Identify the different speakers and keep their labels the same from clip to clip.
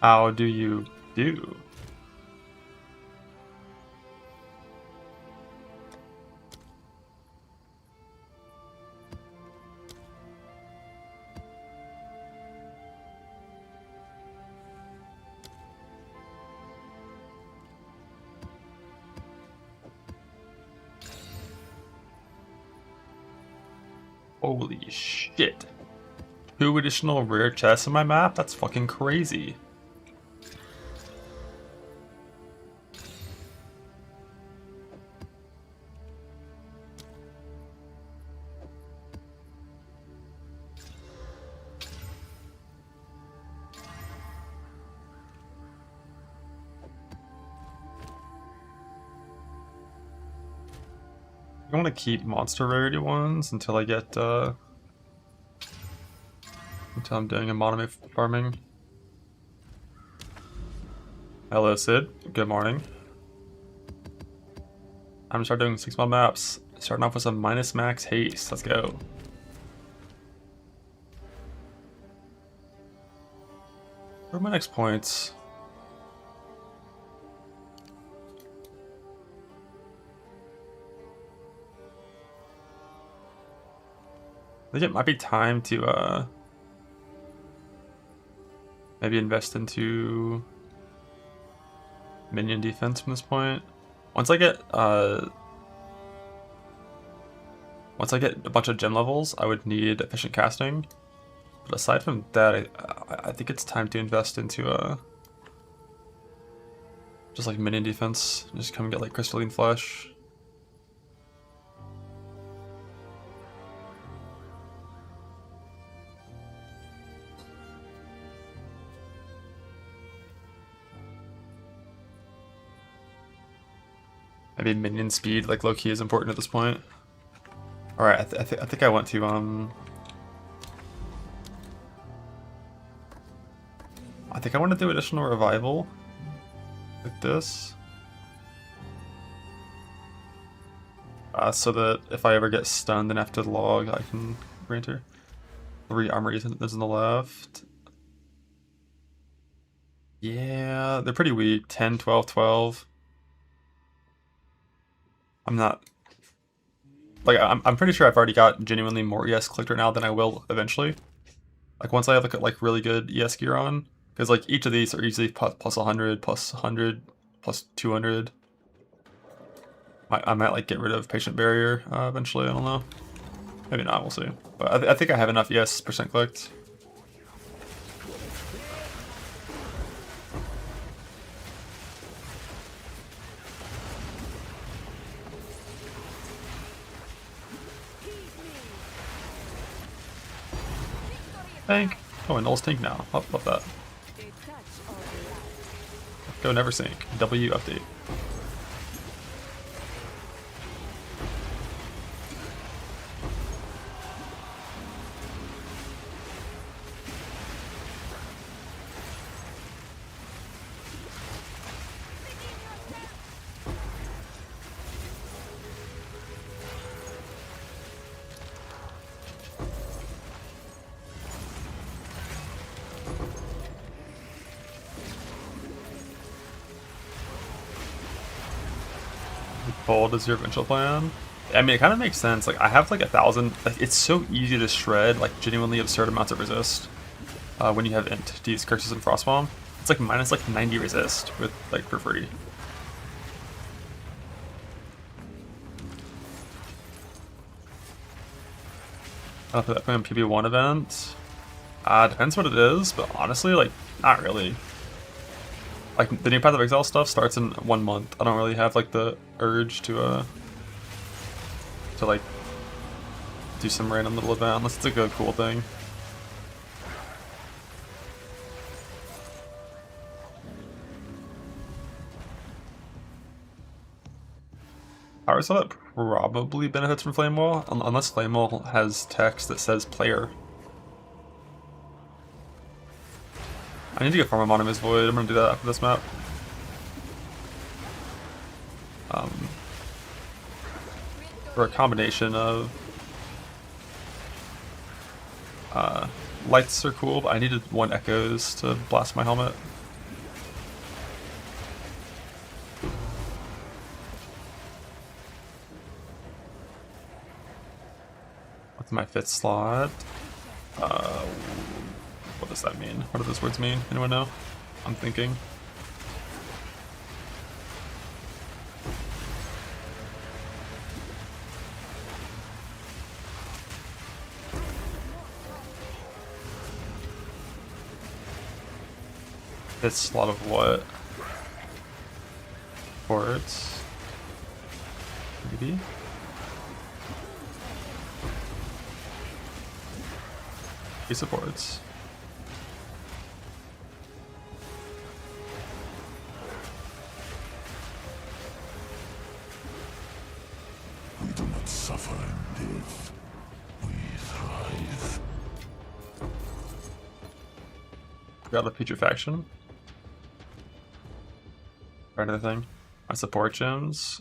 Speaker 1: How do you do? Holy shit. 2 additional rare chests in my map? That's fucking crazy. I want to keep monster rarity ones until I get, until I'm doing a monomy farming. Hello, Sid. Good morning. I'm gonna start doing 6-mod maps. Starting off with some minus max haste. Let's go. Where are my next points? I think it might be time to maybe invest into minion defense from this point. Once I get a bunch of gem levels, I would need efficient casting. But aside from that, I think it's time to invest into just like minion defense. Just come and get like crystalline flesh. Maybe minion speed, like low key, is important at this point. All right, I think I want to I think I want to do additional revival, like this, so that if I ever get stunned and have to log, I can re-enter. 3 armories is on the left. Yeah, they're pretty weak. 10, 12, 12. I'm not... Like, I'm pretty sure I've already got genuinely more ES clicked right now than I will eventually. Like, once I have like really good ES gear on. Because like each of these are easily plus 100, plus 100, plus 200. I might like get rid of patient barrier eventually, I don't know. Maybe not, we'll see. But I think I have enough ES percent clicked. Tank. Oh, and Null's tank now. Love that. Go never sink. W update. Bold is your eventual plan. I mean, it kind of makes sense. Like, I have like 1,000. Like, it's so easy to shred like genuinely absurd amounts of resist when you have int to use curses and frostbomb. It's like minus like 90 resist with like for free. I'll put that from PB1 event. Depends what it is, but honestly, like, not really. Like, the new Path of Exile stuff starts in 1 month. I don't really have, like, the urge to like, do some random little event, unless it's a good, cool thing. Power Cell that probably benefits from Flame Wall, unless Flame Wall has text that says player. I need to get farm a Monomus Void. I'm gonna do that after this map. For a combination of lights are cool, but I needed 1 echoes to blast my helmet. to my 5th slot. What does that mean? What do those words mean? Anyone know? I'm thinking. It's a lot of what? Ports. Maybe? He supports.
Speaker 2: We do not suffer and live. We thrive.
Speaker 1: Got a putrefaction. Right, other thing. My support gems.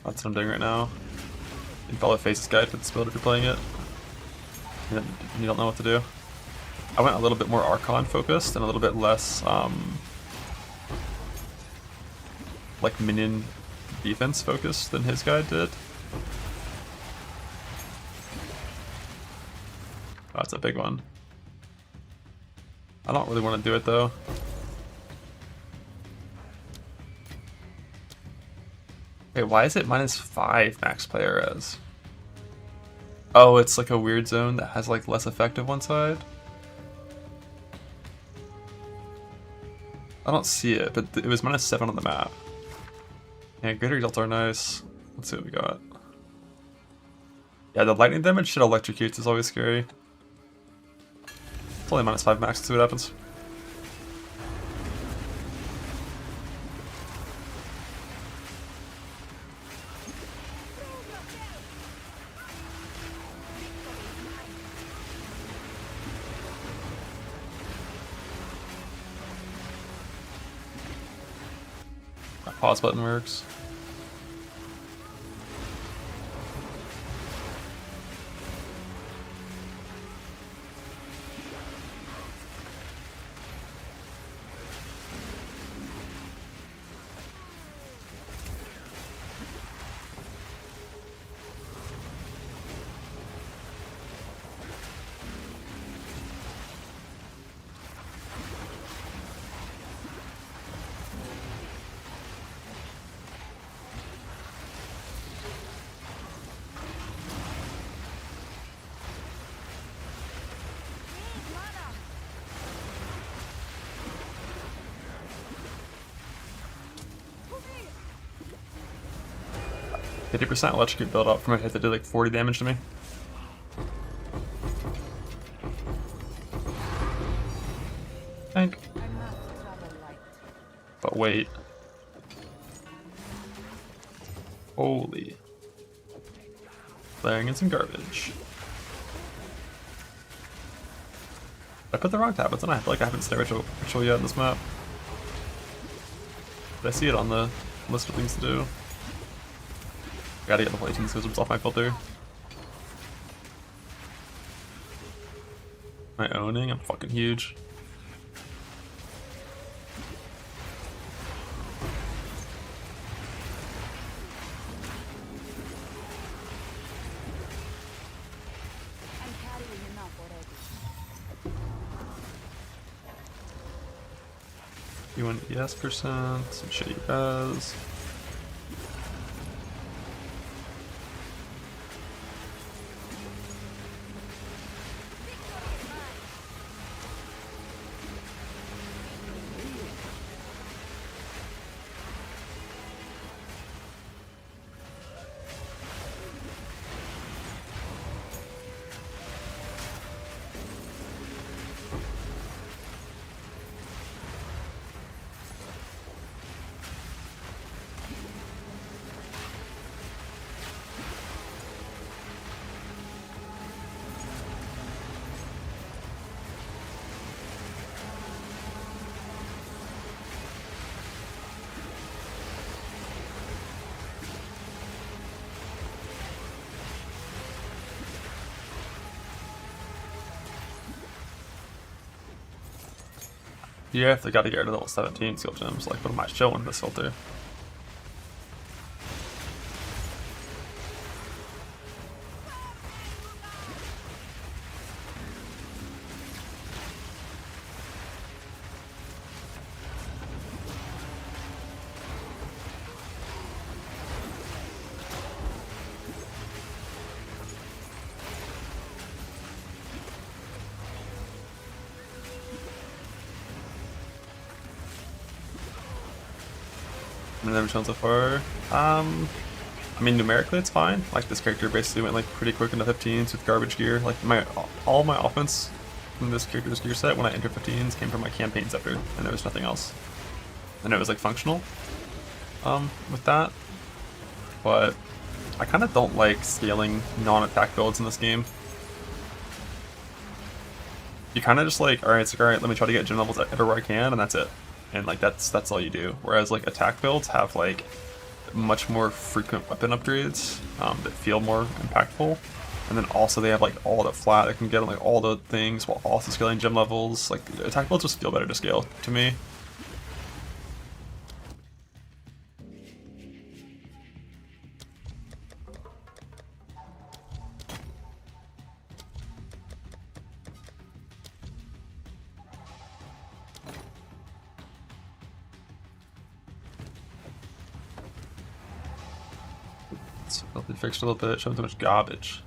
Speaker 1: That's what I'm doing right now. You can follow Face's guide for this build if you're playing it. You don't know what to do. I went a little bit more Archon focused and a little bit less like minion defense focused than his guide did. Oh, that's a big one. I don't really want to do it though. Wait, why is it -5 max player res? Oh, it's like a weird zone that has like less effect of one side? I don't see it, but it was -7 on the map. Yeah, greater results are nice. Let's see what we got. Yeah, the lightning damage shit electrocutes is always scary. It's only -5 max, let's see what happens. My pause button works. %, electrocute build up from a hit that did like 40 damage to me. Thank. But wait. Holy. Layering in some garbage. I put the wrong tablets and I feel like I haven't seen a ritual yet in this map. Did I see it on the list of things to do? Gotta get the Platings Wizards off my filter. Am I owning? I'm fucking huge. You want ES percent, some shitty res. Yeah, if they gotta get rid of level 17 skill gems, like what am I showing this filter? I've never shown so far. I mean, numerically it's fine. Like, this character basically went like pretty quick into 15s with garbage gear. Like, all my offense from this character's gear set when I entered 15s came from my campaign scepter, and there was nothing else. And it was like functional with that. But I kind of don't like scaling non-attack builds in this game. You kind of just like, alright, it's like, alright, let me try to get gym levels everywhere I can, and that's it. And like that's all you do. Whereas like attack builds have like much more frequent weapon upgrades that feel more impactful. And then also they have like all the flat that can get on like all the things while also scaling gym levels. Like attack builds just feel better to scale to me. It's filthy fixed a little bit, showing too much garbage.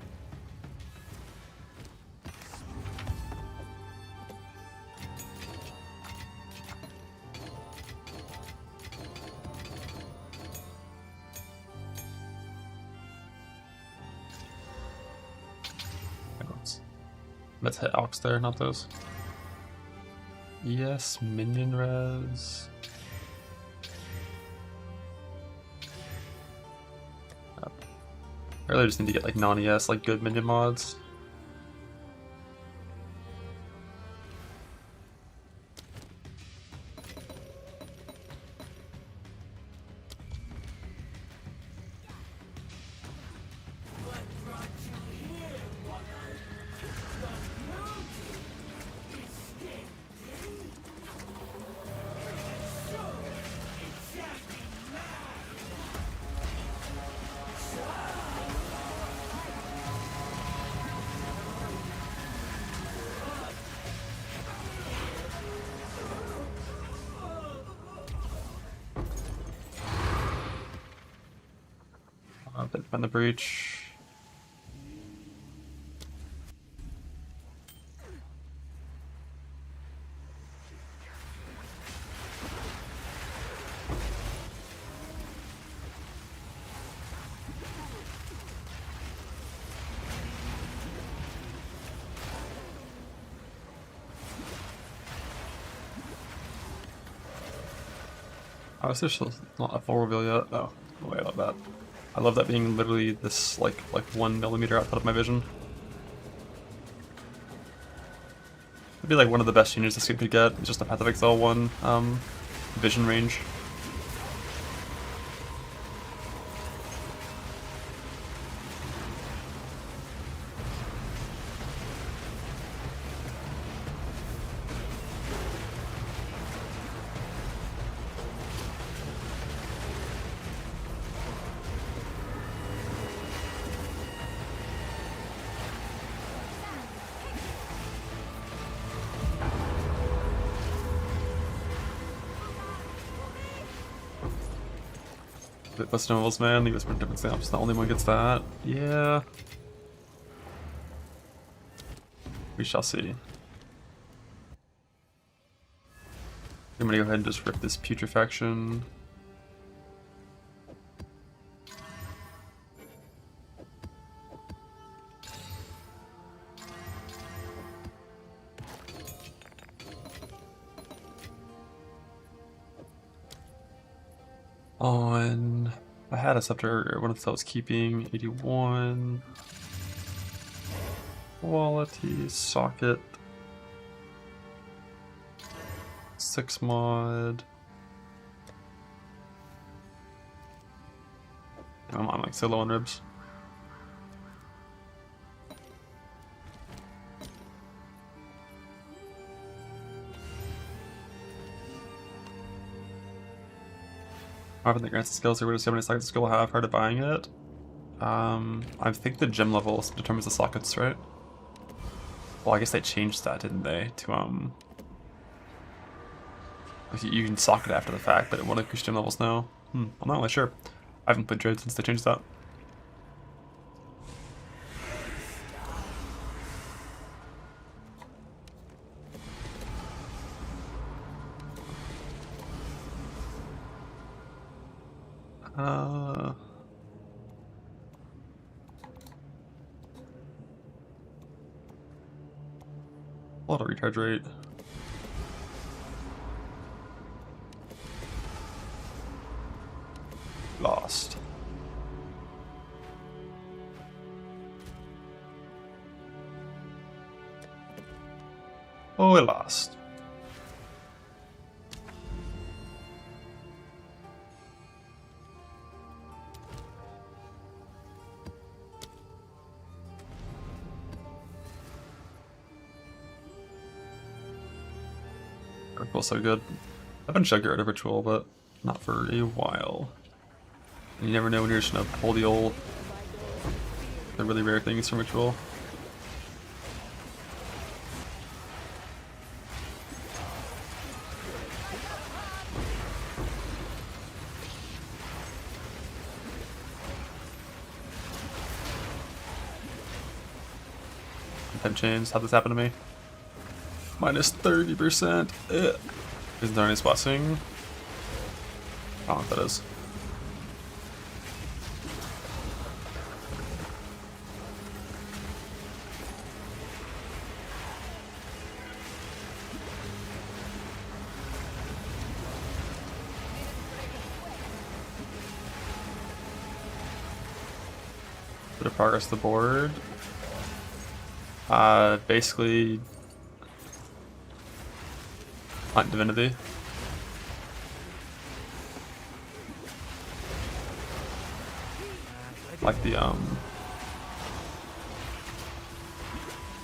Speaker 1: Let's hit Ox there, not those. Yes, minion res. I really just need to get like non-ES, like good minion mods. Didn't find the breach. Oh, is there still not a full reveal yet? Oh, no way about that. I love that being literally this like 1 millimeter output of my vision. It'd be like one of the best changes this game could get. It's just the Path of Exile 1 vision range. Best novels, man. The Whisper Different Stamps. The only one gets that. Yeah. We shall see. I'm gonna go ahead and just rip this putrefaction. On, I had a scepter, one of those keeping 81 quality socket 6 mod. I'm like so low on ribs. I don't think grants the skills, or would have 70 seconds skill have prior to buying it. I think the gem level determines the sockets, right? Well, I guess they changed that, didn't they? To you can socket after the fact, but it won't increase gem levels now. I'm not really sure. I haven't played Dread since they changed that. Auto recharge rate. Lost. Oh, we lost. Ritual's so good. I've been trying to get rid of Ritual, but not for a while. And you never know when you're just gonna pull the really rare things from Ritual. Temp chains, how'd this happen to me? Minus 30%. Isn't there any blessing? I don't know what that is. Bit of progress to the board. Basically Hunt Divinity. Like the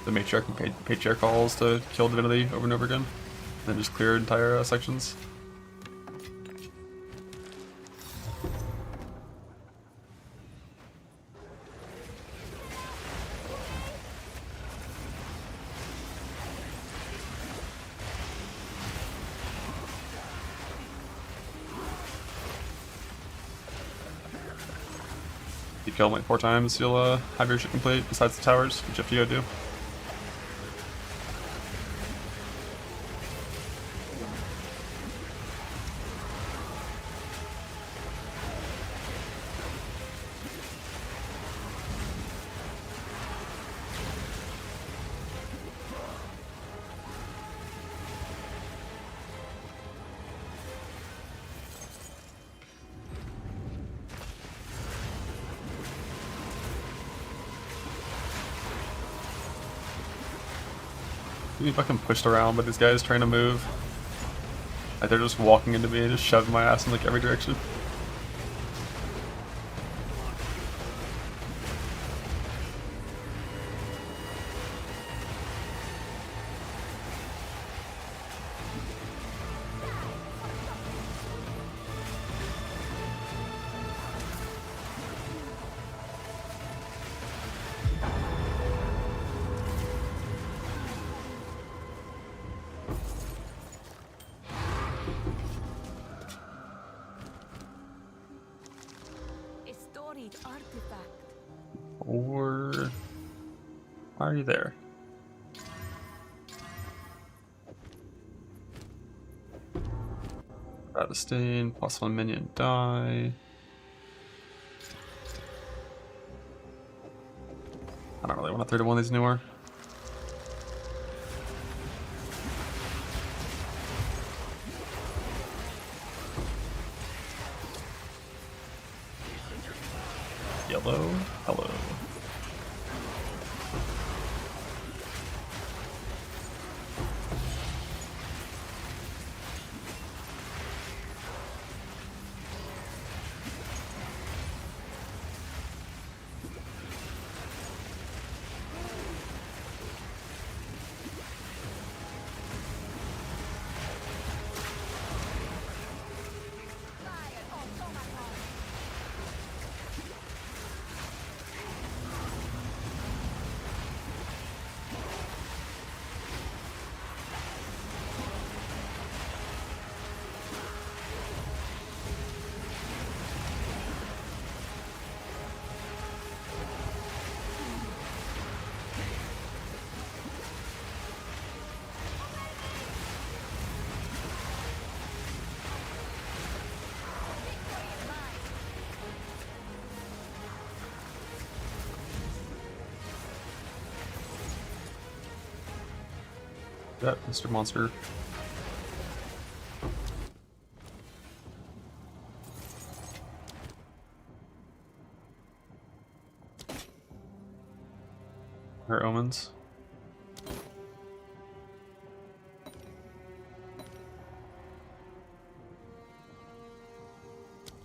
Speaker 1: matriarch and patriarch calls to kill Divinity over and over again. And then just clear entire sections. If you kill them like 4 times, you'll have your shit complete, besides the towers, which you have to go do. Being fucking pushed around by these guys trying to move. Like they're just walking into me and just shoving my ass in like every direction.
Speaker 3: Artifact.
Speaker 1: Or why are you there? Radistain, plus 1 minion die. I don't really want to 3-1 these anymore. Yellow, hello. That Mr. Monster. Her omens.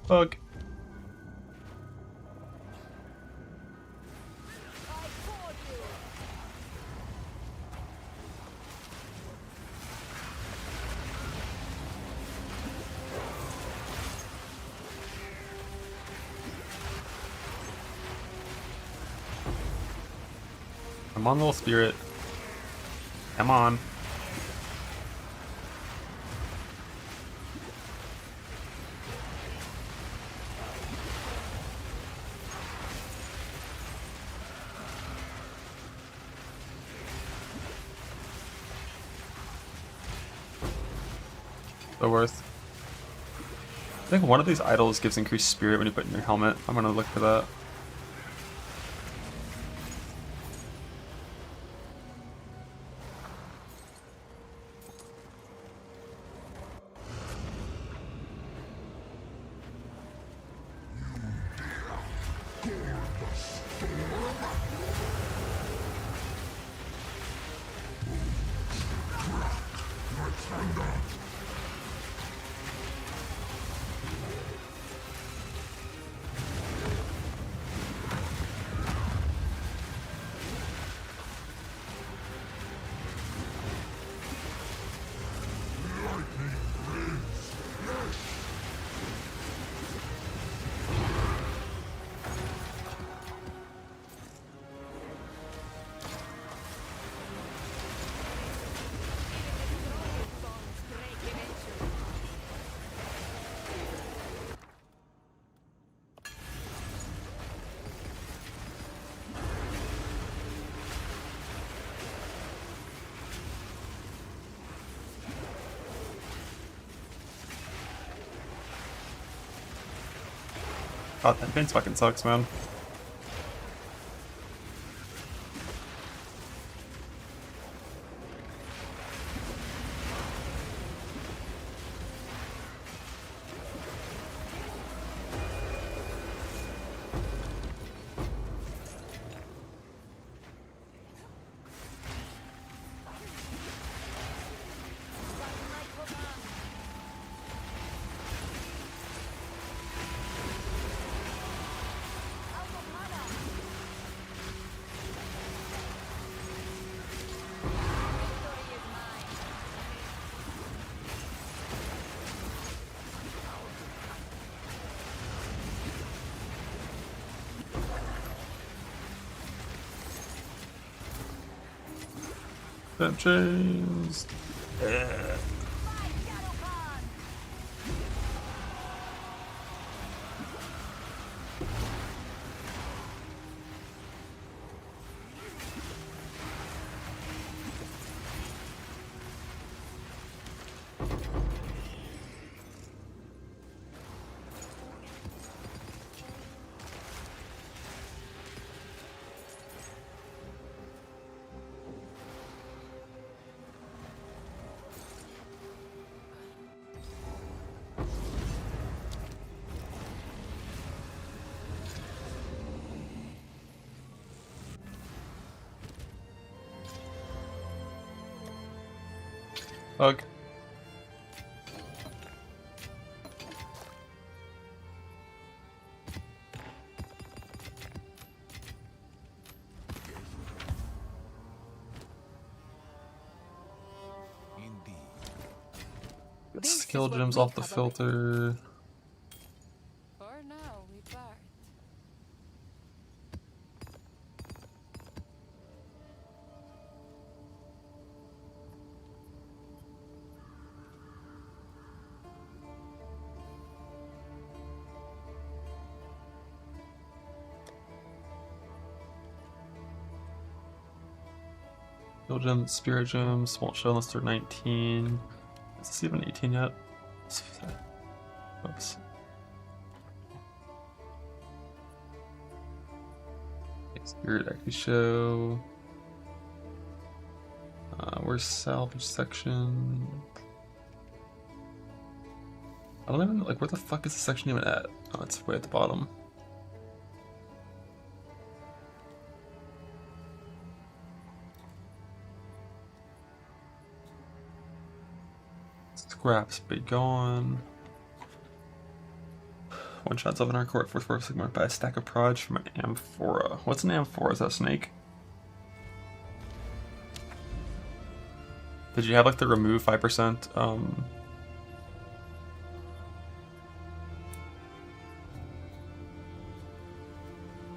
Speaker 1: Bug. Come on, little spirit. Come on. So worth. I think one of these idols gives increased spirit when you put in your helmet. I'm gonna look for that. God, that fence fucking sucks, man. That chains. Yeah. Bug. Get skill gems off the filter.
Speaker 3: For now, we part.
Speaker 1: Skill gem, spirit gems, won't show unless they're 19. Is this even 18 yet? Oops. Spirit actually show. Where's lower salvage section. I don't even, like, where the fuck is the section even at? Oh, it's way at the bottom. Scraps be gone. One shots of an arc court, 4th Sigma by a stack of proj from an amphora. What's an amphora? Is that a snake? Did you have like the remove 5%?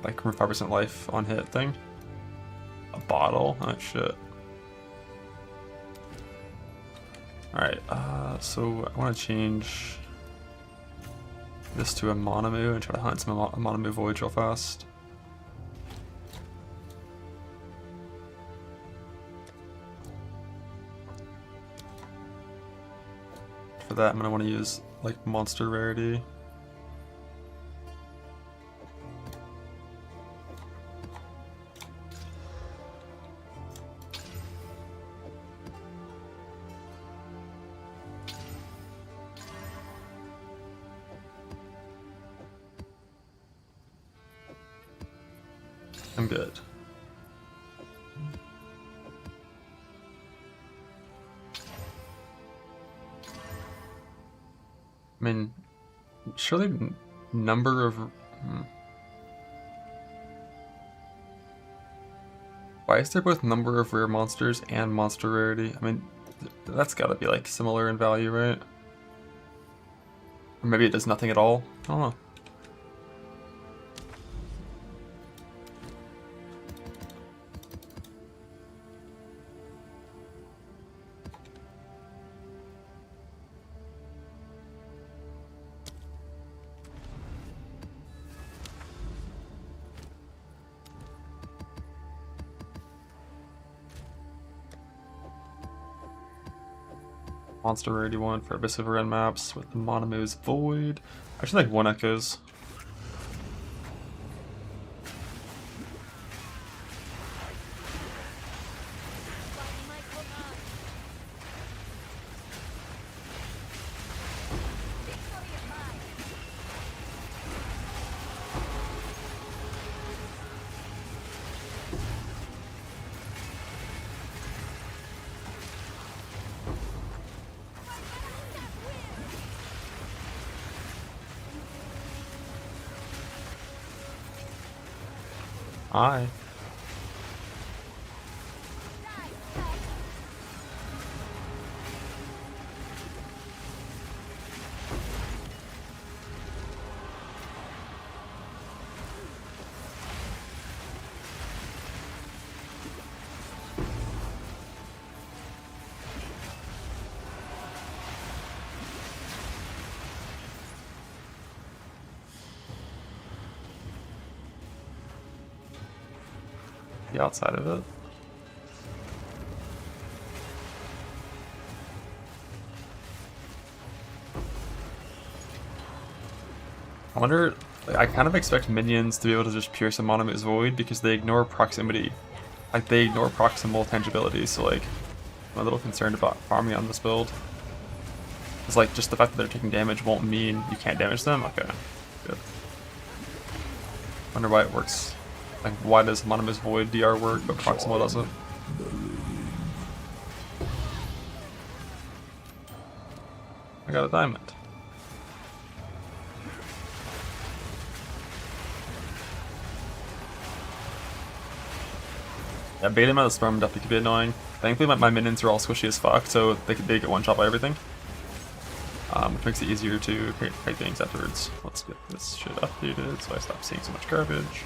Speaker 1: Like remove 5% life on hit thing? A bottle? Oh shit. Alright, so I want to change this to a Monomoo and try to hunt some Monomoo Voyage real fast. For that, I'm going to want to use like monster rarity. I'm good. I mean, surely number of... Why is there both number of rare monsters and monster rarity? I mean, that's gotta be like similar in value, right? Or maybe it does nothing at all? I don't know. Monster rarity one for Abyss of Ren maps with the Monomoo's Void. I actually like one echoes. Aye. The outside of it. I wonder, like, I kind of expect minions to be able to just pierce a Monomoo's Void because they ignore proximity. Like, they ignore proximal tangibility, so like, I'm a little concerned about farming on this build. It's like, just the fact that they're taking damage won't mean you can't damage them? Okay, good. Wonder why it works. Like, why does Monomoo's Void DR work, but proximal doesn't? I got a diamond. Yeah, baiting out of the Sperm definitely could be annoying. Thankfully my minions are all squishy as fuck, so they get one shot by everything. Which makes it easier to create things afterwards. Let's get this shit updated so I stop seeing so much garbage.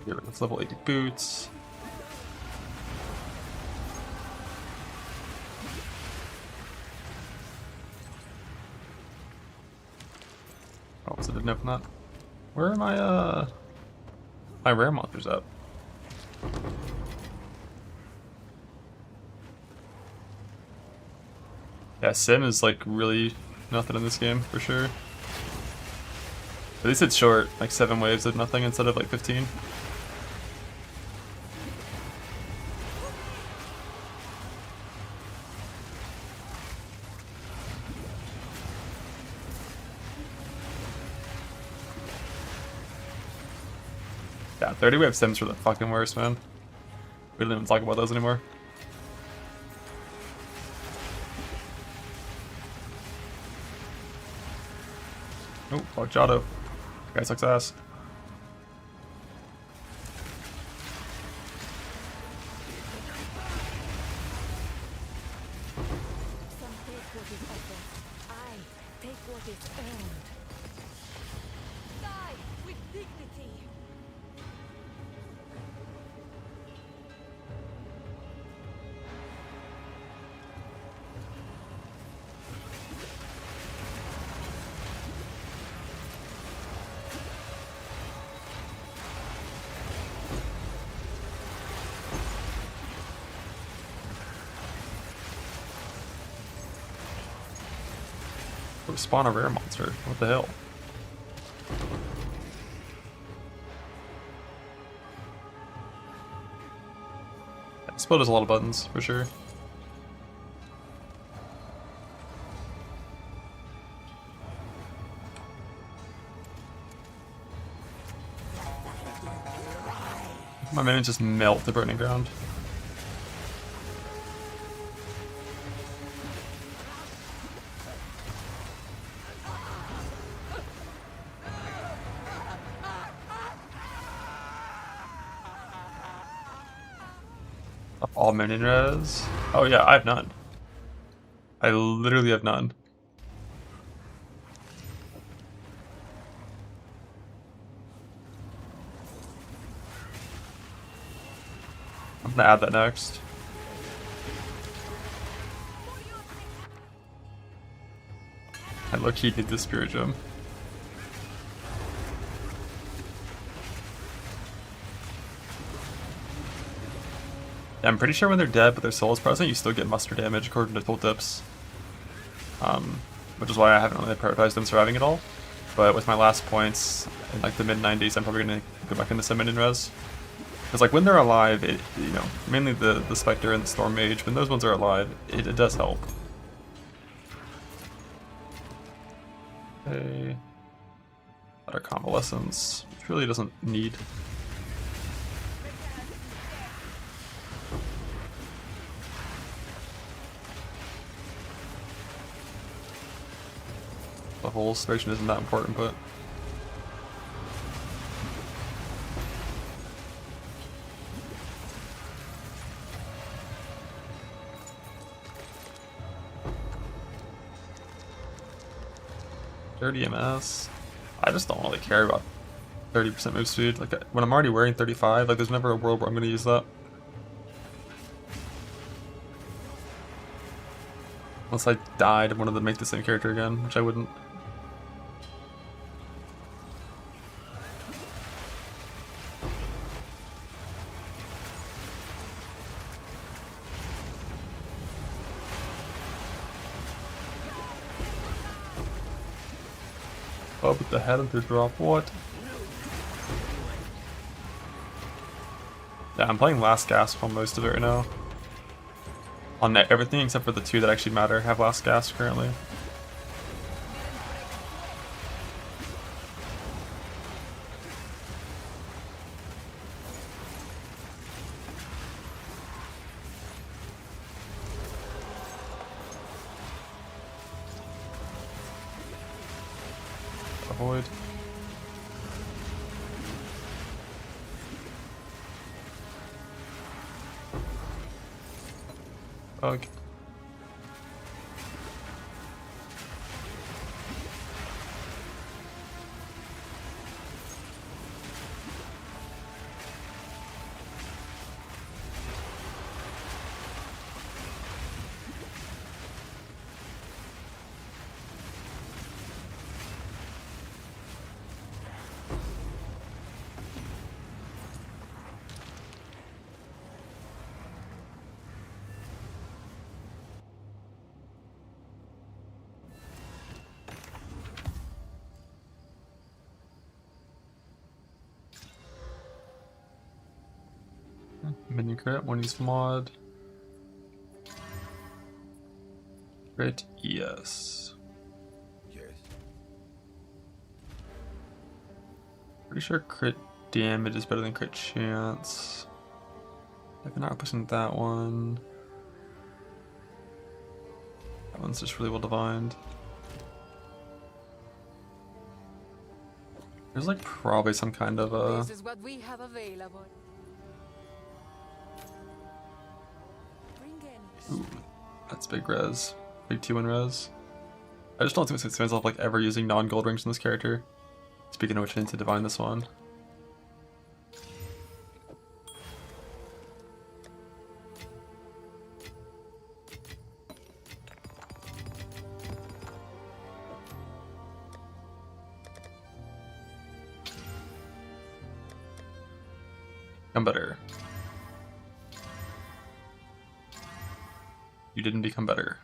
Speaker 1: Here, let's level 80 boots. Oh, so I didn't open that. Where are my rare monsters at? Yeah, Sim is like really nothing in this game for sure. At least it's short, like 7 waves of nothing instead of like 15. Yeah, 30 wave Sims are the fucking worst, man. We don't even talk about those anymore. Oh, fuck Jado. Guy sucks ass.
Speaker 4: Some take what is offered. I take what is earned. Die with dignity.
Speaker 1: Oh, spawn a rare monster. What the hell? Yeah, Spell does a lot of buttons, for sure. My minions just melt the burning ground. All minion res. Oh yeah, I have none. I literally have none. I'm gonna add that next. I low-key need the spirit gem. Yeah, I'm pretty sure when they're dead but their soul is present, you still get muster damage according to tooltips. Which is why I haven't really prioritized them surviving at all. But with my last points in like the mid-90s, I'm probably gonna go back into some minion res. Because like when they're alive, it, you know, mainly the Spectre and the Storm Mage, when those ones are alive, it does help. Okay. Better convalescence, which really doesn't need. The whole station isn't that important, but .30 MS. I just don't really care about 30% move speed. Like when I'm already wearing 35, like there's never a world where I'm gonna use that. Unless I died and wanted to make the same character again, which I wouldn't. Oh, but the head of the drop, what? Yeah, I'm playing Last Gasp on most of it right now. On everything except for the 2 that actually matter have Last Gasp currently. Avoid. Bug. Minion crit, one useful mod. Crit, yes.
Speaker 2: Yes.
Speaker 1: Pretty sure crit damage is better than crit chance. I've been not pushing that one. That one's just really well divined. There's like probably some kind of
Speaker 3: This is what we have available. Bring in.
Speaker 1: ooh, that's big res. Big 2-1 res. I just don't see myself like ever using non-gold rings in this character. Speaking of which, I need to divine this one. Become better. You didn't become better.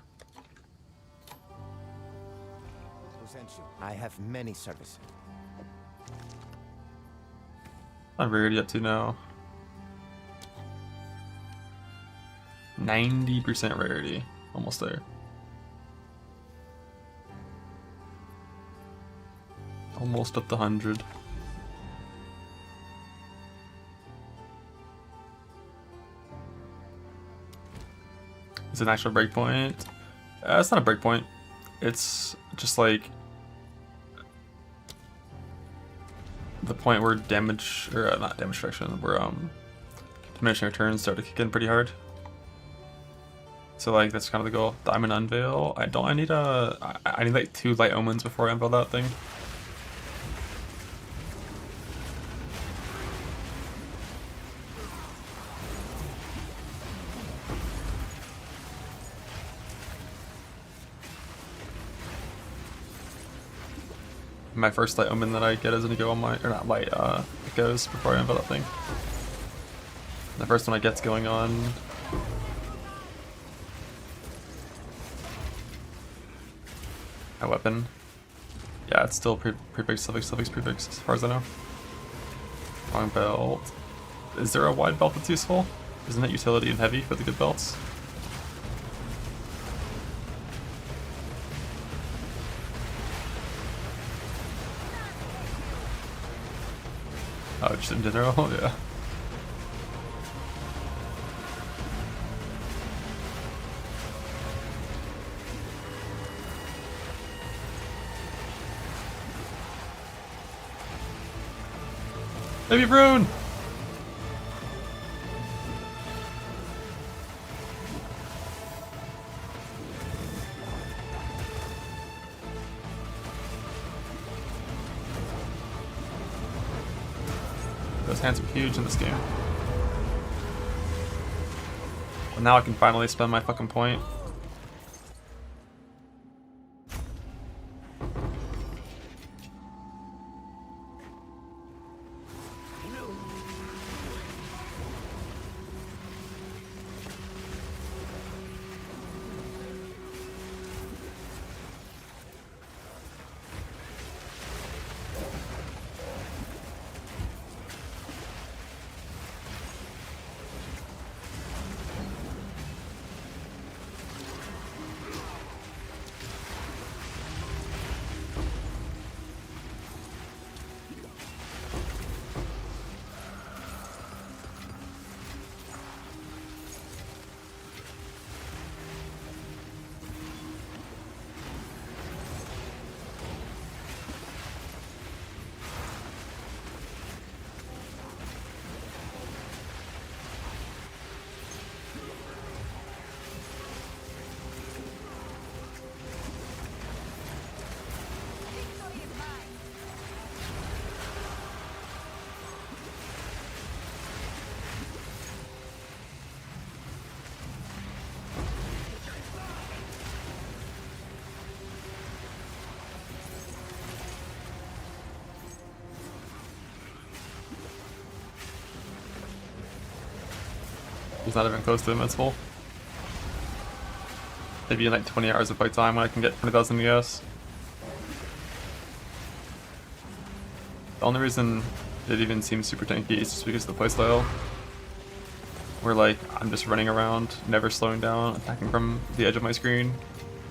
Speaker 5: I have many services.
Speaker 1: What rarity up to now? 90% rarity. Almost there. Almost up to 100. It's an actual breakpoint. It's not a breakpoint. It's just like the point where damage, or not damage reduction, where diminishing returns start to kick in pretty hard. So like that's kind of the goal. Diamond unveil. I need like 2 light omens before I unveil that thing. My first light omen that I get is gonna go on my, or not light, it goes before I unveil that thing. The first one I get's going on my weapon. Yeah, it's still prefix, suffix, prefix as far as I know. Long belt. Is there a wide belt that's useful? Isn't it utility and heavy for the good belts? Oh, just in general? Yeah. Baby Brune! Those hands are huge in this game. Well, now I can finally spend my fucking point. He's not even close to invincible. Maybe in like 20 hours of fight time when I can get 20,000 ES. The only reason it even seems super tanky is just because of the playstyle. where like I'm just running around, never slowing down, attacking from the edge of my screen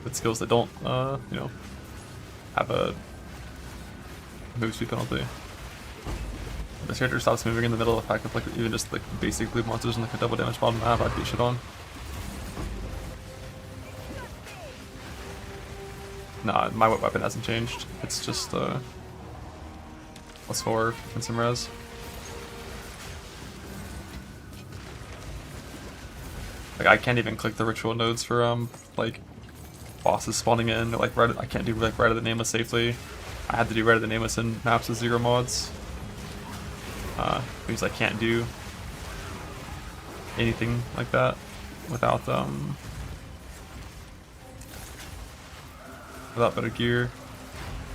Speaker 1: with skills that don't, you know, have a move speed penalty. If this character stops moving in the middle of the pack of like even just like basic blue monsters and like a double damage bottom map, I'd beat shit on. Nah, my weapon hasn't changed. It's just +4 and some res. Like I can't even click the ritual nodes for like bosses spawning in. Or, like I can't do like Rite of the Nameless safely. I had to do Rite of the Nameless in maps with 0 mods. Because I can't do anything like that without better gear.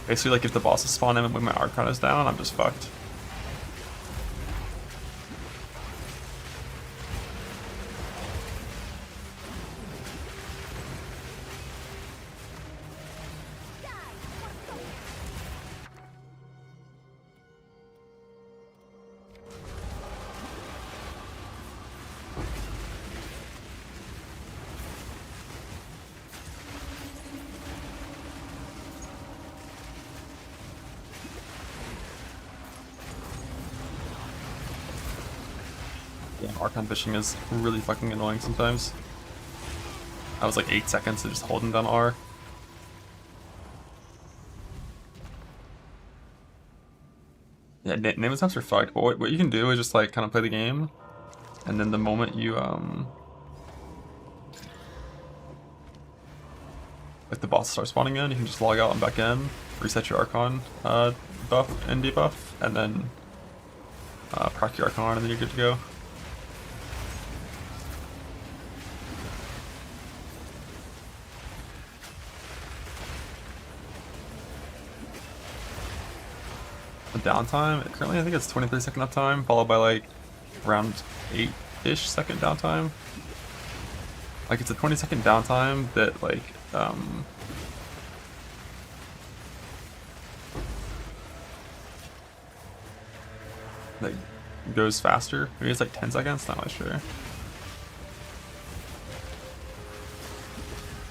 Speaker 1: Basically, like if the bosses spawn in when my Archon is down, I'm just fucked. Yeah, Archon fishing is really fucking annoying sometimes. I was like 8 seconds of just holding down R. Yeah, name attempts are fucked, but what you can do is just like kind of play the game, and then the moment you if the boss starts spawning in, you can just log out and back in, reset your Archon buff and debuff, and then proc your Archon, and then you're good to go. The downtime, currently I think it's 23-second uptime, followed by like around 8-ish second downtime. Like it's a 20-second downtime that like like goes faster. Maybe it's like 10 seconds, not really sure.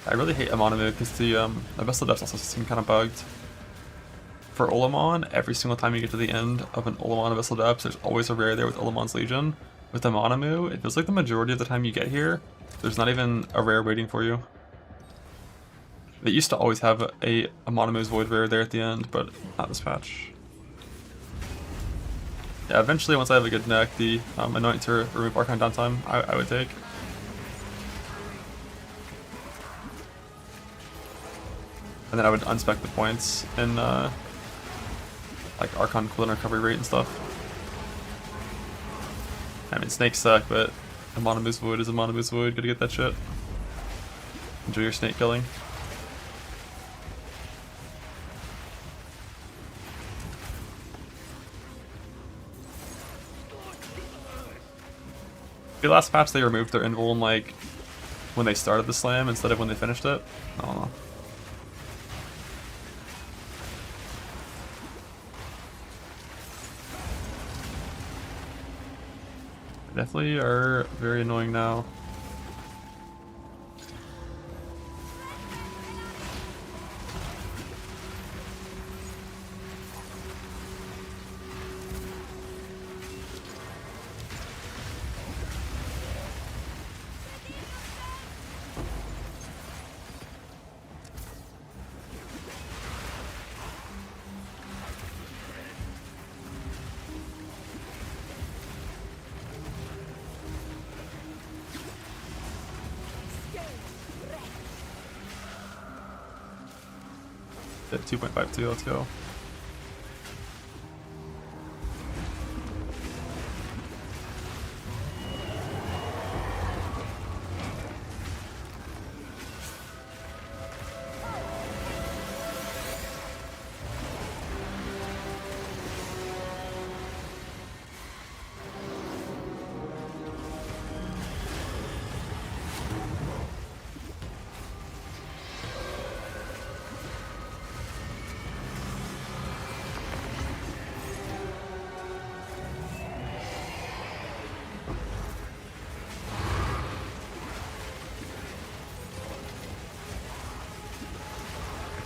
Speaker 1: I really hate Amon because the Vessel Depths also seem kind of bugged. For Olamon, every single time you get to the end of an Olamon Abyssal Depths, there's always a rare there with Olamon's Legion. With Amanamu, it feels like the majority of the time you get here, there's not even a rare waiting for you. They used to always have a Amanamu's Void rare there at the end, but not this patch. Yeah, eventually once I have a good neck, the Anoint to remove Archon downtime, I would take. And then I would unspec the points in like Archon cooldown recovery rate and stuff. I mean, snakes suck, but Amanamu's Void is Amanamu's Void. Gotta get that shit. Enjoy your snake killing. The last patch they removed their invuln like when they started the slam instead of when they finished it. I don't know. Definitely are very annoying now. At 2.52, let's go.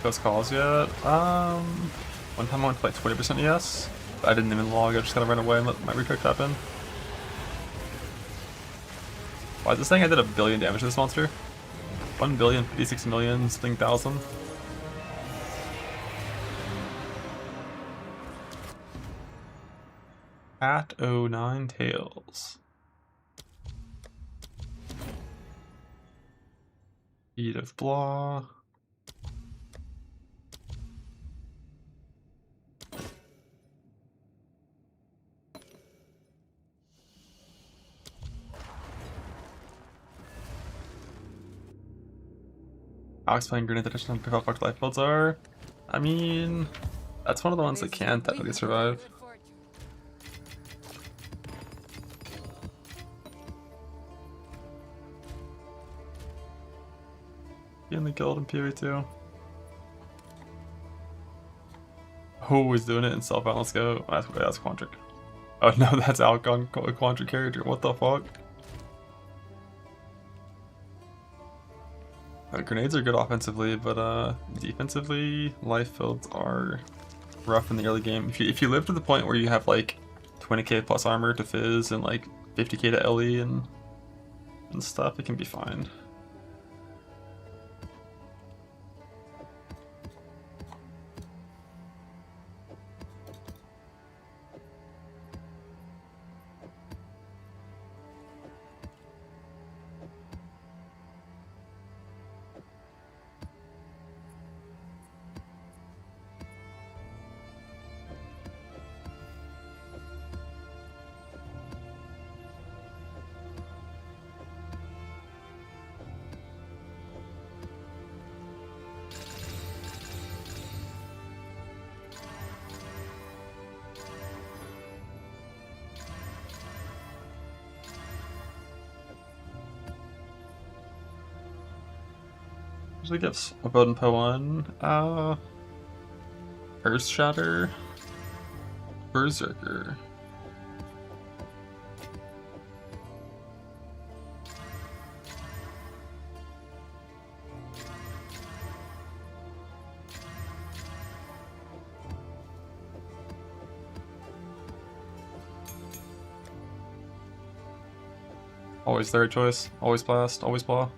Speaker 1: close calls yet. One time I went to like 20% ES. I didn't even log, I just kind of ran away and let my retake happen. Why is this thing? I did 1 billion damage to this monster. 1 billion, 56 million, something thousand. At 09 tails. Speed of blah. I'll explain grenade detection and how fucked life builds are. I mean, that's one of the ones that can technically survive. In the guild and PoE too. Oh, he's doing it in self-out. Let's go. Oh, that's Quandric. Oh no, that's Alcon, Quandric character. What the fuck? Grenades are good offensively, but defensively, life builds are rough in the early game. If you live to the point where you have like 20k plus armor to fizz and like 50k to LE and stuff, it can be fine. Usually gives a Bowden Po 1. Earth Shatter. Berserker. Always third choice. Always blast. Always blah.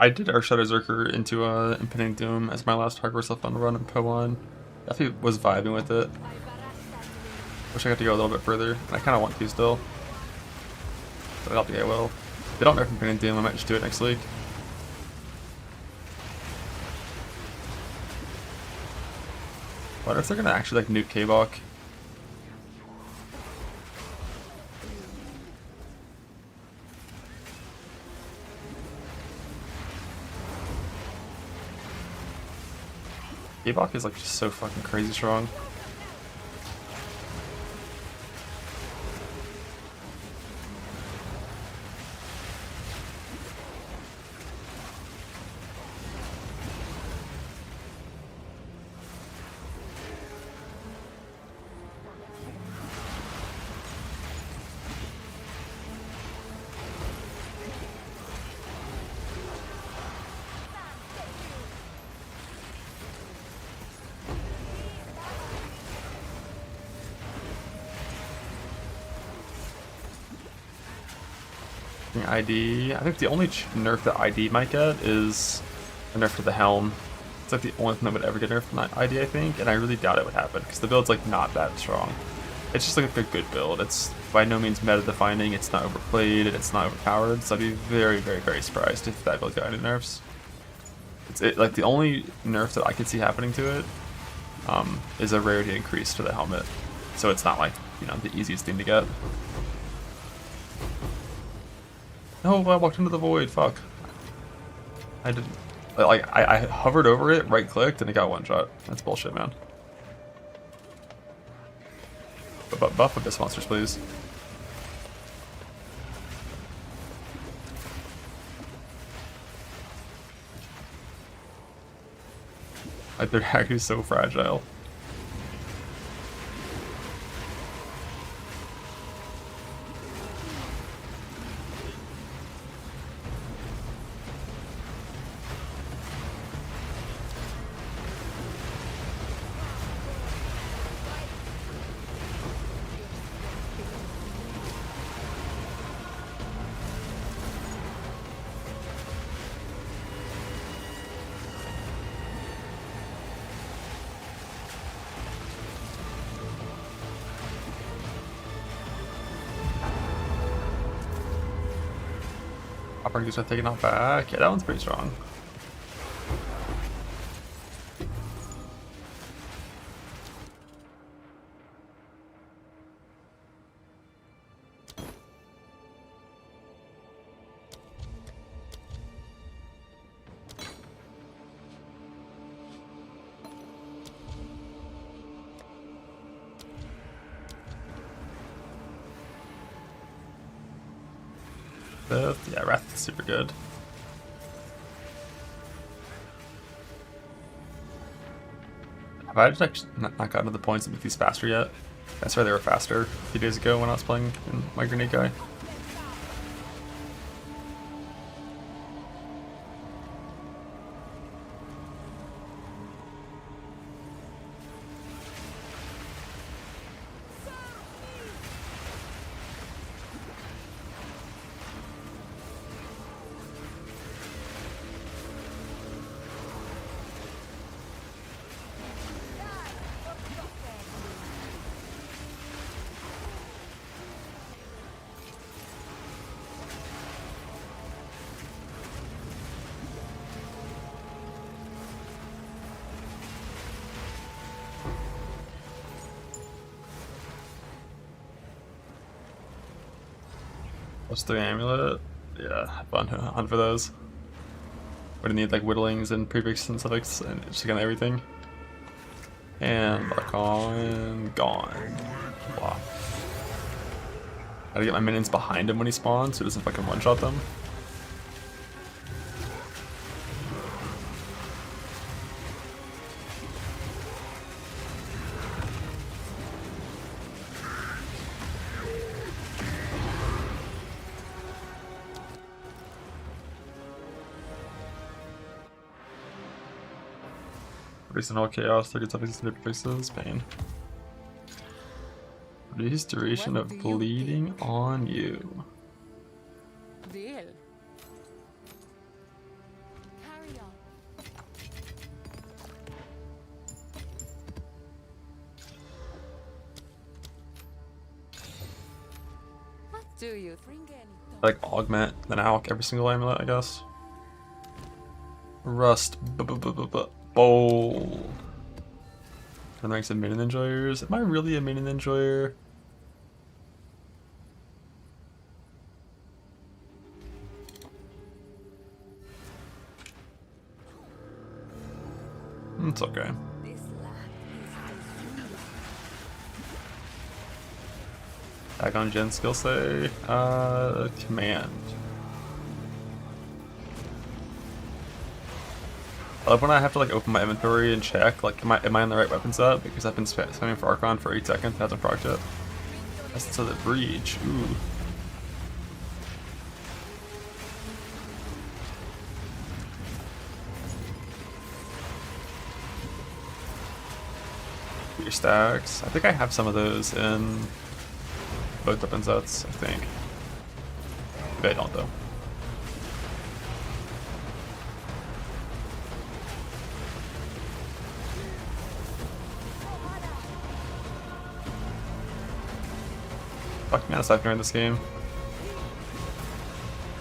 Speaker 1: I did Earthshatter Berserker into Impending Doom as my last hardcore self-fund run in Po 1. Definitely was vibing with it. Wish I got to go a little bit further, and I kind of want to still. But I don't think I will. If they don't nerf Impending Doom, I might just do it next week. What if they're gonna actually like nuke K-Bach? K-Bach is like just so fucking crazy strong. ID. I think the only nerf that ID might get is a nerf to the helm. It's like the only thing that would ever get nerfed from ID, I think, and I really doubt it would happen because the build's like not that strong. It's just like a good build. It's by no means meta defining. It's not overplayed and it's not overpowered. So I'd be very, very, very surprised if that build got any nerfs. Like the only nerf that I could see happening to it is a rarity increase to the helmet. So it's not like, you know, the easiest thing to get. No, I walked into the void, fuck. I didn't, like, I hovered over it, right clicked, and it got one shot. That's bullshit, man. buff Abyss monsters, please. Like, they're actually so fragile. Opportunities are taken off back. Yeah, that one's pretty strong. Yeah, Wrath is super good. Have I just actually not gotten to the points to make these faster yet? That's why they were faster a few days ago when I was playing in my grenade guy. What's the amulet? Yeah, fun hunt for those. We're gonna need like whittlings and prefix and suffix and just kind of everything. And Archon gone. Wow. Gotta get my minions behind him when he spawns so he doesn't fucking one-shot them. Release all chaos, 30 suffixes and prefixes, pain. Reduce duration
Speaker 3: What
Speaker 1: of
Speaker 3: do you
Speaker 1: bleeding
Speaker 3: think?
Speaker 1: on you.
Speaker 3: Deal.
Speaker 4: Carry on.
Speaker 3: What do you think?
Speaker 4: Bring any.
Speaker 1: Like augment then alch every single amulet, I guess. Rust, bowl. And ranks of minion enjoyers. Am I really a minion enjoyer? It's okay.
Speaker 4: This land is destroyed.
Speaker 1: Back on Djinn skill say. Command. I love when I have to like open my inventory and check like am I in the right weapon set because I've been spamming for Archon for 8 seconds and hasn't procced yet. That's to the breach. Ooh. Your stacks. I think I have some of those in both weapon sets, I think. Maybe I don't though. Fuck me, that's in this game.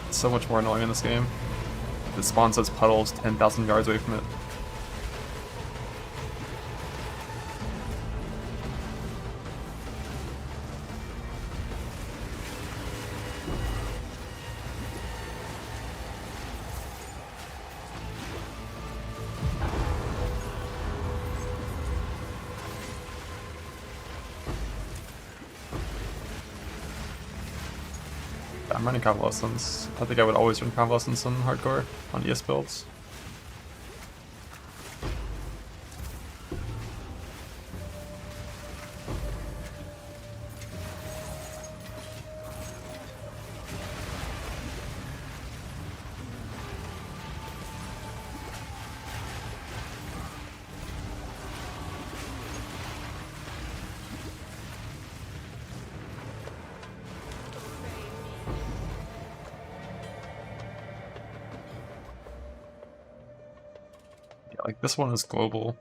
Speaker 1: It's so much more annoying in this game. The spawn says puddles 10,000 yards away from it. I'm running convalescence. I think I would always run convalescence on hardcore on ES builds. Yeah, like this one is global.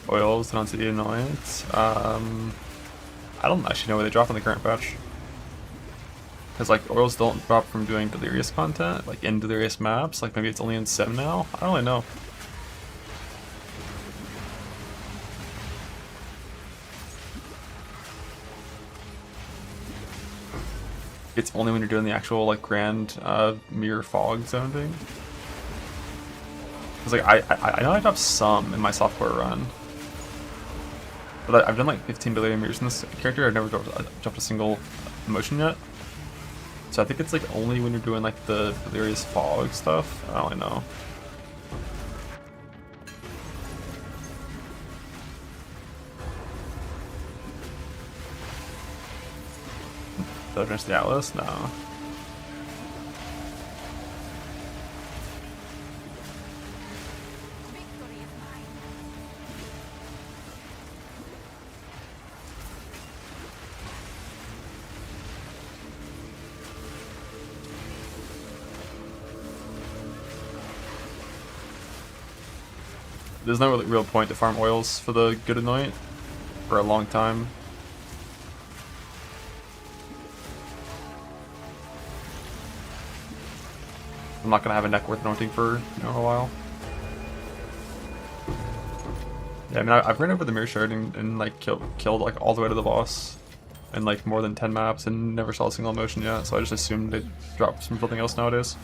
Speaker 1: Oils down to the annoyance. I don't actually know where they drop in the current patch. Because like oils don't drop from doing delirious content, like in delirious maps. Like maybe it's only in sim now. I don't really know. It's only when you're doing the actual like grand mirror fog zone thing. Because like I know I dropped some in my softcore run. But I've done like 15 billion mirrors in this character. I've never dropped a single emotion yet. So I think it's like only when you're doing like the delirious fog stuff. I don't really know. Did I finish the Atlas? No. There's no real point to farm oils for the good anoint for a long time. I'm not gonna have a neck worth anointing for a while. Yeah, I mean I've ran over the mirror shard and like killed like all the way to the boss in like more than 10 maps and never saw a single emotion yet, so I just assumed they'd drop from something else nowadays.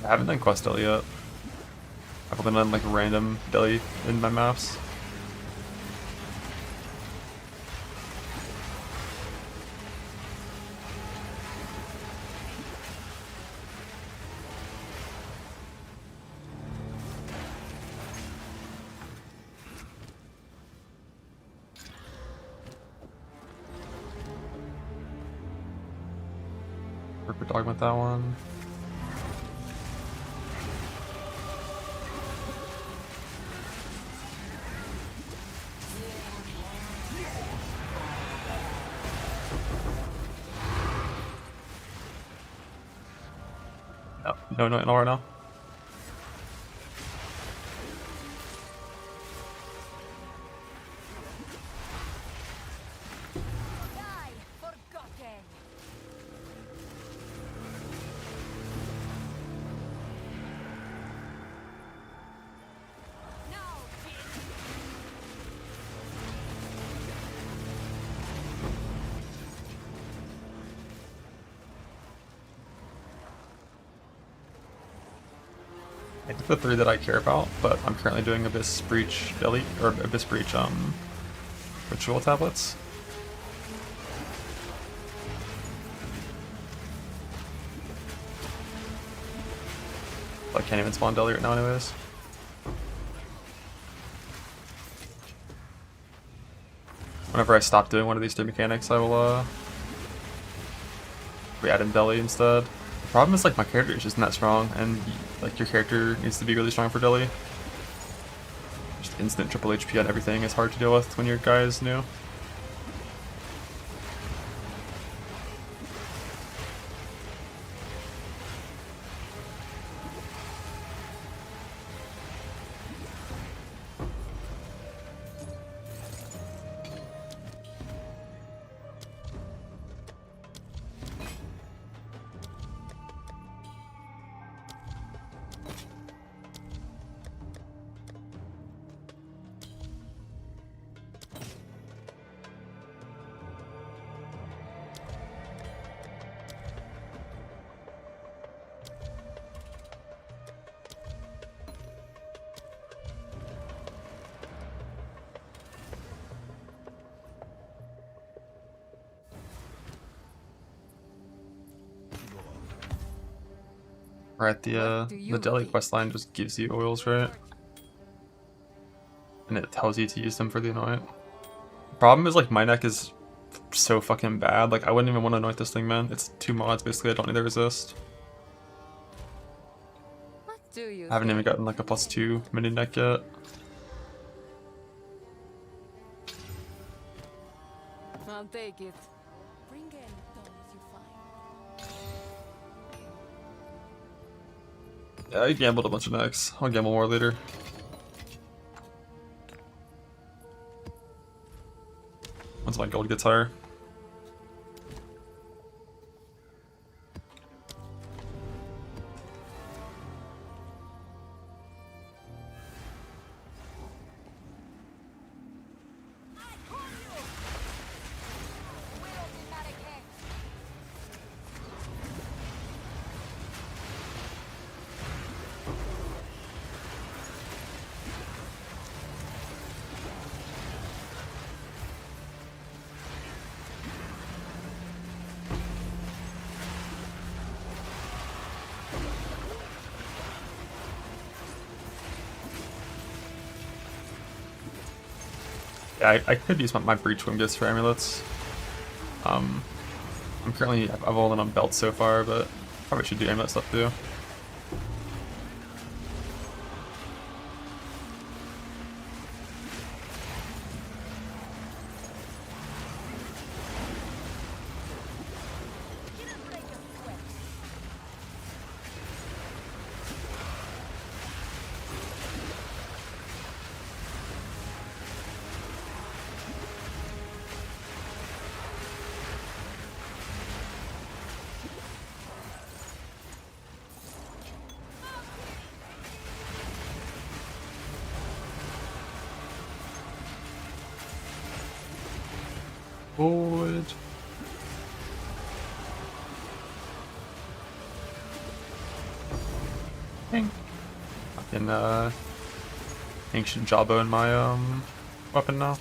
Speaker 1: I haven't done quest deli yet. I've only done like random deli in my maps. We're talking about that one. No, no right now.
Speaker 4: Die, forgotten. Now, Djinn.
Speaker 1: I took the 3 that I care about, but I'm currently doing Abyss Breach Delete, or Abyss Breach ritual tablets. I can't even spawn Deli right now anyways. Whenever I stop doing one of these 3 mechanics, I will re-add in Deli instead. The problem is like my character is just not strong, and like your character needs to be really strong for Deli. Just instant triple HP on everything is hard to deal with when your guy is new. Right, the daily quest line just gives you oils, right? And it tells you to use them for the anoint. Problem is, like, my neck is so fucking bad. Like, I wouldn't even want to anoint this thing, man. It's 2 mods, basically. I don't need to resist.
Speaker 3: What do you
Speaker 1: I haven't even
Speaker 3: think?
Speaker 1: gotten, like, a +2 mini neck yet.
Speaker 3: I'll take it.
Speaker 4: Bring any dollars you find.
Speaker 1: Yeah, I gambled a bunch of necks. I'll gamble more later. Once my gold gets higher. Yeah, I could use my breach wing gifts for amulets. I'm currently I've only on belts so far, but probably should do amulet stuff too. Forward. Dang. Fucking ancient jawbone in my weapon now.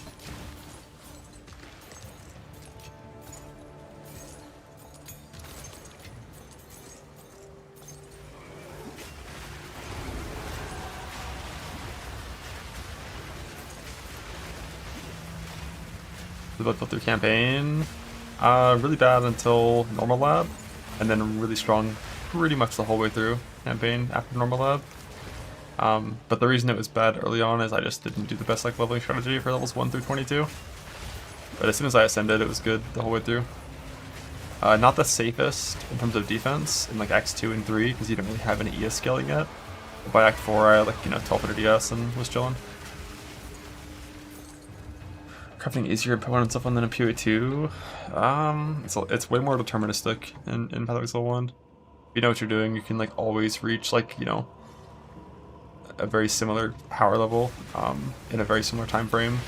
Speaker 1: About to go through campaign. Really bad until normal lab, and then really strong pretty much the whole way through campaign after normal lab. But the reason it was bad early on is I just didn't do the best like leveling strategy for levels 1 through 22. But as soon as I ascended, it was good the whole way through. Not the safest in terms of defense in like Acts 2 and 3 because you didn't really have any ES scaling yet. But by Act 4, I had like 1200 ES and was chilling. Crafting easier opponents up on than a PoE2. It's way more deterministic in Pathways Level 1. If you know what you're doing, you can like always reach like, a very similar power level in a very similar time frame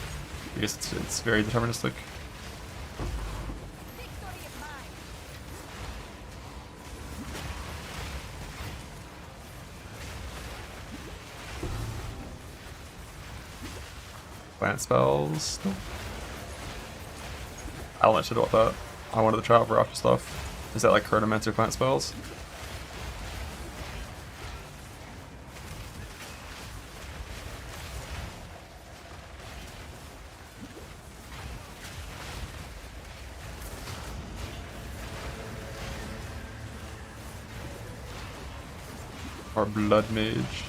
Speaker 1: because it's very deterministic. Plant spells. Nope. I don't know shit about that. I wanted to try out for after stuff. Is that like Chronomancer plant spells? Or Blood Mage.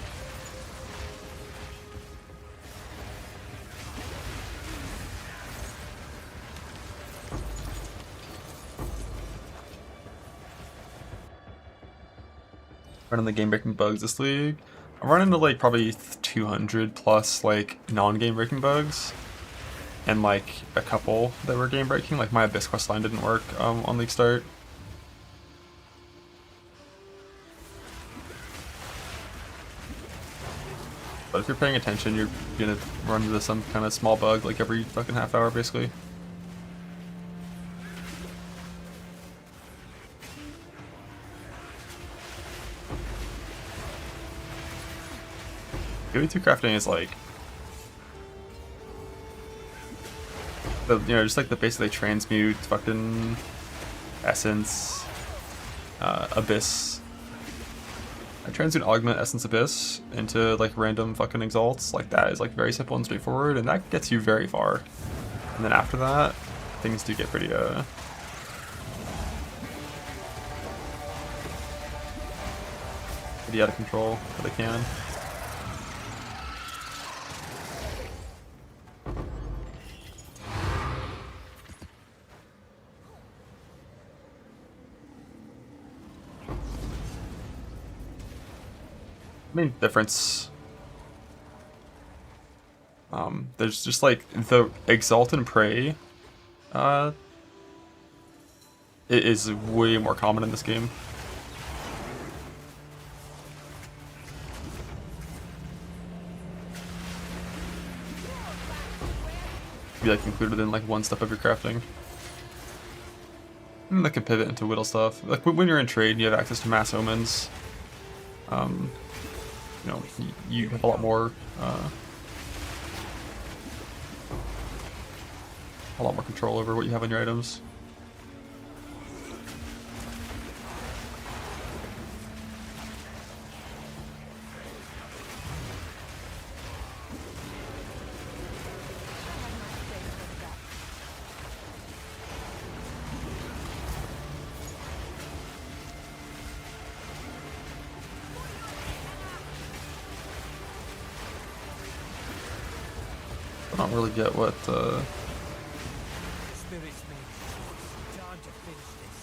Speaker 1: Running the game breaking bugs this league. I'm running into like probably 200 plus like non-game breaking bugs. And like a couple that were game breaking. Like my Abyss quest line didn't work on league start. But if you're paying attention, you're gonna run into some kind of small bug like every fucking half hour basically. PoE2 crafting is like just like the basically transmute fucking essence, abyss, I transient augment Essence Abyss into like random fucking exalts. Like that is like very simple and straightforward, and that gets you very far. And then after that, things do get pretty pretty out of control, but they can. Main difference. There's just like the Exalt and Pray. It is way more common in this game. Be like included in like one step of your crafting. And that can pivot into whittle stuff. Like when you're in trade, and you have access to mass omens. You know, you have a lot more control over what you have on your items. I don't really get what
Speaker 5: Spirits me. Time to finish this.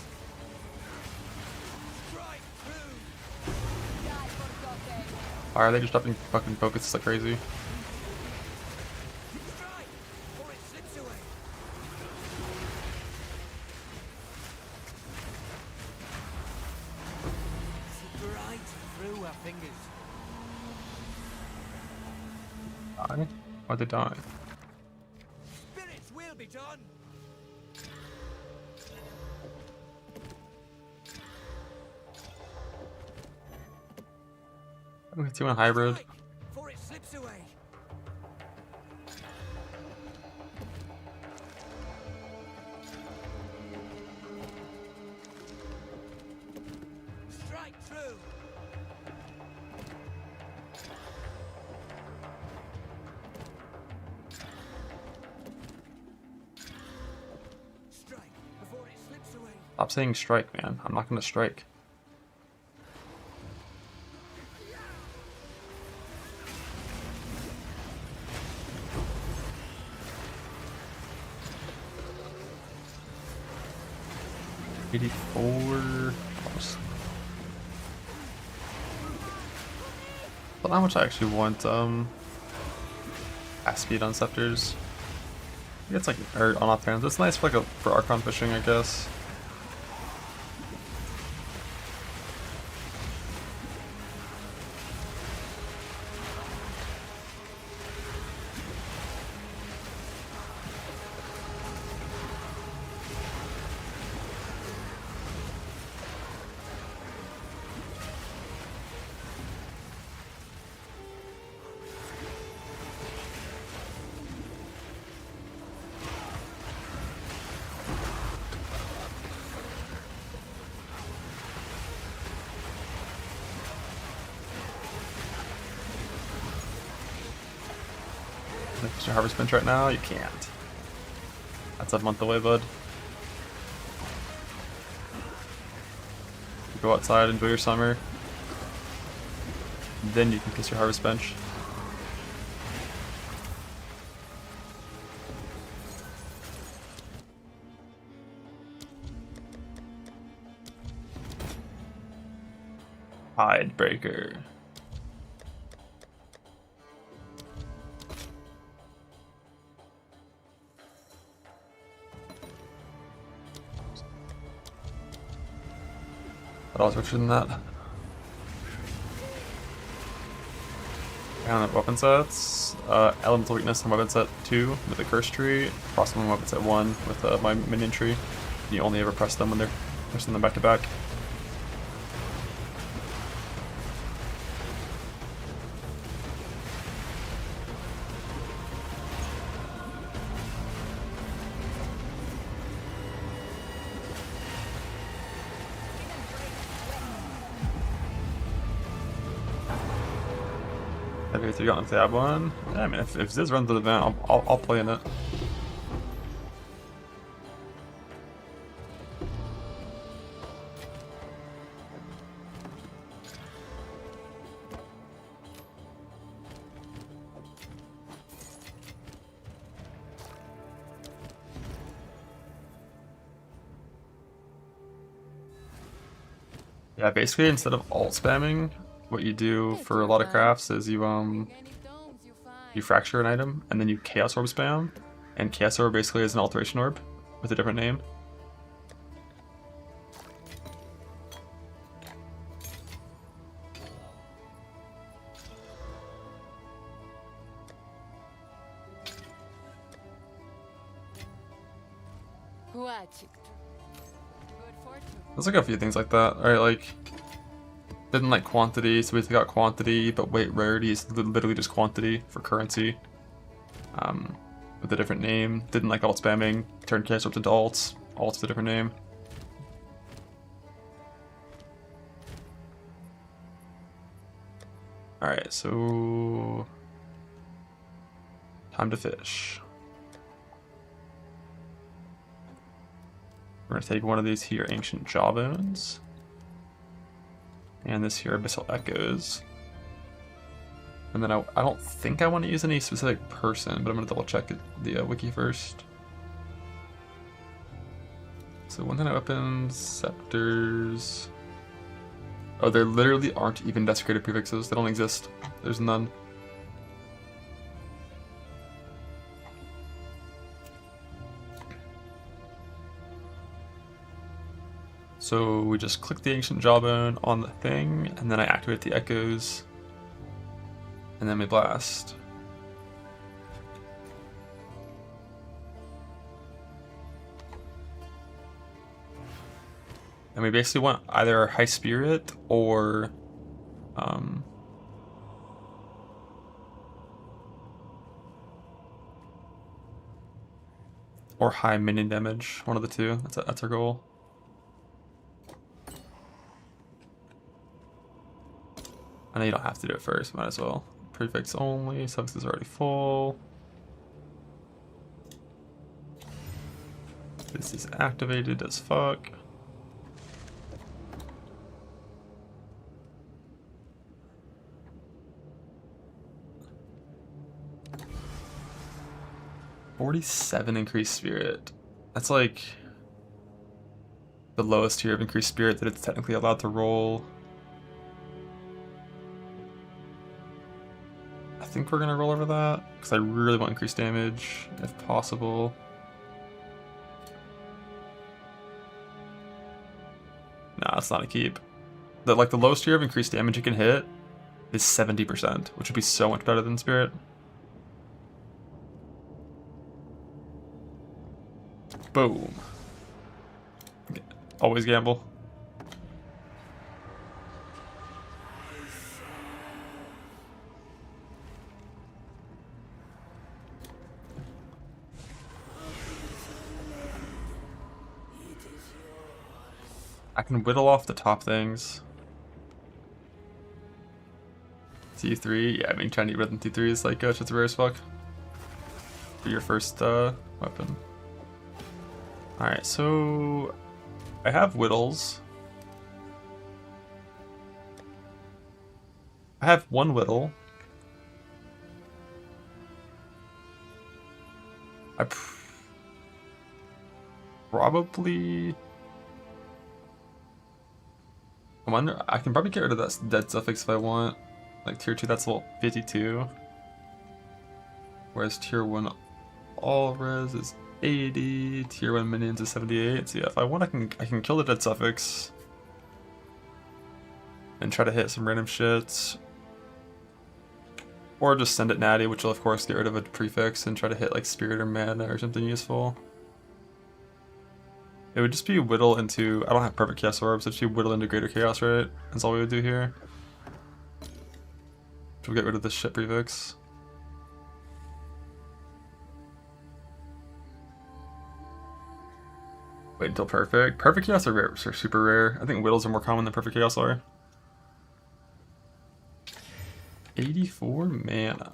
Speaker 5: Strike through.
Speaker 1: Why are they just upping fucking focus like crazy?
Speaker 5: Strike, or it slips away. Slip right through our fingers.
Speaker 1: Die? Why'd they die?
Speaker 5: Spirits will be done.
Speaker 1: We can see one hybrid.
Speaker 5: Strike, for it slips away. Strike through. Strike before it slips away.
Speaker 1: Stop saying strike, man. I'm not gonna strike. $84. But how much I actually want fast speed on scepters. It's like or on offhand. It's nice for like for Archon fishing, I guess. Is your harvest bench right now? You can't. That's a month away, bud. Go outside, enjoy your summer. Then you can kiss your harvest bench. Tidebreaker. But also richer than that. And weapon sets. Elemental weakness on weapon set 2 with the curse tree. Frost on weapon set 1 with my minion tree. You only ever press them when they're pressing them back to back. Okay, so you got the tab one. Yeah, I mean, if Ziz runs the event, I'll play in it. Yeah, basically instead of alt spamming, what you do for a lot of crafts is you
Speaker 3: Any stones you find.
Speaker 1: fracture an item and then you chaos orb spam, and chaos orb basically is an alteration orb with a different name.
Speaker 3: Watch it. Good fortune.
Speaker 1: There's like a few things like that, right? Like didn't like quantity, so we got quantity, but wait, rarity is literally just quantity for currency. With a different name. Didn't like alt spamming, turned chaos orbs into alts. Alts with a different name. Alright, so time to fish. We're gonna take one of these here ancient jawbones. And this here abyssal echoes. And then I don't think I want to use any specific person, but I'm gonna double check the wiki first. So one thing I opened, scepters. Oh, there literally aren't even desecrated prefixes. They don't exist. There's none. So we just click the ancient jawbone on the thing, and then I activate the echoes, and then we blast. And we basically want either high spirit or high minion damage. One of the two. That's our goal. I know you don't have to do it first, might as well. Prefix only, suffix is already full. This is activated as fuck. $47 increased spirit. That's like the lowest tier of increased spirit that it's technically allowed to roll. I think we're gonna roll over that because I really want increased damage if possible. Nah, it's not a keep. The lowest tier of increased damage you can hit is 70%, which would be so much better than spirit. Boom. Always gamble. I can whittle off the top things. T3, yeah, I mean, trying to get rid of T3 is like, it's rare as fuck. For your first weapon. Alright, so I have whittles. I have one whittle. I probably... I wonder, I can probably get rid of that dead suffix if I want. Like tier 2, that's level 52. Whereas tier 1 all res is 80, tier 1 minions is 78. So yeah, if I want, I can kill the dead suffix and try to hit some random shits. Or just send it natty, which will of course get rid of a prefix and try to hit like spirit or mana or something useful. It would just be whittle into, I don't have perfect chaos orbs, so it'd just be whittle into greater chaos, right? That's all we would do here. We'll get rid of this shit prefix. Wait until perfect. Perfect chaos are rare, are super rare. I think whittles are more common than perfect chaos are. 84 mana.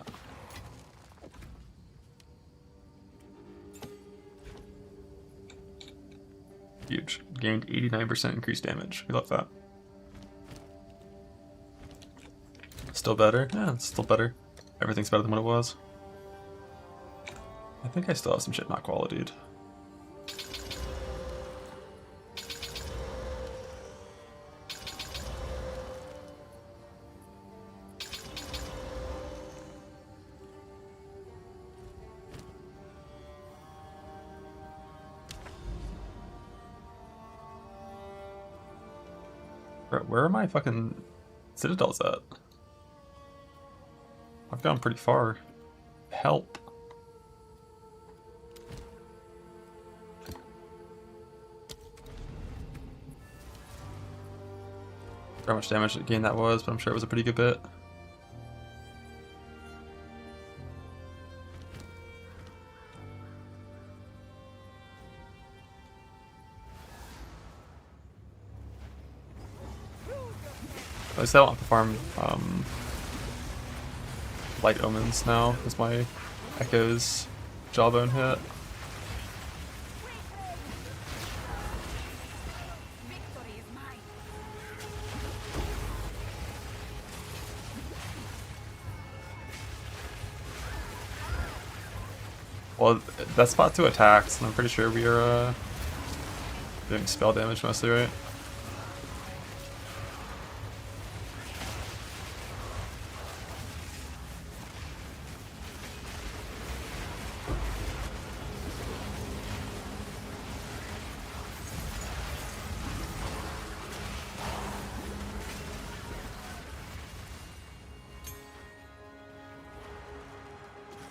Speaker 1: Huge. Gained 89% increased damage. We love that. Still better? Yeah, it's still better. Everything's better than what it was. I think I still have some shit not qualityed. Where are my fucking citadels at? I've gone pretty far. Help. How much damage again that was, but I'm sure it was a pretty good bit. At least I don't have to farm Light Omens now, as my Echo's Jawbone hit.
Speaker 4: Victory is mine.
Speaker 1: Well, that's spot 2 attacks, and I'm pretty sure we are doing spell damage mostly, right?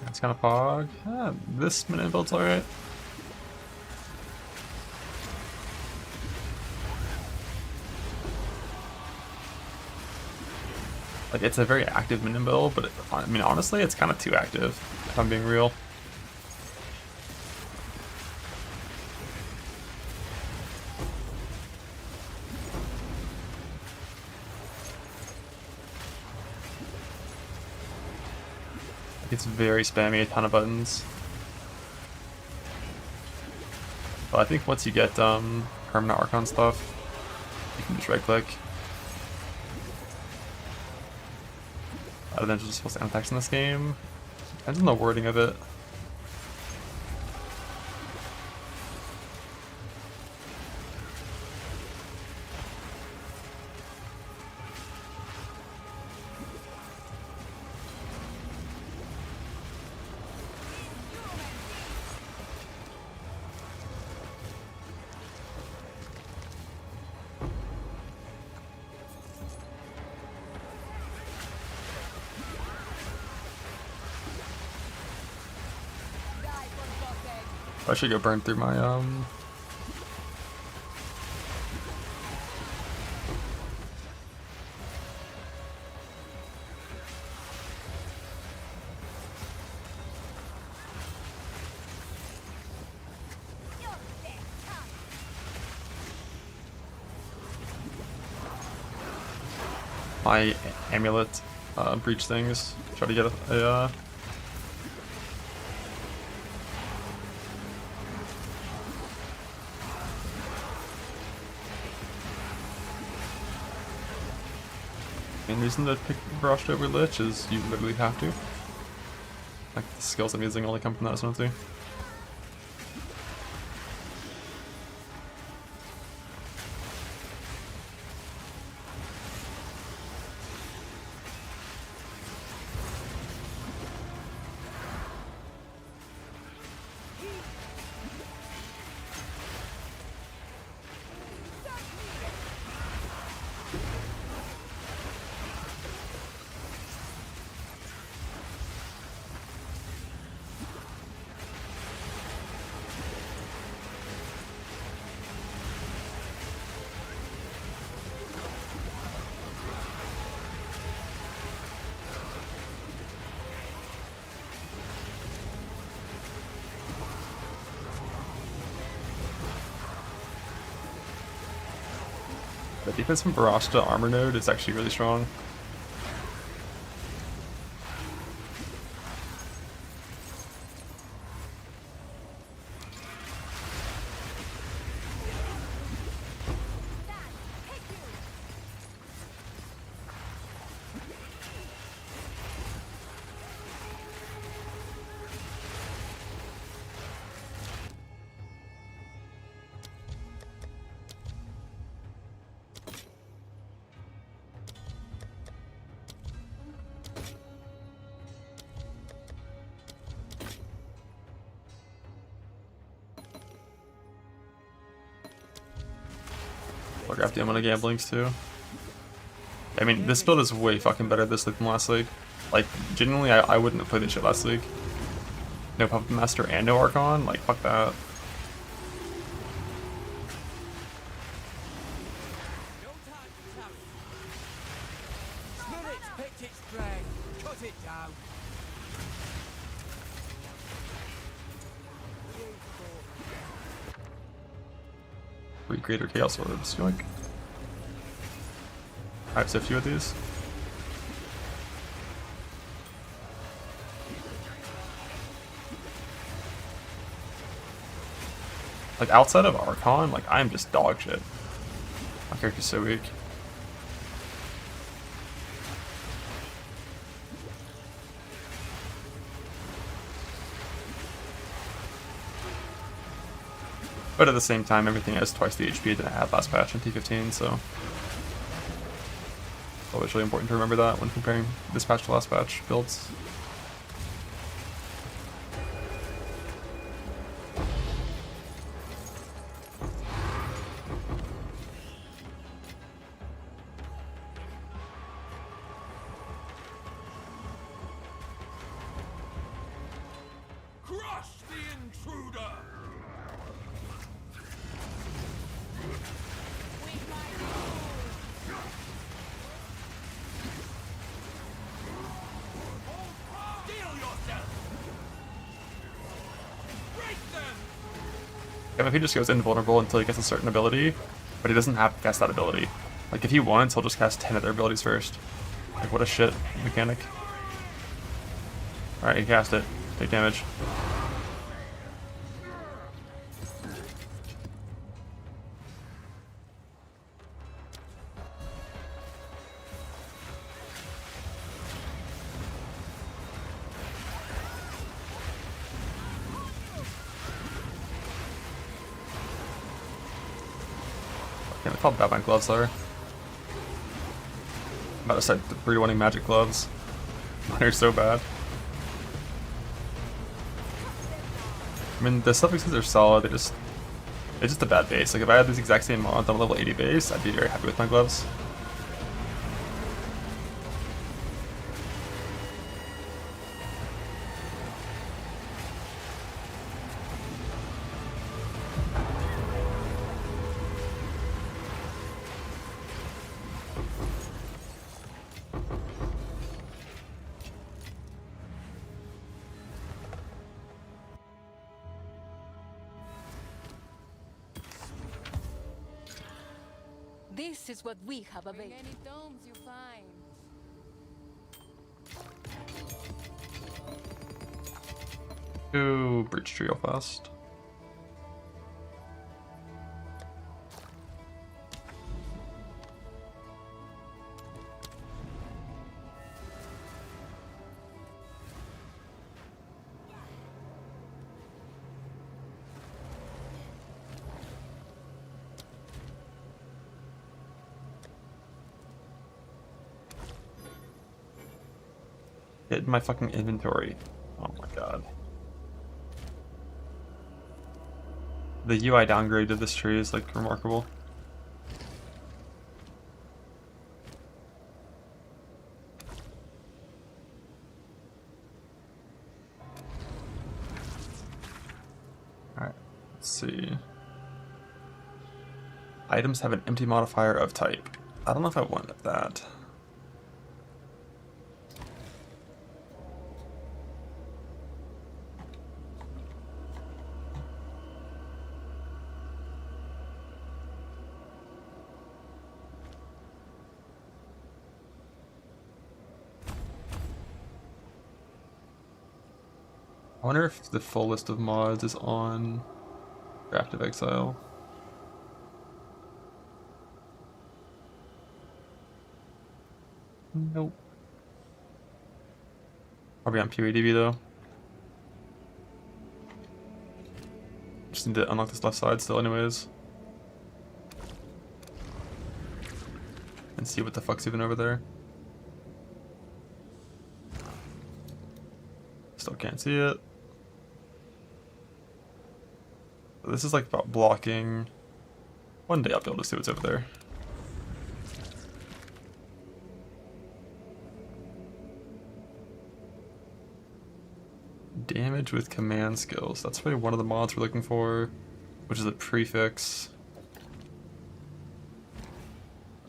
Speaker 1: It's kind of fog. This minute build's alright. Like, it's a very active minion build, but I mean, honestly, it's kind of too active, if I'm being real. It's very spammy, a ton of buttons. But I think once you get permanent Archon stuff, you can just right click. Other than just supposed to attacks in this game. Depends on the wording of it. I should go burn through my my amulet breach things. Try to get a main reason to pick Barraged over Lich is you literally have to. Like, the skills I'm using only come from that ascendancy. The defense from Barraged to Armor Node is actually really strong. Or grab the amount of gamblings too. I mean, this build is way fucking better this league than last league. Like, genuinely, I wouldn't have played this shit last league. No Puppet Master and no Archon? Like, fuck that.
Speaker 5: No time to tarry. Spirits picked its prey. Cut it down.
Speaker 1: Three Greater Chaos Orbs, yoink. I have so few of these. Like, outside of Archon, like, I'm just dog shit. My character's so weak. But at the same time, everything has twice the HP that I had last patch in T15, so... It's always really important to remember that when comparing this patch to last patch builds.
Speaker 2: Crush the intruder! Steel yourself! Break them!
Speaker 1: Yeah, if he just goes invulnerable until he gets a certain ability, but he doesn't have to cast that ability. Like, if he wants, he'll just cast 10 of their abilities first. Like, what a shit mechanic. Alright, he cast it. Take damage. I felt bad my gloves there. I'm about to start re-wanting magic gloves. They're so bad. I mean, the suffixes are solid, it's just a bad base. Like, if I had this exact same mod on level 80 base, I'd be very happy with my gloves.
Speaker 4: This is what we have
Speaker 3: Bring
Speaker 4: available.
Speaker 3: any domes you find.
Speaker 1: Ooh, Breach Tree real fast. Get in my fucking inventory. Oh my god. The UI downgrade of this tree is like remarkable. Alright, let's see. Items have an empty modifier of type. I don't know if I want that. I wonder if the full list of mods is on Draft of Exile. Nope. Probably on PUADB though. Just need to unlock this left side still anyways. And see what the fuck's even over there. Still can't see it. This is like about blocking One day I'll be able to see what's over there. Damage with command skills. That's probably one of the mods we're looking for, which is a prefix.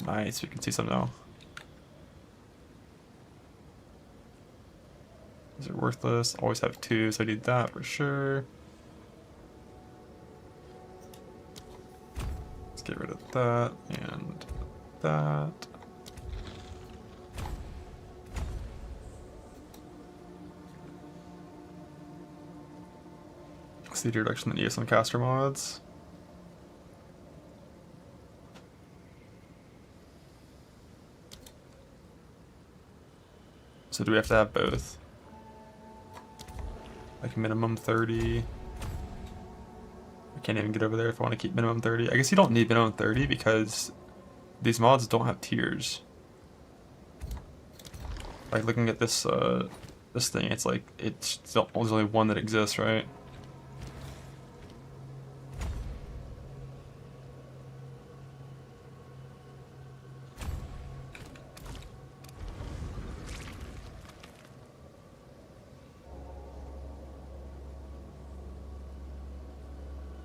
Speaker 1: Nice, we can see some now. These are worthless. Always have 2, so I need that for sure. Let's get rid of that and that. See the reduction in ESM caster mods. So do we have to have both? Like minimum 30. I can't even get over there if I want to keep minimum 30. I guess you don't need minimum 30 because these mods don't have tiers. Like looking at this this thing, it's like there's only one that exists, right?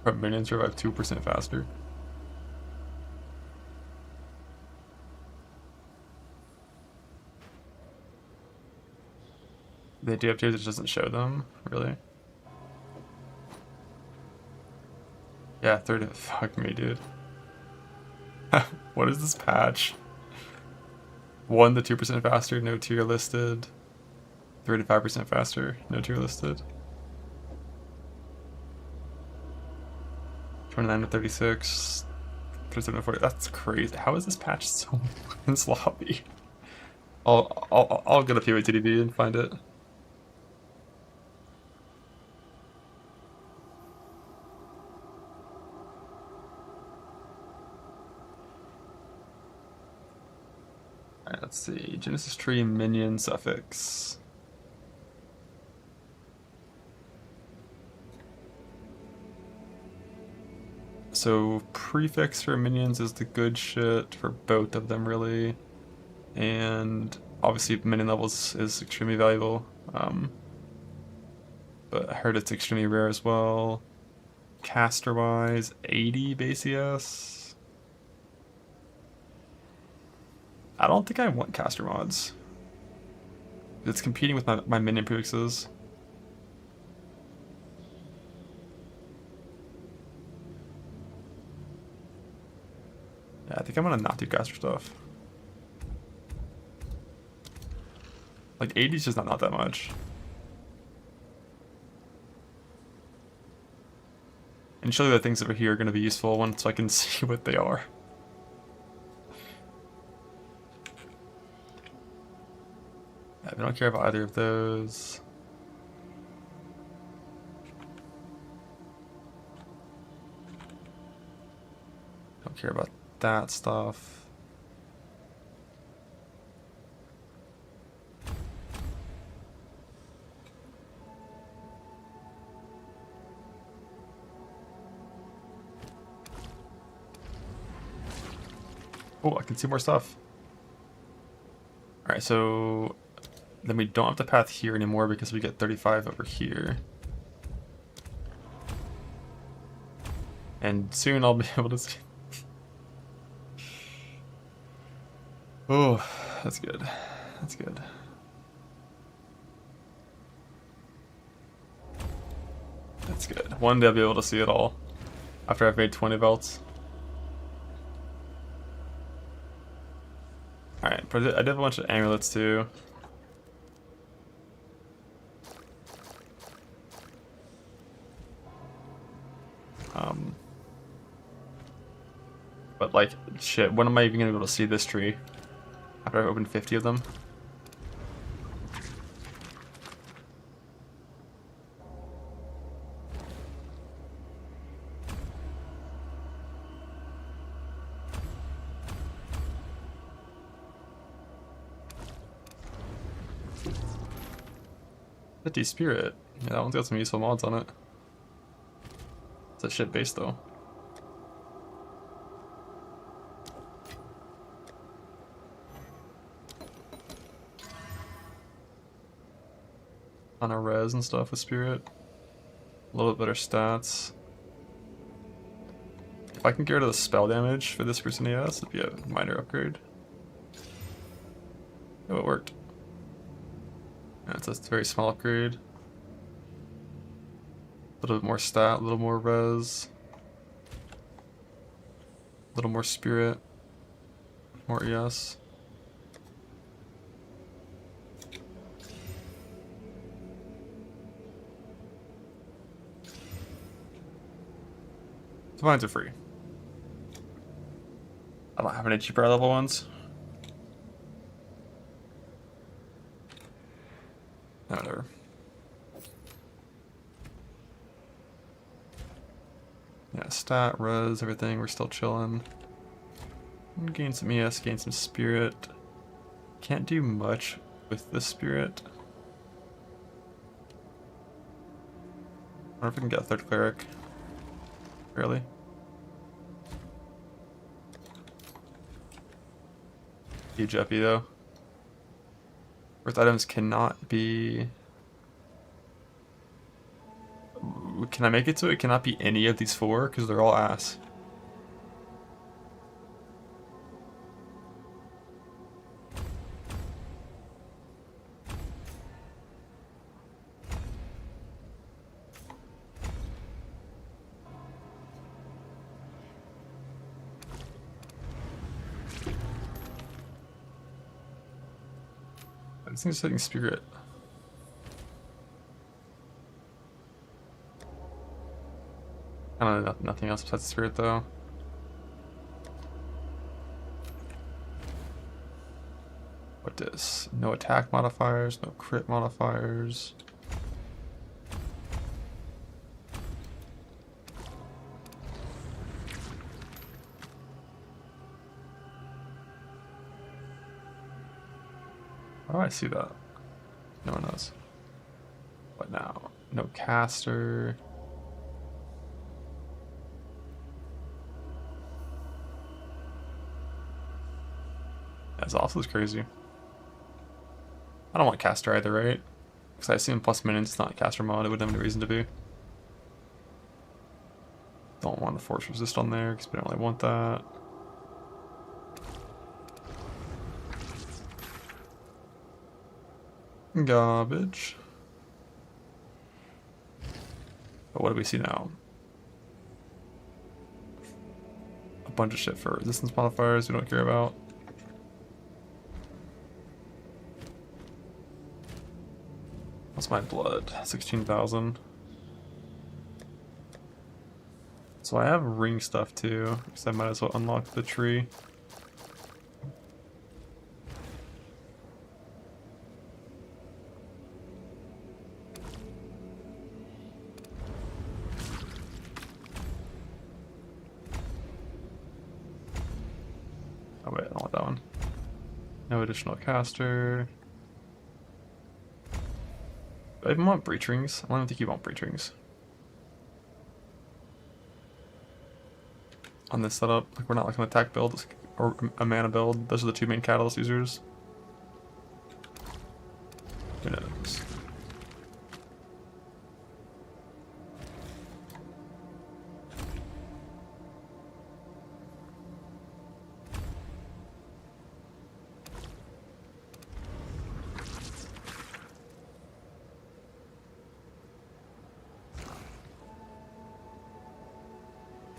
Speaker 1: Our minions revive 2% faster. They do have tiers, it just doesn't show them, really. Yeah, 30. Fuck me, dude. What is this patch? 1 to 2% faster, no tier listed. 3 to 5% faster, no tier listed. 29 to 36, 37 to 40. That's crazy. How is this patch so sloppy? I'll get a POTDB and find it. Alright, let's see. Genesis tree minion suffix. So prefix for minions is the good shit for both of them, really, and obviously minion levels is extremely valuable. But I heard it's extremely rare as well. Caster wise, 80 base ES. I don't think I want caster mods. It's competing with my minion prefixes. Yeah, I think I'm gonna not do caster stuff. Like 80 is just not that much. And surely the things over here are gonna be useful once I can see what they are. Yeah, I don't care about either of those. Don't care about that stuff. Oh, I can see more stuff. Alright, so then we don't have the path here anymore because we get 35 over here. And soon I'll be able to see. Oh, that's good. That's good. That's good. One day I'll be able to see it all after I've made 20 belts. Alright, I did have a bunch of amulets too. But like, shit, when am I even gonna be able to see this tree? After I've opened 50 of them? City Spirit. Yeah, that one's got some useful mods on it. It's a shit base though. on a res and stuff with spirit. A little bit better stats. If I can get rid of the spell damage for this person ES, it'd be a minor upgrade. Oh, it worked. Yeah, it's a very small upgrade. A little bit more stat, a little more res. A little more spirit. More ES. Divines are free. I don't have any cheaper level ones. Whatever. Yeah, stat, res, everything, we're still chilling. Gain some ES, gain some spirit. Can't do much with the spirit. I wonder if we can get a third cleric. Really? Huge uppy though. Worth items cannot be... Can I make it so it cannot be any of these four? Because they're all ass. This thing's setting spirit. I don't know, nothing else besides spirit though. What this? No attack modifiers, no crit modifiers. Oh, I see that. No one knows. What now? No caster. That's also crazy. I don't want caster either, right? Because I assume plus minions is not caster mod. It wouldn't have any reason to be. Don't want the force resist on there because we don't really want that. Garbage. But what do we see now? A bunch of shit for resistance modifiers we don't care about. What's my blood? 16,000. So I have ring stuff too, because I might as well unlock the tree. Oh wait, I don't want that one. No additional caster. Do I even want breach rings? I don't even think you want breach rings. On this setup, like we're not like an attack build or a mana build. Those are the two main catalyst users. Who knows?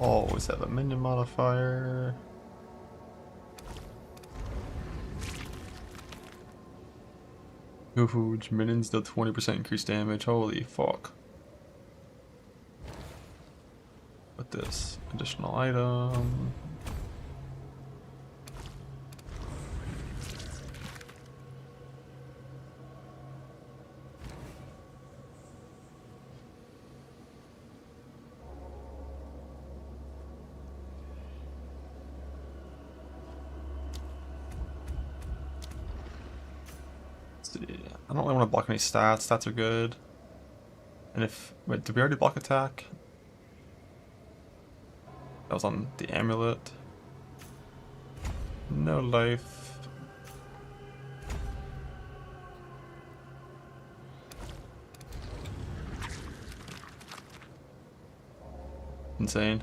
Speaker 1: Always have a minion modifier. Ooh, minions deal 20% increased damage. Holy fuck. What this? Additional item. I don't really want to block any stats. Stats are good. And if... Wait, did we already block attack? That was on the amulet. No life. insane.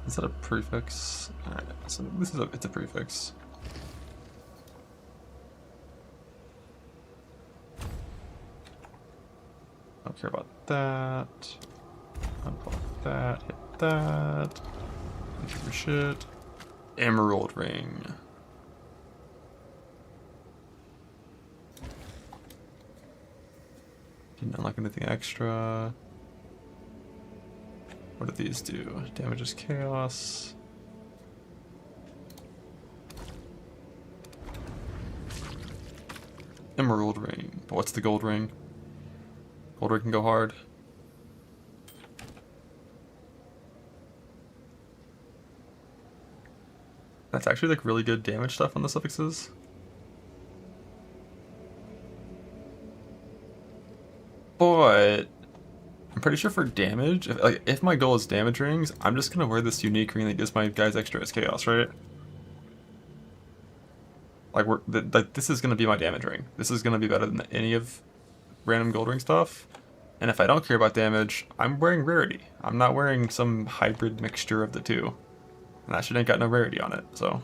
Speaker 1: Is that a prefix? Alright, so this is it's a prefix. Don't care about that. Unplug that, hit that. Thank you for shit. Emerald ring. Didn't unlock anything extra. What do these do? Damages chaos. Emerald ring. But what's the gold ring? Gold ring can go hard. That's actually like really good damage stuff on the suffixes. But I'm pretty sure for damage, if my goal is damage rings, I'm just gonna wear this unique ring that gives my guys extra as chaos, right? Like this is gonna be my damage ring. This is gonna be better than any of random gold ring stuff. And if I don't care about damage, I'm wearing rarity. I'm not wearing some hybrid mixture of the two. And that shit ain't got no rarity on it, so.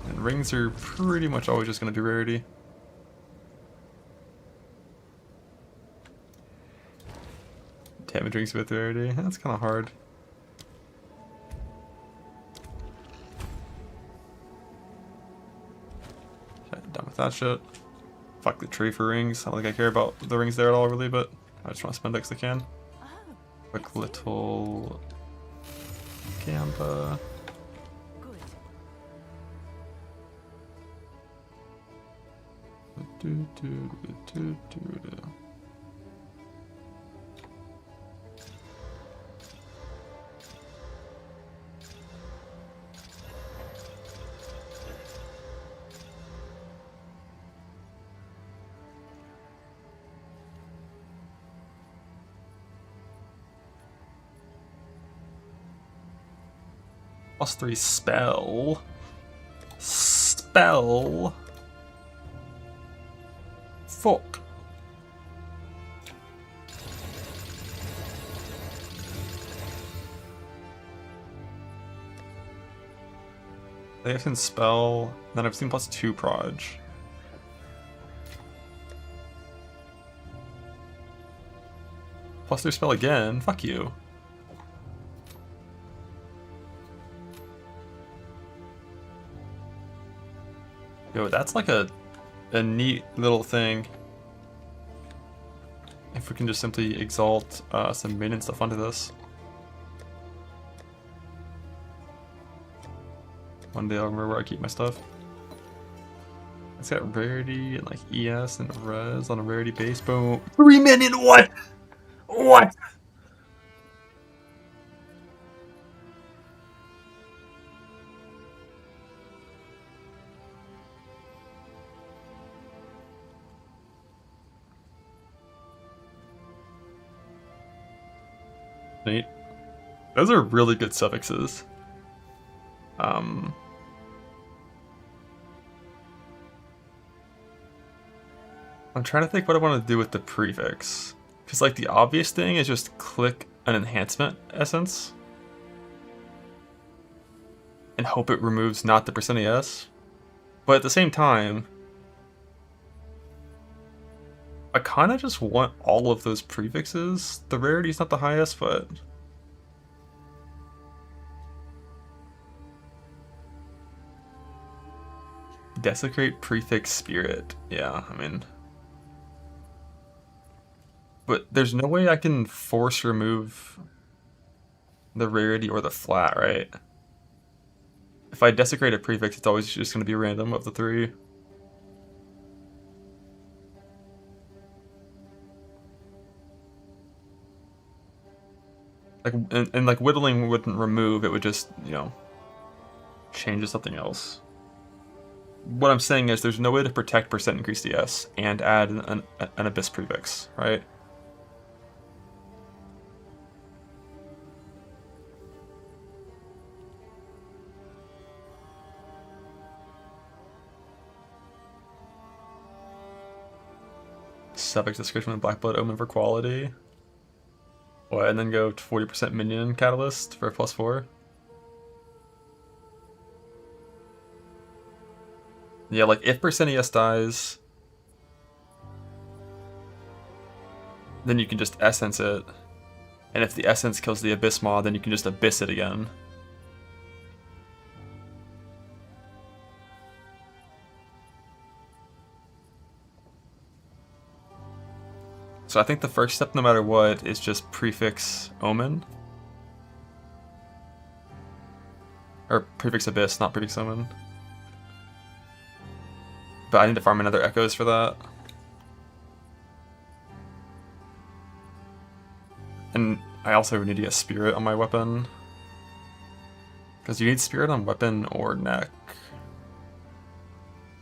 Speaker 1: And rings are pretty much always just gonna be rarity. Damage rings with rarity, that's kinda hard. Okay, done with that shit. Fuck the tree for rings. I don't think I care about the rings there at all, really, but I just want to spend X I can. Quick little Gamba. +3 spell. Spell. Fuck. They have seen spell, then I've seen +2 proj. +3 spell again, fuck you. Yo, that's like a neat little thing. If we can just simply exalt some maiden stuff onto this. One day I'll remember where I keep my stuff. It's got rarity and like ES and res on a rarity base. Boom. 3 minion, what? What? Neat. Those are really good suffixes. I'm trying to think what I want to do with the prefix. Because like the obvious thing is just click an enhancement essence. And hope it removes not the %ES. But at the same time, I kind of just want all of those prefixes. The rarity is not the highest, but desecrate prefix spirit. Yeah, I mean, but there's no way I can force remove the rarity or the flat, right? If I desecrate a prefix, it's always just going to be random of the 3. Like, and like whittling wouldn't remove, it would just, you know, change to something else. What I'm saying is there's no way to protect % increase DS and add an abyss prefix, right? Savage Discretion and Blackblood Omen for quality. What, and then go to 40% minion catalyst for +4? Yeah, like if percent ES dies, then you can just essence it. And if the essence kills the Abyss Maw, then you can just Abyss it again. So I think the first step, no matter what, is just prefix Omen. Or prefix Abyss, not prefix Omen. But I need to farm another Echoes for that. And I also need to get Spirit on my weapon. Because you need Spirit on weapon or neck.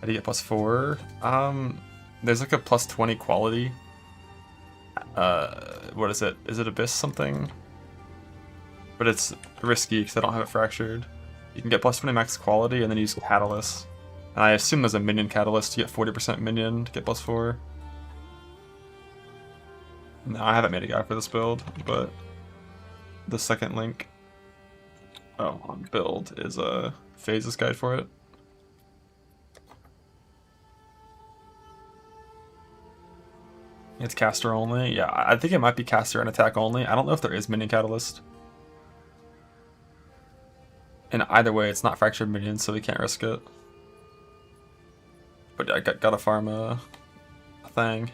Speaker 1: I need to get +4. There's like a +20 quality. What is it? Is it Abyss something? But it's risky because I don't have it fractured. You can get +20 max quality and then use Catalyst. And I assume there's a minion catalyst to get 40% minion to get +4. No, I haven't made a guy for this build, but the second link on build is a phases guide for it. It's caster only. Yeah, I think it might be caster and attack only. I don't know if there is minion catalyst. And either way, it's not fractured minions, so we can't risk it. But I gotta farm a thing.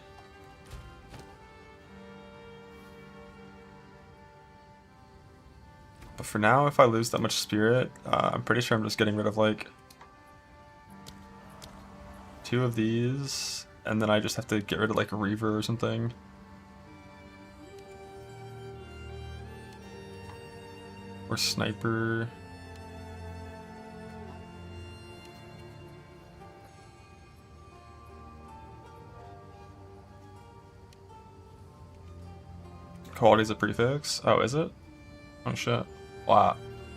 Speaker 1: But for now, if I lose that much spirit, I'm pretty sure I'm just getting rid of like 2 of these. And then I just have to get rid of like a Reaver or something. Or Sniper. Quality's a prefix? Oh, is it? Oh shit. Wow.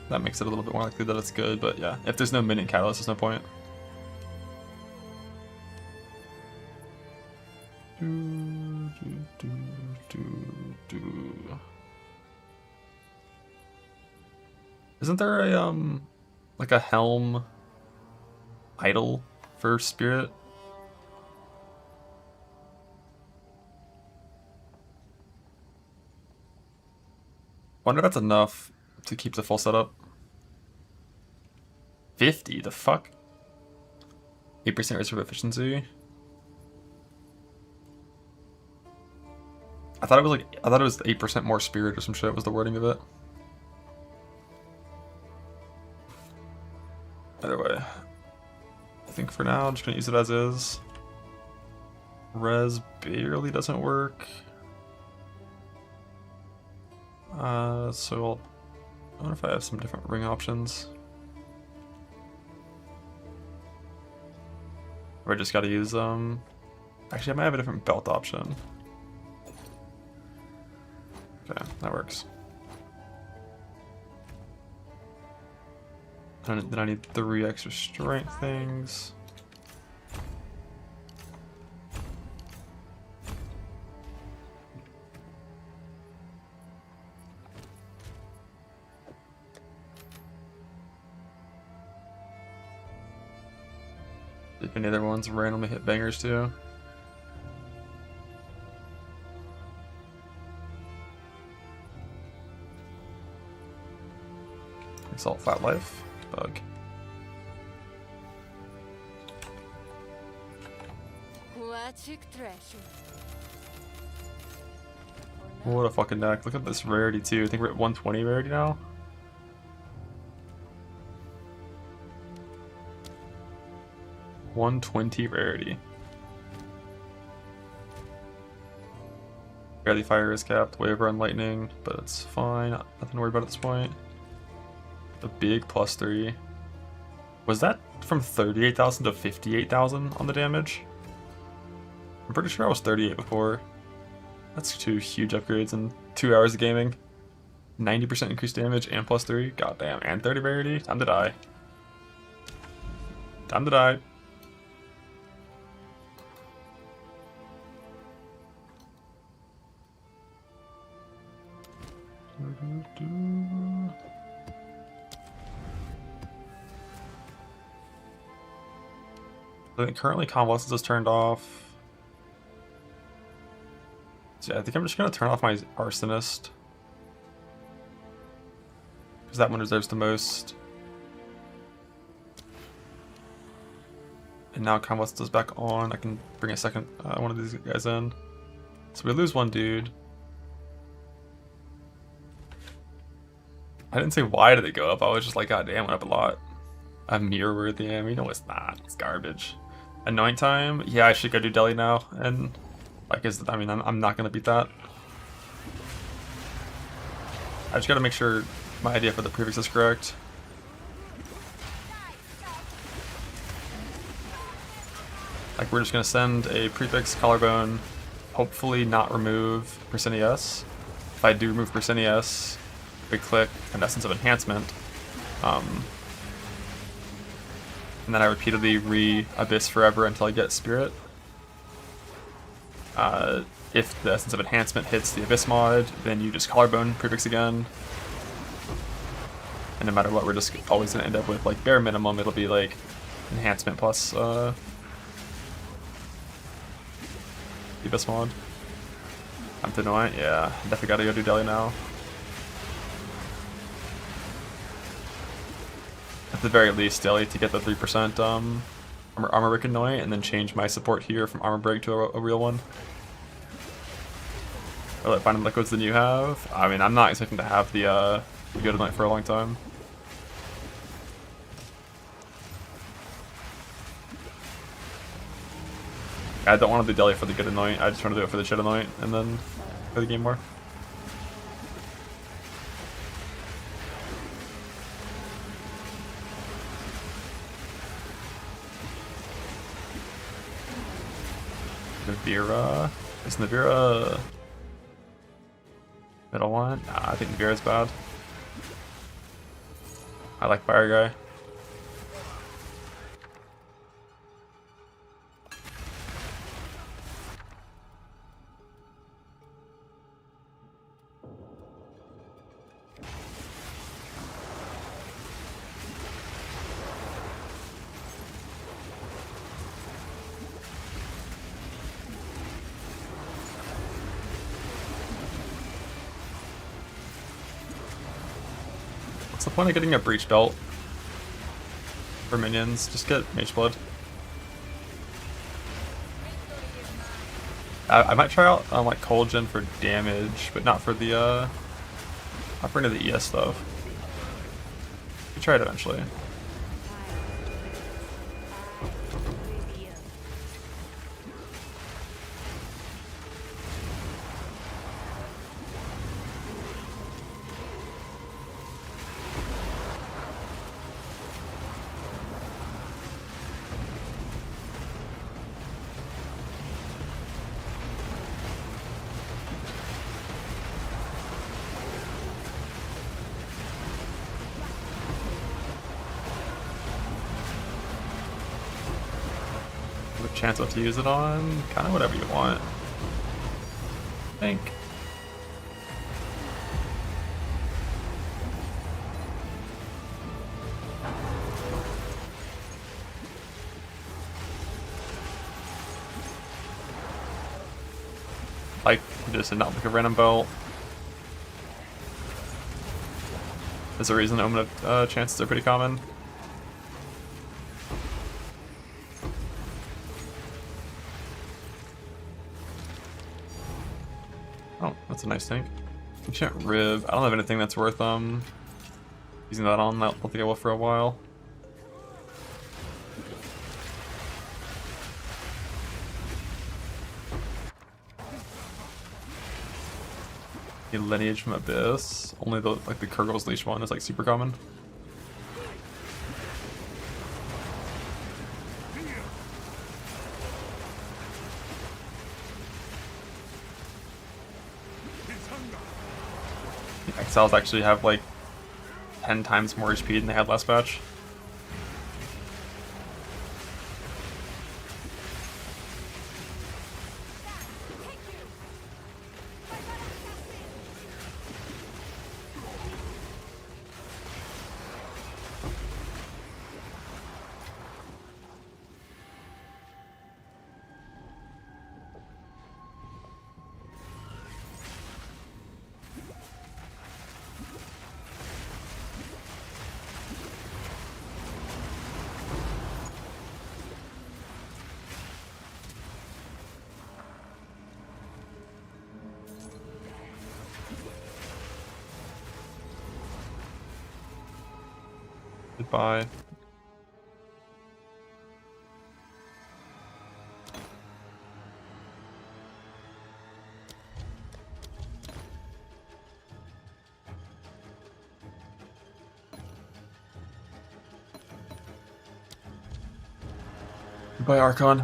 Speaker 1: That makes it a little bit more likely that it's good, but yeah. If there's no minion catalyst, there's no point. Isn't there a like a helm idol for spirit? Wonder if that's enough to keep the full setup. 50, the fuck? 8% reserve efficiency. I thought it was 8% more spirit or some shit was the wording of it. Either way, I think for now I'm just gonna use it as is. Res barely doesn't work. So I wonder if I have some different ring options. Or I just gotta use actually I might have a different belt option. Okay, that works. And then I need 3 extra strength things. If any other ones randomly hit bangers too. Assault Flat Life. Bug. What a fucking deck. Look at this rarity too. I think we're at 120 rarity now. $120 rarity. Barely Fire is capped, way over on Lightning, but it's fine. Nothing to worry about at this point. The big +3. Was that from 38,000 to 58,000 on the damage? I'm pretty sure I was 38 before. That's 2 huge upgrades in 2 hours of gaming. 90% increased damage and +3. Goddamn, and 30 rarity. Time to die. Time to die. I think currently Convalescence is turned off. So yeah, I think I'm just gonna turn off my Arsonist. Because that one deserves the most. And now Convalescence is back on. I can bring a second one of these guys in. So we lose one dude. I didn't say why did it go up. I was just like, god damn, it went up a lot. A mirror worthy ammo. No, it's not. It's garbage. Anoint time. Yeah, I should go do Deli now. And like, I mean, I'm not gonna beat that. I just gotta make sure my idea for the prefix is correct. Like, we're just gonna send a prefix collarbone, hopefully not remove %ES. If I do remove %ES, we click an Essence of Enhancement. And then I repeatedly re-abyss forever until I get Spirit. If the Essence of Enhancement hits the Abyss mod, then you just collarbone prefix again. And no matter what, we're just always gonna end up with, like, bare minimum, it'll be like Enhancement plus the Abyss mod. I'm to know it, yeah. Definitely gotta go do Deli now. At the very least, Deli to get the 3% armor break annoy, and then change my support here from armor break to a real one. Or like finding liquids than you have. I mean, I'm not expecting to have the good annoy for a long time. I don't want to do Deli for the good annoy. I just want to do it for the shit annoy, and then play the game more. Navira. Is Navira middle one? Nah, I think Navira's bad. I like Fire Guy. What's the point of getting a breach belt for minions? Just get Mage Blood. I might try out like Cold Gen for damage, but not for the ES stuff. We try it eventually. Chance what to use it on, kind of whatever you want. I think. Like, just not like a random belt. There's a reason Omen chances are pretty common. Oh, that's a nice tank. Ancient Rib. I don't have anything that's worth using that on. I don't think I will for a while. The Lineage from Abyss. Only the Kurgle's Leash one is like super common. Exiles actually have like 10 times more HP than they had last patch. Bye. Goodbye, Archon.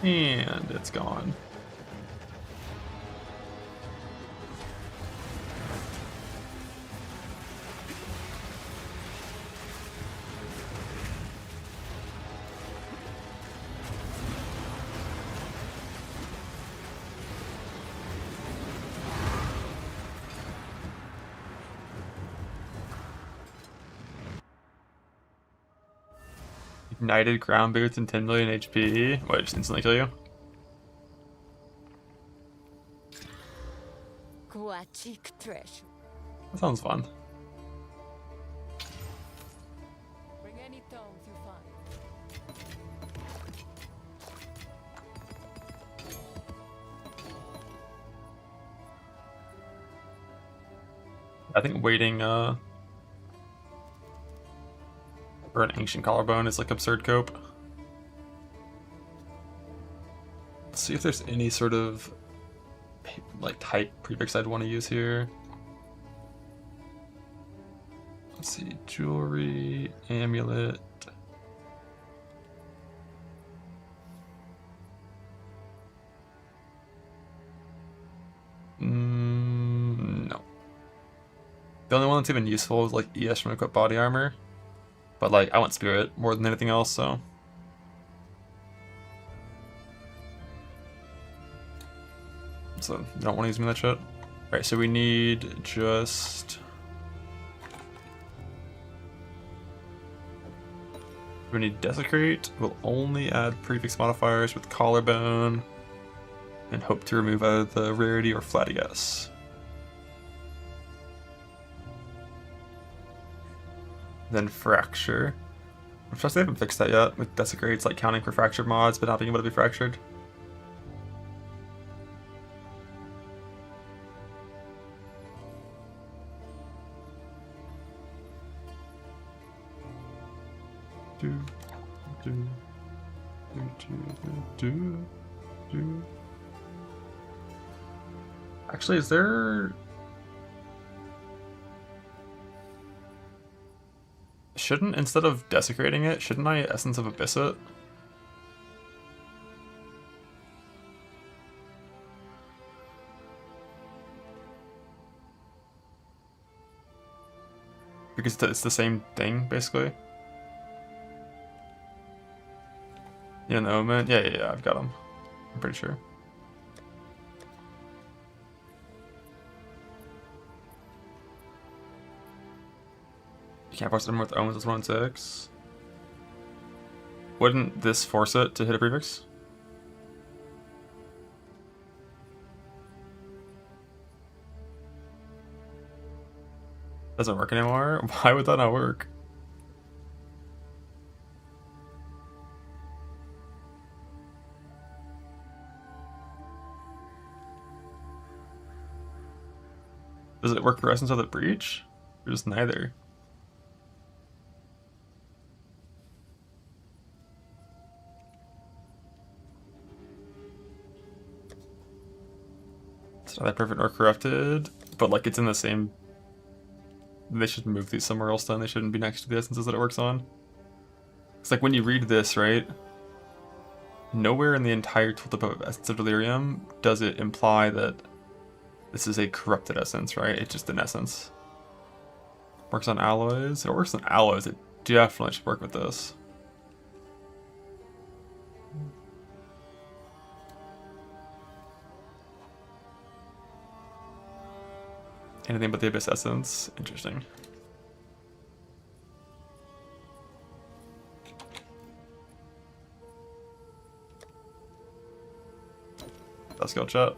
Speaker 1: And it's gone. Ignited ground boots and 10 million HP. What, just instantly kill you?
Speaker 3: Aquatic treasure.
Speaker 1: That sounds fun.
Speaker 3: Bring any tomes you find.
Speaker 1: I think waiting for an ancient collarbone is like absurd cope. Let's see if there's any sort of like type prefix I'd want to use here. Let's see, jewelry, amulet. No. The only one that's even useful is like ES from equipped body armor. But like I want spirit more than anything else, so. So you don't want to use me that shit. Alright, so we need just. We need desecrate. We'll only add prefix modifiers with collarbone. And hope to remove either the rarity or flatigas. Then fracture. I'm sure they haven't fixed that yet with desecrate. It's like counting for fractured mods, but not being able to be fractured. Actually, is there? Shouldn't, instead of desecrating it, shouldn't I Essence of Abyss it? Because it's the same thing, basically. Yeah, the Omen? Yeah, I've got him. I'm pretty sure. You can't force it with Omens, it's 1-6. Wouldn't this force it to hit a prefix? Doesn't work anymore? Why would that not work? Does it work for Essence of the Breach? Or just neither? It's not that perfect or corrupted, but like it's in the same. They should move these somewhere else then. They shouldn't be next to the essences that it works on. It's like when you read this, right? Nowhere in the entire tooltip of Essence of Delirium does it imply that this is a corrupted essence, right? It's just an essence. Works on alloys. It works on alloys. It definitely should work with this. Anything but the Abyss Essence. Interesting. Let's go, chat.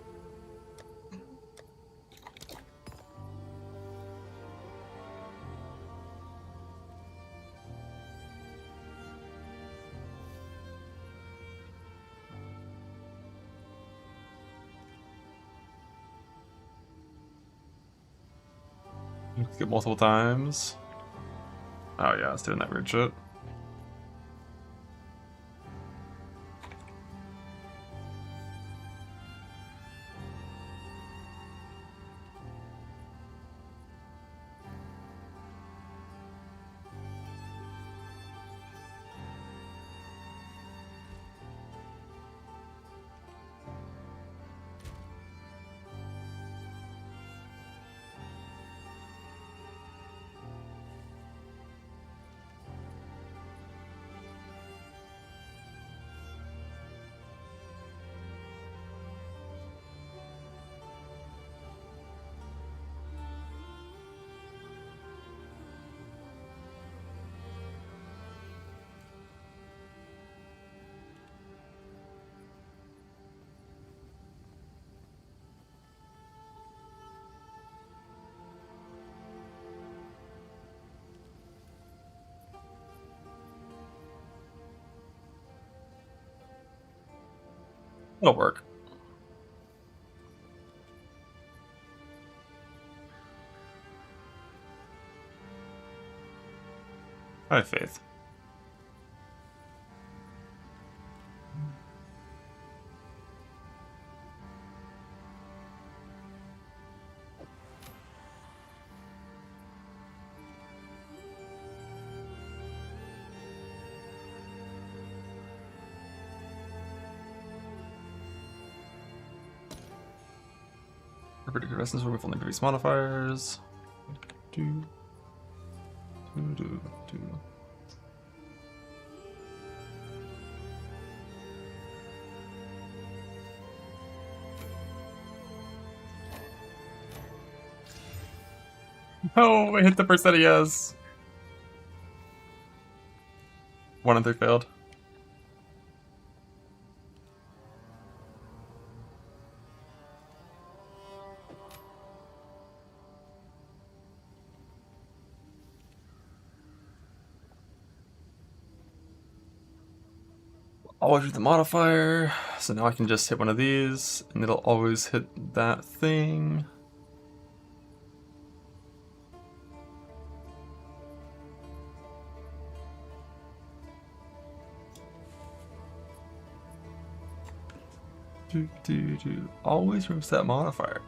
Speaker 1: Get multiple times. Oh yeah, it's doing that weird shit. It'll work. I have faith. Predicted essence remove only previous modifiers. Do. Oh, I hit the first that he has. 1 and 3 failed. Always hit the modifier, so now I can just hit one of these, and it'll always hit that thing. Always removes that modifier.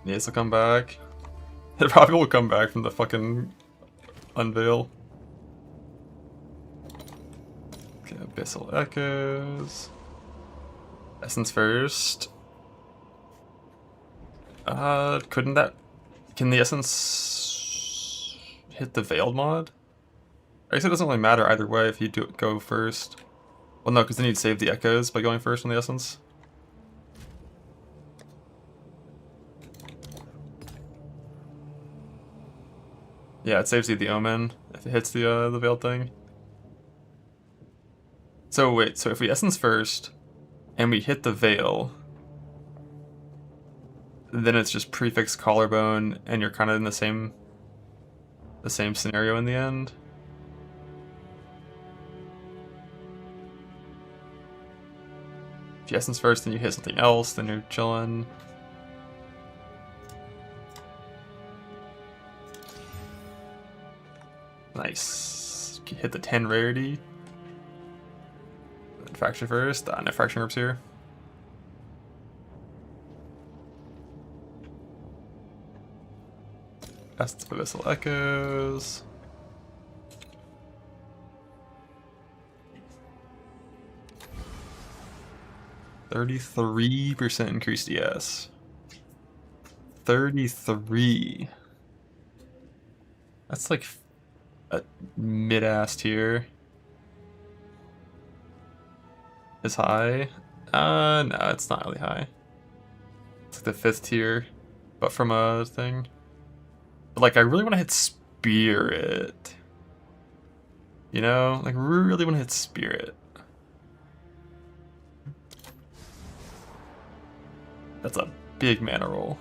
Speaker 1: Yes, will come back. It probably will come back from the fucking unveil. Okay, Abyssal Echoes. Essence first. Couldn't that... Can the Essence hit the Veiled mod? I guess it doesn't really matter either way if you go first. Well, no, because then you'd save the Echoes by going first on the Essence. Yeah, it saves you the Omen if it hits the Veiled thing. So wait, so if we Essence first, and we hit the Veil, then it's just prefix Collarbone, and you're kind of in the same scenario in the end. If you Essence first, then you hit something else, then you're chilling. Nice. Hit the 10 rarity. Then Fraction first. No Fraction Groups here. Best Abyssal Echoes. %33% increased DS. 33. That's like a mid-ass tier. Is high? No, it's not really high. It's like the 5th tier, but from a thing. But like, I really want to hit Spirit. You know? Like, really want to hit Spirit. That's a big mana roll.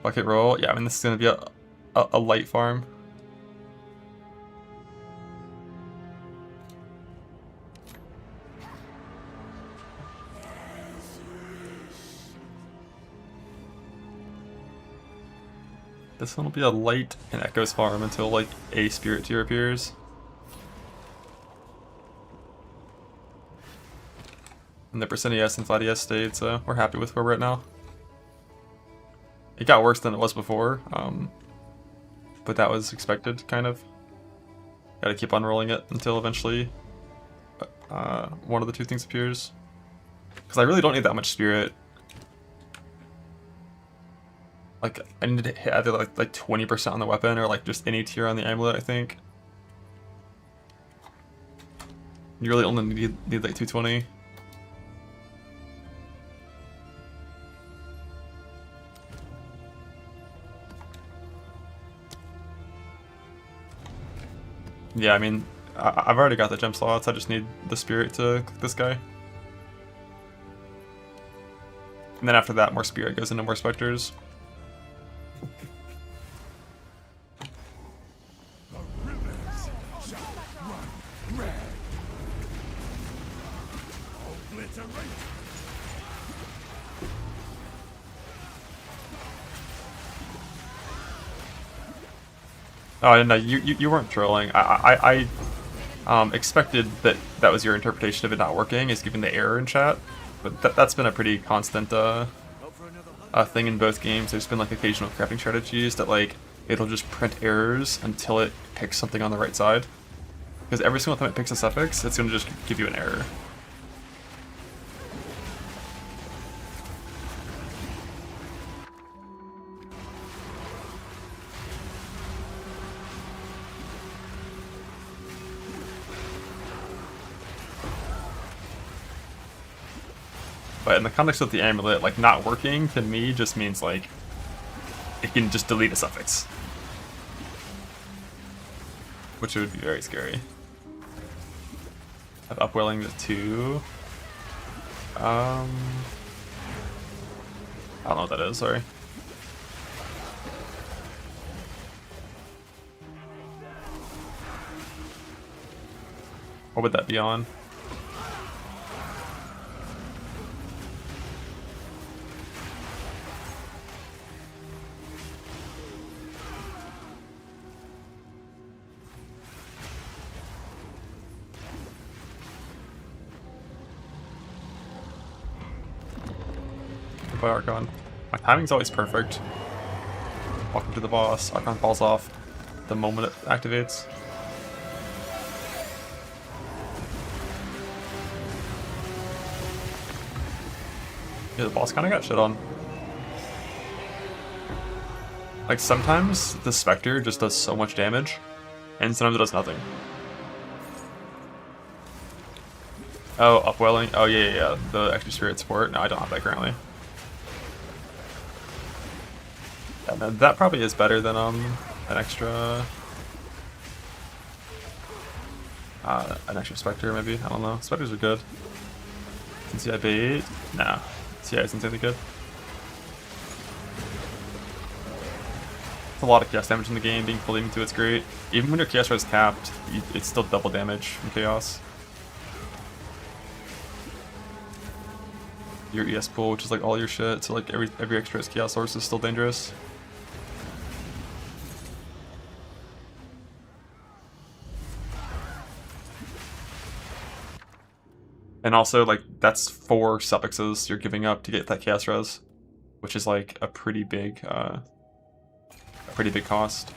Speaker 1: Bucket roll? Yeah, I mean, this is going to be a light farm. This one will be a light and Echo's farm until like a spirit tier appears. And the percent ES and flat ES stayed, so we're happy with where we're at now. It got worse than it was before, but that was expected, kind of. Gotta keep on rolling it until eventually one of the two things appears. Because I really don't need that much spirit. Like, I need to hit either like 20% on the weapon or like just any tier on the amulet, I think. You really only need like 220. Yeah, I mean, I've already got the gem slots, I just need the spirit to click this guy. And then after that, more spirit goes into more specters. Oh no, you weren't trolling. I expected that was your interpretation of it not working, is given the error in chat. But that's been a pretty constant thing in both games. There's been like occasional crafting strategies that like it'll just print errors until it picks something on the right side. Because every single time it picks a suffix, it's gonna just give you an error. But in the context of the amulet, like, not working, to me, just means, like, it can just delete a suffix. Which would be very scary. I have upwelling to 2. I don't know what that is, sorry. What would that be on? By Archon. My timing's always perfect. Walking to the boss, Archon falls off the moment it activates. Yeah, the boss kinda got shit on. Like, sometimes the Spectre just does so much damage, and sometimes it does nothing. Oh, upwelling. Oh, yeah. The extra spirit support. No, I don't have that currently. Yeah, no, that probably is better than an extra Spectre, maybe. I don't know. Spectres are good. CI bait? Nah. CI isn't really good. It's a lot of chaos damage in the game. Being pulled into it's great. Even when your chaos res is capped, it's still double damage from chaos. Your ES pool, which is like all your shit, so like every extra chaos source is still dangerous. And also, like, that's 4 suffixes you're giving up to get that chaos res, which is like a pretty big cost.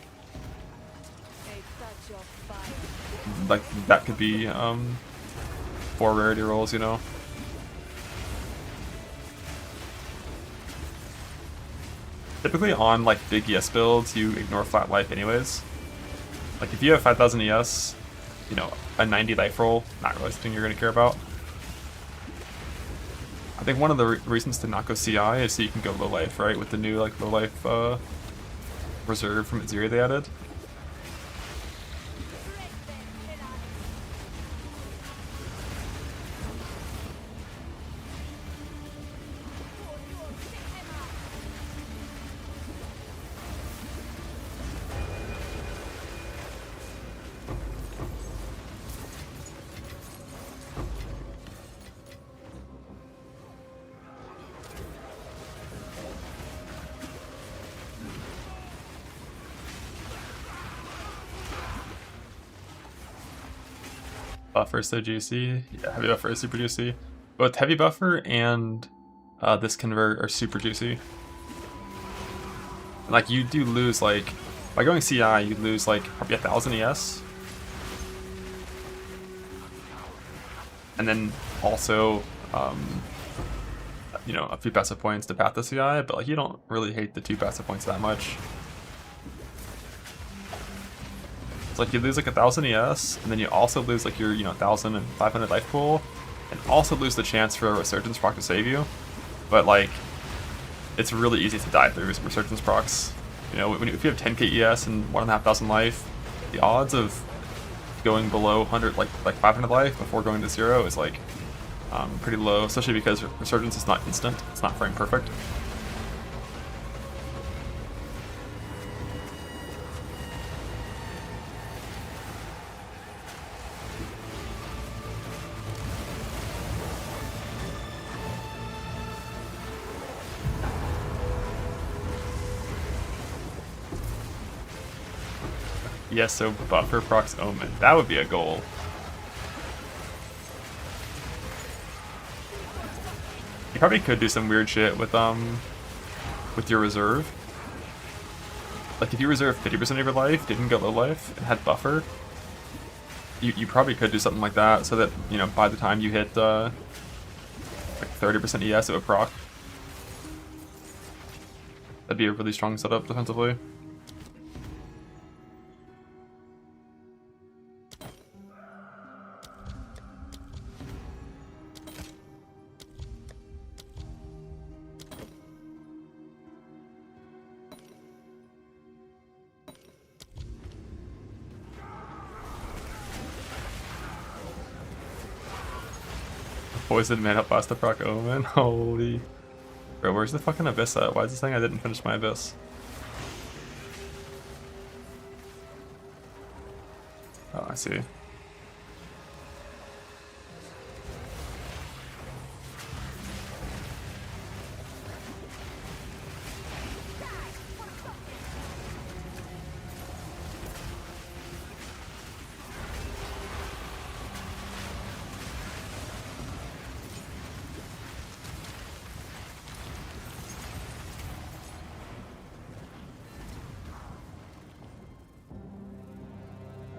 Speaker 1: Like, that could be 4 rarity rolls, you know. Typically on like big ES builds, you ignore flat life anyways. Like, if you have 5000 ES, you know, a 90 life roll, not really something you're gonna care about. I think one of the reasons to not go CI is so you can go low life, right? With the new like low life reserve from Zero they added. Buffer is so juicy. Yeah, heavy buffer is super juicy. Both heavy buffer and this convert are super juicy. And, like, you do lose, like, by going CI, you lose like probably 1,000 ES. And then also, you know, a few passive points to path the CI, but like you don't really hate the 2 passive points that much. It's like you lose like 1,000 ES, and then you also lose like your 1,500 life pool, and also lose the chance for a resurgence proc to save you. But like, it's really easy to die through resurgence procs. You know, if you have 10k ES and 1,500 life, the odds of going below 100, like 500 life before going to 0 is like pretty low, especially because resurgence is not instant. It's not frame perfect. Yes, so buffer procs Omen. That would be a goal. You probably could do some weird shit with your reserve. Like if you reserve 50% of your life, didn't go low life, and had buffer, you probably could do something like that so that, you know, by the time you hit like 30% ES it would proc. That'd be a really strong setup defensively. Poison mana pasta proc Omen. Holy. Bro, where's the fucking Abyss at? Why is it saying I didn't finish my Abyss? Oh, I see.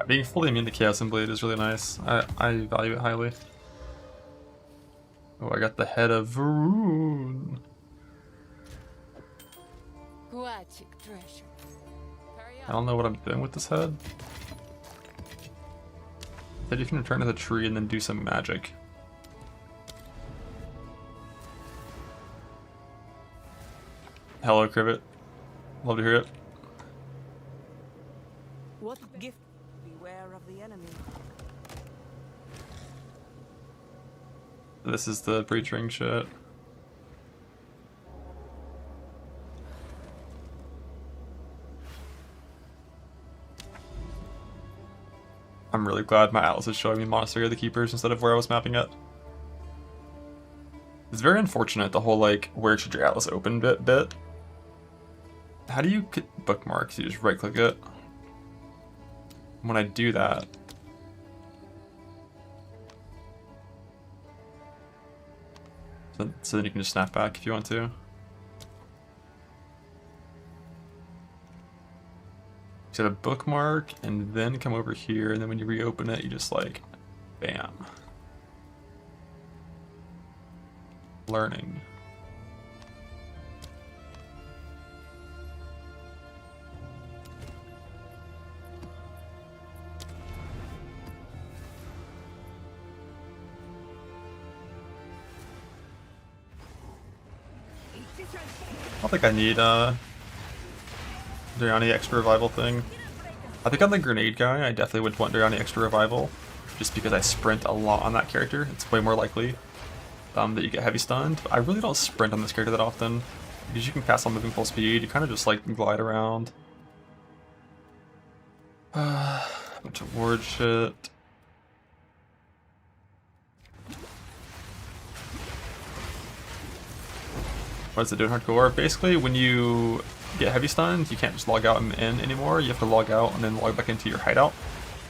Speaker 1: Being fully immune to Chaos and Blade is really nice. I value it highly. Oh, I got the head of Varun. I don't know what I'm doing with this head. Said you can return to the tree and then do some magic. Hello, Crivet. Love to hear it.
Speaker 6: What gift? Beware of the enemy.
Speaker 1: This is the breach ring shit. I'm really glad my atlas is showing me Monastery of the Keepers instead of where I was mapping it. It's very unfortunate, the whole like where should your atlas open bit. How do you get bookmarks? You just right click it. When I do that, so then you can just snap back if you want to. Set a bookmark and then come over here, and then when you reopen it, you just like, bam. Learning. I don't think I need Dryani extra revival thing. I think on the grenade guy, I definitely would want Dryani extra revival, just because I sprint a lot on that character. It's way more likely that you get heavy stunned. But I really don't sprint on this character that often, because you can cast on moving full speed. You kind of just like glide around. Bunch of ward shit. What is it doing hardcore? Basically, when you get heavy stunned, you can't just log out and in anymore. You have to log out and then log back into your hideout,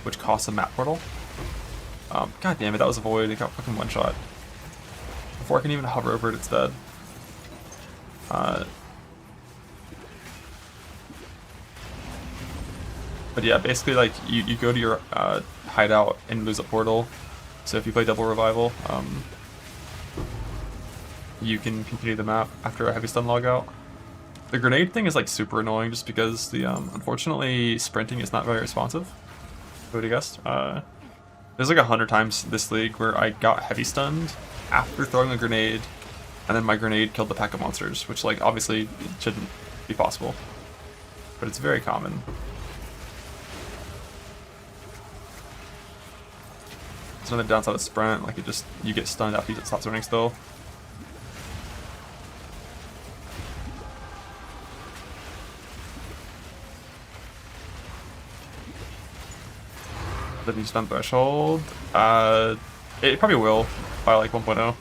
Speaker 1: which costs a map portal. God damn it, that was a void. It got fucking one shot. Before I can even hover over it, it's dead. But yeah, basically, like, you go to your hideout and lose a portal. So if you play double revival, you can continue the map after a heavy stun logout. The grenade thing is like super annoying just because the unfortunately sprinting is not very responsive. Who would have guessed? There's like 100 times this league where I got heavy stunned after throwing a grenade, and then my grenade killed the pack of monsters, which like obviously shouldn't be possible, but it's very common. It's another downside of sprint, like you get stunned after you stop running still. The new stun threshold? It probably will by like 1.0.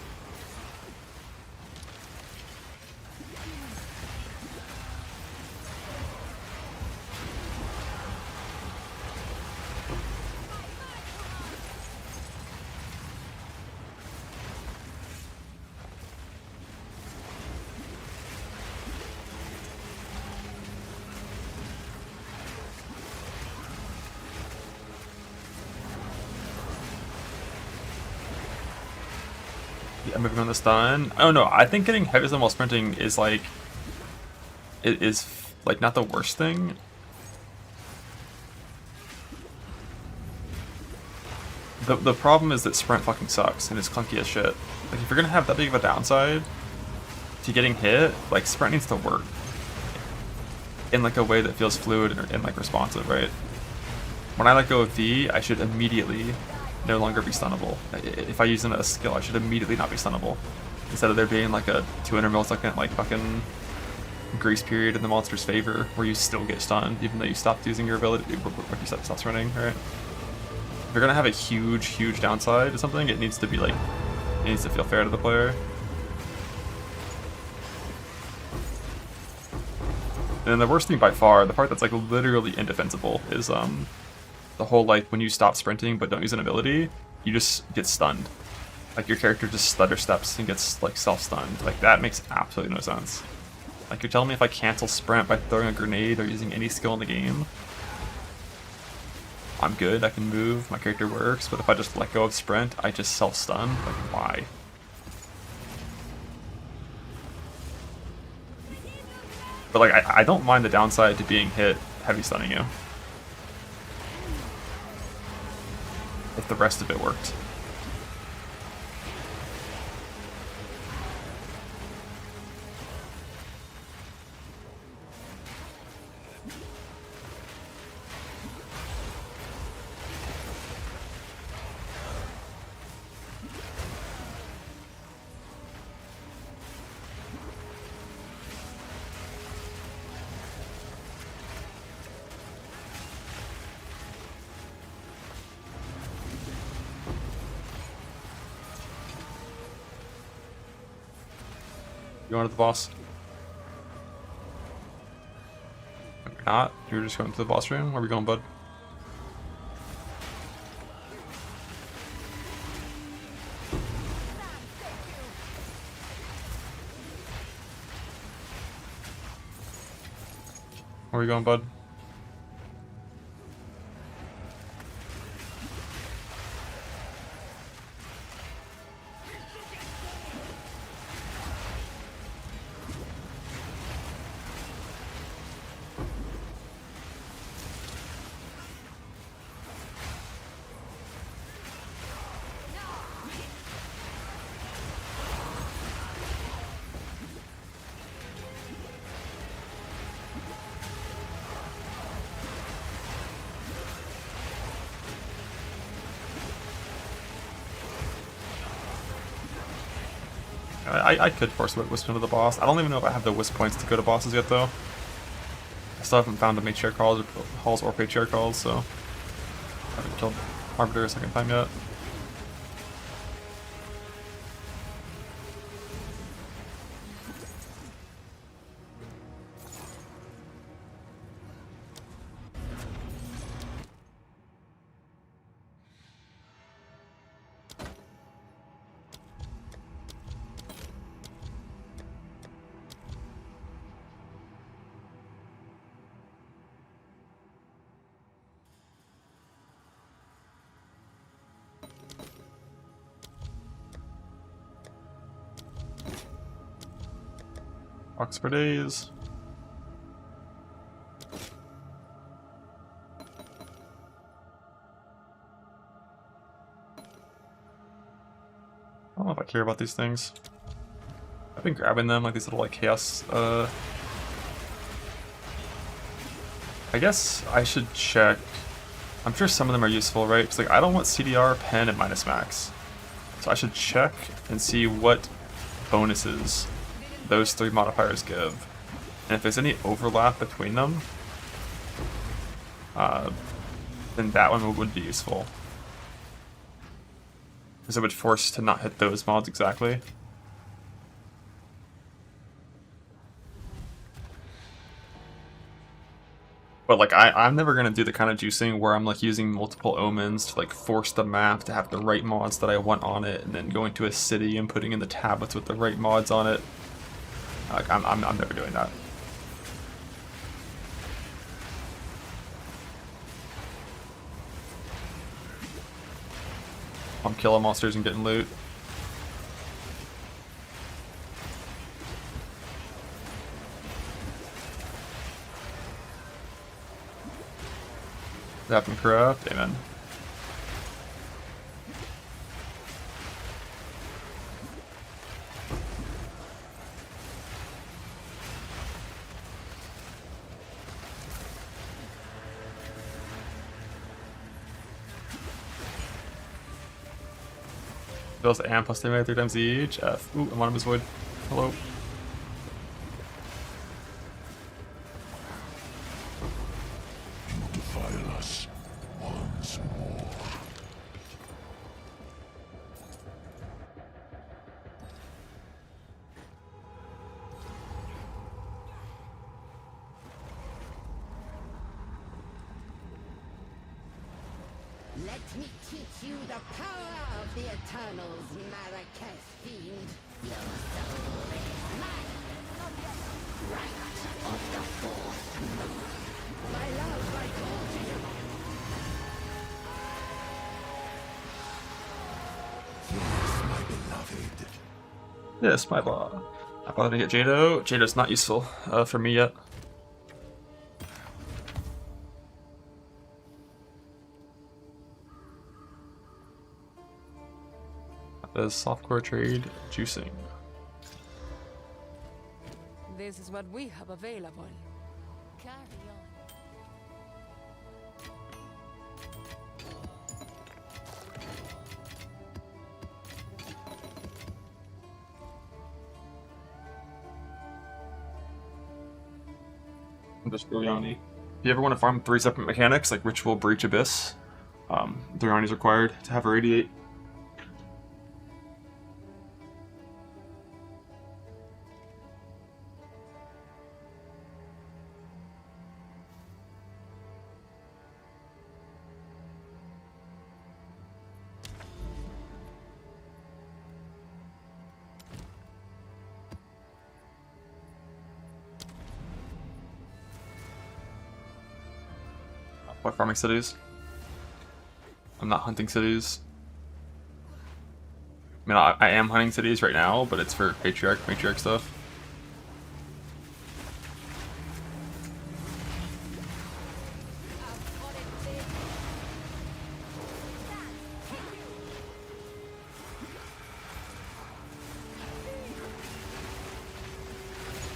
Speaker 1: Yeah, moving on the stun. I don't know. I think getting heavy stun while sprinting is like, it is like not the worst thing. The problem is that sprint fucking sucks and it's clunky as shit. Like if you're gonna have that big of a downside to getting hit, like sprint needs to work in like a way that feels fluid and like responsive, right? When I let go of V, I should immediately no longer be stunnable. If I use a skill, I should immediately not be stunnable. Instead of there being like a 200 millisecond like fucking grace period in the monster's favor where you still get stunned even though you stopped using your ability, like you stopped running, right? If you're gonna have a huge downside to something, it needs to be like, it needs to feel fair to the player. And then the worst thing by far, the part that's like literally indefensible, is the whole like when you stop sprinting but don't use an ability, you just get stunned. Like your character just stutter steps and gets like self-stunned. Like that makes absolutely no sense. Like you're telling me if I cancel sprint by throwing a grenade or using any skill in the game, I'm good, I can move, my character works, but if I just let go of sprint, I just self-stun? Like why? But like I don't mind the downside to being hit heavy stunning you, if the rest of it worked. You going to the boss? If you're not, you're just going to the boss room? Where are we going, bud? Where are we going, bud? I could force Wisp into the boss. I don't even know if I have the Wisp points to go to bosses yet, though. I still haven't found a Matriarch halls or Patriarch halls, so I haven't killed Arbiter a second time yet. Box for days. I don't know if I care about these things. I've been grabbing them, like these little like chaos. I guess I should check. I'm sure some of them are useful, right? Because like I don't want CDR, pen, and minus max. So I should check and see what bonuses those 3 modifiers give. And if there's any overlap between them, then that one would be useful. Because it would force to not hit those mods exactly. But like I'm never gonna do the kind of juicing where I'm like using multiple omens to like force the map to have the right mods that I want on it, and then going to a city and putting in the tablets with the right mods on it. Like I'm never doing that. I'm killing monsters and getting loot. Zap and corrupt, amen. Those amp plus damage 3 times each. F. Ooh, I'm on his void. Hello.
Speaker 2: Defile us once more.
Speaker 7: Let me teach you the power of the Eternals, Marrakesh fiend. Your soul is mine. Right of the fourth moon. My love, I call to you.
Speaker 2: Yes, my beloved.
Speaker 1: Yes, my law. I thought I didn't get Jado. Jado's not useful for me yet. The softcore trade juicing.
Speaker 3: This is what we have available. Carry on.
Speaker 1: I'm just Biryani. If you ever want to farm 3 separate mechanics like Ritual, Breach, Abyss, Biryani is required to have Irradiate. By farming cities. I'm not hunting cities. I mean, I am hunting cities right now, but it's for matriarch stuff.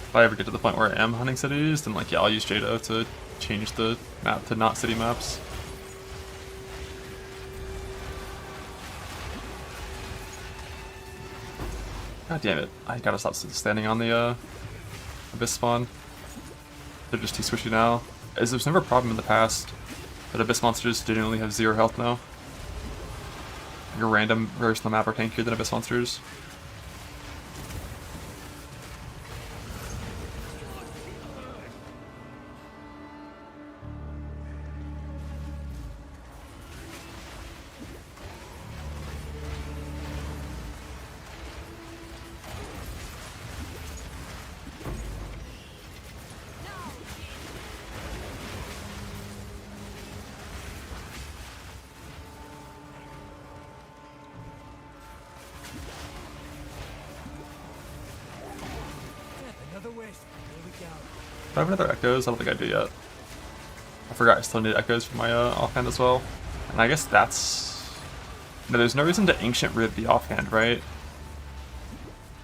Speaker 1: If I ever get to the point where I am hunting cities, then like yeah, I'll use Jado to change the map to not city maps. God damn it, I gotta stop standing on the Abyss spawn. They're just too squishy now. As there's never a problem in the past, but Abyss monsters genuinely have 0 health now. Like a random version of the map are tankier than Abyss monsters.
Speaker 5: Another wisp. Here we go.
Speaker 1: Do I have another echoes? I don't think I do yet. I forgot I still need echoes for my offhand as well. And I guess that's... No, there's no reason to Ancient Rib the offhand, right?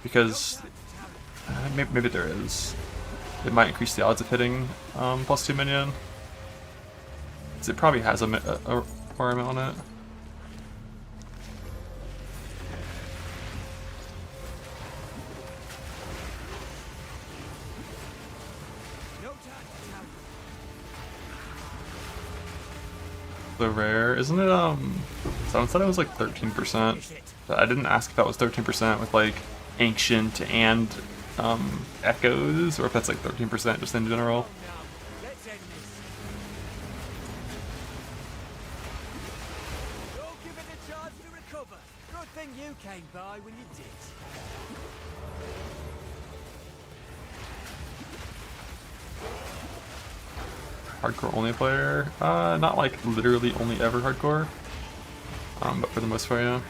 Speaker 1: Because... maybe there is. It might increase the odds of hitting +2 minion. It probably has a requirement on it.
Speaker 5: No time to tarry.
Speaker 1: The rare, isn't it, someone said it was like 13%, but I didn't ask if that was 13% with like Ancient and Echoes, or if that's like 13% just in general.
Speaker 5: Now, let's end this. Don't give it a chance to recover. Good thing you came by when you did.
Speaker 1: Hardcore only player, not like literally only ever hardcore, but for the most part, yeah.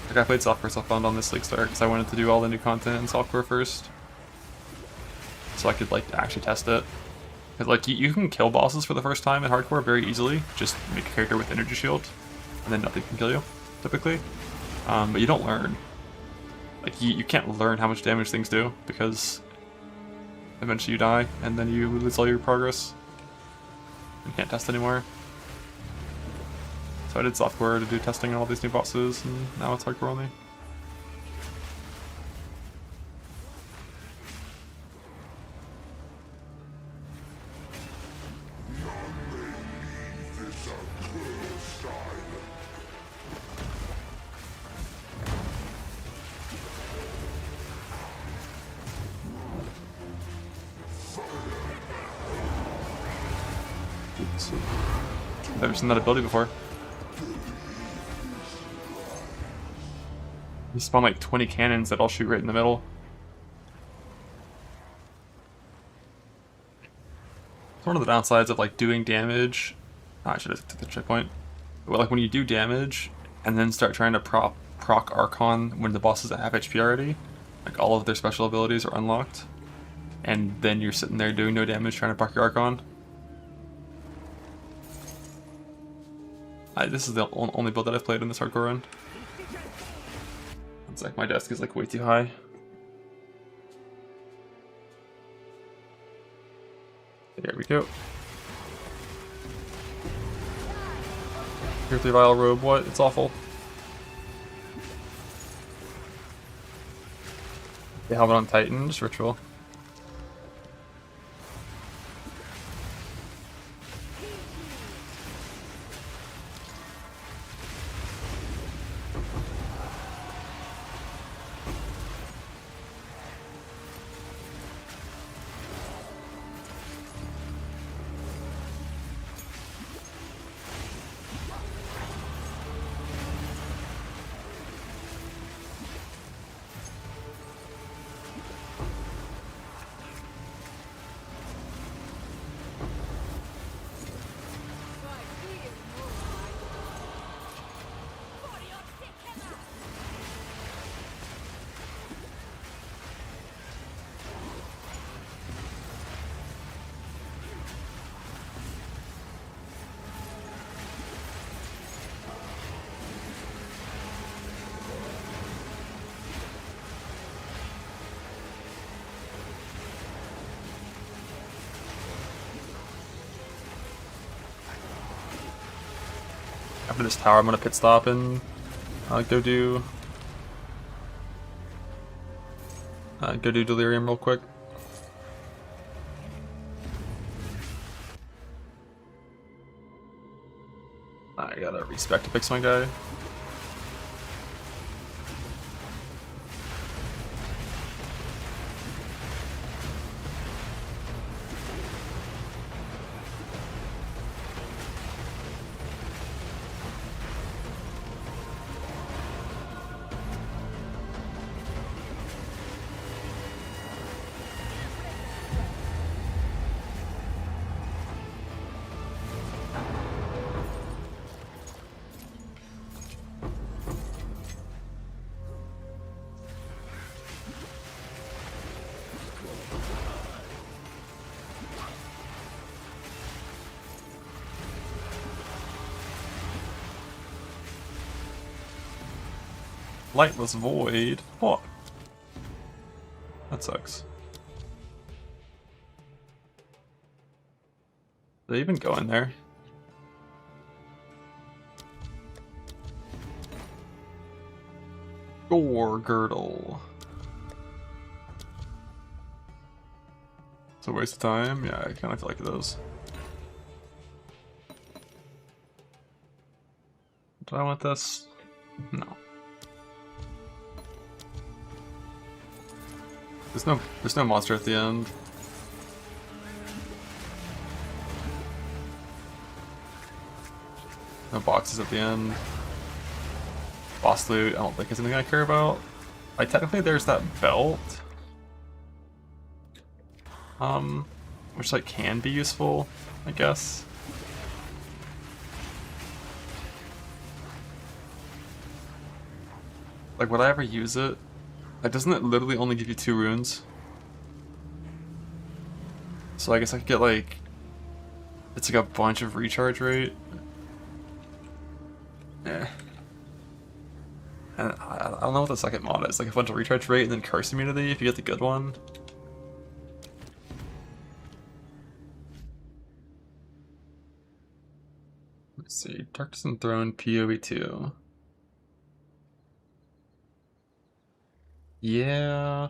Speaker 1: Like I played softcore self-found on this league start because I wanted to do all the new content in softcore first, so I could like actually test it. Because like you can kill bosses for the first time in hardcore very easily, just make a character with energy shield, and then nothing can kill you, typically. But you don't learn. Like you can't learn how much damage things do because eventually you die and then you lose all your progress. You can't test anymore. So I did softcore to do testing on all these new bosses, and now it's hardcore only. Oops. Never seen that ability before. You spawn like 20 cannons that all shoot right in the middle. It's one of the downsides of like doing damage. Oh, I should have took the checkpoint. But like when you do damage and then start trying to proc Archon when the bosses have HP already, like all of their special abilities are unlocked, and then you're sitting there doing no damage trying to proc your Archon. This is the only build that I've played in this hardcore run. It's like my desk is like way too high. There we go. Earthly Vile Robe, what? It's awful. The helmet on Titan, just ritual. After this tower, I'm gonna pit stop and go do Delirium real quick. I gotta respec to fix my guy. Lightless Void. What? That sucks. Did they even go in there? Gore Girdle. It's a waste of time. Yeah, I kind of feel like those. Do I want this? No. There's no monster at the end. No boxes at the end. Boss loot, I don't think is anything I care about. Like technically there's that belt. Which like can be useful, I guess. Like would I ever use it? Like doesn't it literally only give you 2 runes? So I guess I could get like, it's like a bunch of recharge rate. Eh. And I don't know what the second mod is. Like a bunch of recharge rate and then curse immunity if you get the good one. Let's see. Darkness Enthroned PoE2. Yeah.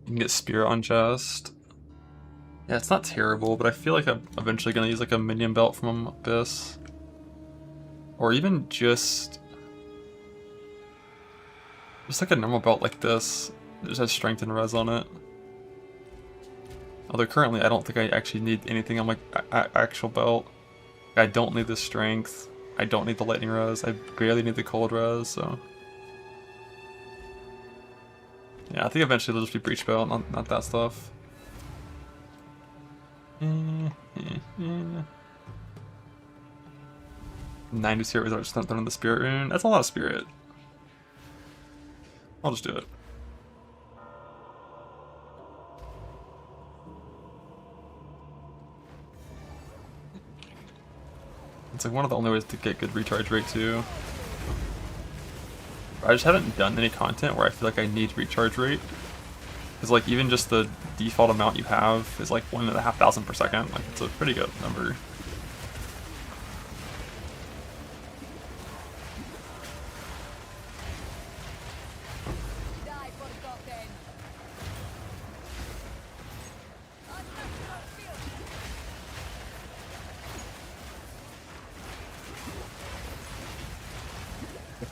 Speaker 1: You can get Spirit on chest. Yeah, it's not terrible, but I feel like I'm eventually gonna use like a minion belt from Abyss. Or even just like a normal belt like this. It just has strength and res on it. Although currently I don't think I actually need anything on my actual belt. I don't need the strength. I don't need the lightning res. I barely need the cold res, so. Yeah, I think eventually it'll just be breach belt, not that stuff. 90 spirit without just throwing the spirit rune. That's a lot of spirit. I'll just do it. It's like one of the only ways to get good recharge rate too. I just haven't done any content where I feel like I need recharge rate. Because like even just the default amount you have is like 1,500 per second. Like it's a pretty good number.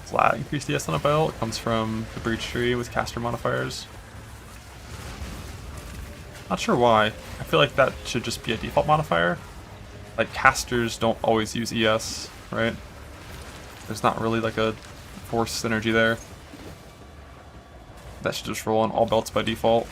Speaker 1: Flat increased DS on a belt comes from the breach tree with caster modifiers. Not sure why. I feel like that should just be a default modifier. Like casters don't always use ES, right? There's not really like a force synergy there. That should just roll on all belts by default.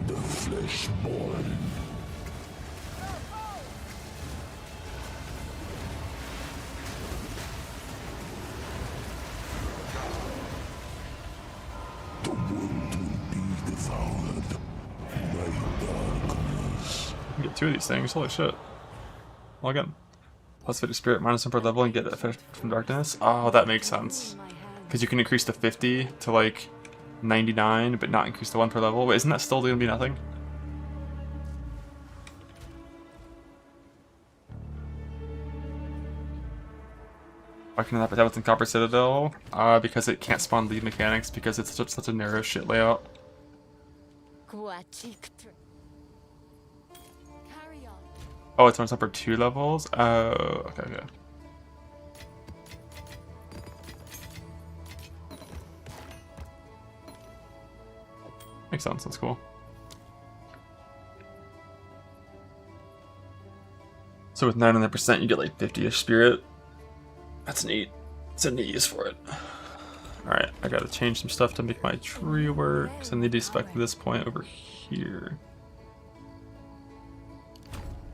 Speaker 2: The Fleshborn. The world will be devoured by darkness.
Speaker 1: You can get 2 of these things, holy shit. Log in. Plus 50 spirit, -1 per level, and get effect from darkness. Oh, that makes sense. Because you can increase to 50 to like 99, but not increase to 1 per level. Wait, isn't that still gonna be nothing? Why can that happen in Copper Citadel? Because it can't spawn lead mechanics because it's such a narrow shit layout.
Speaker 4: Carry on.
Speaker 1: Oh, it's on top for 2 levels? Oh, okay. Makes sense, that's cool. So with 99% you get like 50-ish spirit. That's neat. It's a neat use for it. Alright, I gotta change some stuff to make my tree work, because I need to spec this point over here.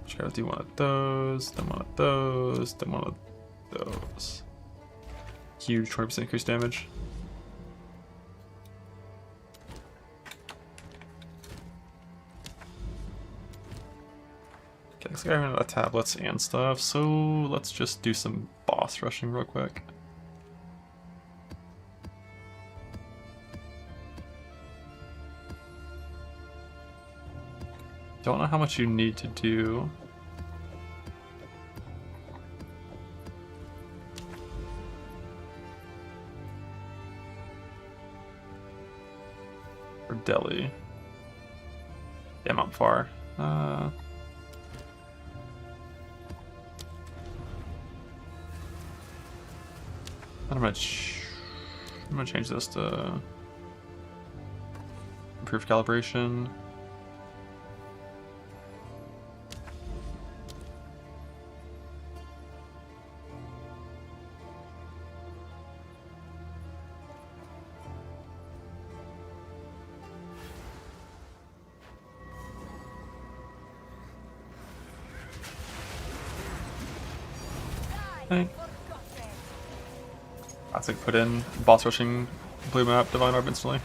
Speaker 1: Which Okay, let's do one of those, then one of those, then one of those. Huge 20% increased damage. Okay, looks like I ran out of tablets and stuff, so let's just do some boss rushing real quick. Don't know how much you need to do. For Delhi. Yeah, not far. I'm gonna change this to improved calibration. That's like put in boss rushing blue map divine orb instantly.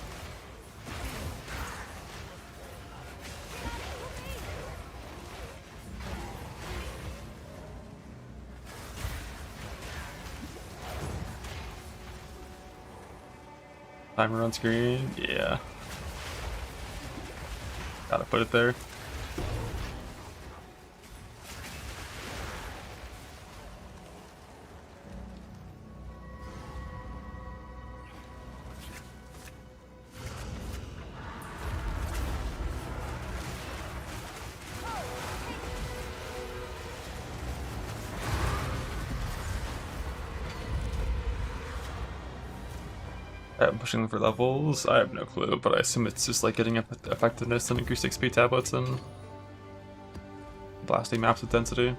Speaker 1: Timer on screen, yeah. Gotta put it there. I'm pushing them for levels. I have no clue, but I assume it's just like getting effectiveness and increased XP tablets and blasting maps with density.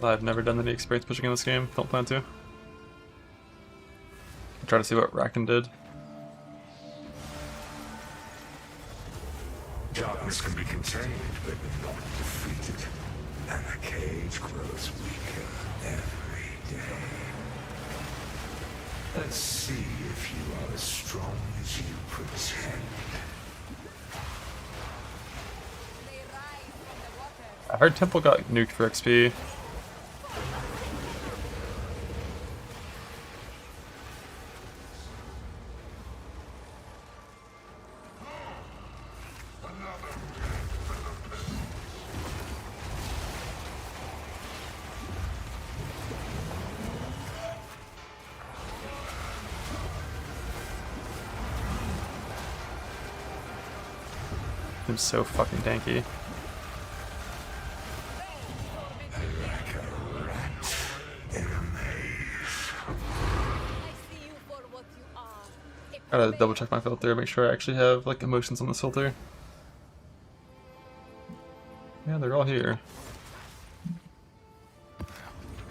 Speaker 1: I've never done any experience pushing in this game. Don't plan to. Try to see what Racken did.
Speaker 2: Darkness can be contained, but not defeated. And the cage grows weaker every day. Let's see if you are as strong as you pretend.
Speaker 1: I heard Temple got nuked for XP. I'm so fucking tanky.
Speaker 2: Like a rat in a maze.
Speaker 1: Gotta double check my filter, make sure I actually have like emotions on this filter. Yeah, they're all here.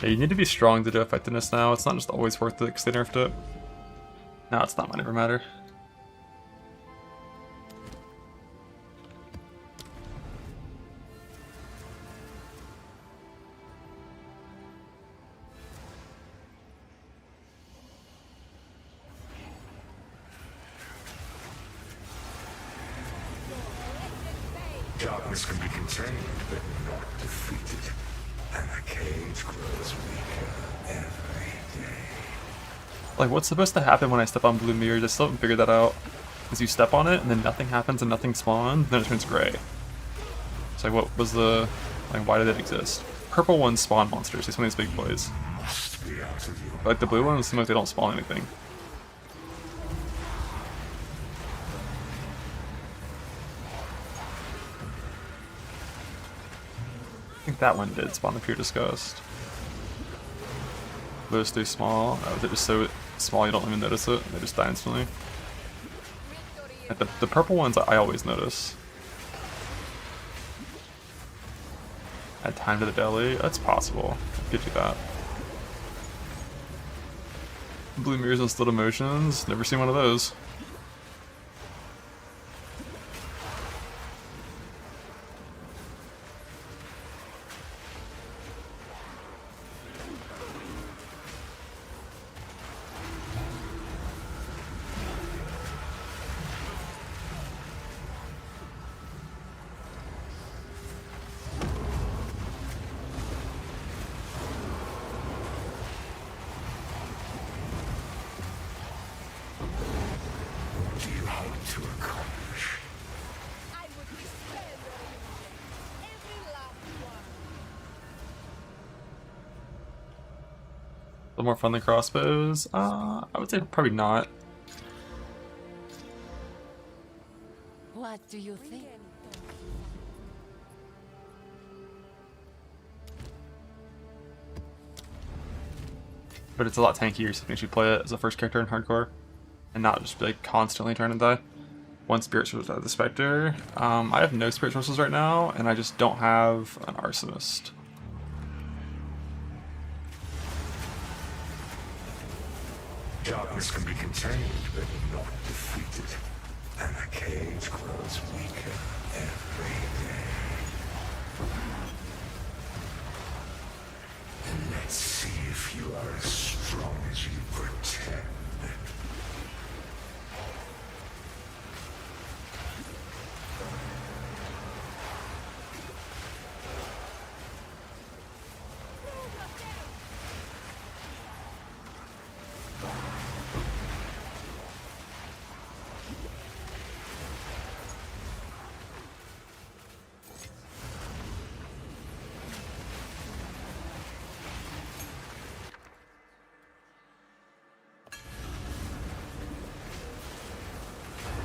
Speaker 1: Yeah, you need to be strong to do effectiveness now. It's not just always worth it because they nerfed it. No, it's not might never matter.
Speaker 2: Darkness can be contained, but not defeated. And the cage grows weaker every day.
Speaker 1: Like, what's supposed to happen when I step on blue mirrors? I still haven't figured that out. Is you step on it, and then nothing happens and nothing spawns, then it turns gray. It's like, what was the... like, why did it exist? Purple ones spawn monsters, they spawn these big boys.
Speaker 2: Must be out of your...
Speaker 1: But, like, the blue ones seem like they don't spawn anything. I think that one did spawn the Pure Disgust. Those three small. They're just so small you don't even notice it. They just die instantly. Like the purple ones I always notice. Add time to the belly. That's possible. I could do that. Blue mirrors and split emotions. Never seen one of those. little more fun than crossbows? I would say probably not.
Speaker 3: What do you think?
Speaker 1: But it's a lot tankier, so it makes you play it as a first character in hardcore, and not just be like constantly trying to die. One spirit source out of the Spectre. I have no spirit sources right now, and I just don't have an arsonist.
Speaker 2: Darkness can be contained, but not defeated. And the cage grows weaker every day. Let's see if you are as strong as you pretend.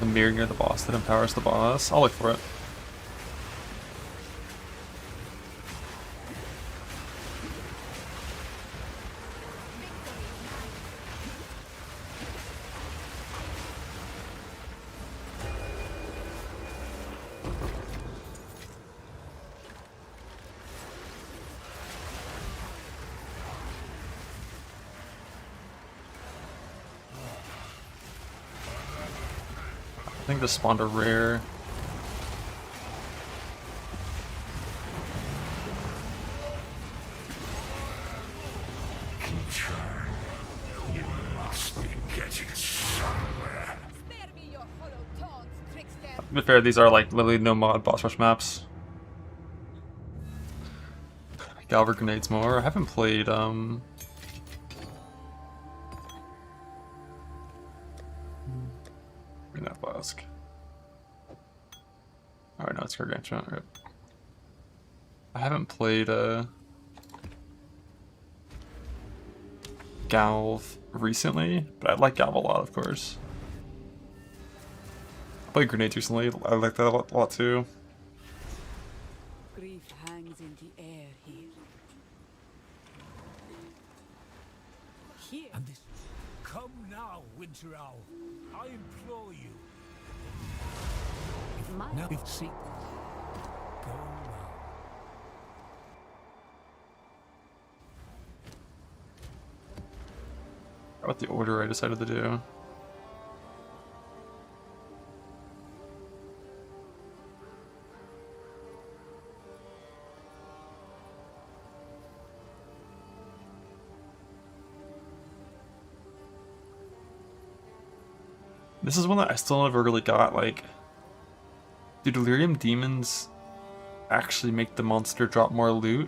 Speaker 1: The mirror near the boss that empowers the boss. I'll look for it. I think this spawned a rare.
Speaker 2: Keep trying. You must be getting somewhere.
Speaker 4: Spare me your hollow taunts, trickster.
Speaker 1: To be fair, these are like literally no mod boss rush maps. Galver grenades more. I haven't played that flask. Alright, no, it's Gargantua. Right. I haven't played Galv recently, but I like Galv a lot, of course. I played grenades recently. I like that a lot too.
Speaker 6: Grief hangs in the air here. Here.
Speaker 5: And this. Come now, Winter Owl. I implore you.
Speaker 6: My
Speaker 5: Now if see. Go now.
Speaker 1: How about the order I decided to do? This is one that I still never really got, like, do Delirium Demons actually make the monster drop more loot?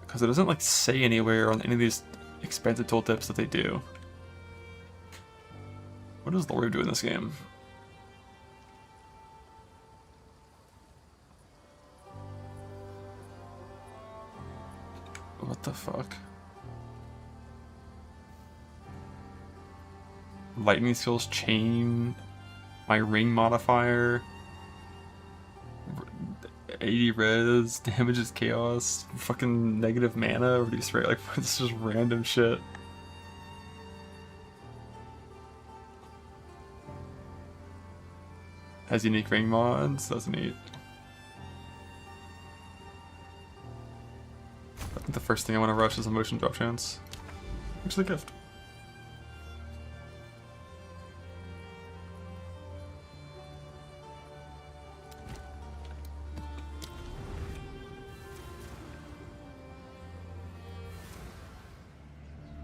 Speaker 1: Because it doesn't, like, say anywhere on any of these expansive tooltips that they do. What does Lord do in this game? What the fuck? Lightning skills chain, my ring modifier, 80 res, damages chaos, fucking negative mana, reduce rate, like this is just random shit. Has unique ring mods, that's neat. I think the first thing I want to rush is a motion drop chance. Actually, gift.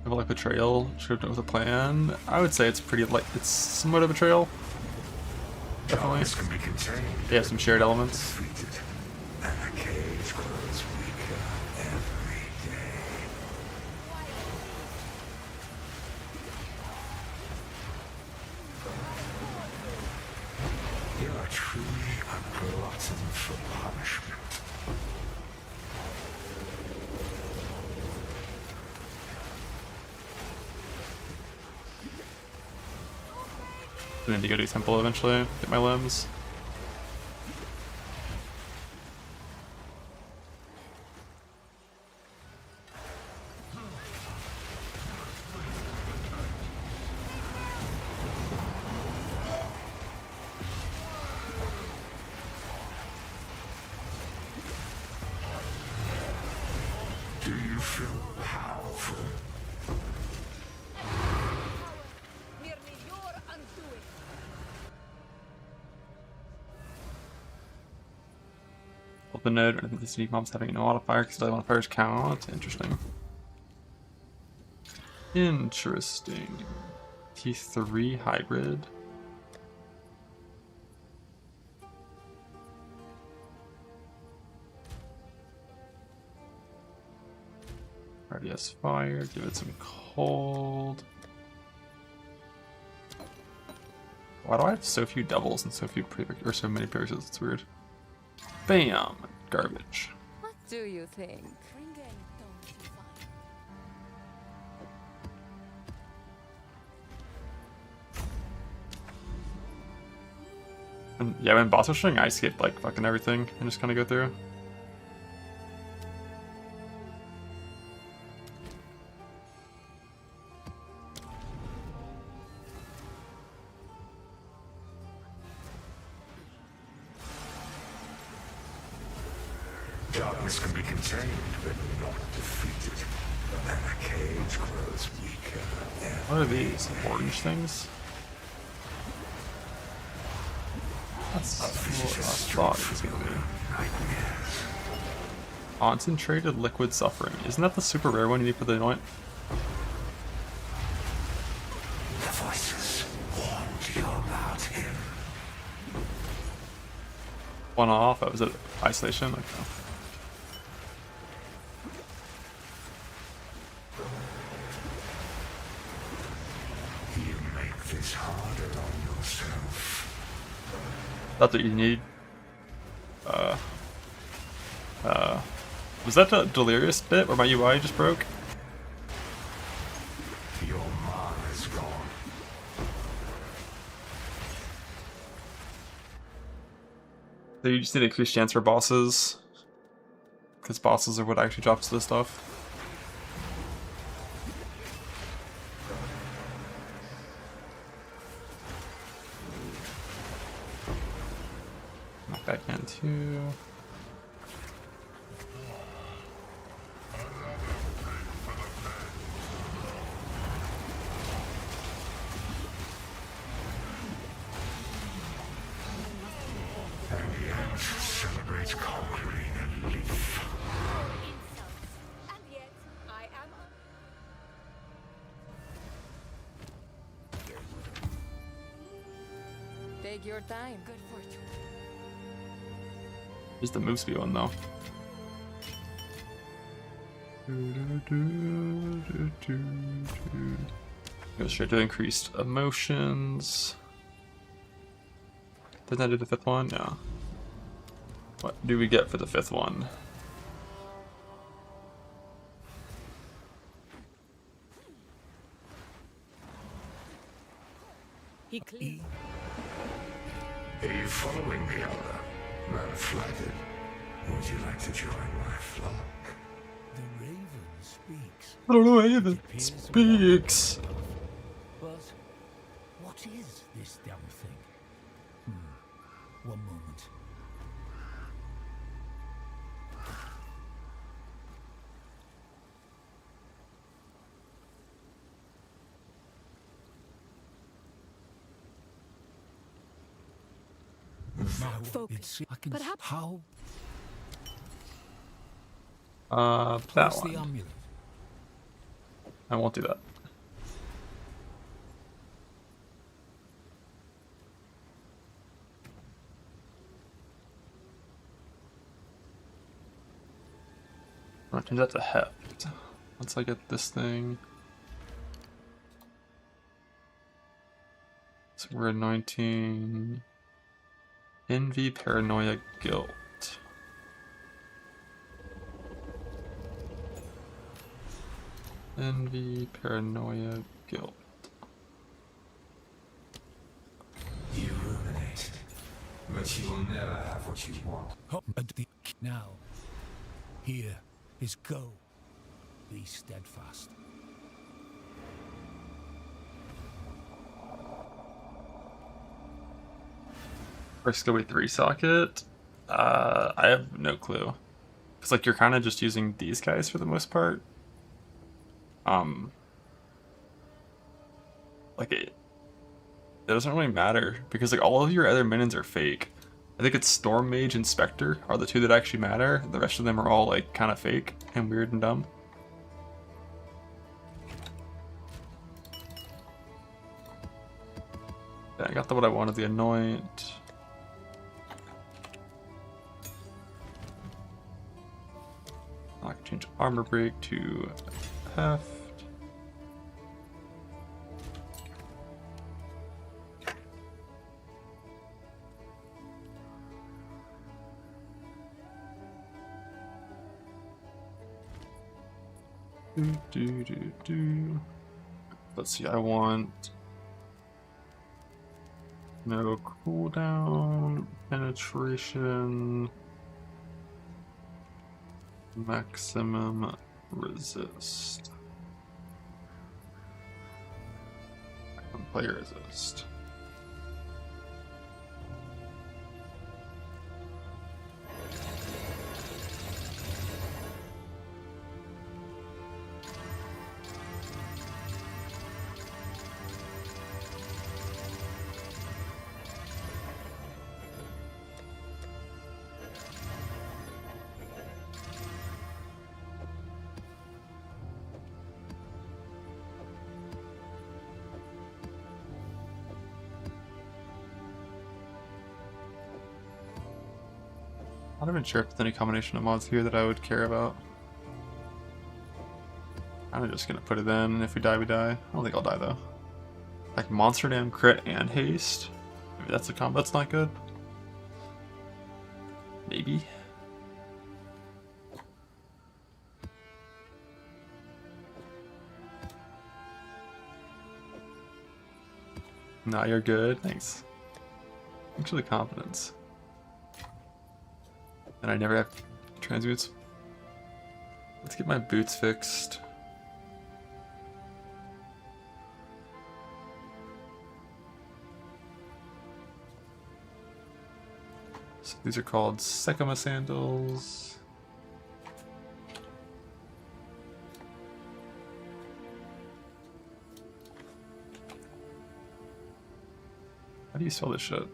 Speaker 1: Like betrayal, scripted with a plan. I would say it's pretty like it's somewhat of a betrayal. Definitely.
Speaker 2: Darkness can be contained.
Speaker 1: They have some shared elements.
Speaker 2: Defeated. And the cage grows weaker every day.
Speaker 1: I need to go to temple eventually, get my limbs.
Speaker 2: Do you feel powerful?
Speaker 4: Merely your undoing.
Speaker 1: The node, I think this unique mob's having no modifier because the modifiers count. Interesting. Interesting. T3 hybrid. Already has fire. Give it some cold. Why do I have so few doubles and so few or so many parachutes? It's weird. Bam! Garbage.
Speaker 3: What do you think?
Speaker 4: Bring in, don't you find?
Speaker 1: And yeah, when boss rushing, I skip like fucking everything and just kind of go through.
Speaker 2: Darkness can be contained, but not defeated. And the cage grows weaker.
Speaker 1: What are these? Orange things? That's what I thought it was gonna be. Concentrated liquid suffering. Isn't that the super rare one you need for the anoint?
Speaker 2: The voices warned you about him.
Speaker 1: One off? Oh, was it isolation? Like, no.
Speaker 2: You make this harder on yourself.
Speaker 1: That's what you need. Was that the delirious bit where my UI just broke?
Speaker 2: Your mana is gone.
Speaker 1: So you just need to increase chance for bosses. Because bosses are what actually drops this stuff. Knock back in too.
Speaker 2: And yet celebrates conquering a leaf.
Speaker 4: And yet, I am
Speaker 3: Take your time.
Speaker 4: good fortune.
Speaker 1: Here's the move speed one though. Go straight to increased emotions. Didn't I do the fifth one? No. What do we get for the fifth one?
Speaker 6: He cleans.
Speaker 2: Are you following the other? Man flattered. Would you like to join my flock?
Speaker 5: The raven speaks.
Speaker 1: I don't know any of it speaks.
Speaker 5: But what is this damn thing? One moment.
Speaker 6: Focus.
Speaker 5: I can
Speaker 6: But
Speaker 5: how?
Speaker 1: That
Speaker 5: What's the
Speaker 1: one.
Speaker 5: amulet?
Speaker 1: I won't do that. I'll change that to heft. Once I get this thing. So we're at 19. Envy, paranoia, guilt. Envy, paranoia, guilt.
Speaker 2: what you want.
Speaker 6: Now, here is go. Be steadfast.
Speaker 1: Briscoe 3 socket. I have no clue. Cause like you're kind of just using these guys for the most part. Like it doesn't really matter because like all of your other minions are fake. I think it's Storm Mage and Spectre are the two that actually matter. The rest of them are all like kind of fake and weird and dumb. Yeah, I got what I wanted, the Anoint. I can change Armor Break to Heft. Let's see, I want no cooldown, penetration, maximum resist. I can play resist. I'm not even sure if there's any combination of mods here that I would care about. I'm just gonna put it in. If we die, we die. I don't think I'll die though. Like Monster Dam, Crit, and Haste. Maybe that's a combo that's not good. Maybe. Nah, you're good. Thanks. Thanks for the confidence. And I never have transmutes. Let's get my boots fixed. So these are called Sekima sandals. How do you spell this shit?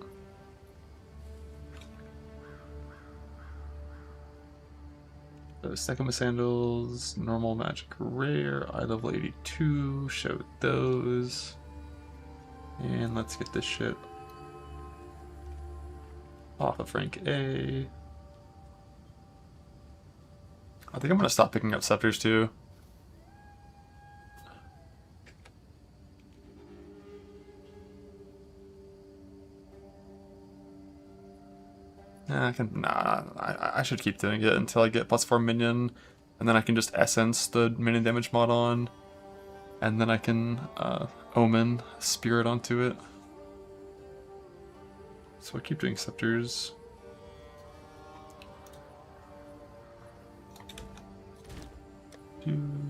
Speaker 1: So Sekima sandals, normal, magic, rare, eye level 82, show those. And let's get this shit off of rank A. I think I'm gonna stop picking up scepters too. I should keep doing it until I get +4 minion, and then I can just essence the minion damage mod on, and then I can omen spirit onto it. So I keep doing scepters. Do.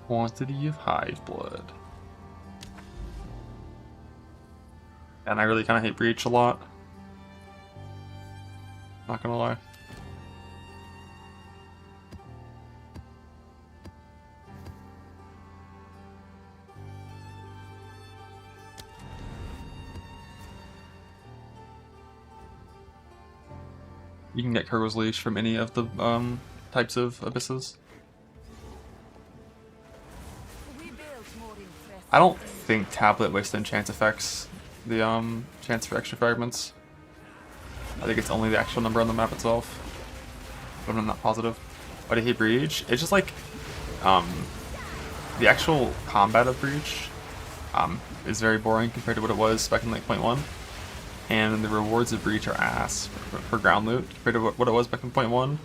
Speaker 1: Quantity of hive blood. And I really kind of hate Breach a lot. Not gonna lie. You can get Kurgo's Leash from any of the types of abysses. I don't think tablet wasted chance affects the chance for extra fragments. I think it's only the actual number on the map itself, but I'm not positive. Why do you hate Breach? It's just like the actual combat of Breach is very boring compared to what it was back in like 0.1, and the rewards of Breach are ass for ground loot compared to what it was back in 0.1.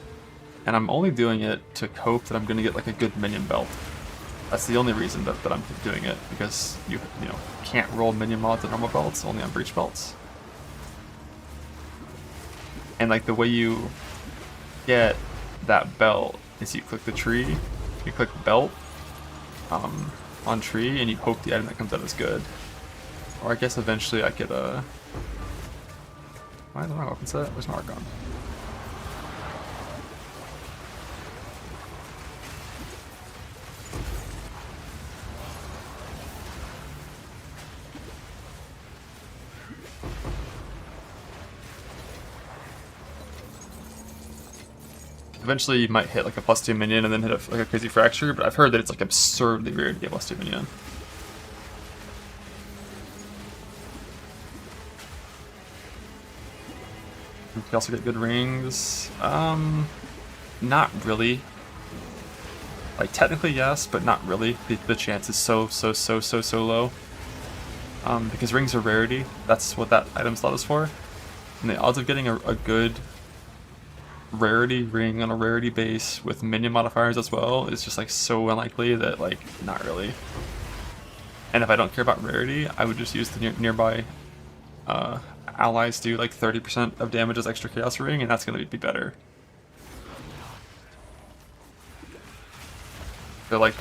Speaker 1: And I'm only doing it to hope that I'm going to get like a good minion belt. That's the only reason that I'm doing it, because you know can't roll minion mods on normal belts, only on Breach belts. And like the way you get that belt is you click the tree, you click belt on tree, and you hope the item that comes out is good. Or I guess eventually I get a... Why is my weapon set? Where's my Archon? Eventually you might hit like a +2 minion and then hit like a crazy fracture, but I've heard that it's like absurdly rare to get +2 minion. You can also get good rings. Not really. Like technically yes, but not really. The chance is so low. Because rings are rarity. That's what that item slot is for. And the odds of getting a good rarity ring on a rarity base with minion modifiers as well is just like so unlikely that like not really. And if I don't care about rarity, I would just use the nearby allies do like 30% of damage as extra chaos ring, and that's gonna be better. They're like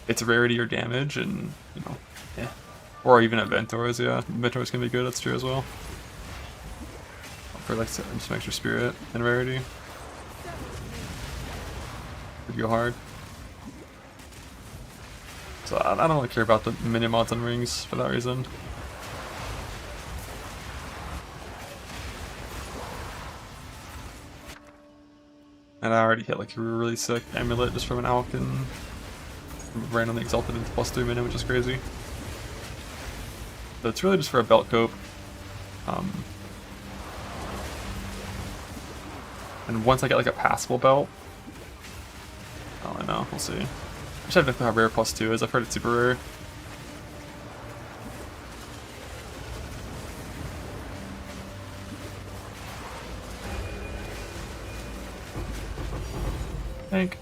Speaker 1: it's rarity or damage, and you know, yeah. Or even Ventors, yeah. Ventors can be good, that's true as well. For like some extra spirit and rarity. Could go hard. So I don't really care about the mini mods and rings for that reason. And I already hit like a really sick amulet just from an Alkin. Randomly exalted into +3 minion, which is crazy. So it's really just for a belt cope. And once I get like a passable belt, oh I know, we'll see. I just have to know how rare +2 is. I've heard it's super rare. Thank.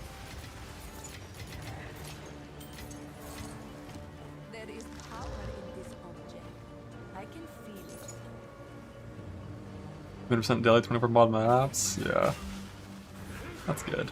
Speaker 4: There is power in this object. I can feel it.
Speaker 1: 100% daily, 24 mod maps. Yeah. That's good.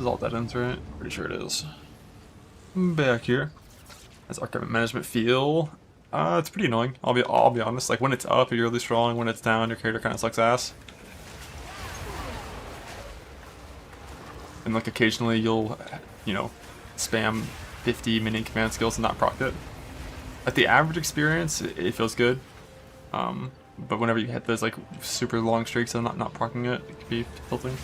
Speaker 1: Is all dead ends, right? Pretty sure it is. Back here. How's archive management feel? It's pretty annoying. I'll be honest. Like when it's up, you're really strong. When it's down, your character kind of sucks ass. And like occasionally you'll, you know, spam 50 minion command skills and not proc it. At the average experience, it feels good. But whenever you hit those like super long streaks and not procking it, it can be tilting.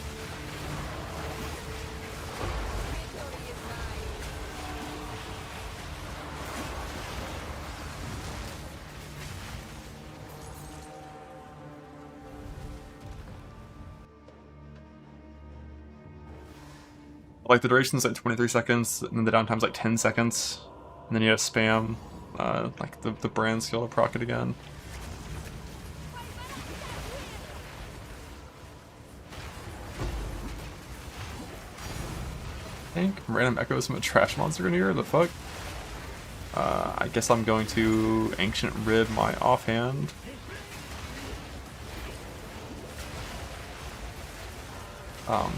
Speaker 1: Like the duration's like 23 seconds, and then the downtime's like 10 seconds, and then you have spam, like the brand skill to proc it again. I think random echoes from a trash monster in here. The fuck? I guess I'm going to Ancient Rib my offhand.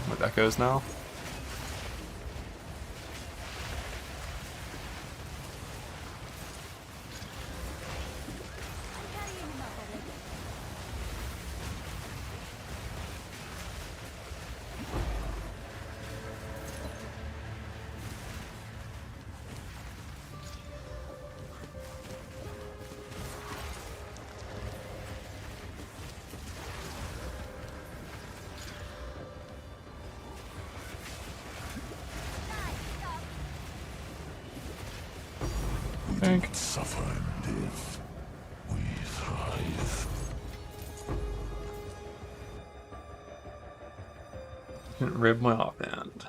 Speaker 1: With echoes now. think.
Speaker 2: Suffer and live. We thrive.
Speaker 1: Didn't rib my offhand.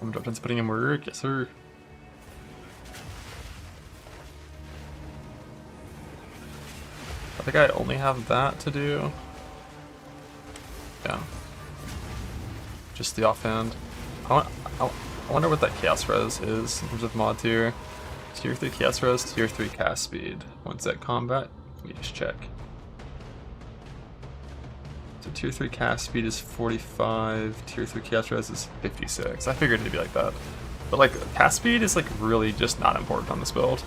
Speaker 1: I'm done putting in work, yes sir. I think I only have that to do. Yeah. Just the offhand. I wonder what that chaos res is in terms of mod tier. Tier 3 chaos res, tier 3 cast speed. Once at combat, let me just check. So tier 3 cast speed is 45, tier 3 chaos res is 56. I figured it'd be like that. But like cast speed is like really just not important on this build.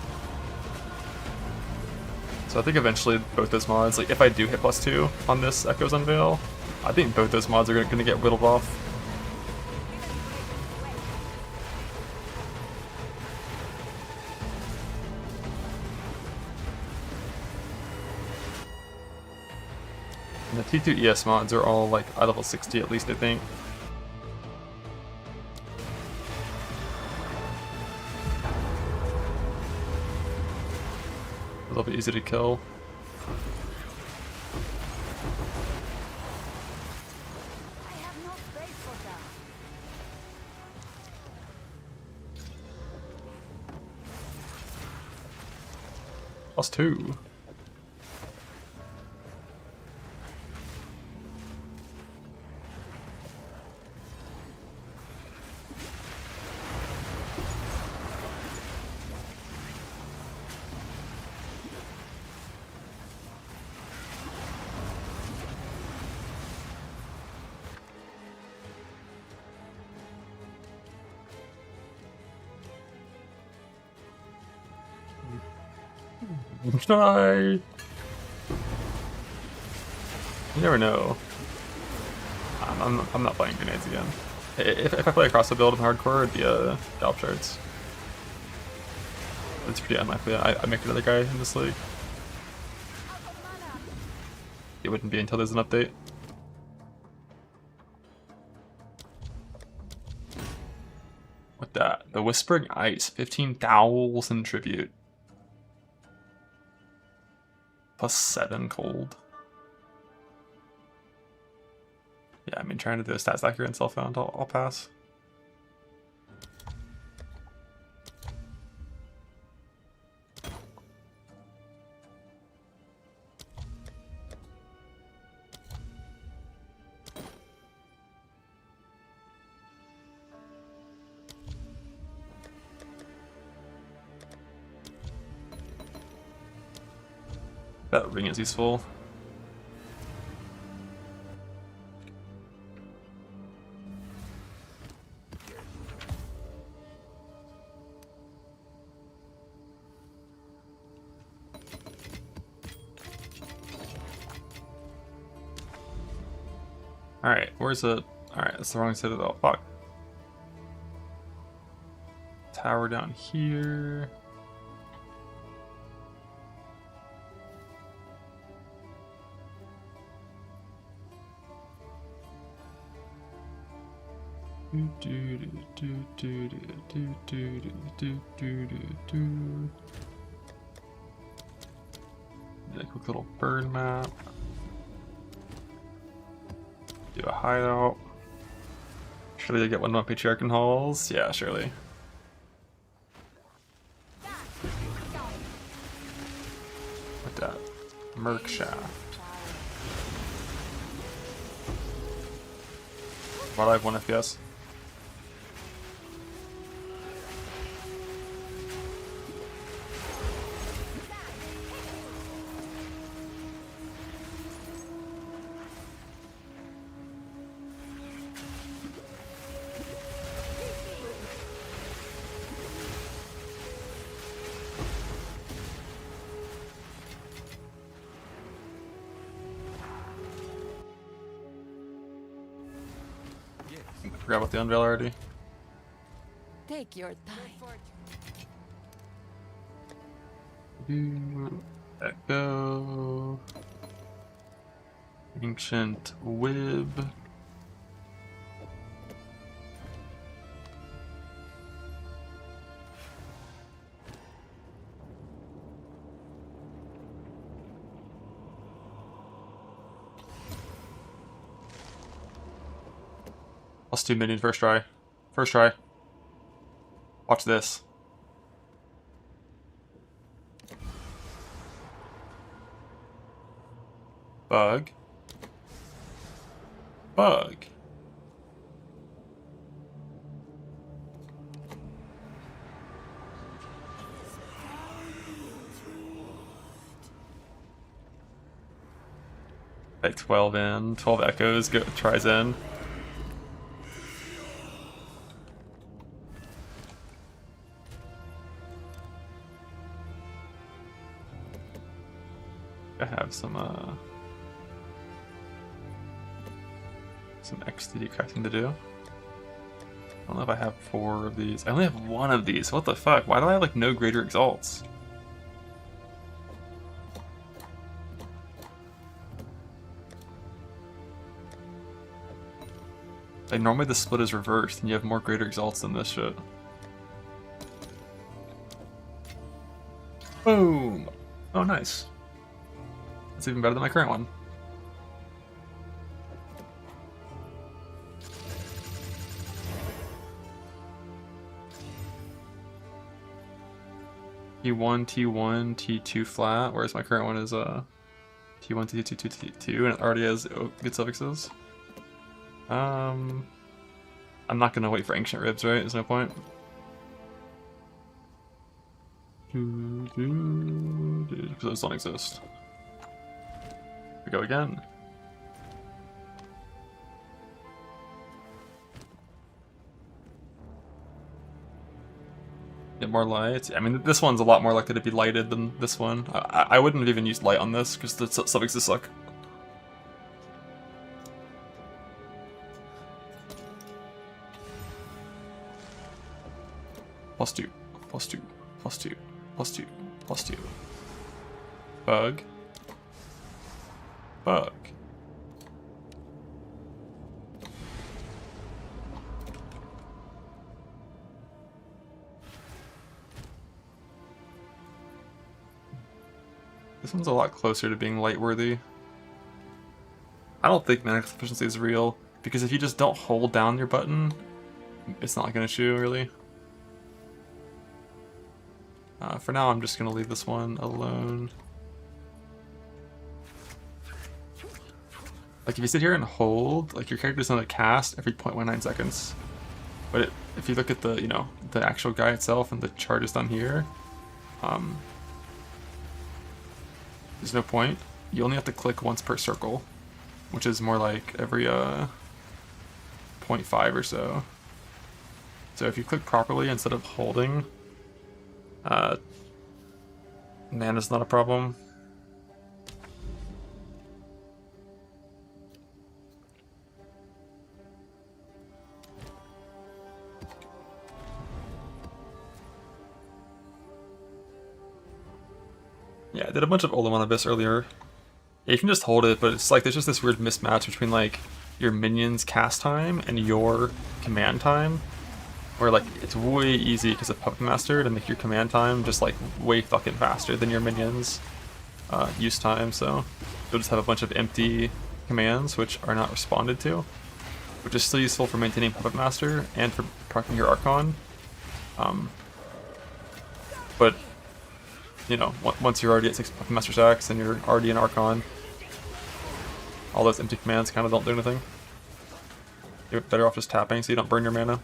Speaker 1: So I think eventually both those mods, like if I do hit +2 on this Echoes Unveil, I think both those mods are gonna get whittled off. And the T2 ES mods are all like at level 60 at least, I think. They'll be easy to kill.
Speaker 4: I have no space for that.
Speaker 1: +2. Try. You never know. I'm not playing grenades again. If I play across the build in hardcore, it'd be a Galp Shards. It's pretty unlikely I make another guy in this league. It wouldn't be until there's an update. What that? The Whispering Ice, 15,000 tribute. +7 cold. Yeah, I mean, trying to do a stat stacker and self-found, I'll pass. That ring is useful. Alright, where's it? Alright, that's the wrong side of the fuck. Tower down here. A quick little burn map. Do a hideout. Surely I get one of my Patriarchan halls. Yeah, surely. What that? Merc shaft. Why do I have 1 FPS? I forgot about the unveil already.
Speaker 3: Take your time.
Speaker 1: Echo. Ancient Wib. +2 minions first try. First try. Watch this. Bug. Bug. Like 12 in, 12 echoes, tries in. I have some XTD crafting to do. I don't know if I have 4 of these. I only have 1 of these. What the fuck? Why do I have like no greater exalts? Like normally the split is reversed and you have more greater exalts than this shit. Boom! Oh nice. That's even better than my current one. T1, T1, T2 flat, whereas my current one is T1, T2, T2, T2, and it already has good suffixes. I'm not gonna wait for ancient ribs, right? There's no point. Because those don't exist. Here we go again. Get more light. I mean, this one's a lot more likely to be lighted than this one. I wouldn't have even used light on this because the suffixes suck. +2, +2, +2, +2, +2. Bug. Bug. This one's a lot closer to being light-worthy. I don't think mana efficiency is real, because if you just don't hold down your button, it's not going to shoot, really. For now, I'm just going to leave this one alone. Like, if you sit here and hold, like, your character's going to cast every 0.19 seconds. But if you look at the, you know, the actual guy itself and the chart is down here, there's no point. You only have to click once per circle, which is more like every 0.5 or so. So if you click properly instead of holding, mana's not a problem. Yeah, I did a bunch of Olam on Abyss earlier. Yeah, you can just hold it, but it's like there's just this weird mismatch between like your minion's cast time and your command time, where like it's way easy because of Puppet Master to make your command time just like way fucking faster than your minion's use time. So you'll just have a bunch of empty commands which are not responded to, which is still useful for maintaining Puppet Master and for proccing your Archon. But you know, once you're already at 6 Puppet Master stacks and you're already in Archon, all those empty commands kind of don't do anything. You're better off just tapping so you don't burn your mana.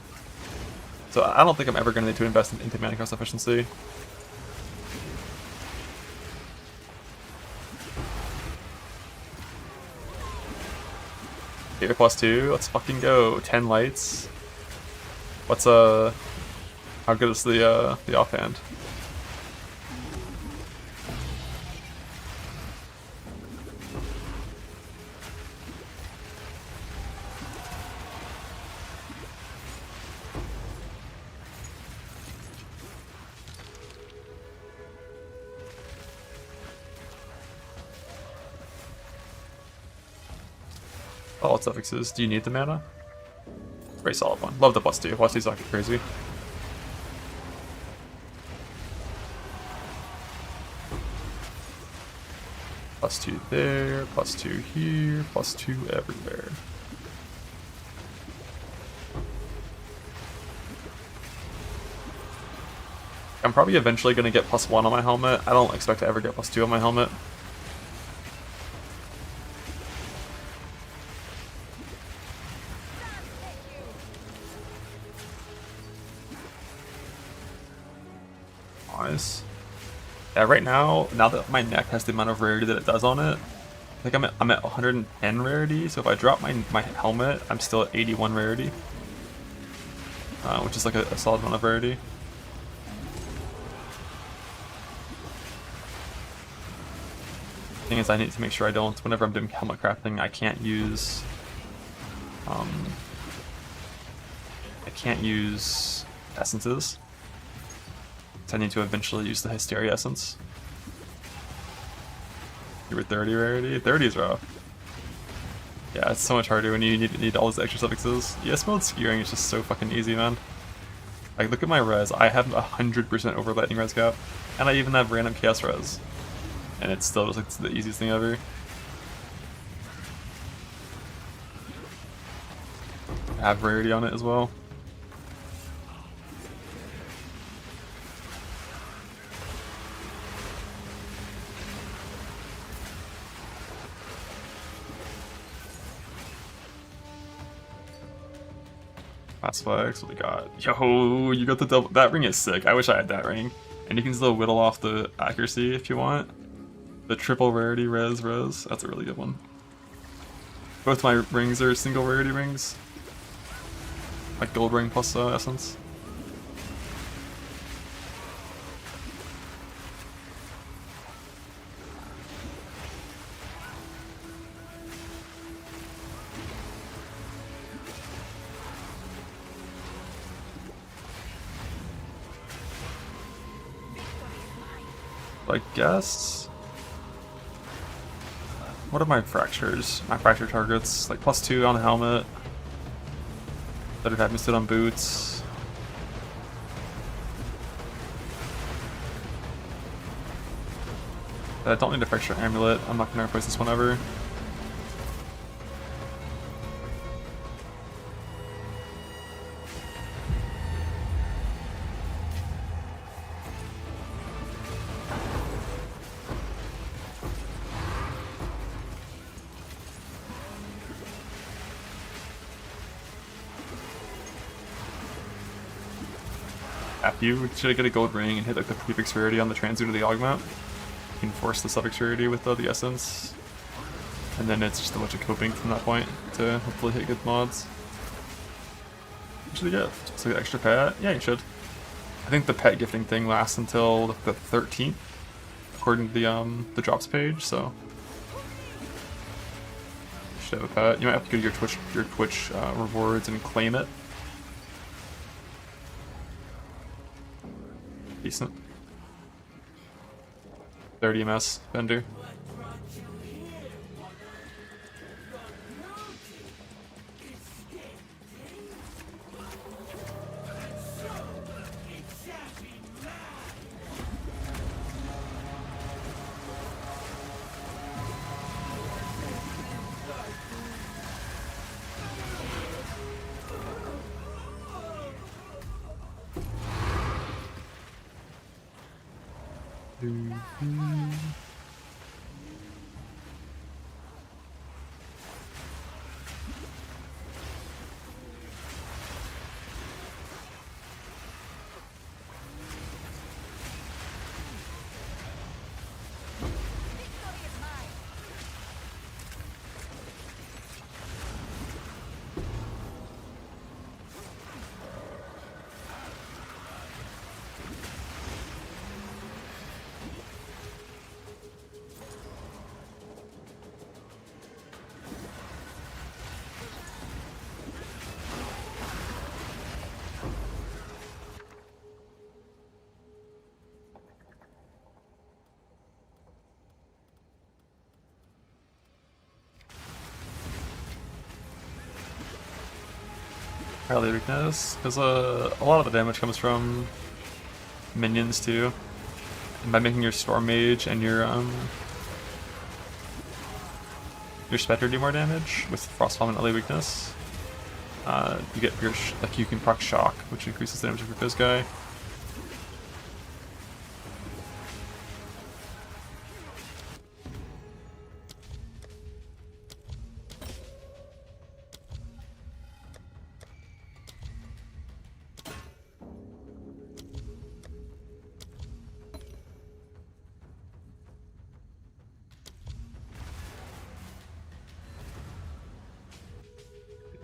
Speaker 1: So I don't think I'm ever going to need to invest into mana cost efficiency. Here, +2, let's fucking go. 10 lights. What's how good is the offhand? All suffixes. Do you need the mana? Very solid one. Love the +2. +2's not crazy. +2 there, +2 here, +2 everywhere. I'm probably eventually going to get +1 on my helmet. I don't expect to ever get +2 on my helmet. Nice. Yeah, right now that my neck has the amount of rarity that it does on it, I think I'm at 110 rarity, so if I drop my helmet, I'm still at 81 rarity. Which is like a solid amount of rarity. Thing is, I need to make sure I don't, whenever I'm doing helmet crafting, I can't use essences. So I need to eventually use the Hysteria essence. You were 30 rarity? 30 is rough. Yeah, it's so much harder when you need all those extra suffixes. ES mode skewering is just so fucking easy, man. Like, look at my res. I have 100% over lightning res cap, and I even have random chaos res. And it's still just like the easiest thing ever. I have rarity on it as well. Fast flex, what we got? Yo, you got the double. That ring is sick. I wish I had that ring. And you can still whittle off the accuracy if you want. The triple rarity res. That's a really good one. Both my rings are single rarity rings. Like gold ring plus essence. I guess. What are my fractures? My fracture targets, like +2 on the helmet. That would have me sit on boots. But I don't need a fracture amulet. I'm not gonna replace this one ever. You should get a gold ring and hit like the prefix rarity on the transmute of the augment. You can force the suffix rarity with the essence, and then it's just a bunch of coping from that point to hopefully hit good mods. What should we get? Just like an extra pet? Yeah, you should. I think the pet gifting thing lasts until the 13th, according to the drops page. So you should have a pet. You might have to go to your Twitch rewards and claim it. Decent. 30 MS Bender. Highly weakness, because a lot of the damage comes from minions too. And by making your Storm Mage and your Spectre do more damage with Frost Bomb and LA weakness, you get your you can proc Shock, which increases the damage of your Fizz guy.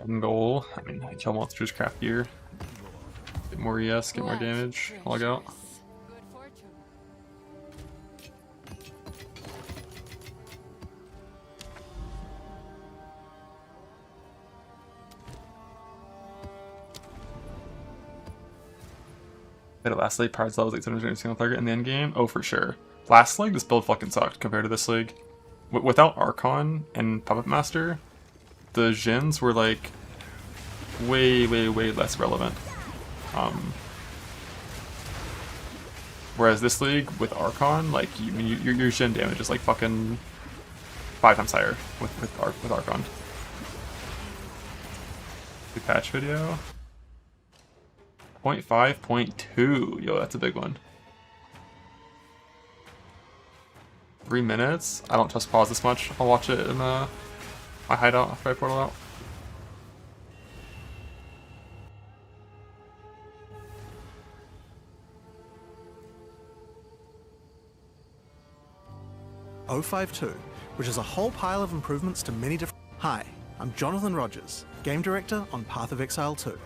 Speaker 1: One goal. I mean, kill monsters, craft gear. Get more ES, get more damage. Log out.
Speaker 3: Good fortune.
Speaker 1: But last league, Pirates levels 800 single target in the end game. Oh, for sure. Last league, this build fucking sucked compared to this league. Without Archon and Puppet Master, the Djinns were like way less relevant. Whereas this league with Archon, like your Djinn damage is like fucking 5 times higher with Archon. The patch video. 0.5, 0.2. Yo, that's a big one. 3 minutes? I don't trust pause this much. I'll watch it in my hideout after I portal out.
Speaker 8: .052, which is a whole pile of improvements to many different... Hi, I'm Jonathan Rogers, Game Director on Path of Exile 2.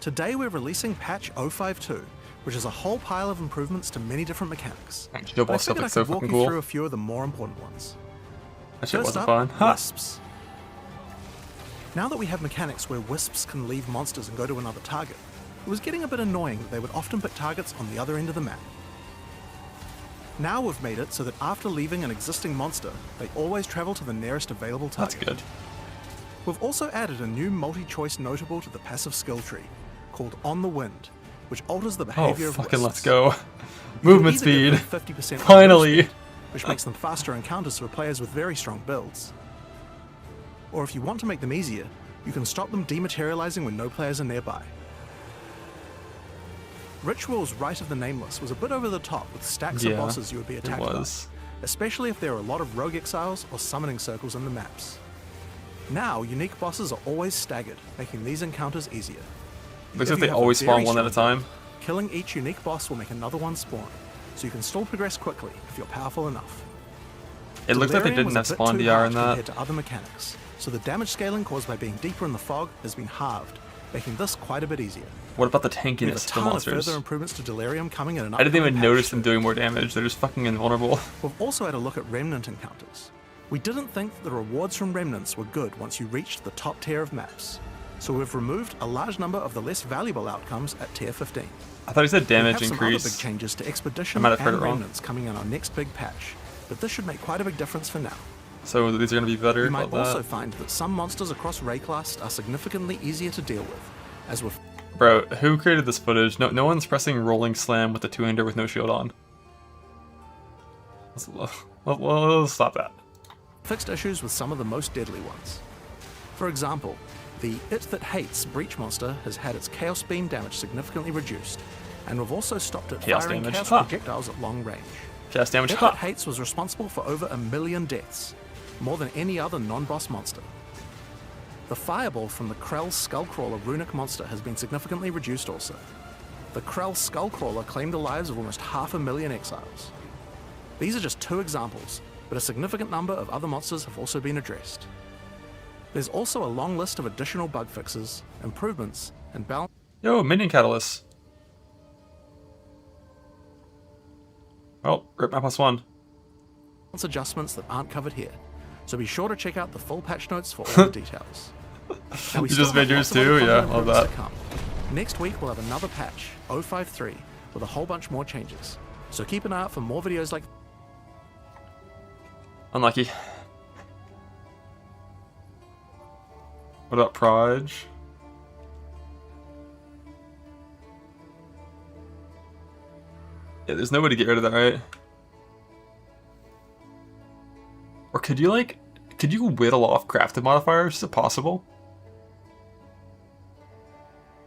Speaker 8: Today we're releasing patch 052, which is a whole pile of improvements to many different mechanics.
Speaker 1: Your
Speaker 8: But I
Speaker 1: boss stuff
Speaker 8: figured I
Speaker 1: looks so
Speaker 8: could walk
Speaker 1: fucking
Speaker 8: you
Speaker 1: cool.
Speaker 8: through a few of the more important ones.
Speaker 1: That shit
Speaker 8: First
Speaker 1: wasn't
Speaker 8: up,
Speaker 1: fun. Ha!
Speaker 8: Wisps. Now that we have mechanics where Wisps can leave monsters and go to another target, it was getting a bit annoying that they would often pick targets on the other end of the map. Now we've made it so that after leaving an existing monster, they always travel to the nearest available
Speaker 1: That's
Speaker 8: target.
Speaker 1: good.
Speaker 8: We've also added a new multi-choice notable to the passive skill tree, called On the Wind, which alters the
Speaker 1: Oh,
Speaker 8: behavior of
Speaker 1: fucking
Speaker 8: Wisps.
Speaker 1: let's go.
Speaker 8: You can
Speaker 1: Movement
Speaker 8: either give
Speaker 1: speed.
Speaker 8: them 50%
Speaker 1: Finally.
Speaker 8: movement speed, which makes them faster encounters for players with very strong builds. Or if you want to make them easier, you can stop them dematerializing when no players are nearby. Ritual's Rite of the Nameless was a bit over the top with stacks of
Speaker 1: Yeah,
Speaker 8: bosses you would be
Speaker 1: it
Speaker 8: attacked by,
Speaker 1: was.
Speaker 8: especially if there are a lot of rogue exiles or summoning circles in the maps. Now, unique bosses are always staggered, making these encounters easier.
Speaker 1: Looks
Speaker 8: If
Speaker 1: like
Speaker 8: you
Speaker 1: they
Speaker 8: have a
Speaker 1: always spawn
Speaker 8: very
Speaker 1: one at a
Speaker 8: strong
Speaker 1: time.
Speaker 8: Killing each unique boss will make another one spawn, so you can still progress quickly if you're powerful enough.
Speaker 1: It looks like they
Speaker 8: Delirium
Speaker 1: didn't
Speaker 8: was a
Speaker 1: have
Speaker 8: bit
Speaker 1: spawn
Speaker 8: too
Speaker 1: DR
Speaker 8: harsh
Speaker 1: in that.
Speaker 8: compared to other mechanics, so the damage scaling caused by being deeper in the fog has been halved, making this quite a bit easier.
Speaker 1: What about the
Speaker 8: We have a
Speaker 1: tankiness of the
Speaker 8: ton of
Speaker 1: monsters?
Speaker 8: further improvements to Delirium coming in an
Speaker 1: I didn't even
Speaker 8: upcoming
Speaker 1: notice
Speaker 8: patch
Speaker 1: them
Speaker 8: too.
Speaker 1: doing more damage. They're just fucking invulnerable.
Speaker 8: We've also had a look at Remnant encounters. We didn't think that the rewards from Remnants were good once you reached the top tier of maps, so we've removed a large number of the less valuable outcomes at tier 15.
Speaker 1: I thought he said damage
Speaker 8: we have some other big
Speaker 1: increase.
Speaker 8: changes to Expedition
Speaker 1: I might have heard
Speaker 8: and
Speaker 1: it wrong.
Speaker 8: Remnants coming in our next big patch, but this should make quite a big difference for now.
Speaker 1: So these are gonna be better.
Speaker 8: You might
Speaker 1: about
Speaker 8: also
Speaker 1: that.
Speaker 8: find that some monsters across Rayclast are significantly easier to deal with, as with
Speaker 1: Bro, who created this footage? No one's pressing rolling slam with the two-hander with no shield on. Let's stop that.
Speaker 8: fixed issues with some of the most deadly ones. For example, the It That Hates Breach monster has had its Chaos Beam damage significantly reduced, and we've also stopped it
Speaker 1: Chaos
Speaker 8: firing
Speaker 1: damage,
Speaker 8: Chaos
Speaker 1: huh.
Speaker 8: projectiles at long range.
Speaker 1: Cast damage.
Speaker 8: It That
Speaker 1: Ha!
Speaker 8: Hates was responsible for over 1 million deaths, more than any other non-boss monster. The Fireball from the Krell Skullcrawler runic monster has been significantly reduced also. The Krell Skullcrawler claimed the lives of almost 500,000 exiles. These are just 2 examples, but a significant number of other monsters have also been addressed. There's also a long list of additional bug fixes, improvements, and balance
Speaker 1: Yo, minion catalyst. Well, rip my +1.
Speaker 8: adjustments that aren't covered here, so be sure to check out the full patch notes for all the details. Now, we
Speaker 1: You
Speaker 8: still
Speaker 1: just
Speaker 8: have
Speaker 1: made yours
Speaker 8: lots of other
Speaker 1: too?
Speaker 8: content
Speaker 1: Yeah, love
Speaker 8: improvements
Speaker 1: that.
Speaker 8: to come. Next week we'll have another patch, 053, with a whole bunch more changes. So keep an eye out for more videos like
Speaker 1: Unlucky. What about Proj? Yeah, there's no way to get rid of that, right? Or could you, like, could you whittle off crafted modifiers? Is it possible?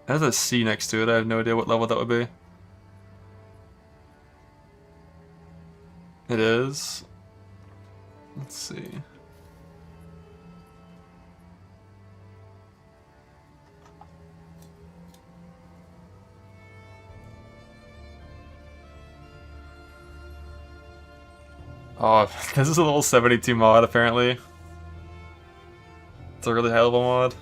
Speaker 1: It has a C next to it. I have no idea what level that would be. It is. Let's see. Oh, this is a level 72 mod, apparently. It's a really high level mod.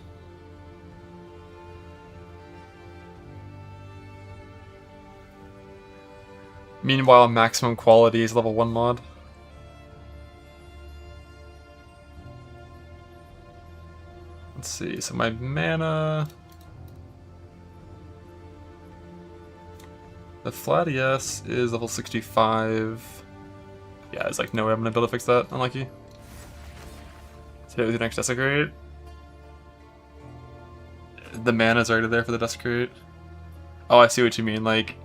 Speaker 1: Meanwhile, maximum quality is level 1 mod. Let's see, so my mana... The flat ES is level 65. Yeah, there's like no way I'm gonna be able to fix that. Unlucky. So the next Desecrate. The mana's already there for the Desecrate. Oh, I see what you mean. Like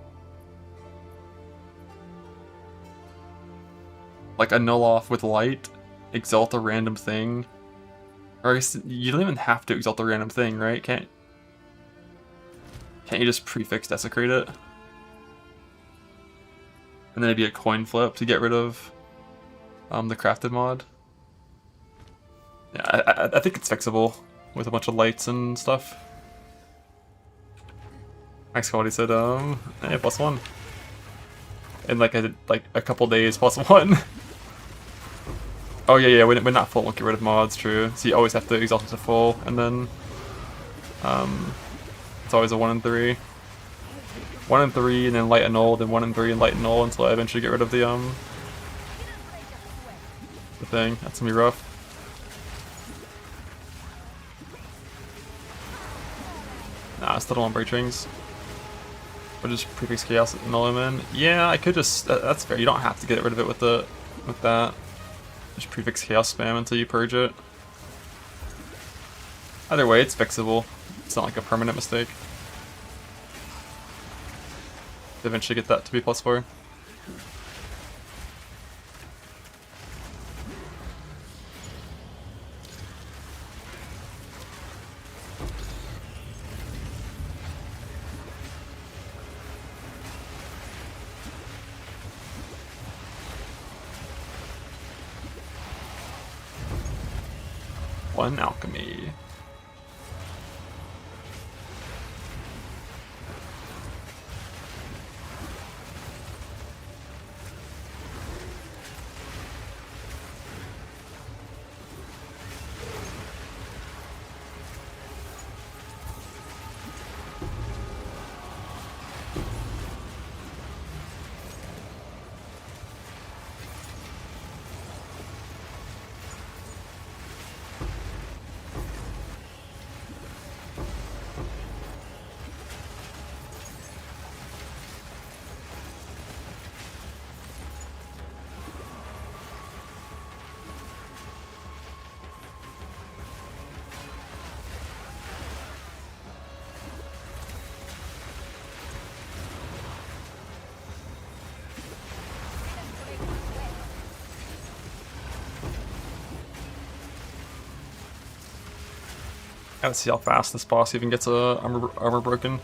Speaker 1: a null off with light, exalt a random thing. Or I guess you don't even have to exalt a random thing, right? Can't you just prefix Desecrate it? And then it'd be a coin flip to get rid of the crafted mod. Yeah, I think it's fixable with a bunch of lights and stuff. Max quality said, hey, +1. In like a couple days, +1. Oh yeah, when not full, won't get rid of mods, true. So you always have to exalt it to full, and then it's always a 1 in 3. 1 in 3, and then light and null, then 1 in 3 and light and null until I eventually get rid of the thing. That's gonna be rough. Nah, I still don't want break rings. Or just prefix chaos and null him in. Yeah, I could just. That's fair. You don't have to get rid of it with that. Just prefix chaos spam until you purge it. Either way, it's fixable. It's not like a permanent mistake. Eventually get that to be +4. One alchemy. Gotta see how fast this boss even gets armor broken.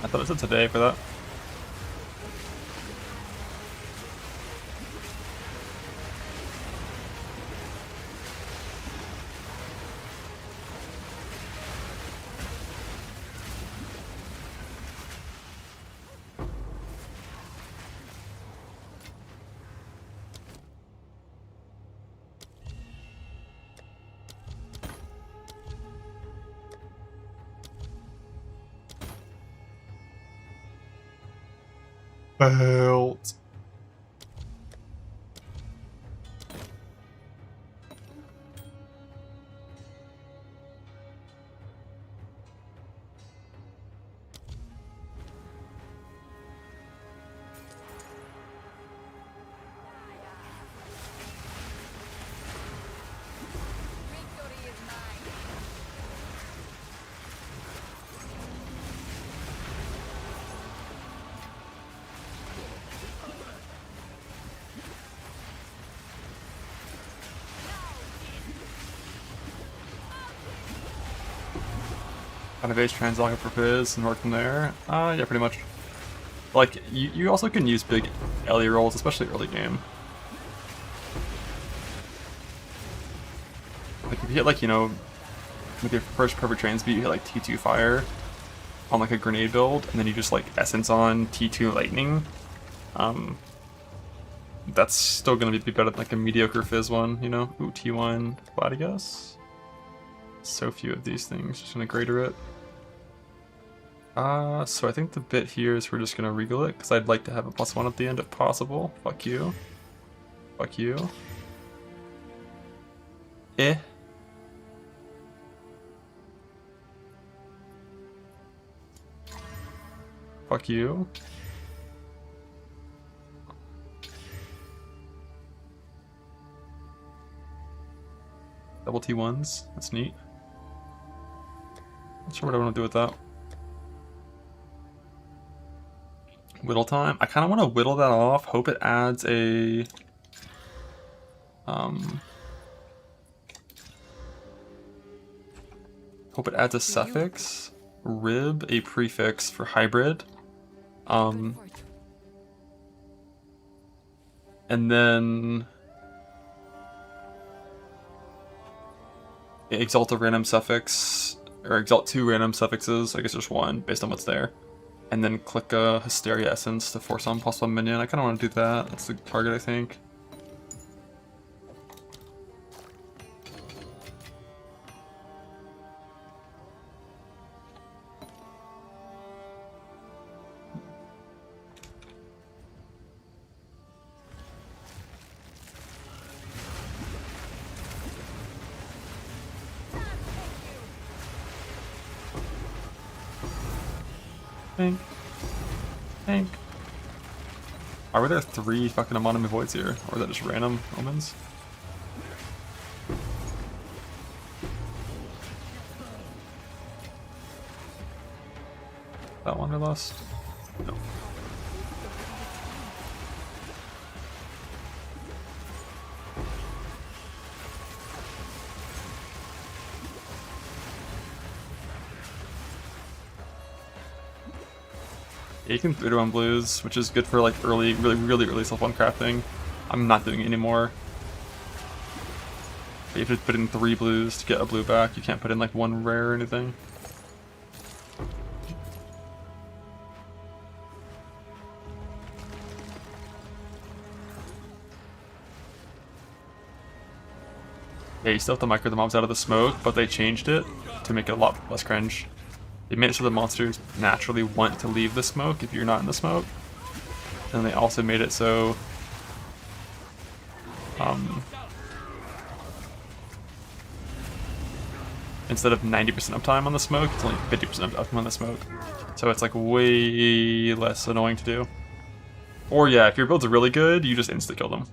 Speaker 1: I thought it said today for that. Belt. Kind of base translog for Fizz and work from there. Yeah, pretty much. Like, you also can use big Ellie rolls, especially early game. Like, if you hit, like, you know, with your first perfect train speed, you hit, like, T2 fire on, like, a grenade build, and then you just, like, essence on T2 lightning. That's still gonna be better than, like, a mediocre Fizz one, you know? Ooh, T1 Gladius. So few of these things, just gonna grader it. So I think the bit here is we're just gonna regal it, because I'd like to have a +1 at the end if possible. Fuck you. Fuck you. Eh. Fuck you. Double T1s, that's neat. Not sure what I want to do with that. Whittle time. I kind of want to whittle that off. Hope it adds a hope it adds a suffix, rib, a prefix for hybrid. And then exalt a random suffix, or exalt 2 random suffixes. I guess there's 1 based on what's there. And then click a Hysteria Essence to force on +1 minion. I kind of want to do that. That's the target, I think. Think. Were there 3 fucking Amonime Voids here? Or is that just random omens? That Wanderlust? No. Yeah, you can 3-1 blues, which is good for like early, really early self-1 crafting. I'm not doing it anymore. But you have to put in 3 blues to get a blue back. You can't put in like 1 rare or anything. Yeah, you still have to micro the mobs out of the smoke, but they changed it to make it a lot less cringe. They made it so the monsters naturally want to leave the smoke if you're not in the smoke. And they also made it so instead of 90% uptime on the smoke, it's only 50% uptime on the smoke. So it's like way less annoying to do. Or yeah, if your builds are really good, you just insta-kill them.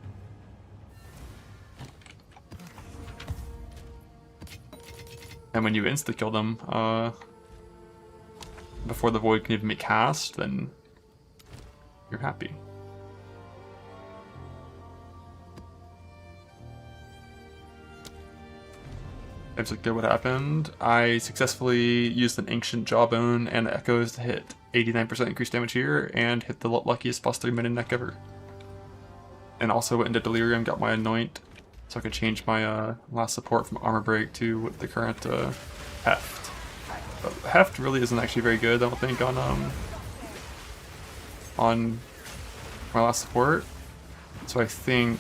Speaker 1: And when you insta-kill them, before the void can even be cast, then you're happy. I just looked at what happened. I successfully used an Ancient Jawbone and Echoes to hit 89% increased damage here, and hit the luckiest +3 minion neck ever. And also went into Delirium, got my Anoint, so I could change my last support from Armor Break to the current Heft. But Heft really isn't actually very good, I don't think, on my last support. So I think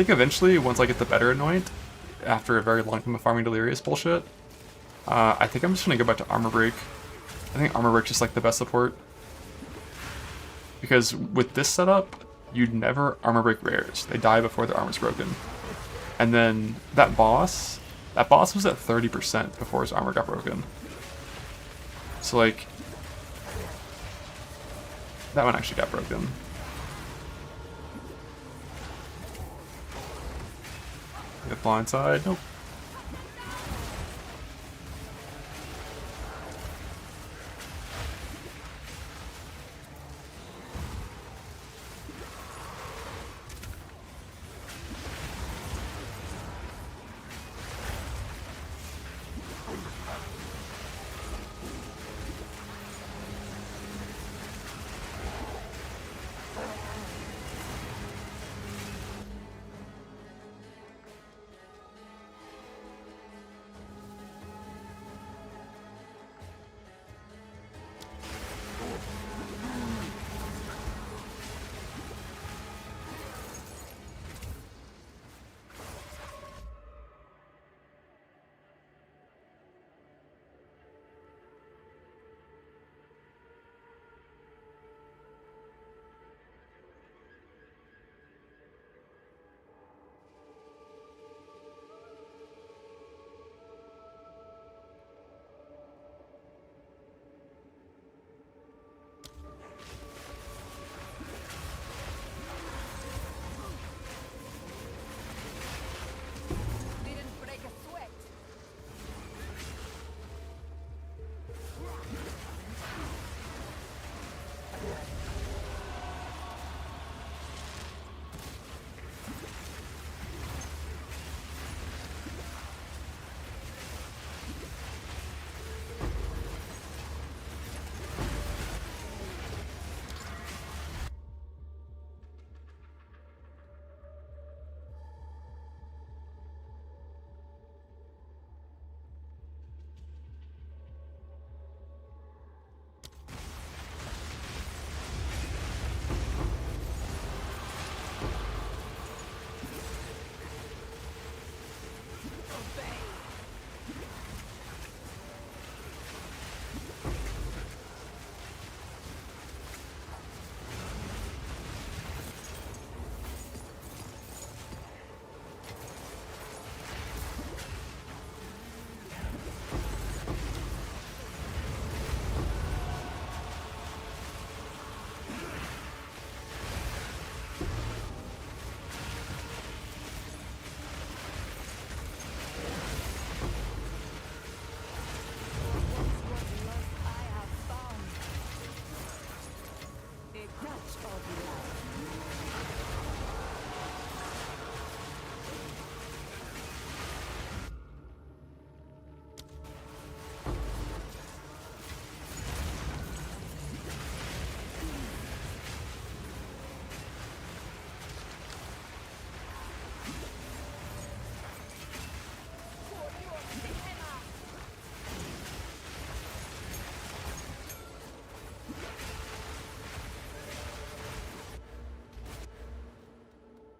Speaker 1: eventually, once I get the better Anoint, after a very long time of farming Delirious bullshit, I think I'm just gonna go back to Armor Break. I think Armor Break's just like the best support. Because with this setup, you'd never Armor Break rares. They die before their armor's broken. And then that boss was at 30% before his armor got broken. So like, that one actually got broken. The blind side, nope.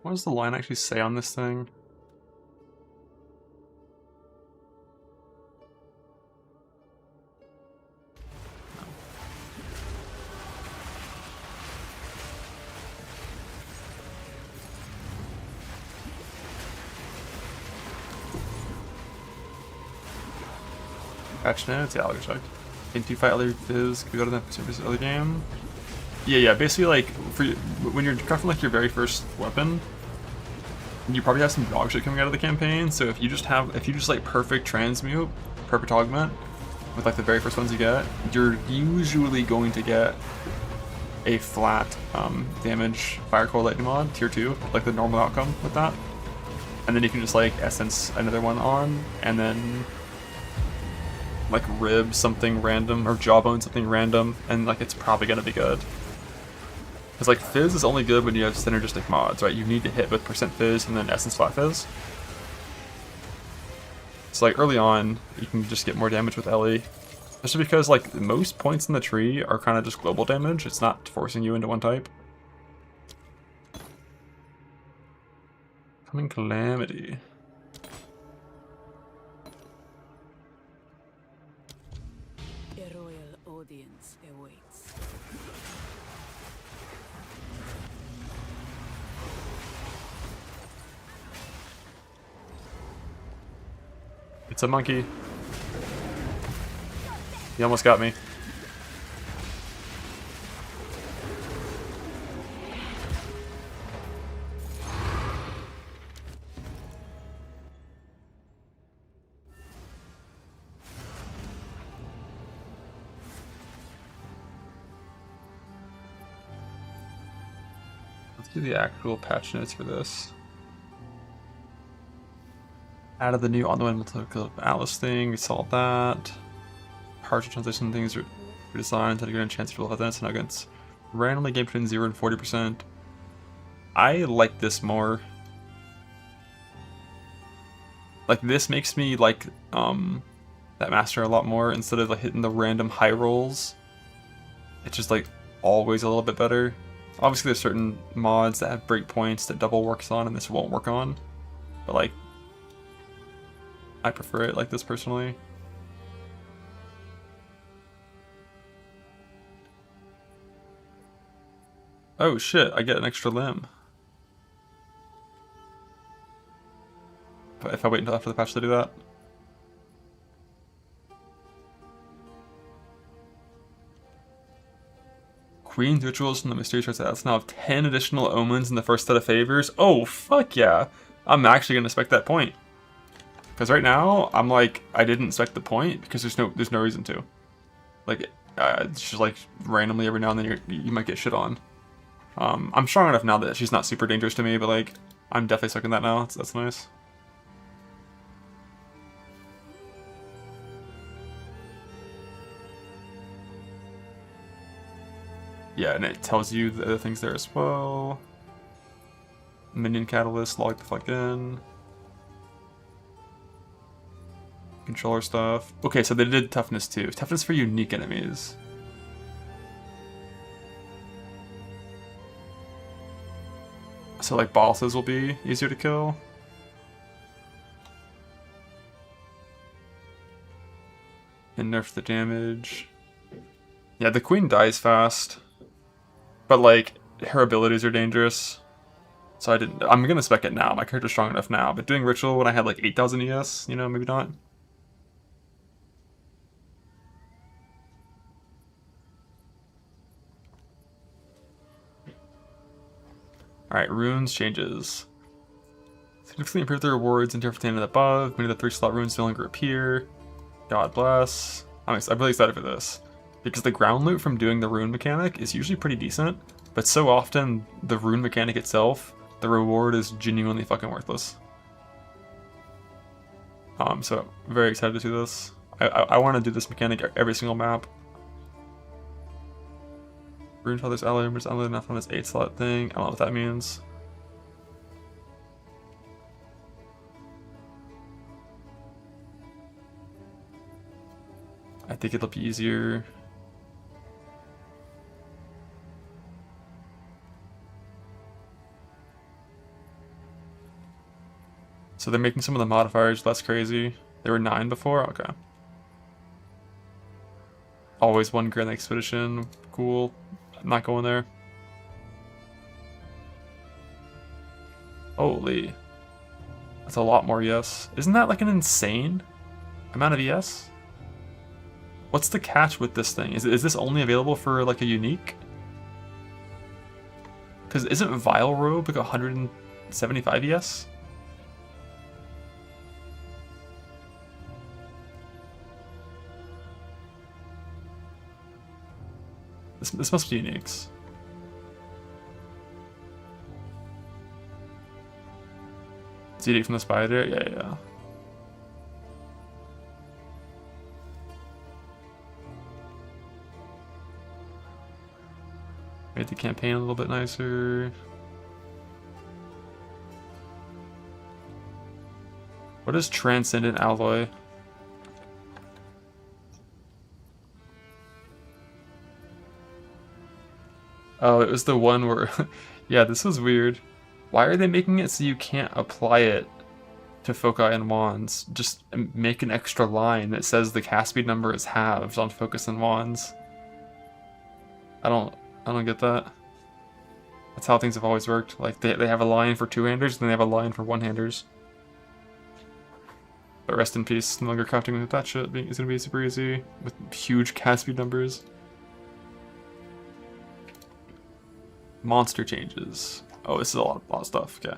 Speaker 1: What does the line actually say on this thing? Patch notes? Yeah, I'll go check. If you fight other Fizz, could go to the service other game. Yeah, basically like when you're crafting like your very first weapon, you probably have some dog shit coming out of the campaign, so if you just like perfect transmute, perfect augment, with like the very first ones you get, you're usually going to get a flat damage fire core lightning mod, tier 2, like the normal outcome with that. And then you can just like essence another one on, and then like rib something random, or jawbone something random, and like it's probably gonna be good. Because like Fizz is only good when you have synergistic mods, right? You need to hit with percent Fizz and then essence flat Fizz. So like early on, you can just get more damage with Ellie. Especially because like most points in the tree are kind of just global damage. It's not forcing you into one type. Coming Calamity.
Speaker 3: A royal audience awaits.
Speaker 1: It's a monkey. He almost got me. Let's do the actual patch notes for this. Added the new on-the-wind multiple Atlas thing, we saw that. Partial transition things are redesigned to get a chance to roll events and against randomly game between 0 and 40%. I like this more. Like this makes me like that master a lot more instead of like hitting the random high rolls. It's just like always a little bit better. Obviously there's certain mods that have breakpoints that double works on and this won't work on. But like I prefer it like this personally. Oh shit, I get an extra limb. If I wait until after the patch to do that. Queen's Rituals from the Mysterious Arts. That's now have 10 additional omens in the first set of favors. Oh, fuck yeah. I'm actually going to spec that point. Because right now, I'm like, I didn't inspect the point because there's no reason to. Like, it's just like randomly every now and then you might get shit on. I'm strong enough now that she's not super dangerous to me, but like, I'm definitely sucking that now. That's nice. Yeah, and it tells you the other things there as well. Minion Catalyst, log the fuck in. Controller stuff. Okay, so they did toughness too. Toughness for unique enemies. So like bosses will be easier to kill. And nerf the damage. Yeah, the queen dies fast. But like, her abilities are dangerous. So I'm gonna spec it now. My character's strong enough now. But doing ritual when I had like 8,000 ES, you know, maybe not. Alright, runes changes. Significantly improve the rewards in terms of the above. Many of the 3-slot runes no longer appear. God bless. I'm really excited for this. Because the ground loot from doing the rune mechanic is usually pretty decent. But so often, the rune mechanic itself, the reward is genuinely fucking worthless. So very excited to do this. I want to do this mechanic every single map. Rune Father's ally members only enough on this 8-slot thing. I don't know what that means. I think it'll be easier. So they're making some of the modifiers less crazy. They were 9 before? Okay. Always 1 Grand Expedition. Cool. I'm not going there. Holy. That's a lot more yes. Isn't that like an insane amount of yes? What's the catch with this thing? Is this only available for like a unique? Because isn't Vile Robe like 175 yes? This must be uniques. CD from the spider? Yeah. Made the campaign a little bit nicer. What is Transcendent Alloy? Oh, it was the one where... yeah, this was weird. Why are they making it so you can't apply it to foci and wands? Just make an extra line that says the cast speed number is halved on focus and wands. I don't get that. That's how things have always worked. Like, they have a line for two-handers, and then they have a line for one-handers. But rest in peace, no longer crafting with that shit is gonna be super easy, with huge cast speed numbers. Monster changes. Oh, this is a lot of stuff, okay.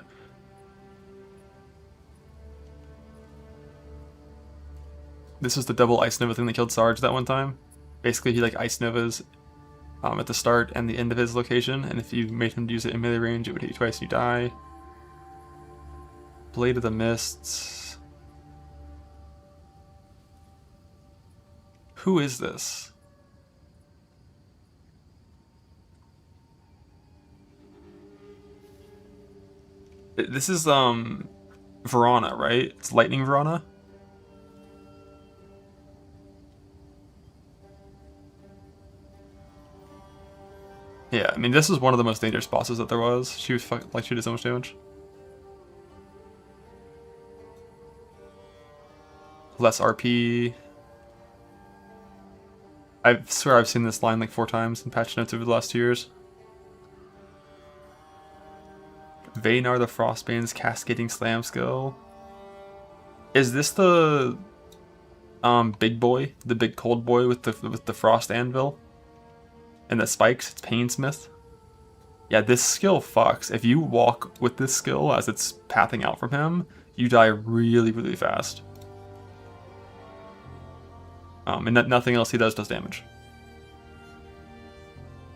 Speaker 1: This was the double Ice Nova thing that killed Sarge that one time. Basically, he like Ice Novas at the start and the end of his location, and if you made him use it in melee range, it would hit you twice and you die. Blade of the Mists. Who is this? This is Verana, right? It's Lightning Verana. Yeah, I mean, this was one of the most dangerous bosses that there was. She was like, she did so much damage. Less RP. I swear I've seen this line like 4 times in patch notes over the last 2 years. Vaynar the Frostbane's Cascading Slam skill. Is this the big boy, the big cold boy with the frost anvil and the spikes? It's Painsmith. Yeah, this skill fucks. If you walk with this skill as it's pathing out from him, you die really fast. And nothing else he does damage.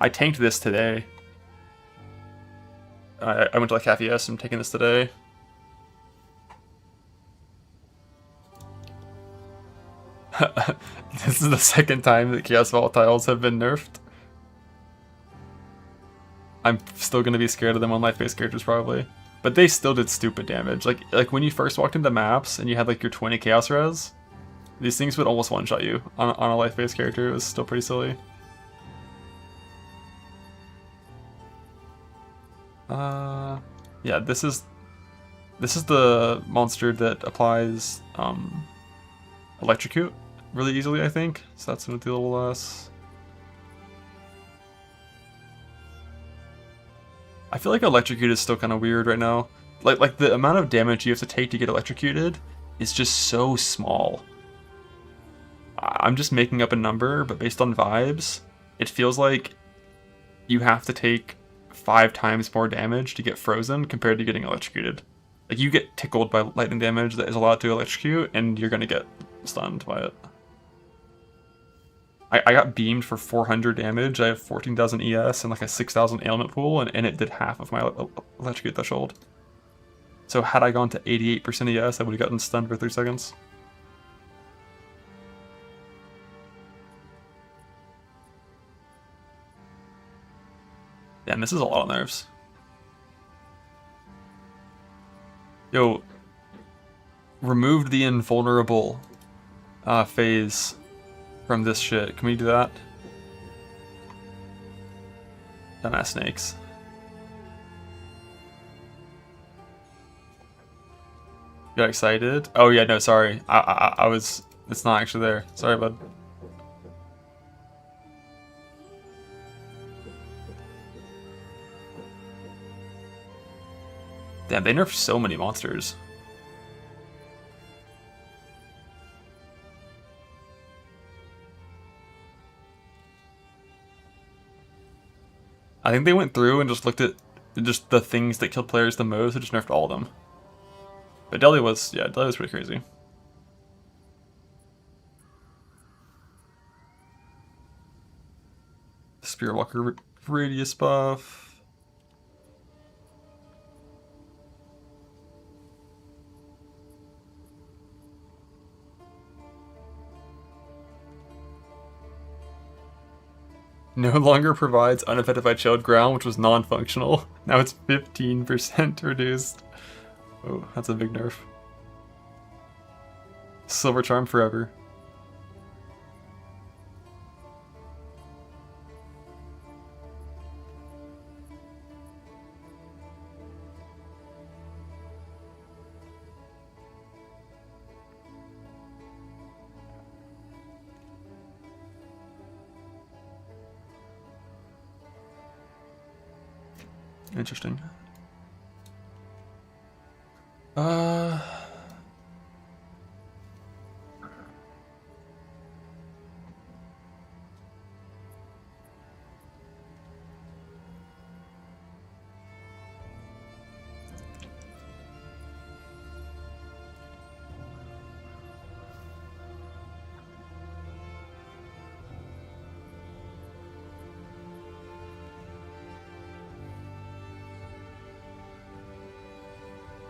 Speaker 1: I tanked this today. I went to like half ES and I'm taking this today. This is the second time that Chaos Volatiles have been nerfed. I'm still going to be scared of them on life-based characters probably. But they still did stupid damage. Like when you first walked into maps and you had like your 20 Chaos Res, these things would almost one-shot you on a life-based character. It was still pretty silly. Yeah, this is the monster that applies Electrocute really easily, I think. So that's gonna do a little less. I feel like Electrocute is still kind of weird right now. Like the amount of damage you have to take to get electrocuted is just so small. I'm just making up a number, but based on vibes, it feels like you have to take 5 times more damage to get frozen compared to getting electrocuted. Like, you get tickled by lightning damage that is allowed to electrocute, and you're gonna get stunned by it. I got beamed for 400 damage, I have 14,000 ES and like a 6,000 ailment pool, and it did half of my electrocute threshold. So had I gone to 88% ES, I would have gotten stunned for 3 seconds. Damn, this is a lot of nerves. Yo, removed the invulnerable phase from this shit. Can we do that? Dumbass snakes. Got excited? Oh yeah, no, sorry. I was. It's not actually there. Sorry, bud. Damn, they nerfed so many monsters. I think they went through and just looked at just the things that killed players the most and just nerfed all of them. But Delhi was, yeah, Delhi was pretty crazy. Spearwalker radius buff. No longer provides unaffected by chilled ground, which was non-functional. Now it's 15% reduced. Oh, that's a big nerf. Silver Charm forever. Interesting.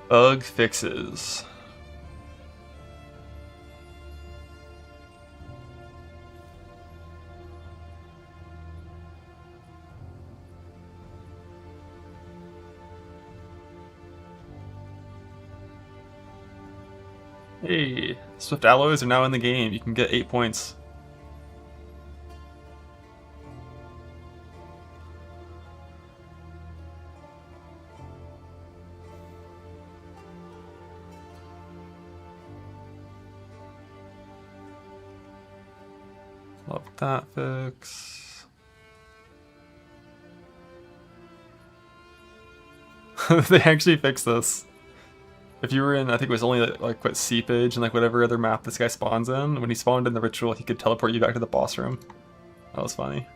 Speaker 1: Bug fixes. Hey, Swift Alloys are now in the game. You can get 8 points. Love that fix. They actually fixed this. If you were in, I think it was only like what, Seepage and like whatever other map this guy spawns in, when he spawned in the ritual, he could teleport you back to the boss room. That was funny.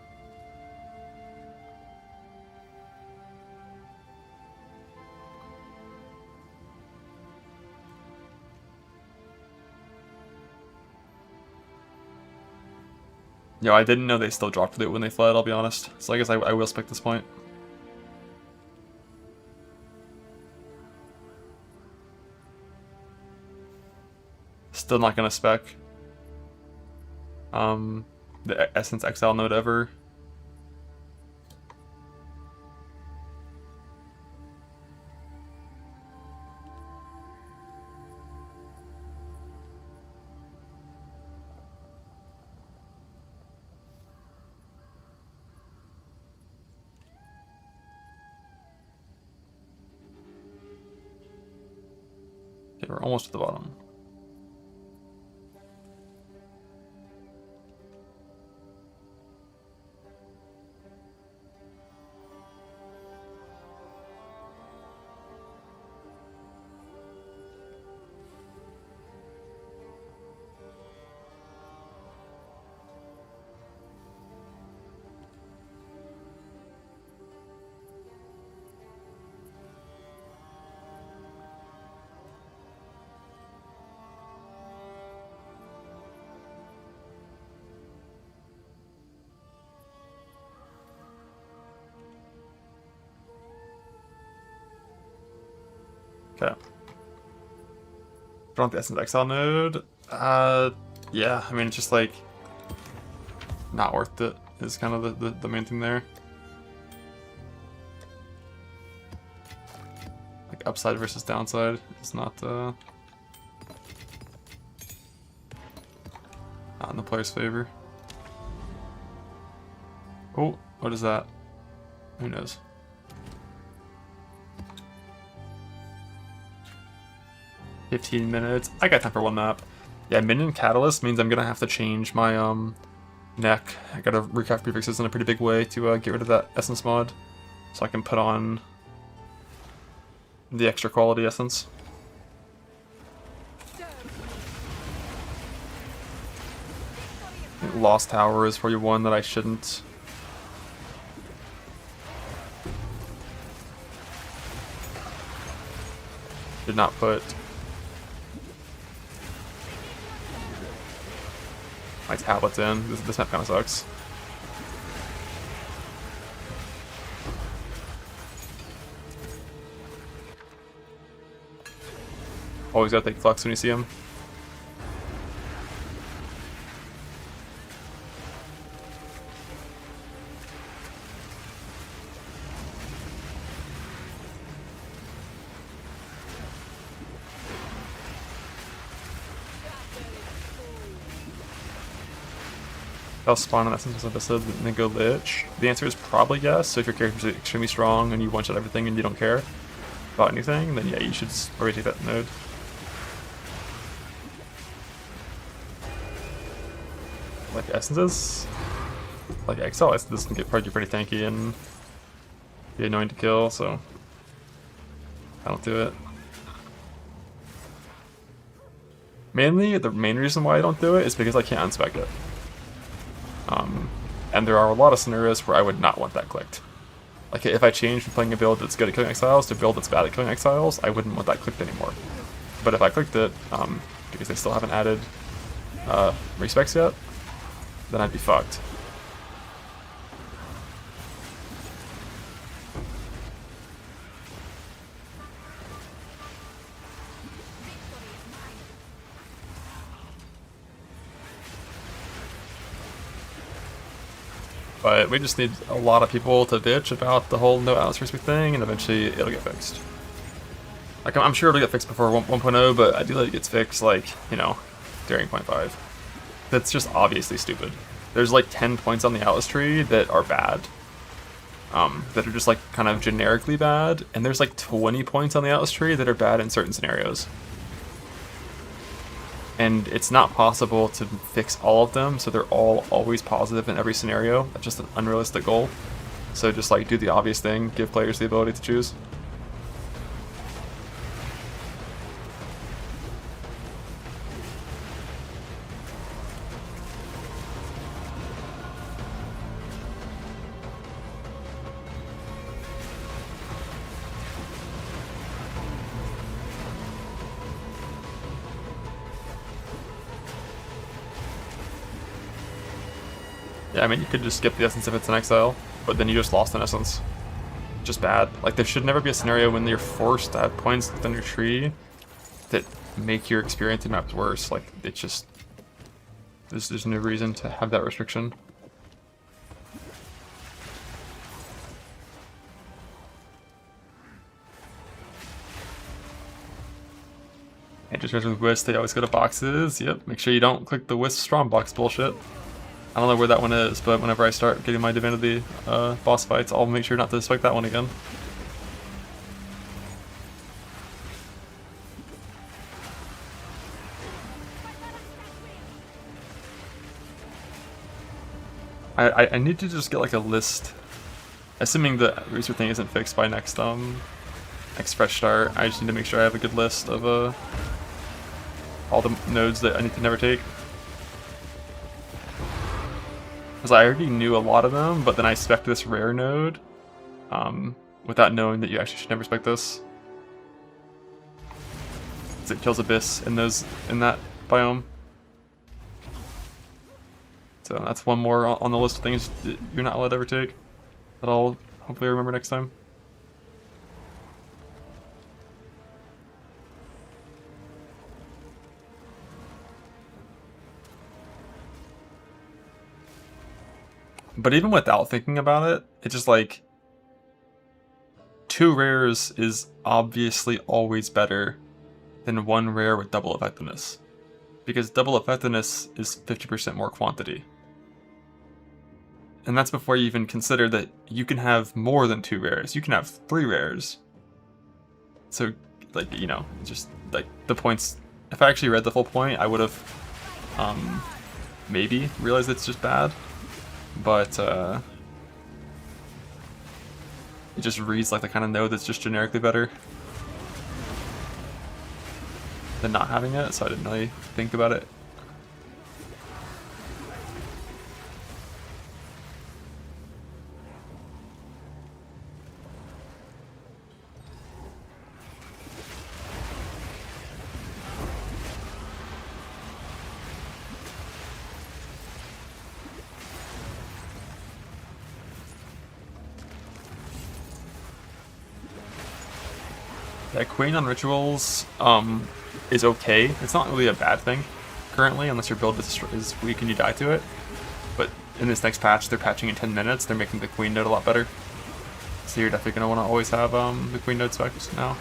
Speaker 1: Yo, I didn't know they still dropped loot when they fled, I'll be honest. So I guess I will spec this point. Still not gonna spec the Essence Exile node ever. Okay, we're almost at the bottom. Okay. Drawn the Essence Exile node. Yeah, I mean, it's just like not worth it is kind of the main thing there. Like upside versus downside is not not in the player's favor. Oh, what is that? Who knows? 15 minutes. I got time for one map. Yeah, Minion Catalyst means I'm gonna have to change my neck. I gotta recraft prefixes in a pretty big way to get rid of that essence mod, so I can put on the extra quality essence. Lost Tower is probably one that I shouldn't. Did not put my tablets in. This map kind of sucks. Always gotta take flux when you see him. I'll spawn on Essence of Abyssal and then go Lich? The answer is probably yes. So if your character's extremely strong and you one-shot everything and you don't care about anything, then yeah, you should already take that node. Like Essences? Like Exile Essences can get probably pretty tanky and be annoying to kill, so I don't do it. Mainly, the main reason why I don't do it is because I can't unspec it. And there are a lot of scenarios where I would not want that clicked. Like, if I change from playing a build that's good at killing exiles to a build that's bad at killing exiles, I wouldn't want that clicked anymore. But if I clicked it, because they still haven't added respecs yet, then I'd be fucked. But we just need a lot of people to bitch about the whole no Atlas respect thing, and eventually it'll get fixed. Like, I'm sure it'll get fixed before 1.0, but ideally it gets fixed, like, you know, during 0.5. That's just obviously stupid. There's like 10 points on the Atlas tree that are bad. That are just like kind of generically bad, and there's like 20 points on the Atlas tree that are bad in certain scenarios. And it's not possible to fix all of them, so they're all always positive in every scenario. That's just an unrealistic goal. So just like do the obvious thing, give players the ability to choose. Yeah, I mean, you could just skip the essence if it's an exile, but then you just lost an essence. Just bad. Like, there should never be a scenario when you're forced to have points within your tree that make your experience in maps worse. Like, it's just... There's no reason to have that restriction. And just with Wisp, they always go to boxes. Yep, make sure you don't click the Wisp strong box bullshit. I don't know where that one is, but whenever I start getting my Divinity boss fights, I'll make sure not to spike that one again. I need to just get like a list. Assuming the research thing isn't fixed by next fresh start, I just need to make sure I have a good list of all the nodes that I need to never take. Because I already knew a lot of them, but then I spec'd this rare node without knowing that you actually should never spec this. Because it kills Abyss in that biome. So that's one more on the list of things that you're not allowed to ever take. That I'll hopefully remember next time. But even without thinking about it, it's just like 2 rares is obviously always better than 1 rare with double effectiveness. Because double effectiveness is 50% more quantity. And that's before you even consider that you can have more than 2 rares. You can have 3 rares. So like, you know, just like the points. If I actually read the full point, I would have maybe realized it's just bad, but it just reads like the kind of node that's just generically better than not having it, so I didn't really think about it. Yeah, Queen on rituals is okay. It's not really a bad thing currently, unless your build is weak and you die to it. But in this next patch, they're patching in 10 minutes. They're making the Queen node a lot better. So you're definitely going to want to always have the Queen node specs now.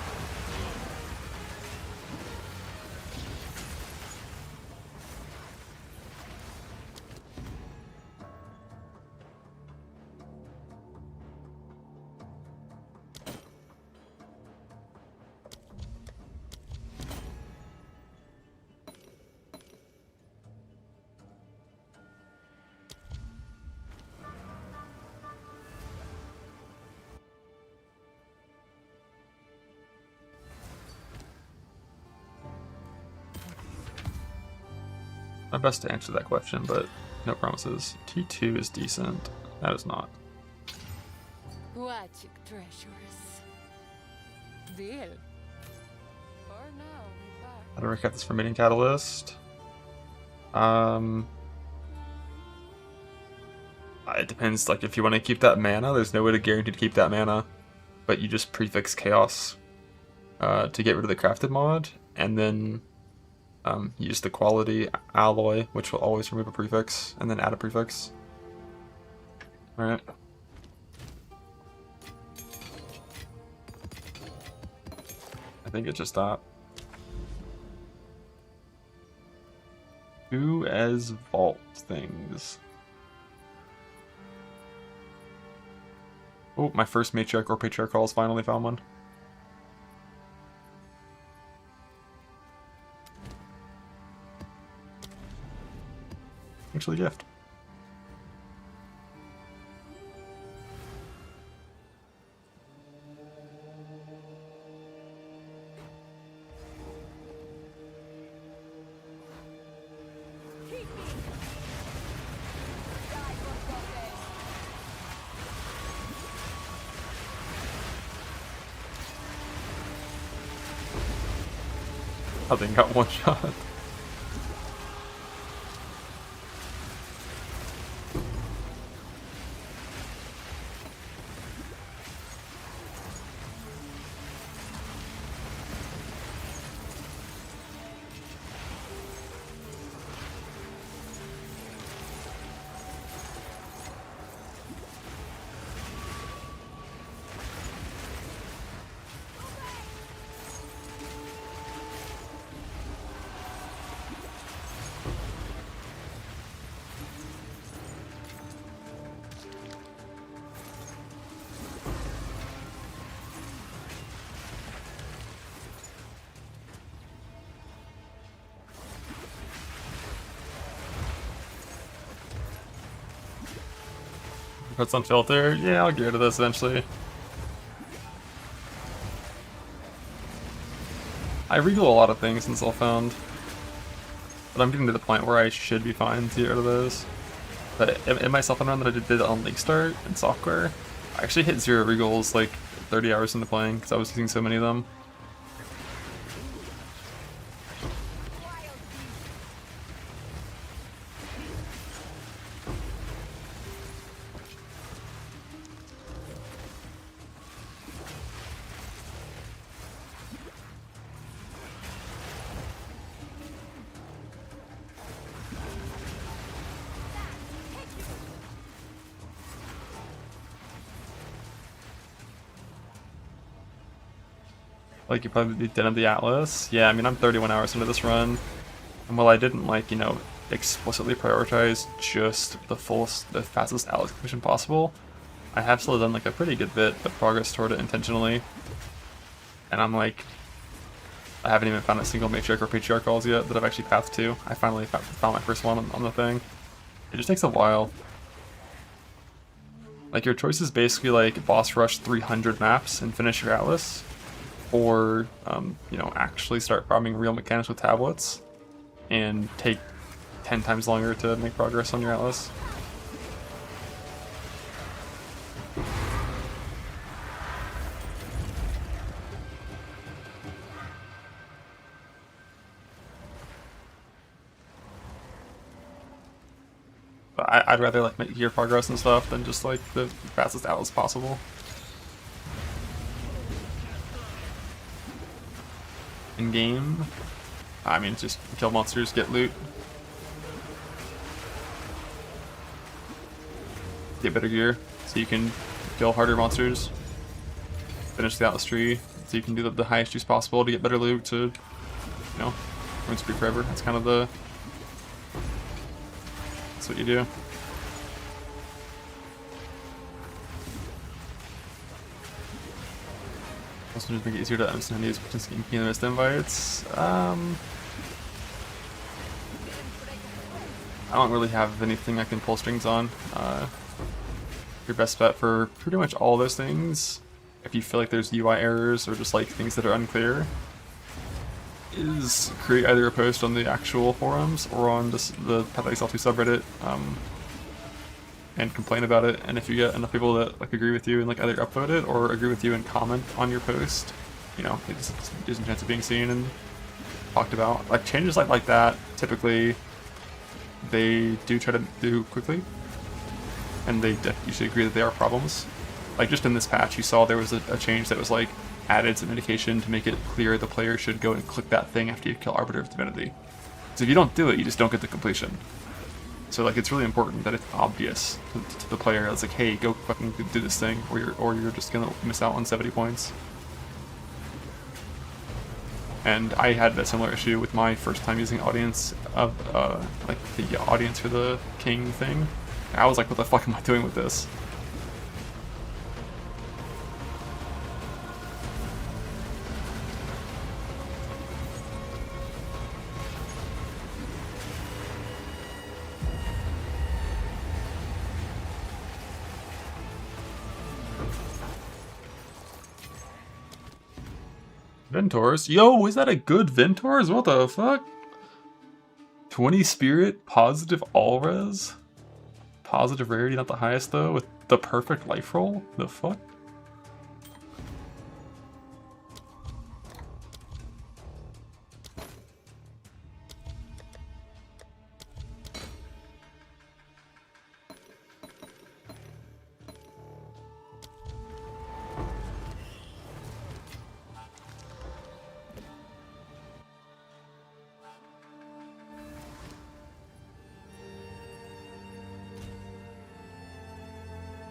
Speaker 1: My best to answer that question, but no promises. T2 is decent. That is not.
Speaker 3: Watching treasures. Deal. For now, we part.
Speaker 1: How do I recap this for Mating Catalyst? It depends. Like, if you want to keep that mana, there's no way to guarantee to keep that mana, but you just prefix Chaos to get rid of the crafted mod, and then use the quality alloy, which will always remove a prefix, and then add a prefix. Alright. I think it's just that. Do as vault things. Oh, my first matriarch or patriarchal has finally found one. Actually, gift. I think got one shot. Put some filter. Yeah, I'll get rid of this eventually. I regal a lot of things in Self-Found, but I'm getting to the point where I should be fine to get rid of those. But in my Self-Found run that I did on Lake Start and Software, I actually hit 0 regals like 30 hours into playing because I was using so many of them. Like, you probably be Den of the Atlas. Yeah, I mean, I'm 31 hours into this run, and while I didn't, like, you know, explicitly prioritize just the fastest Atlas completion possible, I have still done, like, a pretty good bit of progress toward it intentionally. And I'm, like, I haven't even found a single matriarch or patriarch calls yet that I've actually pathed to. I finally found my first one on the thing. It just takes a while. Like, your choice is basically like boss rush 300 maps and finish your Atlas, or you know, actually start farming real mechanics with tablets and take 10 times longer to make progress on your Atlas. But I'd rather like make gear progress and stuff than just like the fastest Atlas possible. In game, I mean, just kill monsters, get loot, get better gear, so you can kill harder monsters, finish the Atlas tree, so you can do the highest juice possible to get better loot to, you know, run spree forever. That's kind of that's what you do. Also just make it easier to understand these participating in the missed invites. I don't really have anything I can pull strings on. Your best bet for pretty much all those things, if you feel like there's UI errors or just like things that are unclear, is create either a post on the actual forums or on just the Path2 subreddit, and complain about it. And if you get enough people that like agree with you and like either upvote it or agree with you and comment on your post, you know, there's a chance of being seen and talked about. Like changes like that, typically they do try to do quickly, and they usually agree that they are problems. Like just in this patch, you saw there was a change that was like added some indication to make it clear the player should go and click that thing after you kill Arbiter of Divinity. So if you don't do it, you just don't get the completion. So like it's really important that it's obvious to the player. It's like, hey, go fucking do this thing, or you're just gonna miss out on 70 points. And I had a similar issue with my first time using audience of like the audience for the king thing. I was like, what the fuck am I doing with this? Ventors? Yo, is that a good Ventors? What the fuck? 20 spirit, positive all res? Positive rarity, not the highest though, with the perfect life roll? The fuck?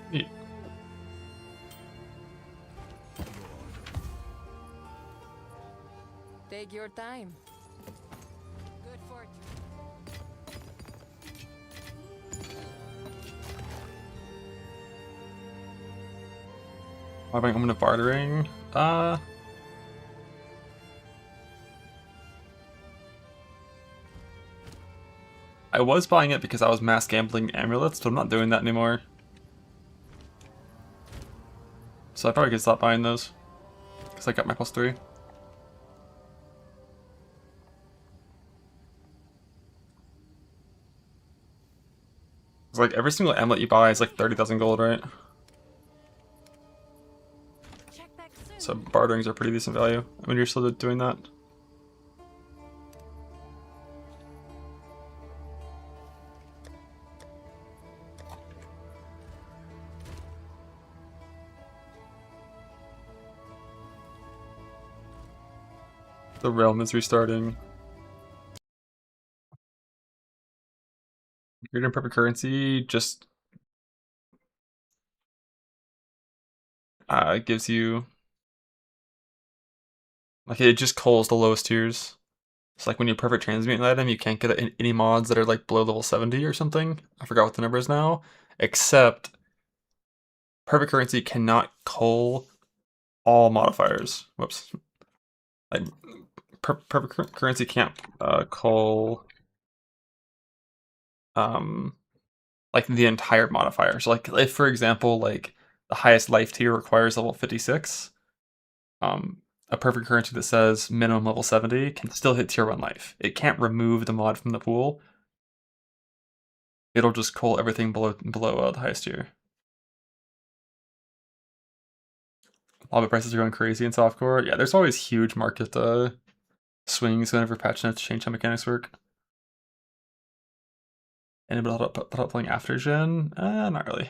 Speaker 1: Neat.
Speaker 3: Take your time. Good fortune.
Speaker 1: I'm gonna bartering. I was buying it because I was mass gambling amulets, but I'm not doing that anymore. So I probably could stop buying those, because I got my +3. It's like every single amulet you buy is like 30,000 gold, right?
Speaker 4: Check back soon.
Speaker 1: So barterings are pretty decent value when you're still doing that. The realm is restarting. You're in perfect currency just gives you, like, it just culls the lowest tiers. It's like when you perfect transmute an item, you can't get any mods that are like below level 70 or something. I forgot what the number is now. Except perfect currency cannot cull all modifiers. Whoops. Like, perfect currency can't call like the entire modifier. So like if for example like the highest life tier requires level 56, a perfect currency that says minimum level 70 can still hit tier 1 life. It can't remove the mod from the pool. It'll just cull everything below the highest tier. Lobby prices are going crazy in softcore. Yeah, there's always huge market swings whenever patch notes change how mechanics work. Anybody thought about playing after Djinn? Not really.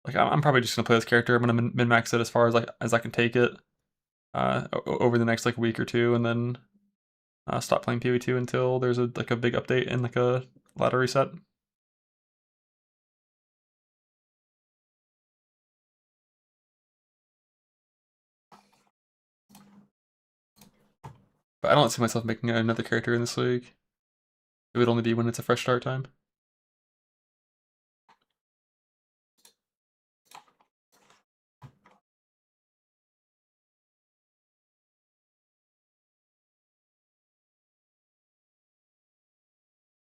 Speaker 1: Like I'm probably just gonna play this character. I'm gonna min max it as far as I can take it over the next like week or two, and then stop playing PoE2 until there's a big update and like a ladder reset. But I don't see myself making another character in this league. It would only be when it's a fresh start time.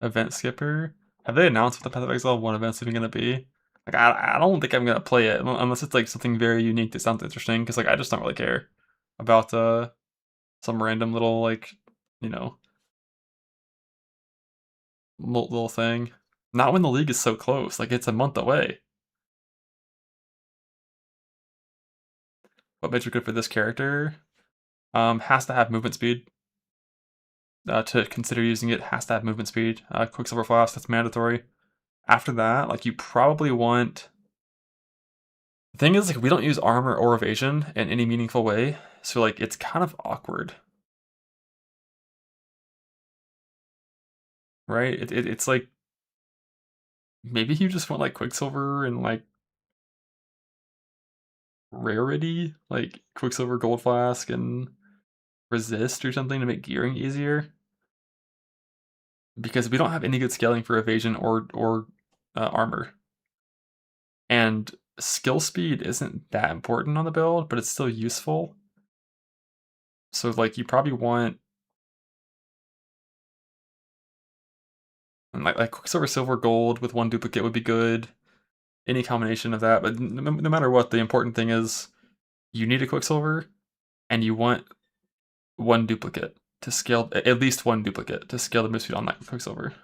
Speaker 1: Event skipper. Have they announced what the Path of Exile 1 event's even gonna be? Like I don't think I'm gonna play it unless it's like something very unique that sounds interesting. Because like I just don't really care about some random little like you know little thing. Not when the league is so close. Like it's a month away. What makes it good for this character? Has to have movement speed. To consider using it, has to have movement speed. Quicksilver Flask, that's mandatory. After that, like you probably want. The thing is, like we don't use armor or evasion in any meaningful way, so like it's kind of awkward, right? It's like maybe you just want like Quicksilver and like rarity, like Quicksilver Gold Flask and resist or something to make gearing easier. Because we don't have any good scaling for evasion or armor. And skill speed isn't that important on the build, but it's still useful. So like you probably want like Quicksilver, Silver, Gold with one duplicate would be good. Any combination of that, but no matter what, the important thing is you need a Quicksilver, and you want one duplicate to scale, at least one duplicate to scale the move speed on that Quicksilver.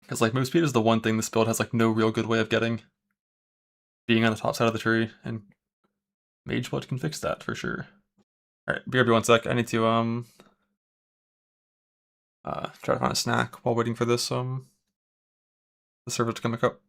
Speaker 1: Because like move speed is the one thing this build has like no real good way of getting. Being on the top side of the tree, and Mage Blood can fix that for sure. Alright, BRB 1 sec. I need to try to find a snack while waiting for this the server to come back up.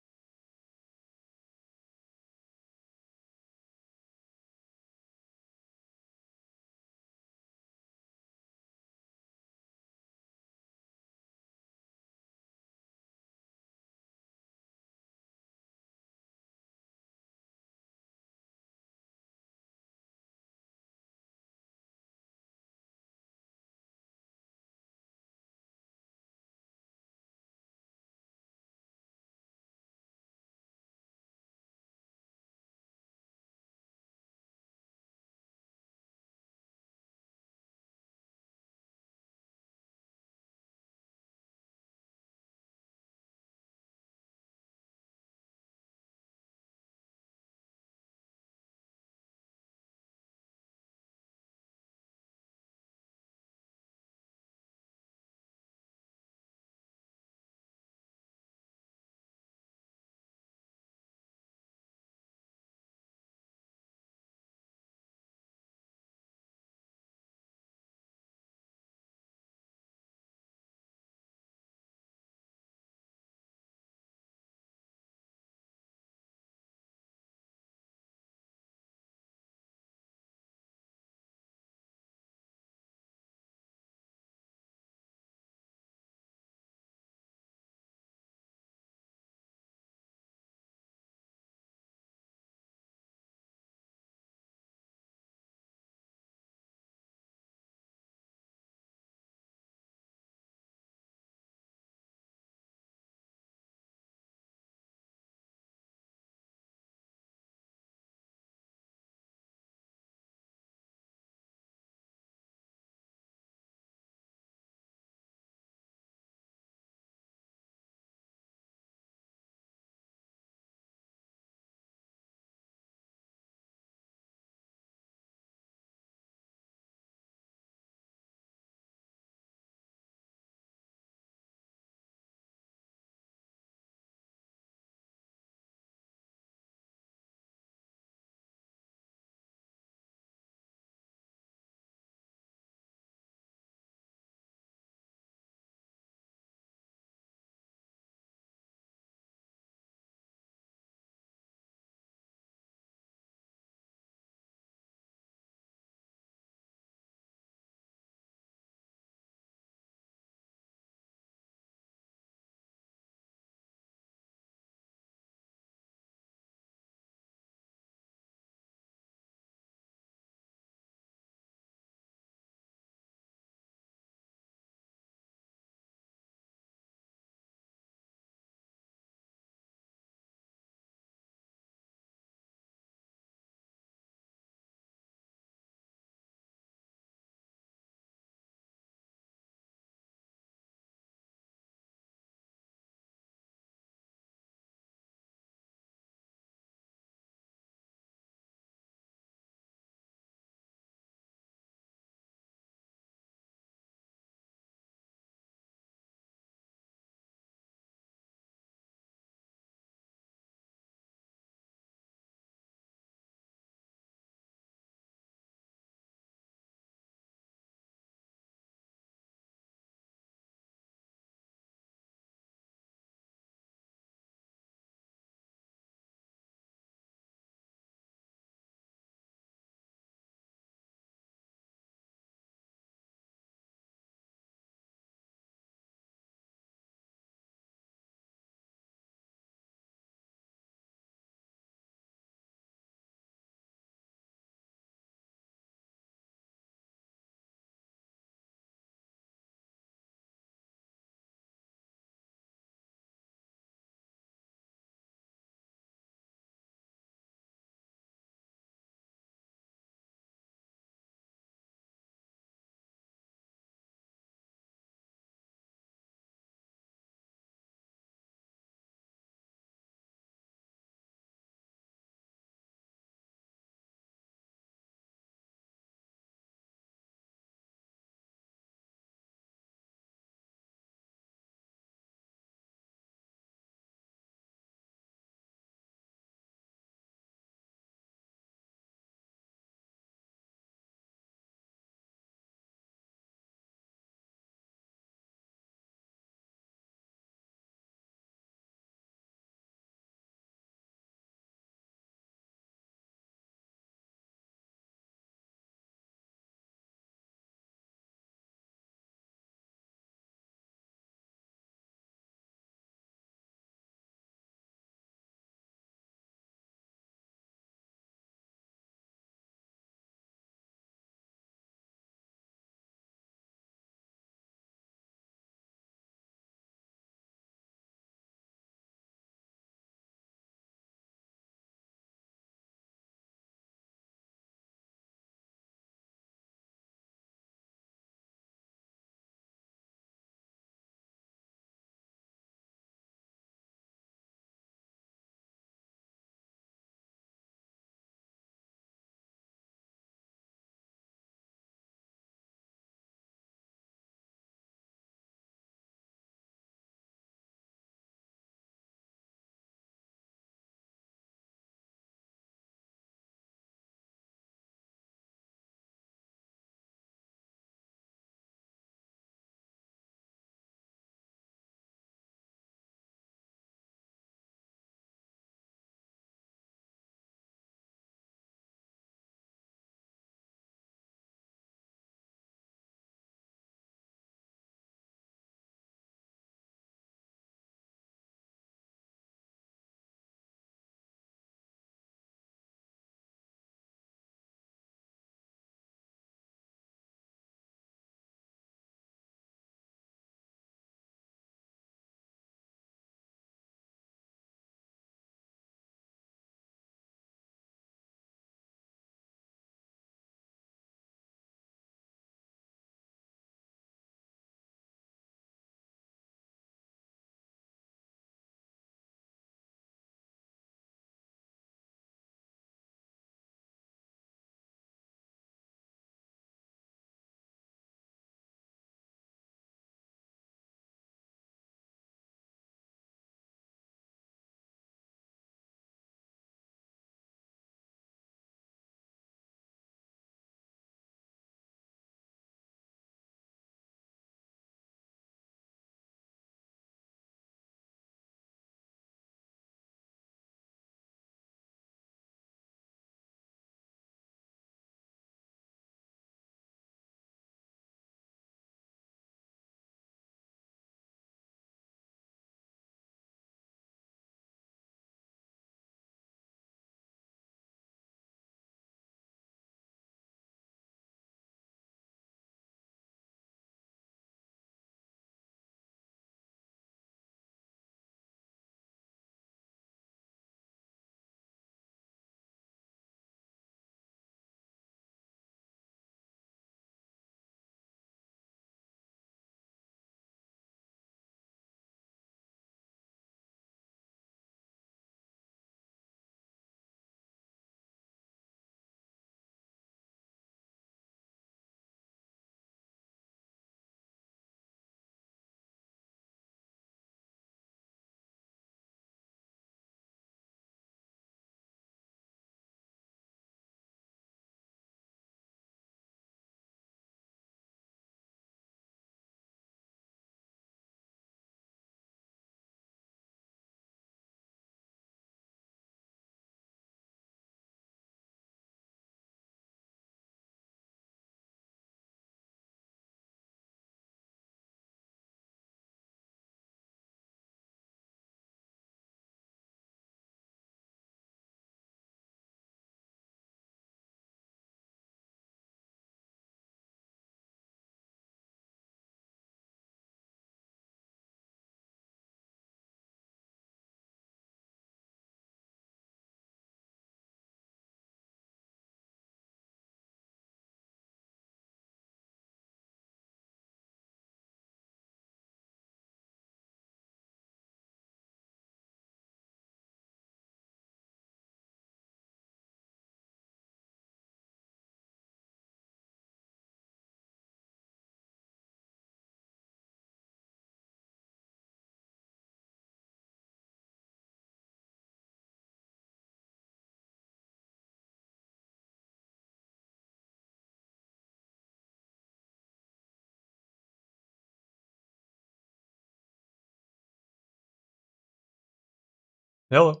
Speaker 1: Hello.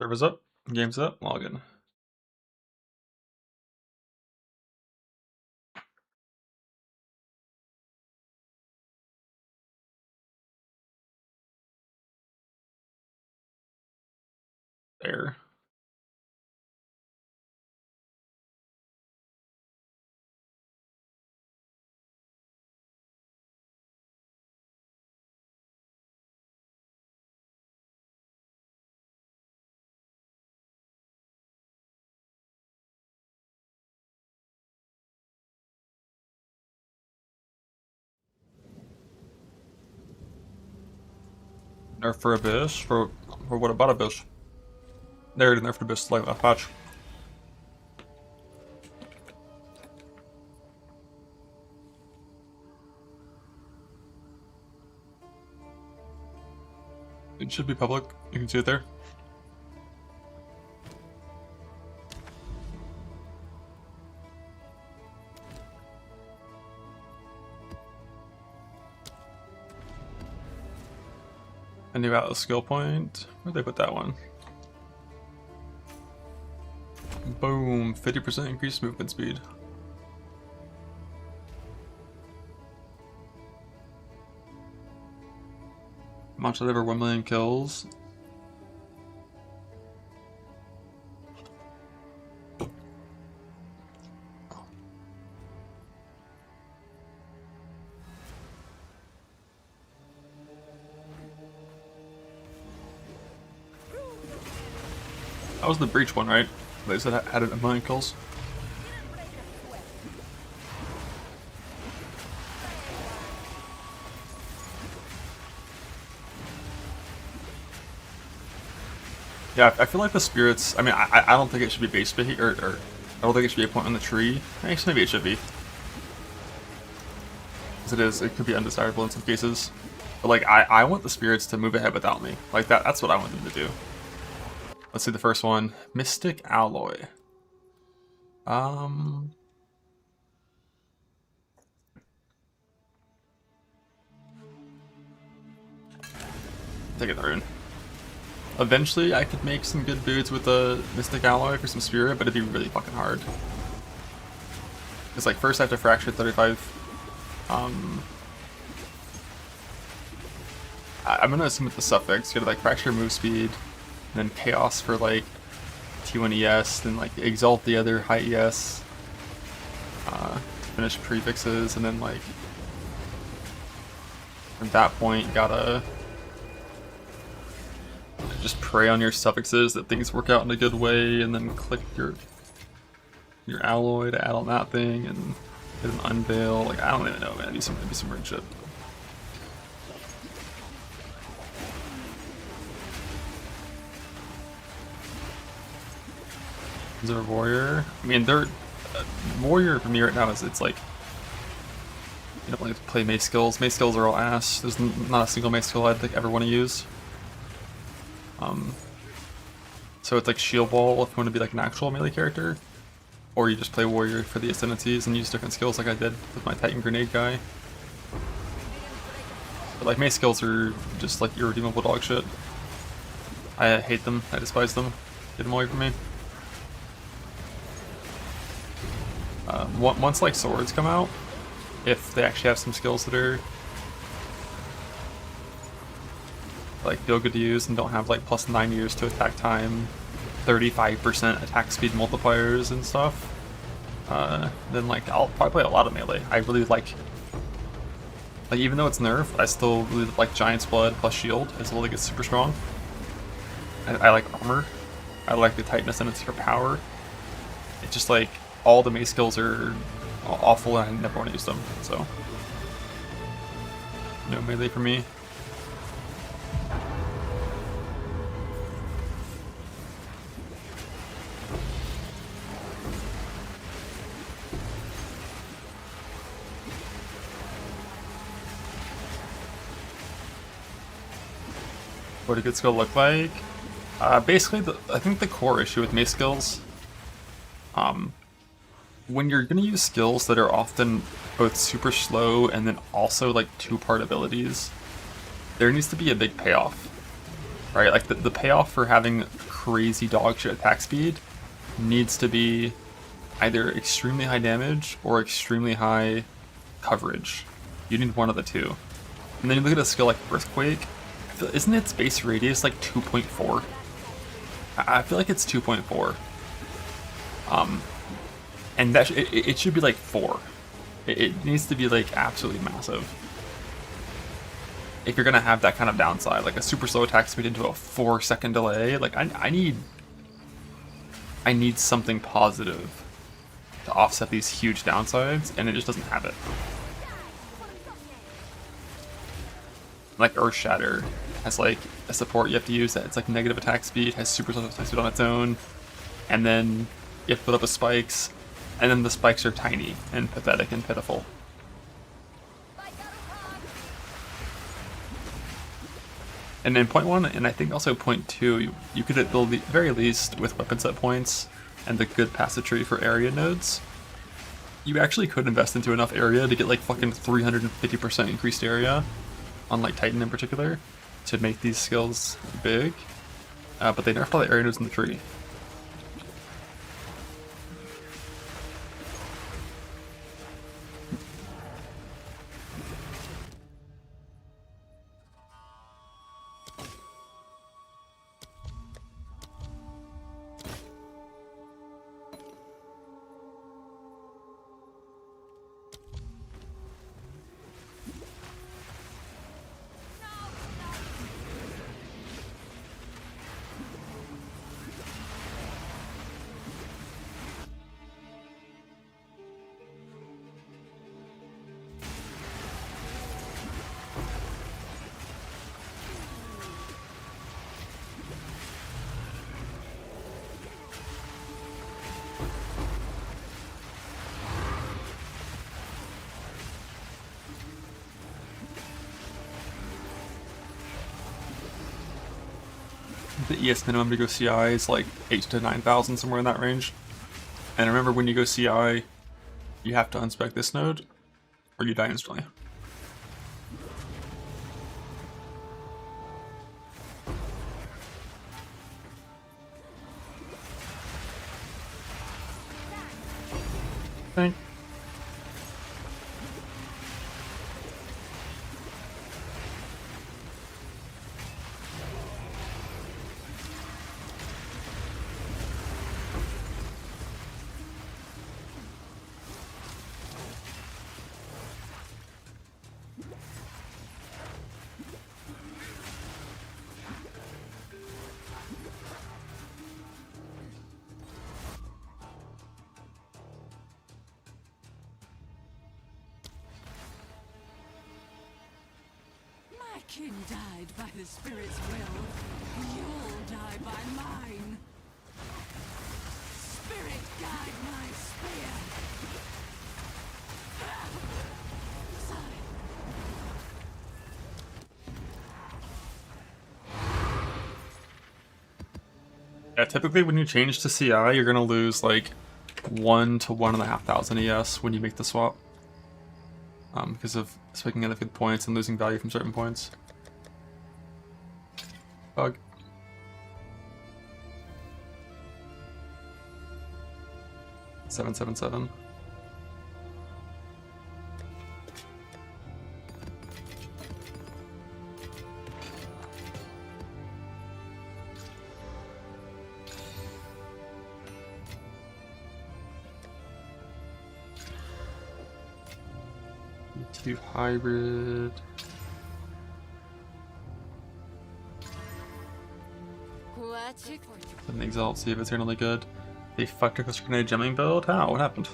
Speaker 1: Server's up. Game's up. Login. There. Nerf for Abyss? For what about Abyss? They already nerfed Abyss like that patch. It should be public. You can see it there. A new Atlas skill point. Where'd they put that one? Boom. 50% increased movement speed. Launch over 1 million kills. That was the breach one, right? They said had it 1 million kills. Yeah, I feel like the spirits. I mean, I don't think it should be base bait, or I don't think it should be a point on the tree. Actually, maybe it should be. As it is, it could be undesirable in some cases. But like, I want the spirits to move ahead without me. Like that's what I want them to do. Let's see the first one. Mystic Alloy. Take it, the rune. Eventually, I could make some good boots with the Mystic Alloy for some Spirit, but it'd be really fucking hard. It's like, first I have to Fracture 35. I'm gonna assume with the suffix, you gotta like Fracture move speed, and then Chaos for like T1 ES, then like Exalt the other high ES, finish prefixes, and then like, from that point, you gotta just pray on your suffixes that things work out in a good way, and then click your alloy to add on that thing, and get an unveil. Like, I don't even know, man. It'd be some weird shit. Is there a warrior? I mean, warrior for me right now is it's like, you don't like to play mace skills. Mace skills are all ass. There's not a single mace skill I'd like ever want to use. So it's like Shield Ball if you want to be like an actual melee character, or you just play warrior for the ascendancies and use different skills like I did with my Titan Grenade guy. But like mace skills are just like irredeemable dog shit. I hate them. I despise them. Get them away from me. Once like swords come out, if they actually have some skills that are like feel good to use and don't have like plus 9 years to attack time, 35% attack speed multipliers and stuff, then like I'll probably play a lot of melee. I really like even though it's nerfed, I still really like Giant's Blood plus shield until it gets super strong. I like armor. I like the Titan Ascendancy for power. It's just like all the mace skills are awful and I never want to use them, so no melee for me. What a good skill look like? Basically, I think the core issue with mace skills when you're gonna use skills that are often both super slow and then also like two-part abilities, there needs to be a big payoff, right? Like the payoff for having crazy dog shit attack speed needs to be either extremely high damage or extremely high coverage. You need one of the two. And then you look at a skill like Earthquake, isn't its base radius like 2.4? I feel like it's 2.4. And that it should be like 4. It needs to be like absolutely massive. If you're gonna have that kind of downside, like a super slow attack speed into a 4-second delay, like I need something positive to offset these huge downsides, and it just doesn't have it. Like Earth Shatter has like a support you have to use that it's like negative attack speed, has super slow attack speed on its own, and then you have to put up with spikes, and then the spikes are tiny and pathetic and pitiful. And in point 1, and I think also point 2, you could at the very least, with weapon set points and the good passage tree for area nodes, you actually could invest into enough area to get like fucking 350% increased area on like Titan in particular to make these skills big, but they nerfed all the area nodes in the tree. The ES minimum to go CI is like 8,000 to 9,000, somewhere in that range. And remember, when you go CI, you have to unspec this node, or you die instantly. Thank.
Speaker 3: My king died by the spirit's will. You'll die by mine. Spirit, guide my spear. Sigh.
Speaker 1: Yeah, typically when you change to CI, you're gonna lose like 1 to 1,500 ES when you make the swap. Because of spiking out of good points and losing value from certain points. Bug. Seven, 7. Do hybrid. An exalt, see if it's really good. They fucked up this grenade jamming build? How? What happened?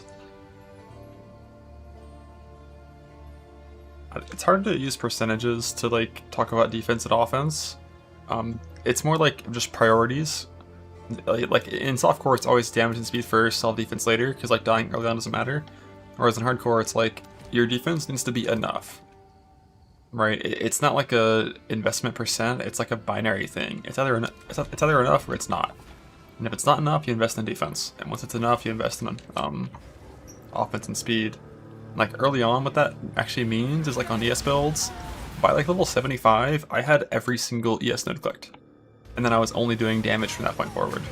Speaker 1: It's hard to use percentages to like talk about defense and offense. It's more like just priorities. Like in softcore, it's always damage and speed first, self defense later, because like dying early on doesn't matter. Whereas in hardcore, it's like your defense needs to be enough, right? It's not like a investment percent. It's like a binary thing. It's either enough or it's not. And if it's not enough, you invest in defense. And once it's enough, you invest in offense and speed. Like early on, what that actually means is like on ES builds, by like level 75, I had every single ES node clicked. And then I was only doing damage from that point forward.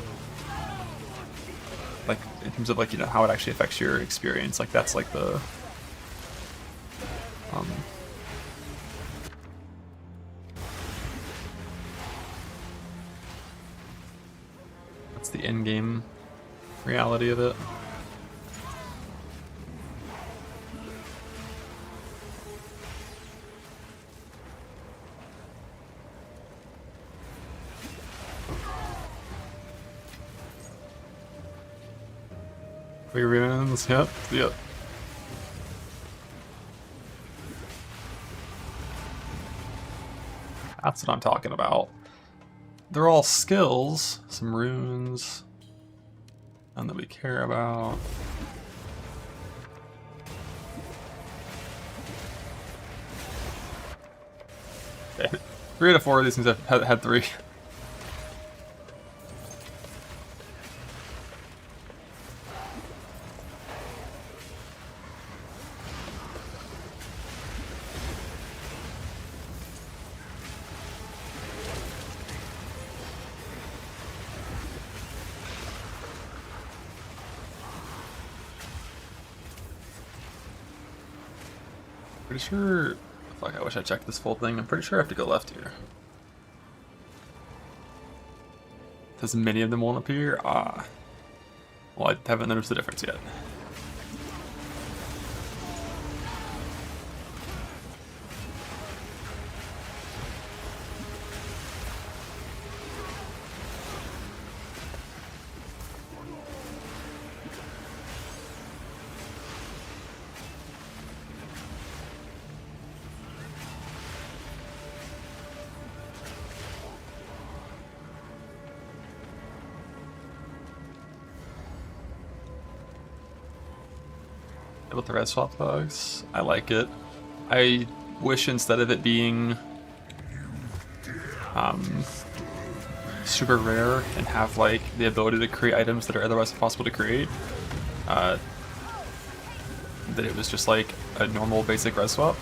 Speaker 1: Like in terms of like, you know, how it actually affects your experience, like that's like the that's the in-game reality of it. Three runes, yep. That's what I'm talking about. They're all skills, some runes, none that we care about. Okay. 3 out of 4 of these things have had 3. Pretty sure. Fuck, I wish I checked this full thing. I'm pretty sure I have to go left here. Does many of them won't appear? Ah. Well, I haven't noticed the difference yet. With the red swap bugs, I like it. I wish instead of it being super rare and have like the ability to create items that are otherwise impossible to create, that it was just like a normal basic red swap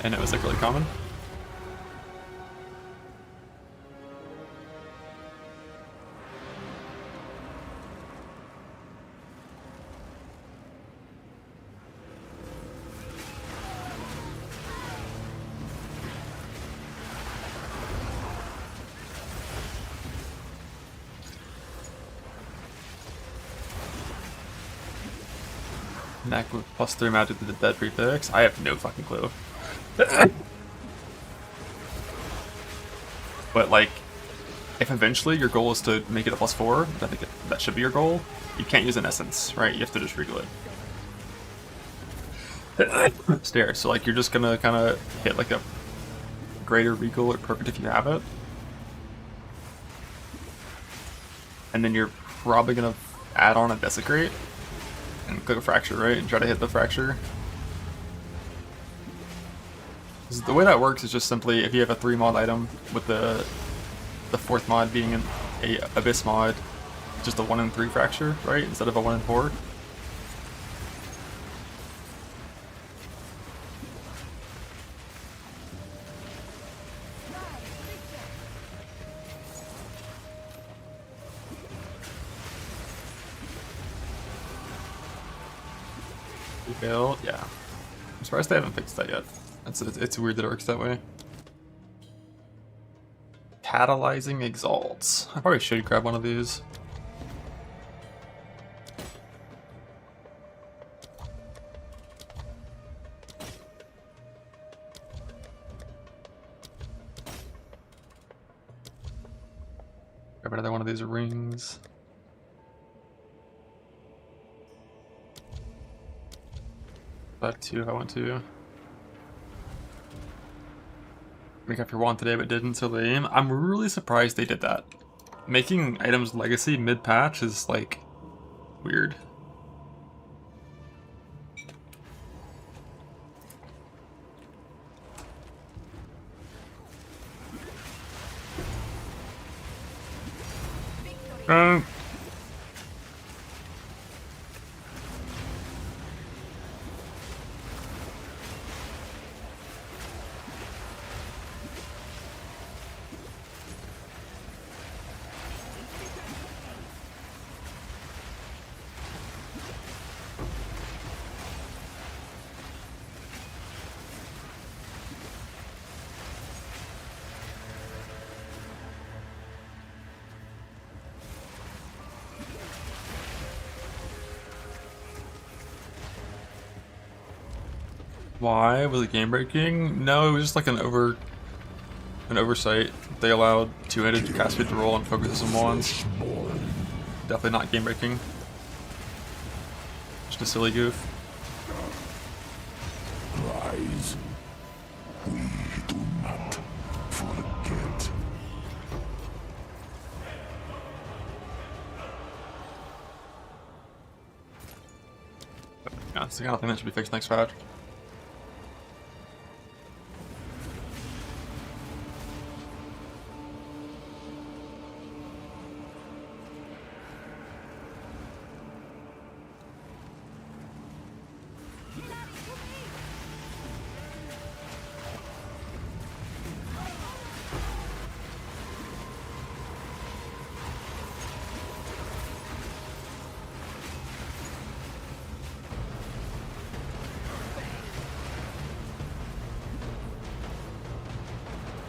Speaker 1: and it was like really common. Neck with +3 magic to the dead prefix? I have no fucking clue. But like, if eventually your goal is to make it a +4, I think that should be your goal. You can't use an essence, right? You have to just regal it. Stairs. So like, you're just gonna kind of hit like a greater regal or perfect if you have it, and then you're probably gonna add on a desecrate. And click a fracture, right? And try to hit the fracture. The way that works is just simply if you have a 3 mod item with the 4th mod being a abyss mod, just a 1 in 3 fracture, right? Instead of a 1 in 4. Failed, yeah. I'm surprised they haven't fixed that yet. It's weird that it works that way. Catalyzing exalts. I probably should grab one of these. Grab another one of these rings. Back 2 if I want to. Make up your wand today but didn't, so lame. I'm really surprised they did that. Making items legacy mid-patch is like weird. Why was it game breaking? No, it was just like an oversight. They allowed two-handed to cast speed to roll and focus on wands. Definitely not game breaking. Just a silly goof.
Speaker 2: Rise. We do not forget.
Speaker 1: Yeah, it's the kind of thing that should be fixed next patch.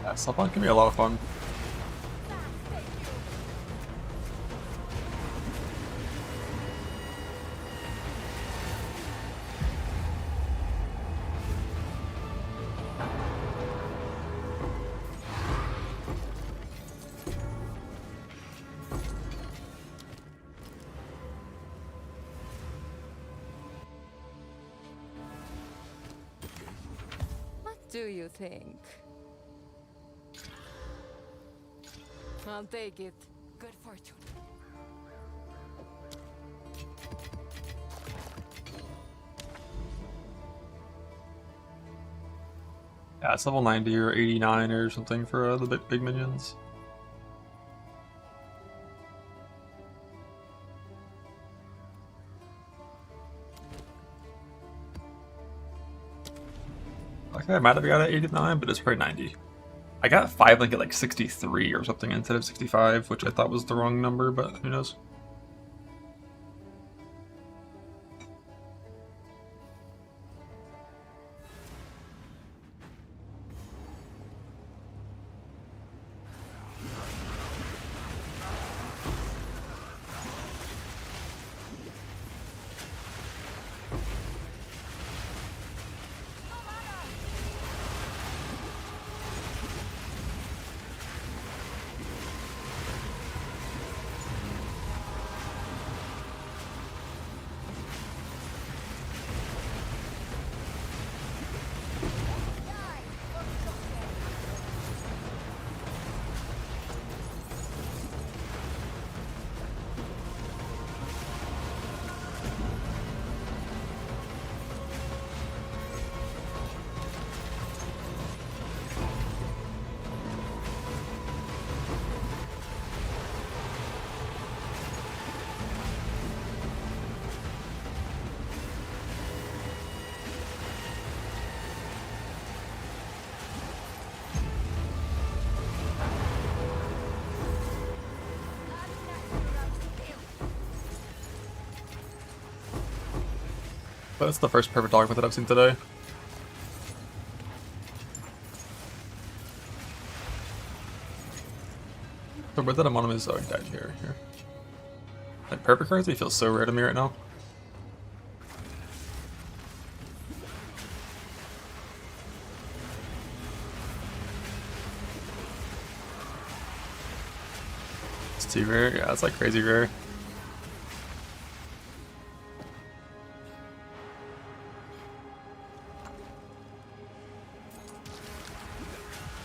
Speaker 1: Yeah, Slapon can be a lot of fun.
Speaker 4: What do you think? I'll take it.
Speaker 3: Good fortune.
Speaker 1: Yeah, it's level 90 or 89 or something for the big minions. Okay, I might have got it 89, but it's probably 90. I got 5 Link at like 63 or something instead of 65, which I thought was the wrong number, but who knows. But it's the first perfect dogma that I've seen today. So where that I'm on him is, oh, he died here. Like, perfect currency feels so rare to me right now. It's too rare? Yeah, it's like crazy rare.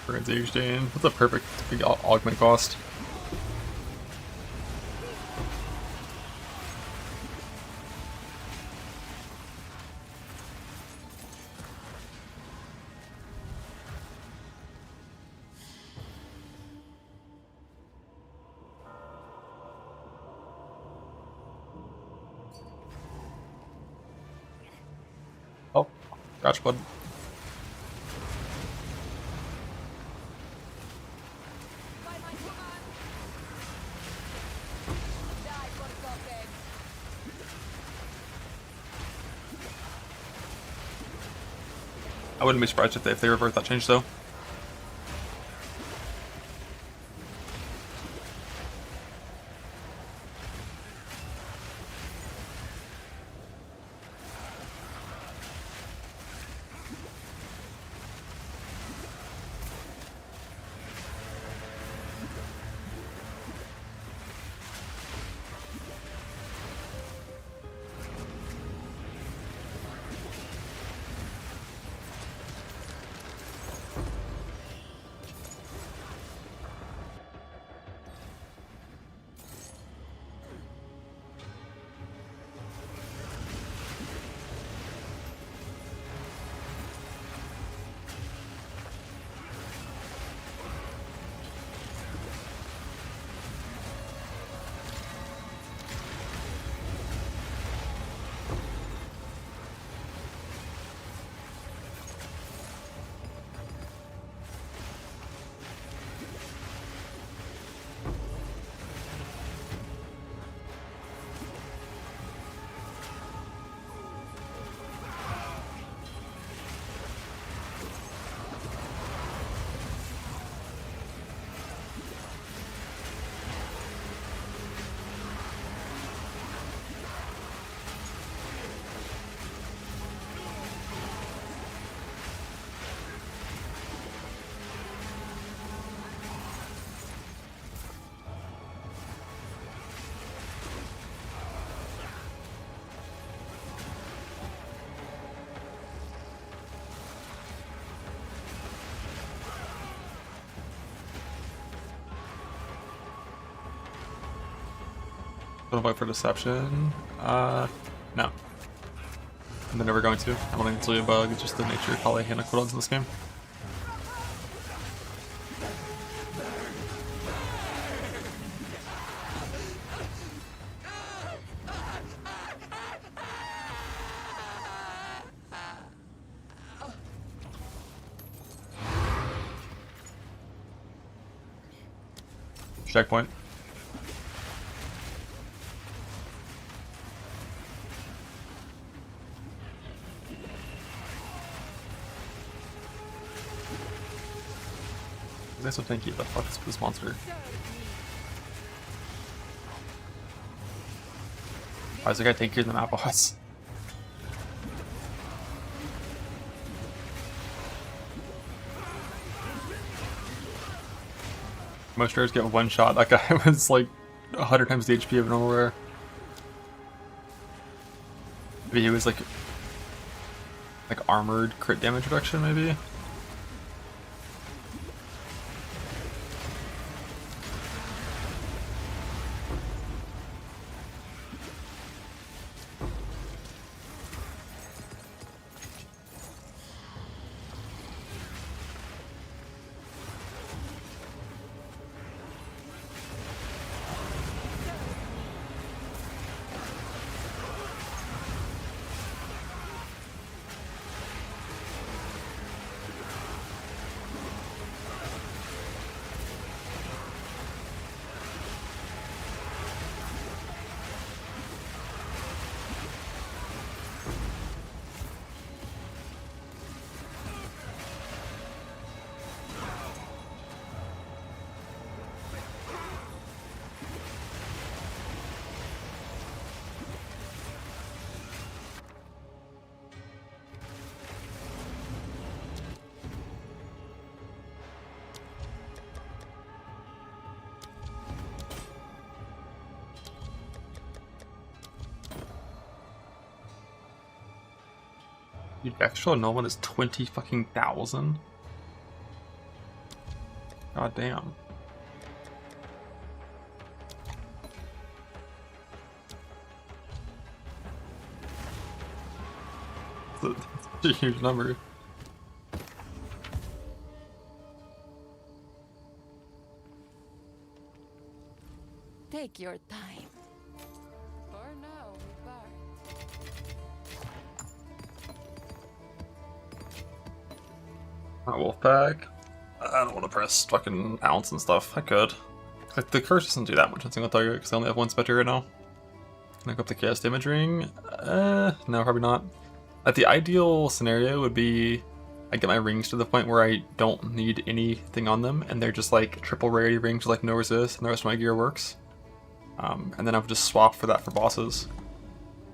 Speaker 1: Currency exchange. What's a perfect big augment cost? Oh, gotcha, bud.
Speaker 3: By my command. Die for something.
Speaker 1: I wouldn't be surprised if they revert that change though. Gonna vote for deception. No. And they're never going to. I don't think it's really a bug, it's just the nature of Polyhana cooldowns in this game. Checkpoint. That's so tanky. The fuck is this monster? Why is the guy tankier than Apple was? Most rares get one shot. That guy was like 100 times the HP of a normal rare. Maybe he was like armored crit damage reduction, maybe? Dude, extra no one is 20 fucking thousand. God damn. That's a huge number.
Speaker 3: Take your time. For now, goodbye.
Speaker 1: Wolfpack. I don't want to press fucking ounce and stuff. I could. Like, the curse doesn't do that much on single target because I only have one spectre right now. Can I go up the chaos damage ring? No, probably not. Like, the ideal scenario would be I get my rings to the point where I don't need anything on them, and they're just like triple rarity rings with like no resist, and the rest of my gear works. And then I would just swap for that for bosses.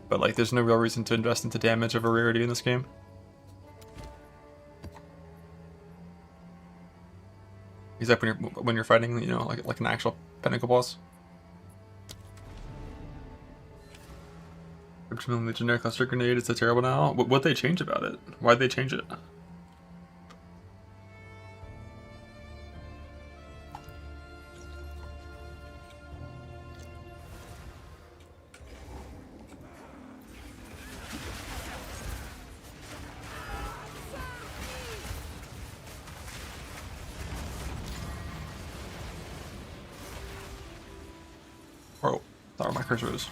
Speaker 1: But like, there's no real reason to invest into damage of a rarity in this game. Except when you're fighting, you know, like an actual pinnacle boss. The generic cluster grenade is so terrible now. What'd they change about it? Why'd they change it? Oh, that's where my cursor is.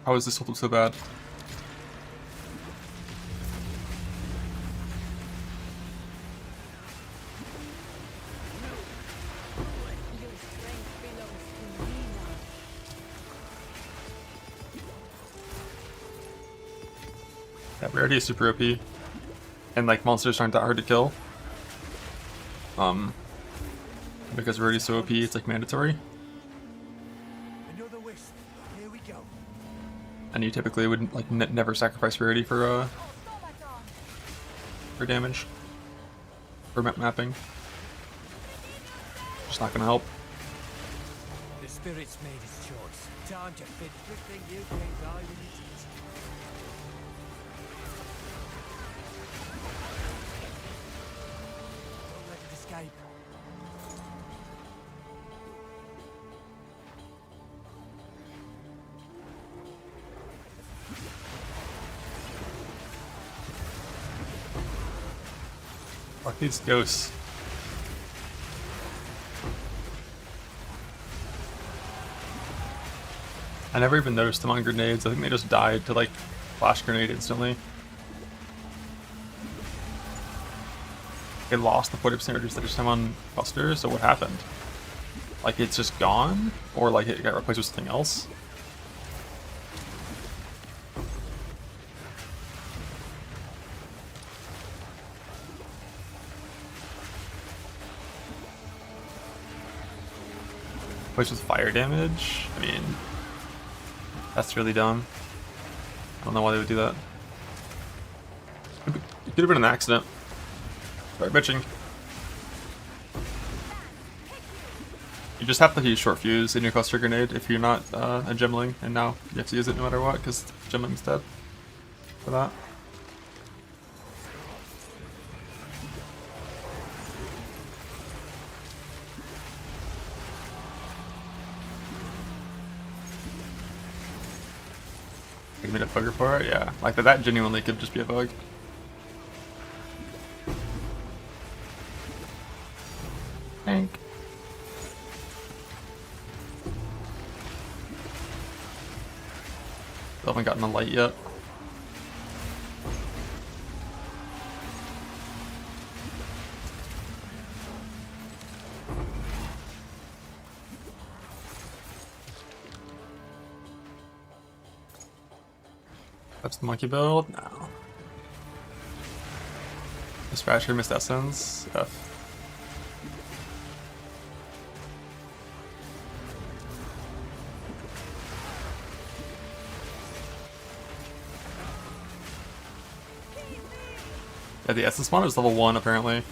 Speaker 1: How is this so bad?
Speaker 4: Your strength belongs to me now.
Speaker 1: Yeah, rarity is super OP. And like, monsters aren't that hard to kill. Because rarity is so OP, it's like mandatory.
Speaker 5: Another wisp. Here we go.
Speaker 1: And you typically would like never sacrifice rarity for damage. For mapping. Just not gonna help.
Speaker 5: The spirit's made its choice. Time to fit. Good thing you came by when you did. Don't let it escape.
Speaker 1: Fuck these ghosts. I never even noticed them on grenades. I think they just died to like flash grenade instantly. They lost the 40% reduced that just time on clusters, so what happened? Like it's just gone? Or like it got replaced with something else? Replaced with fire damage? I mean, that's really dumb. I don't know why they would do that. It could have been an accident. Start bitching. You just have to use short fuse in your cluster grenade if you're not a gemling, and now you have to use it no matter what because gemling's dead for that. You made a bug report? Yeah. Like that genuinely could just be a bug. Tank. Still haven't gotten a light yet. That's the monkey build? No. Dispatcher missed essence. F. Yeah, the essence spawner is level 1 apparently.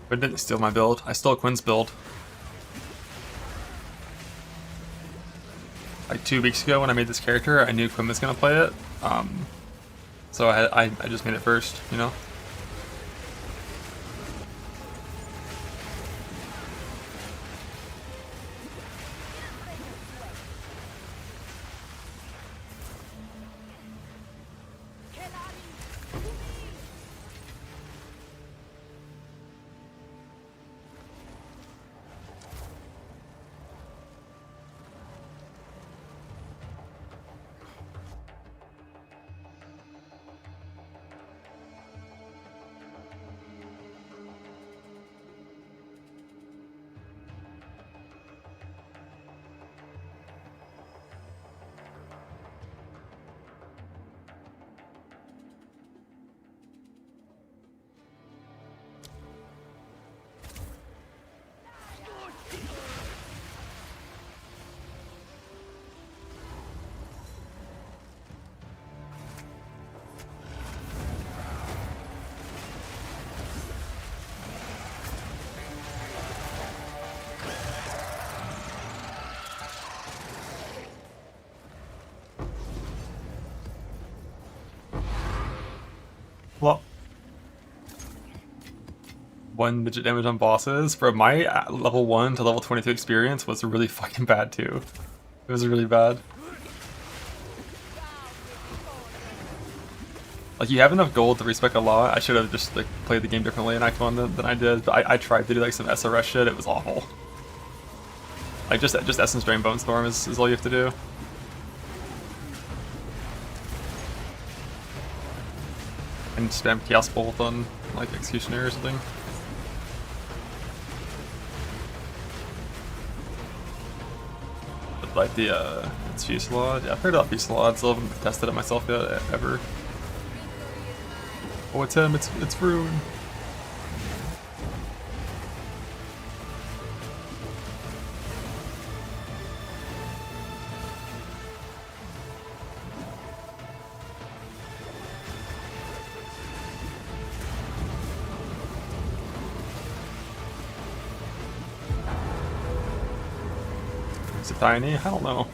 Speaker 1: But didn't steal my build. I stole Quinn's build. Like 2 weeks ago when I made this character, I knew Quinn was gonna play it. So I just made it first, you know? Well, 1-digit damage on bosses for my level 1 to level 22 experience was really fucking bad too. It was really bad. Like you have enough gold to respec a lot. I should have just like played the game differently in Act 1 than I did. But I tried to do like some SRS shit. It was awful. Like just Essence Drain Bone Storm is all you have to do. And spam Chaos Bolt on like Executioner or something. But like the it's Fuselage. Yeah, I've heard about Fuselage, still haven't tested it myself yet ever. Oh, it's him, it's Rune. Is it tiny? I don't know.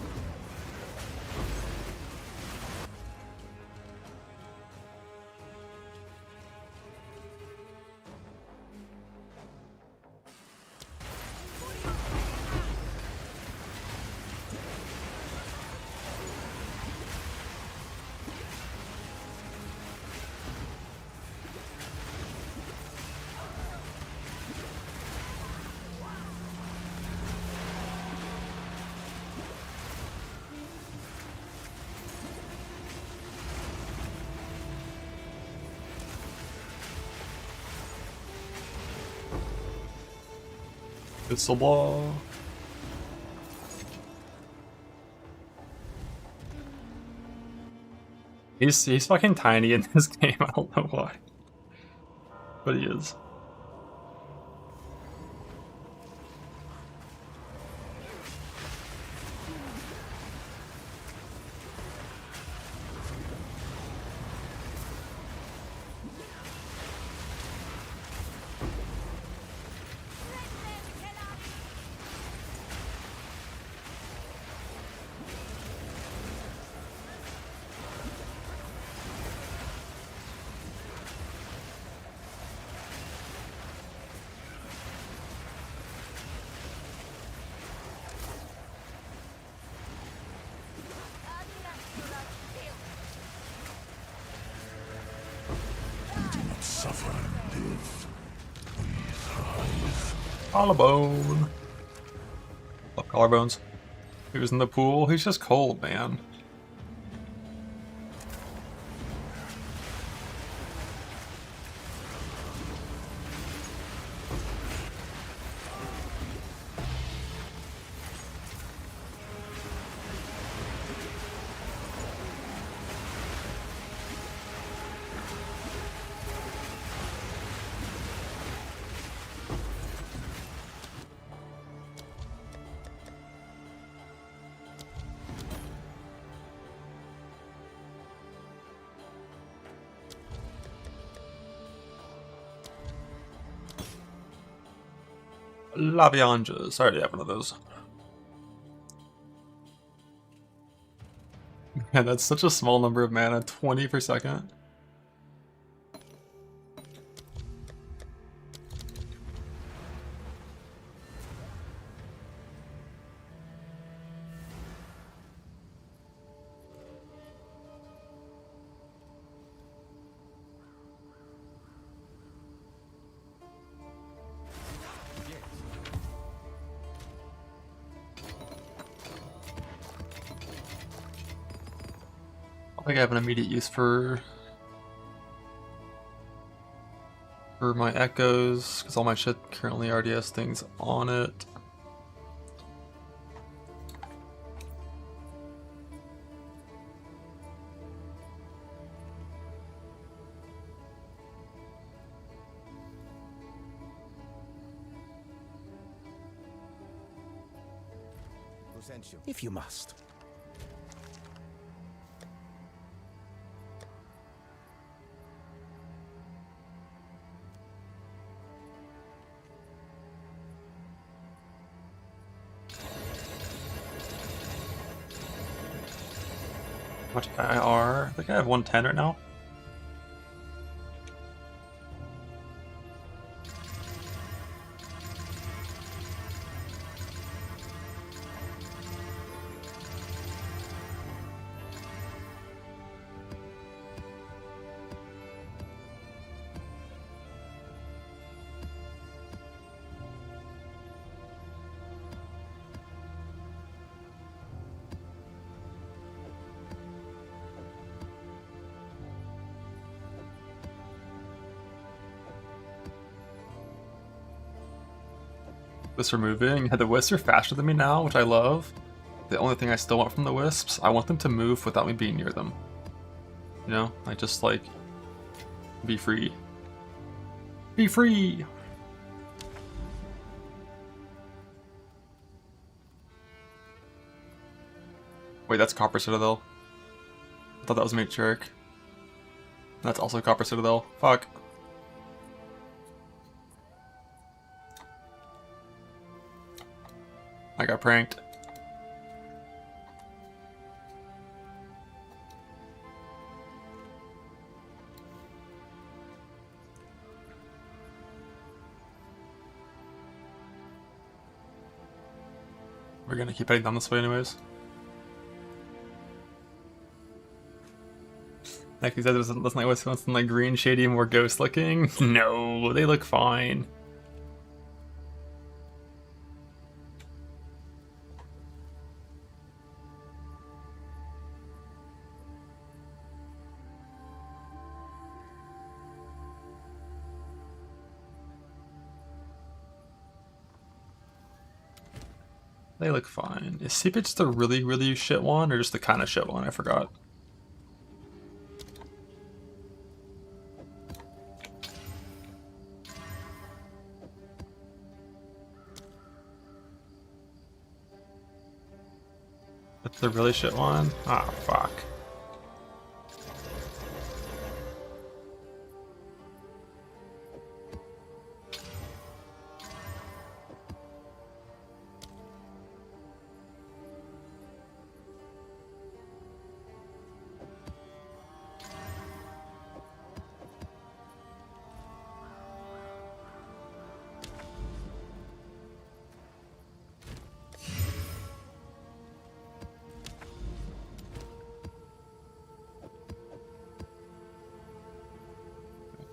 Speaker 1: Pistol ball. He's fucking tiny in this game. I don't know why, but he is.
Speaker 2: Suffer, live.
Speaker 1: Collarbone. Love collarbones. He was in the pool. He's just cold, man. Lavianges. I already have one of those. Man, that's such a small number of mana. 20 per second. I think I have an immediate use for my echoes, because all my shit currently already has things on it.
Speaker 8: If you must.
Speaker 1: How much IR? I think I have 110 right now. Wisps are moving. The wisps are faster than me now, which I love. The only thing I still want from the wisps, I want them to move without me being near them. You know? I just like be free. Be free! Wait, that's Copper Citadel. I thought that was Matriarch. That's also Copper Citadel. Fuck. I got pranked. We're gonna keep heading down this way anyways. Like you said, doesn't like what's something like green, shady, more ghost looking? No, they look fine. They look fine. Is Seepage the really, really shit one, or just the kind of shit one? I forgot. That's the really shit one? Ah, fuck.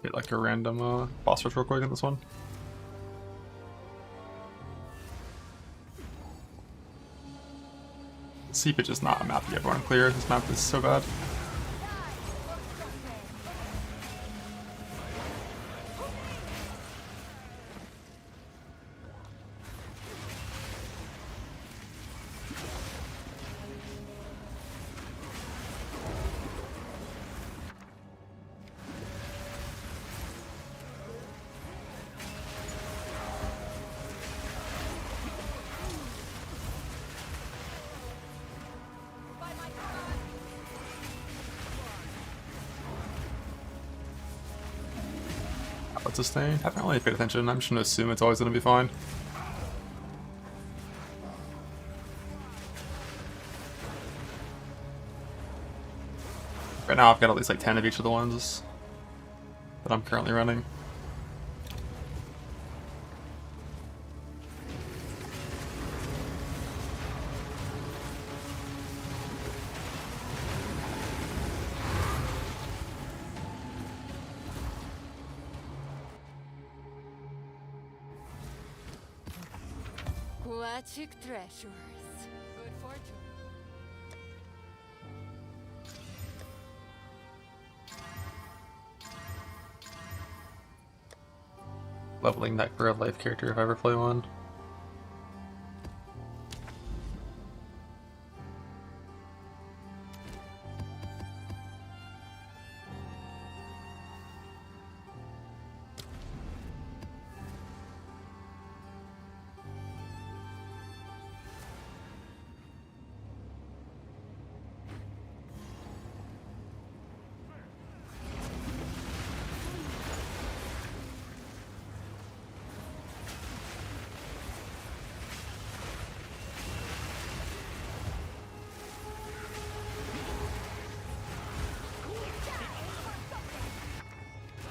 Speaker 1: Get like a random boss rush real quick in this one. Seepage is not a map you ever want to clear. This map is so bad. What's this thing? I haven't really paid attention. I'm just gonna assume it's always gonna be fine. Right now I've got at least like 10 of each of the ones that I'm currently running.
Speaker 3: Aquatic treasures. Good fortune.
Speaker 1: Leveling that for a life character if I ever play one.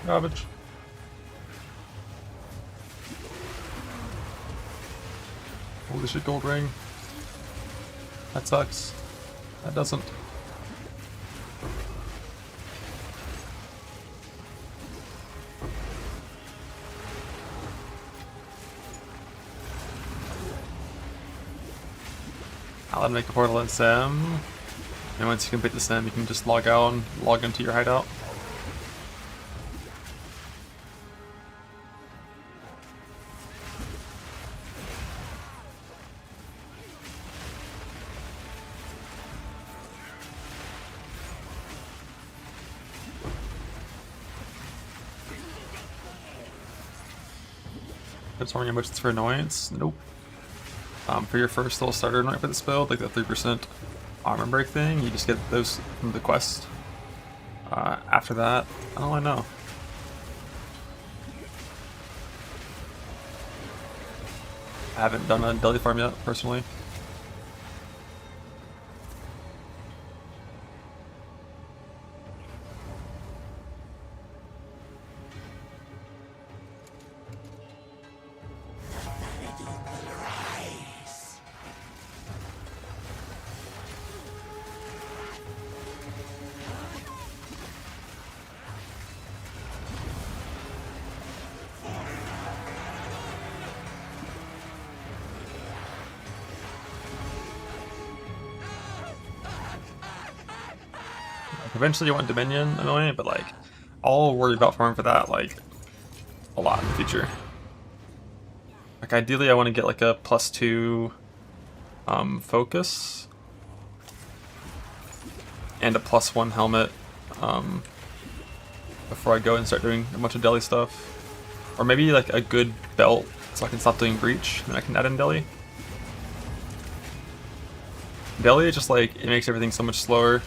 Speaker 1: Garbage. Holy shit, gold ring. That sucks. That doesn't. I'll let him make a portal in Sim. And once you complete the Sim, you can just log out and log into your hideout. Transforming emotions for annoyance? Nope. For your first little starter annoyance for this build, like the 3% armor break thing, you just get those from the quest. After that, I don't really know. I haven't done a deli farm yet, personally. Eventually you want Dominion annoying, but like, I'll worry about farming for that like a lot in the future. Like ideally I want to get like a +2 focus and a +1 helmet before I go and start doing a bunch of deli stuff. Or maybe like a good belt so I can stop doing breach and I can add in deli. Deli just like, it makes everything so much slower.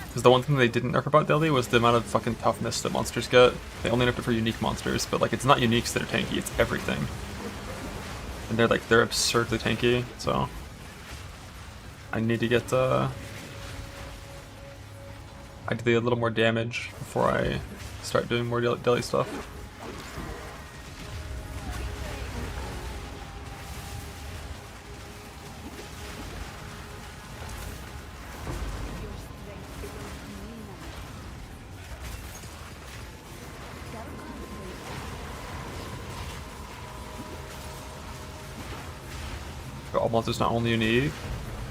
Speaker 1: Because the one thing they didn't nerf about Deli was the amount of fucking toughness that monsters get. They only nerfed it for unique monsters, but like it's not uniques that are tanky, it's everything. And they're absurdly tanky, so I need to get I do a little more damage before I start doing more deli stuff. All monsters not only unique.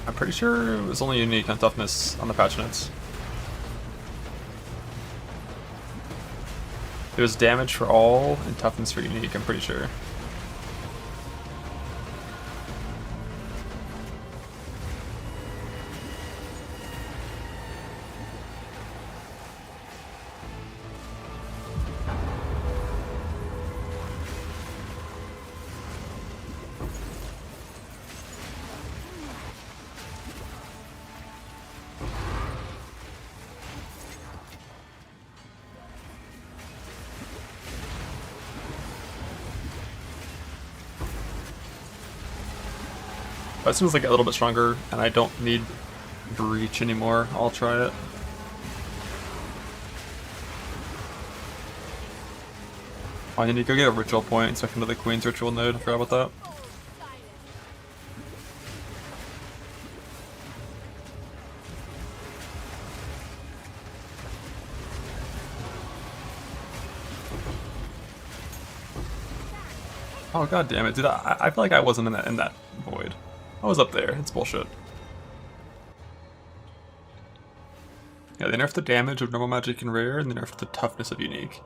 Speaker 1: I'm pretty sure it was only unique on toughness on the patch notes. It was damage for all and toughness for unique, I'm pretty sure. As soon as I get a little bit stronger and I don't need breach anymore, I'll try it. Oh, I need to go get a ritual point so I can do the Queen's ritual node. I forgot about that. Oh god damn it, dude! I feel like I wasn't in that void. I was up there. It's bullshit. Yeah, they nerfed the damage of normal magic and rare, and they nerfed the toughness of unique.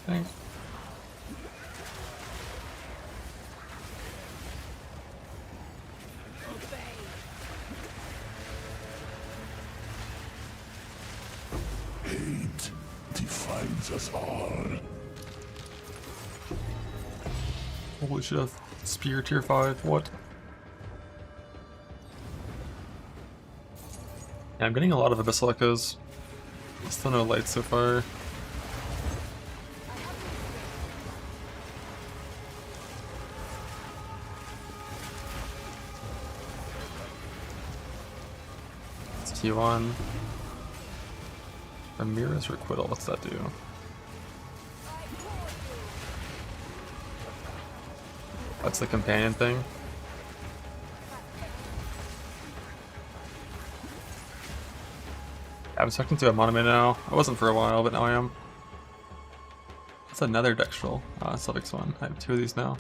Speaker 1: Thanks.
Speaker 2: Hate defines us all.
Speaker 1: Holy shit, spear tier 5, what? Yeah, I'm getting a lot of Abyssal Echoes. Still no lights so far. It's T1. Ramirez Requital, what's that do? That's the companion thing. I'm talking to a Monome now. I wasn't for a while, but now I am. That's another Dextral. Suffix one. I have 2 of these now.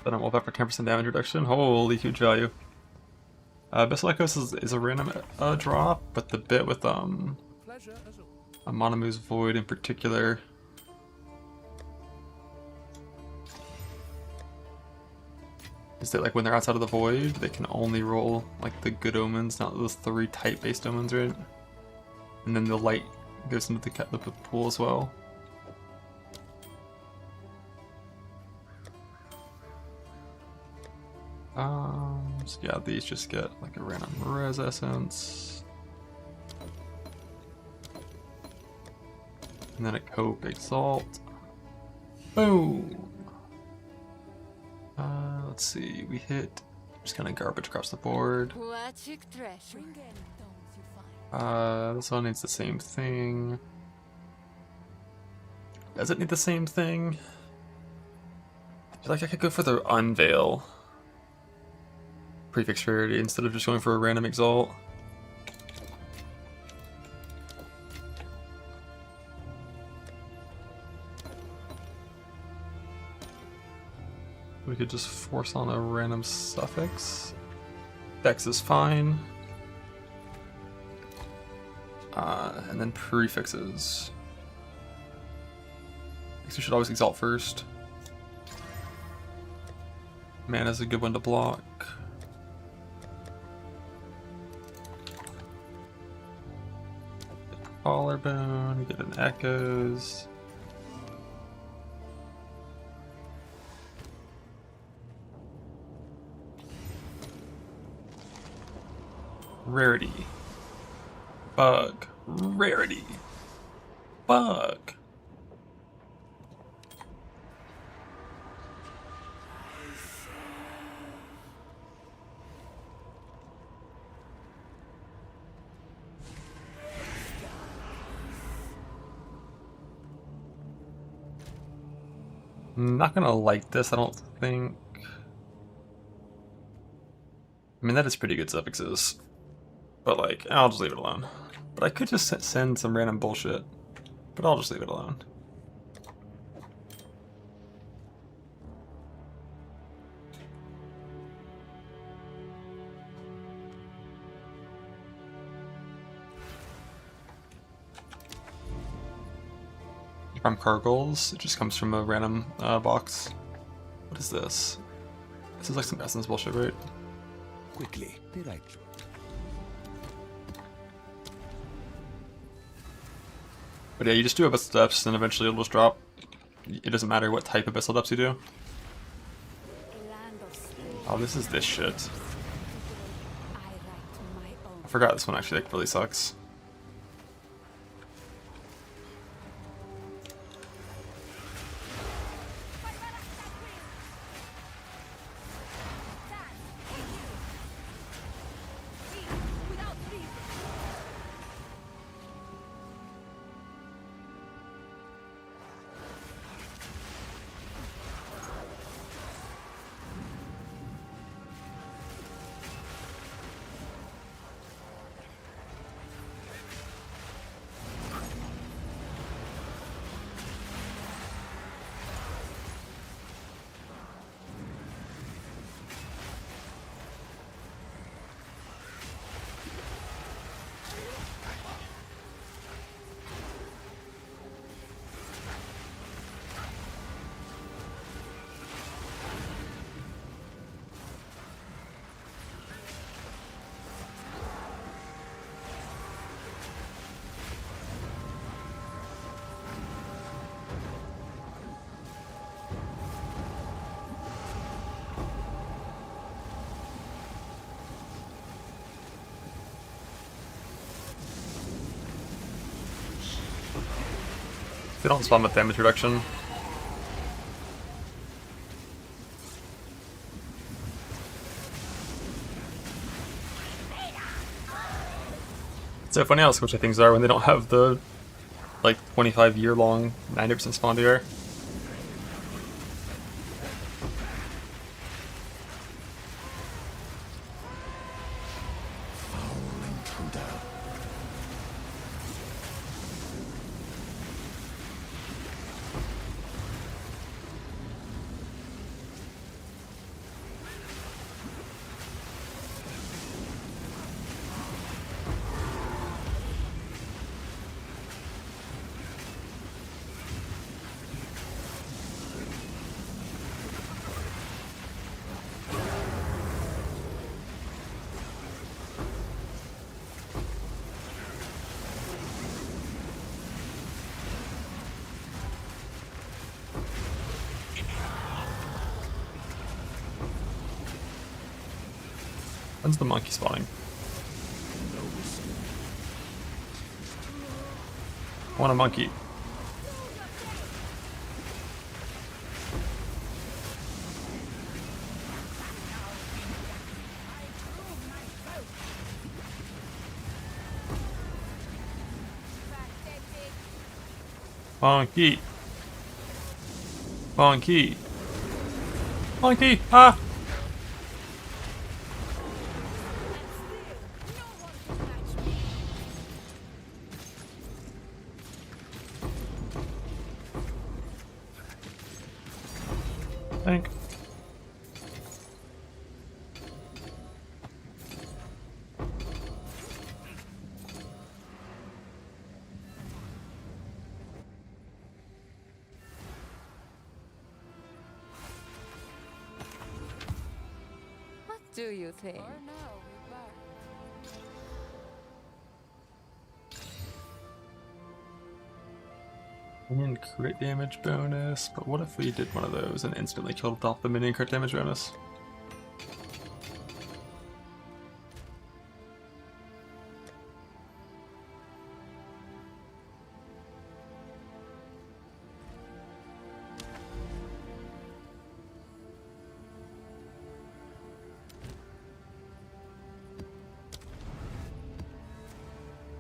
Speaker 1: Then I'm up for 10% damage reduction. Holy huge value. Abyssal Echoes is a random drop, but the bit with Monomu's Void in particular is that like when they're outside of the void, they can only roll like the good omens, not those 3 type based omens, right? And then the light goes into the pool as well. So yeah, these just get like a random res essence. And then a Cope Exalt. Boom! Let's see, we hit just kind of garbage across the board.
Speaker 3: Poetic treasure. Bring in those you find.
Speaker 1: This one needs the same thing. Does it need the same thing? I feel like I could go for the Unveil prefix rarity instead of just going for a random Exalt. We could just force on a random suffix. Dex is fine. And then prefixes. I guess we should always Exalt first. Mana's a good one to block. Collarbone, get an Echoes. Rarity. Bug. Rarity. Bug. I'm not gonna like this, I don't think. I mean, that is pretty good suffixes. But, like, I'll just leave it alone. But I could just send some random bullshit. But I'll just leave it alone. From Cargol's, it just comes from a random box. What is this? This is like some essence bullshit, right?
Speaker 6: Quickly, the right choice.
Speaker 1: But yeah, you just do Abyssal Depths, and eventually it'll just drop. It doesn't matter what type of Abyssal Depths you do.
Speaker 4: Land of steel.
Speaker 1: Oh, this is this shit.
Speaker 4: I write my own.
Speaker 1: I forgot this one actually like really sucks. They don't spawn with damage reduction. It's so funny how switchy things are when they don't have the like 25-year long 90% spawn DR. When's the monkey spawning? I want a monkey. Monkey. Monkey. Monkey. Ah. Thank.
Speaker 4: What do you think?
Speaker 1: Minion crit damage bonus, but what if we did one of those and instantly killed off the minion crit damage bonus?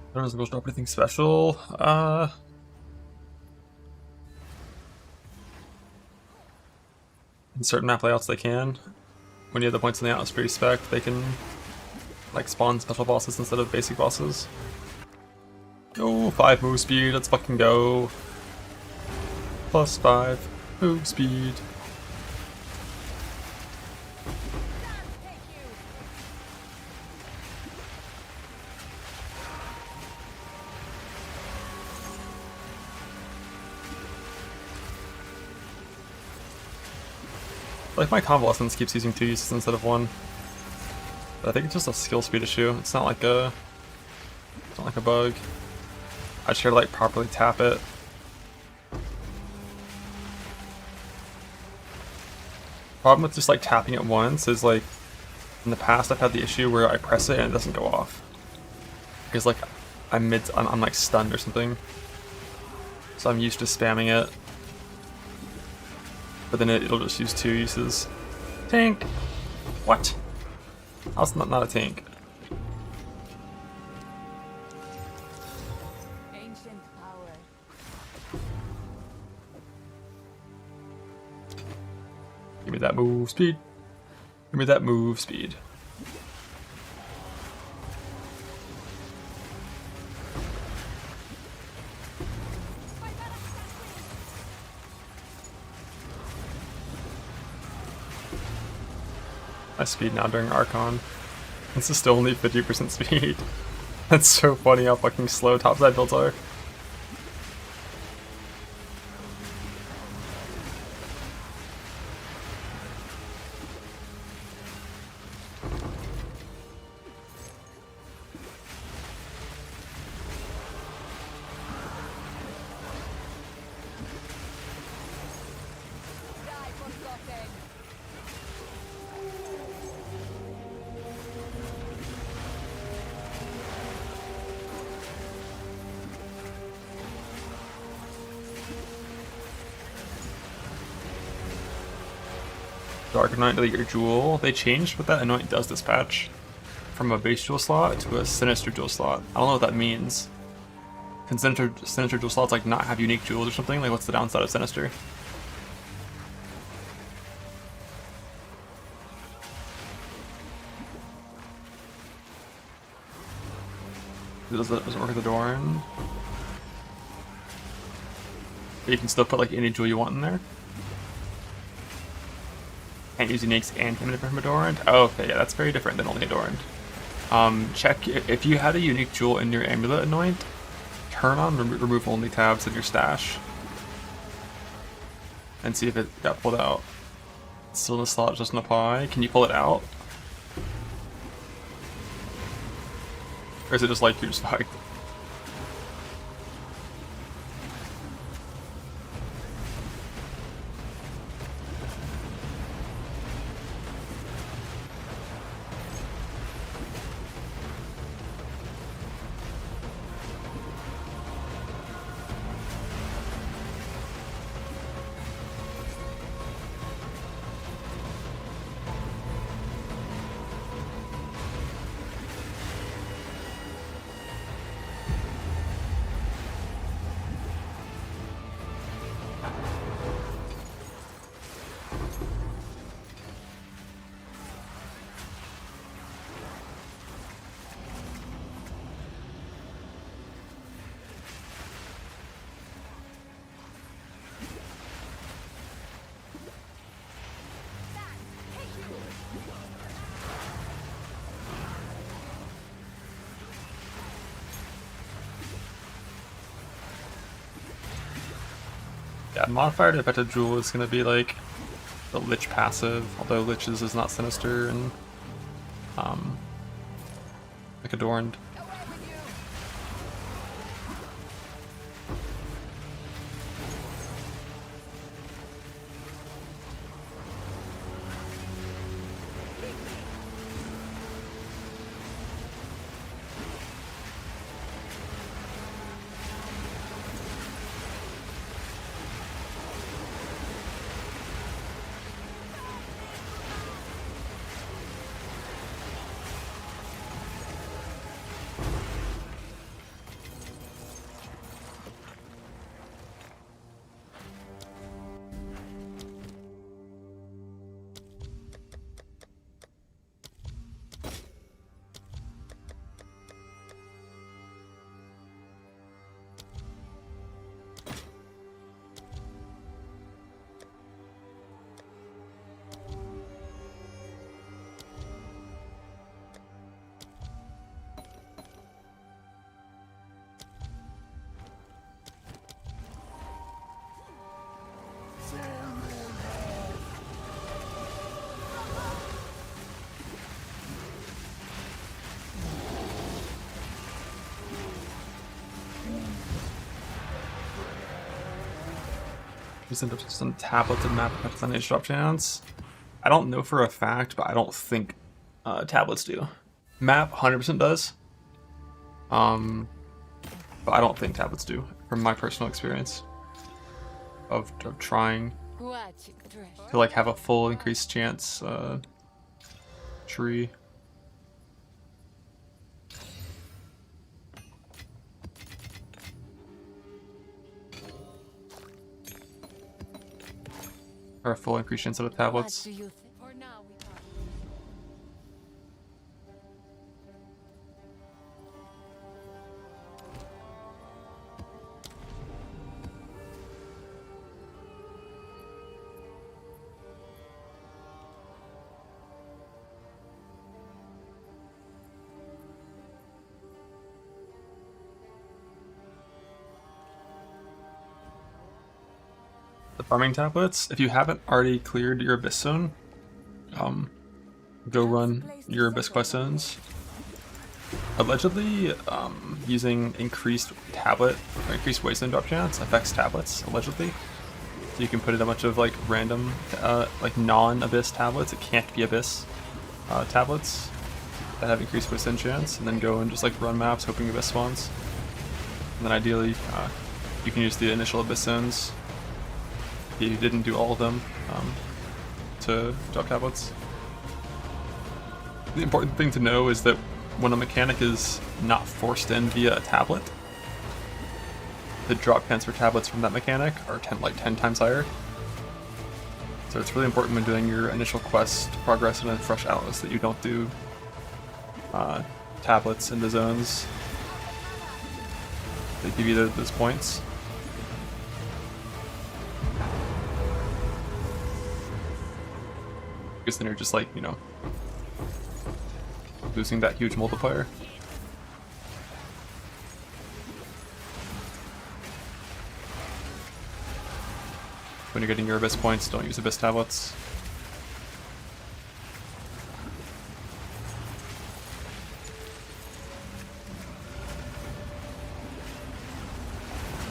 Speaker 1: I don't know if drop anything special. In certain map layouts they can. When you have the points in the atmosphere spec, they can like spawn special bosses instead of basic bosses. Oh, 5 move speed, let's fucking go. +5 move speed. Like my convalescence keeps using 2 uses instead of 1. But I think it's just a skill speed issue. It's not like a bug. I just gotta like properly tap it. Problem with just like tapping it once is like in the past I've had the issue where I press it and it doesn't go off. Because like I'm like stunned or something. So I'm used to spamming it. But then it'll just use 2 uses. Tank! What? How's not a tank?
Speaker 4: Ancient power.
Speaker 1: Give me that move speed. Give me that move speed. My speed now during Archon. This is still only 50% speed. That's so funny how fucking slow topside builds are. Dark Anoint to get your jewel. They changed what that anoint does this patch. From a base jewel slot to a sinister jewel slot. I don't know what that means. Can sinister jewel slots like not have unique jewels or something? Like what's the downside of sinister? Doesn't work with the Doran. But you can still put like any jewel you want in there. Can't use uniques and him from Adorant. Oh, okay, yeah, that's very different than only Adorant. Check if you had a unique jewel in your amulet anoint. Turn on remove only tabs in your stash, and see if it got pulled out. Still in the slot doesn't apply. Can you pull it out? Or is it just like you're just fucked? Yeah, modifier to Effective Jewel is gonna be like the Lich passive, although Lich's is not sinister and like Adorned. Some tablets and map percentage drop chance. I don't know for a fact, but I don't think tablets do. Map 100% does. But I don't think tablets do, from my personal experience of trying to like have a full increased chance tree. Or a full increased chance of the tablets. The farming tablets, if you haven't already cleared your Abyss Zone, go run your Abyss Quest zones. Allegedly, using increased tablet or increased wasteland drop chance affects tablets, allegedly. So you can put in a bunch of like random, like non-Abyss tablets, it can't be Abyss tablets that have increased wasteland chance, and then go and just like run maps hoping Abyss spawns. And then ideally, you can use the initial Abyss zones. You didn't do all of them to drop tablets. The important thing to know is that when a mechanic is not forced in via a tablet, the drop chance for tablets from that mechanic are 10 times higher. So it's really important when doing your initial quest progress in a fresh atlas that you don't do tablets into zones that give you those points. Because then you're just like, you know, losing that huge multiplier. When you're getting your Abyss points, don't use Abyss tablets.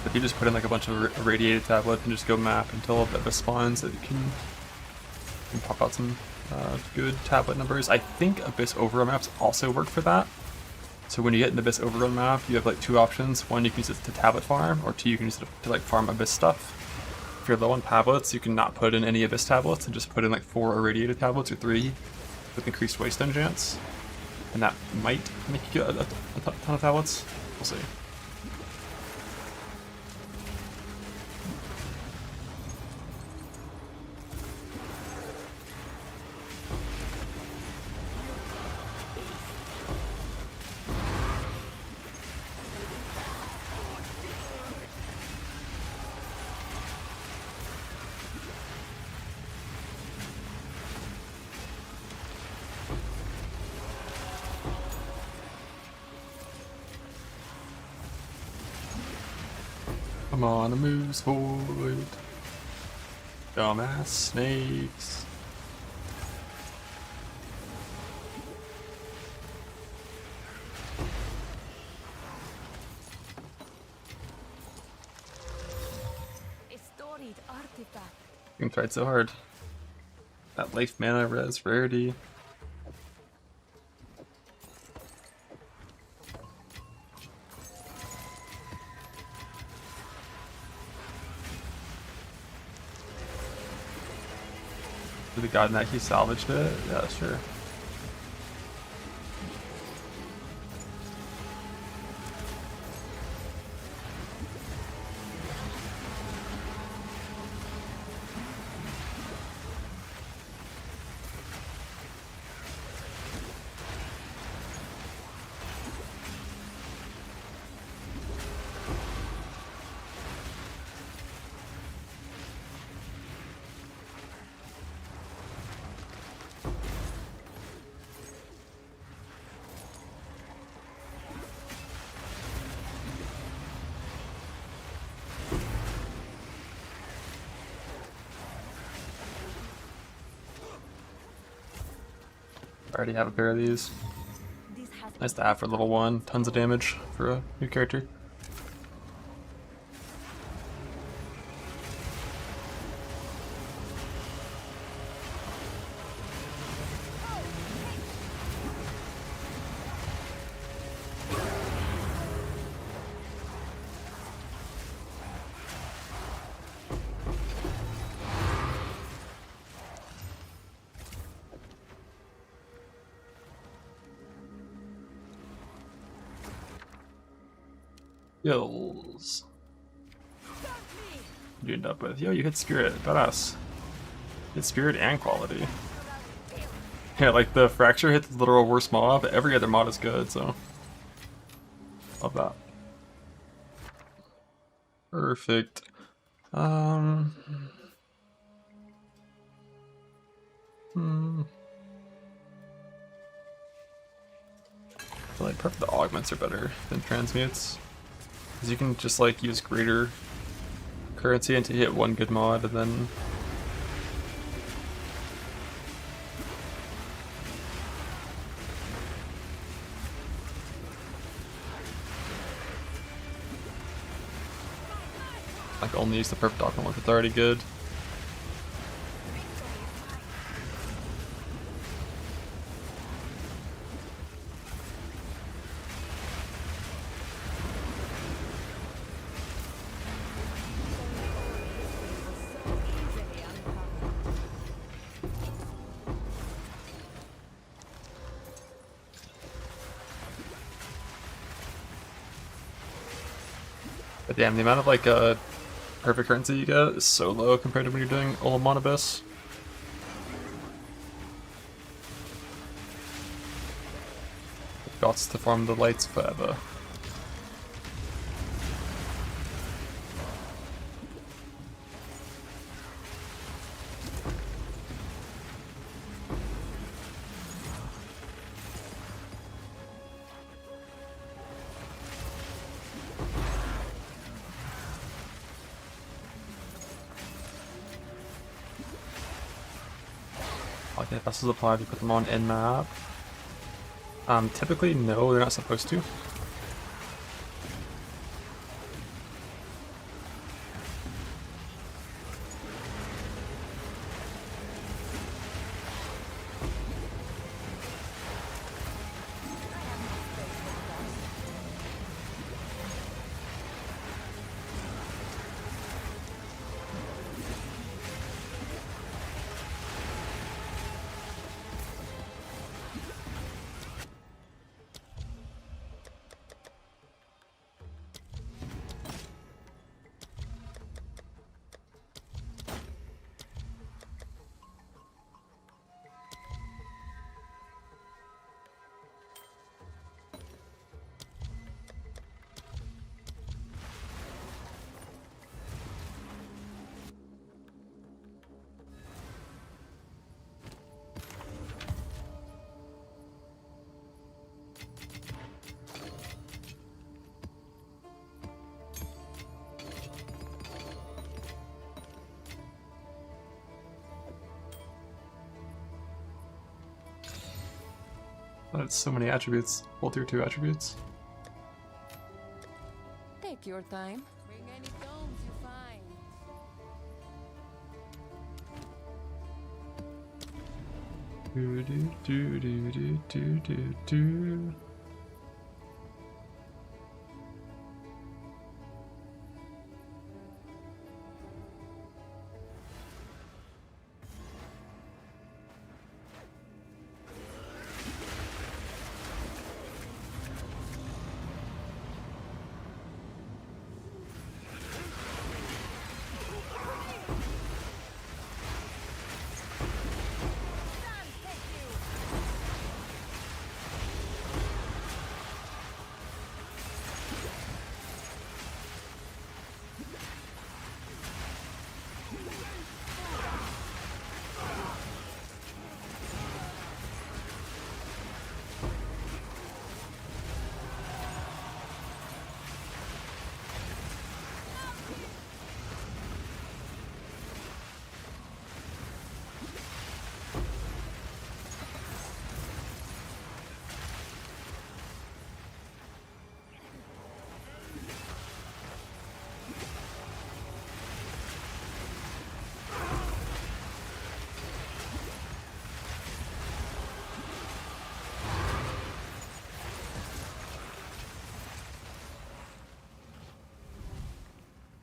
Speaker 1: If you just put in like a bunch of irradiated tablets and just go map until Abyss spawns, that you can pop out some good tablet numbers. I think Abyss Overrun maps also work for that. So when you get an Abyss Overrun map, you have like two options. One, you can use it to tablet farm, or two, you can use it to like farm Abyss stuff. If you're low on tablets, you can not put in any Abyss tablets and just put in like 4 irradiated tablets or 3 with increased wasteland chance. And that might make you get a ton of tablets. We'll see. Come on, it moves forward. Dumbass snakes.
Speaker 4: A storied artifact.
Speaker 1: You tried so hard. That life mana res rarity. Would have gotten that he salvaged it? Yeah, sure. I already have a pair of these.
Speaker 4: This has
Speaker 1: Nice to have for level 1. Tons of damage for a new character. Skills. You end up with, yo, you hit spirit, badass. Hit spirit and quality. Yeah, like the fracture hit the literal worst mod, but every other mod is good, so. Love that. Perfect. I feel like perfect the augments are better than transmutes. Because you can just like use greater currency until you hit one good mod and then like only use the perfect augment if it's already good. But damn, the amount of like perfect currency you get is so low compared to when you're doing Olamon Abyss. Gots to farm the lights forever. Okay, vessels apply if you put them on in map. Typically, no, they're not supposed to. But it's so many attributes. Full tier 2 attributes.
Speaker 4: Take your time. Bring any stones you find.
Speaker 1: Do do do do do do do do.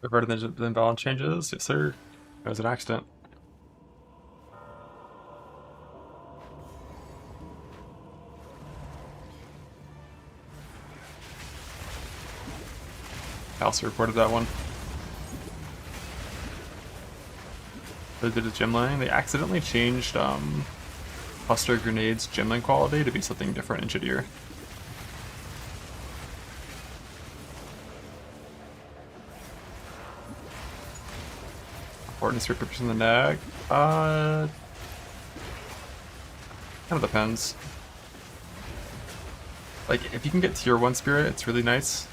Speaker 1: Reverted the imbalance changes? Yes, sir. It was an accident. I also reported that one. They did a gem lane. They accidentally changed Cluster Grenade's gem lane quality to be something different and shittier. Importance 3% in the nag. Kind of depends. Like, if you can get tier 1 spirit, it's really nice.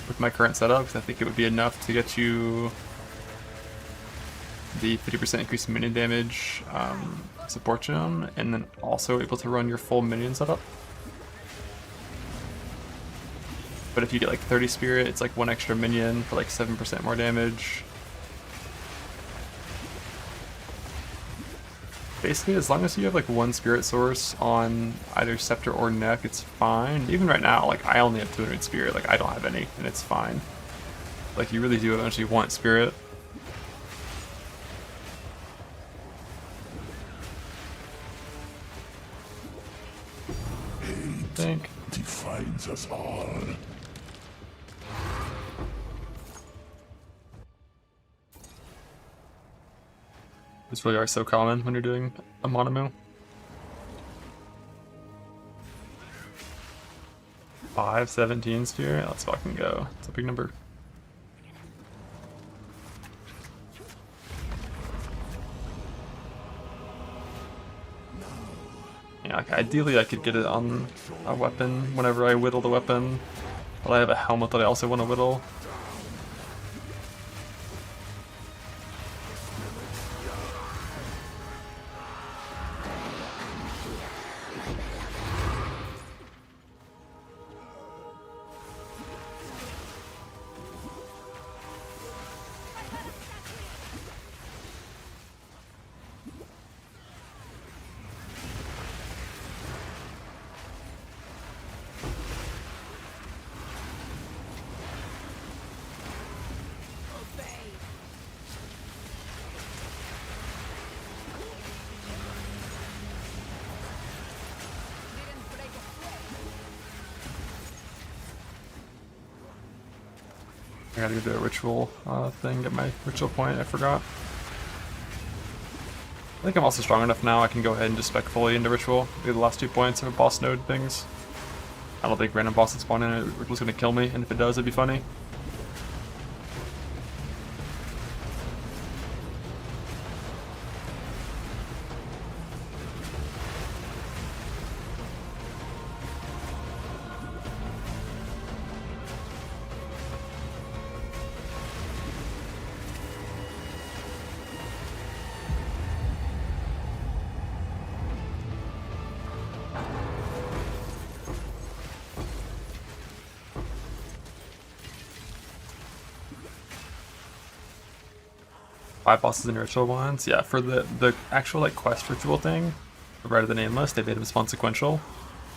Speaker 1: With my current setup, because I think it would be enough to get you the 50% increase in minion damage support gem, and then also able to run your full minion setup. But if you get like 30 spirit, it's like 1 extra minion for like 7% more damage. Basically, as long as you have like 1 spirit source on either scepter or neck, it's fine. Even right now, like I only have 200 spirit, like I don't have any, and it's fine. Like you really do eventually want spirit. I think
Speaker 2: defines us all.
Speaker 1: These really are so common when you're doing a monomu. 517 spirit, let's fucking go. It's a big number. Yeah, like ideally I could get it on a weapon whenever I whittle the weapon. But I have a helmet that I also want to whittle. I gotta do a ritual thing, get my ritual point, I forgot. I think I'm also strong enough now, I can go ahead and just spec fully into ritual. Do the last 2 points of boss node things. I don't think random boss would spawn in it, ritual's gonna kill me, and if it does, it'd be funny. 5 bosses and ritual ones. Yeah, for the actual like quest ritual thing, right of the Nameless, they made them spawn sequential.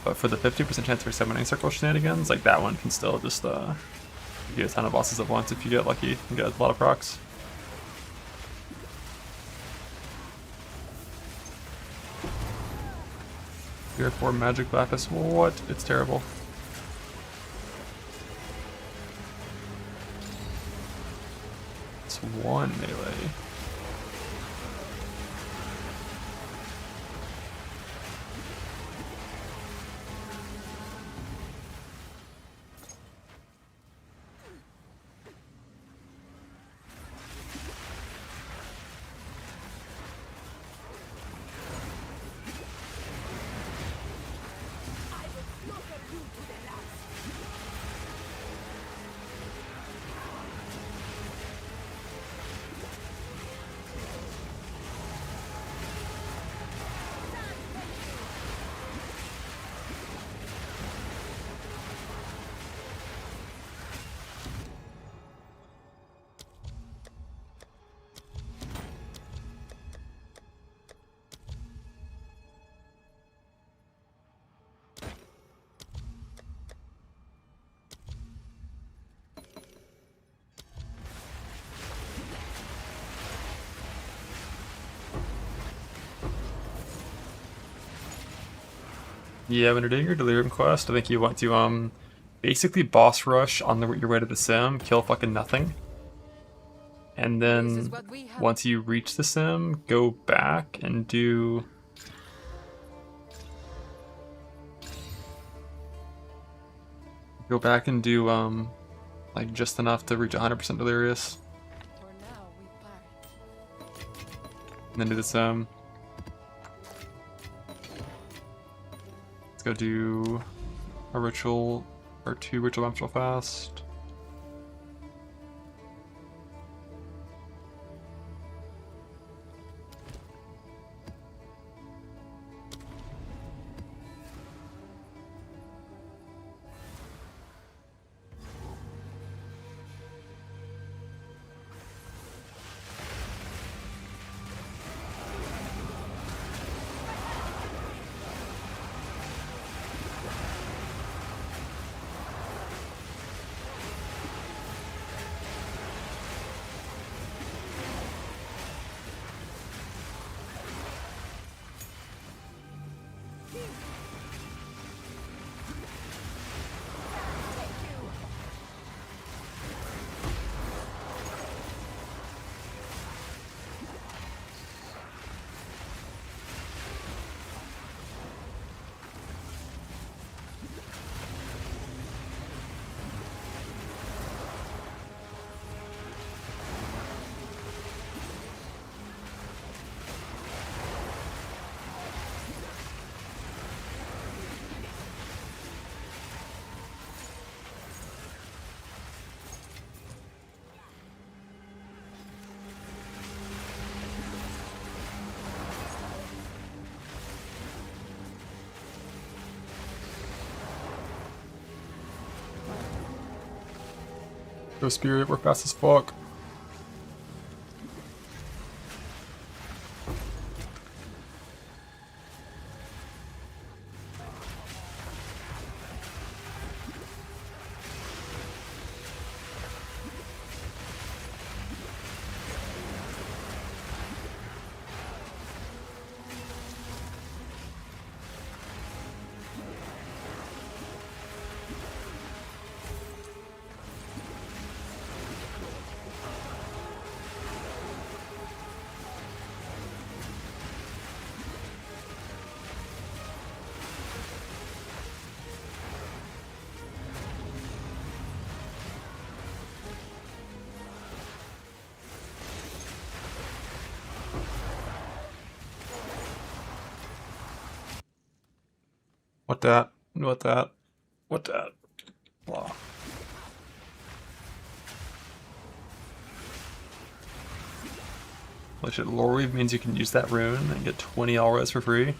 Speaker 1: But for the 50% chance for summoning circle shenanigans, like that one can still just get a ton of bosses at once if you get lucky and get a lot of procs. Tier 4 magic lapis. What? It's terrible. It's 1 melee. Yeah, when you're doing your delirium quest, I think you want to basically boss rush on your way to the sim, kill fucking nothing. And then once you reach the sim, go back and do like just enough to reach 100% delirious. And then do the sim. Let's go do a ritual or 2 ritual bumps real fast. Go Spirit, we're fast as fuck. What that? What that? What that? Blah. Holy shit, Lore Weave means you can use that rune and get 20 auras for free.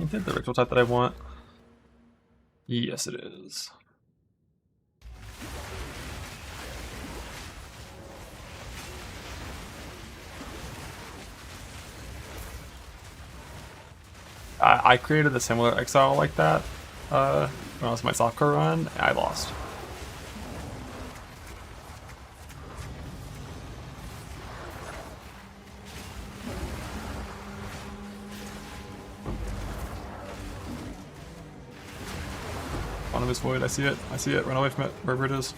Speaker 1: Is it the ritual type that I want? Yes, it is. I created a similar exile like that when I was my softcore run, and I lost. One of his void, I see it. I see it. Run away from it, wherever it is.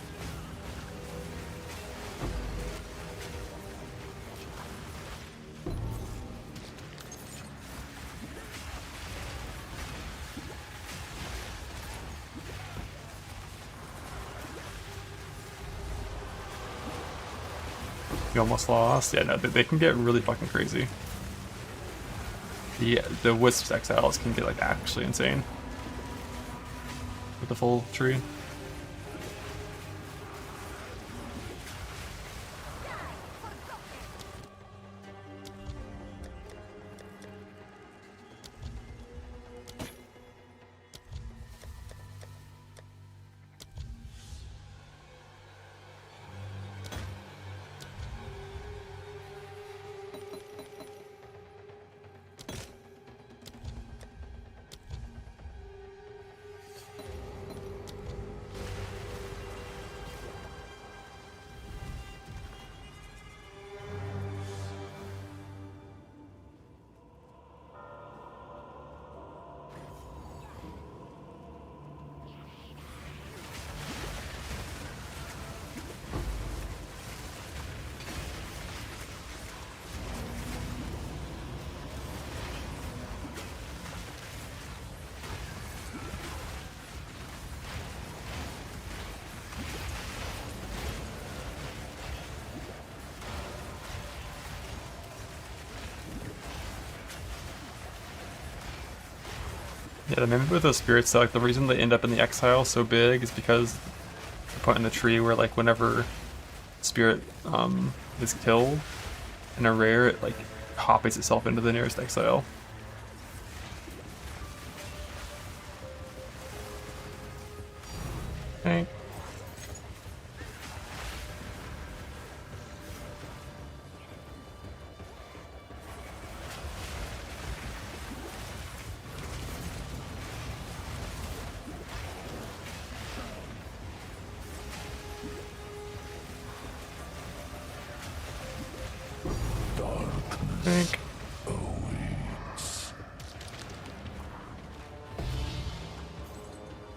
Speaker 1: You almost lost. Yeah, no, they can get really fucking crazy. The Wisps exiles can get like actually insane with the full tree. Yeah, the main with those spirits, like the reason they end up in the exile so big is because the point in the tree where like whenever spirit is killed in a rare, it like copies itself into the nearest exile. Okay. Think.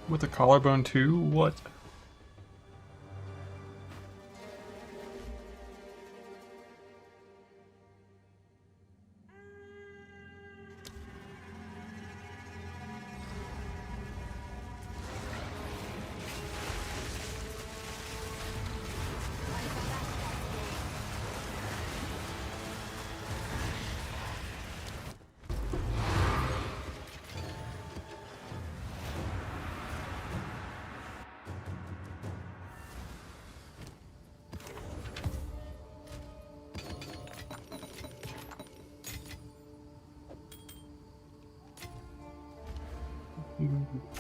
Speaker 1: With the collarbone too? What?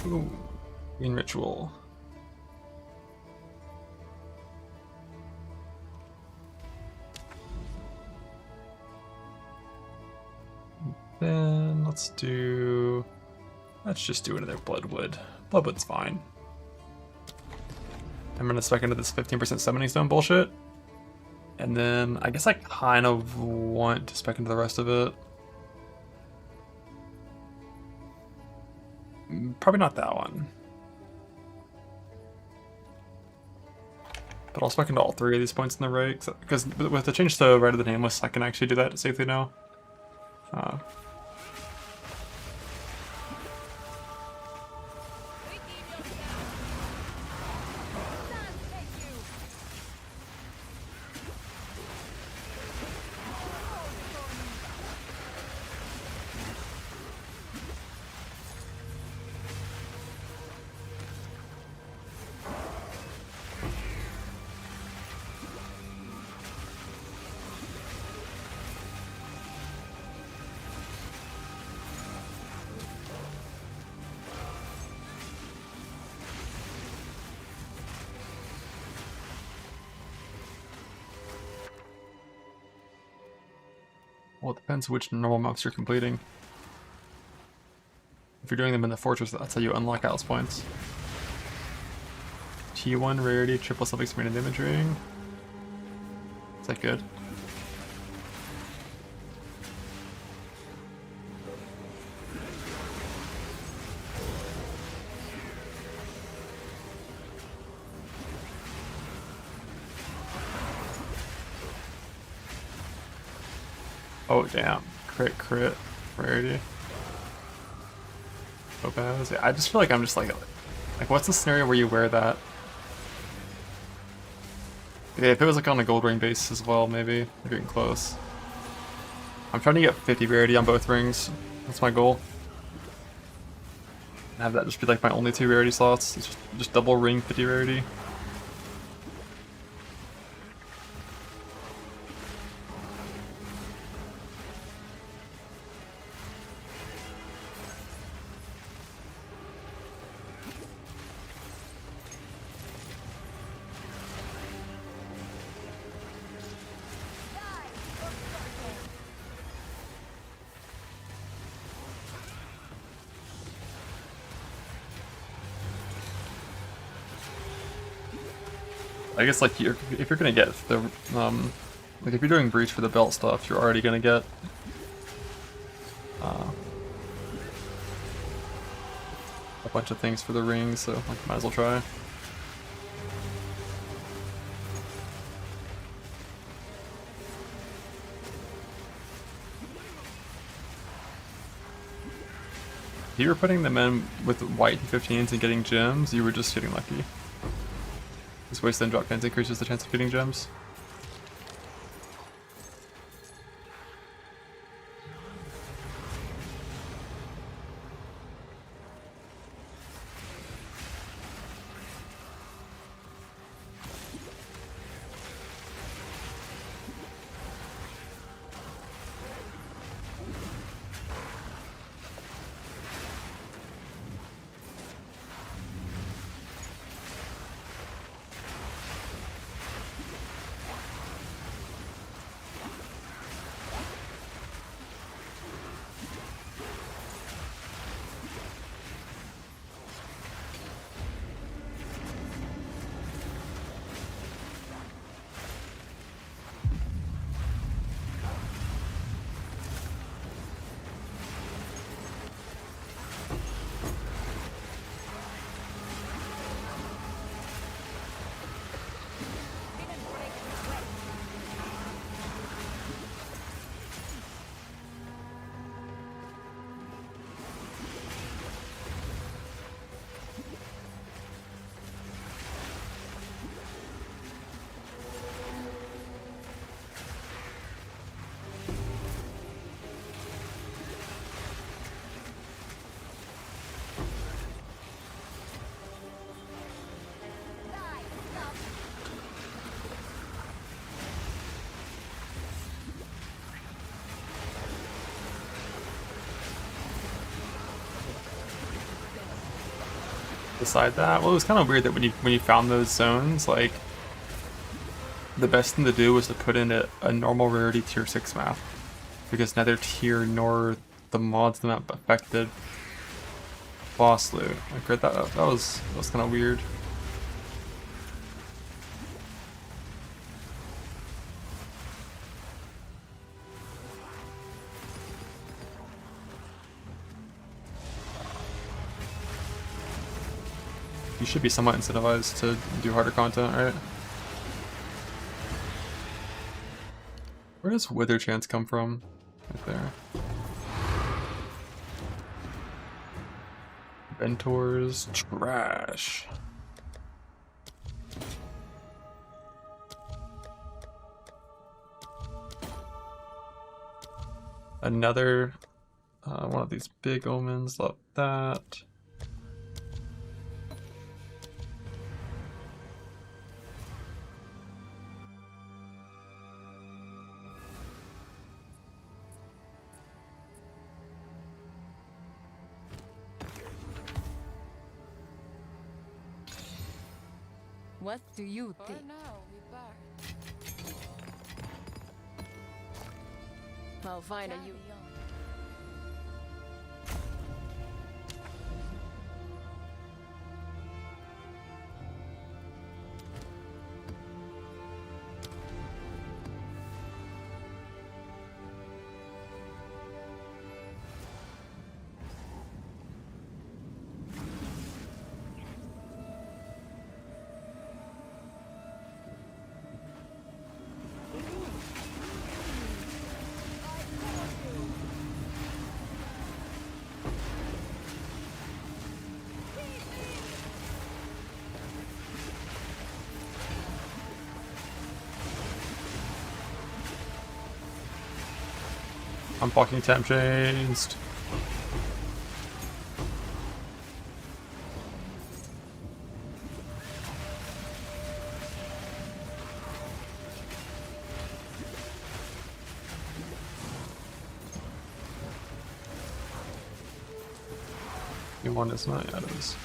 Speaker 1: Ooh, in ritual. Then let's just do another Bloodwood. Bloodwood's fine. I'm gonna spec into this 15% summoning stone bullshit. And then I guess I kind of want to spec into the rest of it. Probably not that one. But I'll spec into all three of these points in the right, because with the change to Right of the Nameless, I can actually do that safely now. Well, it depends which normal maps you're completing. If you're doing them in the fortress, that's how you unlock Alice points. T1 rarity, triple self-expanded imagery. Is that good? Oh damn, crit, rarity. Topaz. Yeah, I just feel like I'm just like what's the scenario where you wear that? Yeah, if it was like on a gold ring base as well, maybe. We're getting close. I'm trying to get 50 rarity on both rings. That's my goal. Have that just be like my only 2 rarity slots. It's just double ring 50 rarity. I guess like if you're gonna get the like if you're doing breach for the belt stuff, you're already gonna get a bunch of things for the rings, so like, might as well try. If you were putting them in with white 15s and getting gems, you were just getting lucky. This waste then drop pins increases the chance of getting gems. Beside that, well, it was kind of weird that when you found those zones, like the best thing to do was to put in a normal rarity tier 6 map, because neither tier nor the mods of the map affected boss loot. Like that was kind of weird. You should be somewhat incentivized to do harder content, right? Where does Wither Chance come from? Right there. Mentors, trash. Another one of these big omens, love that.
Speaker 3: What do you think?
Speaker 4: Well, fine, are you?
Speaker 1: I'm fucking temp chased. You want is not, yeah, it is.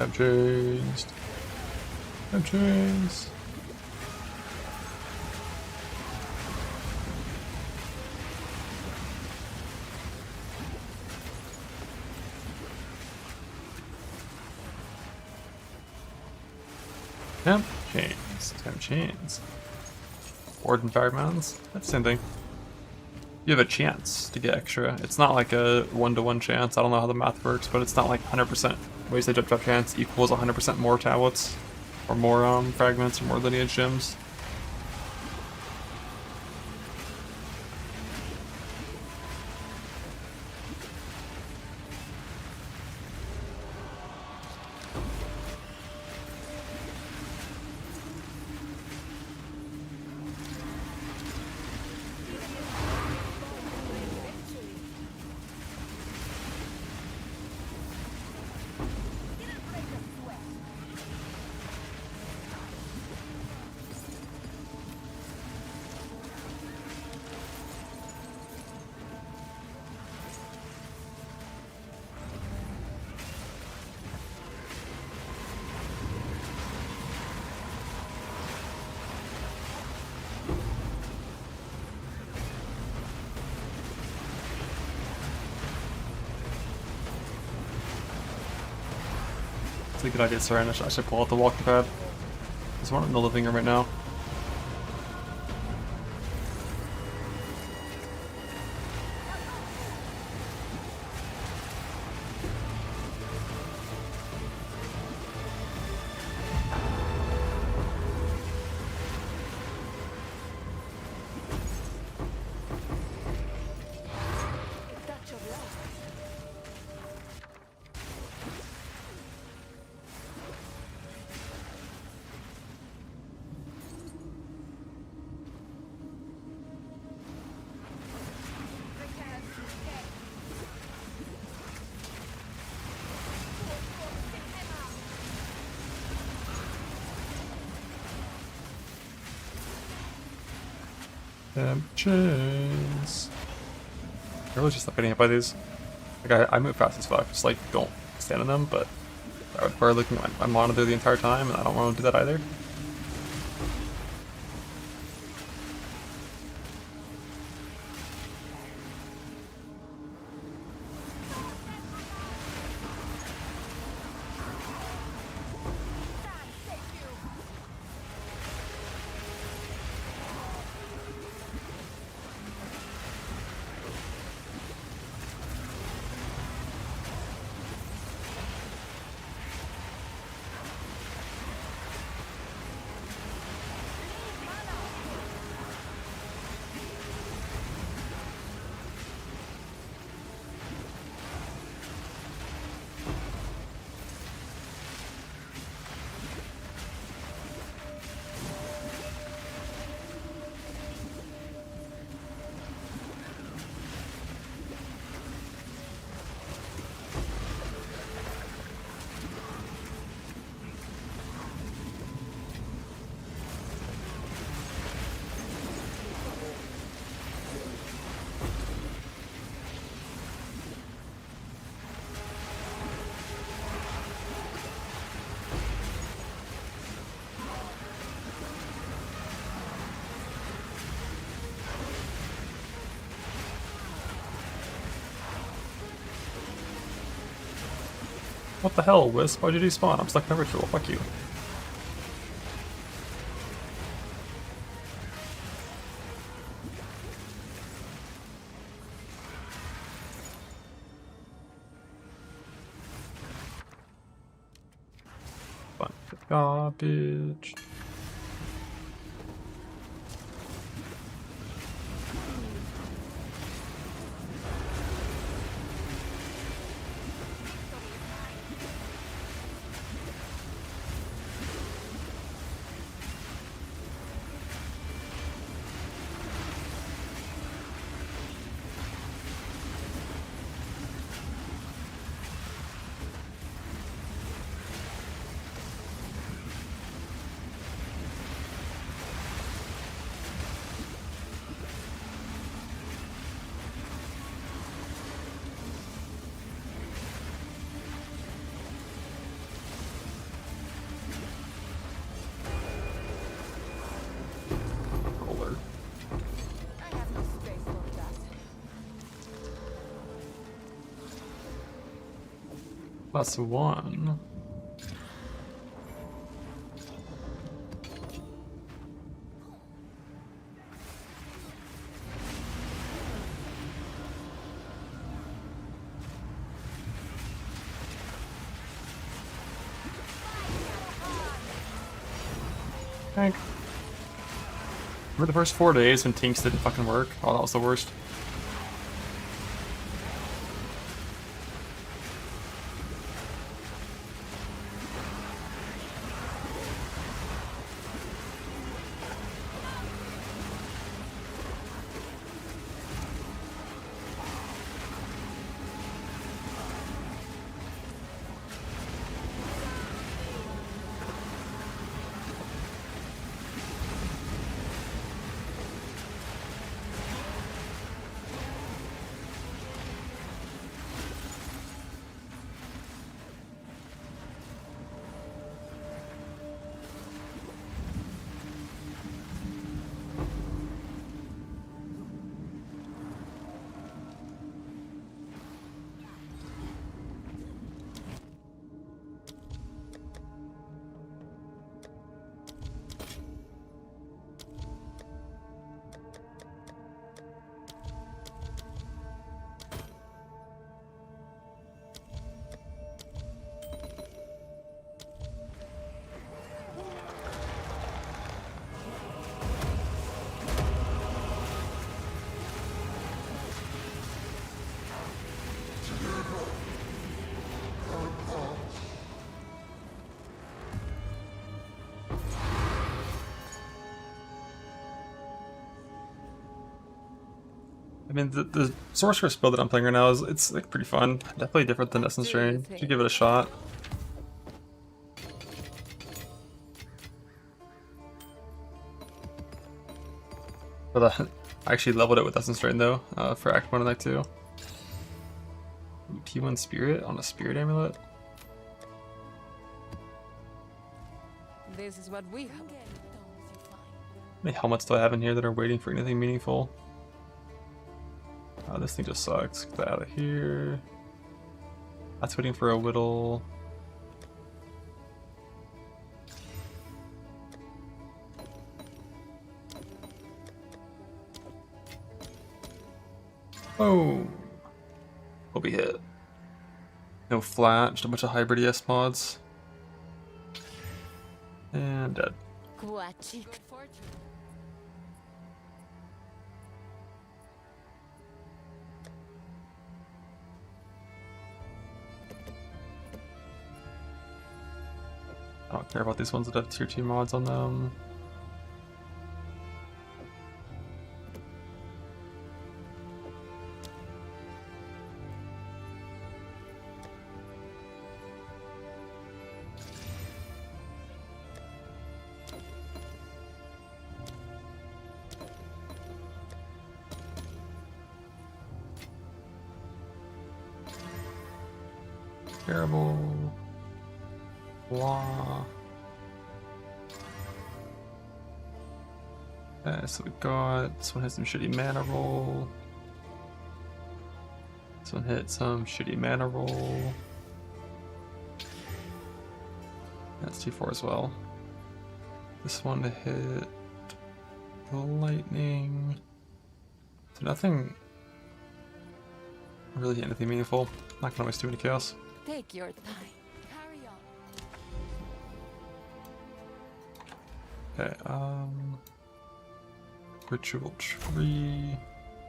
Speaker 1: Temp chased. Temp chased. Temp chains. Temp chains. Warden Firemounds. That's the same thing. You have a chance to get extra. It's not like a 1-to-1 chance. I don't know how the math works, but it's not like 100% wasted drop chance equals 100% more tablets, or more fragments, or more lineage gems. It's a good idea, Saren. I should pull out the walking pad. There's one in the living room right now. Chase. I really just stop getting hit by these. Like I move fast as fuck, just like don't stand on them, but I would prefer looking at my monitor the entire time, and I don't want to do that either. What the hell, Wisp? Why'd you despawn? I'm stuck in a ritual. Fuck you. Bunch of garbage. Roller.
Speaker 4: I have no space for that.
Speaker 1: That's one. Tank. Remember the first 4 days when Tinks didn't fucking work? Oh, that was the worst. I mean, the Sorceress build that I'm playing right now it's like pretty fun. Definitely different than Essence Drain. Should give it a shot. But I actually leveled it with Essence Drain though, for Act 1 and Act 2. Ooh, T1 Spirit on a Spirit Amulet.
Speaker 3: This is what we have.
Speaker 1: How many helmets do I have in here that are waiting for anything meaningful? This thing just sucks. Get that out of here. That's waiting for a whittle. Oh, we'll be hit. No flat, just a bunch of hybrid ES mods. And dead.
Speaker 4: Guachi.
Speaker 1: I don't care about these ones that have tier 2 mods on them. Terrible. Blah. Okay, so we got this one hit some shitty mana roll. This one hit some shitty mana roll. That's T4 as well. This one to hit the lightning. So nothing really anything meaningful. Not gonna waste too many chaos.
Speaker 3: Take your time. Carry on.
Speaker 1: Okay, ritual tree.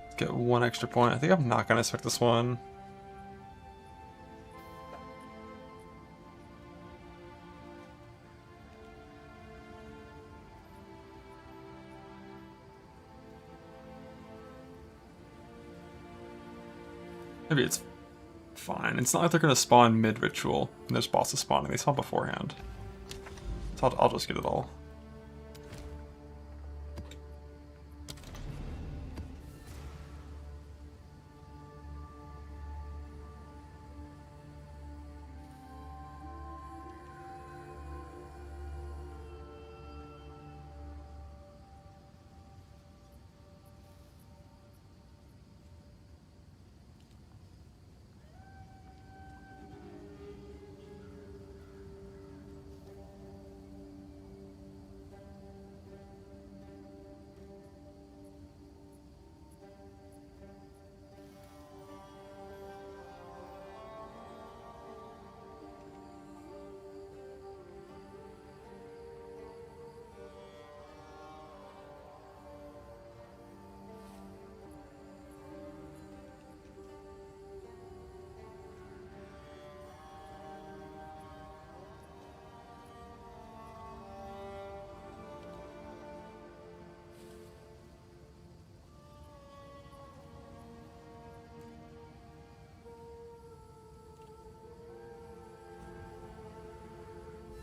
Speaker 1: Let's get one extra point. I think I'm not gonna expect this one. Maybe it's fine. It's not like they're gonna spawn mid-ritual and there's bosses spawning. They spawn beforehand. So I'll just get it all.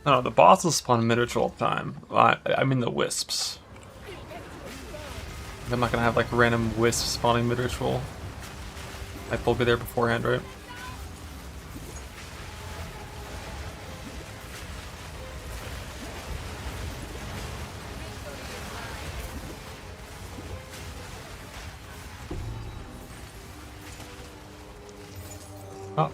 Speaker 1: No, the bosses spawn mid-ritual all the time. I mean the wisps. I'm not gonna have like random wisps spawning mid-ritual. Like they'll be there beforehand, right? Oh.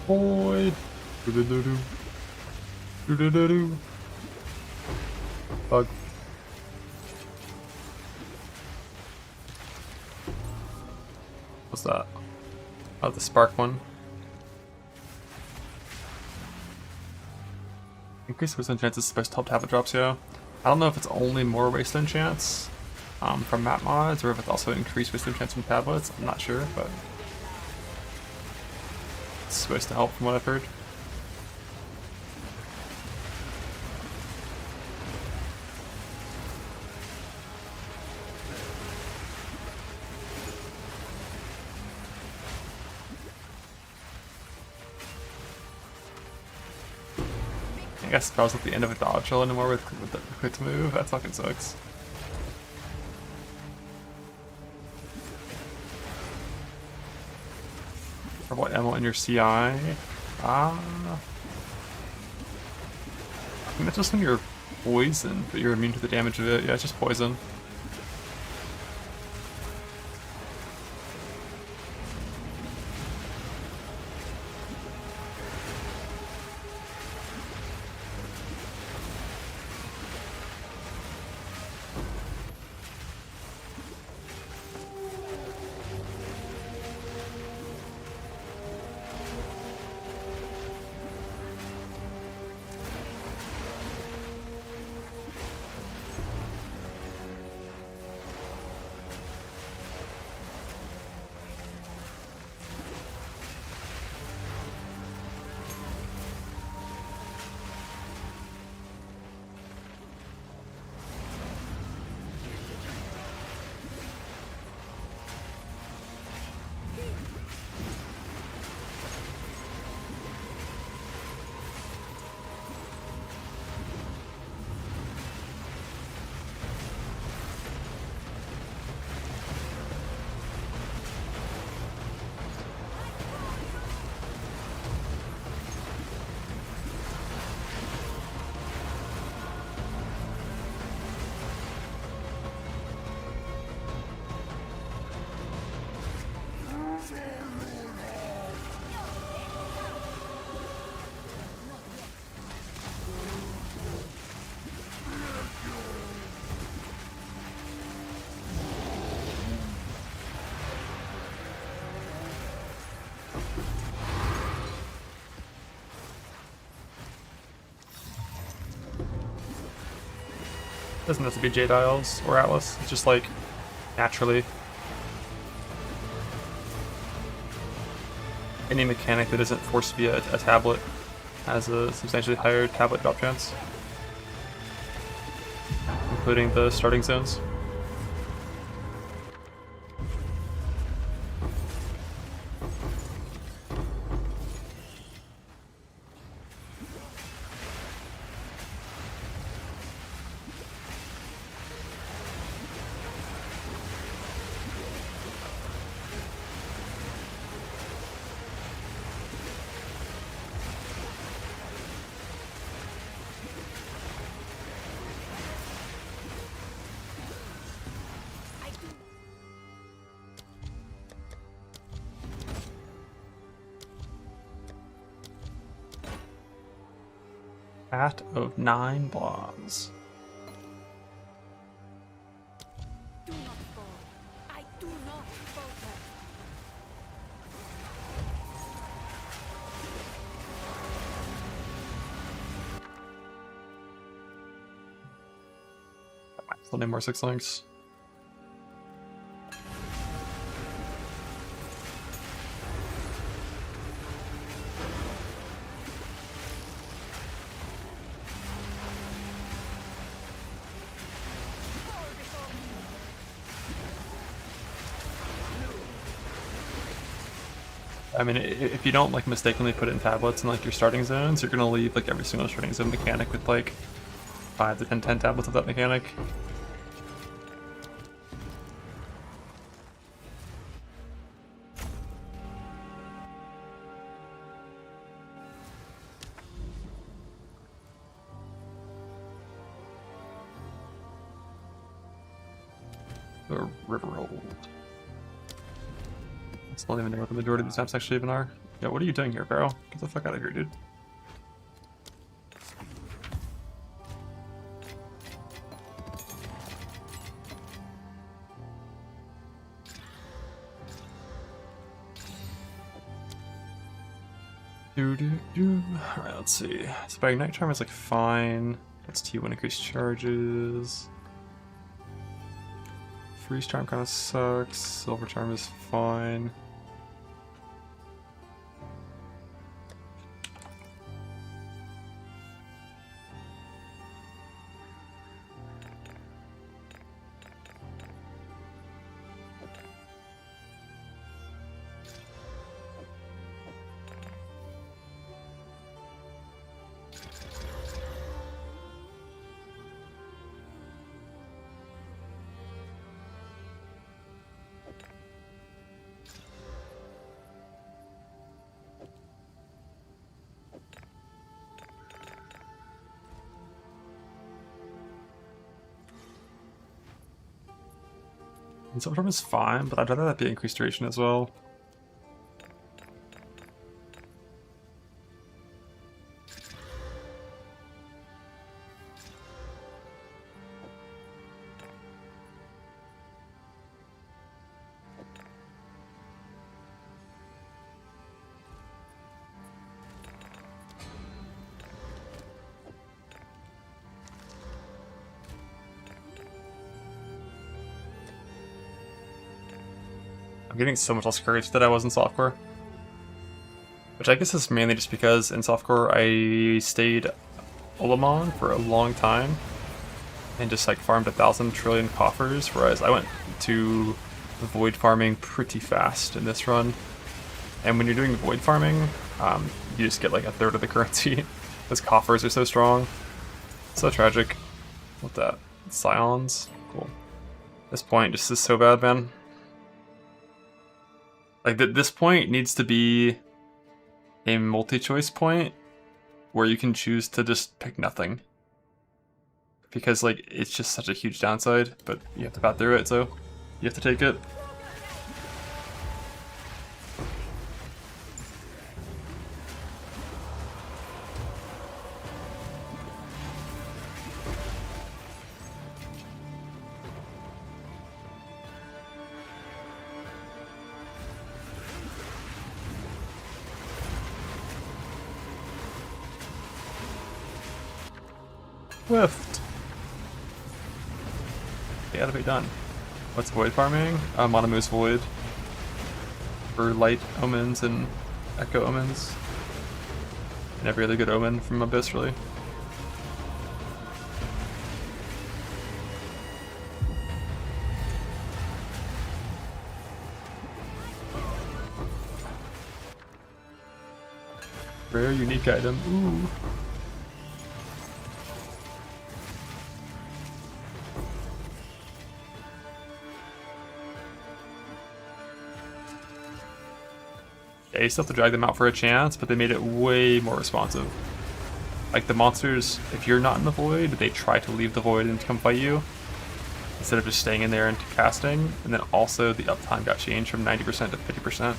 Speaker 1: Boy. Do-do-do-do. Do-do-do-do. Bug. What's that? Oh, the spark one. Increased wasteland chance is supposed to help tablet drops, yeah. I don't know if it's only more wasteland chance from map mods or if it's also increased wasteland chance from tablets. I'm not sure, but it's supposed to help from what I've heard. I guess if I was at the end of a dodge roll anymore with the quick to move, that fucking sucks. Or what ammo in your CI? I think that's just when you're poison, but you're immune to the damage of it. Yeah, it's just poison. Doesn't have to be J Dials or Atlas. It's just like naturally any mechanic that isn't forced via a tablet has a substantially higher tablet drop chance, including the starting zones. Hat of 9 blobs.
Speaker 4: Do not fall. I do not falter.
Speaker 1: Still need more 6 links. I mean, if you don't like mistakenly put it in tablets in like your starting zones, you're gonna leave like every single starting zone mechanic with like 5 to 10 tablets of that mechanic. Or River Roll. I still don't even know what the majority of these maps actually even are. Yeah, what are you doing here, Barrow? Get the fuck out of here, dude. Alright, let's see. So by Ignite Charm is like fine. That's T1 increased charges. Freeze Charm kind of sucks. Silver Charm is fine. And Silver Charm is fine, but I'd rather that be increased duration as well. I'm getting so much less courage that I was in softcore. Which I guess is mainly just because in softcore I stayed Olamon for a long time and just like farmed 1,000 trillion coffers, whereas I went to void farming pretty fast in this run. And when you're doing void farming, you just get like 1/3 of the currency. Those coffers are so strong. So tragic. What that? Scions? Cool. This point just is so bad, man. Like, this point needs to be a multi-choice point where you can choose to just pick nothing. Because, like, it's just such a huge downside, but you have to bat through it, so you have to take it. Whiffed. Okay, Activate done. What's Void farming? Monomoose Void. For Light Omens and Echo Omens. And every other good omen from Abyss, really. Rare unique item. Ooh. Yeah, you still have to drag them out for a chance, but they made it way more responsive. Like the monsters, if you're not in the void, they try to leave the void and come fight you, instead of just staying in there and casting. And then also the uptime got changed from 90% to 50%.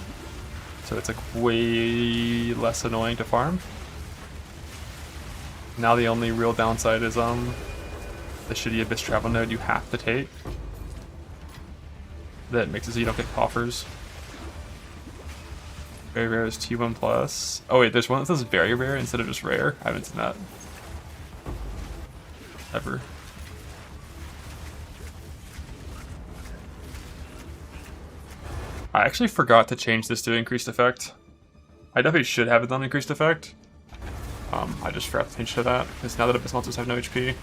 Speaker 1: So it's like way less annoying to farm. Now the only real downside is the shitty Abyss travel node you have to take. That makes it so you don't get coffers. Very rare is T1 plus. Oh wait, there's one that says very rare instead of just rare. I haven't seen that ever. I actually forgot to change this to increased effect. I definitely should have it on increased effect. I just forgot to change to that, because now that Abyss monsters have no HP.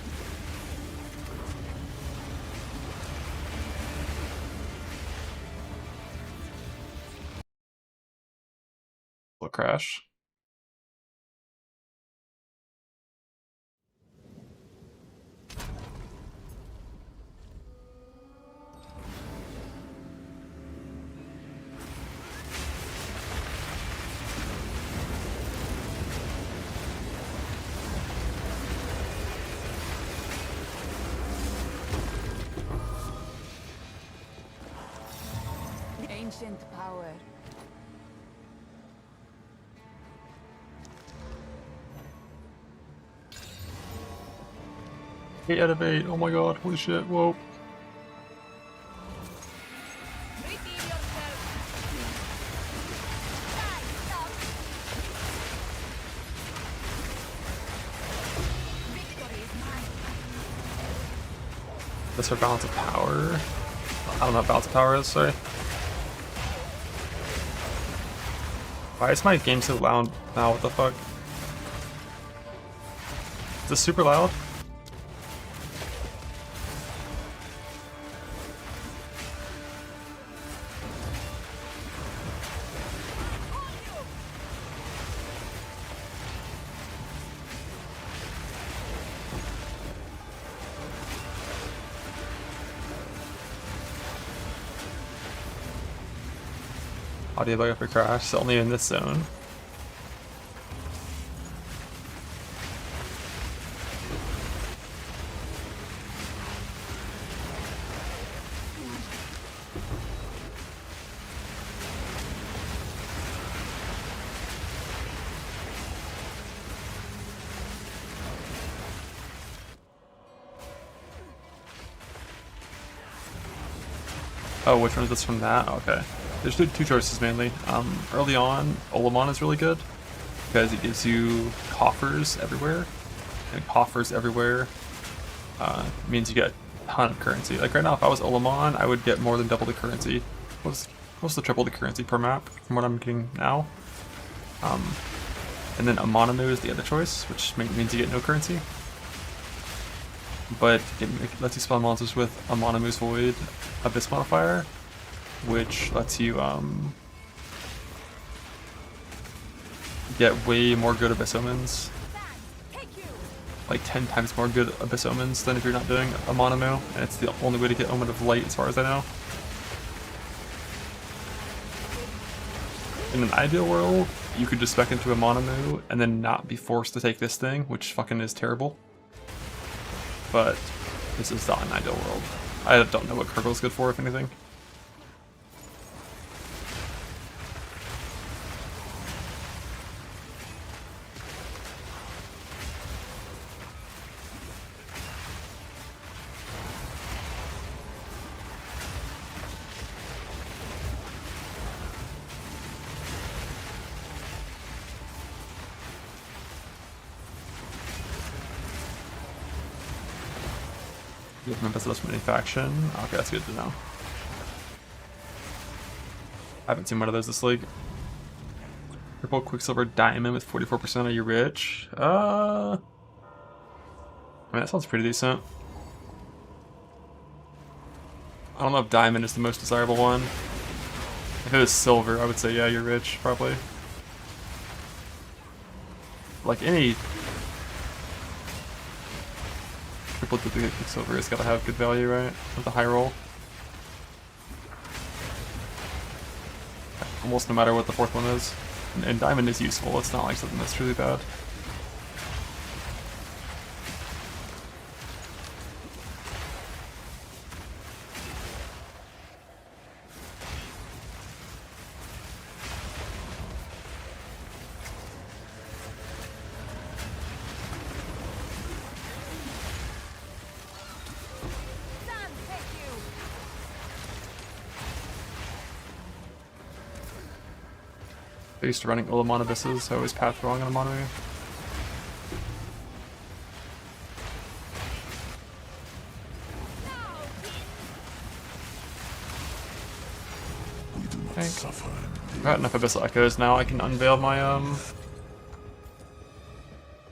Speaker 1: Will crash.
Speaker 4: Ancient power.
Speaker 1: Eight out of 8. Oh my god, holy shit, whoa. That's our balance of power. I don't know what balance of power is, sorry. Why is my game so loud now? What the fuck? Is this super loud? Audio bug after crash, so only in this zone. Oh, which one is this from that? Okay. There's two choices mainly. Early on, Olamon is really good because it gives you coffers everywhere, and coffers everywhere means you get a ton of currency. Like right now, if I was Olamon, I would get more than double the currency, close to triple the currency per map from what I'm getting now. And then Amonamu is the other choice, which means you get no currency. But it lets you spawn monsters with Amonamu's Void Abyss modifier, which lets you get way more good Abyss Omens. Like 10 times more good Abyss Omens than if you're not doing Amonamu, and it's the only way to get Omen of Light as far as I know. In an ideal world, you could just spec into Amonamu and then not be forced to take this thing, which fucking is terrible. But this is not an ideal world. I don't know what Kurgle's good for, if anything. With Memphis Dust Manufacturing. Okay, that's good to know. I haven't seen one of those this league. Purple Quicksilver Diamond with 44%. Are you rich? I mean, that sounds pretty decent. I don't know if Diamond is the most desirable one. If it was Silver, I would say, yeah, you're rich, probably. Like any triple duplicate Quicksilver has gotta have good value, right? With the high roll. Almost no matter what the fourth one is. And Diamond is useful, it's not like something that's truly bad. I used to running Ulamon Abysses, so I always path wrong on a mono. I've got enough Abyssal Echoes now. I can unveil my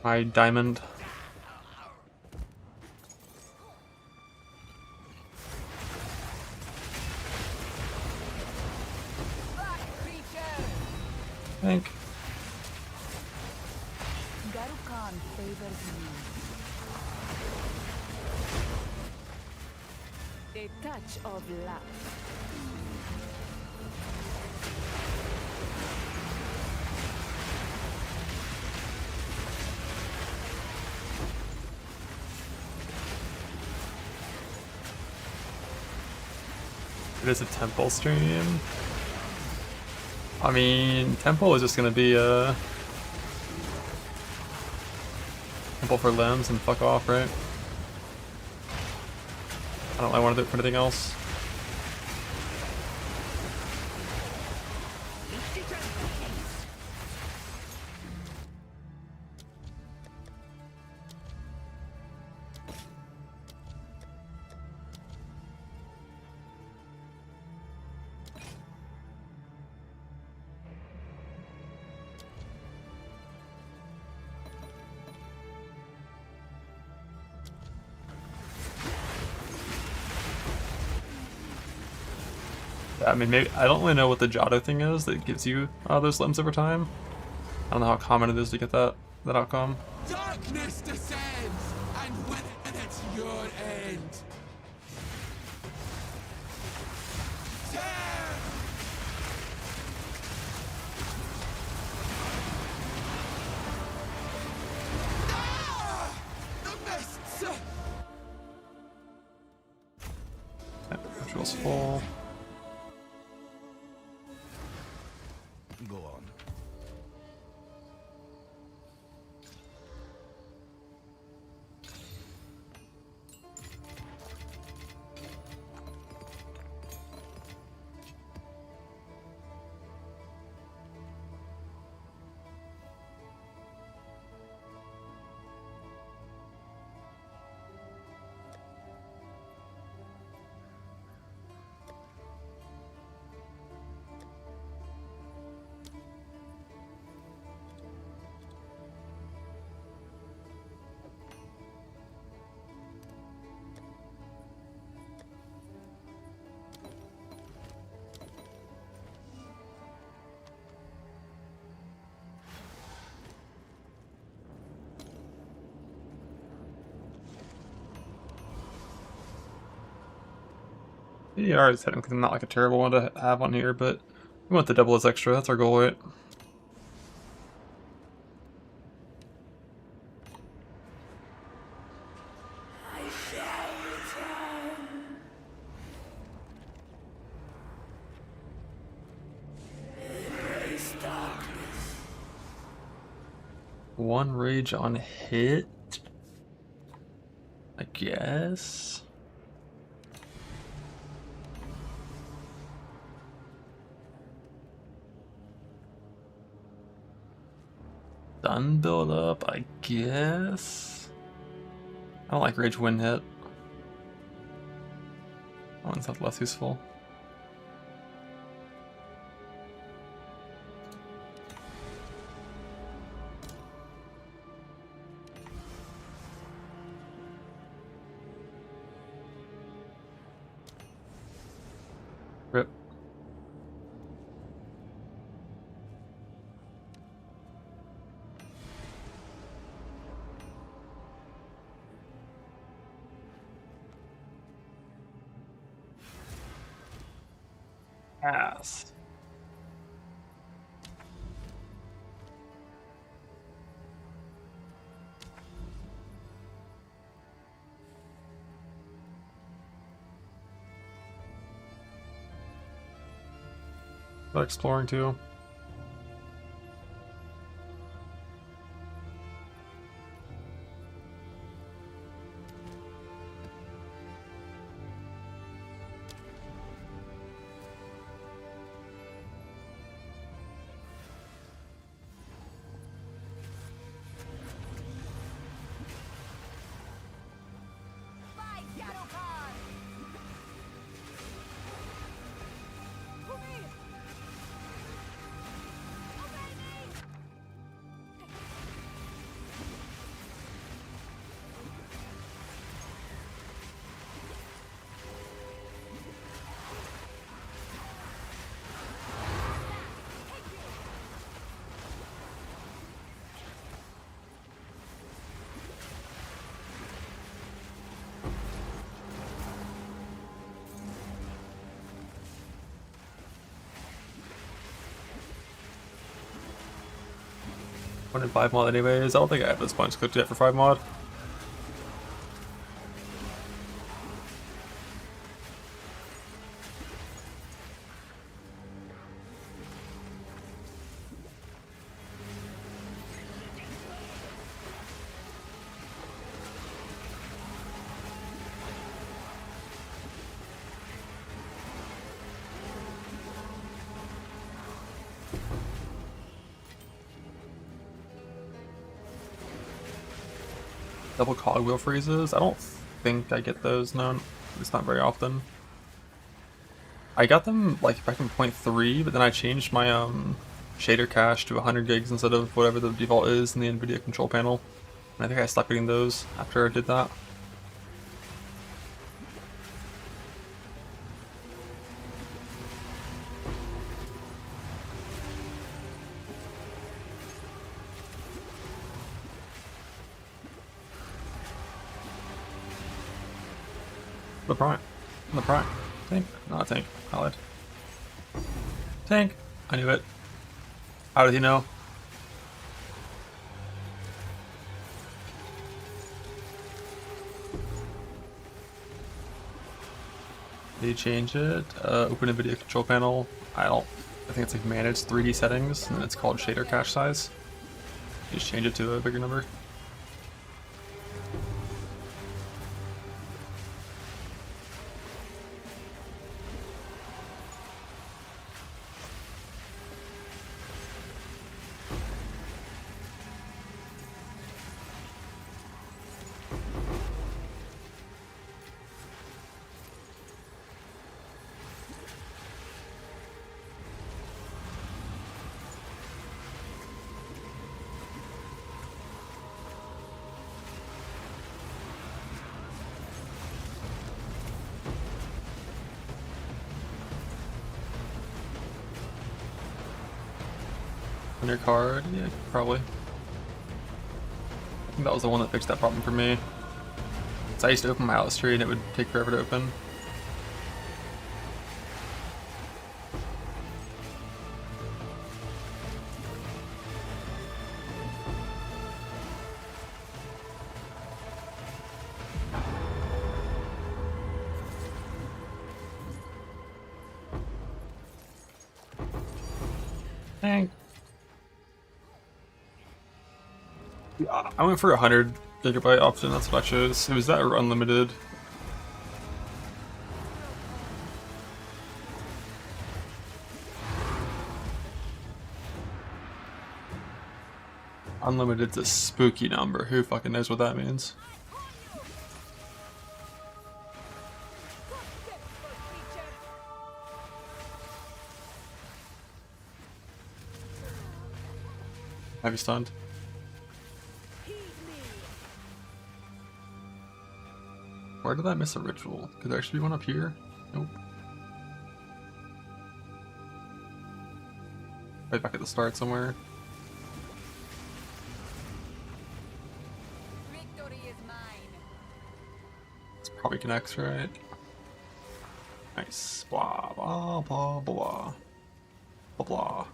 Speaker 1: my diamond. I think.
Speaker 4: Garukan favors me. A touch of luck.
Speaker 1: It is a temple stream. I mean, temple is just gonna be a temple for limbs and fuck off, right? I don't really want to do it for anything else. I mean, maybe I don't really know what the Jado thing is that gives you those limbs over time. I don't know how common it is to get that outcome.
Speaker 5: Darkness descends, and with it it's your end. Tear! Ah! The mists!
Speaker 1: Ritual's full.
Speaker 6: Go on.
Speaker 1: ER is technically not like a terrible one to have on here, but we want the double as extra. That's our goal, right? One rage on hit, I guess. Stun build up, I guess. I don't like rage win hit. One's not less useful. Rip. Ass. But exploring too. One in 5 mod anyways. I don't think I have this bunch cooked yet for 5 mod. Double cogwheel freezes. I don't think I get those. No, it's not very often. I got them like back in 0.3, but then I changed my shader cache to 100 gigs instead of whatever the default is in the NVIDIA control panel. And I think I stopped getting those after I did that. The prime. The prime. Tank? Not tank. Allied. Tank! I knew it. How did he know? Did he change it? Open NVIDIA control panel. I think it's like manage 3D settings, and then it's called shader cache size. You just change it to a bigger number. On your card? Yeah, probably. I think that was the one that fixed that problem for me. So I used to open my Atlas tree and it would take forever to open. Dang. I went for 100 gigabyte option, that's what I chose. It was that or unlimited. Unlimited's a spooky number. Who fucking knows what that means? Have you stunned?
Speaker 4: Heed me.
Speaker 1: Where did I miss a ritual? Could there actually be one up here? Nope. Right back at the start somewhere.
Speaker 4: Victory is mine.
Speaker 1: This probably connects, right? Nice. Blah, blah, blah, blah. Blah, blah.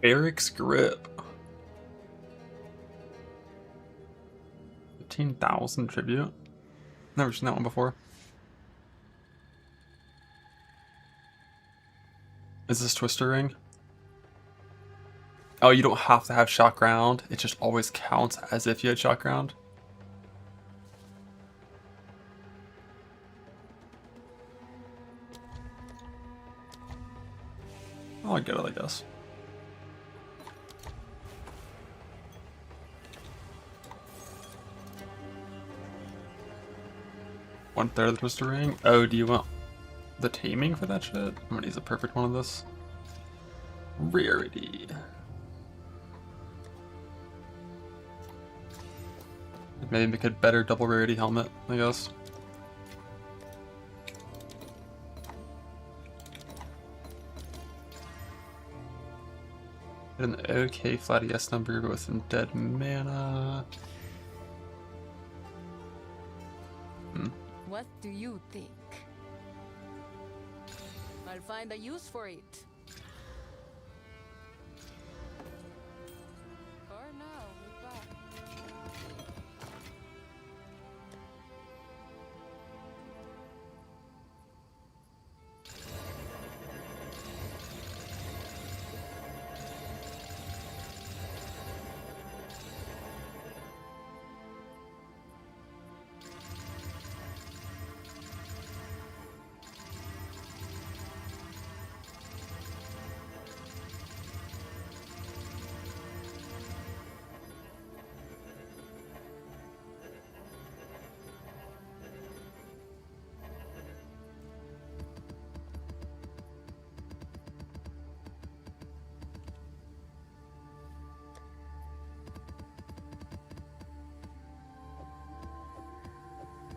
Speaker 1: Eric's Grip. 15,000 tribute. Never seen that one before. Is this Twister Ring? Oh, you don't have to have Shock Ground. It just always counts as if you had Shock Ground. Oh, I get it, I guess. One third of the Twister Ring. Oh, do you want the taming for that shit? I'm gonna use a perfect one of this. Rarity. Maybe make a better double rarity helmet, I guess. Get an okay flat ES number with some dead mana.
Speaker 4: What do you think? I'll find a use for it. For now, goodbye.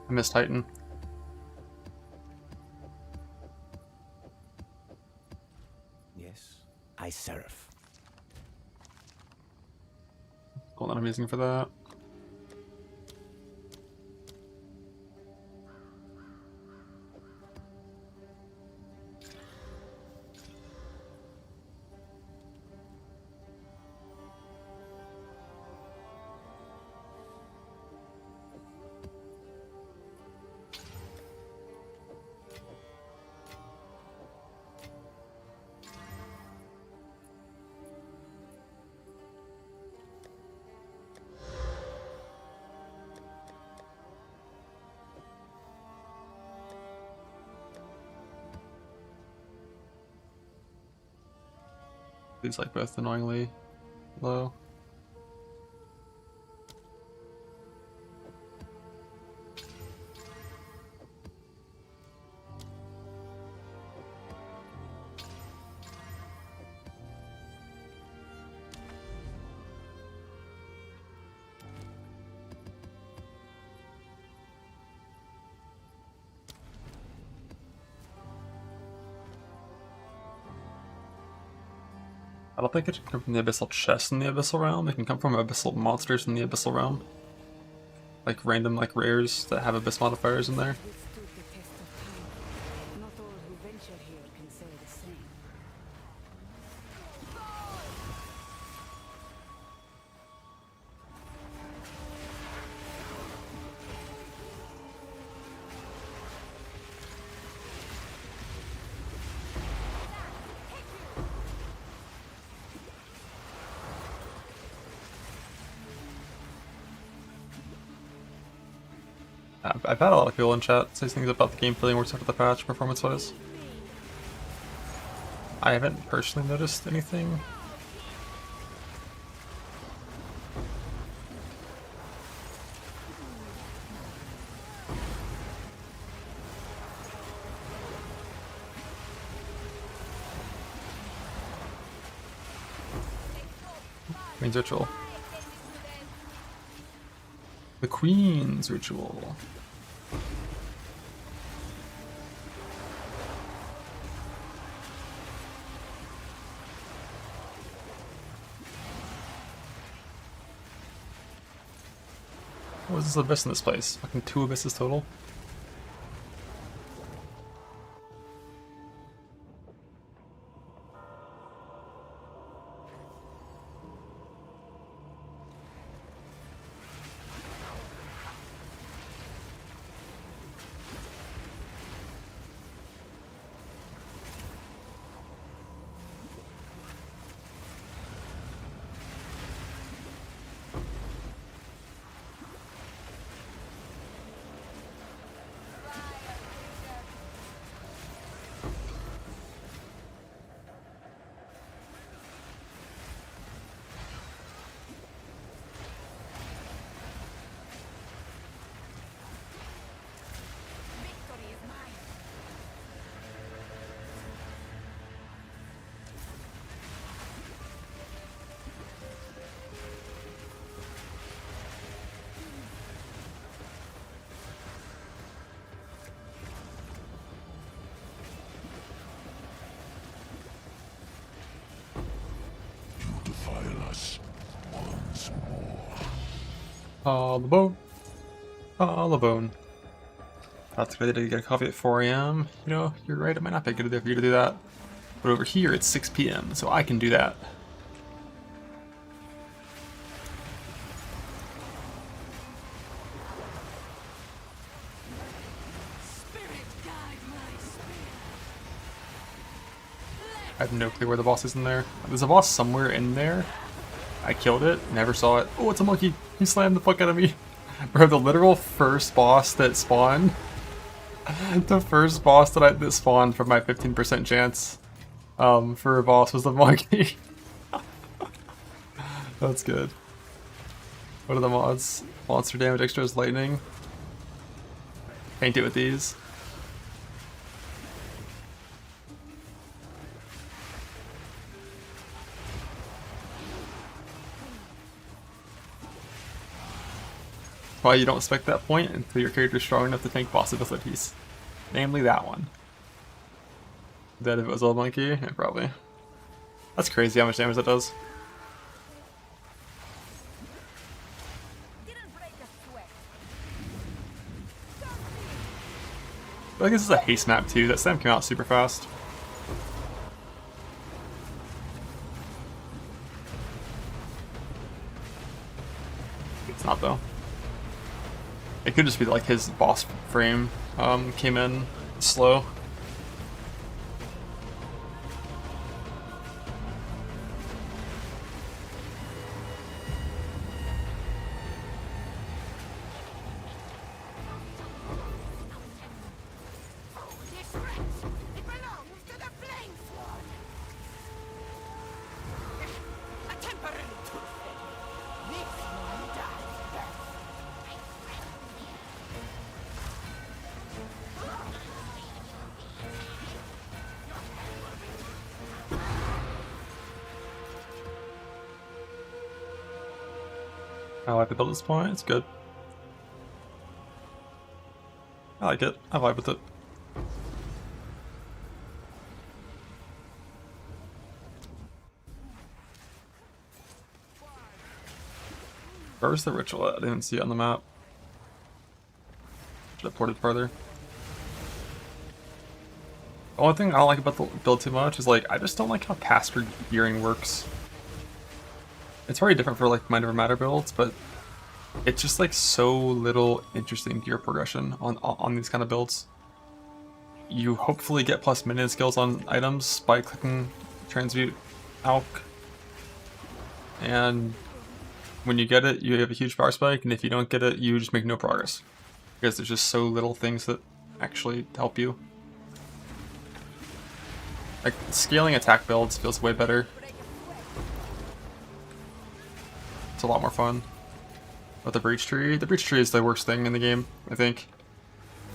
Speaker 1: I miss Titan.
Speaker 6: Yes, I serve.
Speaker 1: Cool, not amazing for that. These like both annoyingly low. I don't think it can come from the Abyssal Chest in the Abyssal Realm. It can come from Abyssal Monsters in the Abyssal Realm. Like random like rares that have Abyss modifiers in there.
Speaker 4: Withstood the test of time. Not all who venture here can say the same.
Speaker 1: I've had a lot of people in chat say things about the game feeling worse after the patch, performance-wise. I haven't personally noticed anything. Queen's Ritual. The Queen's Ritual. What was this abyss in this place? Fucking 2 abysses total?
Speaker 2: Defile us once more.
Speaker 1: Collarbone. Collarbone. That's a good idea to get a coffee at 4 AM. You know, you're right, it might not be a good idea for you to do that. But over here it's 6 PM, so I can do that.
Speaker 3: Spirit guide my spirit.
Speaker 1: I have no clue where the boss is in there. There's a boss somewhere in there. I killed it, never saw it. Oh, it's a monkey. He slammed the fuck out of me. Bro, the literal first boss that spawned. The first boss that spawned from my 15% chance for a boss was the monkey. That's good. What are the mods? Monster damage extra is lightning. Paint it with these. Why you don't expect that point until your character is strong enough to tank boss abilities. Namely that one. That if it was a monkey? Yeah, probably. That's crazy how much damage that does. I think this is a haste map too. That slam came out super fast. It's not though. It could just be like his boss frame came in slow.
Speaker 7: It belongs to the flame sword. A temporary toothpick. This one dies best.
Speaker 1: I like the build at this point, it's good. I like it, I vibe with it. Where's the ritual at? I didn't see it on the map. Should have ported farther. The only thing I don't like about the build too much is like, I just don't like how caster gearing works. It's very different for like Mind Over Matter builds, but it's just like so little interesting gear progression on these kind of builds. You hopefully get plus minion skills on items by clicking Transmute Alch. And when you get it, you have a huge power spike, and if you don't get it, you just make no progress. Because there's just so little things that actually help you. Like, scaling attack builds feels way better. It's a lot more fun. But the breach tree is the worst thing in the game, I think.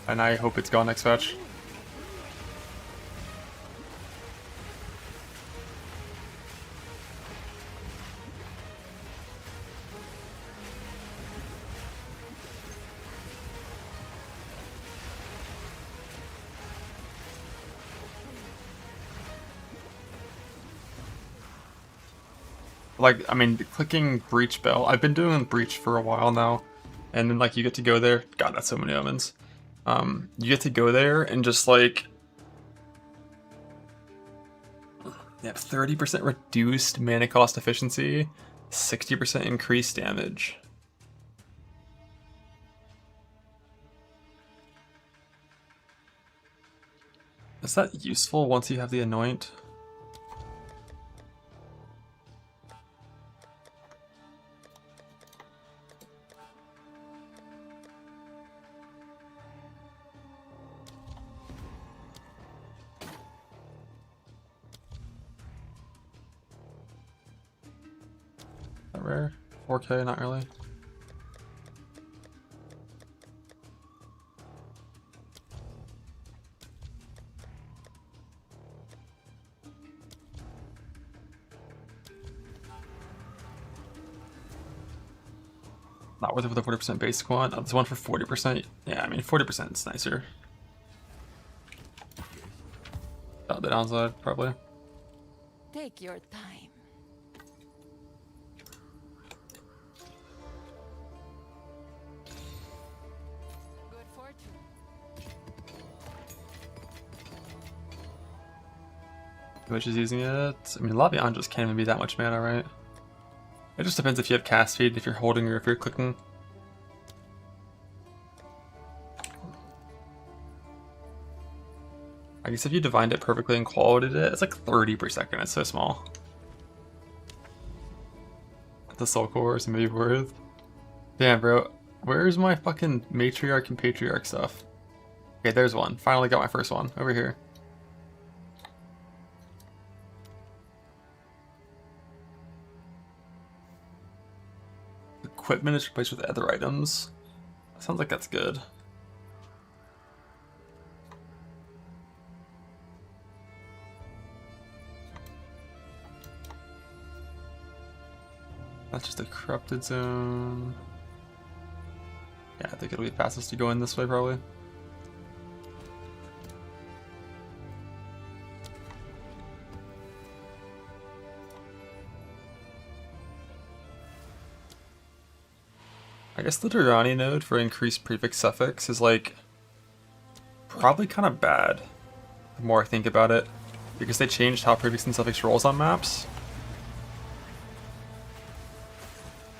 Speaker 1: And I hope it's gone next patch. Like, I mean, clicking Breach Bell, I've been doing Breach for a while now, and then, like, you get to go there, god, that's so many omens. You get to go there and just, like, you have 30% reduced mana cost efficiency, 60% increased damage. Is that useful once you have the Anoint? Rare? 4K, not really. Not worth it for the 40% basic one. Oh, this one for 40%. Yeah, I mean 40% is nicer. Oh, the downside, probably.
Speaker 3: Take your time. Good fortune.
Speaker 1: Which is using it. I mean, Lavion just can't even be that much mana, right? It just depends if you have cast speed, if you're holding or if you're clicking. I guess if you divined it perfectly and qualityed it, it's like 30 per second. It's so small. The soul cores may be worth. Damn, bro. Where's my fucking matriarch and patriarch stuff? Okay, there's one. Finally got my first one. Over here. Equipment is replaced with other items. Sounds like that's good. That's just a corrupted zone. Yeah, I think it'll be fastest to go in this way, probably. I guess the Durrani node for increased prefix suffix is like probably kind of bad the more I think about it, because they changed how prefix and suffix rolls on maps.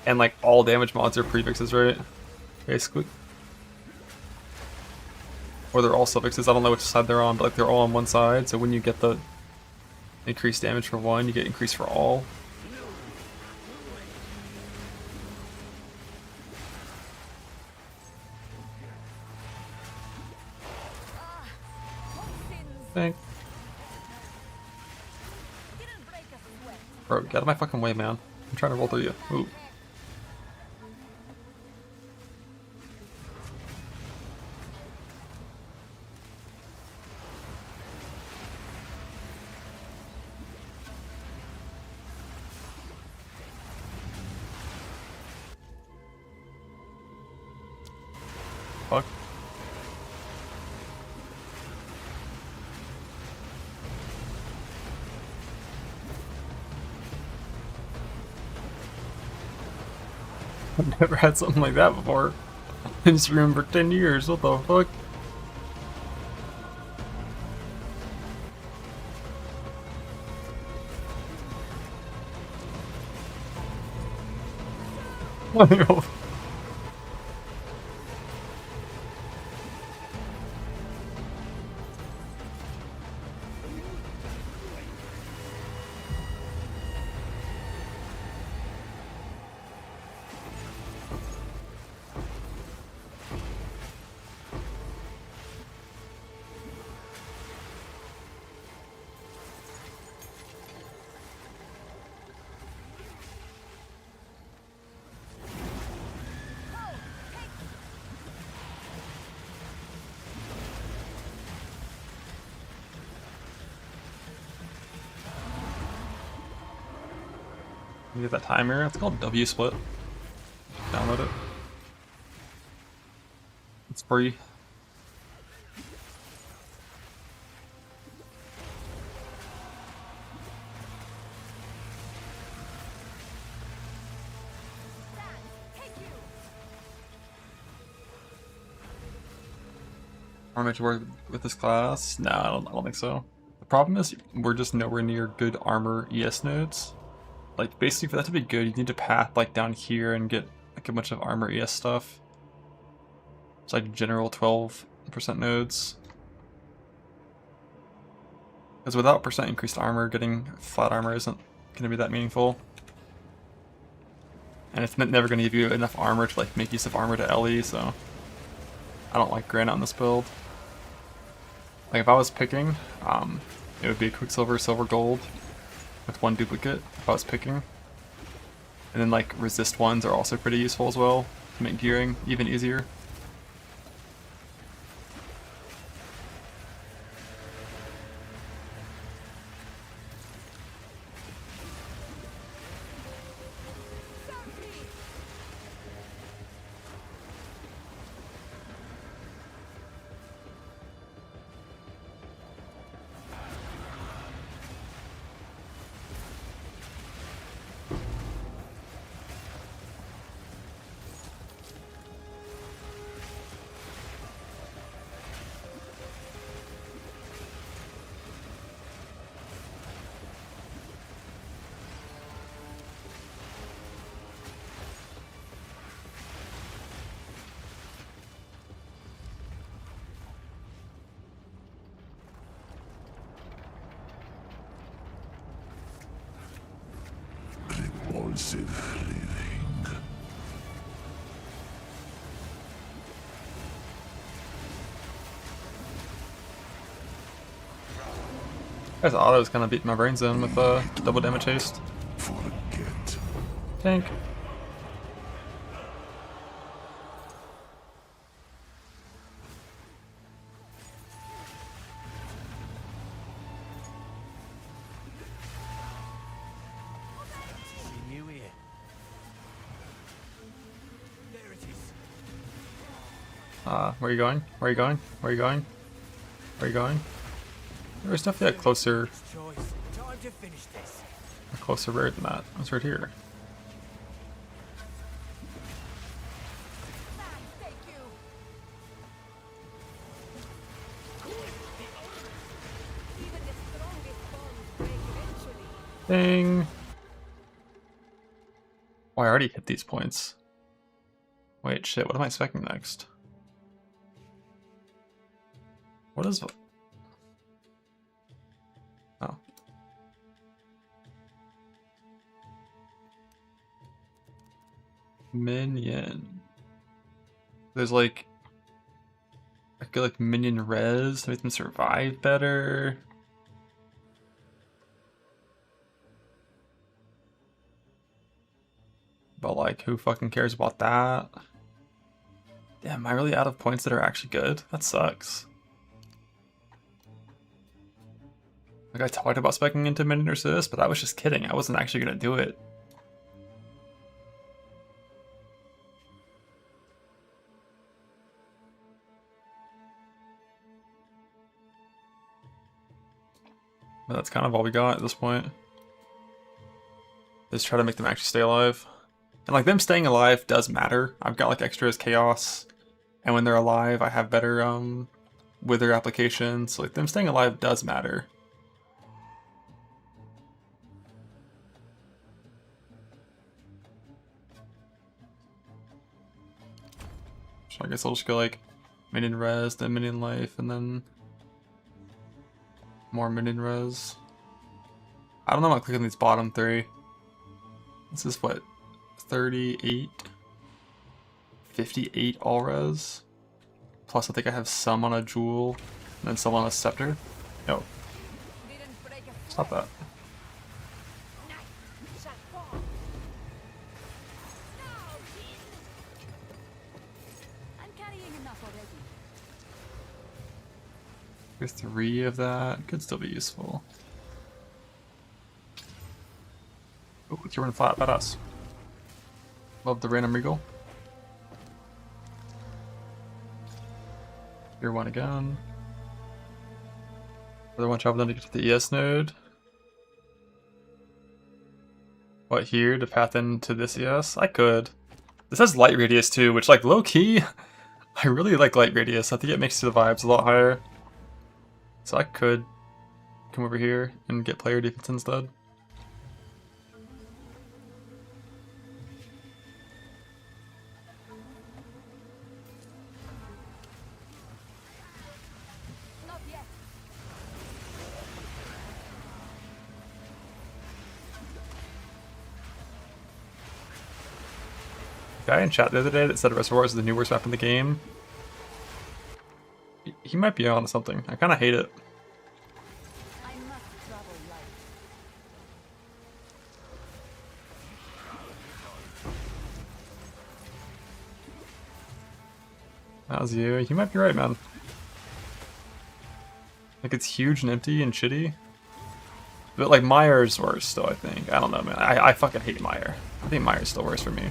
Speaker 1: And like all damage mods are prefixes, right? Basically. Or they're all suffixes, I don't know which side they're on, but like they're all on one side, so when you get the increased damage for one, you get increased for all. Thank. Bro, get out of my fucking way, man. I'm trying to roll through you. Ooh. Fuck. I've never had something like that before. In this room for 10 years, what the fuck? You get that timer. It's called W Split. Download it. It's free. Armor to work with this class? No, I don't think so. The problem is we're just nowhere near good armor ES nodes. Like basically for that to be good, you need to path like down here and get like a bunch of armor ES stuff. It's like general 12% nodes. Because without percent increased armor, getting flat armor isn't going to be that meaningful. And it's never going to give you enough armor to like make use of armor to LE, so I don't like granite on this build. Like if I was picking, it would be Quicksilver, Silver, Gold with one duplicate if I was picking. And then like resist ones are also pretty useful as well to make gearing even easier.
Speaker 2: Repulsive living.
Speaker 1: Guys, Otto's kind of beating my brains in with double damage haste.
Speaker 2: Forget.
Speaker 1: Tank.
Speaker 5: See you here. There it is.
Speaker 1: Where are you going? Where are you going? Where are you going? Where are you going? There's definitely a closer
Speaker 5: Choice. Time to finish this.
Speaker 1: rare than that. It's right here.
Speaker 4: Thank you. Even the strongest bonds break eventually.
Speaker 1: Ding! Oh, I already hit these points. Wait, shit, what am I expecting next? What is... Oh. Minion. There's like... I feel like minion res to make them survive better. But like, who fucking cares about that? Damn, am I really out of points that are actually good? That sucks. Like, I talked about speccing into minion resist, but I was just kidding. I wasn't actually gonna do it. But that's kind of all we got at this point. Just try to make them actually stay alive. And like them staying alive does matter. I've got like extras chaos, and when they're alive I have better wither applications. So like them staying alive does matter. So I guess I'll just go like minion res, then minion life, and then more minion res. I don't know if I'm clicking these bottom three. This is what, 38? 58 all res. Plus I think I have some on a jewel, and then some on a scepter. No,
Speaker 4: Didn't break a
Speaker 1: stop that.
Speaker 4: knife shall fall. Now, Djinn. I'm carrying enough already.
Speaker 1: There's 3 of that. Could still be useful. Oh, with your flat badass. Love the random regal. Here one again. Another one traveling to get to the ES node. What here to path into this ES? I could. This has light radius too, which like low key, I really like light radius. I think it makes the vibes a lot higher. So I could come over here and get player defense instead. Guy in chat the other day that said Reservoir is the new worst map in the game. He might be on something. I kind of hate it.
Speaker 4: I must travel light.
Speaker 1: That was you. You might be right, man. Like, it's huge and empty and shitty. But, like, Meyer's worse still, I think. I don't know, man. I fucking hate Meyer. I think Meyer's still worse for me.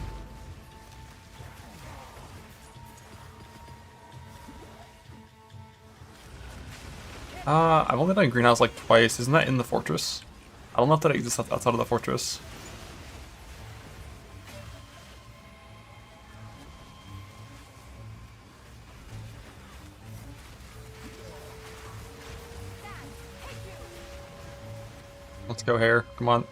Speaker 1: I've only done greenhouse like twice. Isn't that in the fortress? I don't know if that exists outside of the fortress. Let's go here. Come on.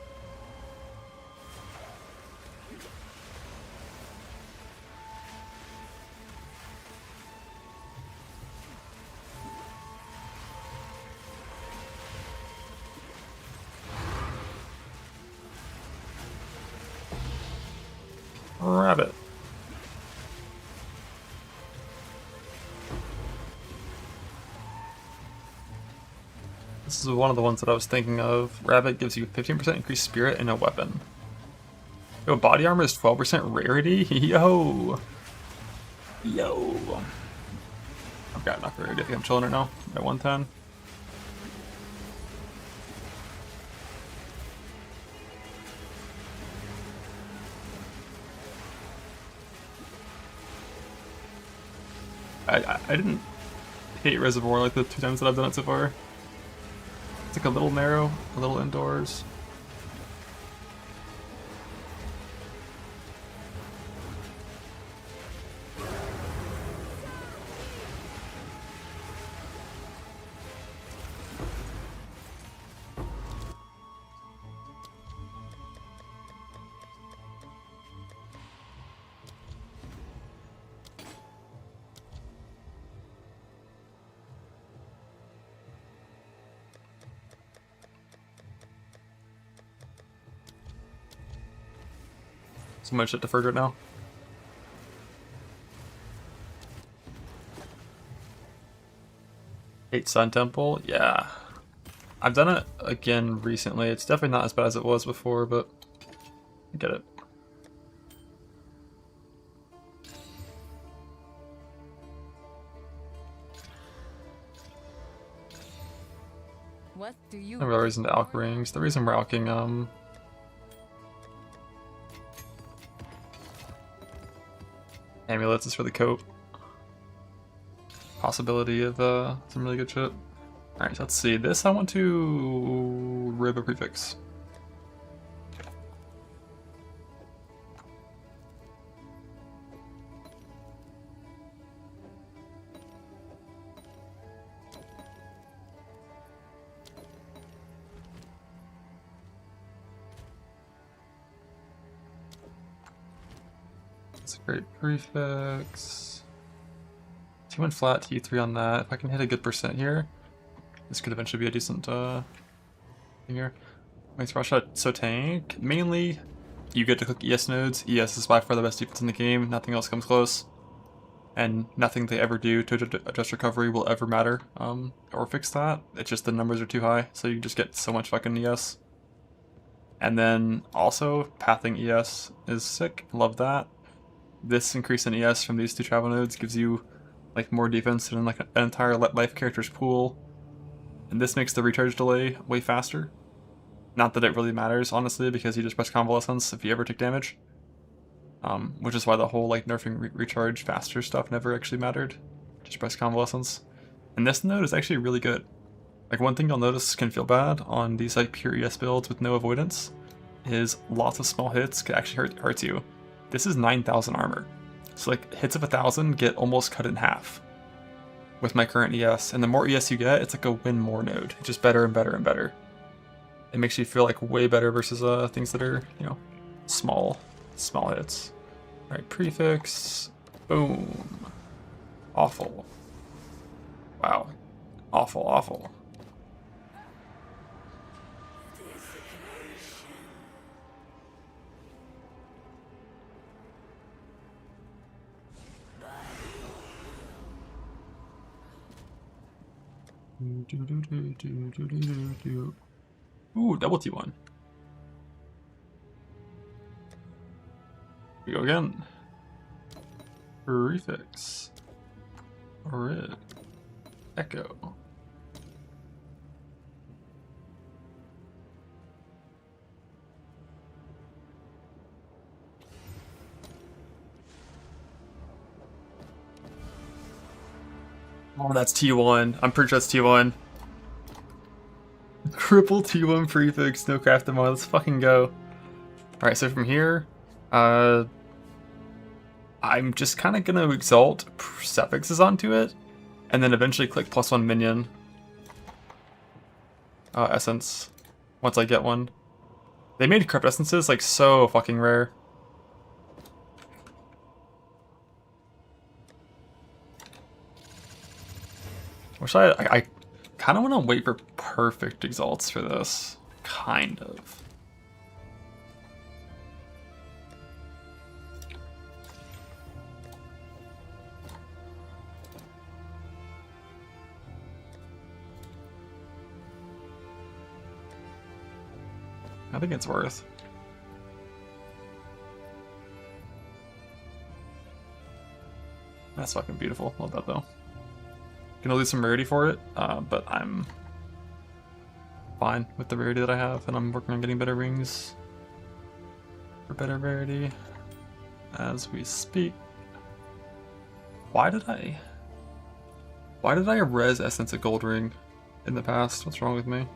Speaker 1: Rabbit. This is one of the ones that I was thinking of. Rabbit gives you 15% increased spirit in a weapon. Yo, body armor is 12% rarity? Yo! Yo! I've got enough rarity. I think I'm chilling right now at 110. I didn't hate Reservoir like the 2 times that I've done it so far. It's like a little narrow, a little indoors. So much shit deferred right now. Hate Sun Temple? Yeah. I've done it again recently. It's definitely not as bad as it was before, but I get it.
Speaker 3: What do you
Speaker 1: No real reason to alch rings. The reason we're alching amulets is for the coat. Possibility of some really good shit. Alright, so let's see. This I want to rib a prefix. That's a great prefix. T1 flat, T3 on that. If I can hit a good percent here, this could eventually be a decent thing here. Makes Russia so tank. Mainly, you get to cook ES nodes. ES is by far the best defense in the game. Nothing else comes close. And nothing they ever do to adjust recovery will ever matter or fix that. It's just the numbers are too high, so you just get so much fucking ES. And then also, pathing ES is sick. Love that. This increase in ES from these 2 travel nodes gives you like more defense than like an entire life character's pool. And this makes the recharge delay way faster. Not that it really matters, honestly, because you just press Convalescence if you ever take damage. Which is why the whole like nerfing recharge faster stuff never actually mattered. Just press Convalescence. And this node is actually really good. Like one thing you'll notice can feel bad on these like pure ES builds with no avoidance is lots of small hits can actually hurt you. This is 9,000 armor. So like hits of 1,000 get almost cut in half with my current ES. And the more ES you get, it's like a win more node. It's just better and better and better. It makes you feel like way better versus things that are, you know, small hits. Alright, prefix. Boom. Awful. Wow. Awful, awful. Ooh, double T1. We go again. Prefix. Red. Echo. Oh, that's T1. I'm pretty sure that's T1. Triple T1 prefix, no crafted mod. Let's fucking go. Alright, so from here, I'm just kind of going to exalt suffixes onto it, and then eventually click +1 minion essence once I get one. They made corrupt essences like so fucking rare. Wish I kind of want to wait for perfect exalts for this. Kind of. I think it's worth. That's fucking beautiful. Love that though. Gonna lose some rarity for it, but I'm fine with the rarity that I have, and I'm working on getting better rings for better rarity as we speak. Why did I res essence a gold ring in the past? What's wrong with me?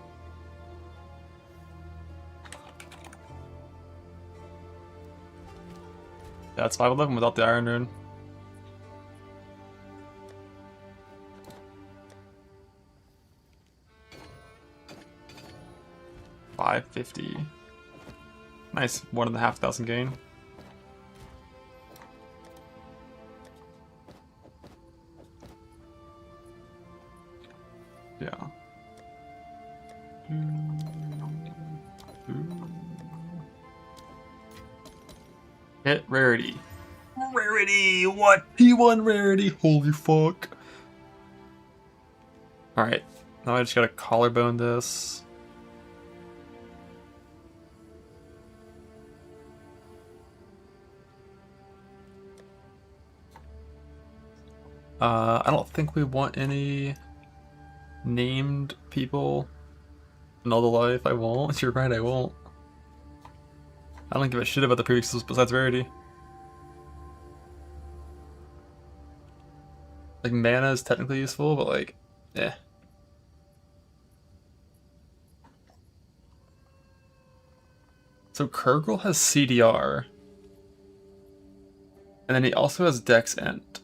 Speaker 1: Yeah, it's 511 without the Iron Rune. $550. Nice, 1,500 gain. Yeah. Hit rarity. Rarity! What? P1 rarity! Holy fuck. Alright. Now I just gotta collarbone this. I don't think we want any named people in all the life. I won't. You're right, I won't. I don't give a shit about the prefixes besides rarity. Like, mana is technically useful, but like, eh. So Kurgle has CDR. And then he also has Dex Ent.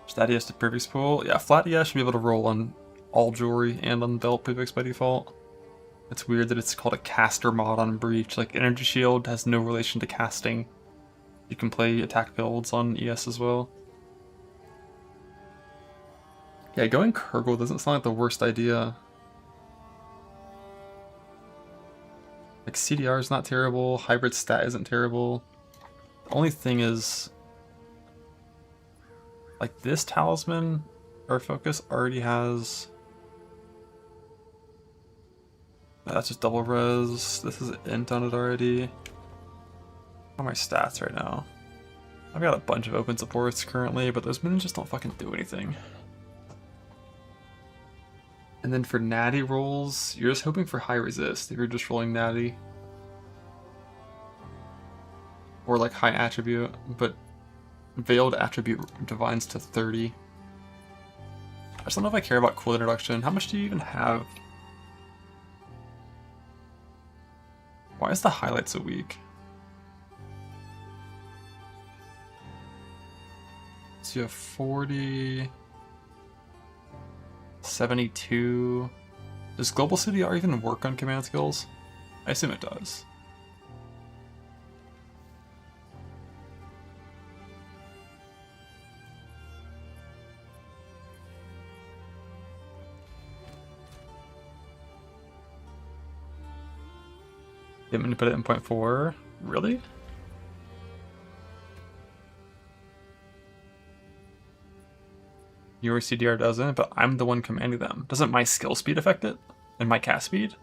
Speaker 1: Statius to prefix pool. Yeah, flat ES should be able to roll on all jewelry and on belt prefix by default. It's weird that it's called a caster mod on Breach. Like, Energy Shield has no relation to casting. You can play attack builds on ES as well. Yeah, going Kurgle doesn't sound like the worst idea. Like, CDR is not terrible, hybrid stat isn't terrible. The only thing is, like, this talisman or focus already has... That's just double res. This is int on it already. What are my stats right now? I've got a bunch of open supports currently, but those minions just don't fucking do anything. And then for natty rolls, you're just hoping for high resist if you're just rolling natty. Or like high attribute, but veiled attribute divines to 30. I just don't know if I care about cool introduction. How much do you even have? Why is the highlight so weak? So you have 40, 72. Does Global CDR even work on command skills? I assume it does. I'm gonna put it in 0.4. Really? Your CDR doesn't, but I'm the one commanding them. Doesn't my skill speed affect it? And my cast speed?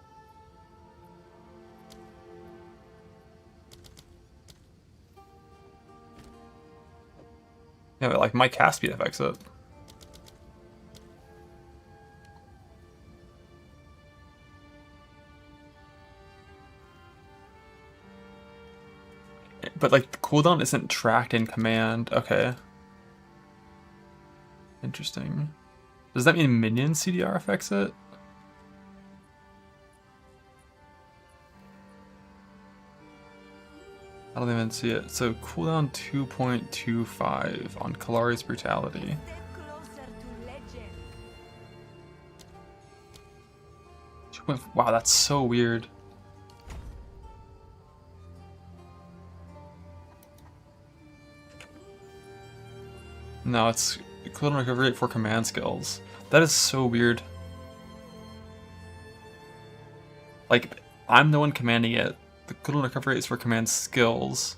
Speaker 1: Yeah, but like my cast speed affects it. But like the cooldown isn't tracked in command. Okay. Interesting. Does that mean minion CDR affects it? I don't even see it. So cooldown 2.25 on Kalari's Brutality.
Speaker 4: Step closer to legend.
Speaker 1: Wow, that's so weird. No, it's cooldown recovery rate for command skills. That is so weird. Like, I'm the one commanding it. The cooldown recovery rate is for command skills,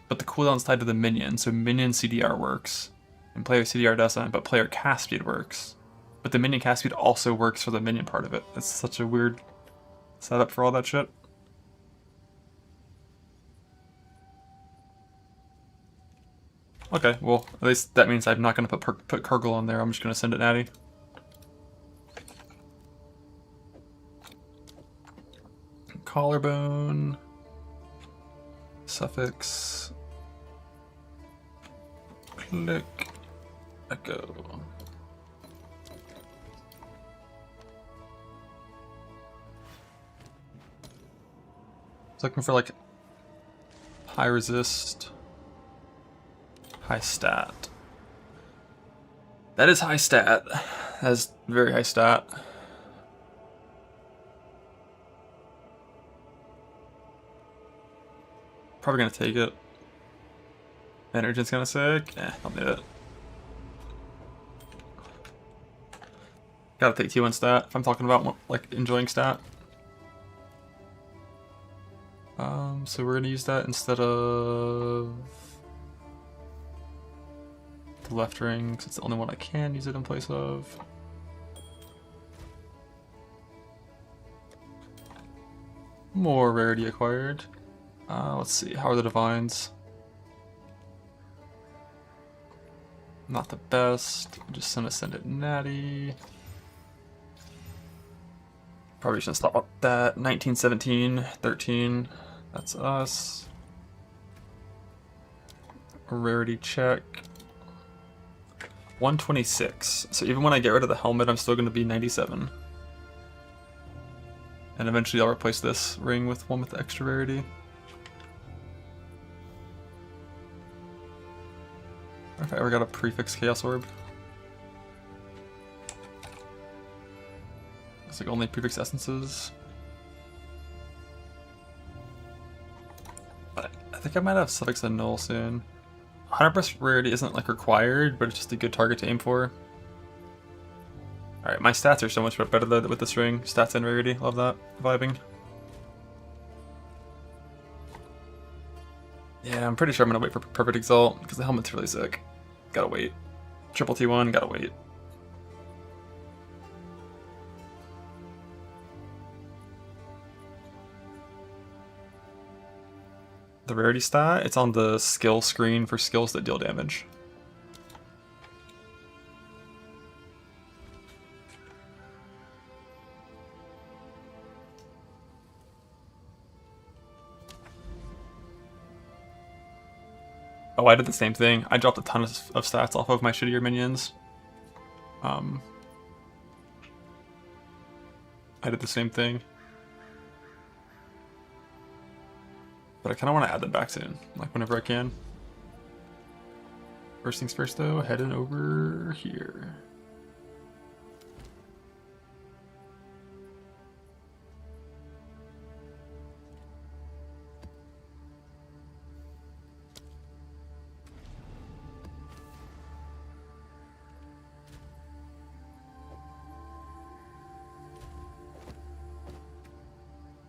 Speaker 1: but the cooldown's tied to the minion, so minion CDR works, and player CDR doesn't, but player cast speed works. But the minion cast speed also works for the minion part of it. It's such a weird setup for all that shit. Okay, well, at least that means I'm not going to put Kurgle on there. I'm just going to send it natty. Collarbone. Suffix. Click. Echo. Looking for like high resist. High stat. That is high stat. That is very high stat. Probably gonna take it. Energen's kinda sick. I'll need it. Gotta take T1 stat if I'm talking about like enjoying stat. So we're gonna use that instead of the left ring, because it's the only one I can use it in place of. More rarity acquired. Let's see, how are the divines? Not the best. I'm just gonna send it natty. Probably shouldn't stop at that. 19, 17, 13. That's us. Rarity check. 126. So even when I get rid of the helmet, I'm still going to be 97. And eventually I'll replace this ring with one with extra rarity. Okay, we got a prefix Chaos Orb. It's like only prefix essences. I think I might have suffix and null soon. 100% rarity isn't like required, but it's just a good target to aim for. Alright, my stats are so much better with this ring. Stats and rarity, love that. Vibing. Yeah, I'm pretty sure I'm gonna wait for Perfect Exalt, because the helmet's really sick. Gotta wait. Triple T1, gotta wait. the rarity stat, it's on the skill screen for skills that deal damage. Oh, I did the same thing. I dropped a ton of stats off of my shittier minions. I did the same thing. But I kind of want to add them back soon, like whenever I can. First things first though, heading over here.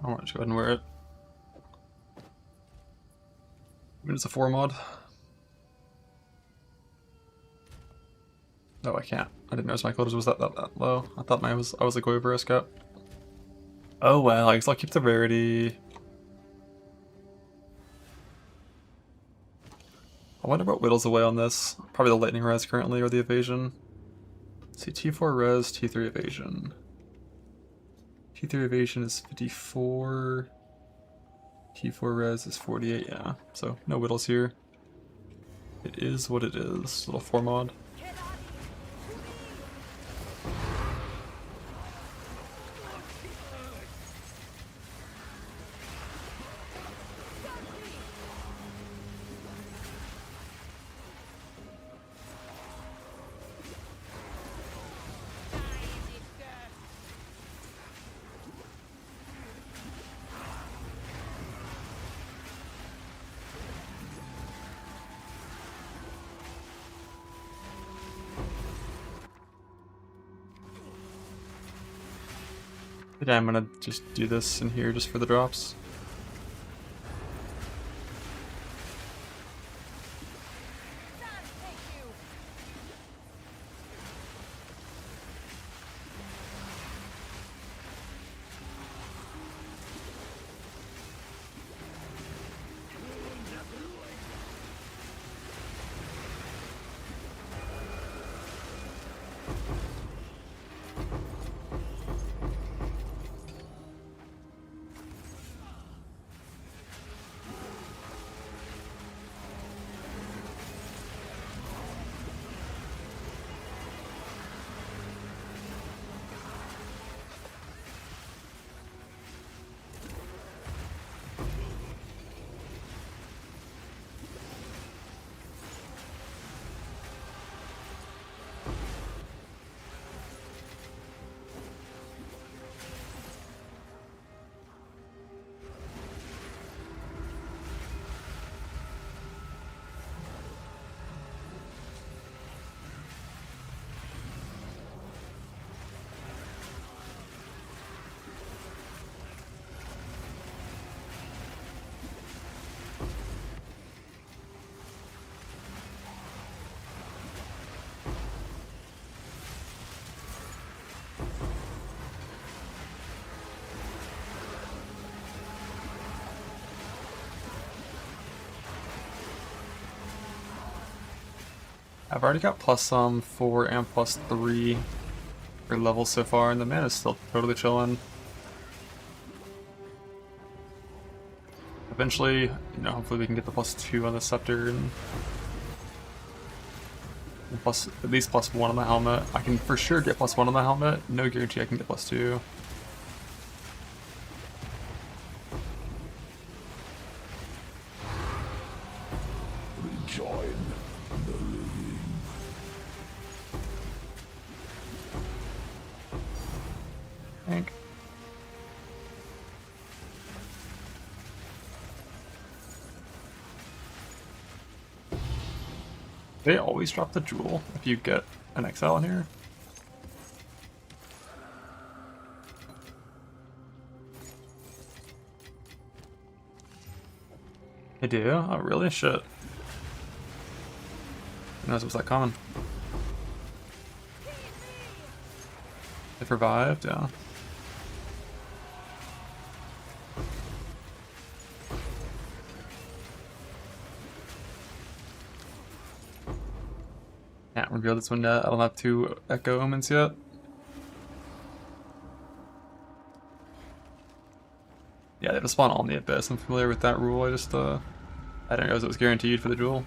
Speaker 1: I want to just go ahead and wear it. I mean, it's a 4 mod. No, I can't. I didn't notice my quotas was that low. I thought I was like way over a scout. Oh well, I guess I'll keep the rarity. I wonder what whittles away on this. Probably the lightning res currently or the evasion. Let's see, T4 res, T3 evasion. T3 evasion is 54. T4 res is 48, yeah. So no whittles here. It is what it is. Little 4 mod. Yeah, I'm gonna just do this in here just for the drops. I've already got plus 4 and plus 3 for levels so far, and the mana's still totally chilling. Eventually, you know, hopefully we can get the plus 2 on the scepter and plus at least plus 1 on the helmet. I can for sure get plus 1 on the helmet. No guarantee I can get plus 2.
Speaker 2: Rejoin the living.
Speaker 1: Thank. They always drop the jewel if you get an exile in here. They do? Oh really? Shit. Who knows what's that coming? They revived, yeah. Can't reveal this one yet. I don't have 2 Echo Omens yet. Yeah, they have to spawn all in the Abyss. I'm familiar with that rule. I didn't realize it was guaranteed for the duel.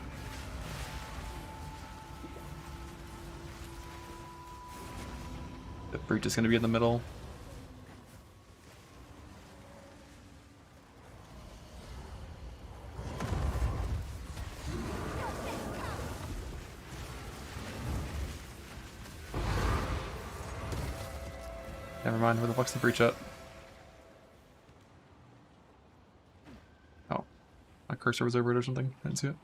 Speaker 1: The breach is going to be in the middle. Never mind, where the fuck's the breach at? Oh. My cursor was over it or something. I didn't see it.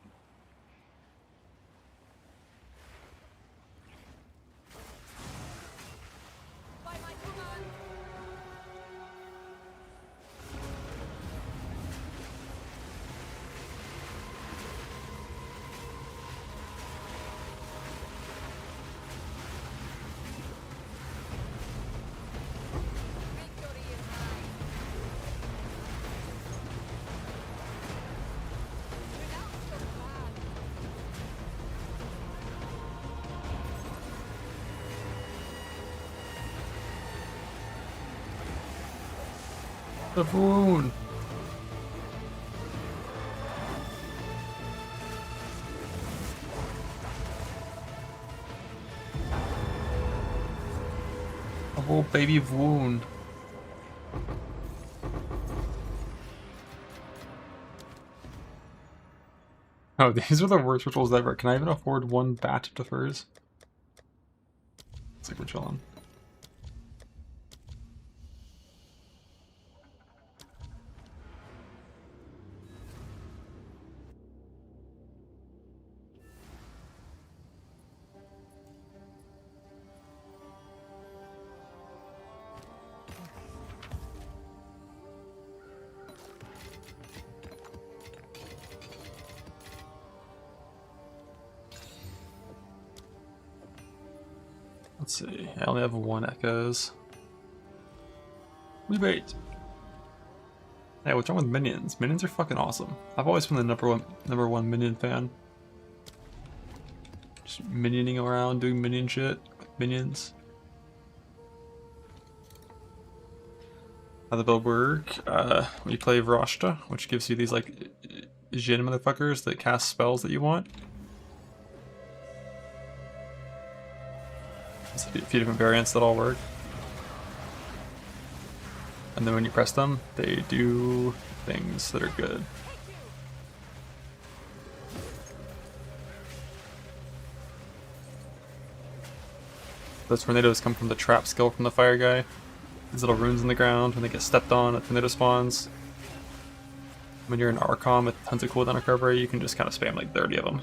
Speaker 1: The wound. A whole baby wound. Oh, these are the worst rituals ever. Can I even afford 1 batch of defers? Looks like we're chilling. Let's see. I only have 1 Echoes. Rebate. Hey, what's wrong with minions? Minions are fucking awesome. I've always been the number one minion fan. Just minioning around, doing minion shit with minions. How the build work? We play Vrashta, which gives you these like Djinn motherfuckers that cast spells that you want. There's a few different variants that all work. And then when you press them, they do things that are good. Those tornadoes come from the trap skill from the fire guy. These little runes in the ground, when they get stepped on, a tornado spawns. When you're in Archon with tons of cooldown recovery, you can just kind of spam like 30 of them.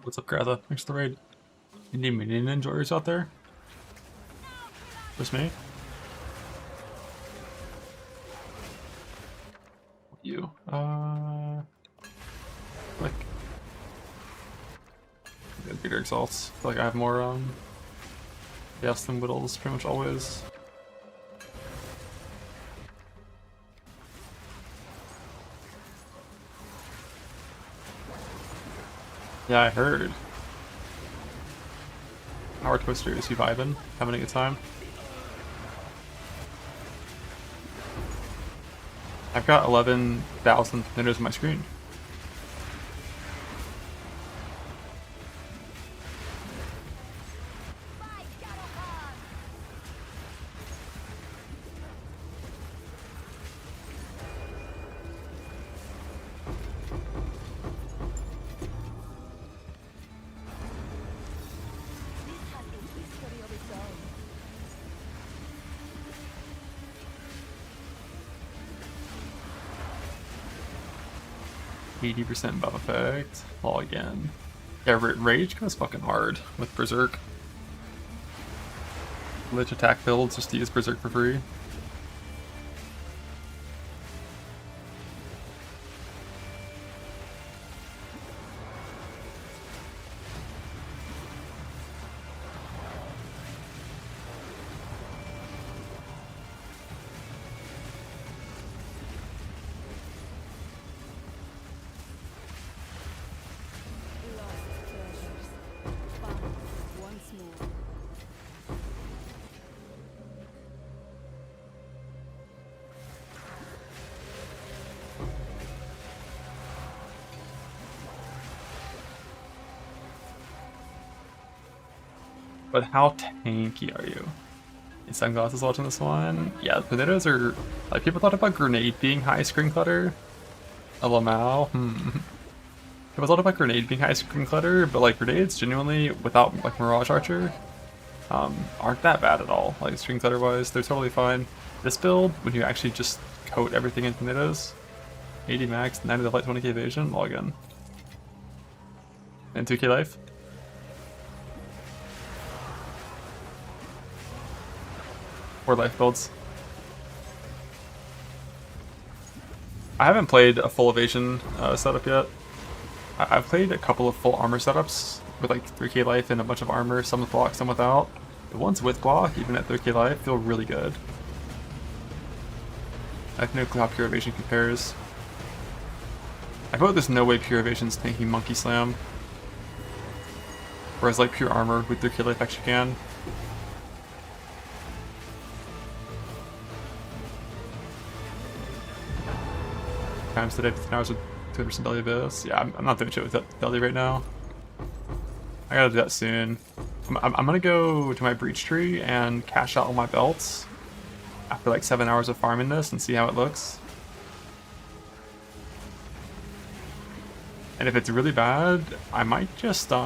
Speaker 1: What's up, Gratha? Thanks for the raid. Any minion enjoyers out there? Just me? You. Like. Bigger exalts. I feel like I have more, yes than whittles pretty much always. Yeah, I heard. Power Twister, is he vibing? Having a good time? I've got 11,000 minutes on my screen. 80% buff effect. Well, again. Yeah, Rage goes fucking hard with Berserk. Lich attack builds just to use Berserk for free.
Speaker 4: Lost treasures. Found once more.
Speaker 1: But how tanky are you? Is Sunglasses watching this one? Yeah, potatoes are... Like, people thought about Grenade being high screen clutter. A Lamau? People thought about Grenade being high screen clutter, but like Grenades, genuinely, without like Mirage Archer, aren't that bad at all. Like, screen clutter wise, they're totally fine. This build, when you actually just coat everything in potatoes, 80 max, 90 to light, 20k evasion, log in. And 2k life. Or life builds. I haven't played a full evasion setup yet. I've played a couple of full armor setups with like 3k life and a bunch of armor, some with block, some without. The ones with block, even at 3k life, feel really good. I have no clue how pure evasion compares. I feel like there's no way pure evasion's tanking Monkey Slam. Whereas like pure armor with 3k life actually can. Times today, 15 hours with 200% Deadly Abyss. Yeah, I'm not doing shit with Deadly right now. I gotta do that soon. I'm gonna go to my Breach Tree and cash out all my belts after like 7 hours of farming this and see how it looks. And if it's really bad, I might just be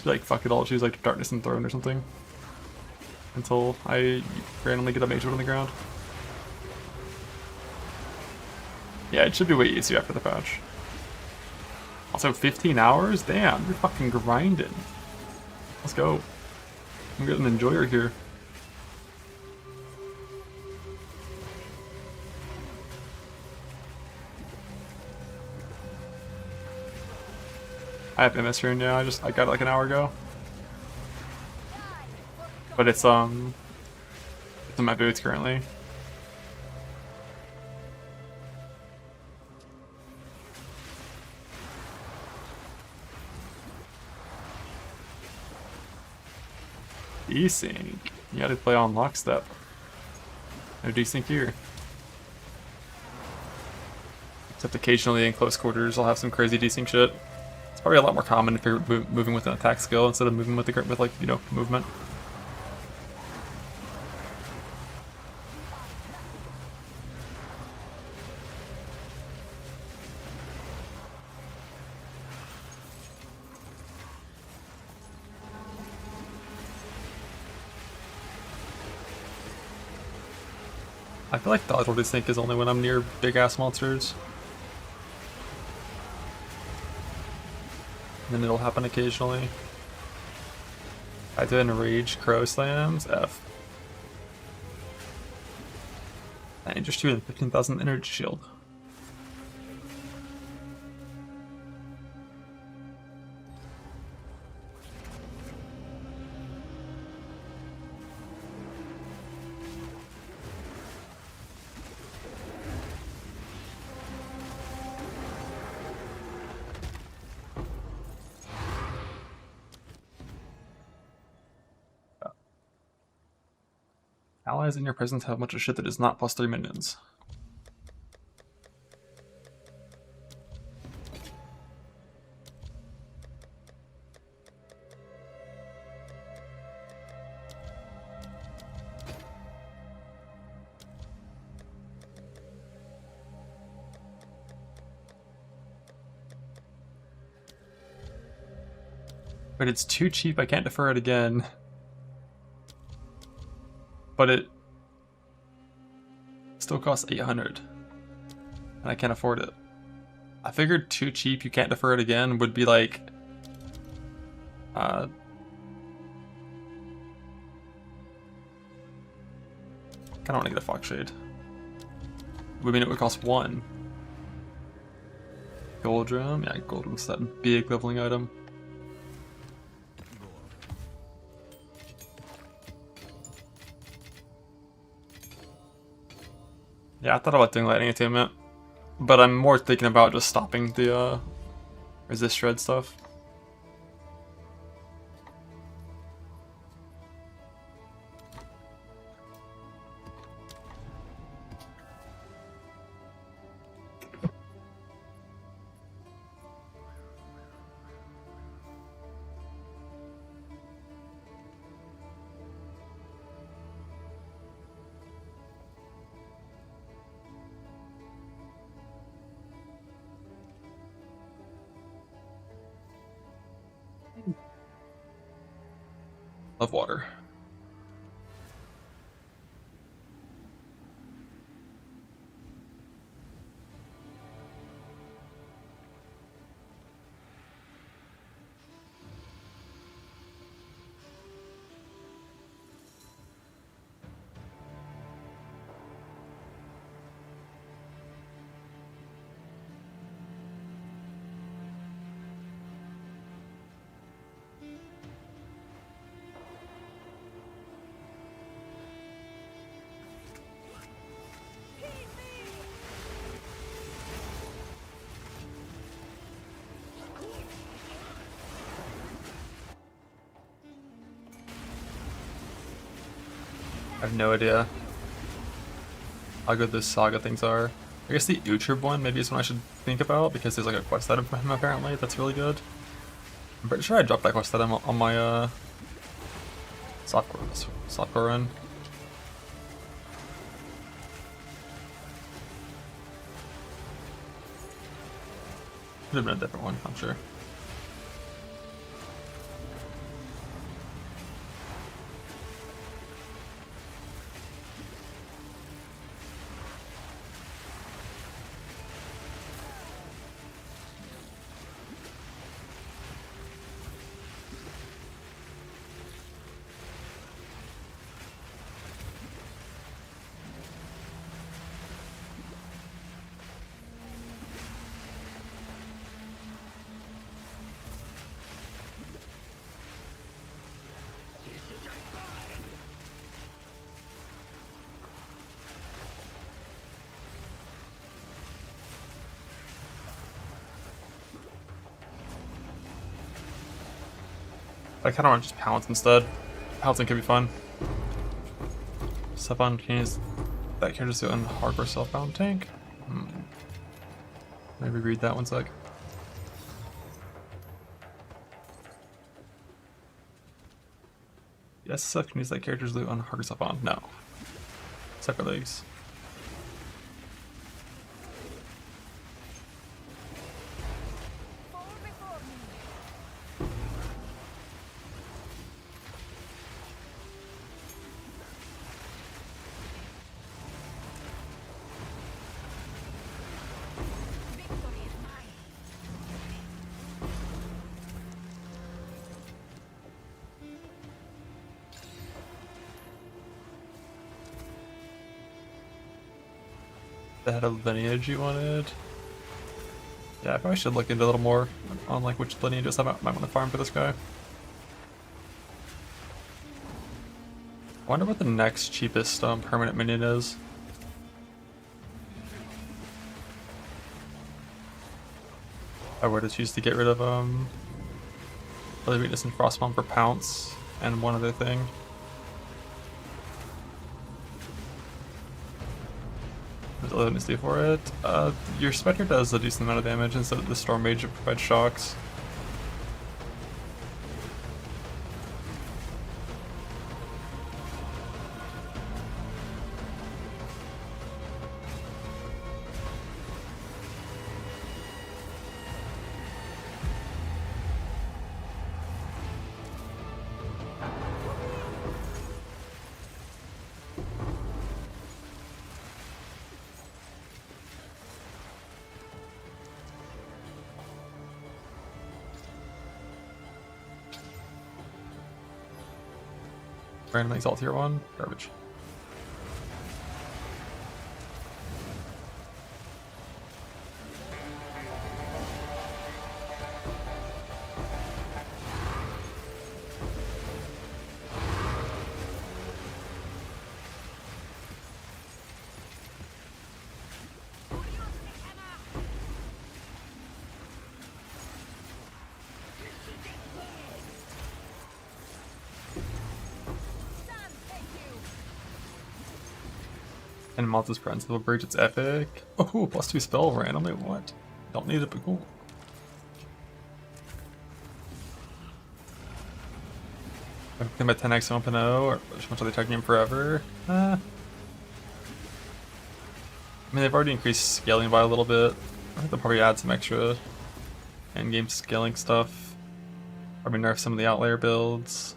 Speaker 1: like, fuck it, I'll choose like Darkness and Throne or something. Until I randomly get a Mage Wood on the ground. Yeah, it should be way easier after the patch. Also, 15 hours? Damn, you're fucking grinding. Let's go. I'm getting an enjoyer here. I have MS Rune now, I got it like an hour ago. But it's in my boots currently. Desync. You gotta play on lockstep. No desync here. Except occasionally in close quarters I'll have some crazy desync shit. It's probably a lot more common if you're moving with an attack skill instead of moving with like, you know, movement. I feel like dodge roll desync is only when I'm near big ass monsters. And then it'll happen occasionally. I did enrage crow slams, F. And just 2 and 15,000 energy shield. Allies in your presence have a bunch of shit that is not +3 minions. But it's too cheap, I can't defer it again. But it still costs 800, and I can't afford it. I figured too cheap, you can't defer it again, would be like... I kinda wanna get a Fox Shade. Would mean it would cost 1. Gold Rim? Yeah, Gold Rim's that big leveling item. Yeah, I thought about doing Lightning Attainment, but I'm more thinking about just stopping the resist shred stuff. Love water. I have no idea how good those Saga things are. I guess the Utrib one maybe is one I should think about, because there's like a quest item from him apparently that's really good. I'm pretty sure I dropped that quest item on my softcore run. Could have been a different one, I'm sure. I kind of want to just pounce instead. Pouncing could be fun. Step on keys. That character's doing hardcore self-bound tank. Maybe read that one sec. Yes, SF can use that character's loot on hardcore self-bound. No. Separate leagues. The head of lineage you wanted. Yeah, I probably should look into a little more on like which lineages I might want to farm for this guy. I wonder what the next cheapest permanent minion is. I were to choose to get rid of Early Weakness and Frostbomb for Pounce and one other thing. What does Early do for it? Your Spectre does a decent amount of damage instead of the Storm Mage that provides shocks. Random exalt tier 1. Garbage. And Malta's Friends Level Bridge, it's epic. Oh, +2 spell randomly, what? Don't need it, but cool. I think my 10x 1.0, or how much are they charging him forever? I mean, they've already increased scaling by a little bit. I think they'll probably add some extra endgame scaling stuff. Probably nerf some of the outlier builds.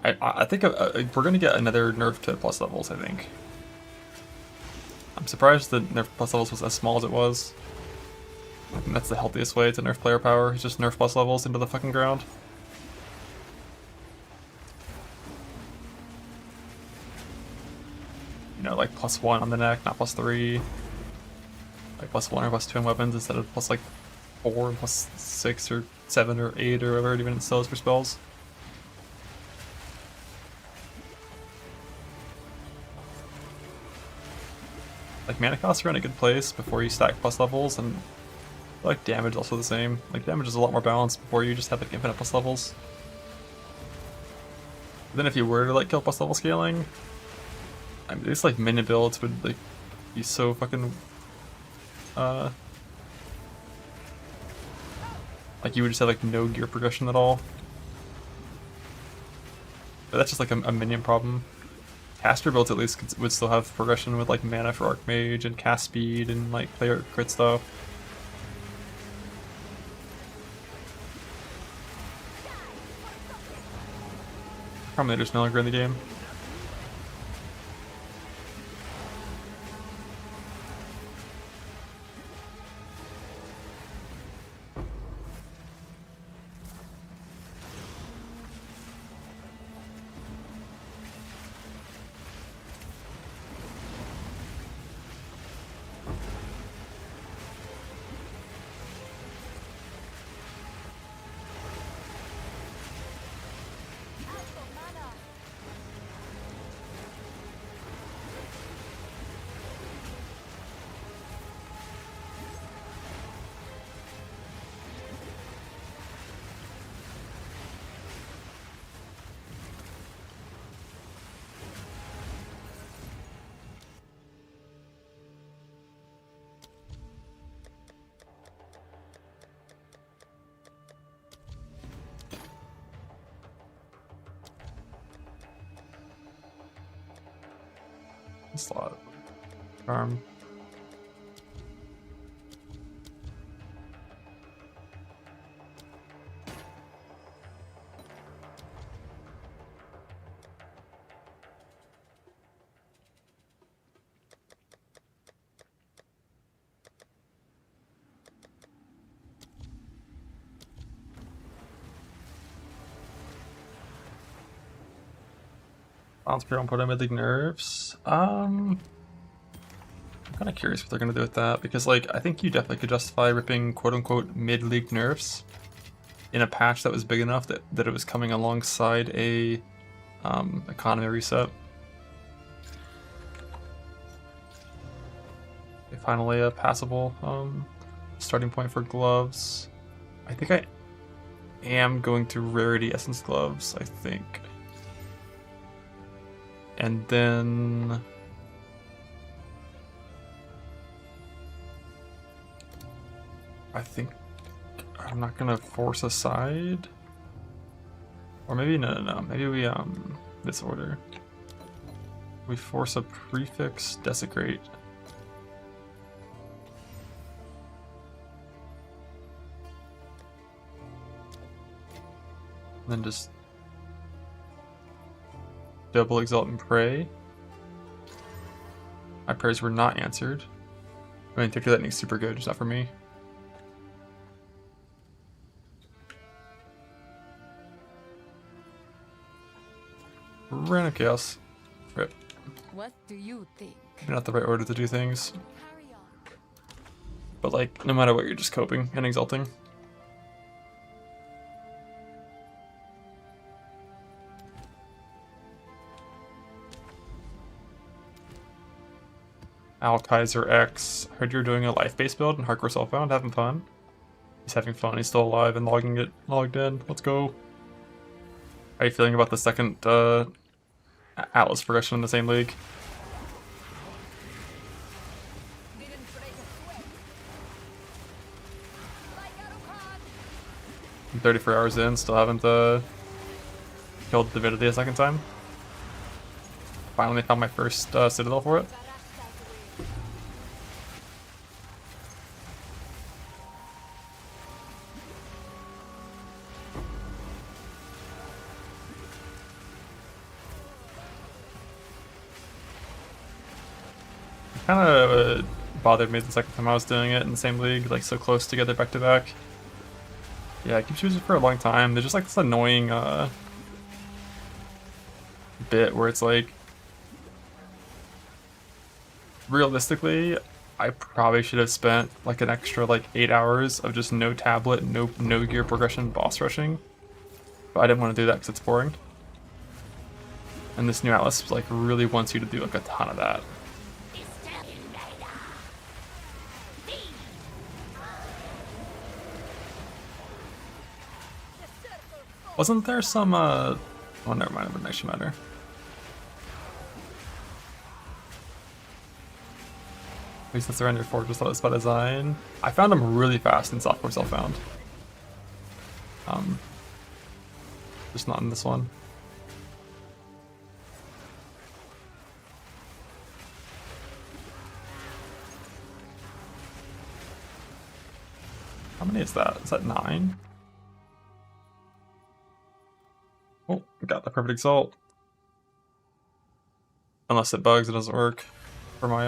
Speaker 1: I think we're going to get another nerf to plus levels, I think. I'm surprised the nerf plus levels was as small as it was. I think that's the healthiest way to nerf player power, is just nerf plus levels into the fucking ground. You know, like +1 on the neck, not +3. Like +1 or +2 on weapons instead of +4 and +6 or 7 or 8 or whatever it even still is for spells. Like mana costs are in a good place before you stack plus levels, and like damage is also the same. Like damage is a lot more balanced before you just have like infinite plus levels. But then if you were to like kill plus level scaling, I mean, these like minion builds would like be so fucking like you would just have like no gear progression at all. But that's just like a minion problem. Caster builds at least would still have progression with like mana for Archmage and cast speed and like player crit stuff. Probably there's no longer in the game. Slot. Charm. Bounce Spear on mid-league nerfs. I'm kind of curious what they're going to do with that, because like I think you definitely could justify ripping quote-unquote mid-league nerfs in a patch that was big enough that it was coming alongside a economy reset. Finally a passable starting point for gloves. I think I am going to Rarity Essence gloves, I think. And then I think I'm not gonna force a side, or maybe no. Maybe we this order. We force a prefix desecrate. And then just double exalt and pray. My prayers were not answered. I mean, Ticker Lightning's super good, just not for me. Random chaos. Rip.
Speaker 3: What do you think?
Speaker 1: Not the right order to do things.
Speaker 3: Carry on.
Speaker 1: But like, no matter what, you're just coping and exulting. Al Kaiser X. Heard you're doing a life-based build in Hardcore Self-Found. Having fun. He's having fun. He's still alive and logged in. Let's go. How are you feeling about the second Atlas progression in the same league? I'm 34 hours in, still haven't killed Divinity a second time. Finally found my first Citadel for it. Kind of bothered me the second time I was doing it in the same league, like so close together back to back. Yeah, I keep choosing for a long time. There's just like this annoying bit where it's like, realistically, I probably should have spent like an extra like 8 hours of just no tablet, no gear progression boss rushing. But I didn't want to do that because it's boring. And this new Atlas like really wants you to do like a ton of that. Wasn't there some oh never mind, it wouldn't actually matter. At least that's around your fortress, that was by design. I found them really fast in Software Self-Found. Just not in this one. How many is that? Is that 9? Oh, got the perfect exalt. Unless it bugs, it doesn't work for my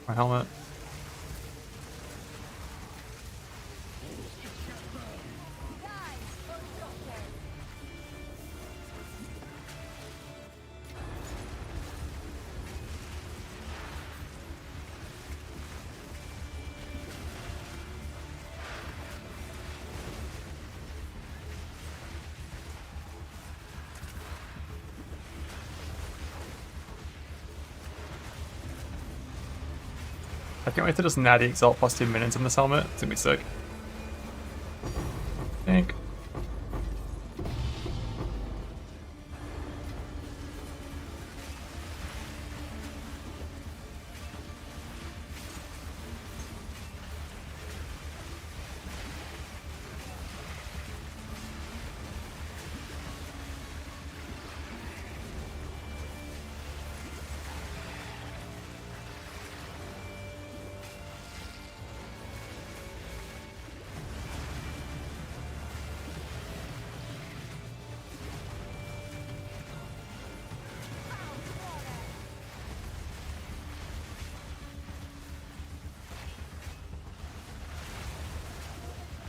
Speaker 1: my helmet. I can't wait to just natty exalt plus 2 minions in this helmet. It's gonna be sick. Think.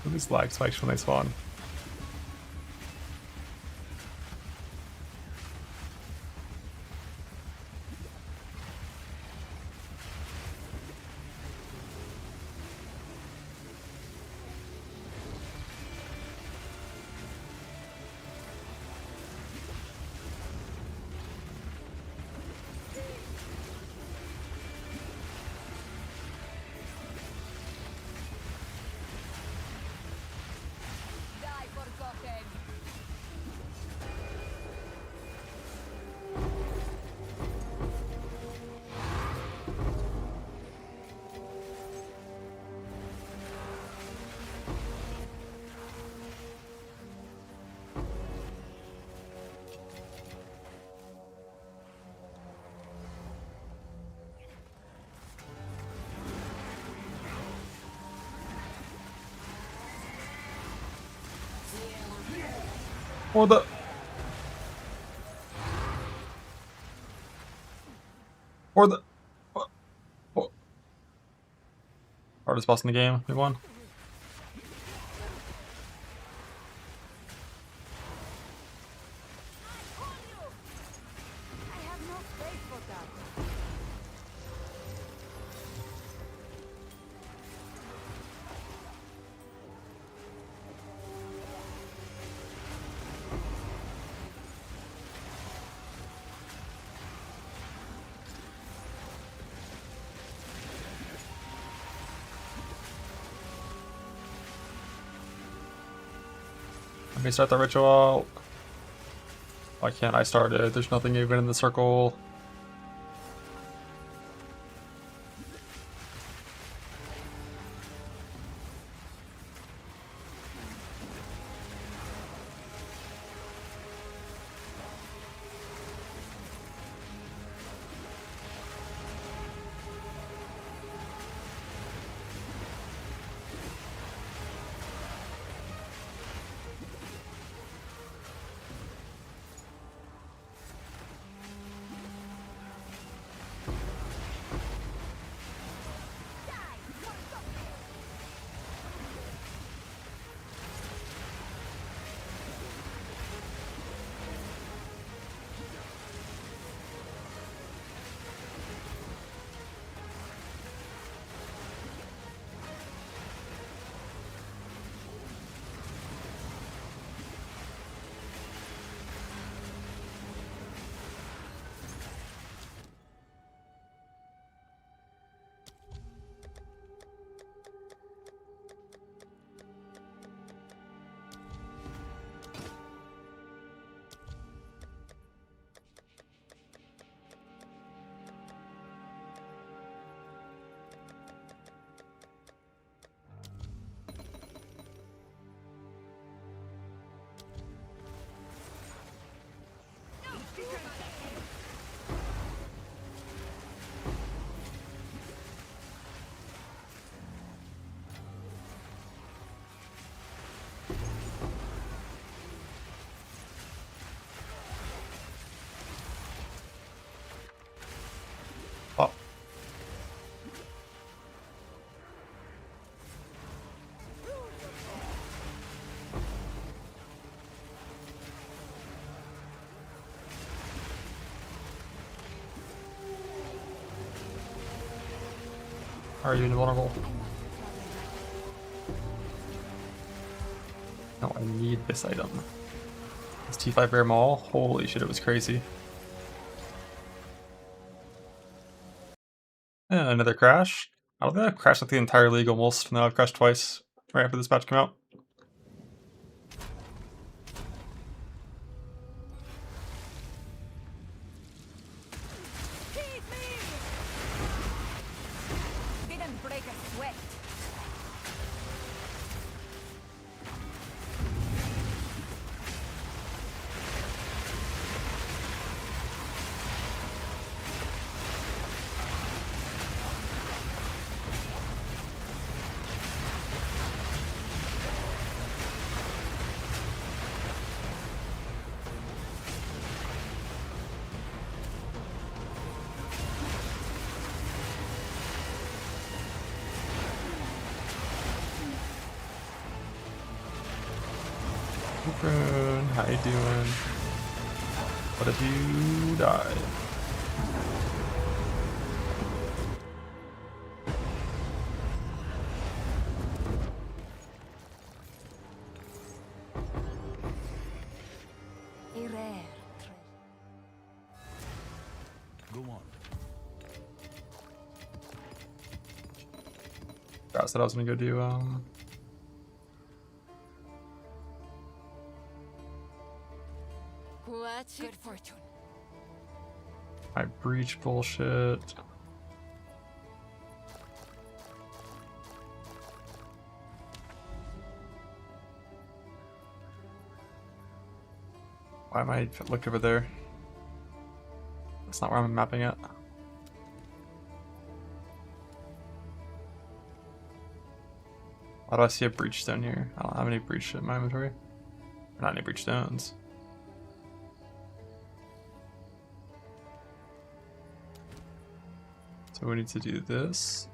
Speaker 1: These lag spikes when they spawn. Or the... Or the... hardest boss in the game. We won.
Speaker 4: I have no faith for that.
Speaker 1: Let me start the ritual. Why can't I start it? There's nothing even in the circle. Oh. Are you invulnerable? No, I need this item. This T5 Bear Maul? Holy shit, it was crazy. And another crash. I don't think I've crashed like the entire league almost. No, I've crashed twice right after this patch came out.
Speaker 4: Keep me! Didn't break a sweat.
Speaker 1: Rune, how you doing? What if you died?
Speaker 4: A rare treasure.
Speaker 6: Go on.
Speaker 1: I said I was gonna go do
Speaker 3: Good fortune.
Speaker 1: my breach bullshit. Why am I look over there? That's not where I'm mapping it. Why do I see a breach stone here? I don't have any breach in my inventory. Not any breach stones. So we need to do this.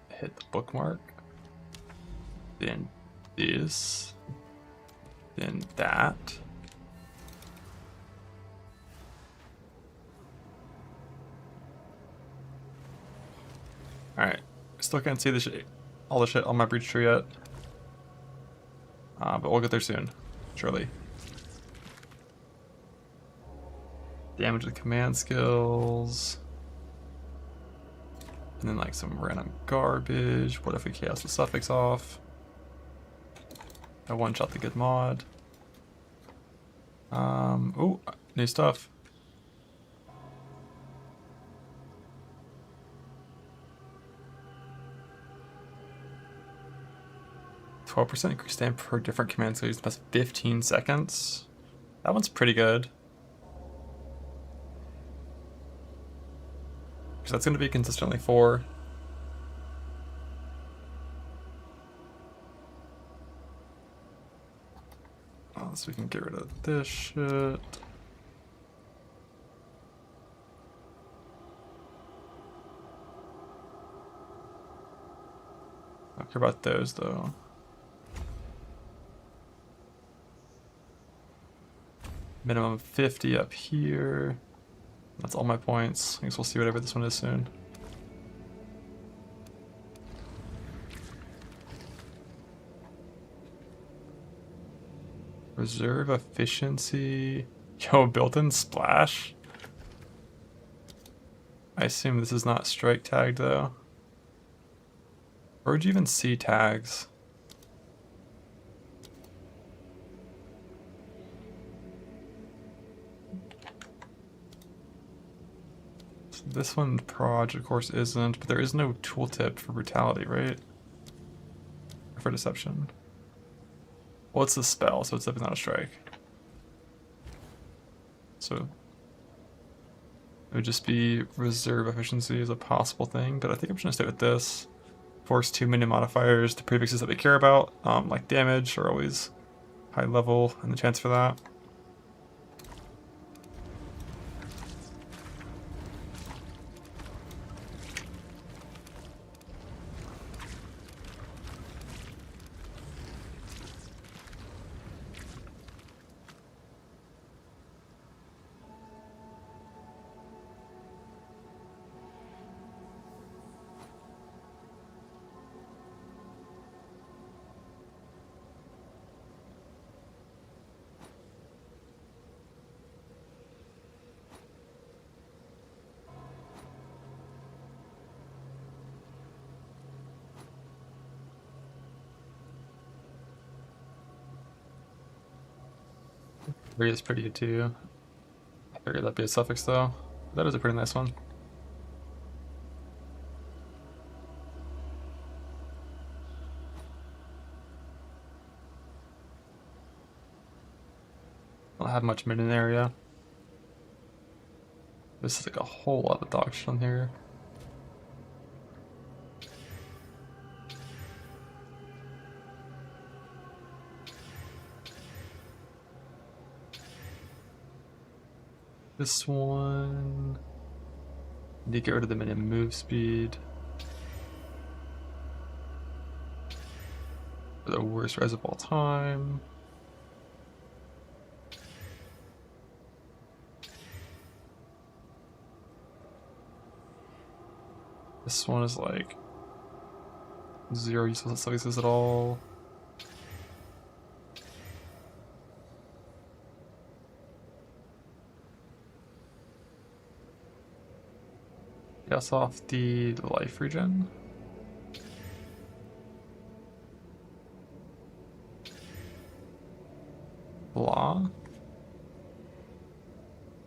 Speaker 1: Hit the bookmark. then this, then that. Alright, still can't see the shit, all the shit on my breach tree yet. But we'll get there soon, surely. Damage to the command skills. And then like some random garbage. What if we chaos the suffix off? I one-shot the good mod. Oh, new stuff. %, increase stamp per different command skill used past 15 seconds. That one's pretty good. Because that's going to be consistently 4. Oh, so we can get rid of this shit. I don't care about those though. Minimum 50 up here. That's all my points. I guess we'll see whatever this one is soon. Reserve efficiency. Yo, built-in splash. I assume this is not strike tagged though. Where would you even see tags? This one, Proj, of course, isn't, but there is no tooltip for brutality, right? Or for deception. Well, it's a spell, so it's definitely not a strike. So it would just be reserve efficiency as a possible thing, but I think I'm just gonna stay with this. Force 2 minion modifiers to prefixes that we care about, like damage, are always high level, and the chance for that. Three is pretty good too. I figured that'd be a suffix though. That is a pretty nice one. Don't have much mid in area. This is like a whole lot of dog shit on here. This one. Need to get rid of the minion move speed. The worst res of all time. This one is like 0 useless suffixes at all. Guess off the life regen. Blah.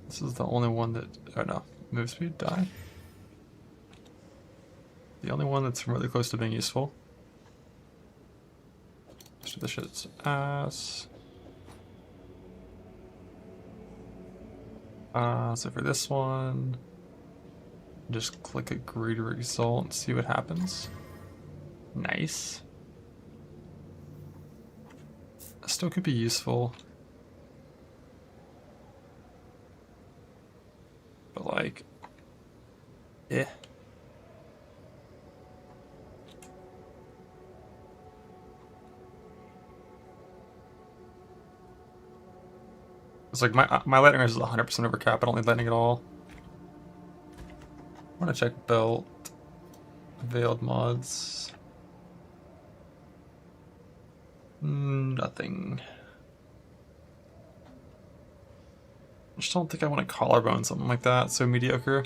Speaker 1: This is the only one that, oh no, move speed, die. The only one that's really close to being useful. So this shit's ass. So for this one, just click agree to result and see what happens. Nice. Still could be useful. But like, eh. It's like my lightning range is 100% over cap. I don't need lightning at all. I want to check belt. Veiled mods. Nothing. I just don't think I want a collarbone, something like that. So mediocre.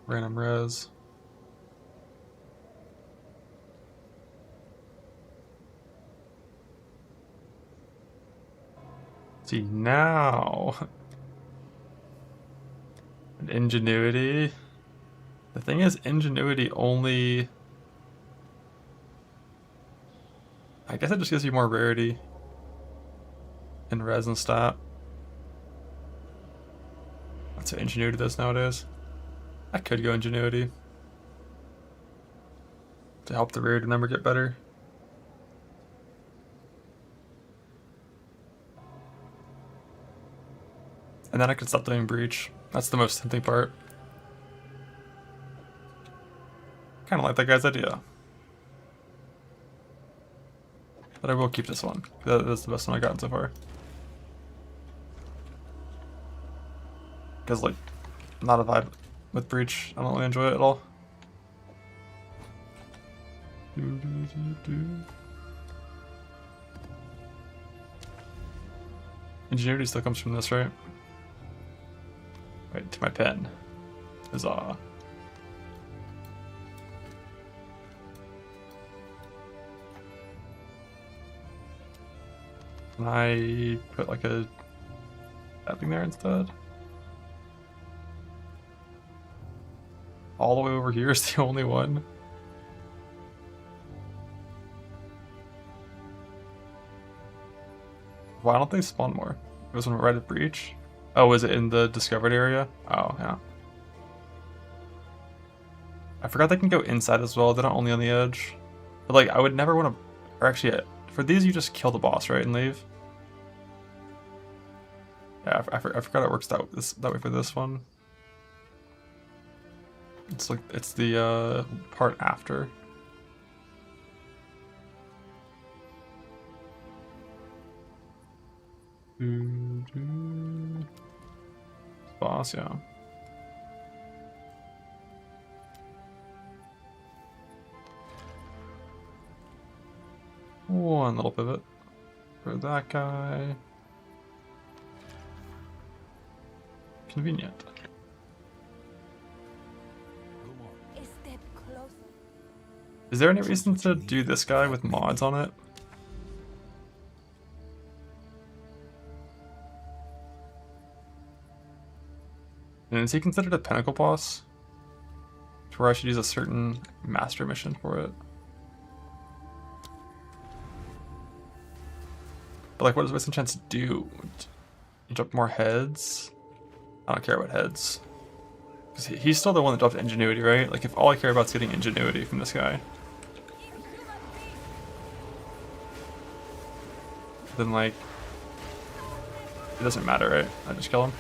Speaker 1: Random res. See now. And ingenuity. The thing is, ingenuity only. I guess it just gives you more rarity in res and stat. That's what ingenuity does nowadays. I could go ingenuity to help the rarity number get better. And then I could stop doing breach. That's the most tempting part. Kind of like that guy's idea. But I will keep this one. That's the best one I've gotten so far. Because, like, not a vibe with breach. I don't really enjoy it at all. Ingenuity still comes from this, right? Right, to my pen. Huzzah. Can I put like a tapping there instead? All the way over here is the only one. Why don't they spawn more? It was right at breach. Oh, is it in the discovered area? Oh, yeah. I forgot they can go inside as well. They're not only on the edge. But like, I would never want to. Or actually, for these, you just kill the boss, right, and leave. Yeah, I forgot it works that way for this one. It's like it's the part after. Boss, yeah. One little pivot for that guy. Convenient.
Speaker 4: A step closer.
Speaker 1: Is there any reason to do this guy with mods on it? And is he considered a pinnacle boss? To where I should use a certain master mission for it? But like, what does Wisdom Chance do? You drop more heads? I don't care about heads. Because he's still the one that dropped ingenuity, right? Like, if all I care about is getting ingenuity from this guy, then like, it doesn't matter, right? I just kill him.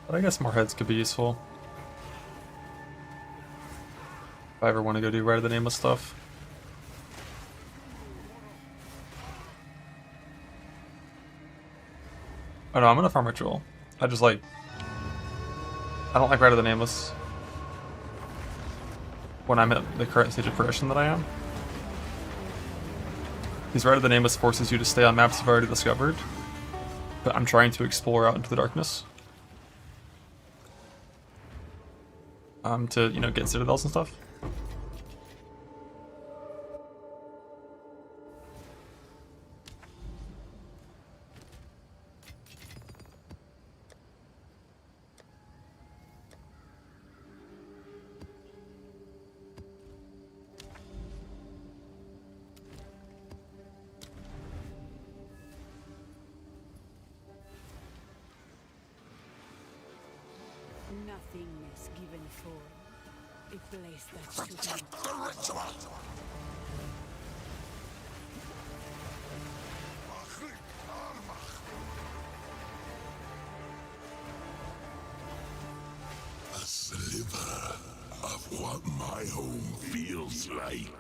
Speaker 1: But I guess more heads could be useful. If I ever want to go do Rite of the Nameless stuff. Oh no, I'm gonna farm ritual. I just like... I don't like Rite of the Nameless when I'm at the current stage of progression that I am. Because Rite of the Nameless forces you to stay on maps you've already discovered. But I'm trying to explore out into the darkness. To, you know, get citadels and stuff.
Speaker 3: Nothing form. A place that should not.
Speaker 2: A sliver of what my home feels like.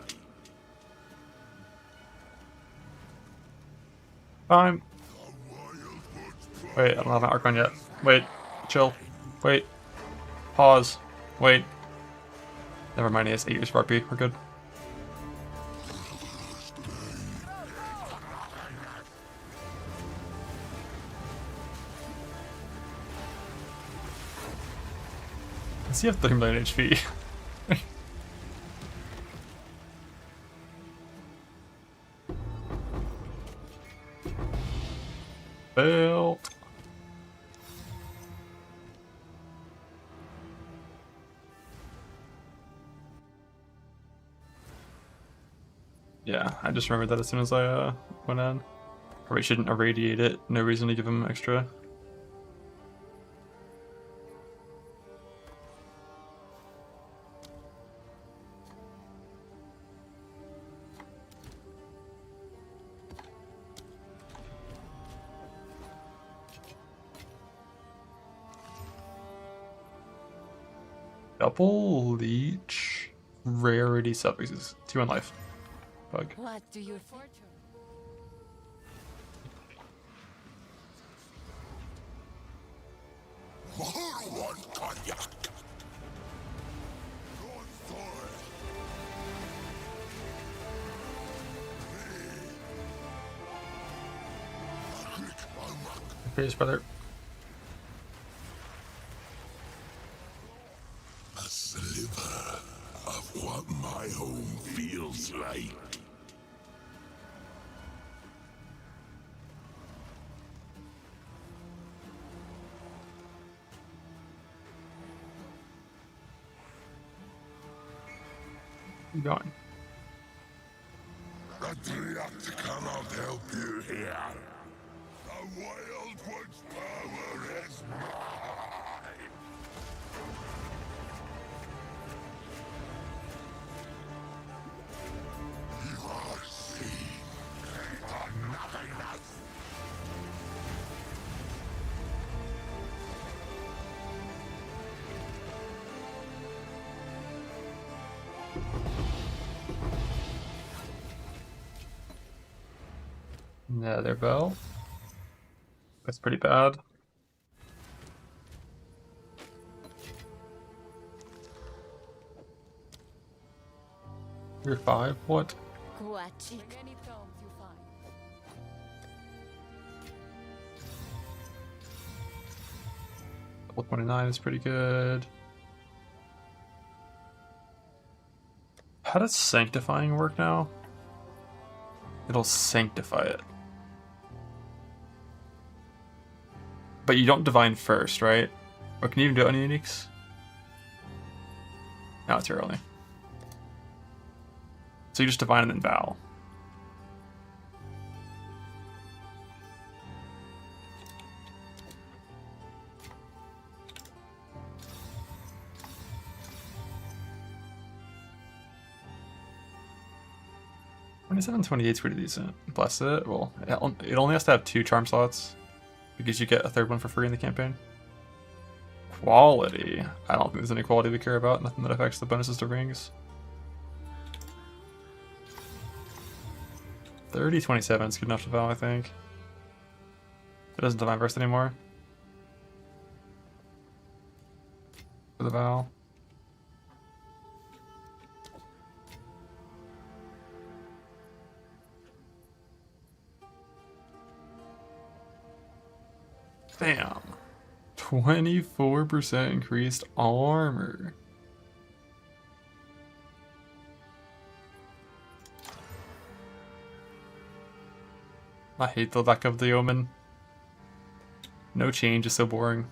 Speaker 1: Fine. Wait, I don't have an Archon yet. Wait, chill. Wait. Pause. Wait. Never mind, he has 8 years for RP. We're good. Does he have 30 million HP? Failed. Yeah, I just remembered that as soon as I went in. Probably shouldn't irradiate it. No reason to give him extra. Double leech rarity suffixes. 2 in life. Bug.
Speaker 3: What do you fortune?
Speaker 2: One cognac.
Speaker 1: Face, brother.
Speaker 2: A sliver of what my home feels like.
Speaker 1: Keep going.
Speaker 2: The Triac cannot help you here. The Wild One's power is mine. You are seen for nothingness.
Speaker 1: Nether bell. That's pretty bad. You're 5? What?
Speaker 4: Guachi.
Speaker 3: Many tomes you find.
Speaker 1: Level 29 is pretty good. How does sanctifying work now? It'll sanctify it. But you don't divine first, right? Or can you even do ununiques? No, it's too early. So you just divine and then vow. $27, $28 is pretty decent. Bless it. Well, it only has to have 2 charm slots because you get a 3rd one for free in the campaign. Quality. I don't think there's any quality we care about. Nothing that affects the bonuses to rings. 30-27 is good enough to vow, I think. It doesn't divine burst anymore. For the vow. Bam. 24% increased armor. I hate the lack of the omen. No change is so boring.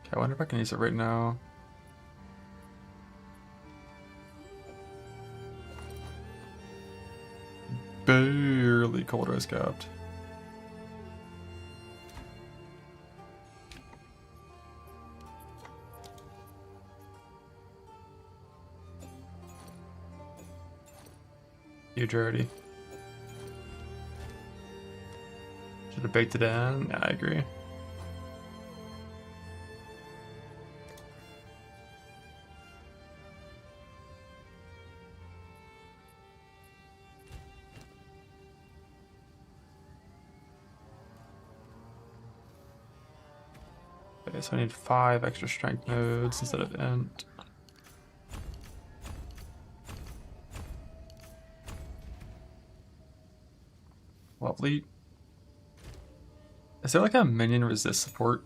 Speaker 1: Okay, I wonder if I can use it right now. Barely cold res capped. Huge already. Should have baked it in. Yeah, I agree. Okay, so I need 5 extra strength nodes instead of int. Lovely. Is there like a minion resist support?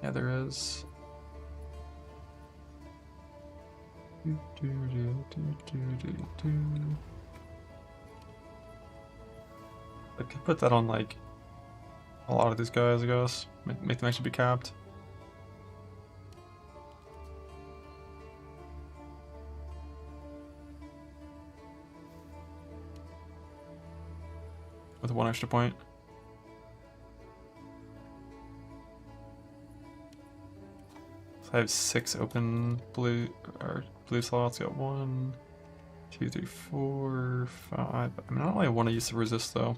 Speaker 1: Yeah, there is. I could put that on like a lot of these guys, I guess. Make them actually be capped. With 1 extra point. So I have 6 open blue slots. Got 1, 2, 3, 4, 5. I mean, I don't really want to use the resist though.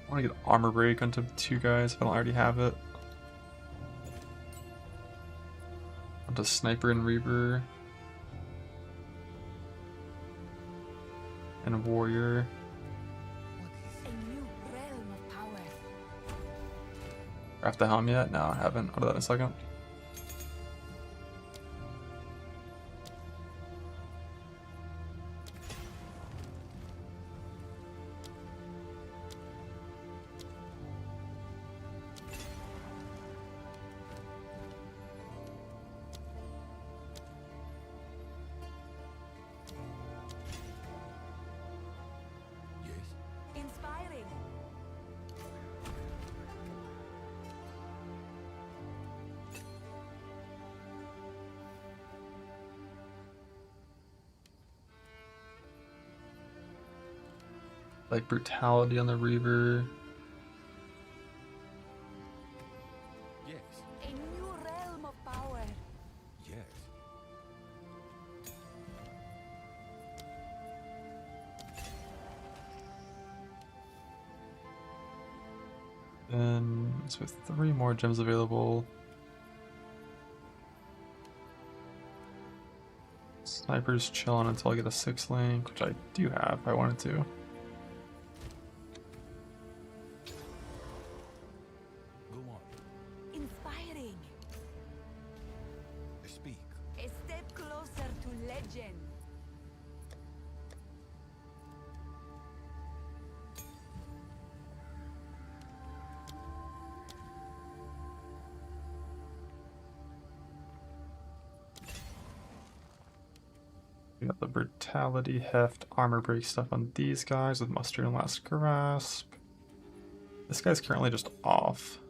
Speaker 1: I want to get armor break onto 2 guys if I don't already have it. Onto sniper and reaver. And a warrior.
Speaker 4: A new realm of power.
Speaker 1: Craft the helm yet? No, I haven't. I'll do that in a second.
Speaker 4: Inspiring.
Speaker 1: Like brutality on the reaver.
Speaker 5: Yes.
Speaker 4: A new realm of power.
Speaker 5: Yes.
Speaker 1: And so with 3 more gems available. Sniper's chilling until I get a 6 link, which I do have if I wanted to.
Speaker 5: Go on.
Speaker 4: Inspiring.
Speaker 5: Speak.
Speaker 4: A step closer to legend.
Speaker 1: We got the brutality, heft, armor break stuff on these guys with muster and last grasp. This guy's currently just off.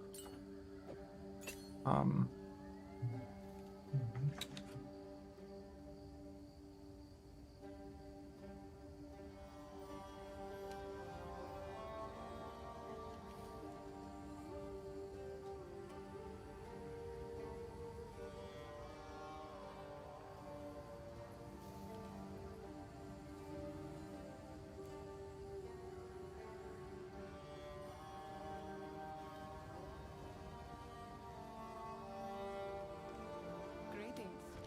Speaker 4: Greetings.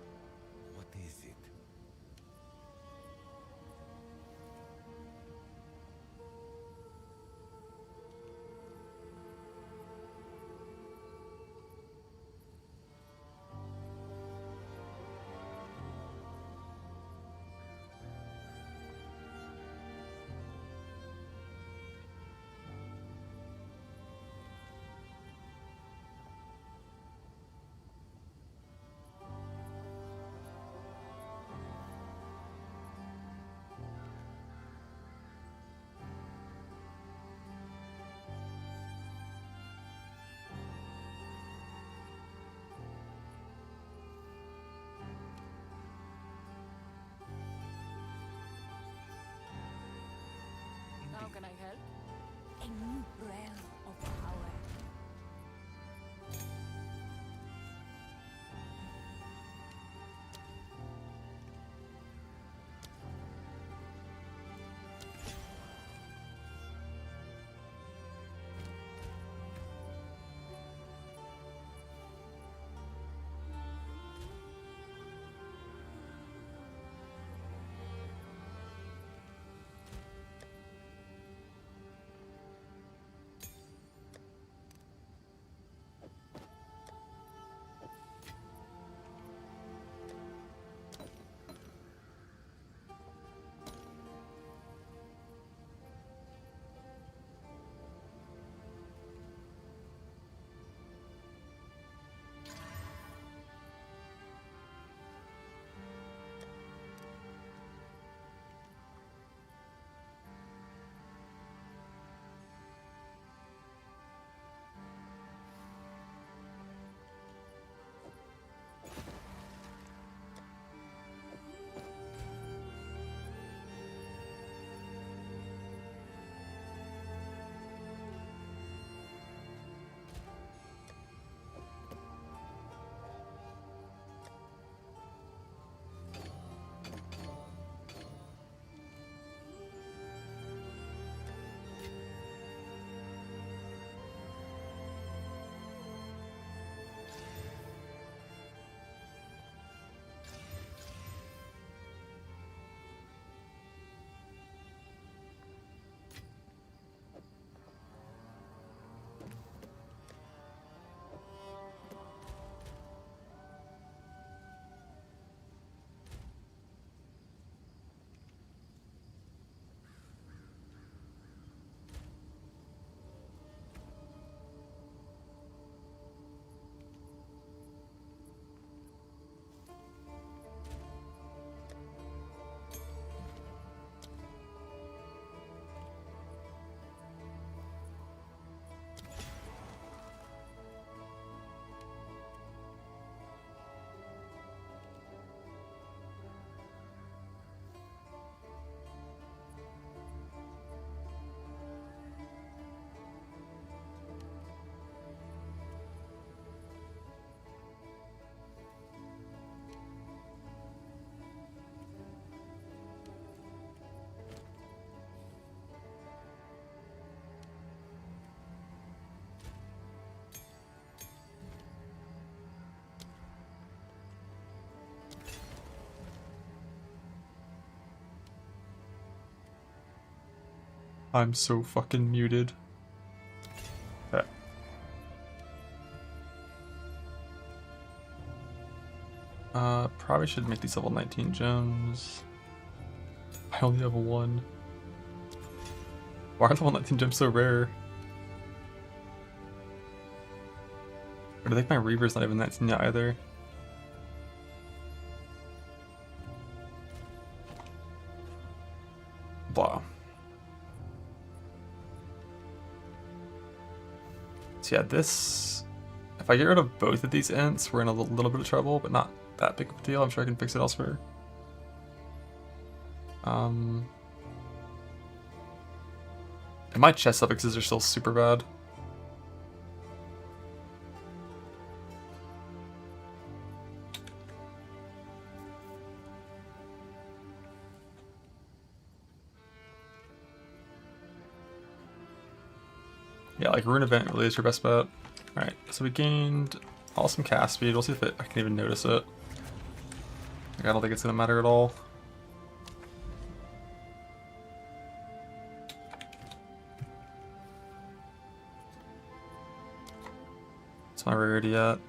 Speaker 3: can I help? A new realm of power.
Speaker 1: I'm so fucking muted. Okay. Probably should make these level 19 gems. I only have one. Why are level 19 gems so rare? But I think my Reaver's not even 19 yet either. Blah. So yeah, this... If I get rid of both of these ints, we're in a little bit of trouble, but not that big of a deal. I'm sure I can fix it elsewhere. And my chest suffixes are still super bad. Yeah, like Rune Event really is your best bet. Alright, so we gained awesome cast speed. We'll see if I can even notice it. Like, I don't think it's gonna matter at all. What's my rarity at?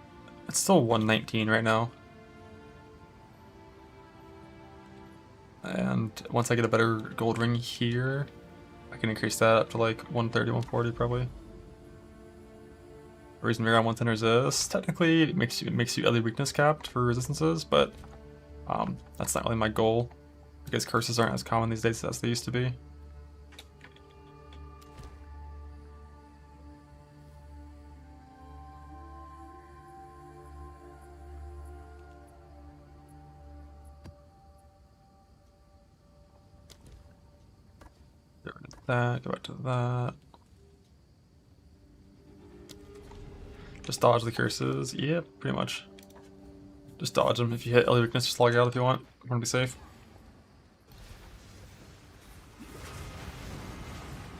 Speaker 1: It's still 119 right now. And once I get a better gold ring here, I can increase that up to like 130, 140 probably. The reason we're on 110 resist, technically it makes you elite weakness capped for resistances, but that's not really my goal because curses aren't as common these days as they used to be. There it is. That, go back to that. Just dodge the curses. Yeah, pretty much. Just dodge them. If you hit early weakness, just log out if you want. You want to be safe.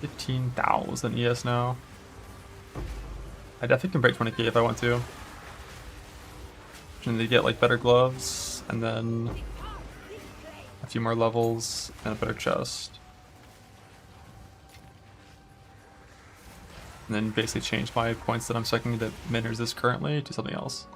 Speaker 1: 15,000 ES now. I definitely can break 20k if I want to. And they get like better gloves, and then a few more levels, and a better chest. And then basically change my points that I'm sucking that min resist currently to something else.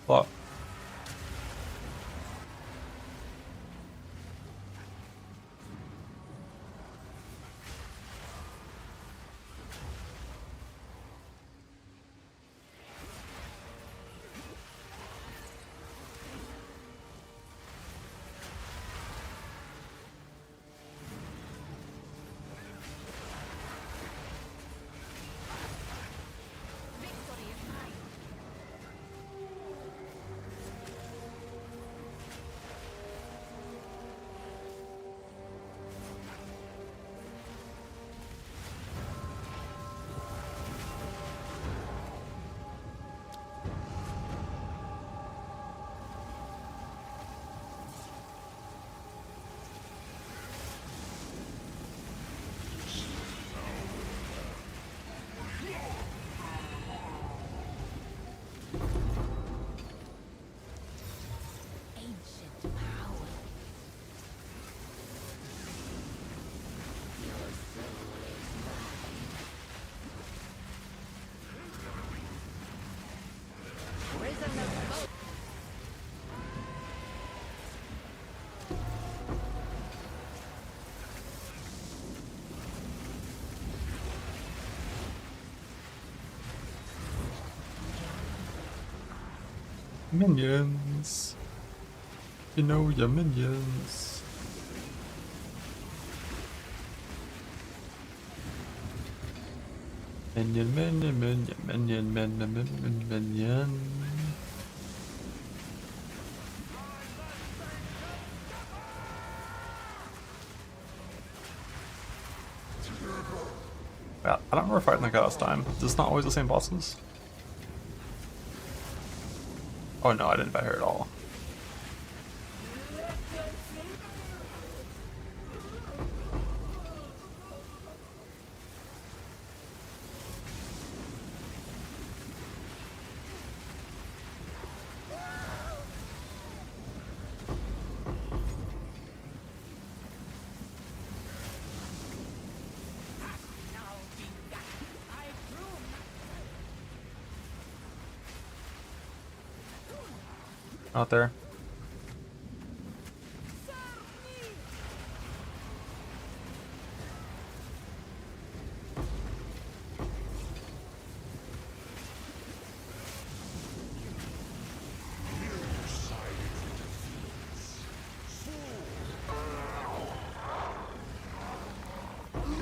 Speaker 1: But minions. You know your minions. Minion, minion, minion, minion, minion, minion, minion. Yeah, I don't remember fighting that guy last time. Is this not always the same bosses? Oh no, I didn't fight her at all. Out there.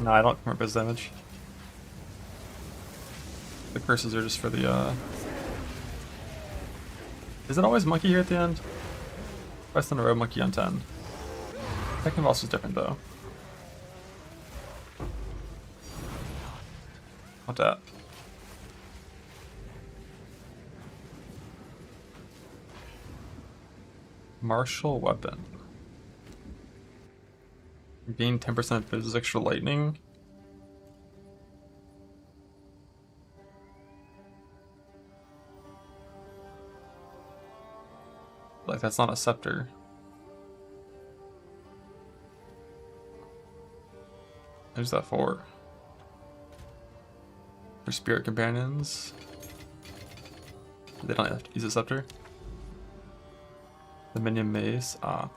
Speaker 1: No, I don't remember his damage. The curses are just for the Is it always monkey here at the end? Quest in a row, monkey on 10. Second boss is different though. What that? Martial weapon. Gain 10% physics extra lightning. Like, that's not a scepter. Who's that for? For spirit companions. They don't have to use a scepter. The minion mace. Ah.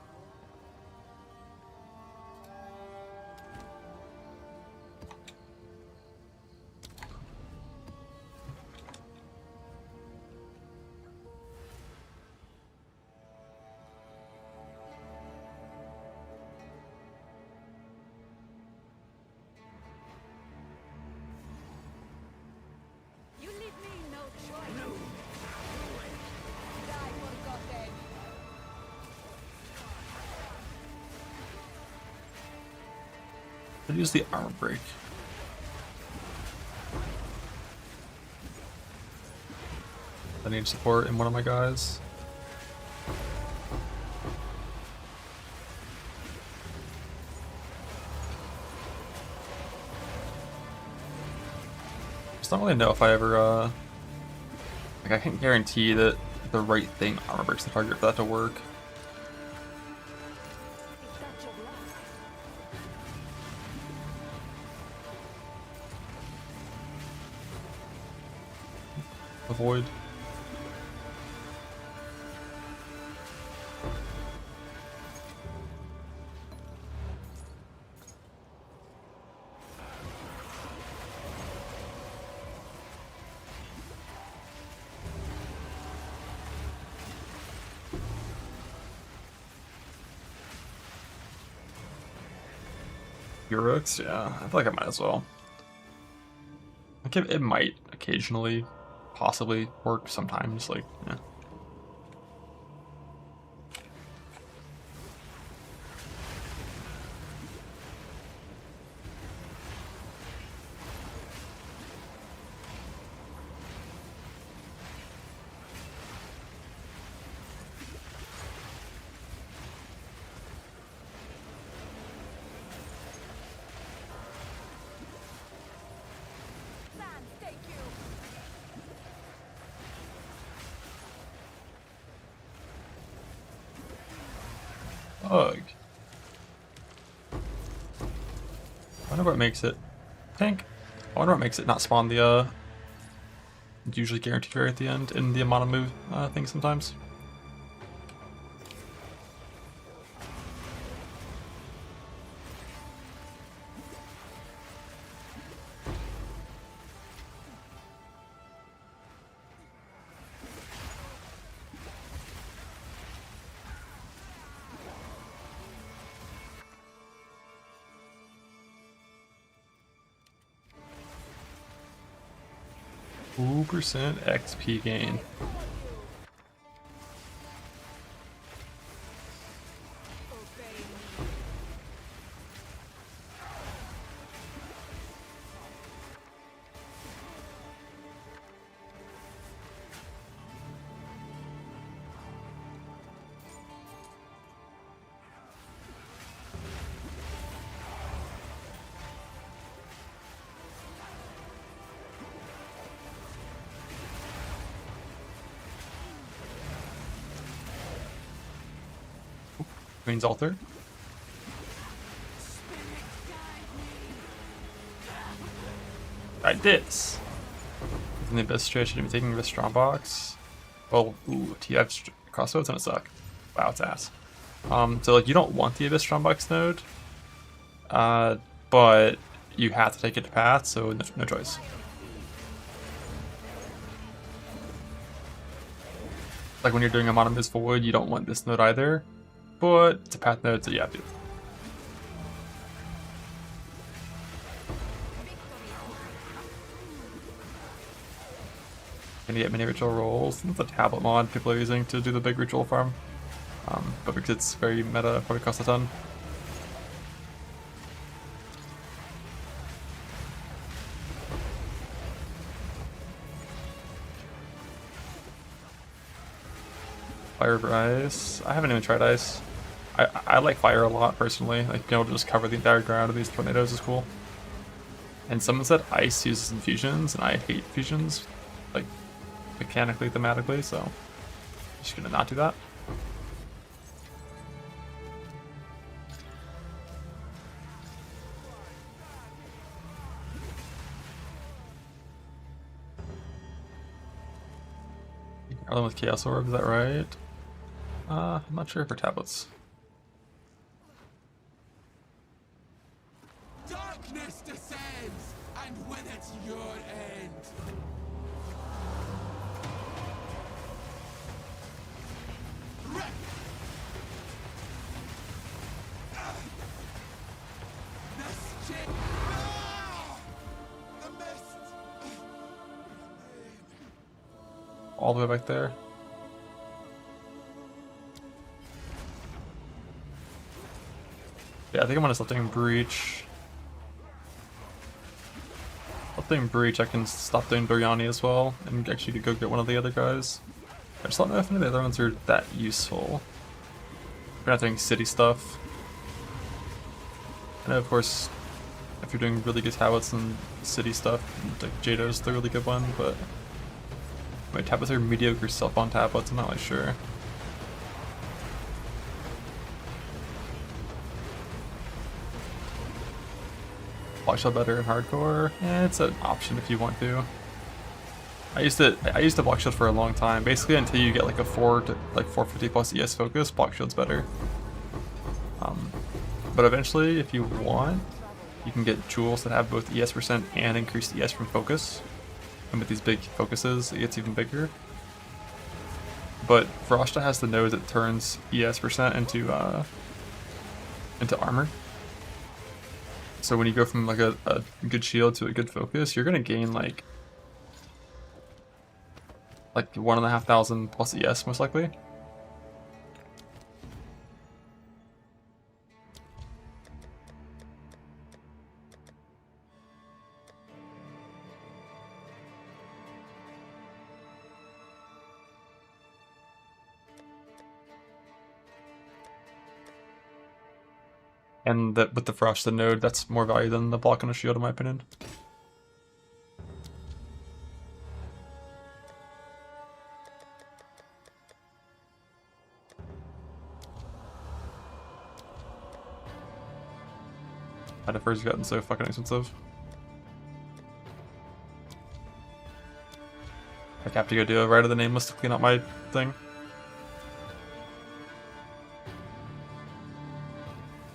Speaker 3: You leave me no choice. No. Die for Gotham.
Speaker 1: I'd use the armor break. I need support in one of my guys. Just don't really know if I ever, like, I can't guarantee that the right thing armor breaks the target for that to work. Avoid. Heroics? Yeah, I feel like I might as well. Like it might occasionally possibly work sometimes, like, yeah.
Speaker 3: Sand, take you.
Speaker 1: Ugh. I wonder what makes it tank. I wonder what makes it not spawn the usually guaranteed rare at the end in the amount of move thing sometimes. %, XP gain. Queen's Altar. I did this. In the best stretch, should be taking the strong box. Well, ooh, TF crossbows gonna suck. Wow, it's ass. So like you don't want the Abyss Strongbox node, but you have to take it to path, so no choice. Like when you're doing a Monomus Void, you don't want this node either, but it's a path node, so you have to. Gonna get many ritual rolls. That's a tablet mod people are using to do the big ritual farm. But because it's very meta, probably costs a ton. Fire over ice. I haven't even tried ice. I like fire a lot personally. Like being able to just cover the entire ground of these tornadoes is cool. And someone said ice uses infusions, and I hate fusions, like mechanically, thematically. So I'm just gonna not do that. Arlen with Chaos Orb, is that right? I'm not sure for tablets.
Speaker 5: Darkness descends, and with it your end. This chain. The mist.
Speaker 1: All the way back there. Yeah, I think I'm gonna stop doing Breach. Stop doing Breach, I can stop doing Biryani as well, and actually go get one of the other guys. I just don't know if any of the other ones are that useful. We're not doing city stuff. And of course, if you're doing really good tablets and city stuff, like Jado's the really good one, but my tablets are mediocre self-on tablets, I'm not really sure. Block shield better in hardcore? Yeah, it's an option if you want to. I used to block shield for a long time. Basically, until you get like a 450 plus ES focus, block shield's better. But eventually, if you want, you can get jewels that have both ES percent and increased ES from focus. And with these big focuses, it gets even bigger. But Frosta has the node that turns ES percent into armor. So when you go from like a good shield to a good focus, you're gonna gain like 1,500 plus ES most likely. And that with the Frosta node, that's more value than the block on a shield in my opinion. Metaphor's gotten so fucking expensive. I have to go do a Rite of the Nameless to clean up my thing.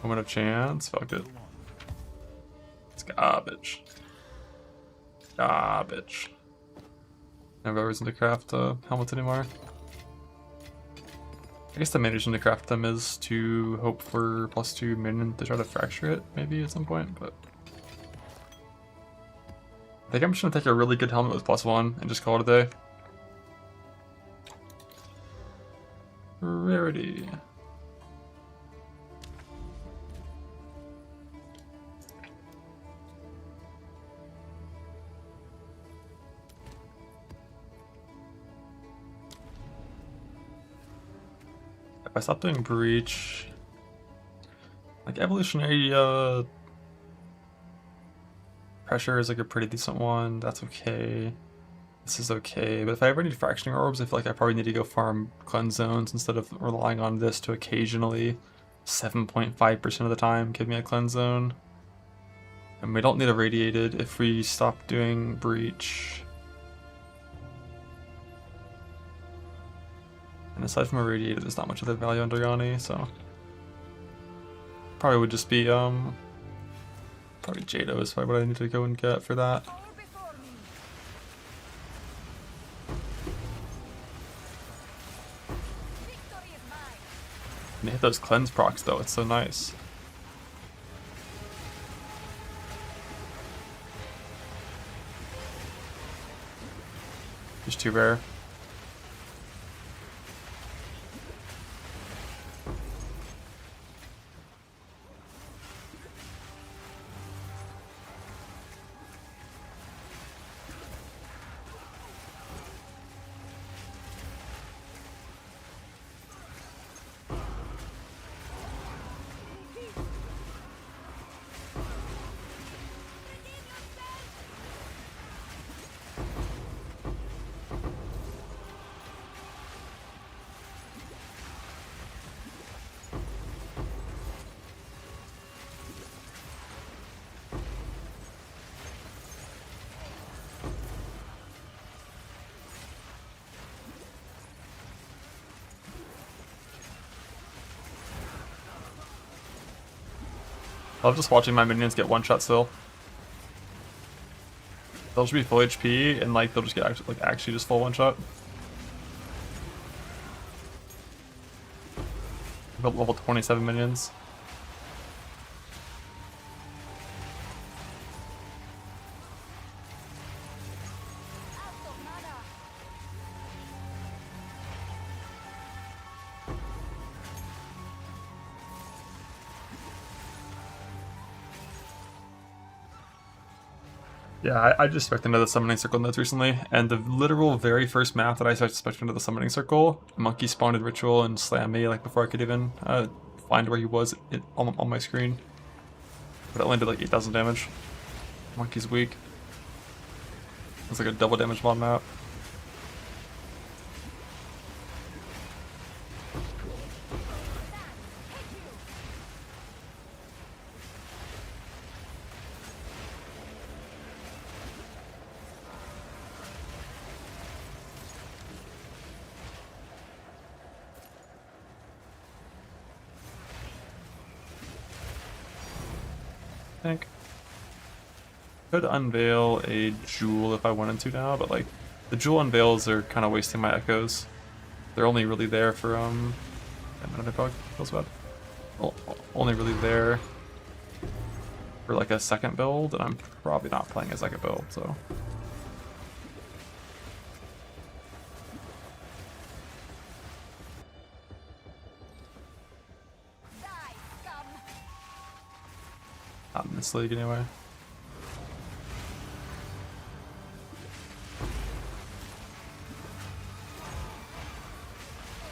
Speaker 1: Moment of chance, fuck it. It's garbage. Garbage. Never reason to craft helmets anymore. I guess the main reason to craft them is to hope for +2 minion to try to fracture it, maybe at some point, but I think I'm just gonna take a really good helmet with +1 and just call it a day. Rarity. If I stop doing Breach, like evolutionary pressure is like a pretty decent one, that's okay. This is okay, but if I ever need fractioning orbs, I feel like I probably need to go farm cleanse zones instead of relying on this to occasionally 7.5% of the time give me a cleanse zone. And we don't need a radiated if we stop doing Breach. And aside from a radiated, there's not much other value on Biryani, so probably would just be probably Jado is probably what I need to go and get for that. And hit those cleanse procs though, it's so nice. Just too rare. I love just watching my minions get one shot still. They'll just be full HP and like they'll just get actually just full one shot. Level 27 minions. Yeah, I just spec'd into the summoning circle nodes recently, and the literal very first map that I started spec'd into the summoning circle, Monkey spawned in ritual and slammed me like before I could even find where he was on my screen. But it only did like 8,000 damage. Monkey's weak. It's like a double damage mod map. I think. Could unveil a jewel if I wanted to now, but like the jewel unveils are kind of wasting my echoes. They're only really there for damn it, dog feels bad. Only really there for like a second build, and I'm probably not playing a second build, so. Not in this league anyway.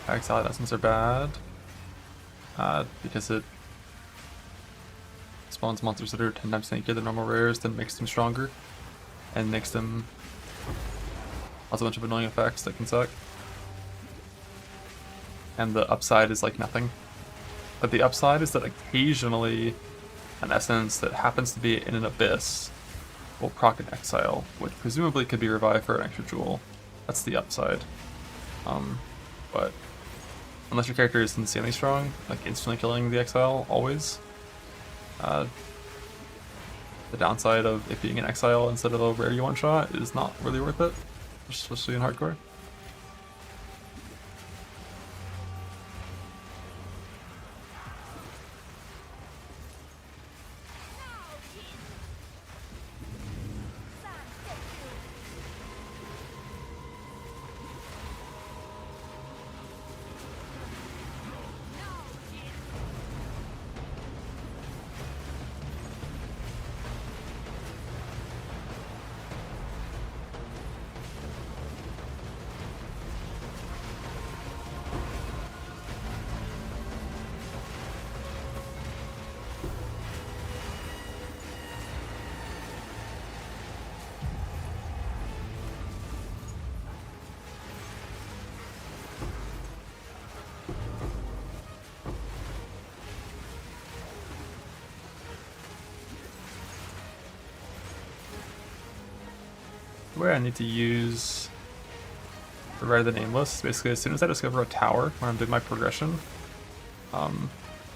Speaker 1: Exile essence are bad because it spawns monsters that are 10 times tankier than normal rares, then makes them stronger, and makes them has a bunch of annoying effects that can suck. And the upside is like nothing. But the upside is that occasionally an essence that happens to be in an abyss will proc an exile, which presumably could be revived for an extra jewel. That's the upside. But unless your character is insanely strong, like instantly killing the exile always, the downside of it being an exile instead of a rare you one shot is not really worth it, especially in hardcore. Where I need to use the Rite of the Nameless, basically as soon as I discover a tower when I'm doing my progression,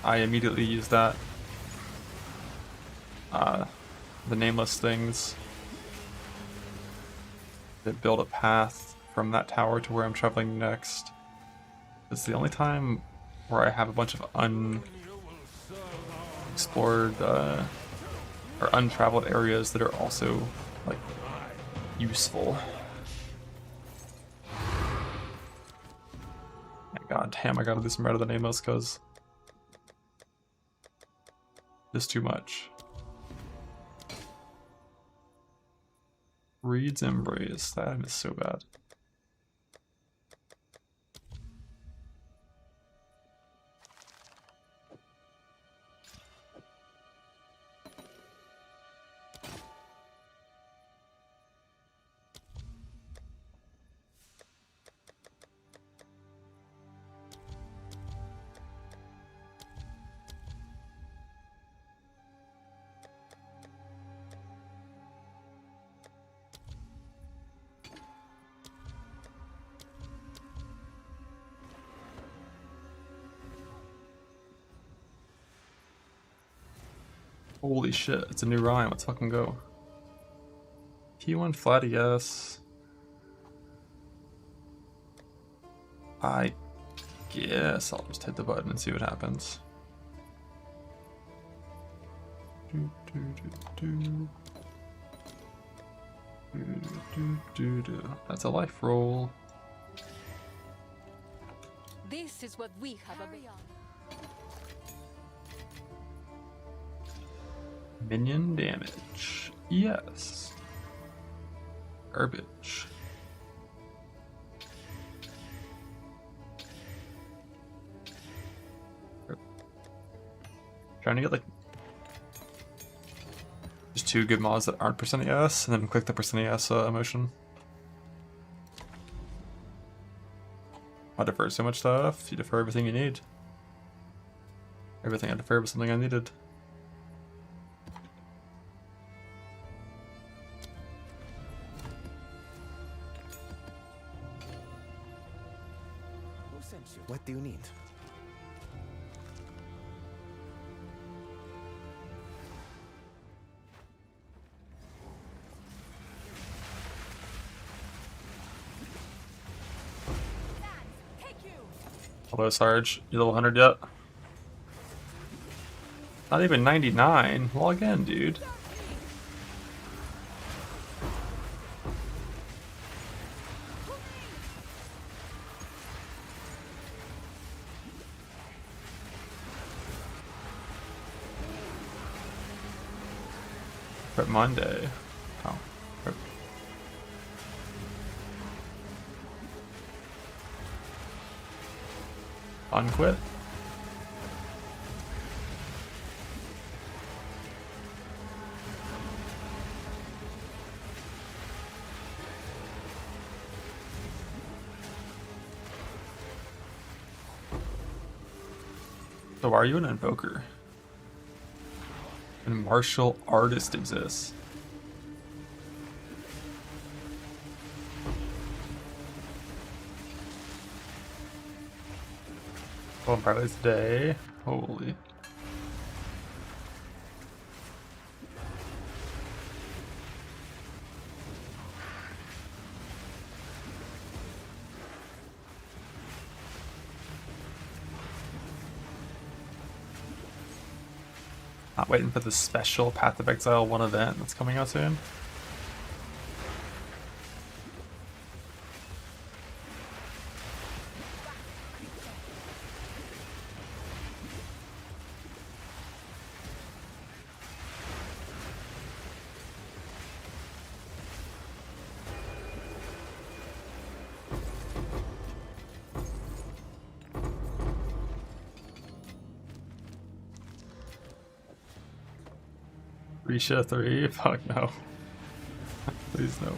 Speaker 1: I immediately use that, the Nameless things that build a path from that tower to where I'm traveling next. It's the only time where I have a bunch of unexplored or untraveled areas that are also like useful. God damn, I gotta do some Rite of the Nameless because this is too much. Reed's Embrace, that is so bad. Holy shit, it's a new rhyme. Let's fucking go. P1 flat ES. I guess I'll just hit the button and see what happens. That's a life roll.
Speaker 4: This is what we have.
Speaker 1: Minion damage. Yes. Garbage. Trying to get like just 2 good mods that aren't percent ES, and then click the percent ES emotion. I defer so much stuff. You defer everything you need. Everything I deferred was something I needed.
Speaker 6: Who sent you? What do you need?
Speaker 1: Hello, Sarge. You level 100 yet? Not even 99. Log in, dude. But Monday. Oh. Unquit. So are you an invoker? And martial artist exists. Oh, Paradise Day. Holy. Not waiting for the special Path of Exile 1 event that's coming out soon. Risha 3? Fuck no. Please no.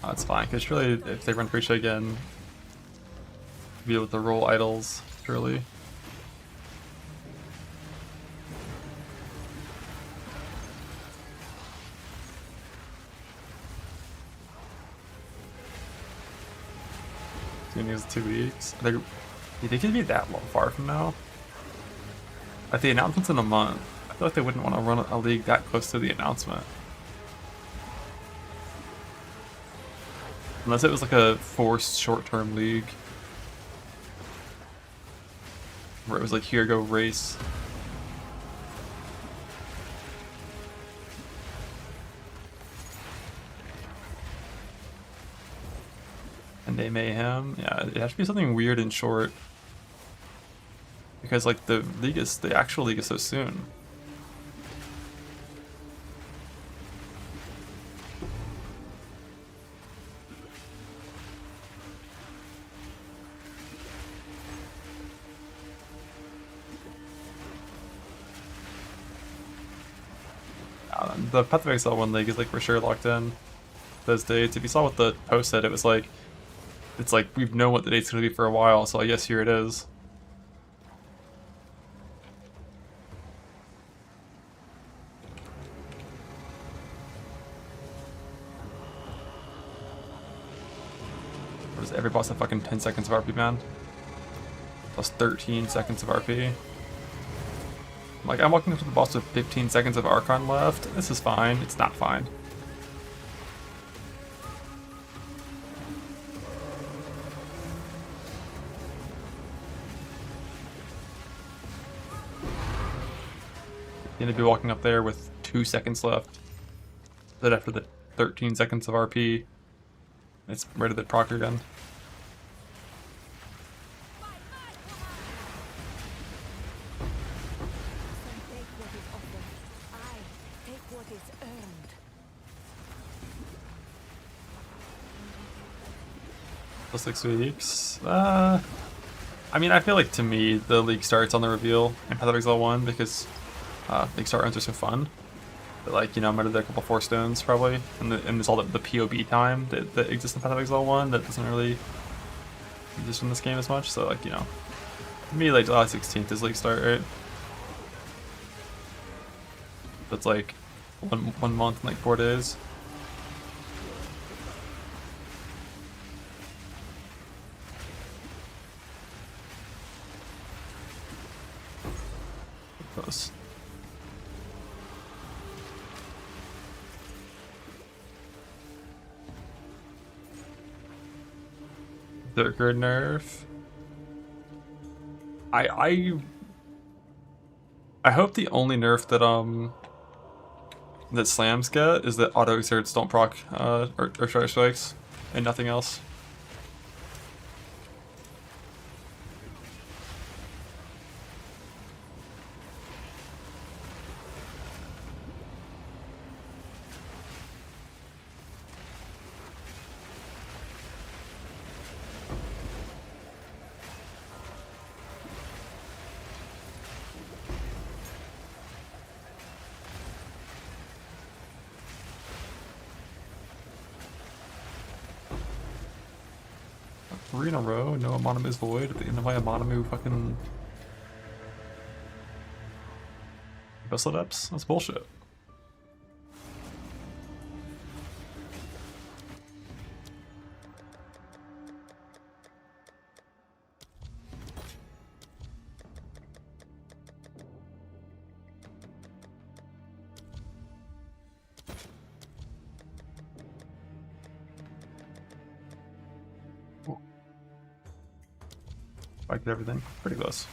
Speaker 1: Oh, it's fine, because surely if they run Risha again, be able to roll idols, surely. Doing these 2 weeks. Do you think it'd be that far from now? Like the announcement's in a month. I feel like they wouldn't want to run a league that close to the announcement. Unless it was like a forced short-term league. Where it was like, here, go race. And they mayhem. Yeah, it has to be something weird and short. Because like the actual league is so soon. The Path of Exile 1 league is like for sure locked in those dates. If you saw what the post said, it was like, it's like we've known what the date's going to be for a while, so I guess here it is. What is every boss at fucking 10 seconds of RP, man? Plus 13 seconds of RP. Like, I'm walking up to the boss with 15 seconds of Archon left. This is fine. It's not fine. You need to be walking up there with 2 seconds left. Then after the 13 seconds of RP, it's ready to proc again.
Speaker 4: Take what is offered. I take what is earned.
Speaker 1: For 6 weeks. I mean, I feel like to me, the league starts on the reveal in Path of Exile 1 because league start runs are so fun. But, like, you know, I'm gonna do a couple 4 stones probably, and there's all the POB time that exists in Path of Exile 1 that doesn't really exist in this game as much. So, like, you know, to me, like, July 16th is league start, right? That's like one month and like 4 days. Close. Third nerf. I hope the only nerf that slams get is that auto exerts don't proc or strikes and nothing else. Three in a row, no Amonum is void. At the end of my Amonum fucking Vessel Depths? That's bullshit. I get everything. Pretty close.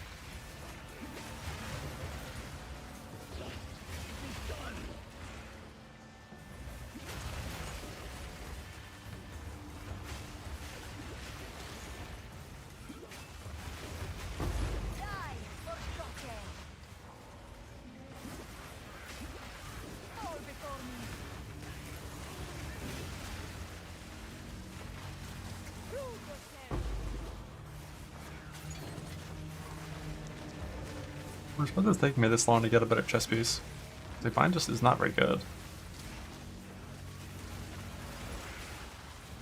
Speaker 1: Why does this take me this long to get a better chess piece? Like, mine just is not very good.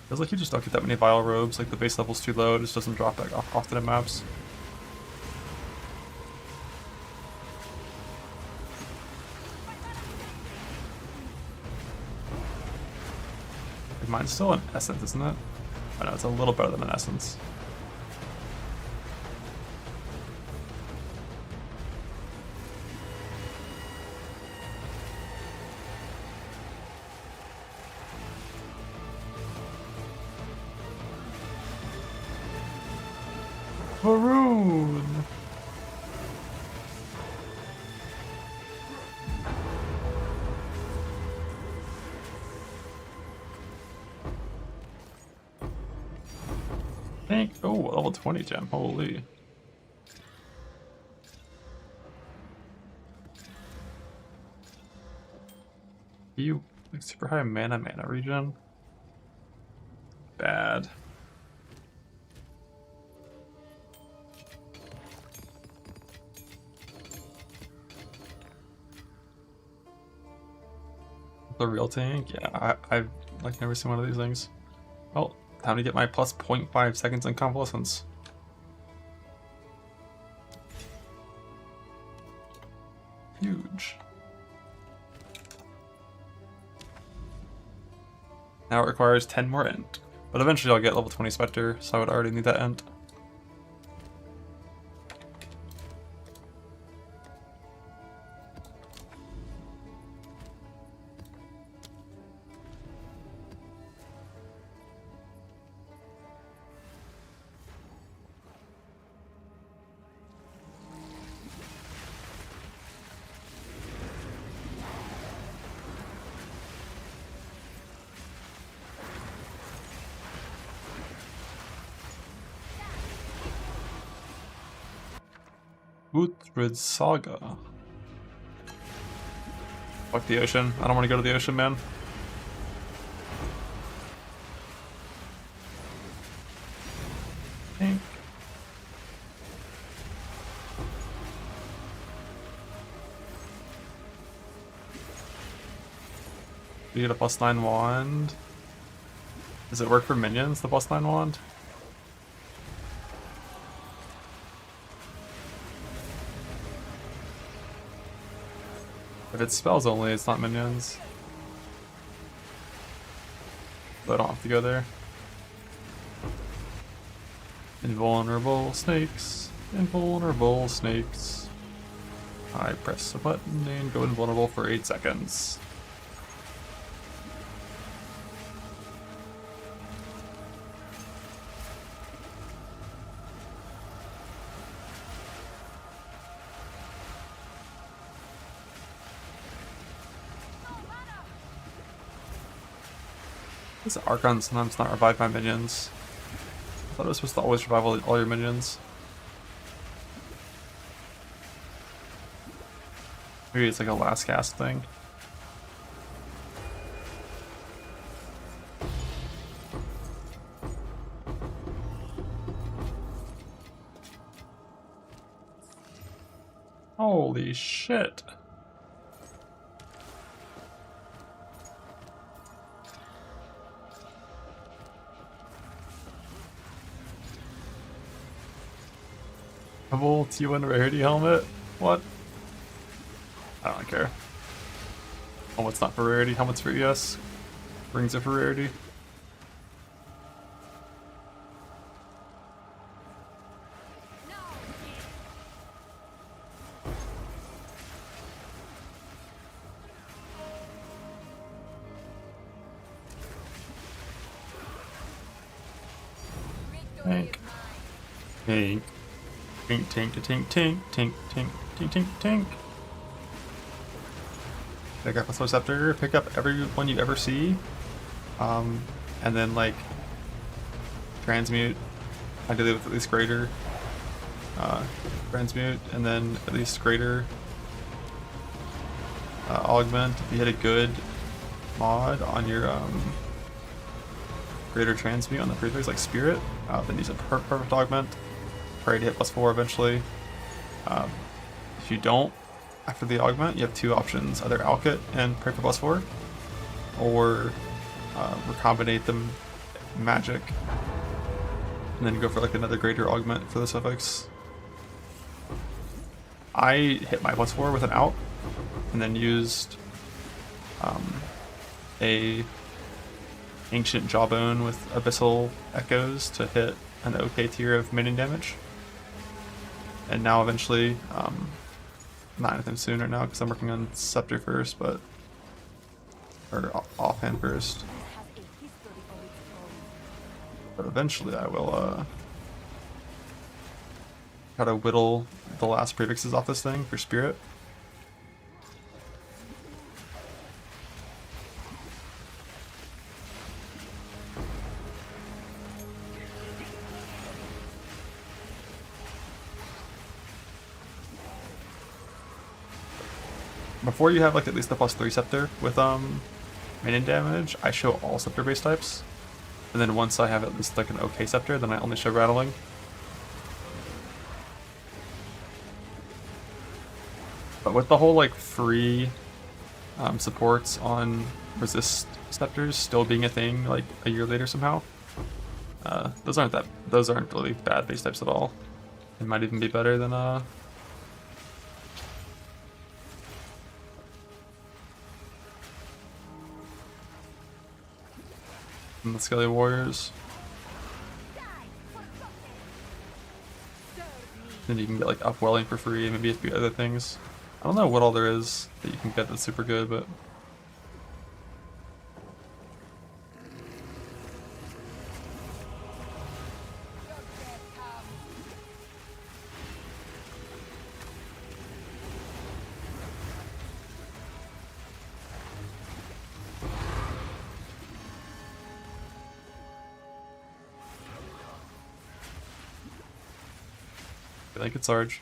Speaker 1: Feels like you just don't get that many Vile Robes, like the base level's too low, it just doesn't drop that often in maps. Like, mine's still an Essence, isn't it? I know, it's a little better than an Essence. Maroon! Thank. Oh, level 20 gem. Holy. You like super high mana regen? Bad. The real tank? Yeah, I've like never seen one of these things. Well, time to get my plus 0.5 seconds in convalescence. Huge. Now it requires 10 more int. But eventually I'll get level 20 Spectre, so I would already need that int. Uthrid Saga. Fuck the ocean. I don't want to go to the ocean, man. Pink. You get a +9 wand. Does it work for minions, the +9 wand? If it's spells only, it's not minions. So I don't have to go there. Invulnerable snakes. Invulnerable snakes. I press a button and go invulnerable for 8 seconds. This Archon sometimes not revive my minions. I thought it was supposed to always revive all your minions. Maybe it's like a last cast thing. Holy shit. Double T1 rarity helmet? What? I don't care. Helmet's not for rarity, helmet's for ES. Rings are for rarity. Tank. Tank. Tink, tink, tink, tink, tink, tink, tink, tink, tink. Pick up a Soul Scepter, pick up every one you ever see, and then like transmute, ideally with at least greater transmute, and then at least greater augment. If you hit a good mod on your greater transmute on the prefix like Spirit, then use a perfect augment. Pray to hit +4 eventually. If you don't, after the augment, you have two options: either Alkit and pray for +4, or recombinate them magic, and then go for like another greater augment for the suffix. I hit my +4 with an out, and then used a ancient jawbone with abyssal echoes to hit an OK tier of minion damage. And now eventually, not anything sooner now because I'm working on Scepter first, or offhand first. But eventually I will try to whittle the last prefixes off this thing for Spirit. Before you have like at least the +3 Scepter with minion damage, I show all Scepter base types. And then once I have at least like an OK Scepter, then I only show Rattling. But with the whole like free supports on resist Scepters still being a thing like a year later somehow, those aren't really bad base types at all. It might even be better than the Skelly Warriors. Then you can get like upwelling for free and maybe a few other things. I don't know what all there is that you can get that's super good, but I think it's Sarge.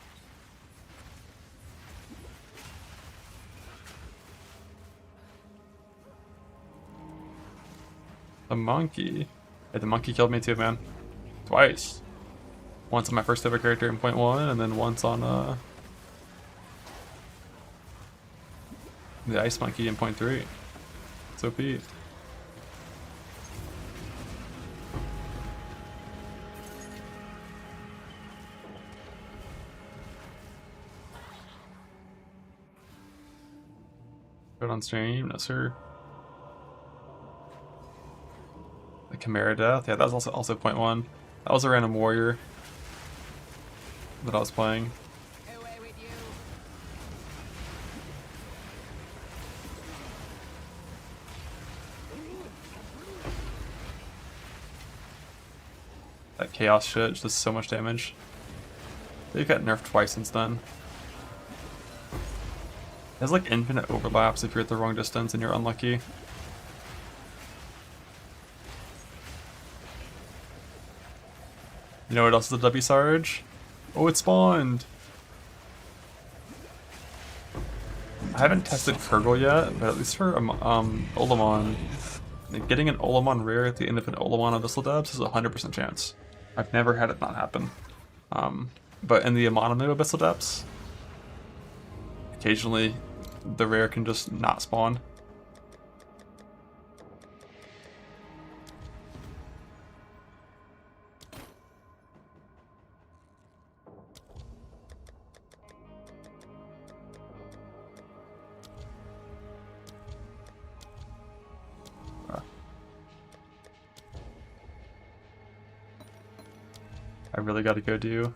Speaker 1: The monkey. Hey, the monkey killed me too, man. Twice. Once on my first ever character in 0.1, and then once on the ice monkey in 0.3. It's OP. Put it on stream, no sir. The Chimera Death, yeah, that was also 0.1. That was a random warrior that I was playing.
Speaker 3: Away with you.
Speaker 1: That chaos shit just does so much damage. They got nerfed twice since then. It has like infinite overlaps if you're at the wrong distance and you're unlucky. You know what else is a W Sarge? Oh, it spawned! I haven't tested Kurgle yet, but at least for Olamon, getting an Olamon rare at the end of an Olamon Abyssal Depths is a 100% chance. I've never had it not happen. But in the Amonimo Abyssal Depths, occasionally the rare can just not spawn. I really gotta go do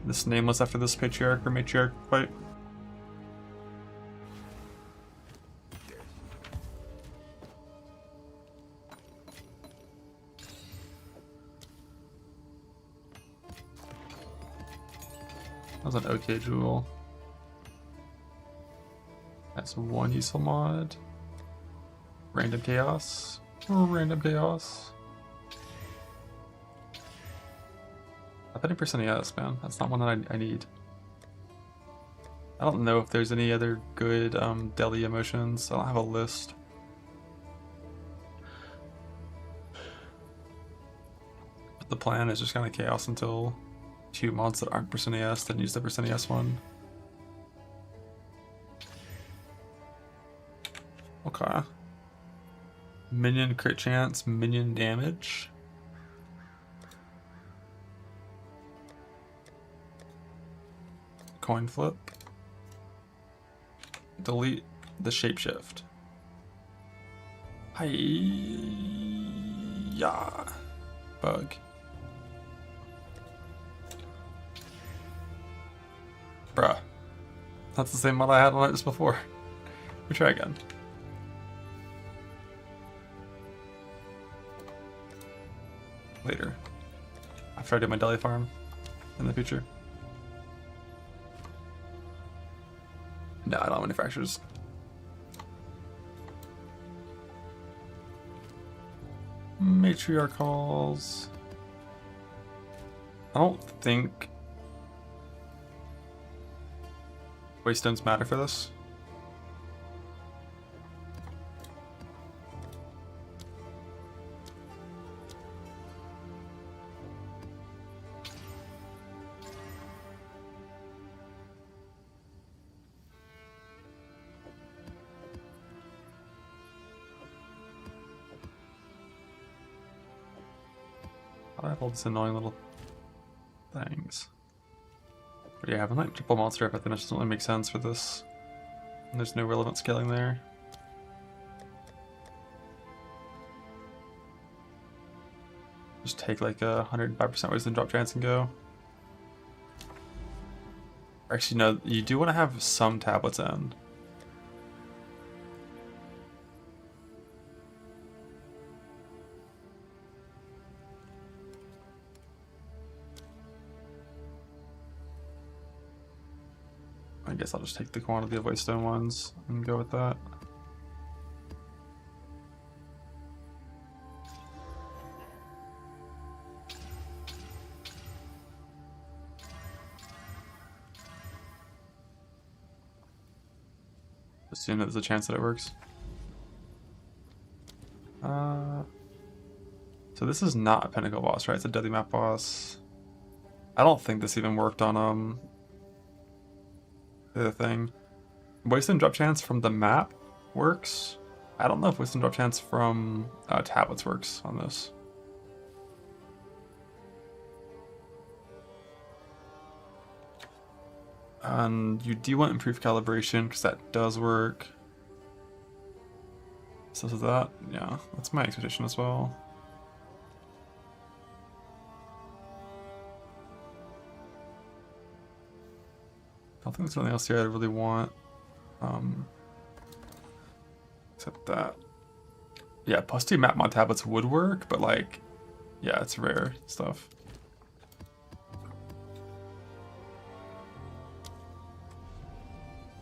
Speaker 1: this nameless after this patriarch or matriarch fight. That was an okay jewel. That's one useful mod. Random chaos. Random chaos. 30% yes, man. That's not one that I need. I don't know if there's any other good deli emotions. I don't have a list. But the plan is just kind of chaos until 2 mods that aren't percent yes, then use the percent yes one. Okay. Minion crit chance, minion damage. Coin flip. Delete the shapeshift. Hi-ya. Bug. Bruh. That's the same mod I had on it just before. We try again. Later. After I do my deli farm in the future. No, I don't have manufacturers. Matriarchals. I don't think waystones matter for this. I have all these annoying little things. But yeah, having like triple monster up at the finish doesn't really make sense for this. And there's no relevant scaling there. Just take like a 105% wisdom drop chance and go. Actually, no, you do want to have some tablets in. I guess I'll just take the quantity of Waystone ones and go with that. Assume that there's a chance that it works. So this is not a Pinnacle boss, right? It's a Deadly Map boss. I don't think this even worked on the other thing. Wasteland drop chance from the map works. I don't know if Wasteland drop chance from tablets works on this. And you do want improved calibration because that does work. So is that, yeah, that's my expectation as well. I don't think there's anything else here I really want. Except that. Yeah, +2 map mod tablets would work, but like, yeah, it's rare stuff.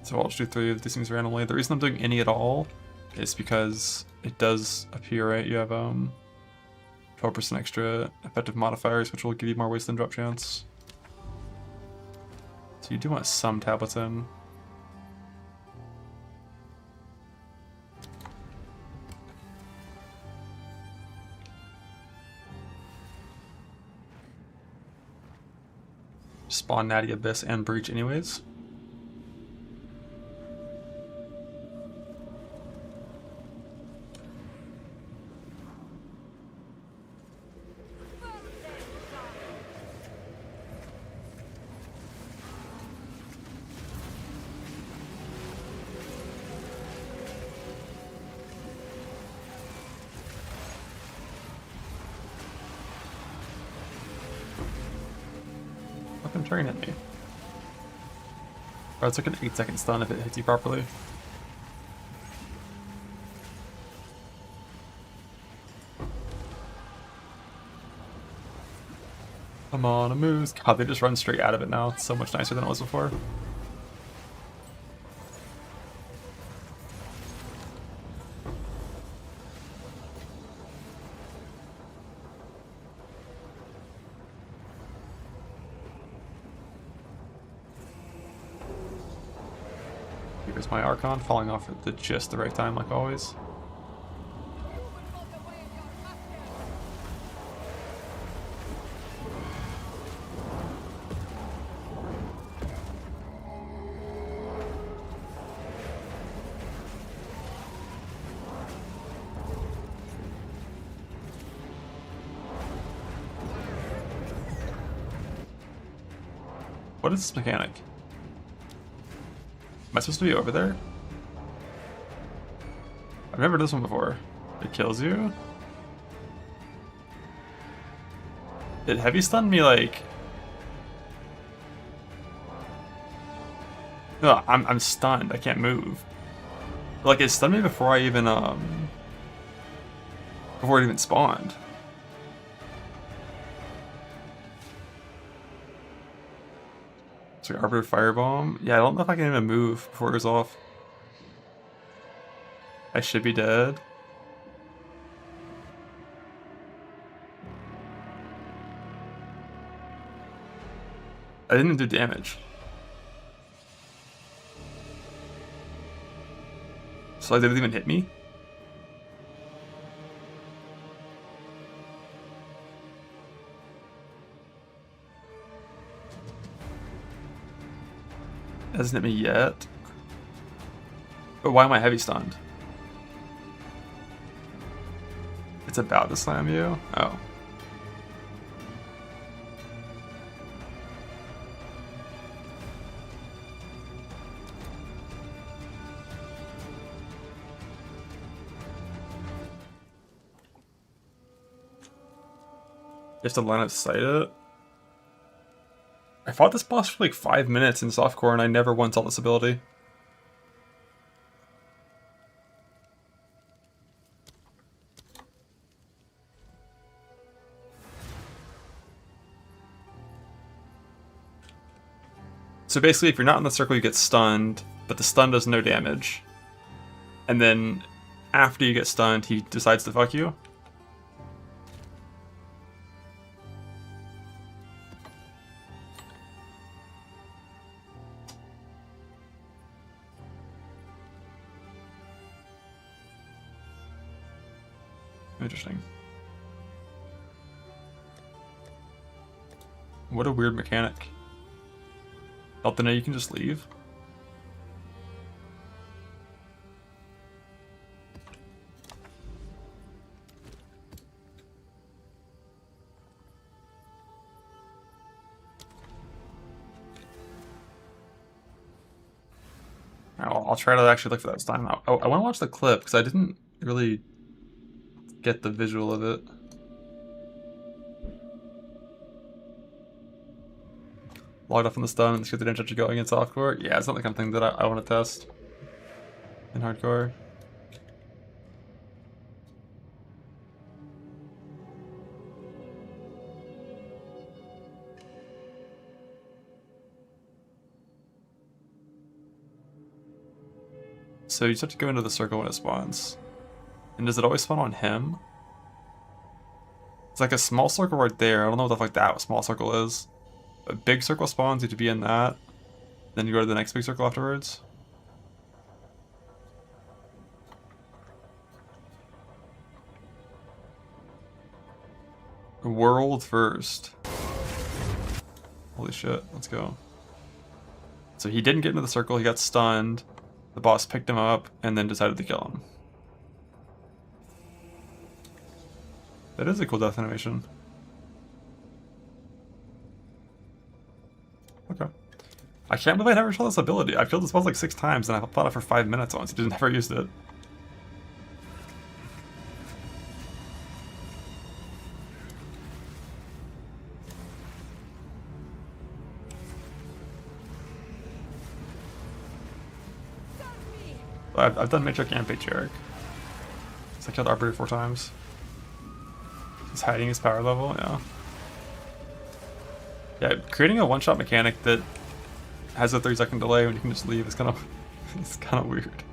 Speaker 1: So I'll just do 3 of these things randomly. The reason I'm doing any at all is because it does appear, right? You have 12% extra effective modifiers, which will give you more wasteland drop chance. So you do want some tablets in. Spawn Natty Abyss and Breach anyways. Fucking train hit me. Oh, it's like an 8-second stun if it hits you properly. I'm on a moose. God, they just run straight out of it now. It's so much nicer than it was before. Here's my Archon falling off at just the right time, like always. What is this mechanic? Am I supposed to be over there? I've never done this one before. It kills you? It heavy stunned me like... No, I'm stunned. I can't move. Like it stunned me before I even before it even spawned. Sorry, Arbiter Firebomb. Yeah, I don't know if I can even move before it goes off. I should be dead. I didn't do damage. So it didn't even hit me? Hasn't hit me yet. But why am I heavy stunned? It's about to slam you? Oh. You have to line of sight it? I fought this boss for like 5 minutes in softcore and I never once saw this ability. So basically if you're not in the circle you get stunned, but the stun does no damage. And then after you get stunned he decides to fuck you. Interesting. What a weird mechanic. Don't they know you can just leave? I'll try to actually look for that this time. I want to watch the clip because I didn't really get the visual of it. Logged off on the stun and the didn't touch going in softcore. Yeah, it's not the kind of thing that I want to test in hardcore. So you just have to go into the circle when it spawns. And does it always spawn on him? It's like a small circle right there. I don't know what the fuck that small circle is. A big circle spawns, you have to be in that. Then you go to the next big circle afterwards. World first. Holy shit, let's go. So he didn't get into the circle, he got stunned. The boss picked him up and then decided to kill him. That is a cool death animation. Okay. I can't believe I never saw this ability. I killed this boss like 6 times and I fought it for 5 minutes once. He just never used it. I've done Matriarch and Patriarch. So I killed Arbiter 4 times. He's hiding his power level, yeah. Yeah, creating a one-shot mechanic that has a 30-second delay when you can just leave is kind of it's kind of weird.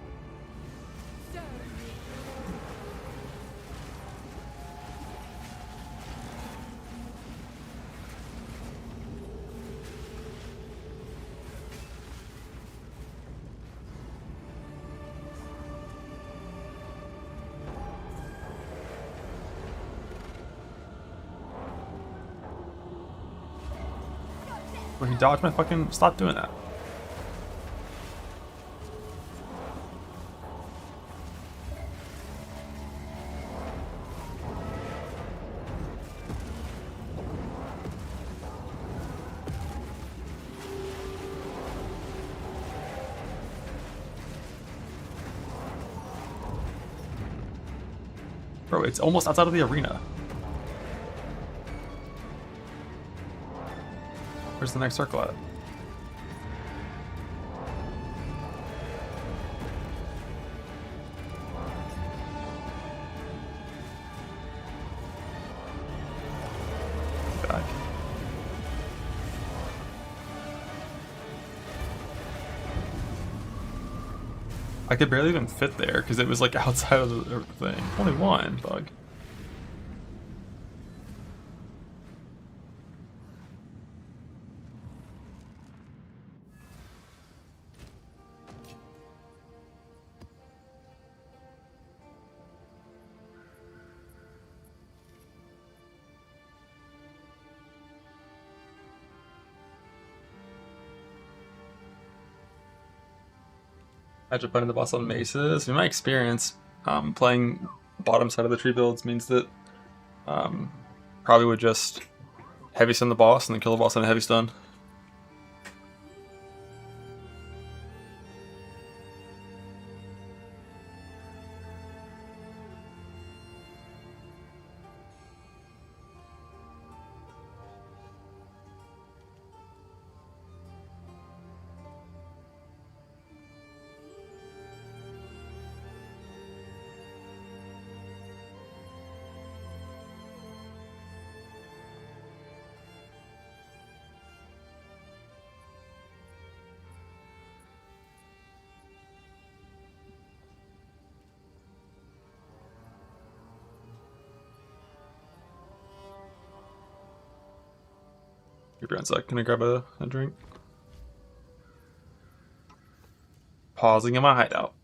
Speaker 1: Where he dodged my fucking... Stop doing that. Bro, it's almost outside of the arena. Where's the next circle at? Back. I could barely even fit there because it was like outside of the thing. Only one bug. Imagine playing the boss on maces. In my experience, playing bottom side of the tree builds means that probably would just heavy stun the boss and then kill the boss on a heavy stun. Your brand sec, can I grab a drink? Pausing in my hideout.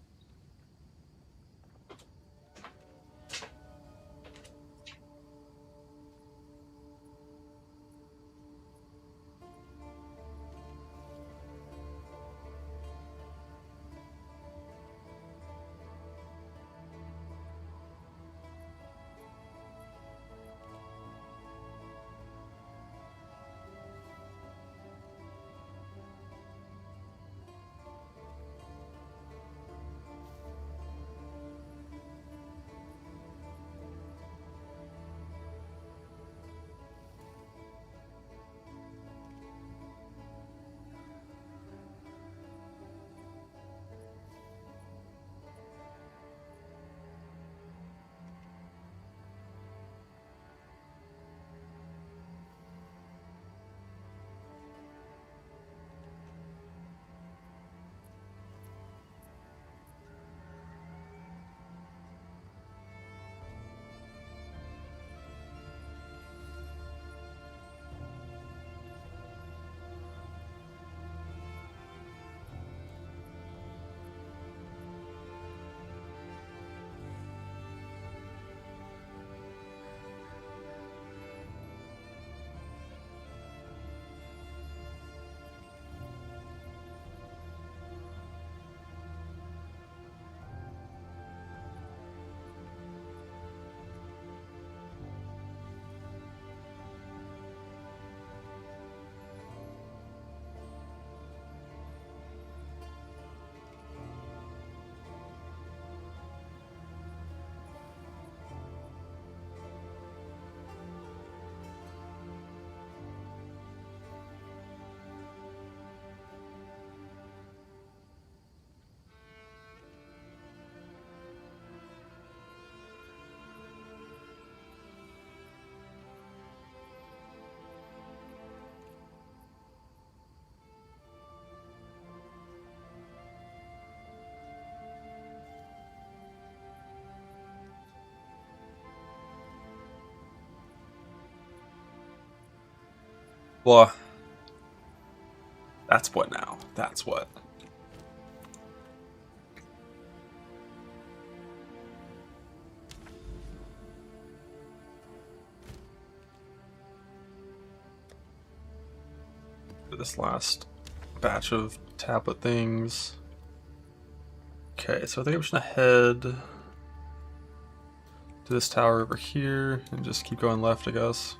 Speaker 1: Well, that's what now. That's what. This last batch of tablet things. Okay, so I think I'm just gonna head to this tower over here and just keep going left, I guess.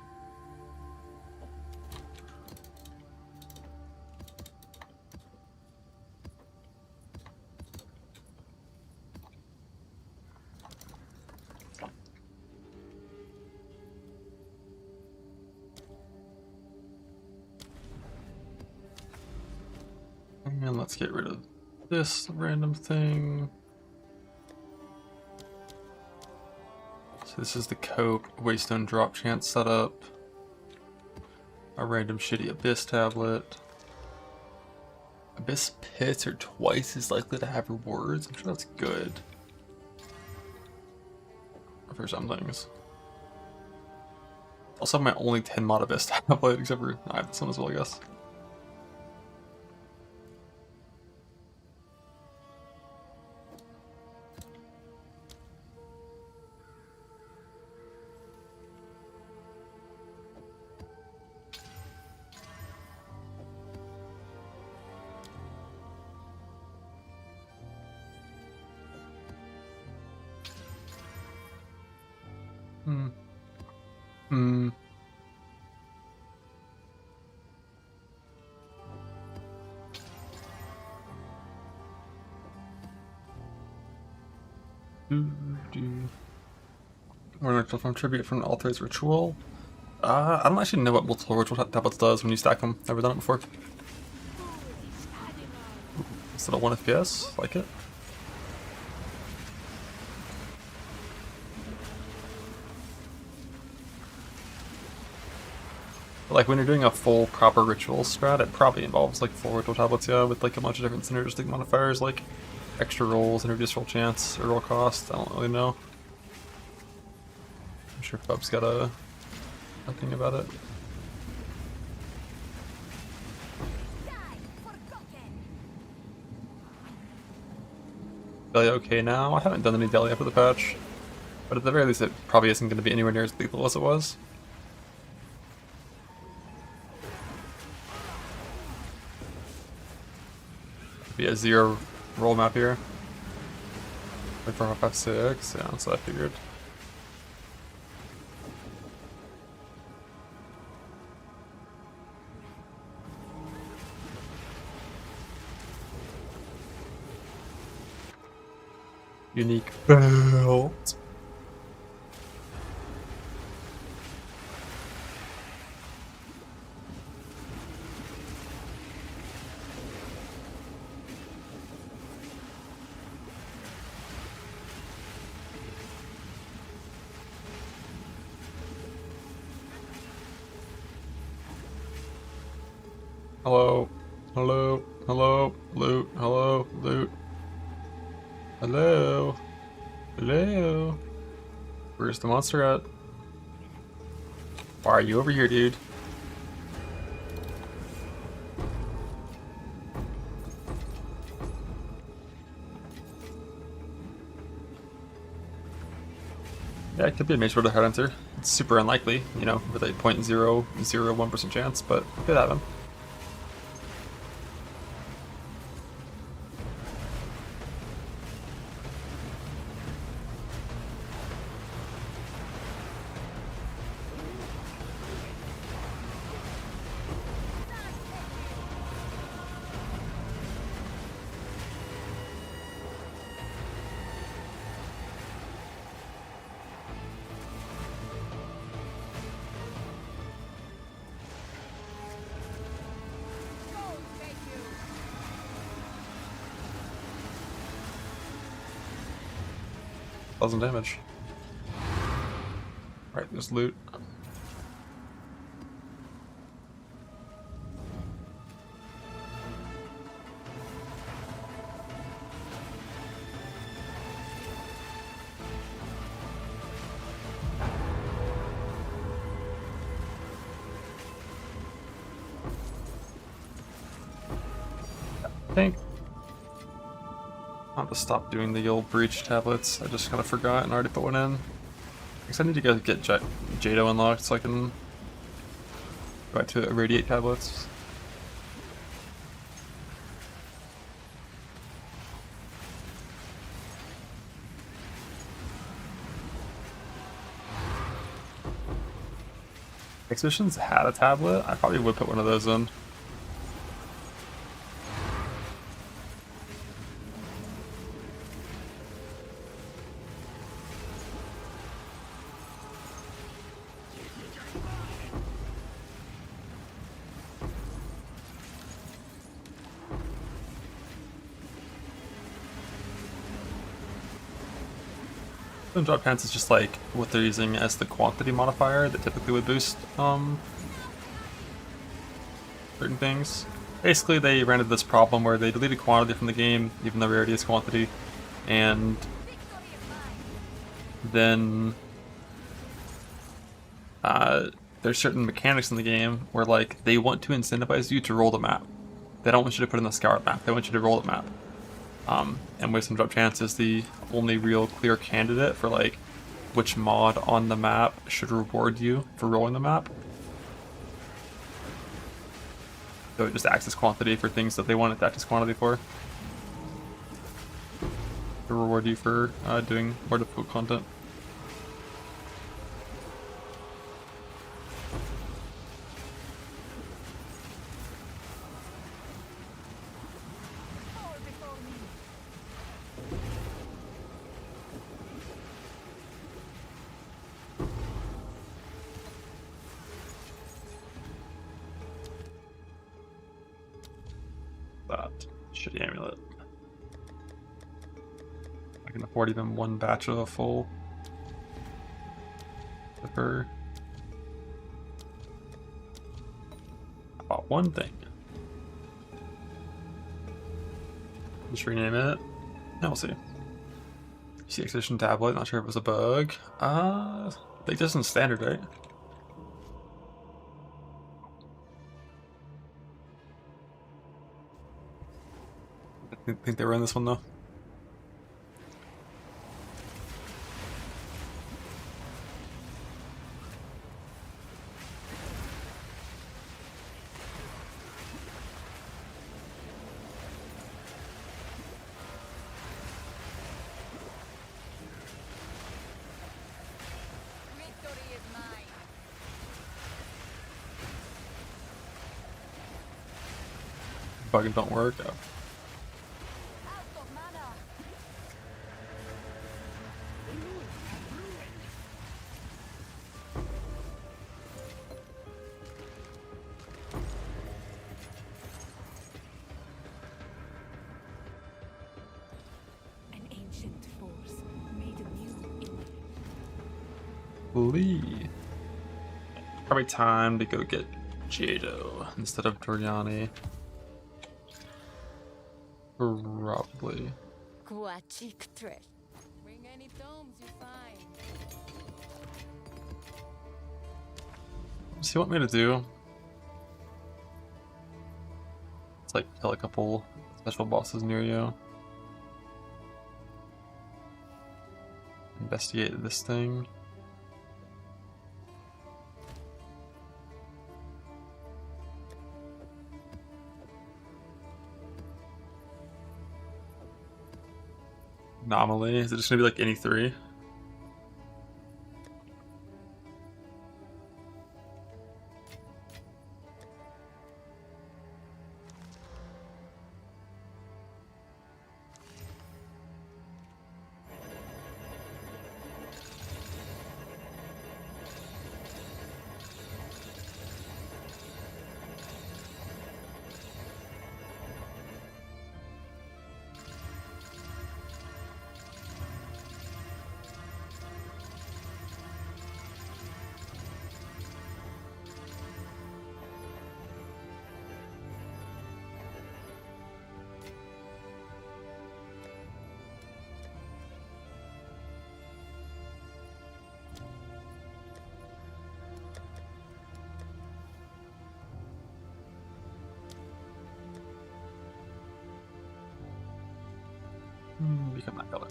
Speaker 1: And let's get rid of this random thing. So this is the coat waystone drop chance setup. A random shitty abyss tablet. Abyss pits are twice as likely to have rewards. I'm sure that's good. For some things. Also my only 10 mod abyss tablet, except for I have this one as well, I guess. We're going to from tribute from an authorized ritual. I don't actually know what multiple ritual tablets does when you stack them. Never done it before. Instead of 1 FPS, like it. Like when you're doing a full proper ritual strat, it probably involves like 4 ritual tablets, yeah, with like a bunch of different synergistic modifiers like extra rolls and reduced roll chance or roll cost. I don't really know. I'm sure Fub's got a thing about it. Delia okay now? I haven't done any Delia for the patch, but at the very least it probably isn't going to be anywhere near as lethal as it was. Be a 0 roll map here. Like for 5-6, yeah, that's what I figured. Unique belt. Hello, hello, hello, loot, hello, loot. Hello, hello. Where's the monster at? Why are you over here, dude? Yeah, it could be a mage with a headhunter. It's super unlikely, you know, with a 0.001% chance, but it could happen. Thousand damage. Right, there's loot. I'll just stop doing the old breach tablets. I just kind of forgot and already put one in. Because I need to go get Jado unlocked so I can go back to irradiate tablets. Expeditions had a tablet. I probably would put one of those in. Drop chance is just like what they're using as the quantity modifier that typically would boost certain things. Basically, they ran into this problem where they deleted quantity from the game, even though rarity is quantity, and then there's certain mechanics in the game where like they want to incentivize you to roll the map. They don't want you to put in the scoured map. They want you to roll the map. And Wisdom Drop Chance is the only real clear candidate for like which mod on the map should reward you for rolling the map. So it just acts as quantity for things that they want it to act as quantity for. To reward you for doing more difficult content. That shitty amulet. I can afford even one batch of a full zipper. I bought one thing. Just rename it. Now we'll see. HCSSF Edition tablet, not sure if it was a bug. I think this is standard, right? I think they were in this one though.
Speaker 4: Victory is mine.
Speaker 1: Bug don't work. Oh.
Speaker 4: Out of mana. An ancient force made anew in
Speaker 1: Lee. Probably time to go get Jado instead of Doriani. Probably.
Speaker 4: Quachik Tresh.
Speaker 3: Bring any tomes you find.
Speaker 1: What's he want me to do? It's like kill a couple special bosses near you. Investigate this thing. Anomaly. Is it just gonna be like any three? Become that color.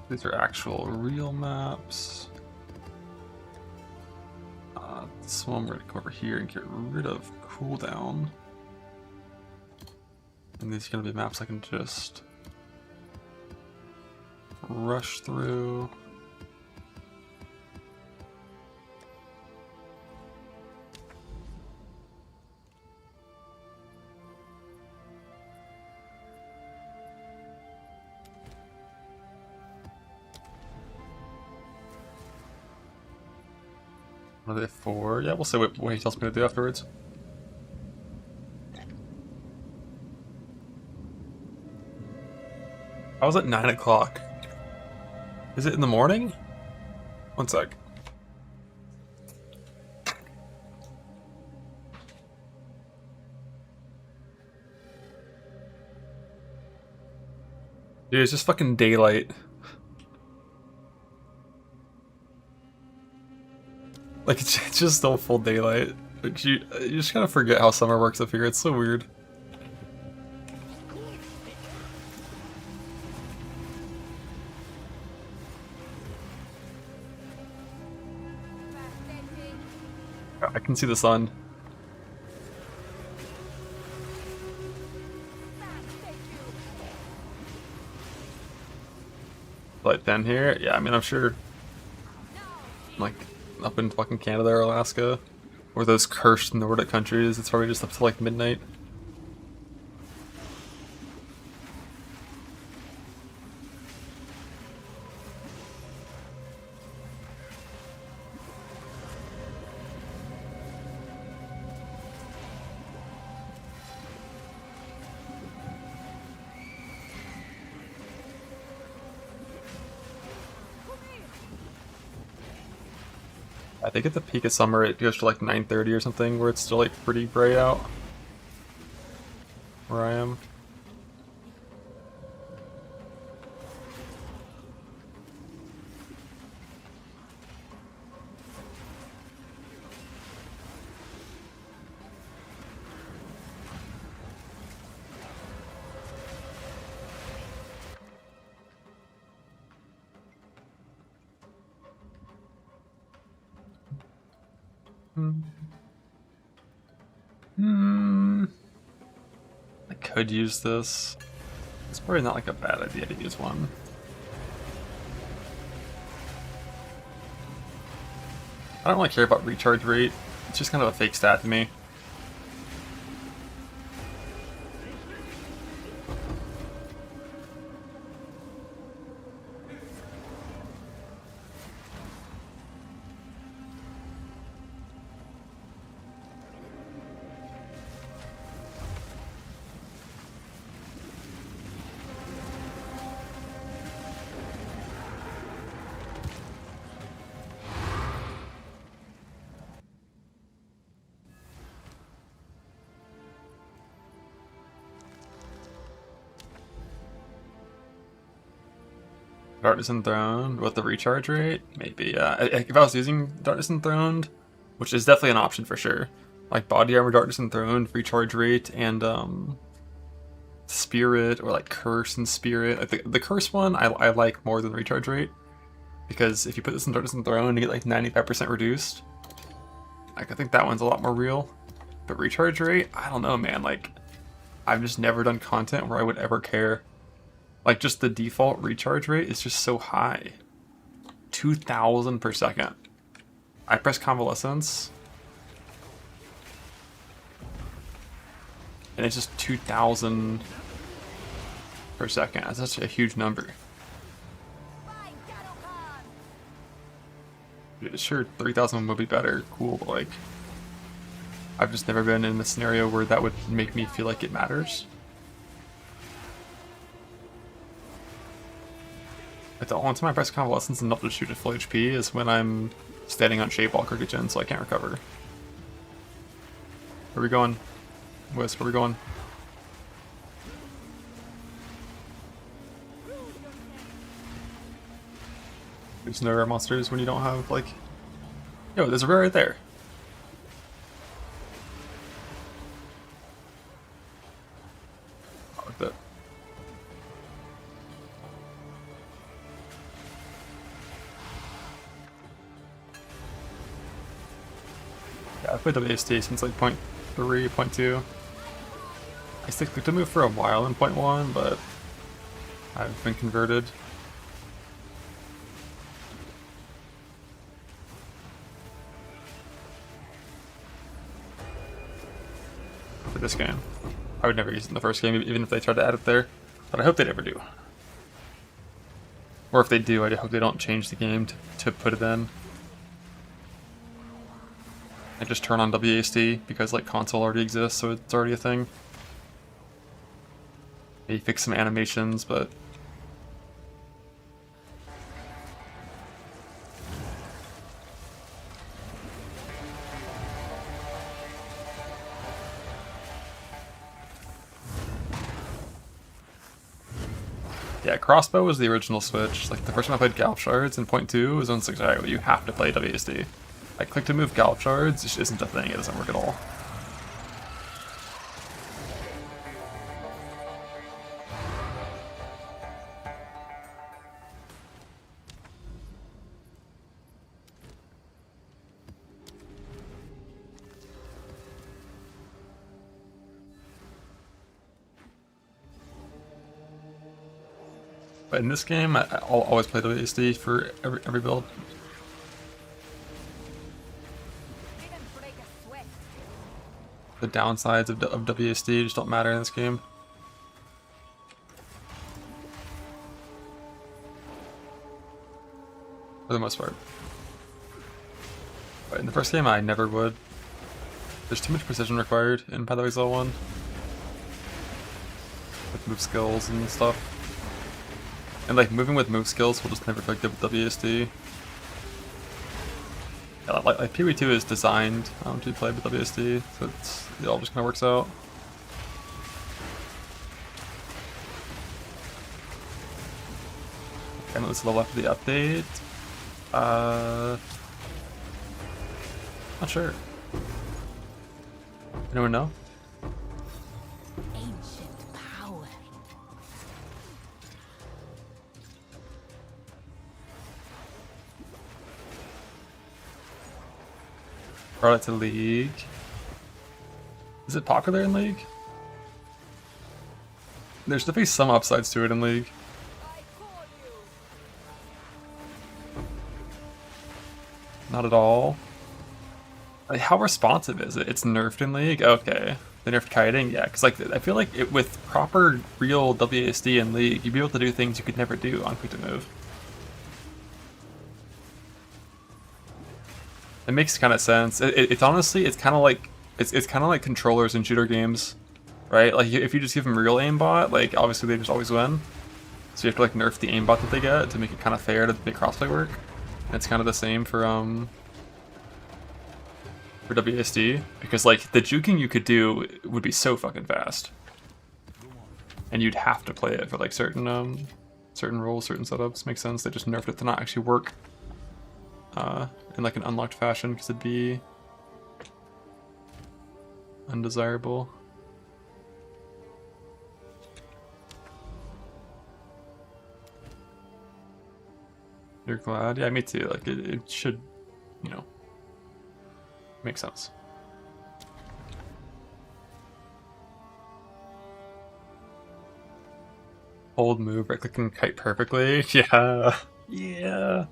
Speaker 1: These are actual real maps. This one we're gonna go over here and get rid of cooldown. And these are gonna be maps I can just rush through. What are they for? Yeah, we'll see what he tells me to do afterwards. I was at 9 o'clock. Is it in the morning? One sec. Dude, it's just fucking daylight. Like, it's just still full daylight. Like, you just kind of forget how summer works up here. It's so weird. I can see the sun. Light 10 here? Yeah, I mean, I'm sure, like, up in fucking Canada or Alaska, or those cursed Nordic countries, it's probably just up to, like, midnight. I think at the peak of summer it goes to like 9:30 or something, where it's still like pretty bright out. Where I am. I could use this. It's probably not like a bad idea to use one. I don't really care about recharge rate. It's just kind of a fake stat to me. Darkness Enthroned with the recharge rate? Maybe, if I was using Darkness Enthroned, which is definitely an option for sure. Like Body Armor, Darkness Enthroned, recharge rate, and Spirit, or like Curse and Spirit. Like the Curse one I like more than recharge rate, because if you put this in Darkness Enthroned, you get like 95% reduced. Like I think that one's a lot more real. But recharge rate, I don't know, man. Like I've just never done content where I would ever care. Like, just the default recharge rate is just so high. 2,000 per second. I press Convalescence. And it's just 2,000 per second. That's such a huge number. Sure, 3,000 would be better. Cool, but like, I've just never been in a scenario where that would make me feel like it matters. Like the only time I press Convalescence and not to shoot at full HP is when I'm standing on Shapewalker or Djinn, so I can't recover. Where are we going? Wisp, where are we going? There's no rare monsters when you don't have, like, Yo, there's a rare right there. I like that. Yeah, I've played WSD since like 0.3, 0.2. I stick to move for a while in 0.1, but I've been converted. For this game. I would never use it in the first game, even if they tried to add it there. But I hope they never do. Or if they do, I hope they don't change the game to put it in. I just turn on WASD because like console already exists, so it's already a thing. Maybe fix some animations, but yeah, crossbow was the original Switch. Like the first time I played Gallop Shards in 0.2 was on 6 you have to play WASD. Like click to move Gallop Shards just isn't a thing, it doesn't work at all. But in this game, I'll always play WASD for every build.
Speaker 4: Didn't break a sweat.
Speaker 1: The downsides of WASD just don't matter in this game. For the most part. But in the first game, I never would. There's too much precision required in Pathways Level 1. With move skills and stuff. And like moving with move skills will just never feel good with WASD. Yeah, like PoE2 is designed to play with WASD, so it all just kind of works out. And it was level after the update. Not sure. Anyone know?
Speaker 4: Ancient power.
Speaker 1: Brought it to League. Is it popular in League? There's definitely some upsides to it in League. Not at all. Like, how responsive is it? It's nerfed in League? Okay. They nerfed kiting? Yeah, because like, I feel like with proper real WASD in League, you'd be able to do things you could never do on Quick to Move. It makes kind of sense. It's honestly, it's kind of like controllers in shooter games, right? Like if you just give them real aimbot, like obviously they just always win. So you have to like nerf the aimbot that they get to make it kind of fair to make crossplay work. And it's kind of the same for WSD, because like the juking you could do would be so fucking fast, and you'd have to play it for like certain roles, certain setups. Makes sense. They just nerfed it to not actually work in like an unlocked fashion because it'd be undesirable. You're glad? Yeah, me too. Like it should, you know, make sense. Hold move, right click and kite perfectly. Yeah. Yeah.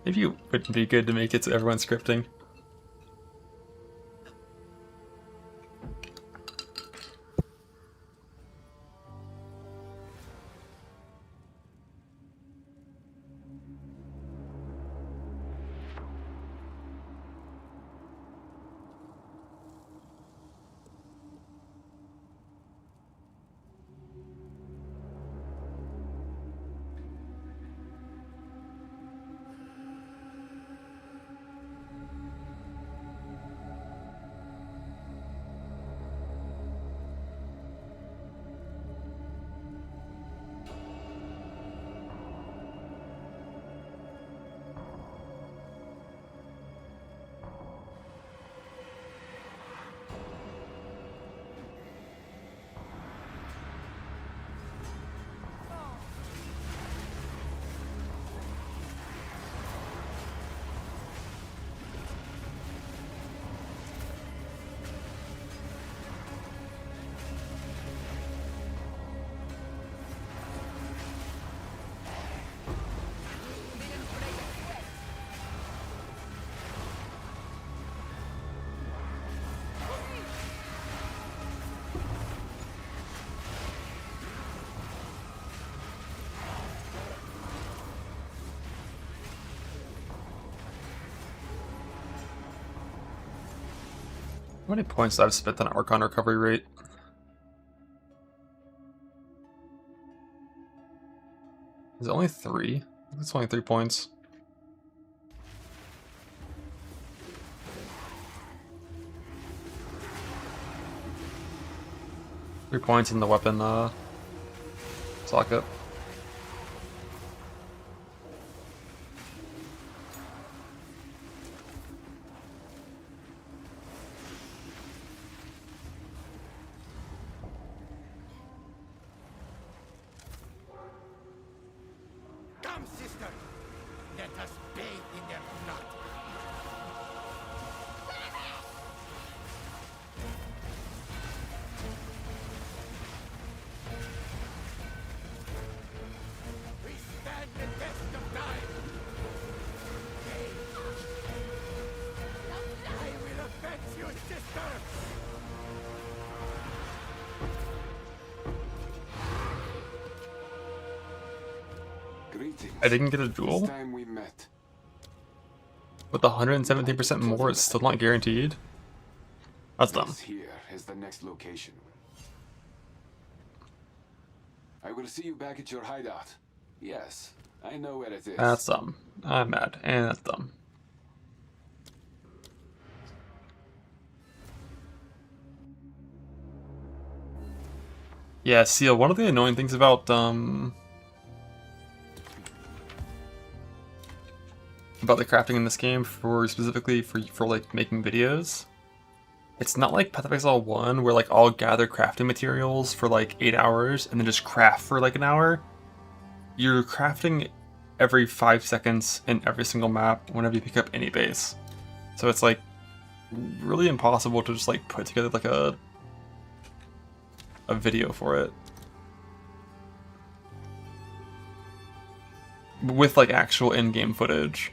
Speaker 1: Maybe it would be good to make it so everyone's scripting. How many points did I spent on Archon recovery rate? Is it only 3? I think it's only 3 points. Three points in the weapon socket.
Speaker 5: Come, sister! Let us bathe in their blood! We stand the test of time! I will avenge you, sister!
Speaker 2: Greetings.
Speaker 1: I didn't get a duel?
Speaker 2: This time we met.
Speaker 1: With 117% more, it's still not guaranteed? That's dumb.
Speaker 2: This here is the next location. I will see you back at your hideout. Yes, I know where it is.
Speaker 1: That's dumb. I'm mad. And that's dumb. Yeah, Seal, one of the annoying things about the crafting in this game specifically for like making videos, it's not like Path of Exile 1 where like I'll gather crafting materials for like 8 hours and then just craft for like an hour. You're crafting every 5 seconds in every single map whenever you pick up any base. So it's like really impossible to just like put together like a video for it. With like actual in-game footage.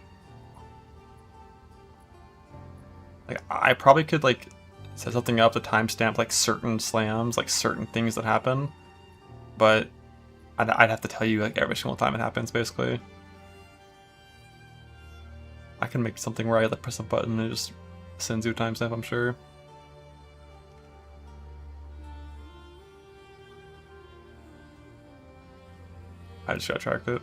Speaker 1: Like I probably could like set something up to timestamp like certain slams, like certain things that happen, but I'd have to tell you like every single time it happens basically. I can make something where I like press a button and it just sends you a timestamp, I'm sure. I just got tracked it.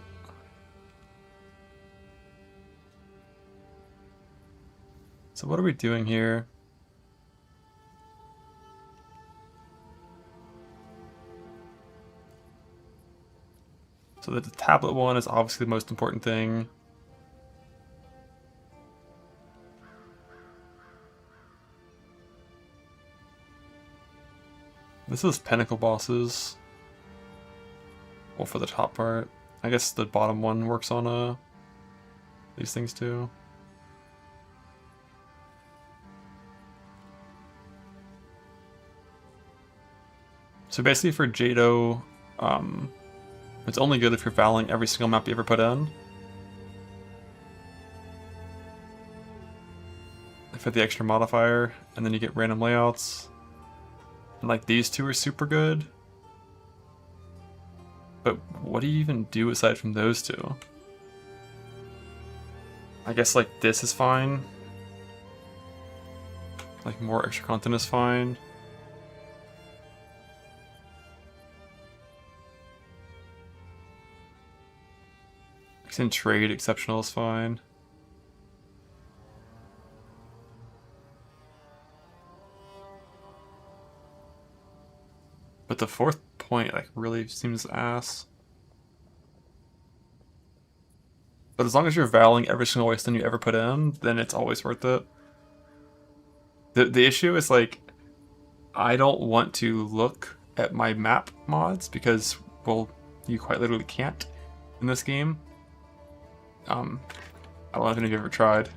Speaker 1: So what are we doing here? So the tablet one is obviously the most important thing. This is pinnacle bosses. Well, for the top part. I guess the bottom one works on these things too. So basically for Jado, it's only good if you're valing every single map you ever put in. I fit the extra modifier, and then you get random layouts. And like these two are super good. But what do you even do aside from those two? I guess like this is fine. Like more extra content is fine. In trade, exceptional is fine. But the fourth point like really seems ass. But as long as you're valuing every single wasteland you ever put in, then it's always worth it. The issue is like I don't want to look at my map mods because, well, you quite literally can't in this game. I don't know if any of you ever tried.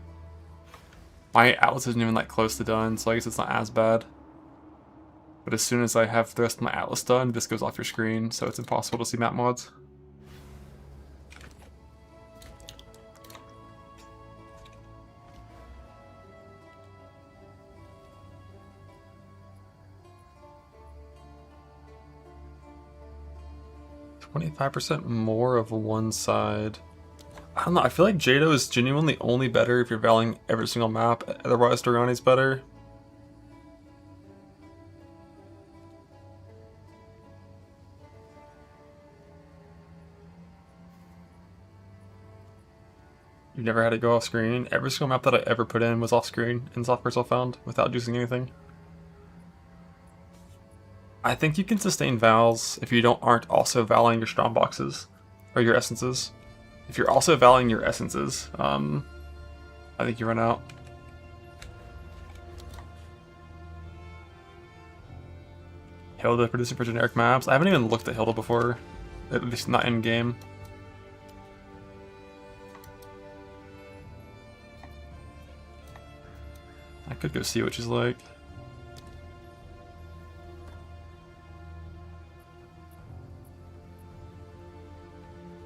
Speaker 1: My atlas isn't even like close to done, so I guess it's not as bad. But as soon as I have the rest of my atlas done, this goes off your screen, so it's impossible to see map mods. %25 more of one side. I don't know, I feel like Jado is genuinely only better if you're valuing every single map, otherwise Durani's better. You've never had it go off screen. Every single map that I ever put in was off screen in Soft Crystal Found without using anything. I think you can sustain vowels if you aren't also valuing your strong boxes or your essences. If you're also valuing your essences, I think you run out. Hilda producing for generic maps. I haven't even looked at Hilda before, at least not in game. I could go see what she's like.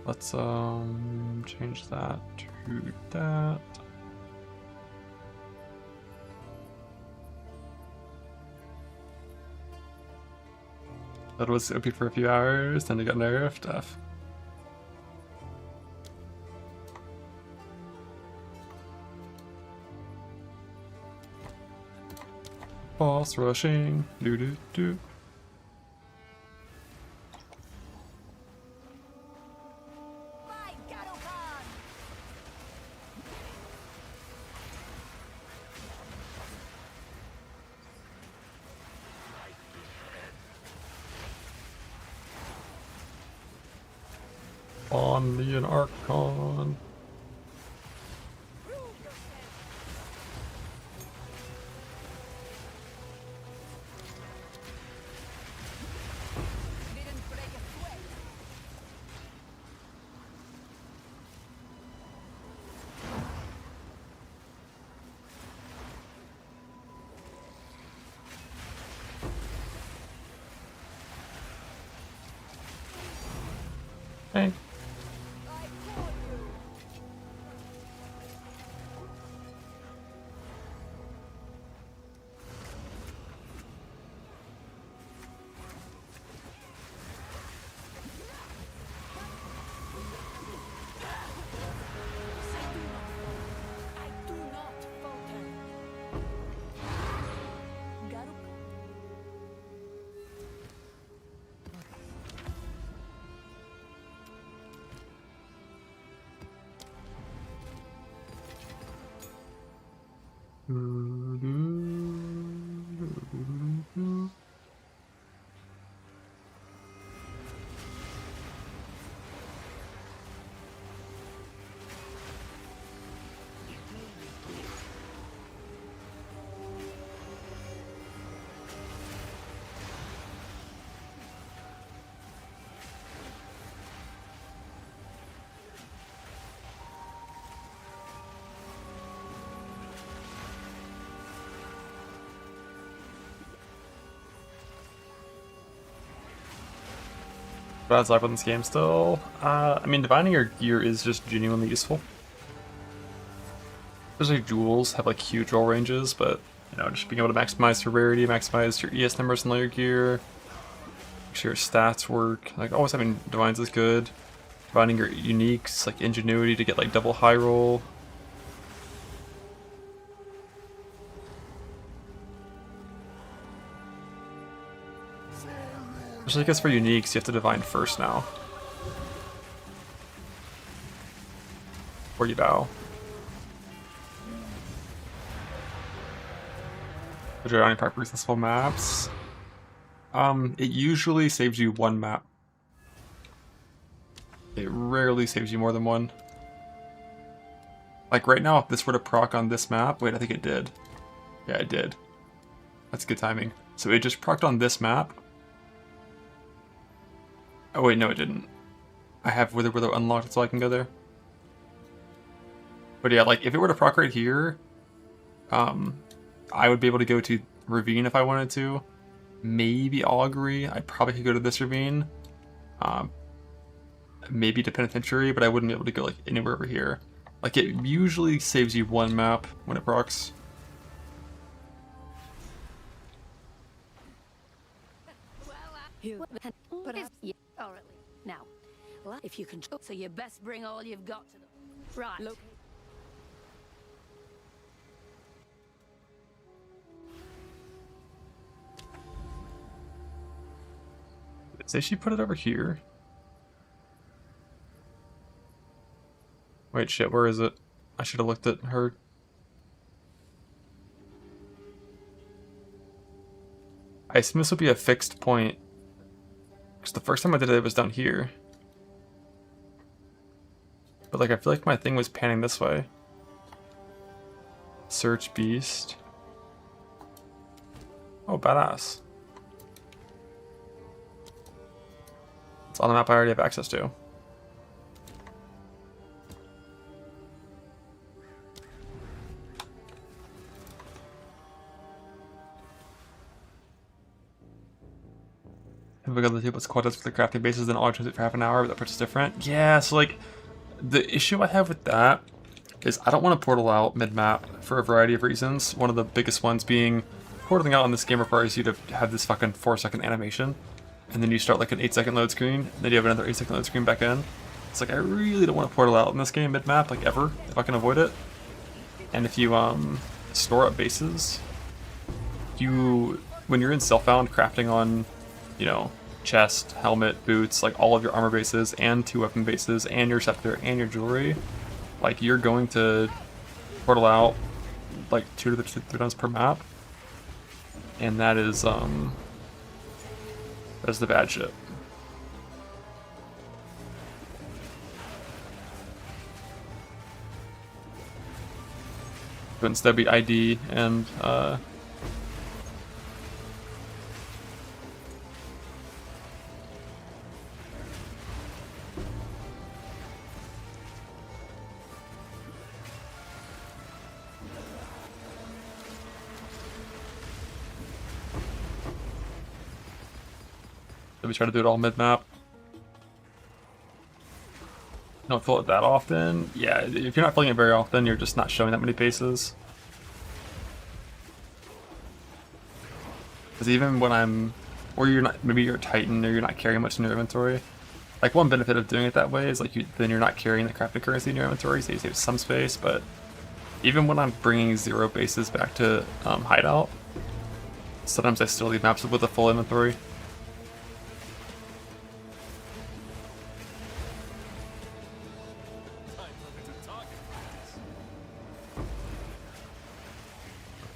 Speaker 1: Let's change that to that. That was OP for a few hours, then it got nerfed. F. Boss rushing. Doo doo doo. On me an Archon. Hey. Brad's live on this game still. I mean, divining your gear is just genuinely useful. Especially jewels have like huge roll ranges, but you know, just being able to maximize your rarity, maximize your ES numbers in all your gear, make sure your stats work. Like always having divines is good. Divining your uniques, like ingenuity to get like double high roll. Especially because for uniques, you have to divine first now. Before you bow. The Drowning Park successful maps. It usually saves you one map. It rarely saves you more than one. Like right now, if this were to proc on this map, wait, I think it did. Yeah, it did. That's good timing. So it just procced on this map. Oh wait, no it didn't. I have Wither Willow unlocked so I can go there. But yeah, like if it were to proc right here, I would be able to go to Ravine if I wanted to. Maybe Augury. I probably could go to this Ravine. Maybe to Penitentiary, but I wouldn't be able to go like anywhere over here. Like it usually saves you one map when it procs.
Speaker 4: Now, if you can, so you best bring all you've got to them. Right. Look.
Speaker 1: Did it say she put it over here? Wait, shit, where is it? I should have looked at her. I assume this would be a fixed point. Because the first time I did it, it was down here. But like, I feel like my thing was panning this way. Search beast. Oh, badass. It's on the map I already have access to. If we go to the tablet's quotas for the crafting bases, then all transit for half an hour, but that part's different. Yeah, so like, the issue I have with that is I don't want to portal out mid-map for a variety of reasons. One of the biggest ones being portaling out on this game requires you to have this fucking 4-second animation. And then you start like an 8-second load screen, then you have another 8-second load screen back in. It's like, I really don't want to portal out in this game mid-map, like ever, if I can avoid it. And if you store up bases, when you're in self-found crafting on, you know, chest, helmet, boots, like all of your armor bases and 2 weapon bases and your scepter and your jewelry, like you're going to portal out like 2 to 3 times per map, and that is the bad shit. But instead be ID and we try to do it all mid-map. Don't fill it that often. Yeah, if you're not filling it very often, you're just not showing that many bases. Because even when or you're not, maybe you're a Titan or you're not carrying much in your inventory. Like one benefit of doing it that way is like then you're not carrying the crafting currency in your inventory, so you save some space. But even when I'm bringing 0 bases back to hideout, sometimes I still leave maps with a full inventory.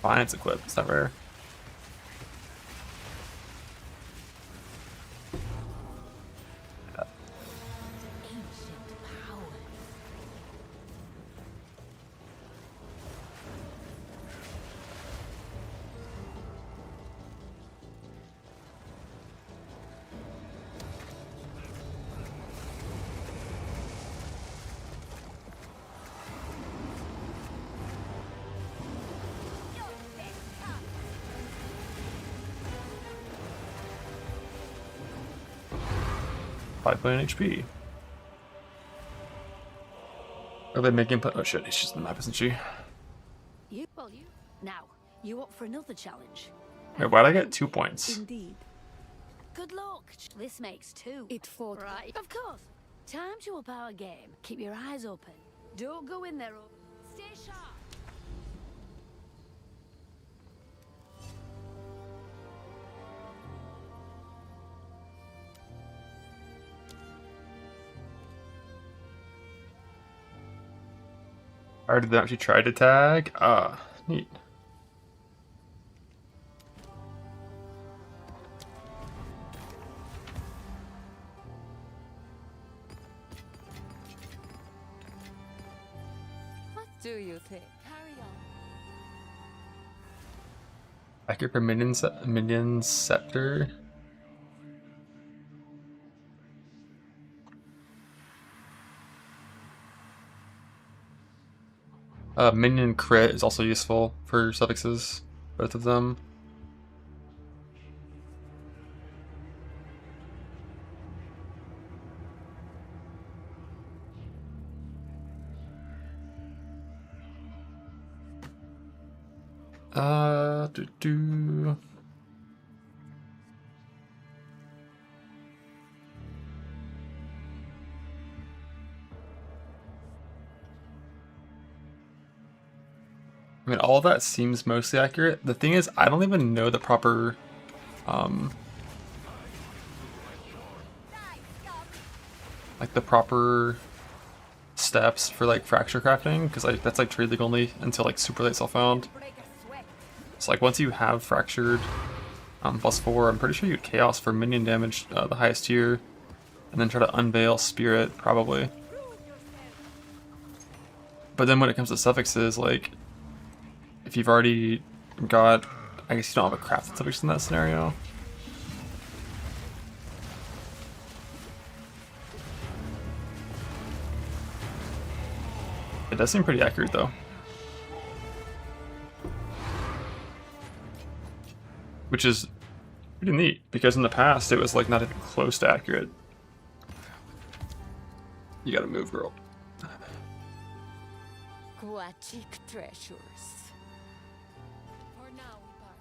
Speaker 1: Defiance equip, is that rare?
Speaker 7: Ancient power.
Speaker 1: $5 billion HP. Are they making? Oh shit, she's in the map, isn't she?
Speaker 4: Now, you up for another challenge?
Speaker 1: Wait, why'd I get 2 points?
Speaker 4: Indeed. Good luck. This makes 2. It fought right. Of course. Time to up our game. Keep your eyes open. Don't go in there. Stay sharp.
Speaker 1: Or did they actually try to tag? Ah, neat.
Speaker 3: What do you think?
Speaker 4: Carry on.
Speaker 1: Accurate per minion scepter. Minion crit is also useful for suffixes, both of them. Do. I mean, all that seems mostly accurate. The thing is, I don't even know the proper, like the proper steps for like fracture crafting, because that's like trade league only until like super late self-found. So like once you have fractured +4, I'm pretty sure you'd chaos for minion damage, the highest tier, and then try to unveil spirit probably. But then when it comes to suffixes, like if you've already got, I guess you don't have a crafted suffix in that scenario. It does seem pretty accurate though. Which is pretty neat, because in the past it was like not even close to accurate. You gotta move, girl.
Speaker 3: Aquatic treasures. For now, we part.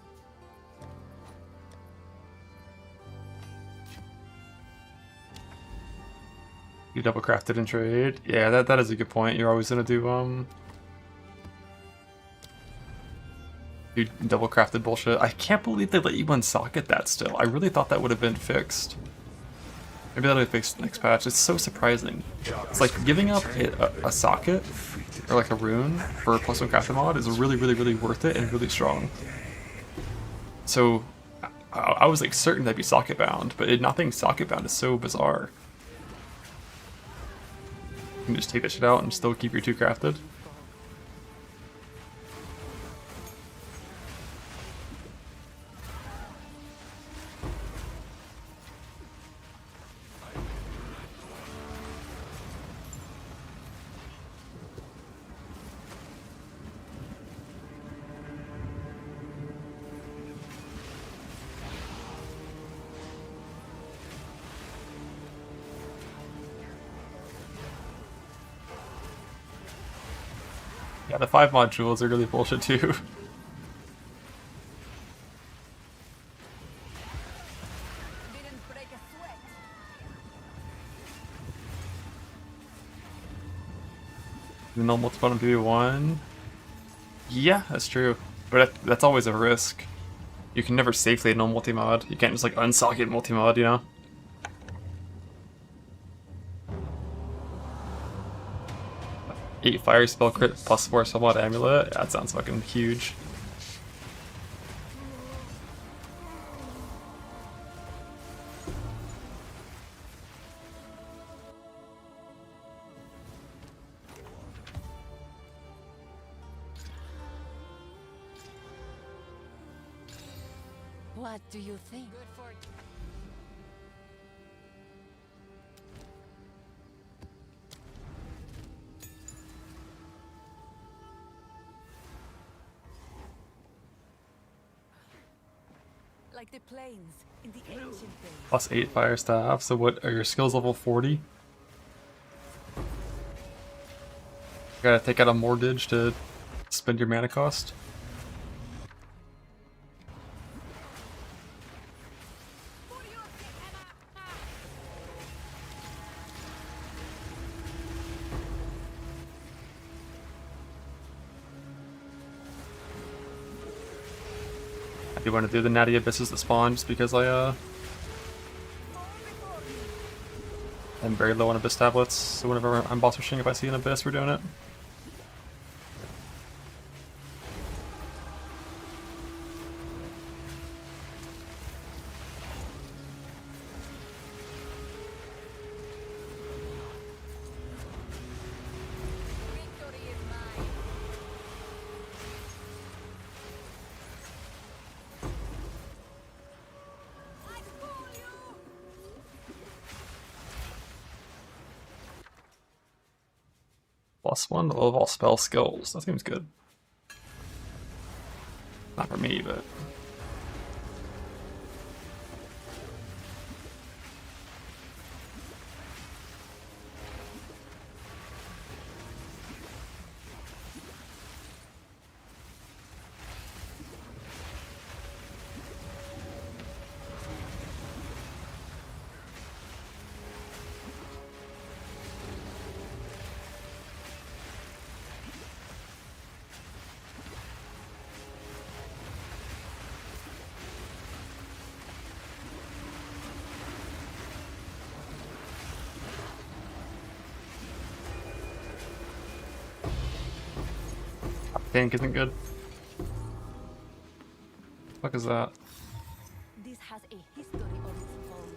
Speaker 1: You double crafted in trade. Yeah, that is a good point. You're always gonna do double crafted bullshit. I can't believe they let you unsocket that still. I really thought that would have been fixed. Maybe that'll be fixed next patch. It's so surprising. It's like giving up a socket or like a rune for a +1 crafted mod is really, really, really worth it and really strong. So I was like certain that'd be socket bound, but not being socket bound is so bizarre. You can just take that shit out and still keep your 2 crafted. Yeah, the 5 modules are really bullshit too. The null multiple on PV1. Yeah, that's true. But that's always a risk. You can never safely null multi-mod. You can't just like unsocket multi-mod, you know? Eight fire spell crit +4 somewhat amulet. Yeah, that sounds fucking huge.
Speaker 3: What do you think? Like the plains in the ancient days.
Speaker 1: +8 fire staff. So what are your skills level 40? You gotta take out a mortgage to spend your mana cost. I do want to do the Natty Abysses that spawn just because I'm very low on Abyss tablets, so whenever I'm boss rushing, if I see an Abyss, we're doing it. +1 to all spell skills. That seems good. Not for me, but... tank isn't good. Fuck is that?
Speaker 4: This has a history of its own.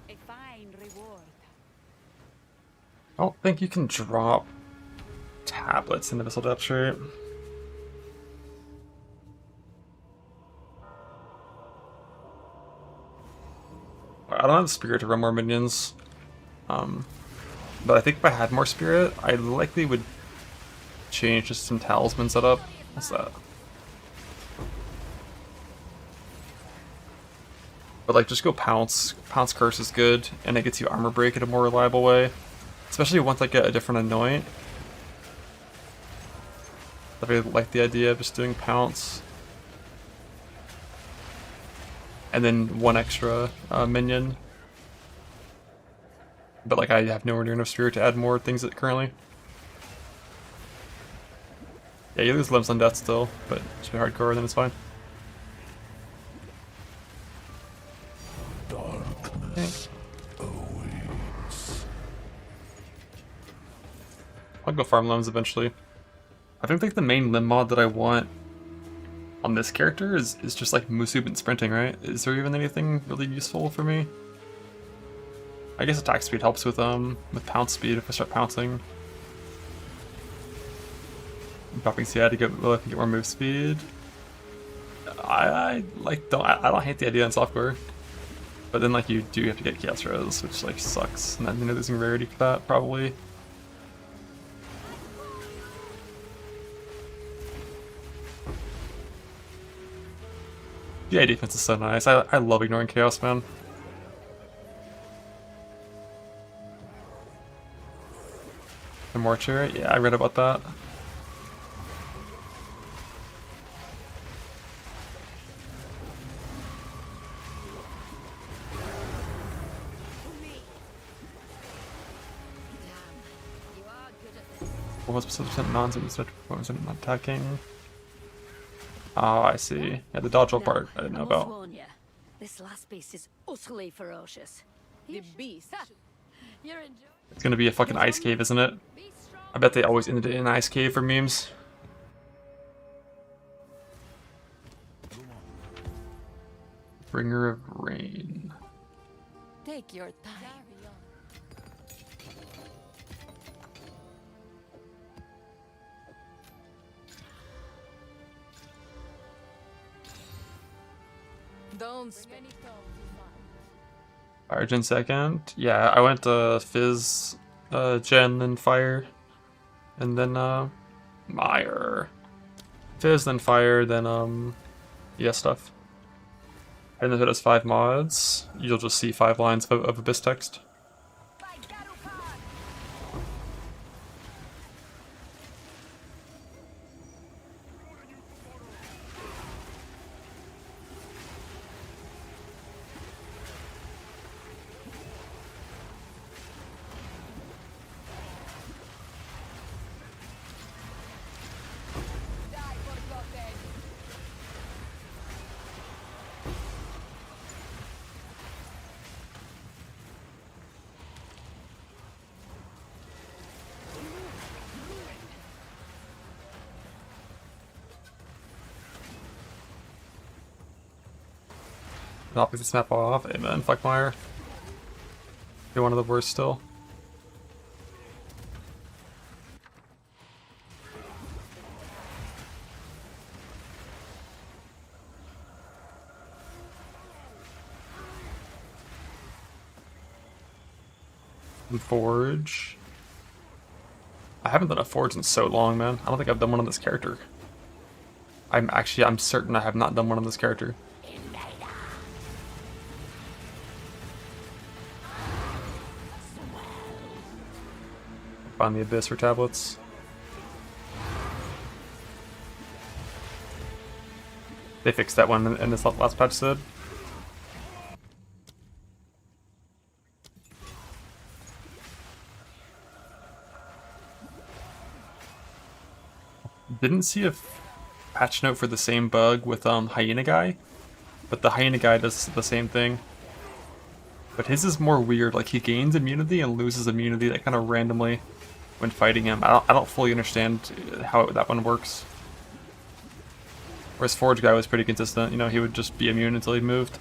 Speaker 4: A fine reward.
Speaker 1: I don't think you can drop tablets into Missile Depth, right? I don't have spirit to run more minions. But I think if I had more spirit, I likely would change just some talisman setup. What's that? But like, just go pounce. Pounce curse is good, and it gets you armor break in a more reliable way. Especially once I get a different anoint. I really like the idea of just doing pounce. And then one extra minion. But like, I have nowhere near enough spirit to add more things currently. Yeah, you lose limbs on death still, but it's be hardcore, then it's fine.
Speaker 2: Darkness awaits.
Speaker 1: I'll go farm limbs eventually. I think like the main limb mod that I want on this character is just like Musub and sprinting, right? Is there even anything really useful for me? I guess attack speed helps with pounce speed if I start pouncing. Dropping CI to get more move speed. I don't hate the idea in software, but then like you do have to get chaos res, which like sucks, and then you're losing rarity for that probably. Yeah, defense is so nice. I love ignoring chaos, man. The mortuary? Yeah, I read about that. What was percent nonsense performance and not attacking? Oh, I see. Yeah, the dodge roll part I didn't know about.
Speaker 4: Warn ya, this last beast is utterly ferocious.
Speaker 3: The beast.
Speaker 4: You're enjoying.
Speaker 1: It's gonna be a fucking ice cave, isn't it? I bet they always ended it in an ice cave for memes. Bringer of Rain.
Speaker 3: Take your time. Don't spend it all.
Speaker 1: Fire Djinn second. Yeah, I went Fizz, Djinn, then Fire. And then Mire. Fizz, then Fire, then yeah, stuff. And if it has 5 mods, you'll just see 5 lines of Abyss text. Not pick this map off. Amen. Fuck Mire. You're one of the worst still. And Forge. I haven't done a Forge in so long, man. I don't think I've done one on this character. I'm certain I have not done one on this character. Find the Abyss for tablets. They fixed that one in this last patch, Sid. didn't see a patch note for the same bug with Hyena Guy, but the Hyena Guy does the same thing. But his is more weird, like he gains immunity and loses immunity like kind of randomly when fighting him. I don't fully understand how that one works. Whereas Forge Guy was pretty consistent, you know, he would just be immune until he moved.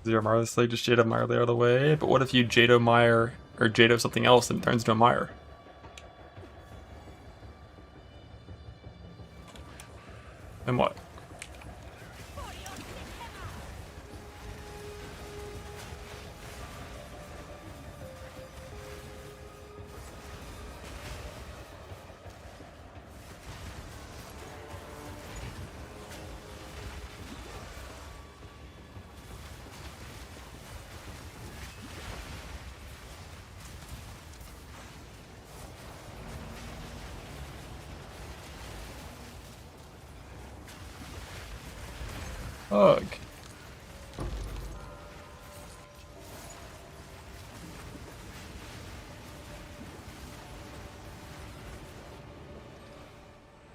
Speaker 1: Zero Mire this like just Jado Mire the other way, but what if you Jado Mire or Jado something else and it turns into a Mire? And what? Ugh.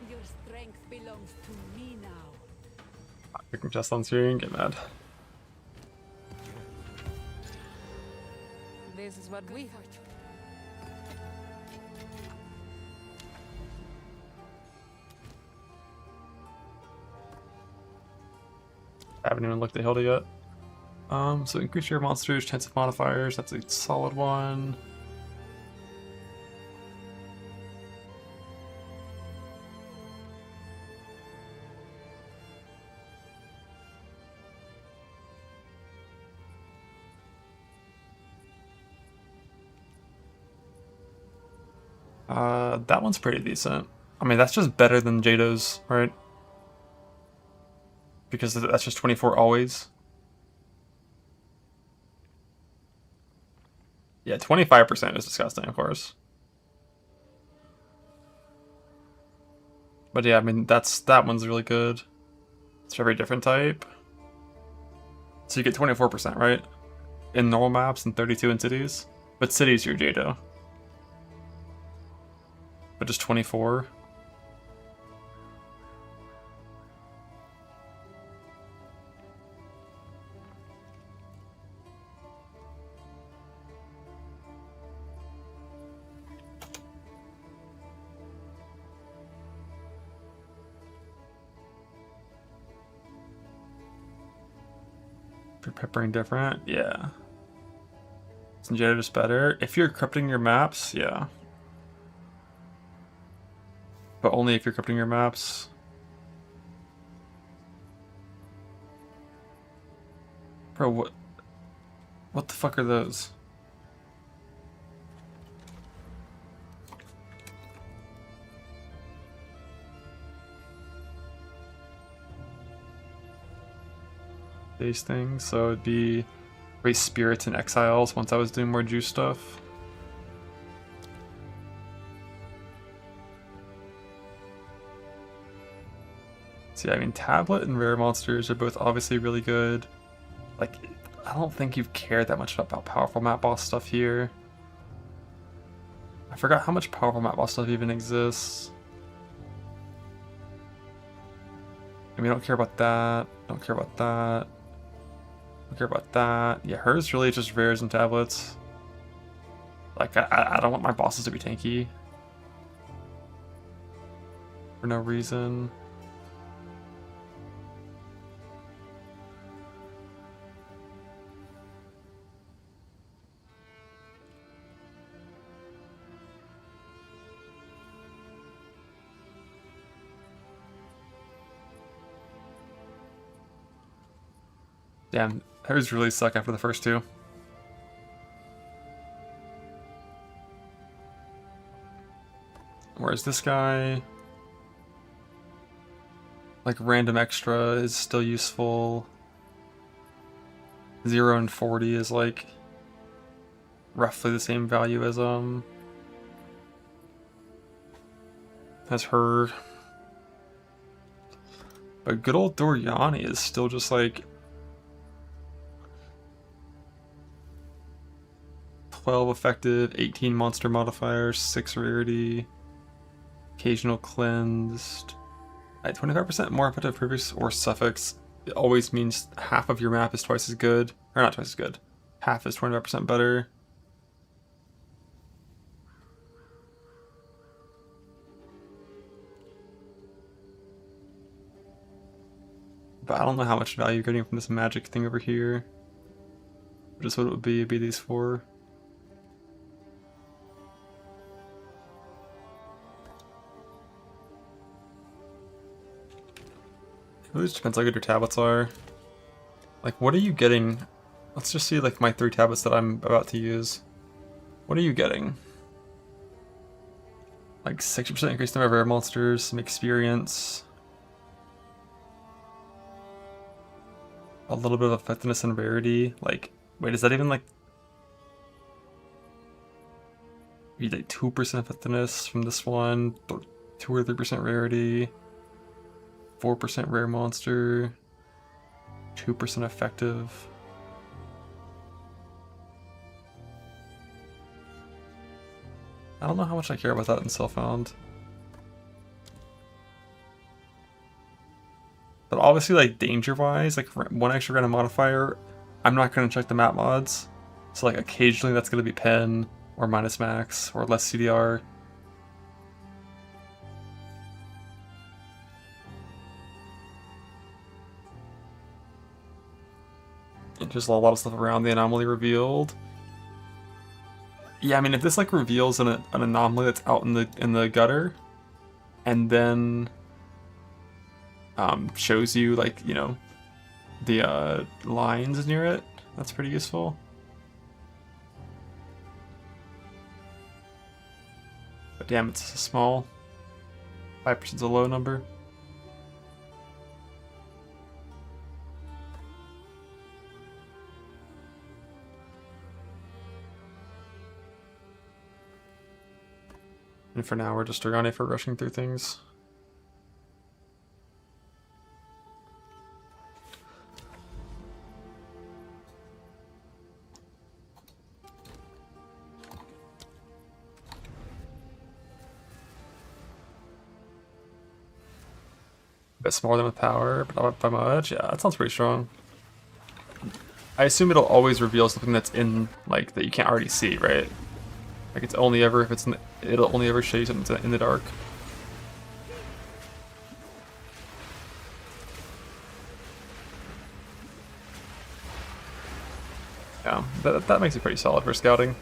Speaker 3: Your strength belongs to me now.
Speaker 1: Picking chest on screen, get mad.
Speaker 3: This is what we heard.
Speaker 1: I haven't even looked at Hilda yet. So increase your monster's chance of modifiers, that's a solid one. That one's pretty decent. I mean, that's just better than Jado's, right? Because that's just 24 always. Yeah, 25% is disgusting, of course. But yeah, I mean, that one's really good. It's a very different type. So you get 24%, right? In normal maps and 32 in cities. But cities, you're Jado. But just 24. Peppering different, yeah. Isn't Jada just better? If you're encrypting your maps, yeah. But only if you're encrypting your maps. Bro, what the fuck are those? These things, so it'd be raise spirits and exiles once I was doing more juice stuff. So yeah, I mean, tablet and rare monsters are both obviously really good. Like, I don't think you've cared that much about powerful map boss stuff here. I forgot how much powerful map boss stuff even exists. And we don't care about that. Don't care about that. Don't care about that. Yeah, hers really just rares and tablets. Like, I don't want my bosses to be tanky. For no reason. Damn, hers really suck after the first two. Whereas this guy, like random extra is still useful. 0 and 40 is like roughly the same value as her. But good old Doriani is still just like 12 effective, 18 monster modifiers, 6 rarity, occasional cleansed. At 25% more effective prefix or suffix, it always means half of your map is twice as good. Or not twice as good. Half is 25% better. But I don't know how much value you're getting from this magic thing over here. Just what it would be, it'd be these 4. It really just depends how good your tablets are. Like, what are you getting? Let's just see, like, my 3 tablets that I'm about to use. What are you getting? Like, 60% increase in the number of rare monsters, some experience. A little bit of effectiveness and rarity. Like, wait, is that even, like... You get 2% effectiveness from this one, 2 or 3% rarity, 4% rare monster, 2% effective. I don't know how much I care about that in Self-Found. But obviously, like, danger-wise, like, 1 extra random modifier, I'm not going to check the map mods. So, like, occasionally that's going to be pen, or minus max, or less CDR. And just a lot of stuff around the anomaly revealed. Yeah, I mean, if this like reveals an anomaly that's out in the gutter, and then shows you, like, you know, the lines near it, that's pretty useful. But damn, it's small. 5% is a low number. And for now, we're just Doriani for rushing through things. A bit smaller than with power, but not by much. Yeah, that sounds pretty strong. I assume it'll always reveal something that's in, like, that you can't already see, right? Like, it's only ever if it's in the, it'll only ever show you something in the dark. Yeah, that makes it pretty solid for scouting.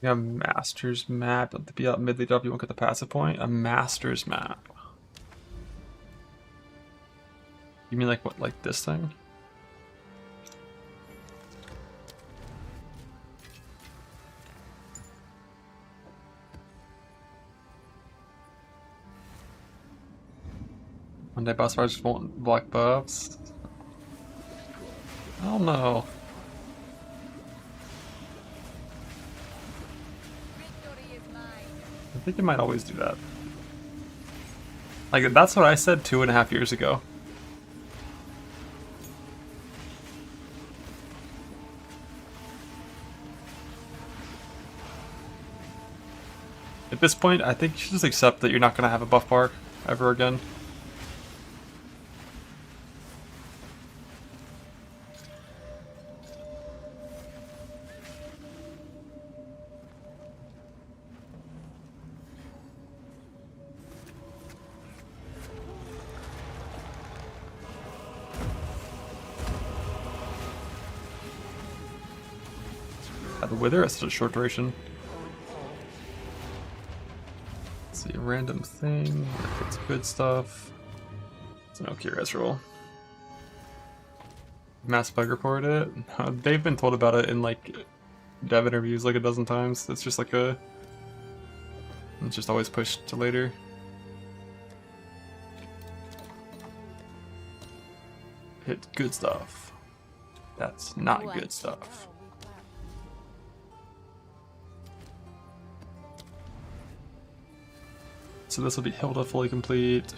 Speaker 1: A master's map to be out mid lead up, you won't get the passive point. A master's map. You mean like what, like this thing? Monday boss fights won't block buffs. I don't know. I think it might always do that. Like, that's what I said 2.5 years ago. At this point, I think you should just accept that you're not going to have a buff bar ever again. The Wither has such a short duration. Let's see, a random thing. If it's good stuff. It's an okay res roll. Mass bug report it. They've been told about it in like dev interviews like a dozen times. It's just like a. It's just always pushed to later. Hit good stuff. That's not good stuff. So this will be Hilda fully complete.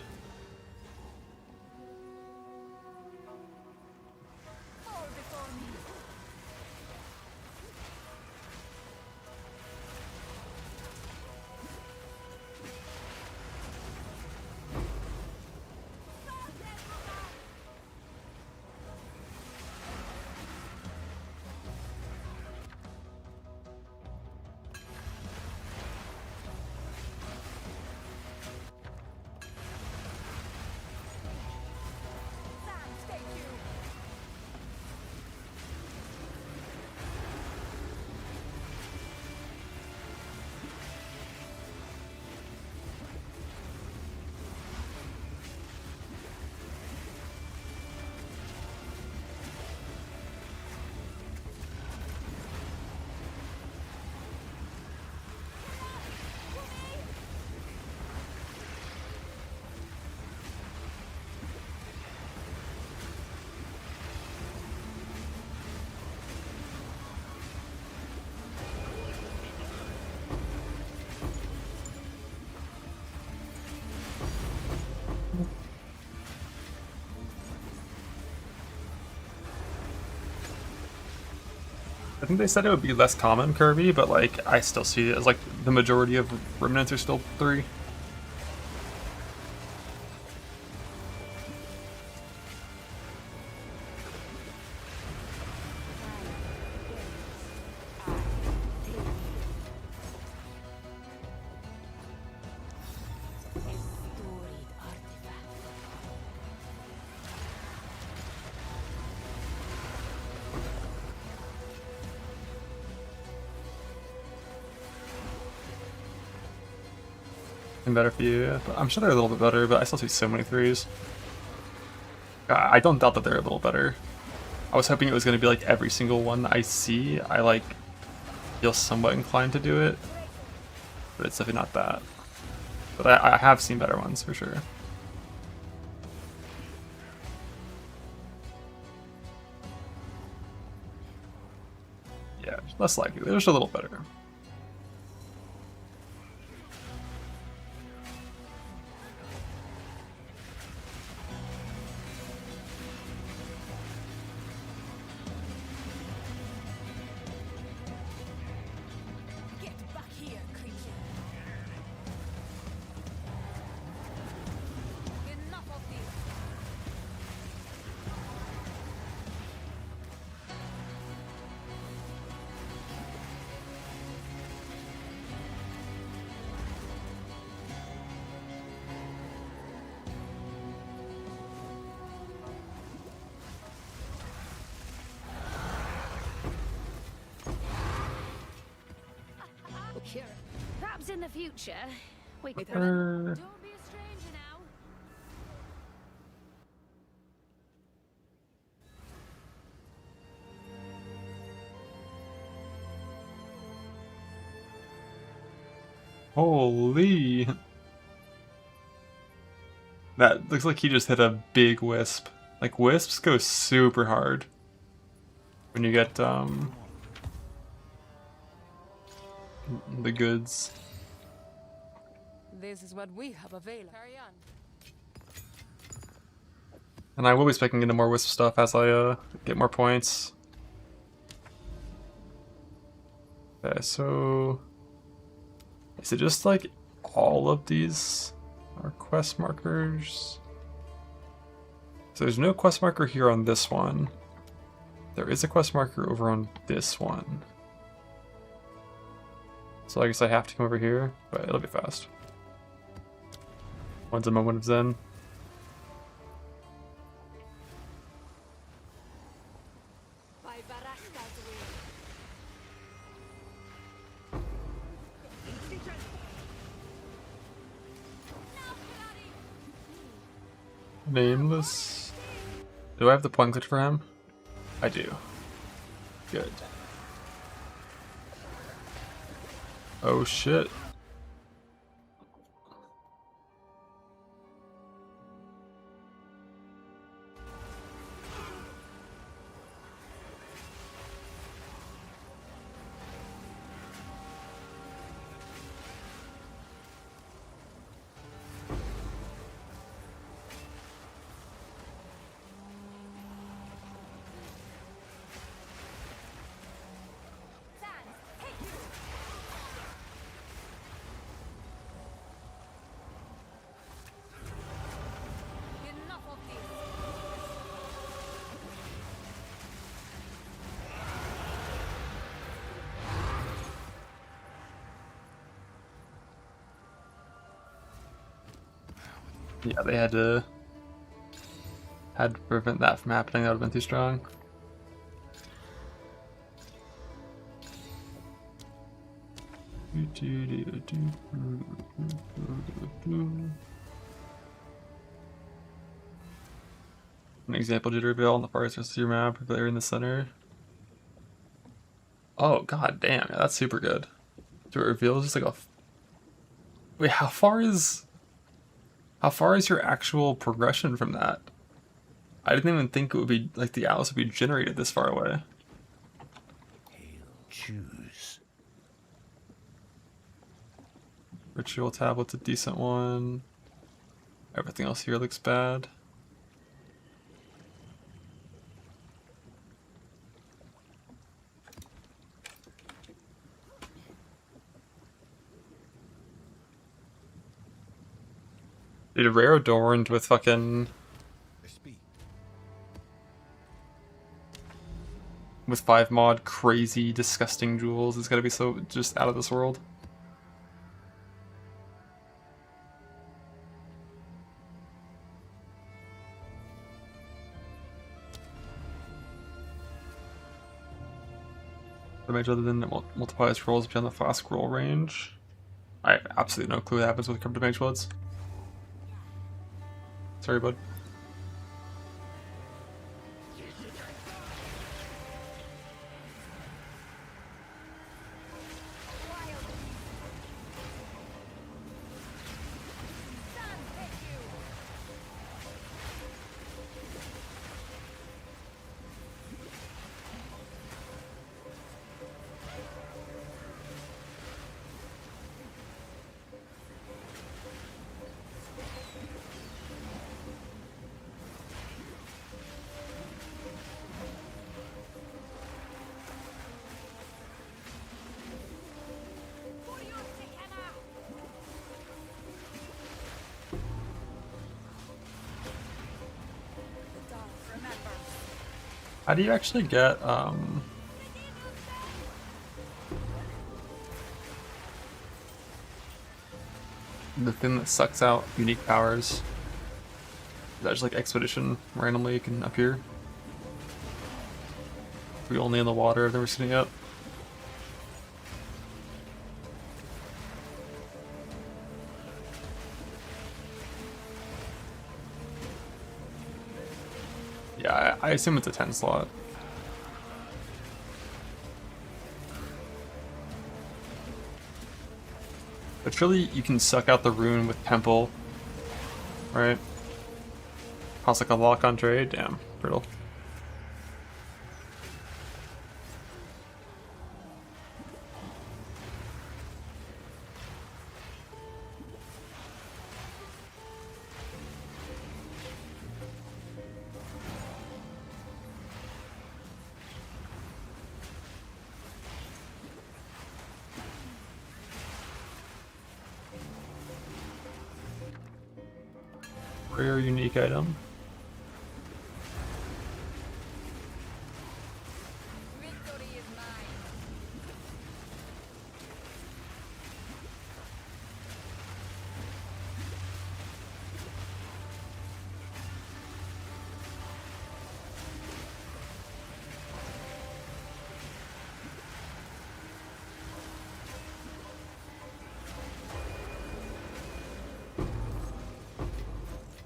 Speaker 1: I think they said it would be less common Kirby, but like I still see it as like the majority of remnants are still 3. Better for you. I'm sure they're a little bit better, but I still see so many 3s. I don't doubt that they're a little better. I was hoping it was going to be like every single one I see. I like feel somewhat inclined to do it, but it's definitely not that. But I have seen better ones for sure. Yeah, less likely. They're just a little better.
Speaker 4: Sure. Perhaps in the future, we could.
Speaker 1: Uh.
Speaker 4: Don't be a stranger now.
Speaker 1: Holy. That looks like he just hit a big wisp. Like wisps go super hard when you get the goods.
Speaker 3: This is what we have available. Carry on.
Speaker 1: And I will be specking into more wisp stuff as I get more points. Okay, so is it just like all of these are quest markers? So there's no quest marker here on this one. There is a quest marker over on this one. So I guess I have to come over here, but it'll be fast. Once a moment of zen. Nameless. Do I have the point glitch for him? I do. Good. Oh shit. Yeah, they had to prevent that from happening. That would have been too strong. An example jitter reveal on the far surface of your map, if they're in the center. Oh god damn, yeah, that's super good. To reveal just like a. Wait, how far is your actual progression from that? I didn't even think it would be like the Atlas would be generated this far away.
Speaker 6: Choose.
Speaker 1: Ritual tablet's a decent one. Everything else here looks bad. Dude, rare adorned with fucking with 5 mod crazy disgusting jewels is gonna be so just out of this world. Damage other than it multiplies rolls beyond the flask roll range. I have absolutely no clue what happens with crypto damage bloods. Sorry, bud. How do you actually get the thing that sucks out unique powers? Is that just like expedition randomly can appear? Are we only in the water? I've never seen it yet. Yeah, I assume it's a 10 slot. But surely you can suck out the rune with Temple, right? Costs like a lock on trade. Damn, brutal. Rare unique item.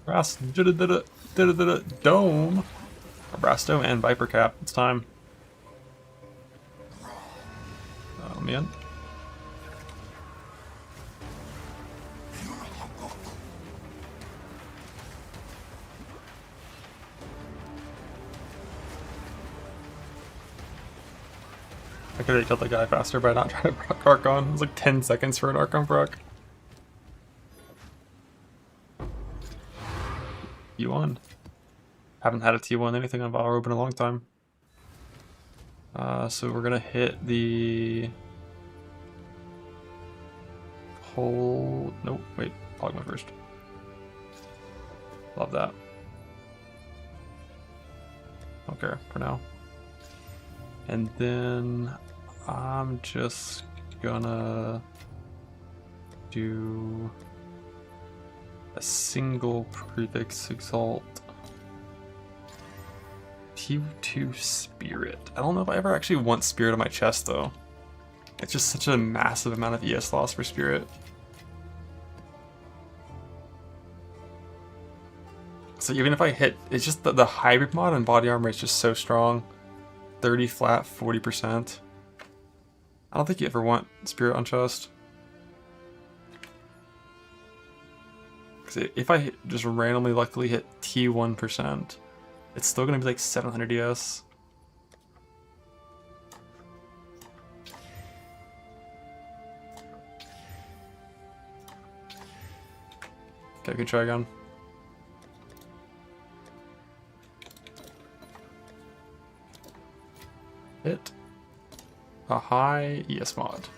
Speaker 1: Brass dome. A brass dome and viper cap. It's time. Oh man. I could have killed the guy faster by not trying to proc Archon. It was like 10 seconds for an Archon proc. T1. Haven't had a T1 anything on Valorant in a long time. So we're gonna hit the whole. Nope, wait, Pogma first. Love that. Okay, for now. And then I'm just gonna do a single prefix exalt. T2 spirit. I don't know if I ever actually want spirit on my chest though. It's just such a massive amount of ES loss for spirit. So even if I hit, it's just the hybrid mod and body armor is just so strong. 30 flat, 40%. I don't think you ever want spirit on chest. If I just randomly luckily hit T1%, it's still gonna be like 700 ES. Okay, I can try again. Hit a high ES mod.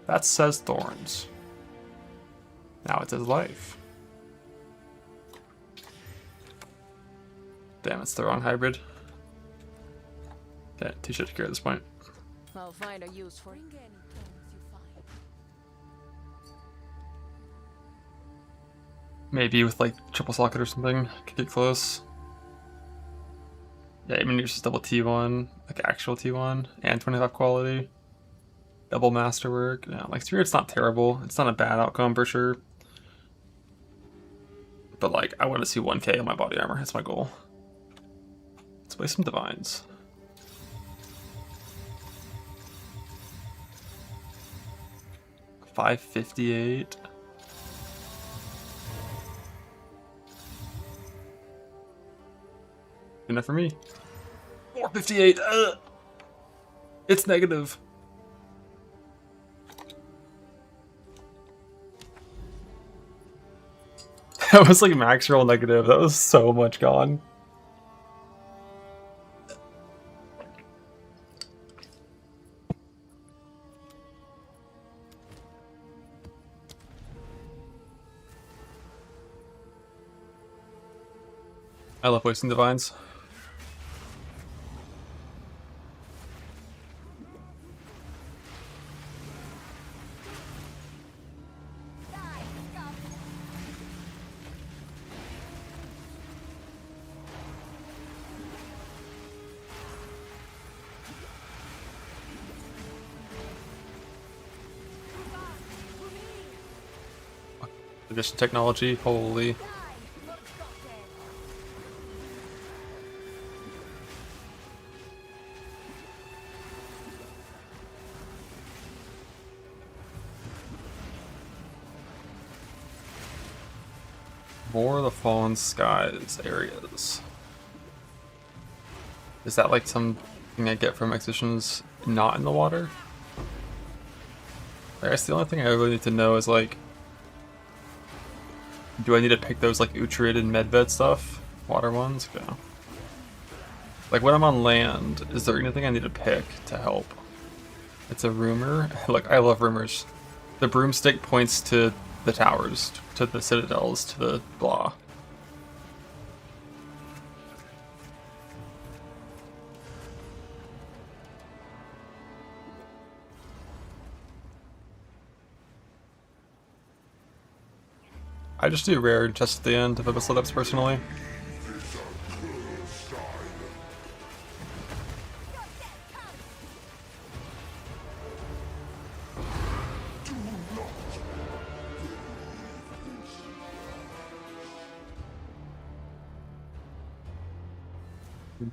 Speaker 1: That says thorns. Now it says life. Damn, it's the wrong hybrid. Okay, too shit to care at this point.
Speaker 3: I'll find a use for it.
Speaker 1: Maybe with like triple socket or something, could get close. Yeah, I mean, it's just double T1, like actual T1, and 25 quality. Double masterwork. Yeah, like Spirit's not terrible. It's not a bad outcome for sure. But like, I want to see 1k on my body armor. That's my goal. Let's play some divines. $558. Good enough for me. 458. It's negative. That was like max roll negative. That was so much gone. I love wasting divines. Addition technology, holy. More of the Fallen Skies areas. Is that like something I get from expeditions not in the water? I guess the only thing I really need to know is like, do I need to pick those like Uhtred and Medved stuff? Water ones? Okay. Like when I'm on land, is there anything I need to pick to help? It's a rumor. Look, I love rumors. The broomstick points to the towers, to the citadels, to the blah. I just do rare just at the end of episode ups personally.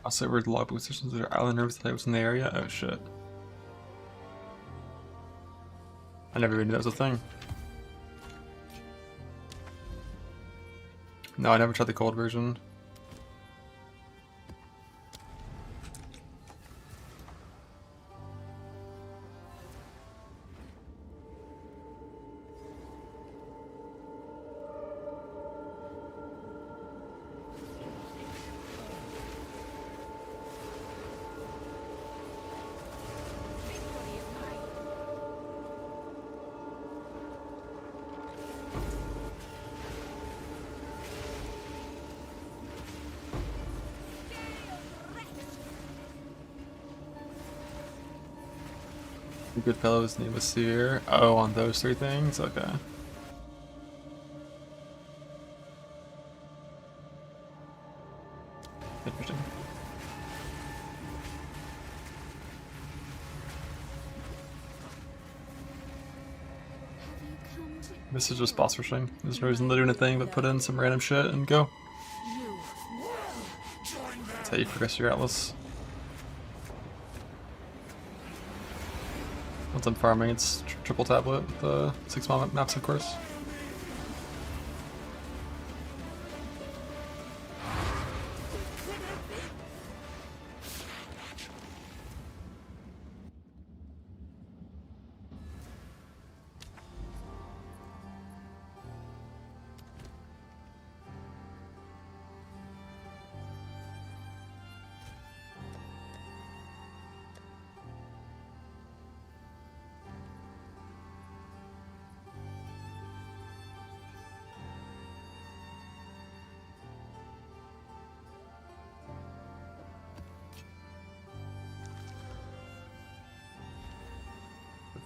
Speaker 1: Also, were the logbook stations that are island nerves that was in the area? Oh shit. I never even knew that was a thing. No, I never tried the cold version. Goodfellow's name was Seer. Oh, on those three things? Okay. Interesting. This is just boss rushing. There's no reason to do anything but put in some random shit and go. That's how you progress your Atlas. Once I'm farming, it's triple tablet, the 6 maps, of course.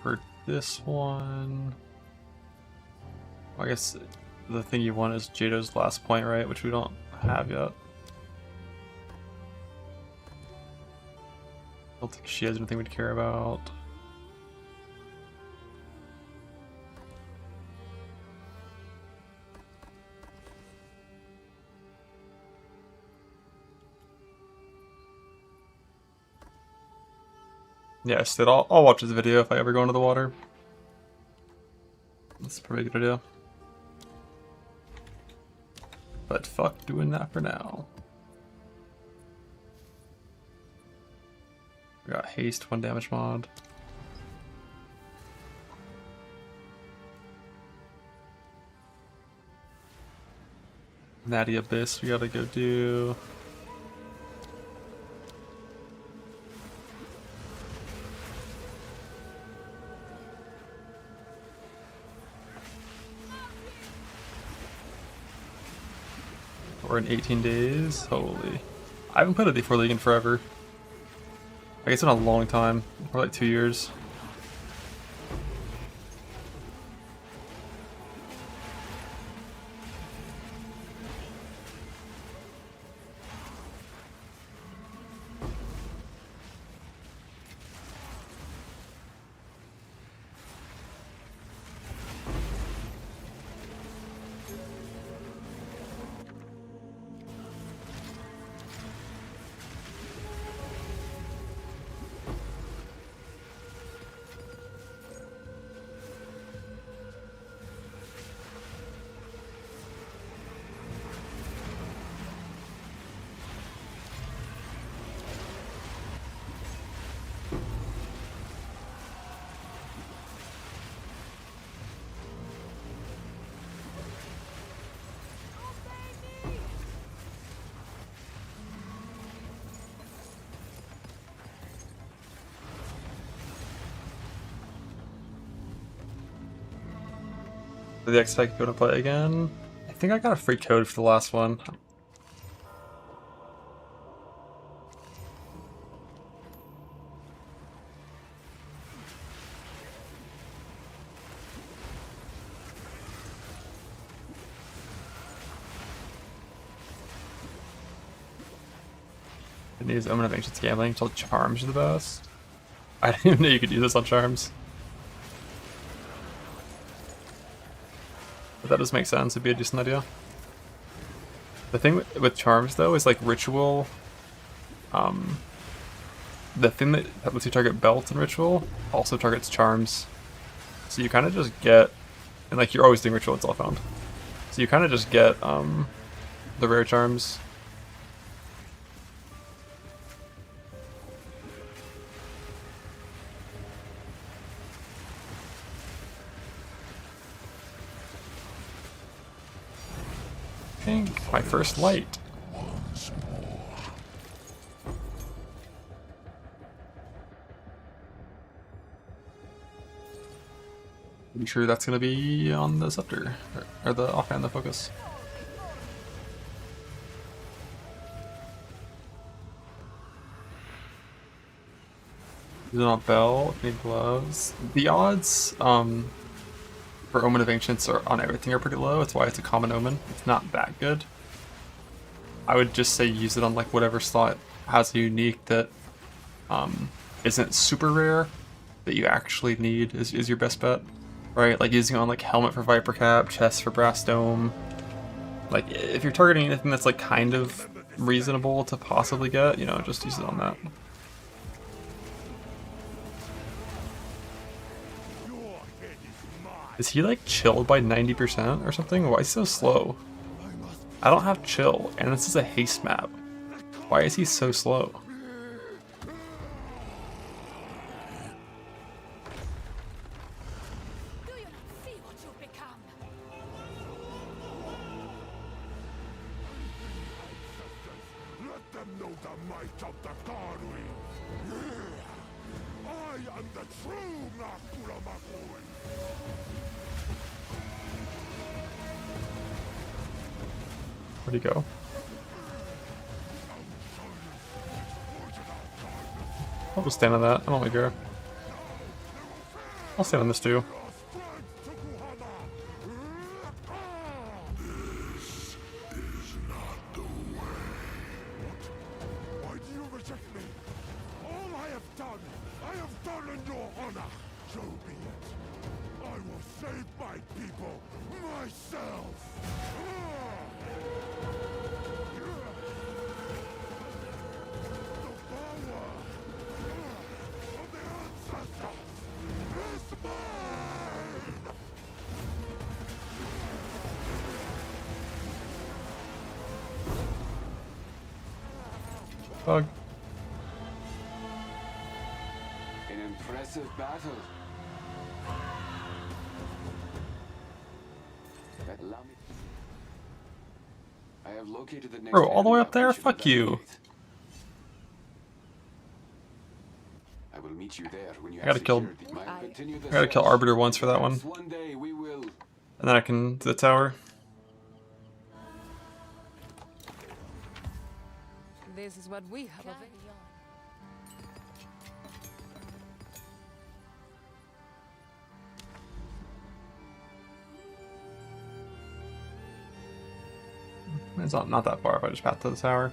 Speaker 1: For this one, I guess the thing you want is Jado's last point, right? Which we don't have yet. I don't think she has anything we'd care about. Yes, I'll watch this video if I ever go into the water. That's a pretty good idea. But fuck doing that for now. We got haste, 1 damage mod. Natty Abyss we gotta go do. We're in 18 days. Holy. I haven't played a D4 League in forever. I guess in a long time. For like 2 years. For the expect go to play again. I think I got a free code for the last one. Didn't use Omen of Ancient Gambling until Charms are the best. I didn't even know you could use this on Charms. But that does make sense, it'd be a decent idea. The thing with Charms though is like Ritual, the thing that lets you target Belt and Ritual also targets Charms. So you kind of just get, and like you're always doing Ritual until found. So you kind of just get the rare Charms. My first light. Pretty sure that's gonna be on the scepter or the offhand, the focus. Is it on belt? Need gloves. The odds for Omen of Ancients are on everything are pretty low. That's why it's a common omen. It's not that good. I would just say use it on like whatever slot has a unique that isn't super rare that you actually need is your best bet, right? Like using it on like helmet for Viper Cap, chest for Brass Dome. Like if you're targeting anything that's like kind of reasonable to possibly get, you know, just use it on that. Is he like chilled by 90% or something? Why is he so slow? I don't have chill, and this is a haste map. Why is he so slow?
Speaker 3: Do you not see what you've become?
Speaker 2: Let them know the might of the Karui. I am the true Nakula Makui.
Speaker 1: Where'd he go? I'll just stand on that. I don't really care. I'll stand on this too.
Speaker 2: Why do you reject me? All I have done in your honor. So be it. I will save my people myself.
Speaker 1: Bug.
Speaker 9: An impressive battle. Allow me. I have located the next
Speaker 1: Bro, all the way
Speaker 9: enemy
Speaker 1: up there?
Speaker 9: operation
Speaker 1: Fuck you.
Speaker 9: evaluate. I will meet you there when you
Speaker 1: I gotta
Speaker 9: have
Speaker 1: kill-
Speaker 9: secured the mine. Continue the
Speaker 1: I gotta kill
Speaker 9: search.
Speaker 1: Arbiter once for that one.
Speaker 9: Perhaps one day we will.
Speaker 1: And then I can do the tower.
Speaker 3: This is what we have of it.
Speaker 1: It's not that far if I just path to the tower.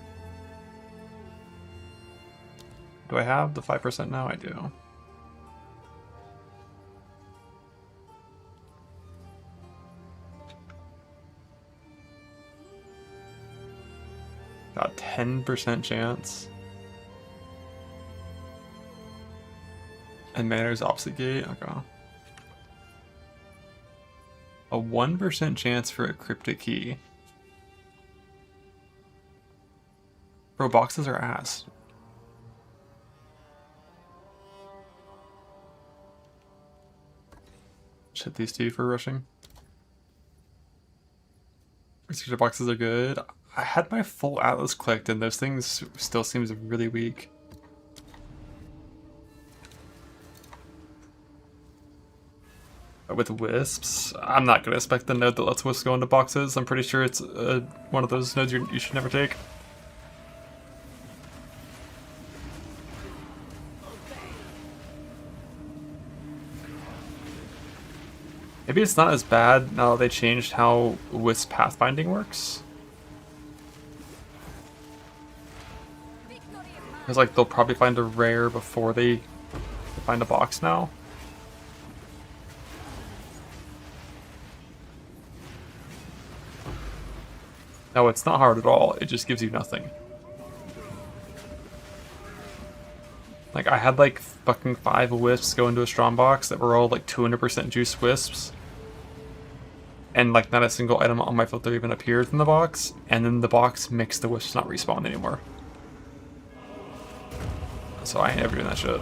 Speaker 1: Do I have the 5% now? I do. Got 10% chance. And Manor's opposite gate? Okay. A 1% chance for a cryptic key. Bro, boxes are ass. Just hit these two for rushing. Researcher boxes are good. I had my full Atlas clicked and those things still seems really weak. with wisps, I'm not going to expect the node that lets wisps go into boxes. I'm pretty sure it's one of those nodes you should never take. Maybe it's not as bad now that they changed how wisp pathfinding works. Because like they'll probably find a rare before they find a box now. No, it's not hard at all. It just gives you nothing. Like, I had like fucking 5 wisps go into a strong box that were all like 200% juice wisps. And like not a single item on my filter even appeared in the box. And then the box makes the wisps not respawn anymore. So I ain't ever doing that shit.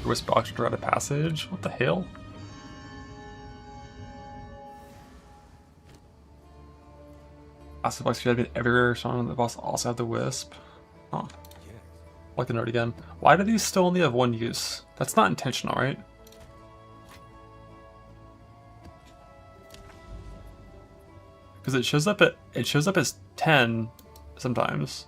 Speaker 1: Wisp box to rite of passage? What the hell? Acid box should have been everywhere. Sean the boss also have the wisp. Huh. Like the note again. Why do these still only have 1 use? That's not intentional, right? Because it shows up as 10 sometimes.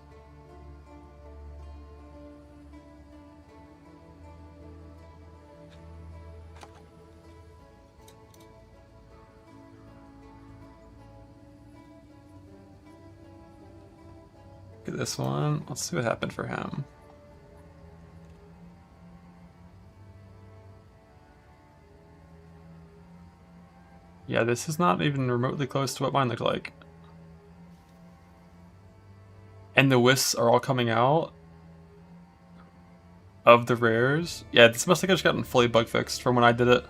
Speaker 1: Look at this one. Let's see what happened for him. Yeah, this is not even remotely close to what mine looked like. And the wisps are all coming out of the rares. Yeah, this must have just gotten fully bug fixed from when I did it.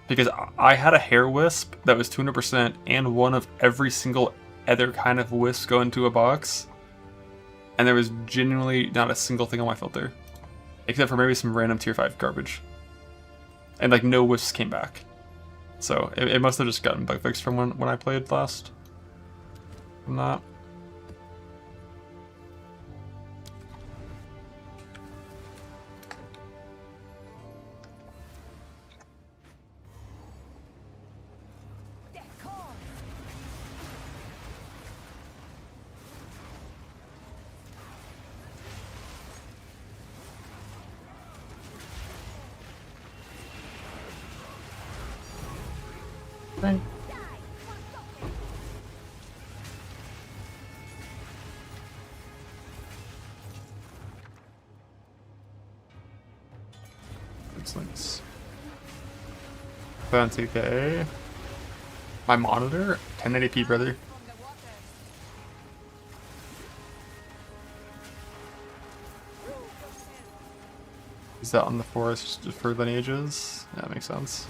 Speaker 1: Because I had a hair wisp that was 200% and one of every single other kind of wisp go into a box. And there was genuinely not a single thing on my filter. Except for maybe some random tier 5 garbage. And like no wisps came back. So it must have just gotten bug fixed from when I played last. From that. Right. Excellent. Fancy, okay. My monitor? 1080p, brother. Is that on the forest for lineages? Yeah, that makes sense.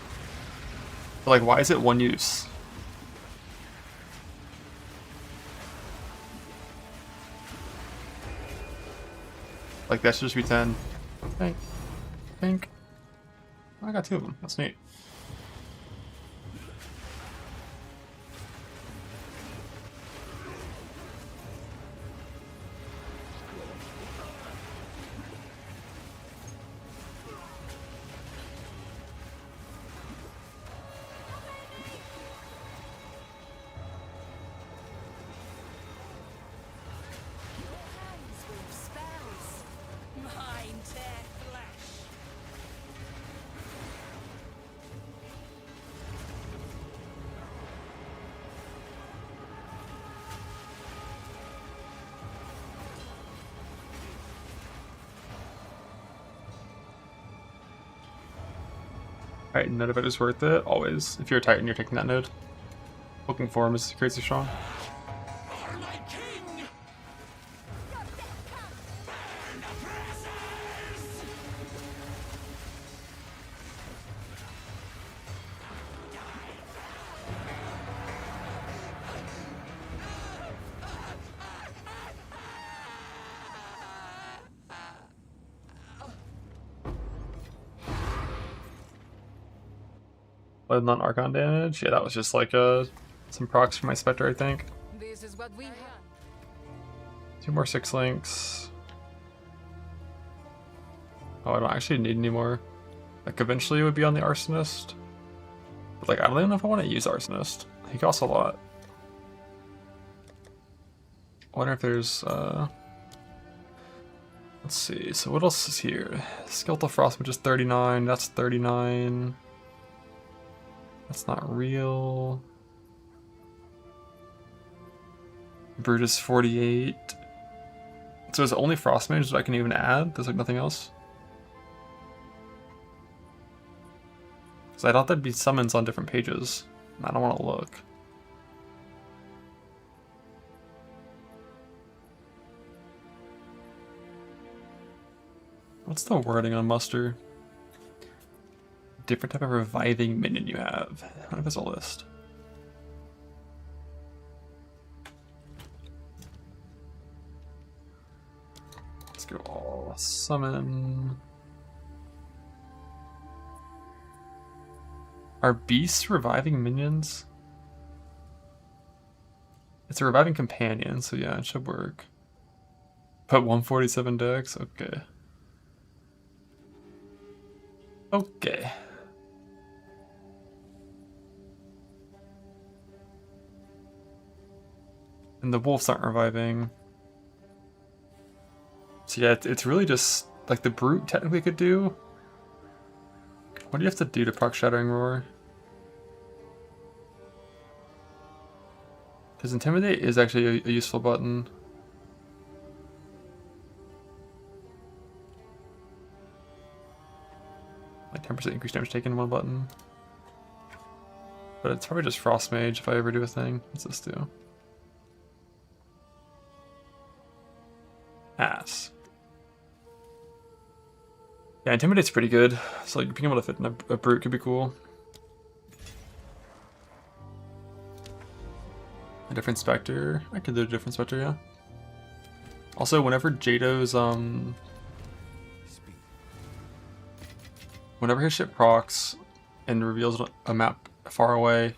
Speaker 1: But like, why is it 1 use? Like, that should just be 10. Think. I got 2 of them. That's neat. Alright, none of it is worth it, always. If you're a Titan, you're taking that node. Looking for him is crazy strong. Other than Archon damage? Yeah, that was just like some procs for my Spectre, I think.
Speaker 3: This is what we have.
Speaker 1: 2 more 6 links. Oh, I don't actually need any more. Like, eventually it would be on the Arsonist. But, like, I don't even know if I want to use Arsonist. He costs a lot. I wonder if there's, let's see, so what else is here? Skeletal Frost, which is 39, that's 39. That's not real. Brutus 48. So is it only Frost Mage that I can even add? There's like nothing else? So I thought there'd be summons on different pages. I don't want to look. What's the wording on muster? Different type of reviving minion you have. I don't know if there's a list. Let's go all summon. Are beasts reviving minions? It's a reviving companion, so yeah, it should work. Put 147 dex? Okay. Okay. And the wolves aren't reviving. So yeah, it's really just, like, the brute technically could do. What do you have to do to proc Shattering Roar? Because Intimidate is actually a useful button. Like 10% increased damage taken in one button. But it's probably just Frost Mage if I ever do a thing. What's this do? Ass. Yeah, Intimidate's pretty good. So like being able to fit in a brute could be cool. A different Spectre. I could do a different Spectre, yeah. Also, whenever Jado's whenever his ship procs and reveals a map far away,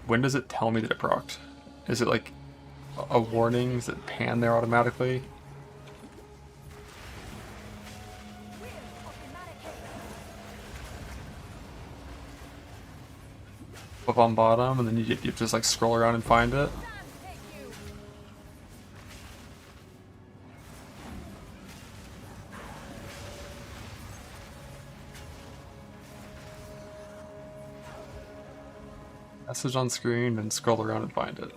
Speaker 1: when does it tell me that it procced? Is it like a warning? Does it pan there automatically? Up on bottom, and then you have to just like scroll around and find it. Message on screen and scroll around and find it.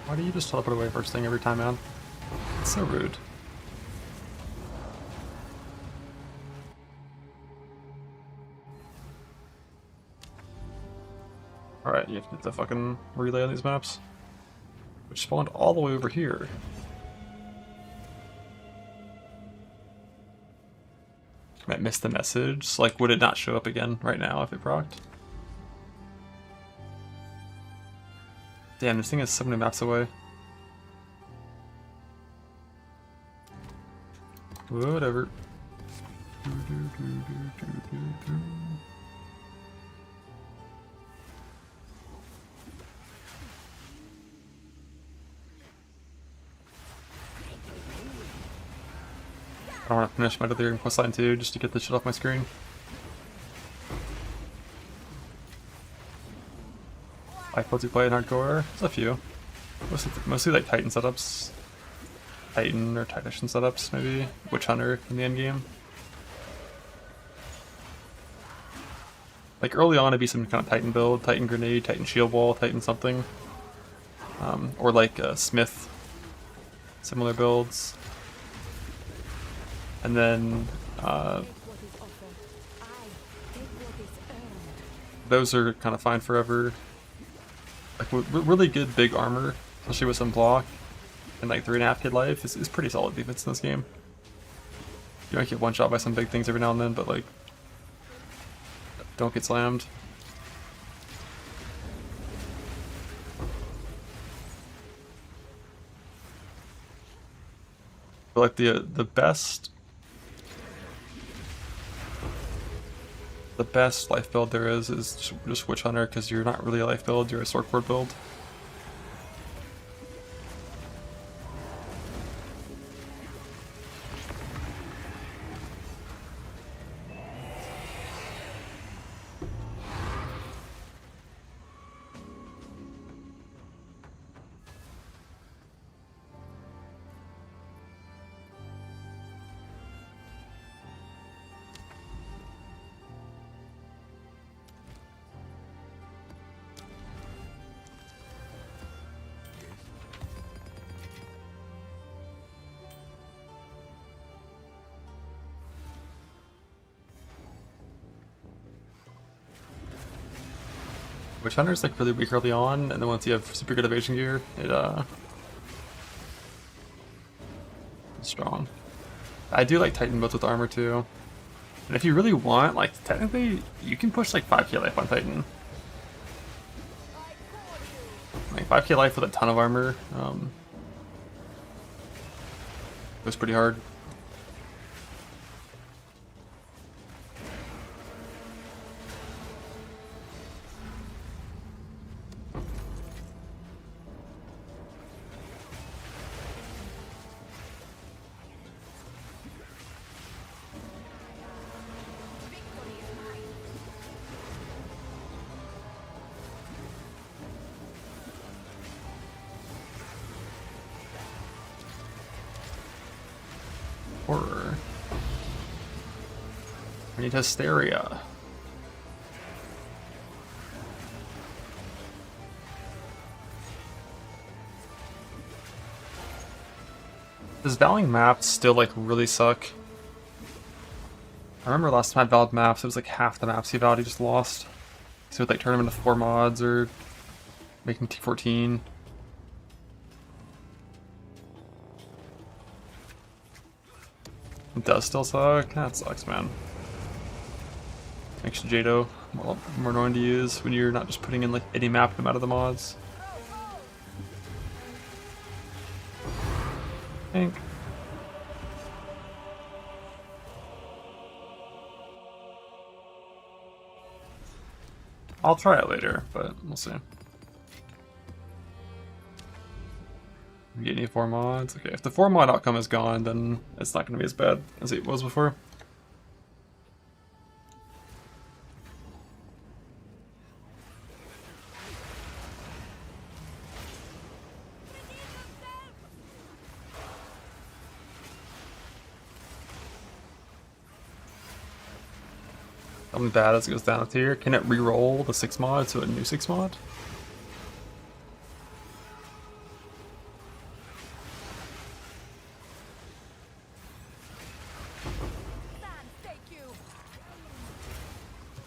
Speaker 1: Why do you just teleport away first thing every time, man? It's so rude. Alright, you have to do the fucking relay on these maps. Which spawned all the way over here. Might miss the message. Like, would it not show up again right now if it procced? Damn, this thing is so many maps away. Whatever. I want to finish my Delirium questline too, just to get this shit off my screen. Like, what's you play in hardcore? There's a few. Mostly like Titan setups. Titan or Titanian setups, maybe. Witch Hunter in the end game. Like early on, it'd be some kind of Titan build, Titan Grenade, Titan Shield Wall, Titan something. Or like Smith. Similar builds. And then
Speaker 7: What is offered. I take what is earned.
Speaker 1: those are kind of fine forever. Like really good big armor, especially with some block and like 3.5 hit life is pretty solid defense in this game. You might get one shot by some big things every now and then, but like don't get slammed. But like the best life build there is just Witch Hunter, because you're not really a life build, you're a Swordcord build. Witch Hunter's like really weak early on, and then once you have super good evasion gear, it's strong. I do like Titan builds with armor too. And if you really want, like technically you can push like 5k life on Titan. Like 5k life with a ton of armor goes pretty hard. Horror. We need Hysteria. Does valing maps still like really suck? I remember last time I valed maps, it was like half the maps he vowed he just lost. So he would like turn them into 4 mods or make them T14. It does still suck? That sucks, man. Makes Jado more annoying to use when you're not just putting in like any map no matter the mods. I think. I'll try it later, but we'll see. Get any 4 mods? Okay, if the 4 mod outcome is gone, then it's not going to be as bad as it was before. Something bad as it goes down a tier. Can it re-roll the 6 mod to a new 6 mod?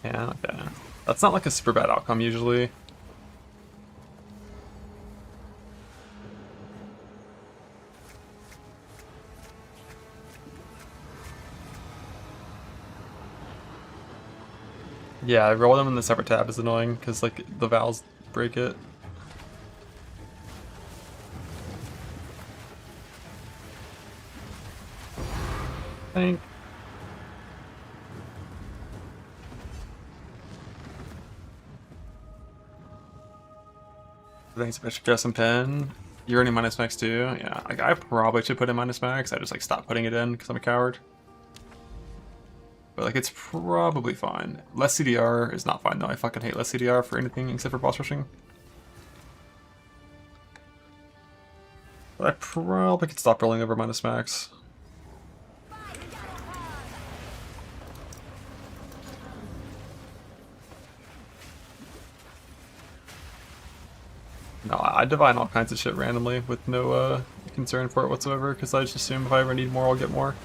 Speaker 1: Yeah, okay. That's not like a super bad outcome usually. Yeah, roll them in the separate tab is annoying because like the vowels break it. I think. Thanks, Bishop Dress and Pen. You're earning minus max too? Yeah, like I probably should put in minus max. I just like stopped putting it in because I'm a coward. But like it's probably fine. Less CDR is not fine though. I fucking hate less CDR for anything except for boss rushing. But I probably could stop rolling over minus max. No, I divine all kinds of shit randomly with no concern for it whatsoever, because I just assume if I ever need more, I'll get more.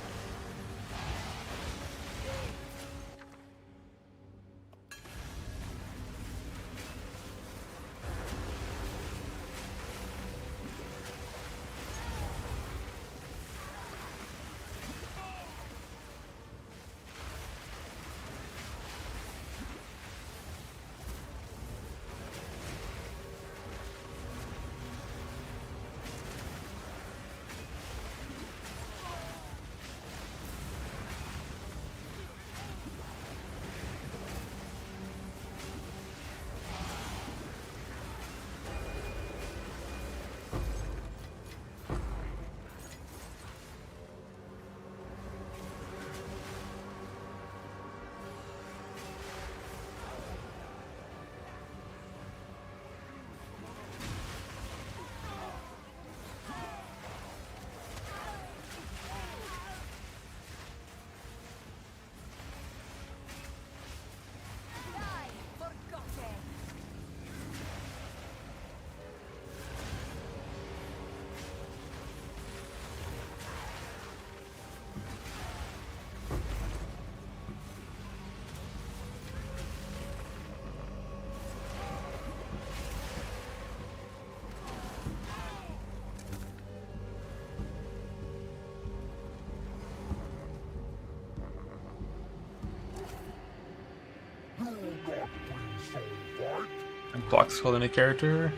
Speaker 1: block skill than a character.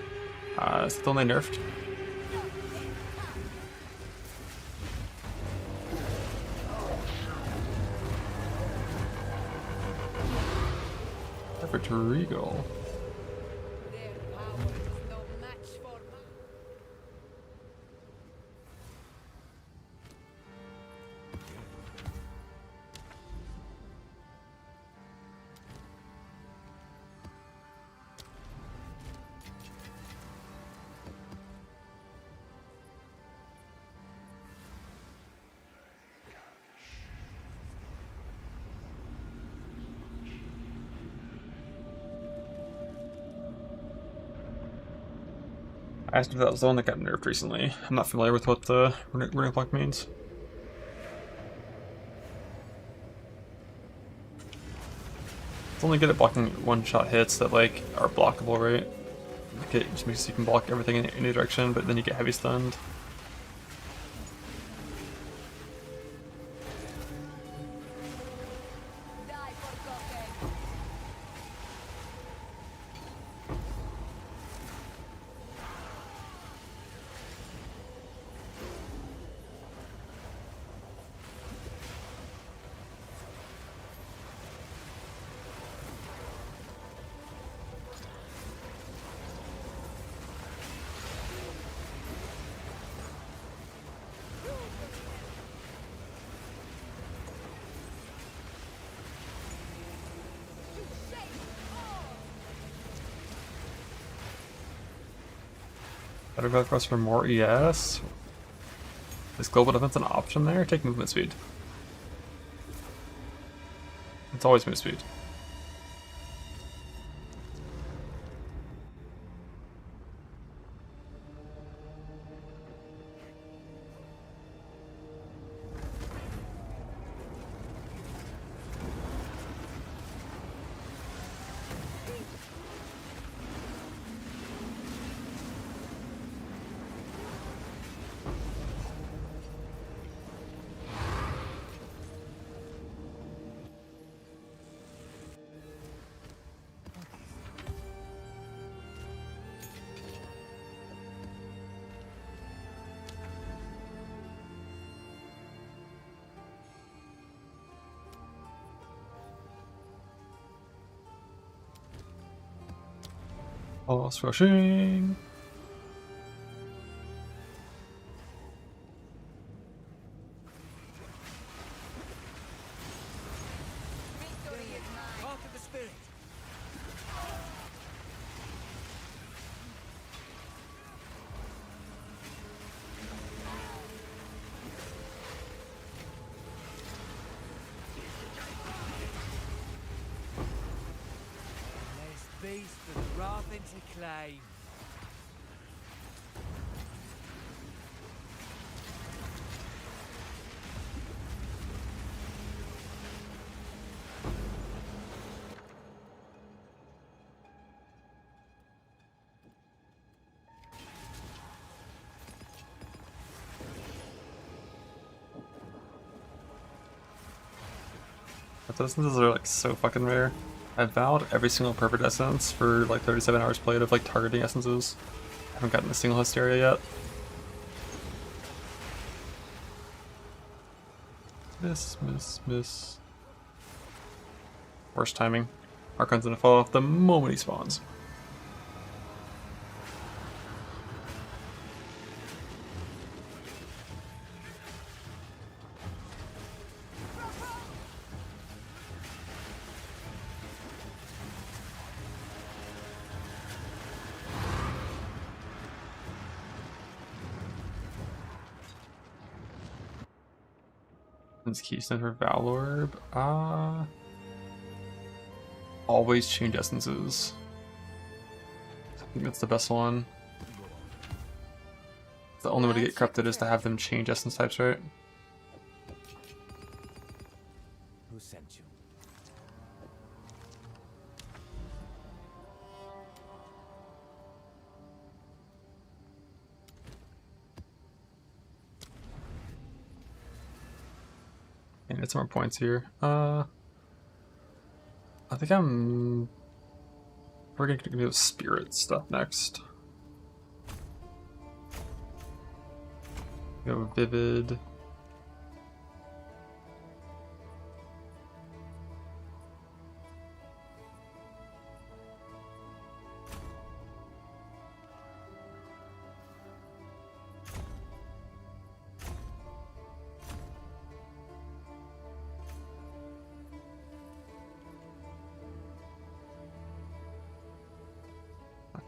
Speaker 1: Still only nerfed. Effort to Regal.
Speaker 7: Their power is no match for mine.
Speaker 1: I asked if that was the one that got nerfed recently. I'm not familiar with what the runic block means. It's only good at blocking one-shot hits that like are blockable, right? Like it just makes you can block everything in any direction, but then you get heavy stunned. Better go across for more ES. Is global defense an option there? Take movement speed. It's always move speed. Pulse rushing.
Speaker 5: Heart of the spirit. Last beast for the Raven to claim.
Speaker 1: Essences are like so fucking rare. I've vowed every single perfect essence for like 37 hours played of like targeting essences. I haven't gotten a single hysteria yet. Miss. Worst timing. Archon's gonna fall off the moment he spawns. Keystone for Valorb. Always change essences. I think that's the best one. The only way to get corrupted is to have them change essence types, right?
Speaker 6: Who sent you?
Speaker 1: And get some more points here. I think I'm We're gonna do spirit stuff next. Go vivid.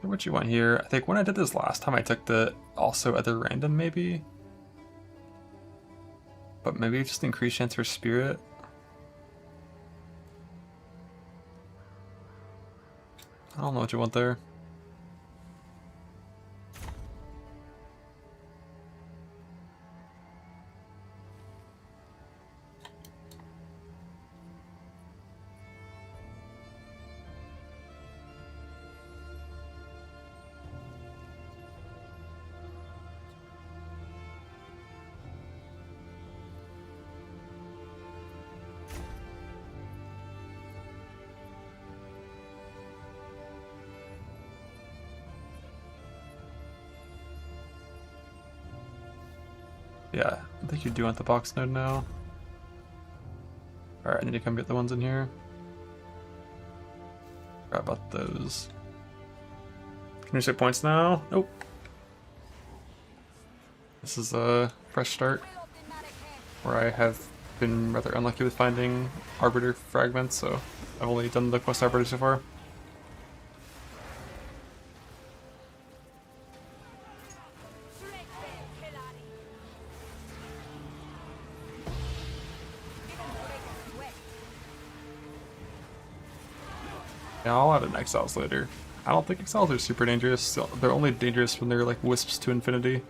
Speaker 1: What you want here? I think when I did this last time, I took the also other random maybe, but maybe just increase chance for spirit. I don't know what you want there. Yeah, I think you do want the box node now. Alright, I need to come get the ones in here. Forgot about those. Can you say points now? Nope. This is a fresh start, where I have been rather unlucky with finding Arbiter fragments, so I've only done the quest Arbiter so far. Yeah, I'll add an Exiles later. I don't think Exiles are super dangerous. They're only dangerous when they're like wisps to infinity.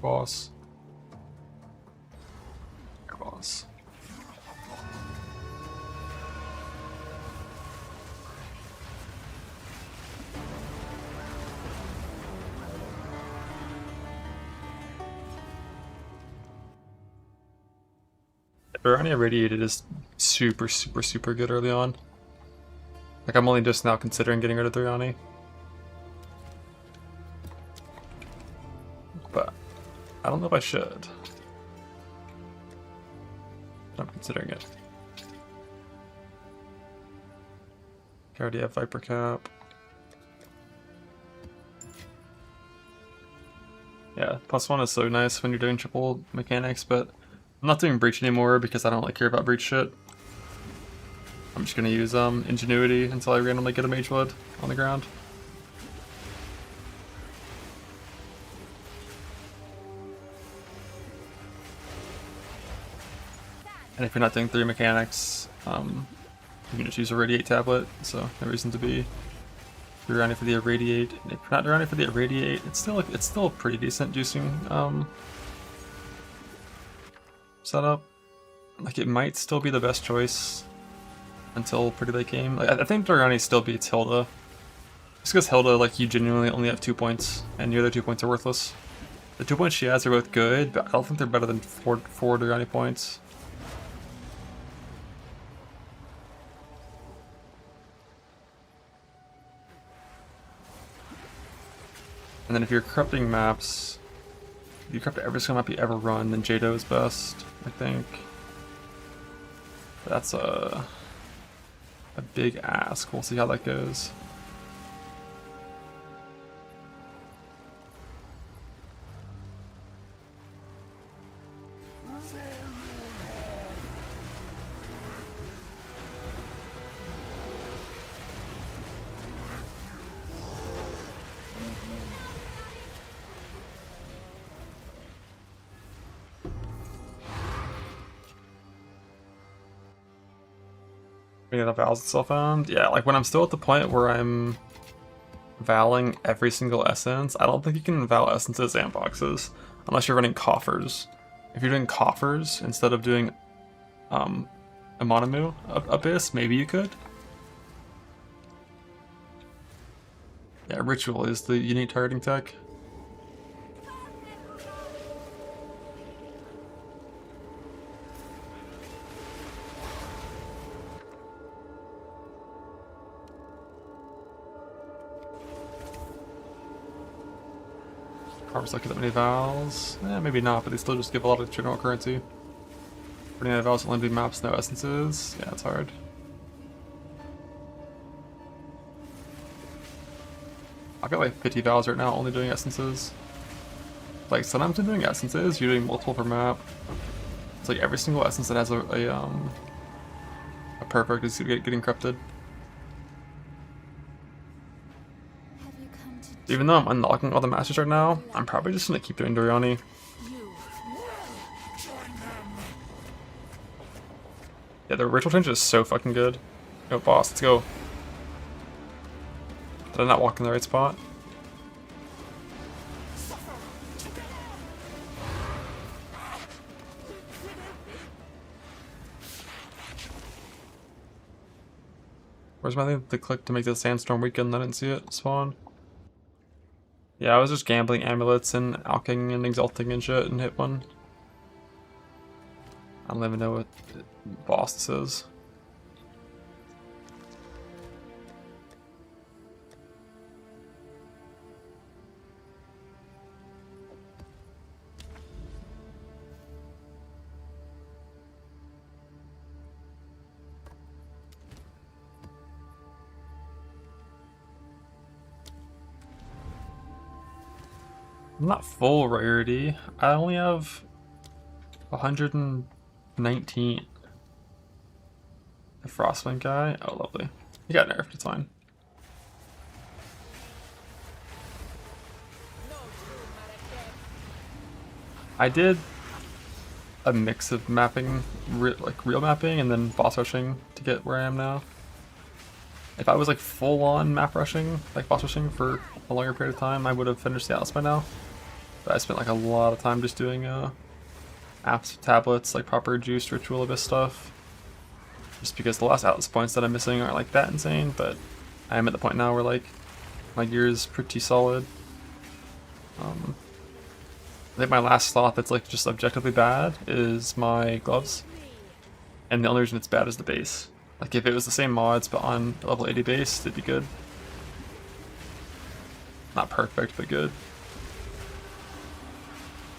Speaker 1: Boss. Boss. Barony Irradiated is super good early on. Like, I'm only just now considering getting rid of Thuriani. But I don't know if I should. But I'm considering it. I already have Viper Cap. Yeah, +1 is so nice when you're doing triple mechanics, but I'm not doing Breach anymore because I don't really care about Breach shit. I'm just gonna use Ingenuity until I randomly get a Mage Blood on the ground. And if you're not doing 3 mechanics, you can just use a Radiate tablet, so no reason to be running for the Irradiate. And if you're not running for the Irradiate, it's still a pretty decent juicing setup. Like, it might still be the best choice until pretty late game. Like, I think Durrani still beats Hilda. Just because Hilda, like, you genuinely only have 2 points, and your other 2 points are worthless. The 2 points she has are both good, but I don't think they're better than 4 Durrani points. And then if you're corrupting maps, if you corrupt every single map you ever run, then Jado is best, I think. That's a big ask. We'll see how that goes. Getting the vowels itself found. Yeah, like when I'm still at the point where I'm vowing every single essence, I don't think you can vow essences and boxes unless you're running coffers. If you're doing coffers instead of doing Amanamu Abyss, maybe you could. Yeah, Ritual is the unique targeting tech. Carver's not get that many vowels. Maybe not, but they still just give a lot of general currency. Running out of vowels, only do maps, no essences. Yeah, it's hard. I've got like 50 vowels right now, only doing essences. Like sometimes I'm doing essences, you're doing multiple per map. It's like every single essence that has a perfect is getting corrupted. Even though I'm unlocking all the masters right now, I'm probably just gonna keep doing Doriani. Yeah, the ritual change is so fucking good. Yo, boss, let's go. Did I not walk in the right spot? Where's my thing to click to make the sandstorm weaken? I didn't see it spawn. Yeah, I was just gambling amulets and alking and exalting and shit and hit one. I don't even know what boss this is. I'm not full rarity. I only have 119. The Frostwind guy? Oh, lovely. He got nerfed, it's fine. I did a mix of mapping, like real mapping, and then boss rushing to get where I am now. If I was like full on map rushing, like boss rushing for a longer period of time, I would have finished the Atlas by now. But I spent like a lot of time just doing apps, tablets, like proper juiced Ritual Abyss stuff. Just because the last Atlas points that I'm missing aren't like that insane, but I am at the point now where like my gear is pretty solid. I think my last slot that's like just objectively bad is my gloves. And the only reason it's bad is the base. Like if it was the same mods but on level 80 base, it'd be good. Not perfect, but good.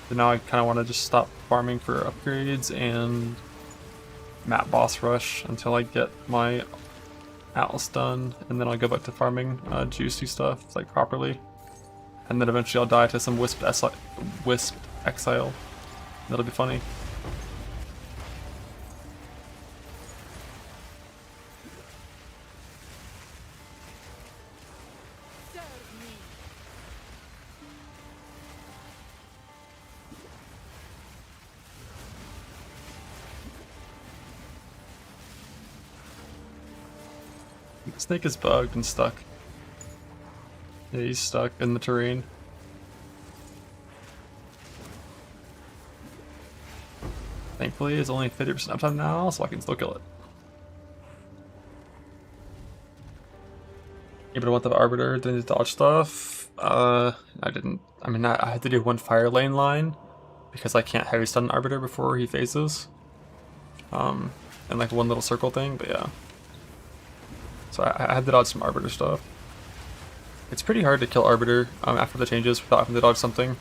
Speaker 1: But now I kind of want to just stop farming for upgrades and map boss rush until I get my Atlas done, and then I'll go back to farming juicy stuff like properly. And then eventually I'll die to some Wisp Exile. That'll be funny. Snake is bugged and stuck. Yeah, he's stuck in the terrain. Thankfully, it's only 50% uptime now, so I can still kill it. Yeah, but I want the Arbiter, didn't dodge stuff. I didn't. I mean, I had to do one fire lane line because I can't heavy stun Arbiter before he phases. And like one little circle thing, but yeah. So I had to dodge some Arbiter stuff. It's pretty hard to kill Arbiter after the changes without having to dodge something.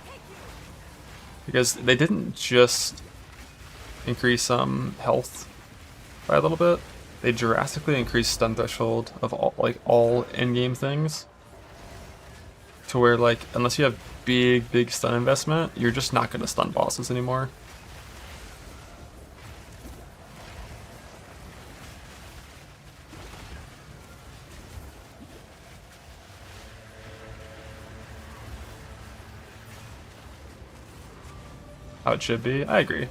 Speaker 1: Because they didn't just increase health by a little bit. They drastically increased stun threshold of all in-game things. To where like, unless you have big stun investment, you're just not going to stun bosses anymore. How it should be. I agree.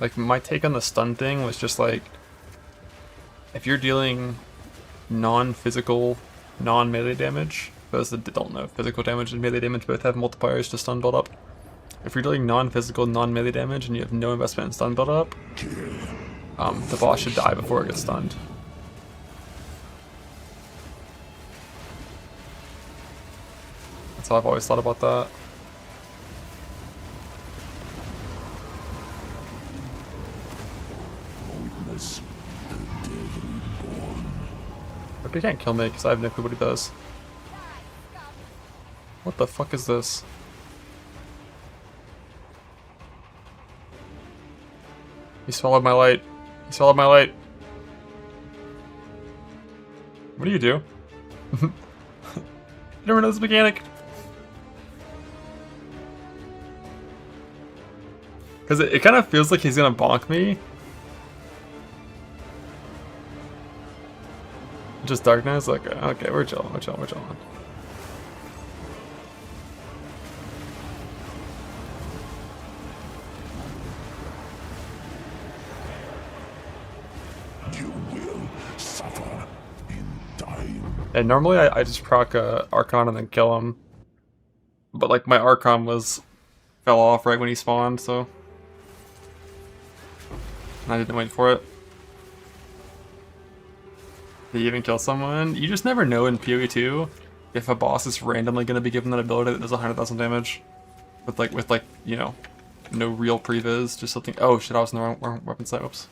Speaker 1: Like, my take on the stun thing was just like, if you're dealing non-physical, non-melee damage, for those that don't know, physical damage and melee damage both have multipliers to stun build up. If you're dealing non-physical, non-melee damage and you have no investment in stun build up, the boss should die before it gets stunned. That's how I've always thought about that. But they can't kill me because I have no clue what he does. What the fuck is this? He swallowed my light. He swallowed my light. What do you do? You never know this mechanic. Because it kind of feels like he's gonna bonk me. Just darkness? Like, okay, we're chilling, we're chilling, we're chilling.
Speaker 2: You will suffer in time.
Speaker 1: And normally I just proc Archon and then kill him. But like my Archon fell off right when he spawned, so I didn't wait for it. Did he even kill someone? You just never know in PoE 2 if a boss is randomly going to be given that ability that does 100,000 damage. With like, you know, no real previs, just something. Oh shit, I was in the wrong weapon set, whoops.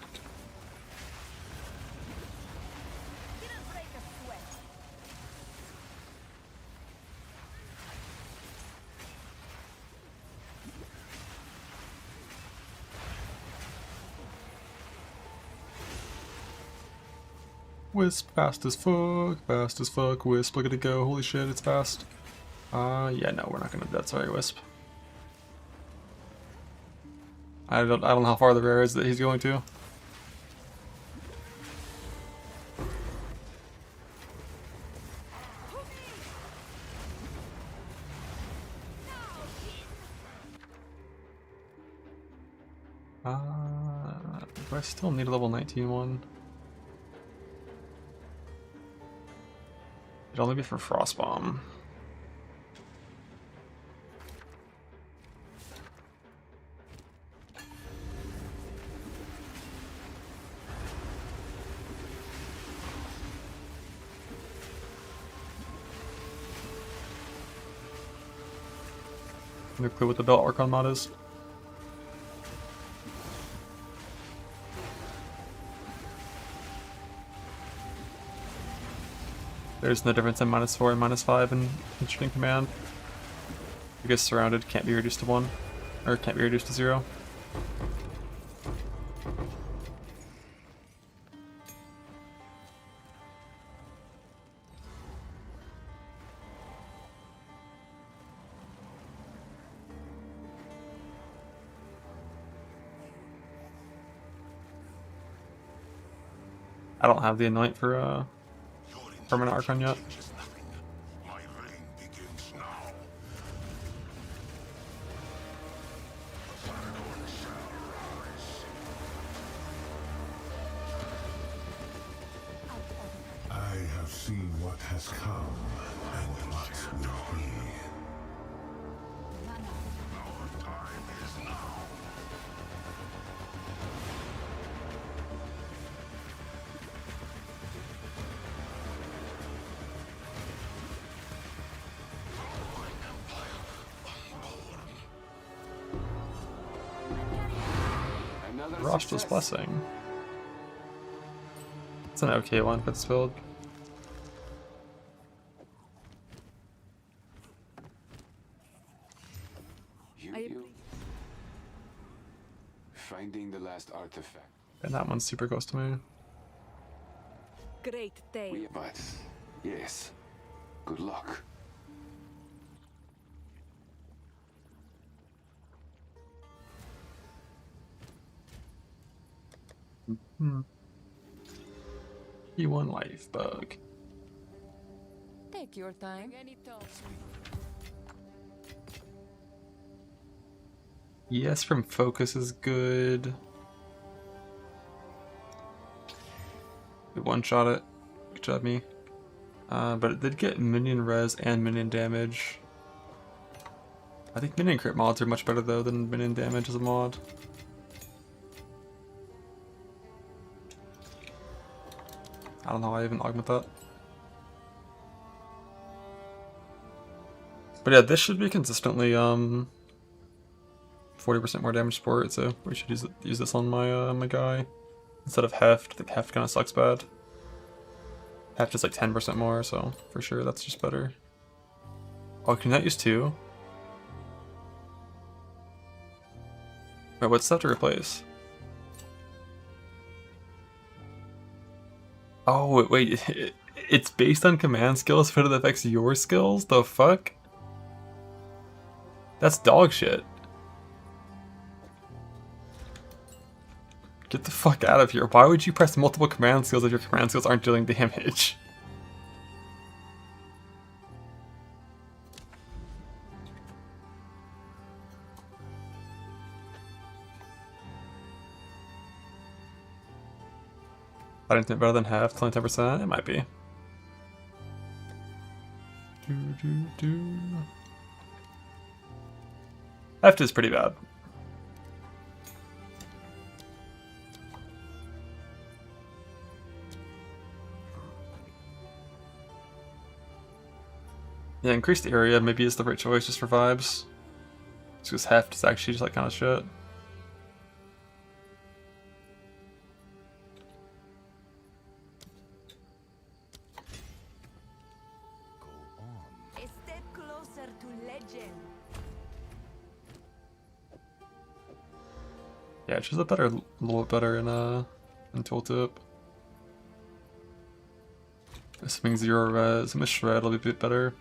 Speaker 1: Wisp, fast as fuck, Wisp, look at it go, holy shit, it's fast. Yeah, no, we're not gonna do that, sorry, Wisp. I don't know how far the rare is that he's going to. Do I still need a level 19 one? It'd only be for Frostbomb. No clue what the Belt Archon mod is. There's no difference in -4 and -5 in Interesting Command. You get surrounded, can't be reduced to 1. Or can't be reduced to 0. I don't have the Anoint for Permanent Archon yet.
Speaker 2: My reign begins now. I have seen what has come and what will be. Our time is now.
Speaker 1: Rashta's Blessing. It's an okay one for this build.
Speaker 9: You. Finding the last artifact.
Speaker 1: And that one's super close to me.
Speaker 3: Great day.
Speaker 9: But, yes. Good luck.
Speaker 1: E1 life bug.
Speaker 3: Take your time.
Speaker 1: Yes, from focus is good. It one-shot it. Good job, me. But it did get minion res and minion damage. I think minion crit mods are much better though than minion damage as a mod. I don't know why I even augment that. But yeah, this should be consistently 40% more damage support, so we should use this on my my guy instead of Heft. I think Heft kind of sucks bad. Heft is like 10% more, so for sure that's just better. Oh, can that use 2? Wait, what's that to replace? Oh, wait, it's based on command skills, but it affects your skills? The fuck? That's dog shit. Get the fuck out of here. Why would you press multiple command skills if your command skills aren't dealing damage? I didn't think better than half, 10%. It might be. Heft is pretty bad. Yeah, increased area maybe is the right choice just for vibes. Just because Heft is actually just like kind of shit.
Speaker 7: A step closer to legend.
Speaker 1: Yeah, it's just a little bit better in tooltip. Assuming 0 res, and the shred will be a bit better.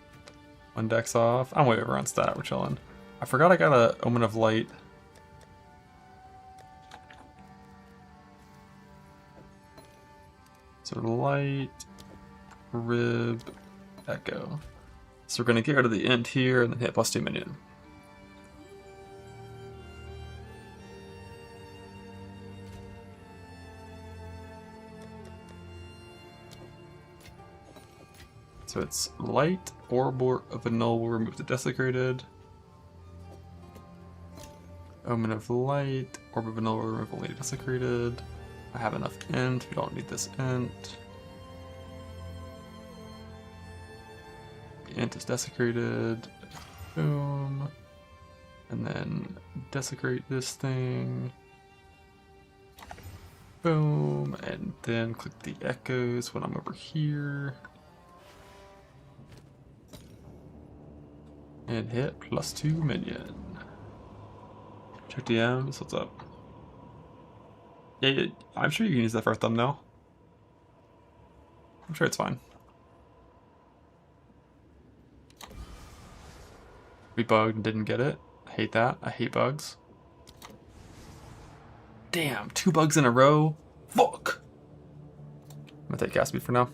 Speaker 1: 1 dex off. I'm way over on stat, we're chilling. I forgot I got a Omen of Light. So light, rib, echo. So we're gonna get rid of the int here and then hit +2 minion. So it's light, orb of annul will remove the desecrated. Omen of light, orb of annul will remove only desecrated. I have enough int, we don't need this int. The int is desecrated. Boom. And then desecrate this thing. Boom. And then click the echoes when I'm over here. And hit +2 minion. Check DMs, what's up? Yeah, I'm sure you can use that for a thumbnail. I'm sure it's fine. We bugged and didn't get it. I hate that. I hate bugs. Damn, 2 bugs in a row? Fuck! I'm gonna take gas speed for now.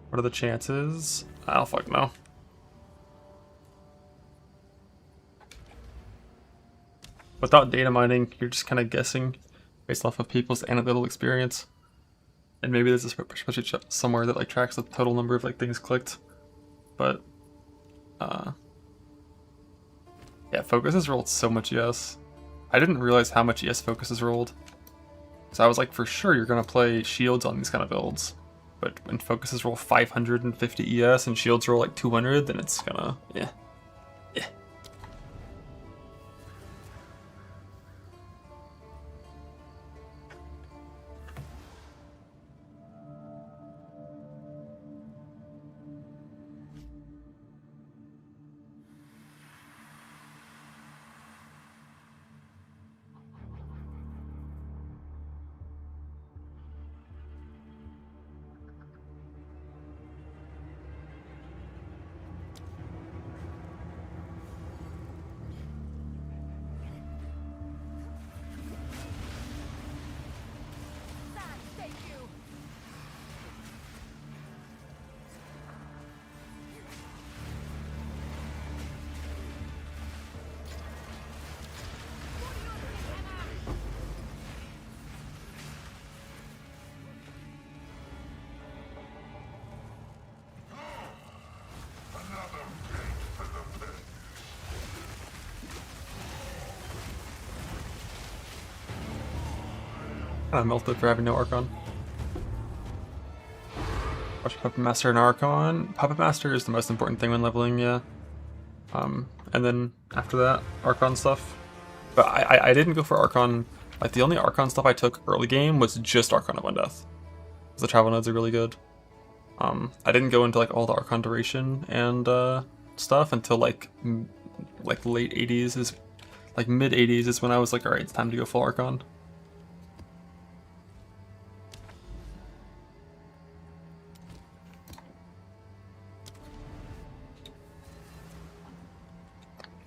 Speaker 1: What are the chances? I don't fucking know. Without data mining, you're just kind of guessing based off of people's anecdotal experience. And maybe there's a spreadsheet somewhere that like tracks the total number of like things clicked. But yeah, focus has rolled so much ES. I didn't realize how much ES focus has rolled. So I was like, for sure you're gonna play shields on these kind of builds. But when focuses roll 550 ES and shields roll like 200, then it's gonna, yeah. Kinda melted for having no Archon. Watch Puppet Master and Archon. Puppet Master is the most important thing when leveling, yeah. And then after that, Archon stuff. But I didn't go for Archon. Like, the only Archon stuff I took early game was just Archon of Undeath. The travel nodes are really good. I didn't go into like all the Archon duration and stuff until like late 80s is like mid 80s is when I was like, all right, it's time to go full Archon.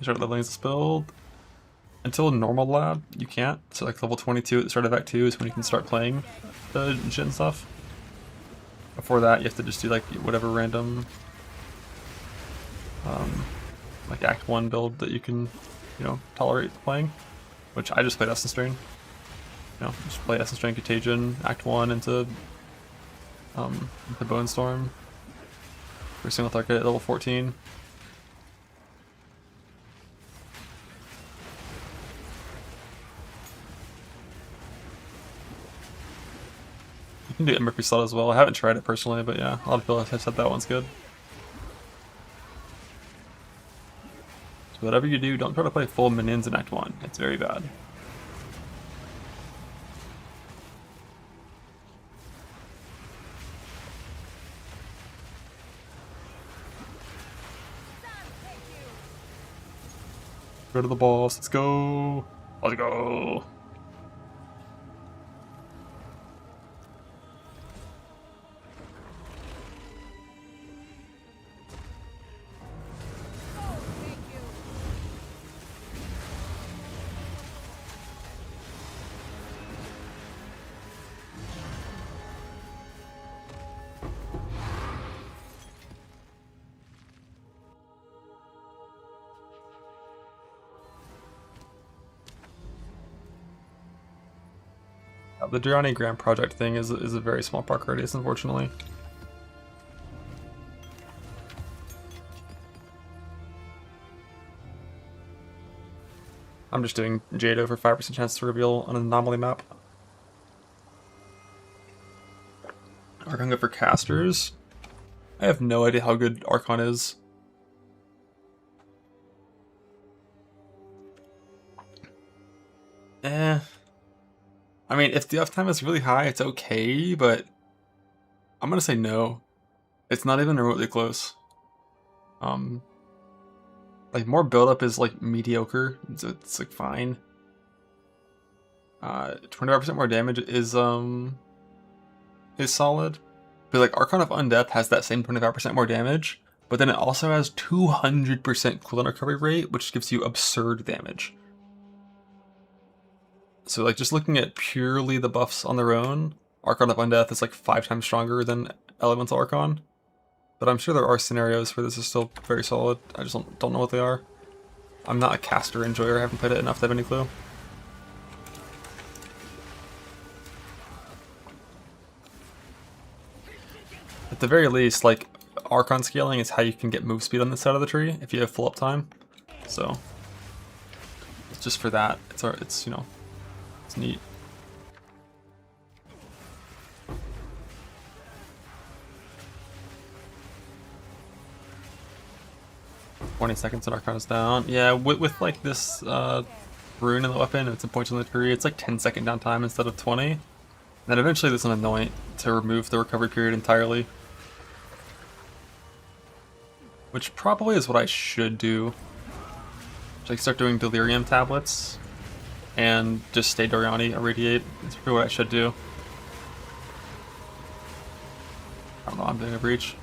Speaker 1: Start leveling as a build. Until normal lab, you can't. So like level 22 at the start of Act 2 is when you can start playing the Djinn stuff. Before that, you have to just do like whatever random like Act 1 build that you can, you know, tolerate playing. Which I just played Essence Drain. You know, just play Essence Drain Contagion, Act 1 into Bone Storm. Every single target at level 14. You can do Ember Slot as well. I haven't tried it personally, but yeah, a lot of people have said that one's good. So whatever you do, don't try to play full minions in Act 1. It's very bad. Go to the boss. Let's go. Let's go. The Durrani Grand Project thing is a very small proc radius, unfortunately. I'm just doing Jado for 5% chance to reveal an anomaly map. Archon good for casters. I have no idea how good Archon is. I mean, if the uptime is really high, it's okay, but I'm gonna say no. It's not even remotely close. Like, more buildup is like mediocre, so it's like fine. 25% more damage is solid. But like, Archon of Undeath has that same 25% more damage, but then it also has 200% cooldown recovery rate, which gives you absurd damage. So like, just looking at purely the buffs on their own, Archon of Undeath is like 5 times stronger than Elemental Archon. But I'm sure there are scenarios where this is still very solid. I just don't know what they are. I'm not a caster enjoyer, I haven't played it enough to have any clue. At the very least, like, Archon scaling is how you can get move speed on this side of the tree if you have full uptime. So, it's just for that. It's you know, it's neat. $20 and Archon is down. Yeah, with like this rune in the weapon, it's a point on the tree, it's like 10-second downtime instead of 20. And then eventually there's an anoint to remove the recovery period entirely. Which probably is what I should do. Like, start doing delirium tablets and just stay Durrani irradiate. It's probably what I should do. I don't know, I'm doing a breach.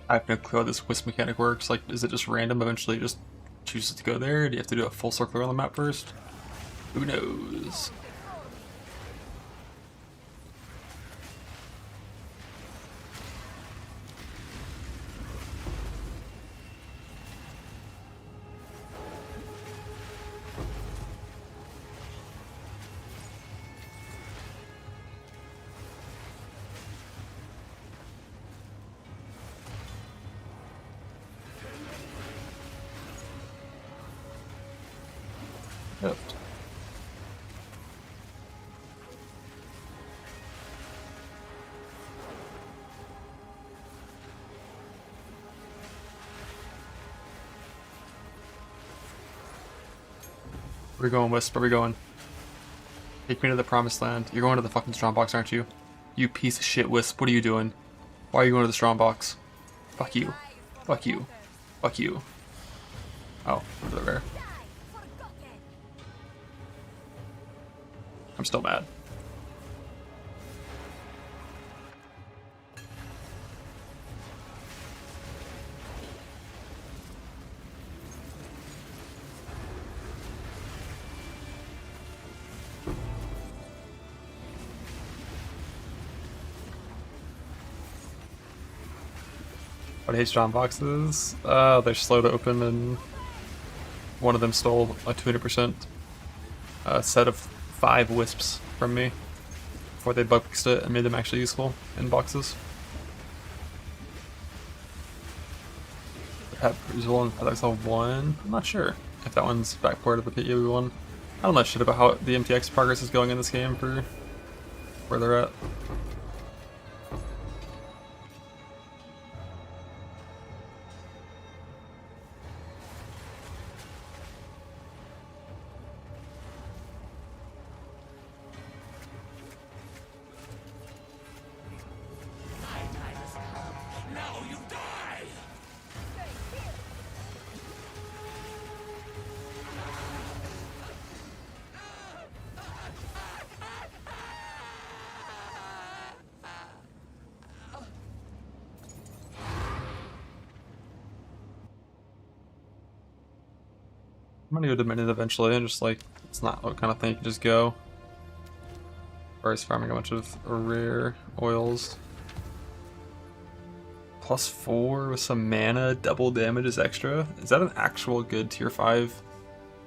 Speaker 1: I have no clue how this wisp mechanic works. Like, is it just random eventually just chooses to go there? Do you have to do a full circle around the map first? Who knows? Yep. Where are we going, Wisp? Where are we going? Take me to the promised land. You're going to the fucking strongbox, aren't you? You piece of shit, Wisp. What are you doing? Why are you going to the strongbox? Fuck you. Fuck you. Fuck you. Oh, over there. I'm still mad. What I hate strong boxes? They're slow to open, and one of them stole a 200% set of 5 wisps from me before they bug fixed it and made them actually useful in boxes. The Pet Visual and PetXL 1? I'm not sure if that one's backport of the Pit Yobi one. I don't know shit about how the MTX progress is going in this game for where they're at. I'm gonna go to Dominion eventually and just like, it's not what kind of thing you can just go. Or is farming a bunch of rare oils. +4 with some mana, double damage is extra. Is that an actual good tier 5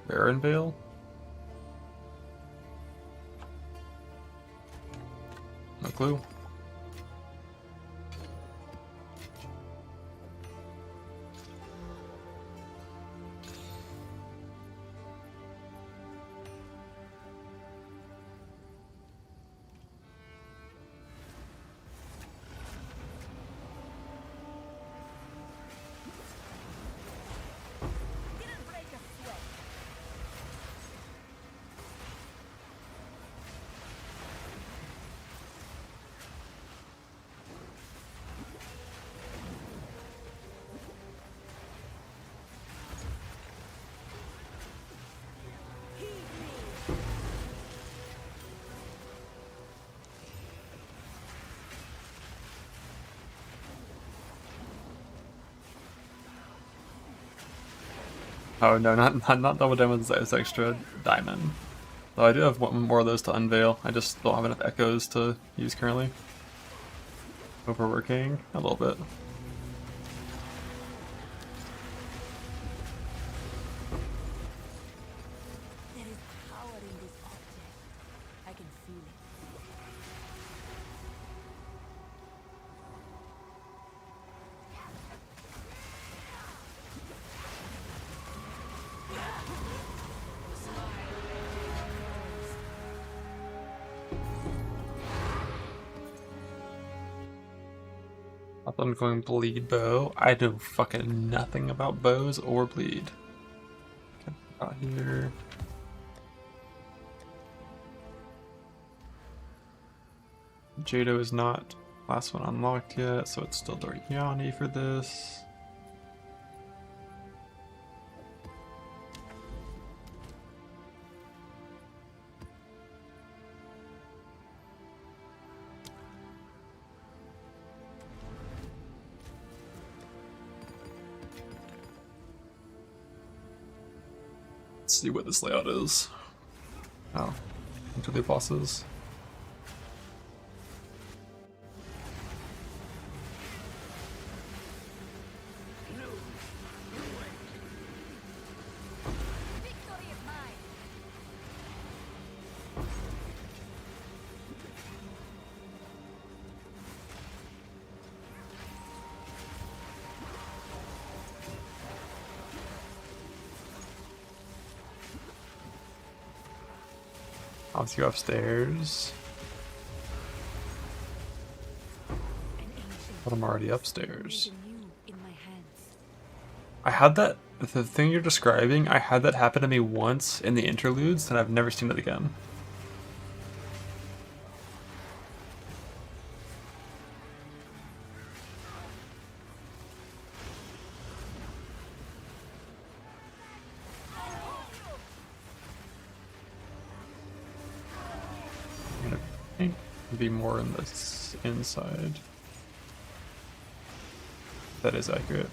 Speaker 1: Baron Veil? No clue. Oh no, not double diamonds, that is extra diamond. Though I do have one more of those to unveil, I just don't have enough echoes to use currently. Overworking a little bit.
Speaker 3: There is power in this object. I can feel it.
Speaker 1: I'm going bleed bow. I know fucking nothing about bows or bleed. Okay, out here. Jado is not last one unlocked yet, so it's still Doriani for this. Let's see what this layout is. Oh, into the bosses. I'll see you upstairs. But I'm already upstairs. I had that, the thing you're describing, I had that happen to me once in the interludes, and I've never seen it again. I think it'd be more in this inside. That is accurate.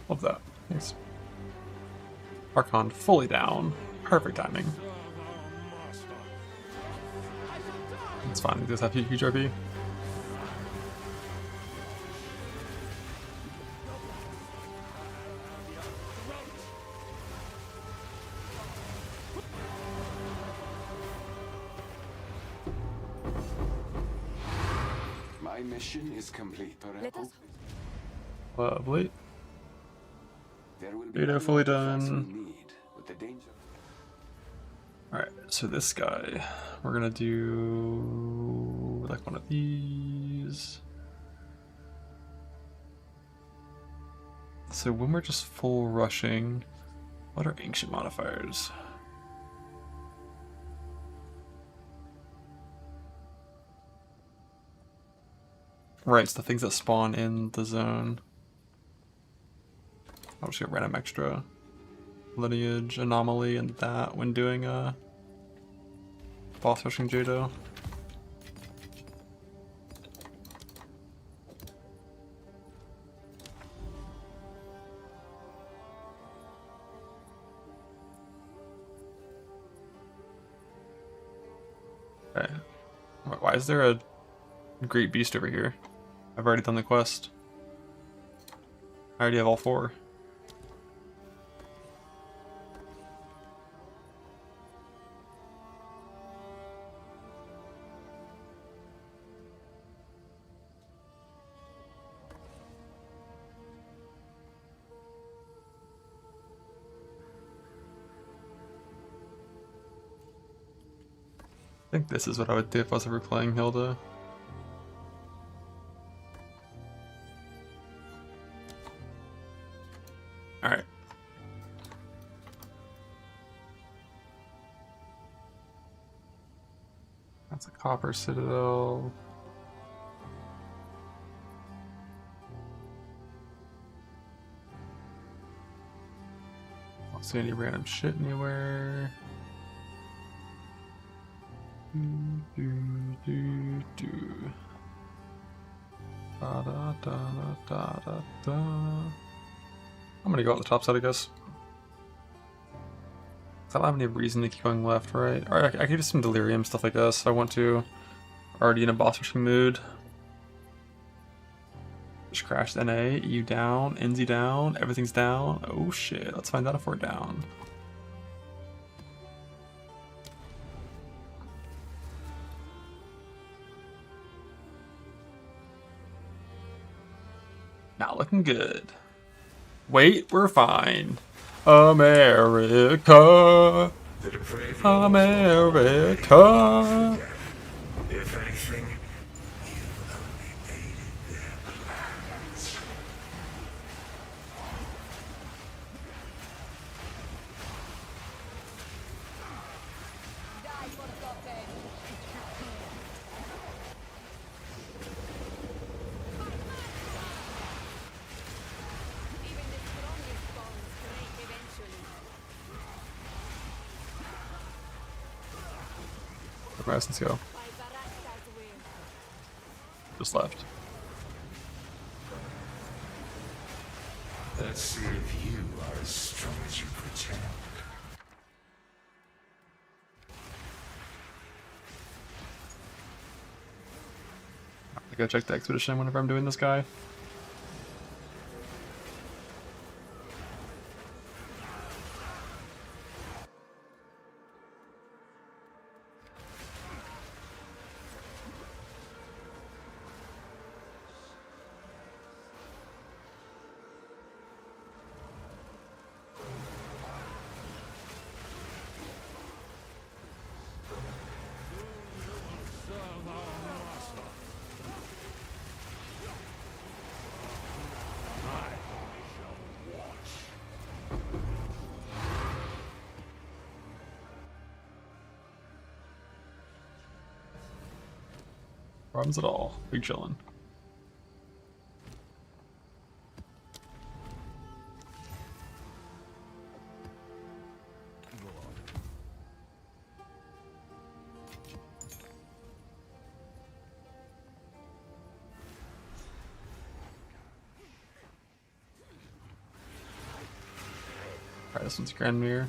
Speaker 1: Love that. Thanks. Archon fully down. Perfect timing. It's fine. He does have huge RP.
Speaker 9: My mission is complete.
Speaker 4: Let us.
Speaker 1: Lovely.
Speaker 9: There will be
Speaker 1: Data
Speaker 9: all
Speaker 1: fully
Speaker 9: artifacts we
Speaker 1: done.
Speaker 9: need, but the danger.
Speaker 1: Alright, so this guy, we're gonna do like one of these. So when we're just full rushing, what are ancient modifiers? Right, it's the things that spawn in the zone. I'll just get random extra lineage anomaly and that when doing boss rushing Jado. Okay. Why is there a great beast over here? I've already done the quest. I already have all 4. I think this is what I would do if I was ever playing Hilda. Alright. That's a copper citadel. Don't see any random shit anywhere. Da, da, da, da, da, da. I'm gonna go on the top side, I guess. I don't have any reason to keep going left, right? Alright, I can do some delirium stuff like this if I want to. Already in a boss rushing mood. Just crashed NA, EU down, NZ down, everything's down. Oh shit, let's find out if we're down. Not looking good. Wait, we're fine. America. America.
Speaker 2: If anything, you've only aided their plans.
Speaker 1: Let's go. Just left.
Speaker 2: Let's see if you are as strong as you pretend.
Speaker 1: I gotta check the expedition whenever I'm doing this guy. Problems at all. Big chillin'. Alright, this one's Grand Mirror.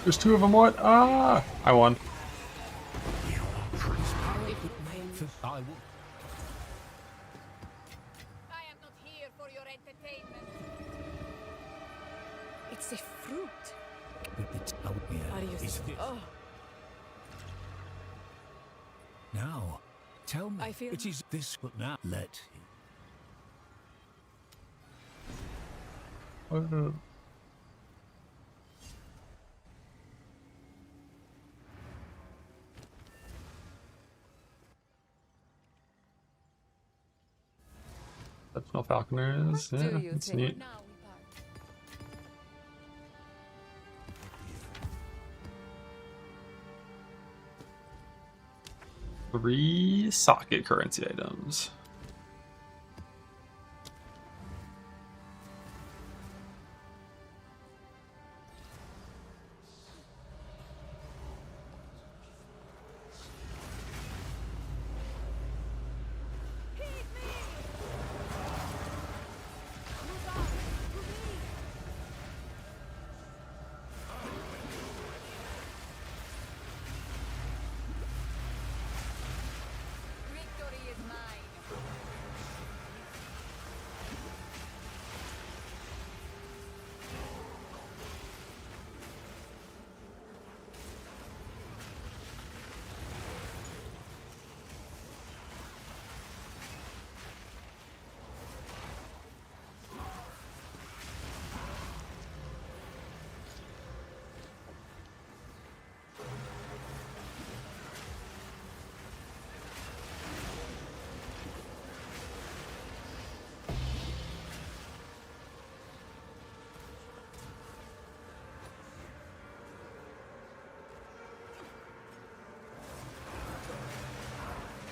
Speaker 1: There's two of them, what? Ah! I won.
Speaker 5: I will.
Speaker 7: I am not here for your entertainment.
Speaker 3: It's a fruit.
Speaker 5: It's out here.
Speaker 3: Are you
Speaker 5: Is this?
Speaker 3: Oh,
Speaker 5: Now, tell me.
Speaker 3: I feel-
Speaker 5: It is this, but now let.
Speaker 1: That's no falconers.
Speaker 3: What do
Speaker 1: Yeah,
Speaker 3: you
Speaker 1: that's
Speaker 3: think?
Speaker 1: neat.
Speaker 7: Now we part.
Speaker 1: Three socket currency items.
Speaker 7: Victory is mine.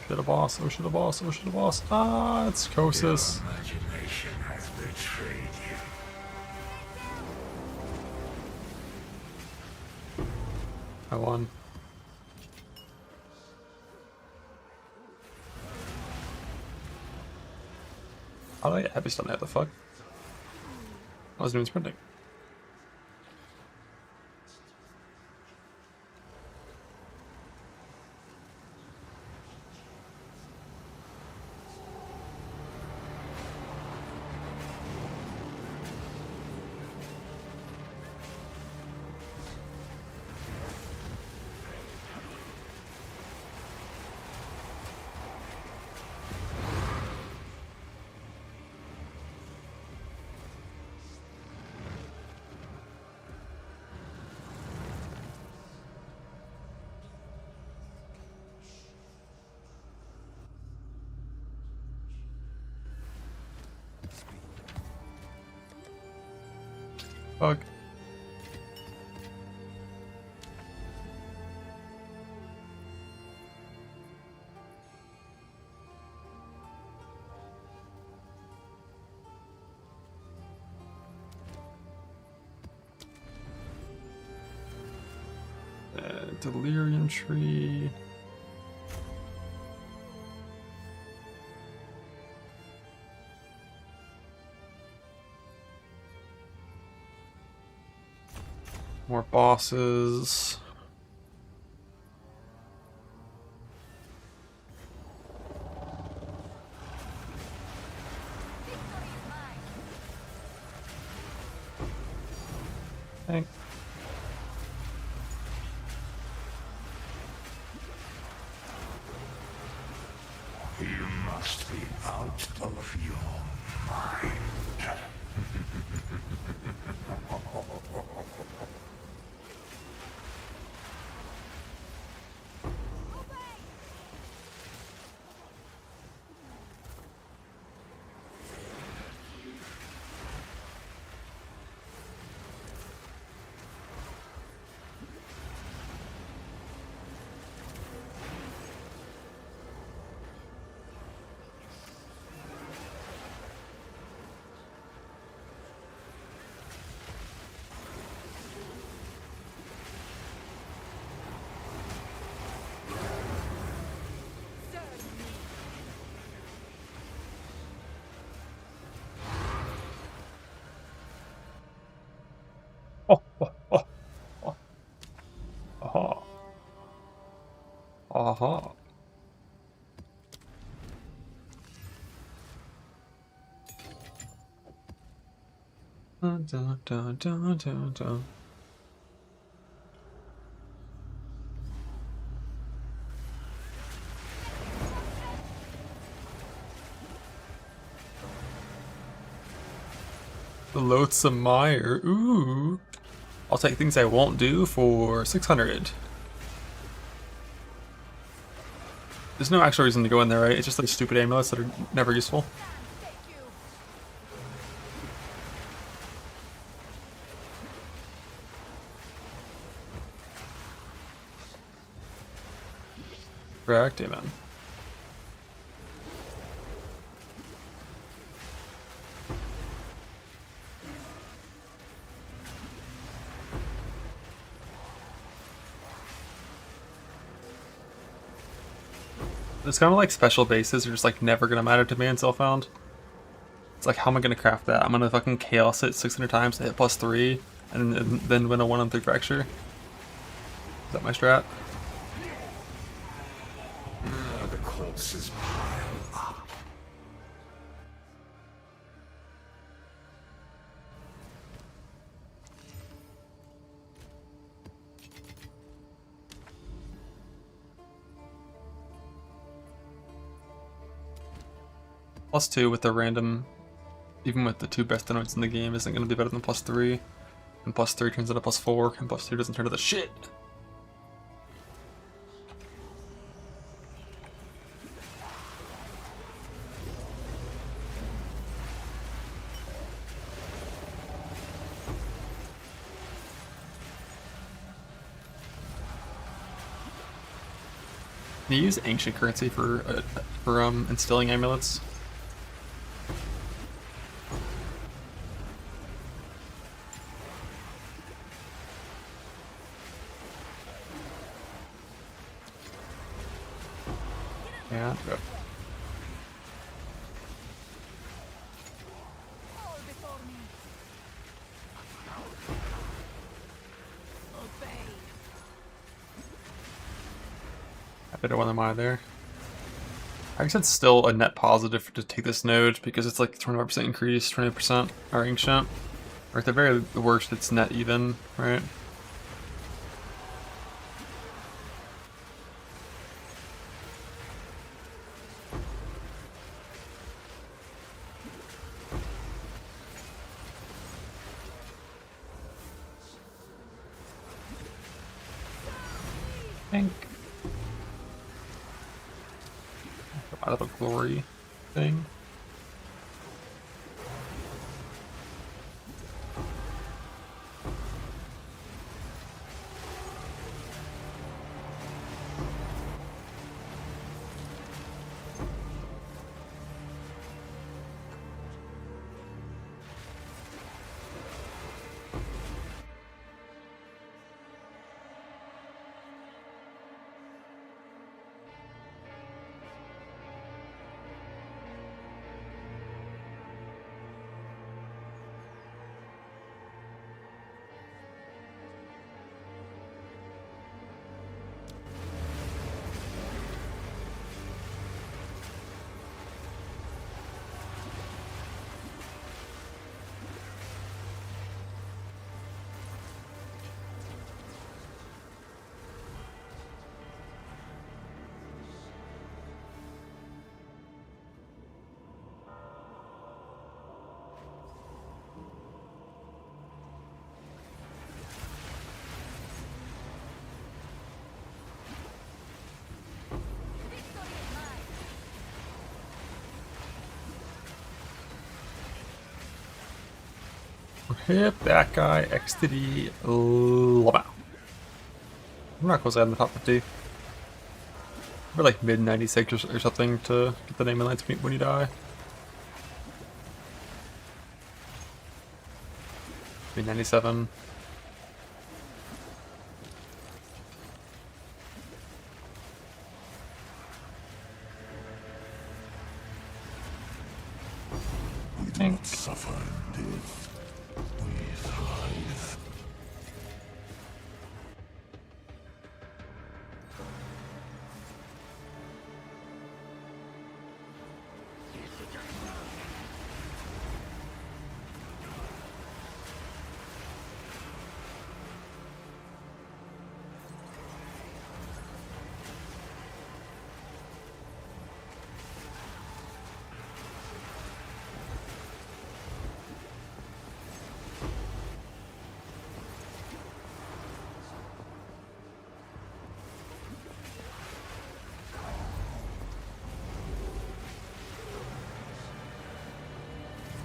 Speaker 1: Should have boss. Oh, should have boss. Oh, should have boss. Ah, it's Kosis.
Speaker 2: Imagination has betrayed you.
Speaker 1: I won. How did I get heavy stun there? The fuck? I was doing sprinting. fuck? Delirium tree. More bosses. Thanks.
Speaker 2: You must be out of your mind.
Speaker 1: Oh, oh, oh, oh. Aha. Aha. Dun, dun, dun, dun, dun, dun. The loathsome mire. Ooh. I'll take things I won't do for 600. There's no actual reason to go in there, right? It's just like stupid amulets that are never useful. Correct, amen. It's kind of like special bases are just like never gonna matter to me until found. It's like, how am I gonna craft that? I'm gonna fucking chaos it 600 times to hit +3 and then win a 1-on-3 fracture. Is that my strat?
Speaker 2: The corpses pile up.
Speaker 1: +2 with the random, even with the 2 best denotes in the game, isn't gonna be better than +3. And +3 turns into +4, and +2 doesn't turn into shit. Can you use ancient currency for instilling amulets? Yeah. Go. I better one of mine there. I guess it's still a net positive to take this node because it's like 25% increase, 20% are ancient. Or at the very worst, it's net even, right? Think. Out of a glory thing. Hit that guy, XTD, lava. I'm not close to in the top 50. We're like mid 96 or something to get the name of Lance when you die. Mid 97.
Speaker 2: We do not suffer in death. We thrive.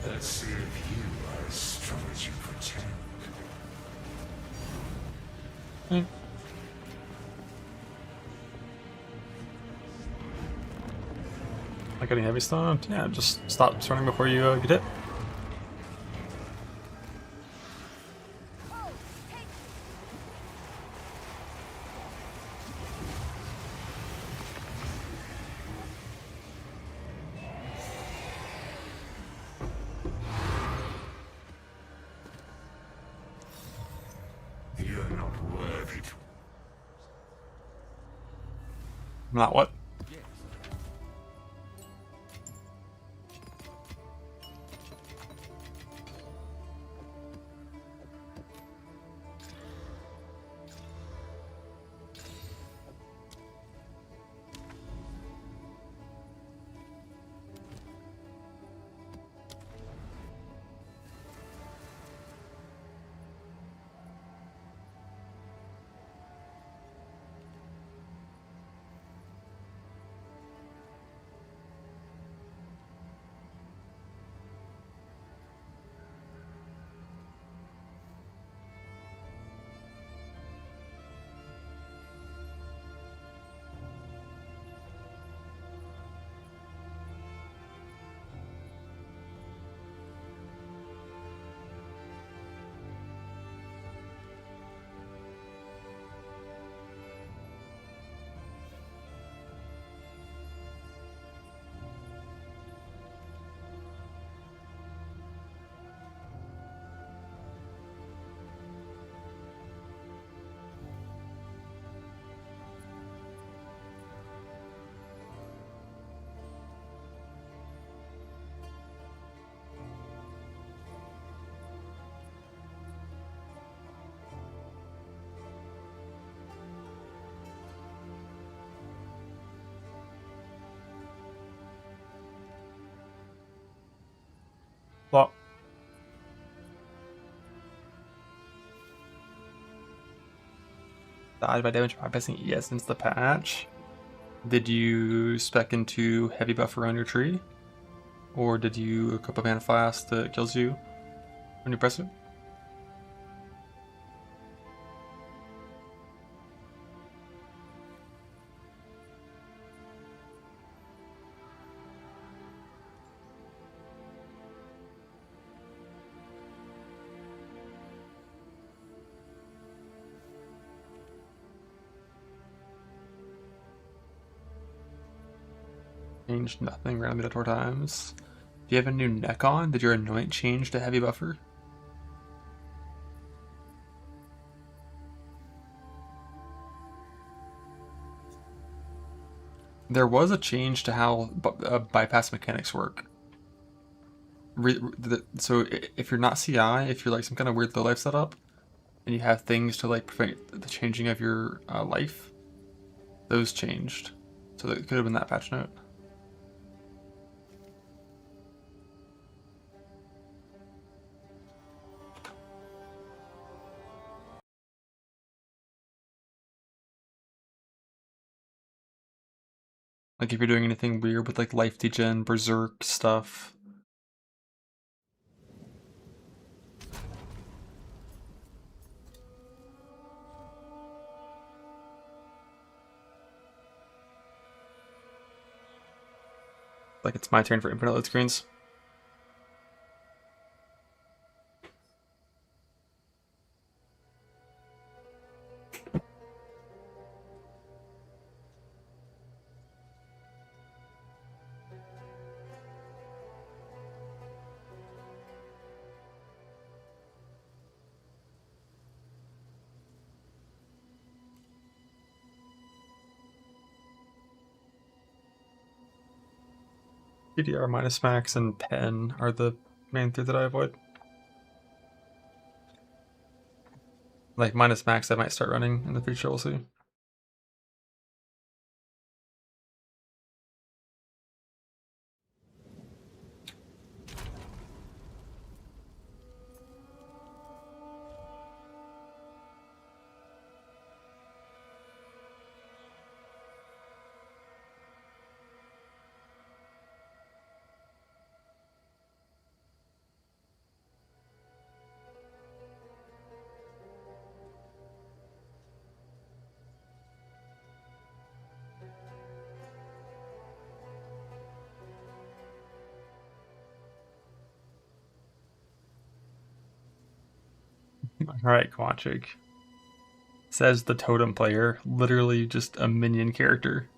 Speaker 2: Let's see if you are as strong as you pretend.
Speaker 1: Not getting heavy stunned? Yeah, just stop running before you get hit.
Speaker 2: You're not worthy to.
Speaker 1: Not what? Well, died by damage bypassing ES since the patch. Did you spec into heavy buffer on your tree? Or did you equip a mana flask that kills you when you press it? Changed nothing, randomly at 4 times. Do you have a new neck on? Did your anoint change to heavy buffer? There was a change to how bypass mechanics work. So if you're not CI, if you're like some kind of weird low life setup, and you have things to like prevent the changing of your life, those changed. So that could have been that patch note. Like if you're doing anything weird with like life degen, berserk stuff. Like it's my turn for infinite load screens. PDR minus max and pen are the main three that I avoid. Like minus max I might start running in the future, we'll see. Alright, Quantric. Says the totem player, literally just a minion character.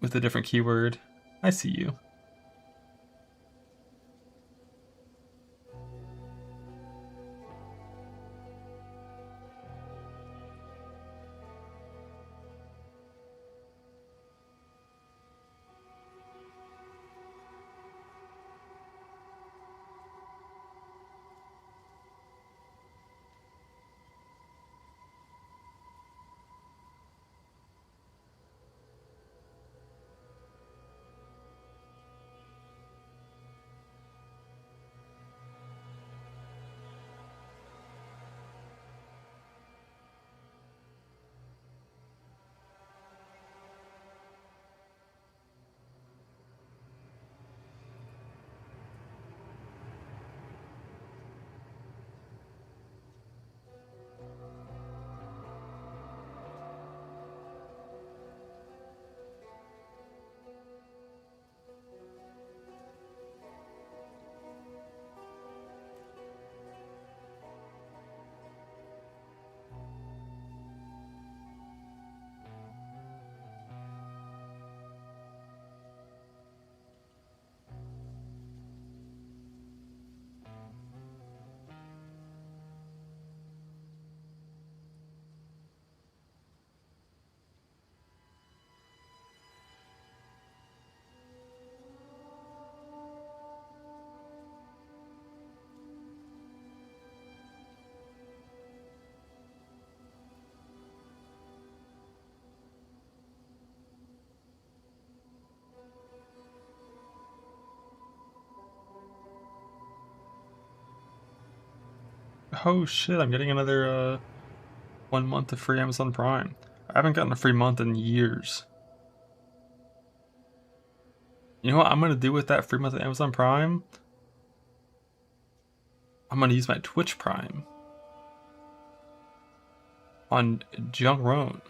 Speaker 1: With a different keyword. I see you. Oh shit, I'm getting another 1 month of free Amazon Prime. I haven't gotten a free month in years. You know what I'm gonna do with that free month of Amazon Prime? I'm gonna use my Twitch Prime on Jung Roan.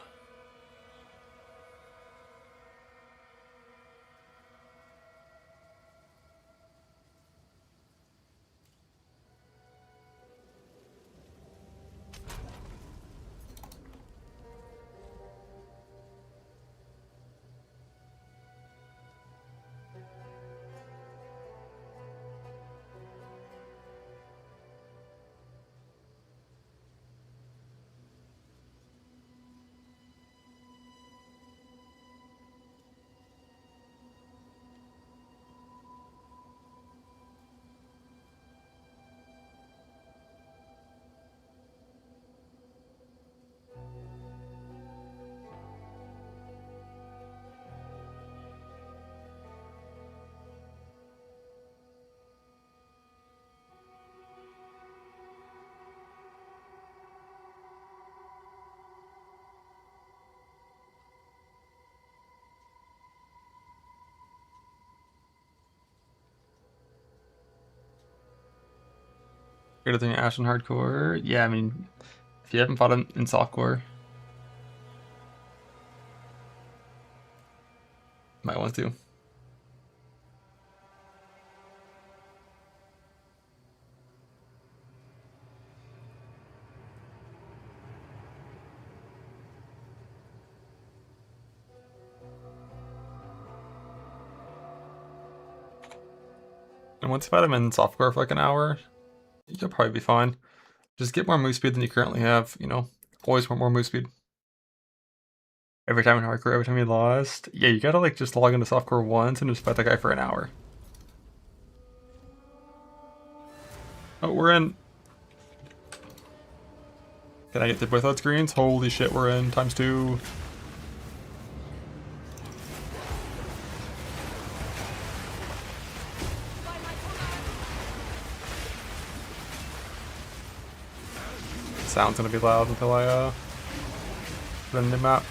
Speaker 1: Good thing Ash in hardcore. Yeah, I mean, if you haven't fought him in softcore, Might want to. And once you fight him in softcore for like an hour, you'll probably be fine. Just get more move speed than you currently have, you know. Always want more move speed. Every time in hardcore, every time you lost. Yeah, you gotta like just log into softcore once and just fight that guy for an hour. Oh, we're in. Can I get to both those screens? Holy shit, we're in ×2. Sound's gonna be loud until I put in the map.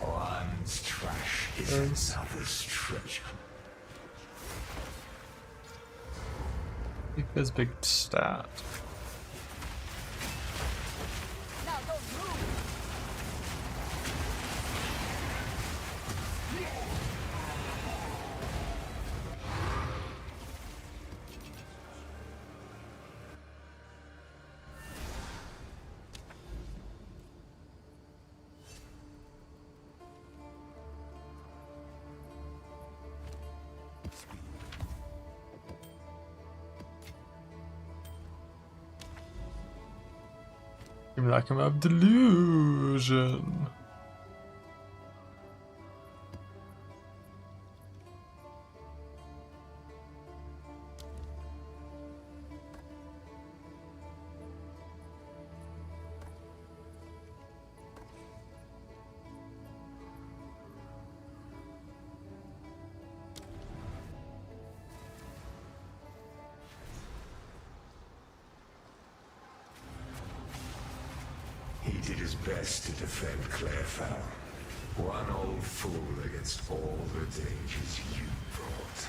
Speaker 2: One's trash is another's treasure.
Speaker 1: Keep his big stat. Give me that kind of delusion.
Speaker 2: He did his best to defend Clairfowl. One old fool against all the dangers you brought.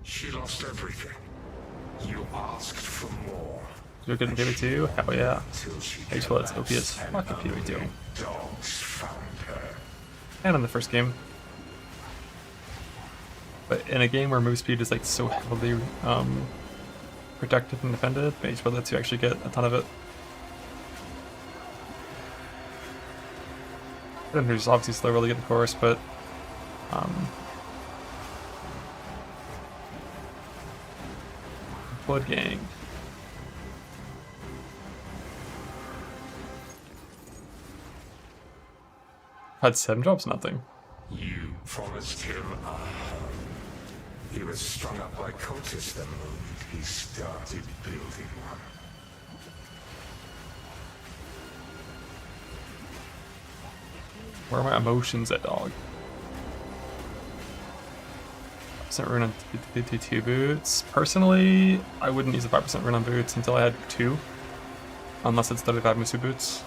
Speaker 2: She lost everything. You asked for more.
Speaker 1: You're good in PvE2? Hell yeah.
Speaker 2: Till she
Speaker 1: H well, it's OP as fuck in PvE2.
Speaker 2: dogs found her.
Speaker 1: And in the first game. But in a game where move speed is like so heavily protected and defended, H well lets you actually get a ton of it. And there's obviously slow really get the course, but Blood Gang. Had 7 jobs, nothing.
Speaker 2: You promised him a home. He was strung up by cultists the moment he started building one.
Speaker 1: Where are my emotions at, dog? 5% rune on T2 boots. Personally, I wouldn't use a 5% rune on boots until I had 2. Unless it's 35 Musu boots.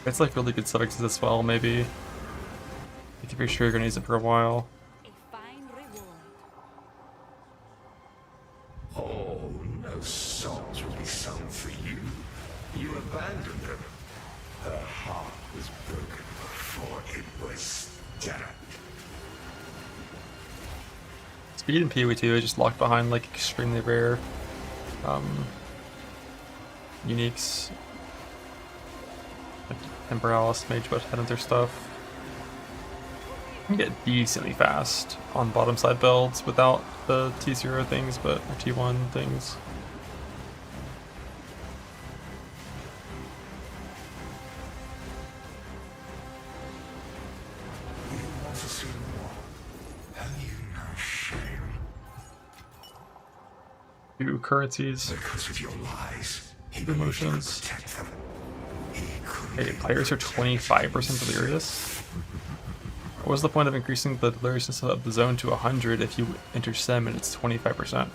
Speaker 1: It's like really good suffixes as well, maybe. You If you're sure you're gonna use it for a while.
Speaker 3: A fine reward.
Speaker 2: Oh, no songs will be sung for you. You abandoned them. Her heart was broken before it was stabbed.
Speaker 1: Speed in PoE2 is just locked behind like extremely rare uniques. Like Temporalis, Mage Butt, Headhunter stuff. You can get decently fast on bottom side builds without the T0 things, but or T1 things.
Speaker 2: You want to see more? Have you no shame?
Speaker 1: Two currencies.
Speaker 2: Because of your lies, he
Speaker 1: Emotions.
Speaker 2: protect them. He couldn't.
Speaker 1: Hey, players are 25% delirious. What was the point of increasing the deliriousness of the zone to 100 if you enter Sim and it's 25%?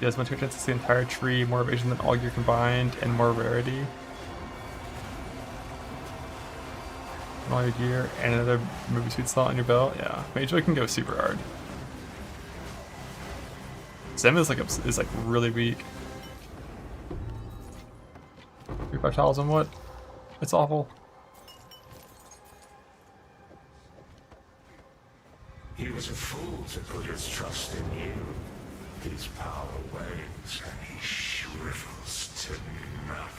Speaker 1: He has much chance to see the entire tree, more evasion than all gear combined, and more rarity. And all your gear, and another movie sweet slot on your belt. Yeah, Mage Boy can go super hard. Sim is like really weak. 3-5 tiles on what? It's awful.
Speaker 2: He was a fool to put his trust in you. His power wanes and he shrivels to nothing.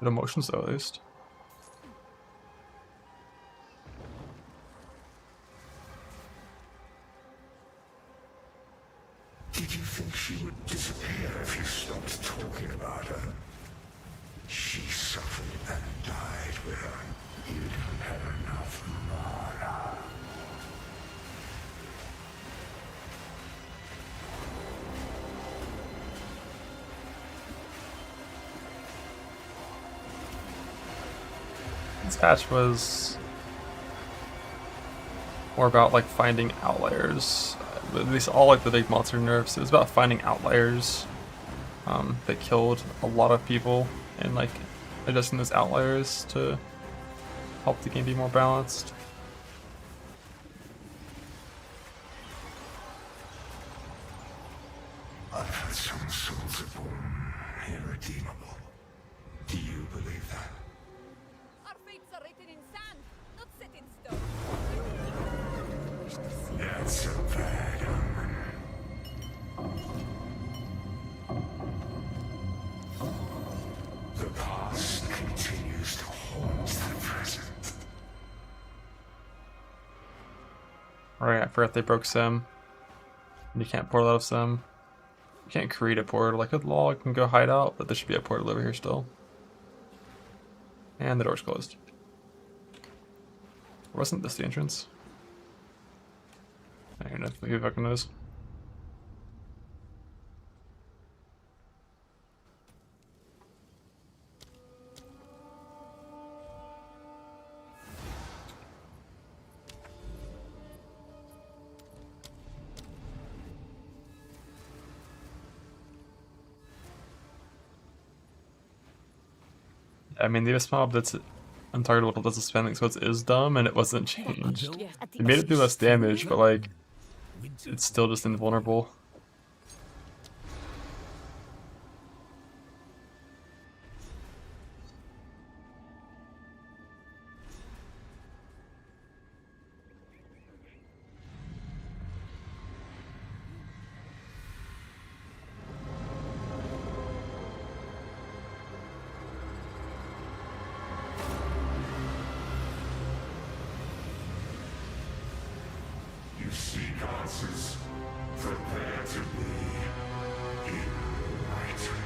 Speaker 1: Good emotions though, at least.
Speaker 2: Did you think she would disappear if you stopped talking about her? She suffered and died with her. You didn't have enough mana.
Speaker 1: This patch was more about like finding outliers. At least all like the big monster nerfs. It was about finding outliers that killed a lot of people and like adjusting those outliers to help the game be more balanced.
Speaker 2: I've had some souls are born irredeemable. Do you believe that?
Speaker 3: Our fates are written in sand, not set in stone.
Speaker 2: That's a bad omen. The past continues to haunt the present.
Speaker 1: Alright, I forgot they broke Sim. You can't portal out of Sim. You can't create a portal. Like a log can go hide out, but there should be a portal over here still. And the door's closed. Or wasn't this the entrance? I don't know who fucking knows. I mean, the Abyss mob that's untargetable does the spending, so it is dumb and it wasn't changed. It made it do less damage, but like, it's still just invulnerable.
Speaker 2: seek answers, prepare to be enlightened.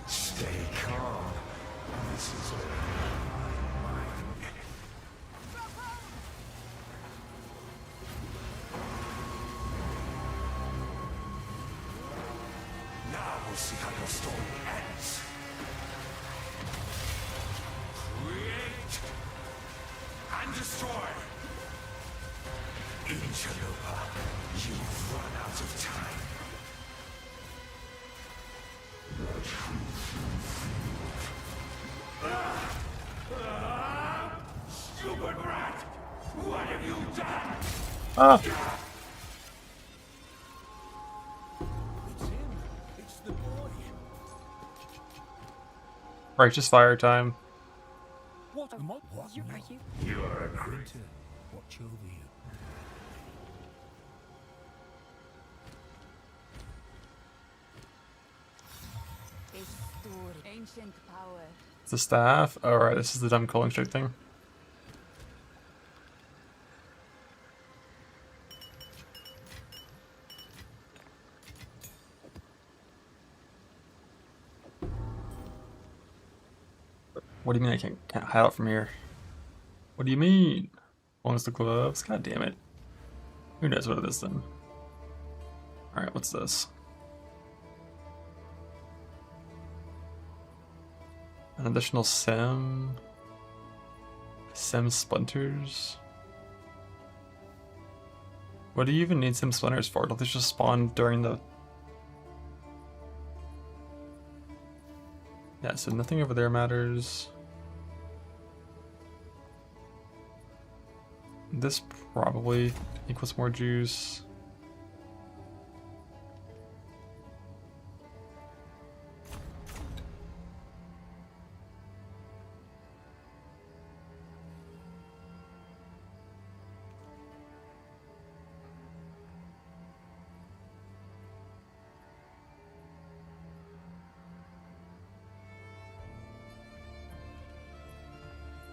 Speaker 2: Stay calm. This is all my mind. Now we'll see how your story ends. Create and destroy. In Chalupa, you've run out of time. Stupid rat! What have you done?
Speaker 1: Ah!
Speaker 5: It's him. It's the boy.
Speaker 1: Righteous fire time.
Speaker 5: What am I? What?
Speaker 3: You are you?
Speaker 2: You are a creature.
Speaker 5: To watch over you.
Speaker 3: It's stored ancient power.
Speaker 1: It's the staff. Oh, right, this is the dumb calling streak thing. What do you mean I can't hide out from here? What do you mean? Owns the gloves? God damn it. Who knows what it is then? Alright, what's this? An additional sim splinters. What do you even need sim splinters for? Don't they just spawn during the... Yeah, so nothing over there matters. This probably equals more juice.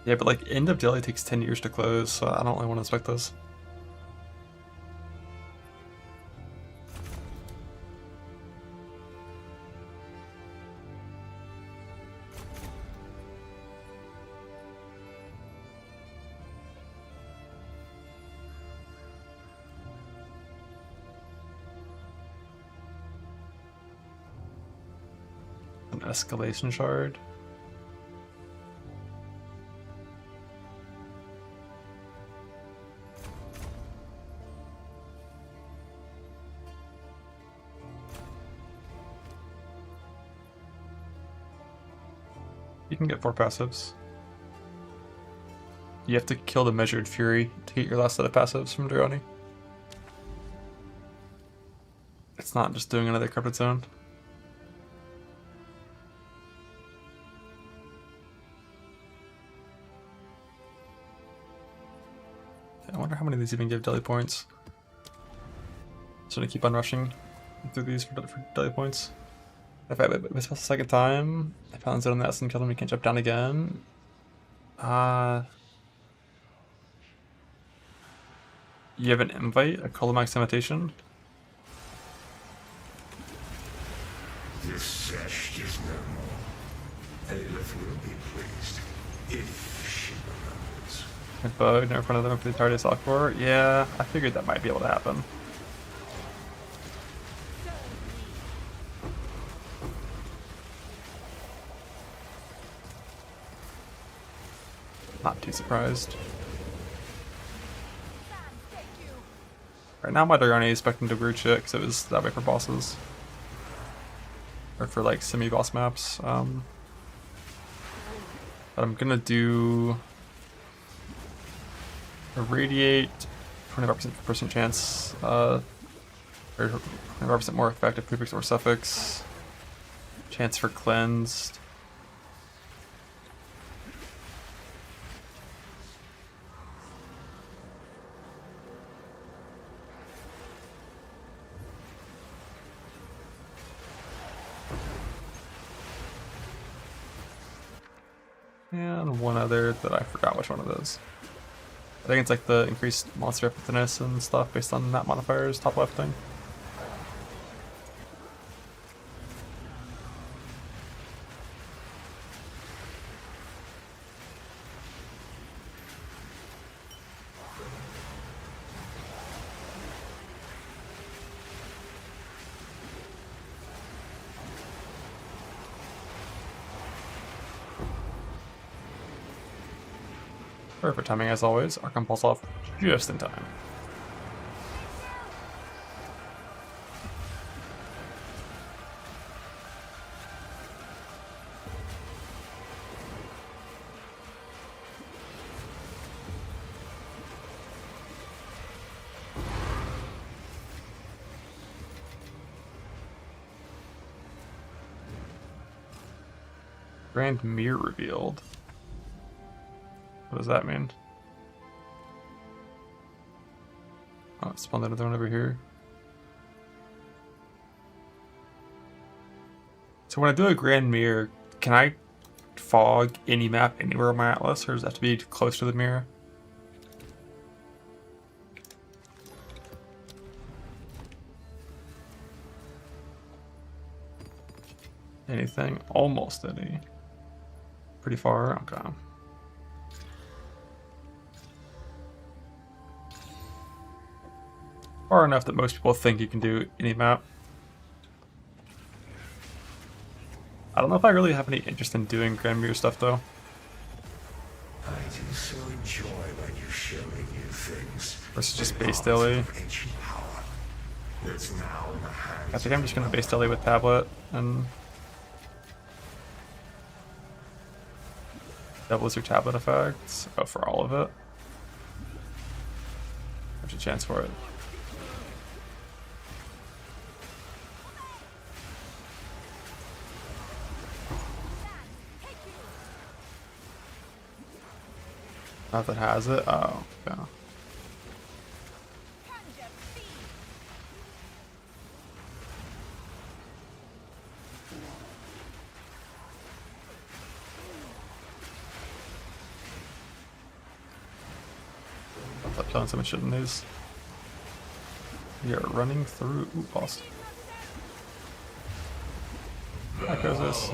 Speaker 1: Yeah, but like End of Delhi takes 10 years to close, so I don't really want to inspect this. An escalation shard. You can get 4 passives. You have to kill the Measured Fury to get your last set of passives from Droni. It's not just doing another Corrupted Zone. I wonder how many of these even give daily points. So I'm gonna keep on rushing through these for daily points. If I miss the second time, I found Zone on the S and killed him, we can't jump down again. You have an invite, a Colomax invitation.
Speaker 2: This sesh is no more. Aelith will be pleased if she remembers.
Speaker 1: Good bug, never front of them for the entirety of Salkor. Yeah, I figured that might be able to happen. Not too surprised. Right now my Droni is expecting to root shit because it was that way for bosses. Or for like semi-boss maps. But I'm gonna do Irradiate, 25% chance, or 25% more effective prefix or suffix, chance for cleansed. And one other that I forgot which one it is. I think it's like the increased monster fitness and stuff based on that modifier's top left thing. Perfect timing as always. Archon pulls off just in time. Grand Mirror revealed. What does that mean? Oh, it spawned another one over here. So when I do a Grand Mirror, can I fog any map anywhere on my atlas, or does it have to be close to the mirror? Anything? Almost any. Pretty far? Okay. Far enough that most people think you can do any map. I don't know if I really have any interest in doing Grand Mirror stuff though.
Speaker 2: I do so enjoy when you show me new things.
Speaker 1: Versus just base daily.
Speaker 2: Ancient power that's now in the hands
Speaker 1: I think I'm just gonna base daily with tablet and doubles your tablet effects. Oh, for all of it. There's a chance for it. Not that has it? Oh, yeah. I'm killing so much shit in these. We are running through. Ooh, lost. How goes this?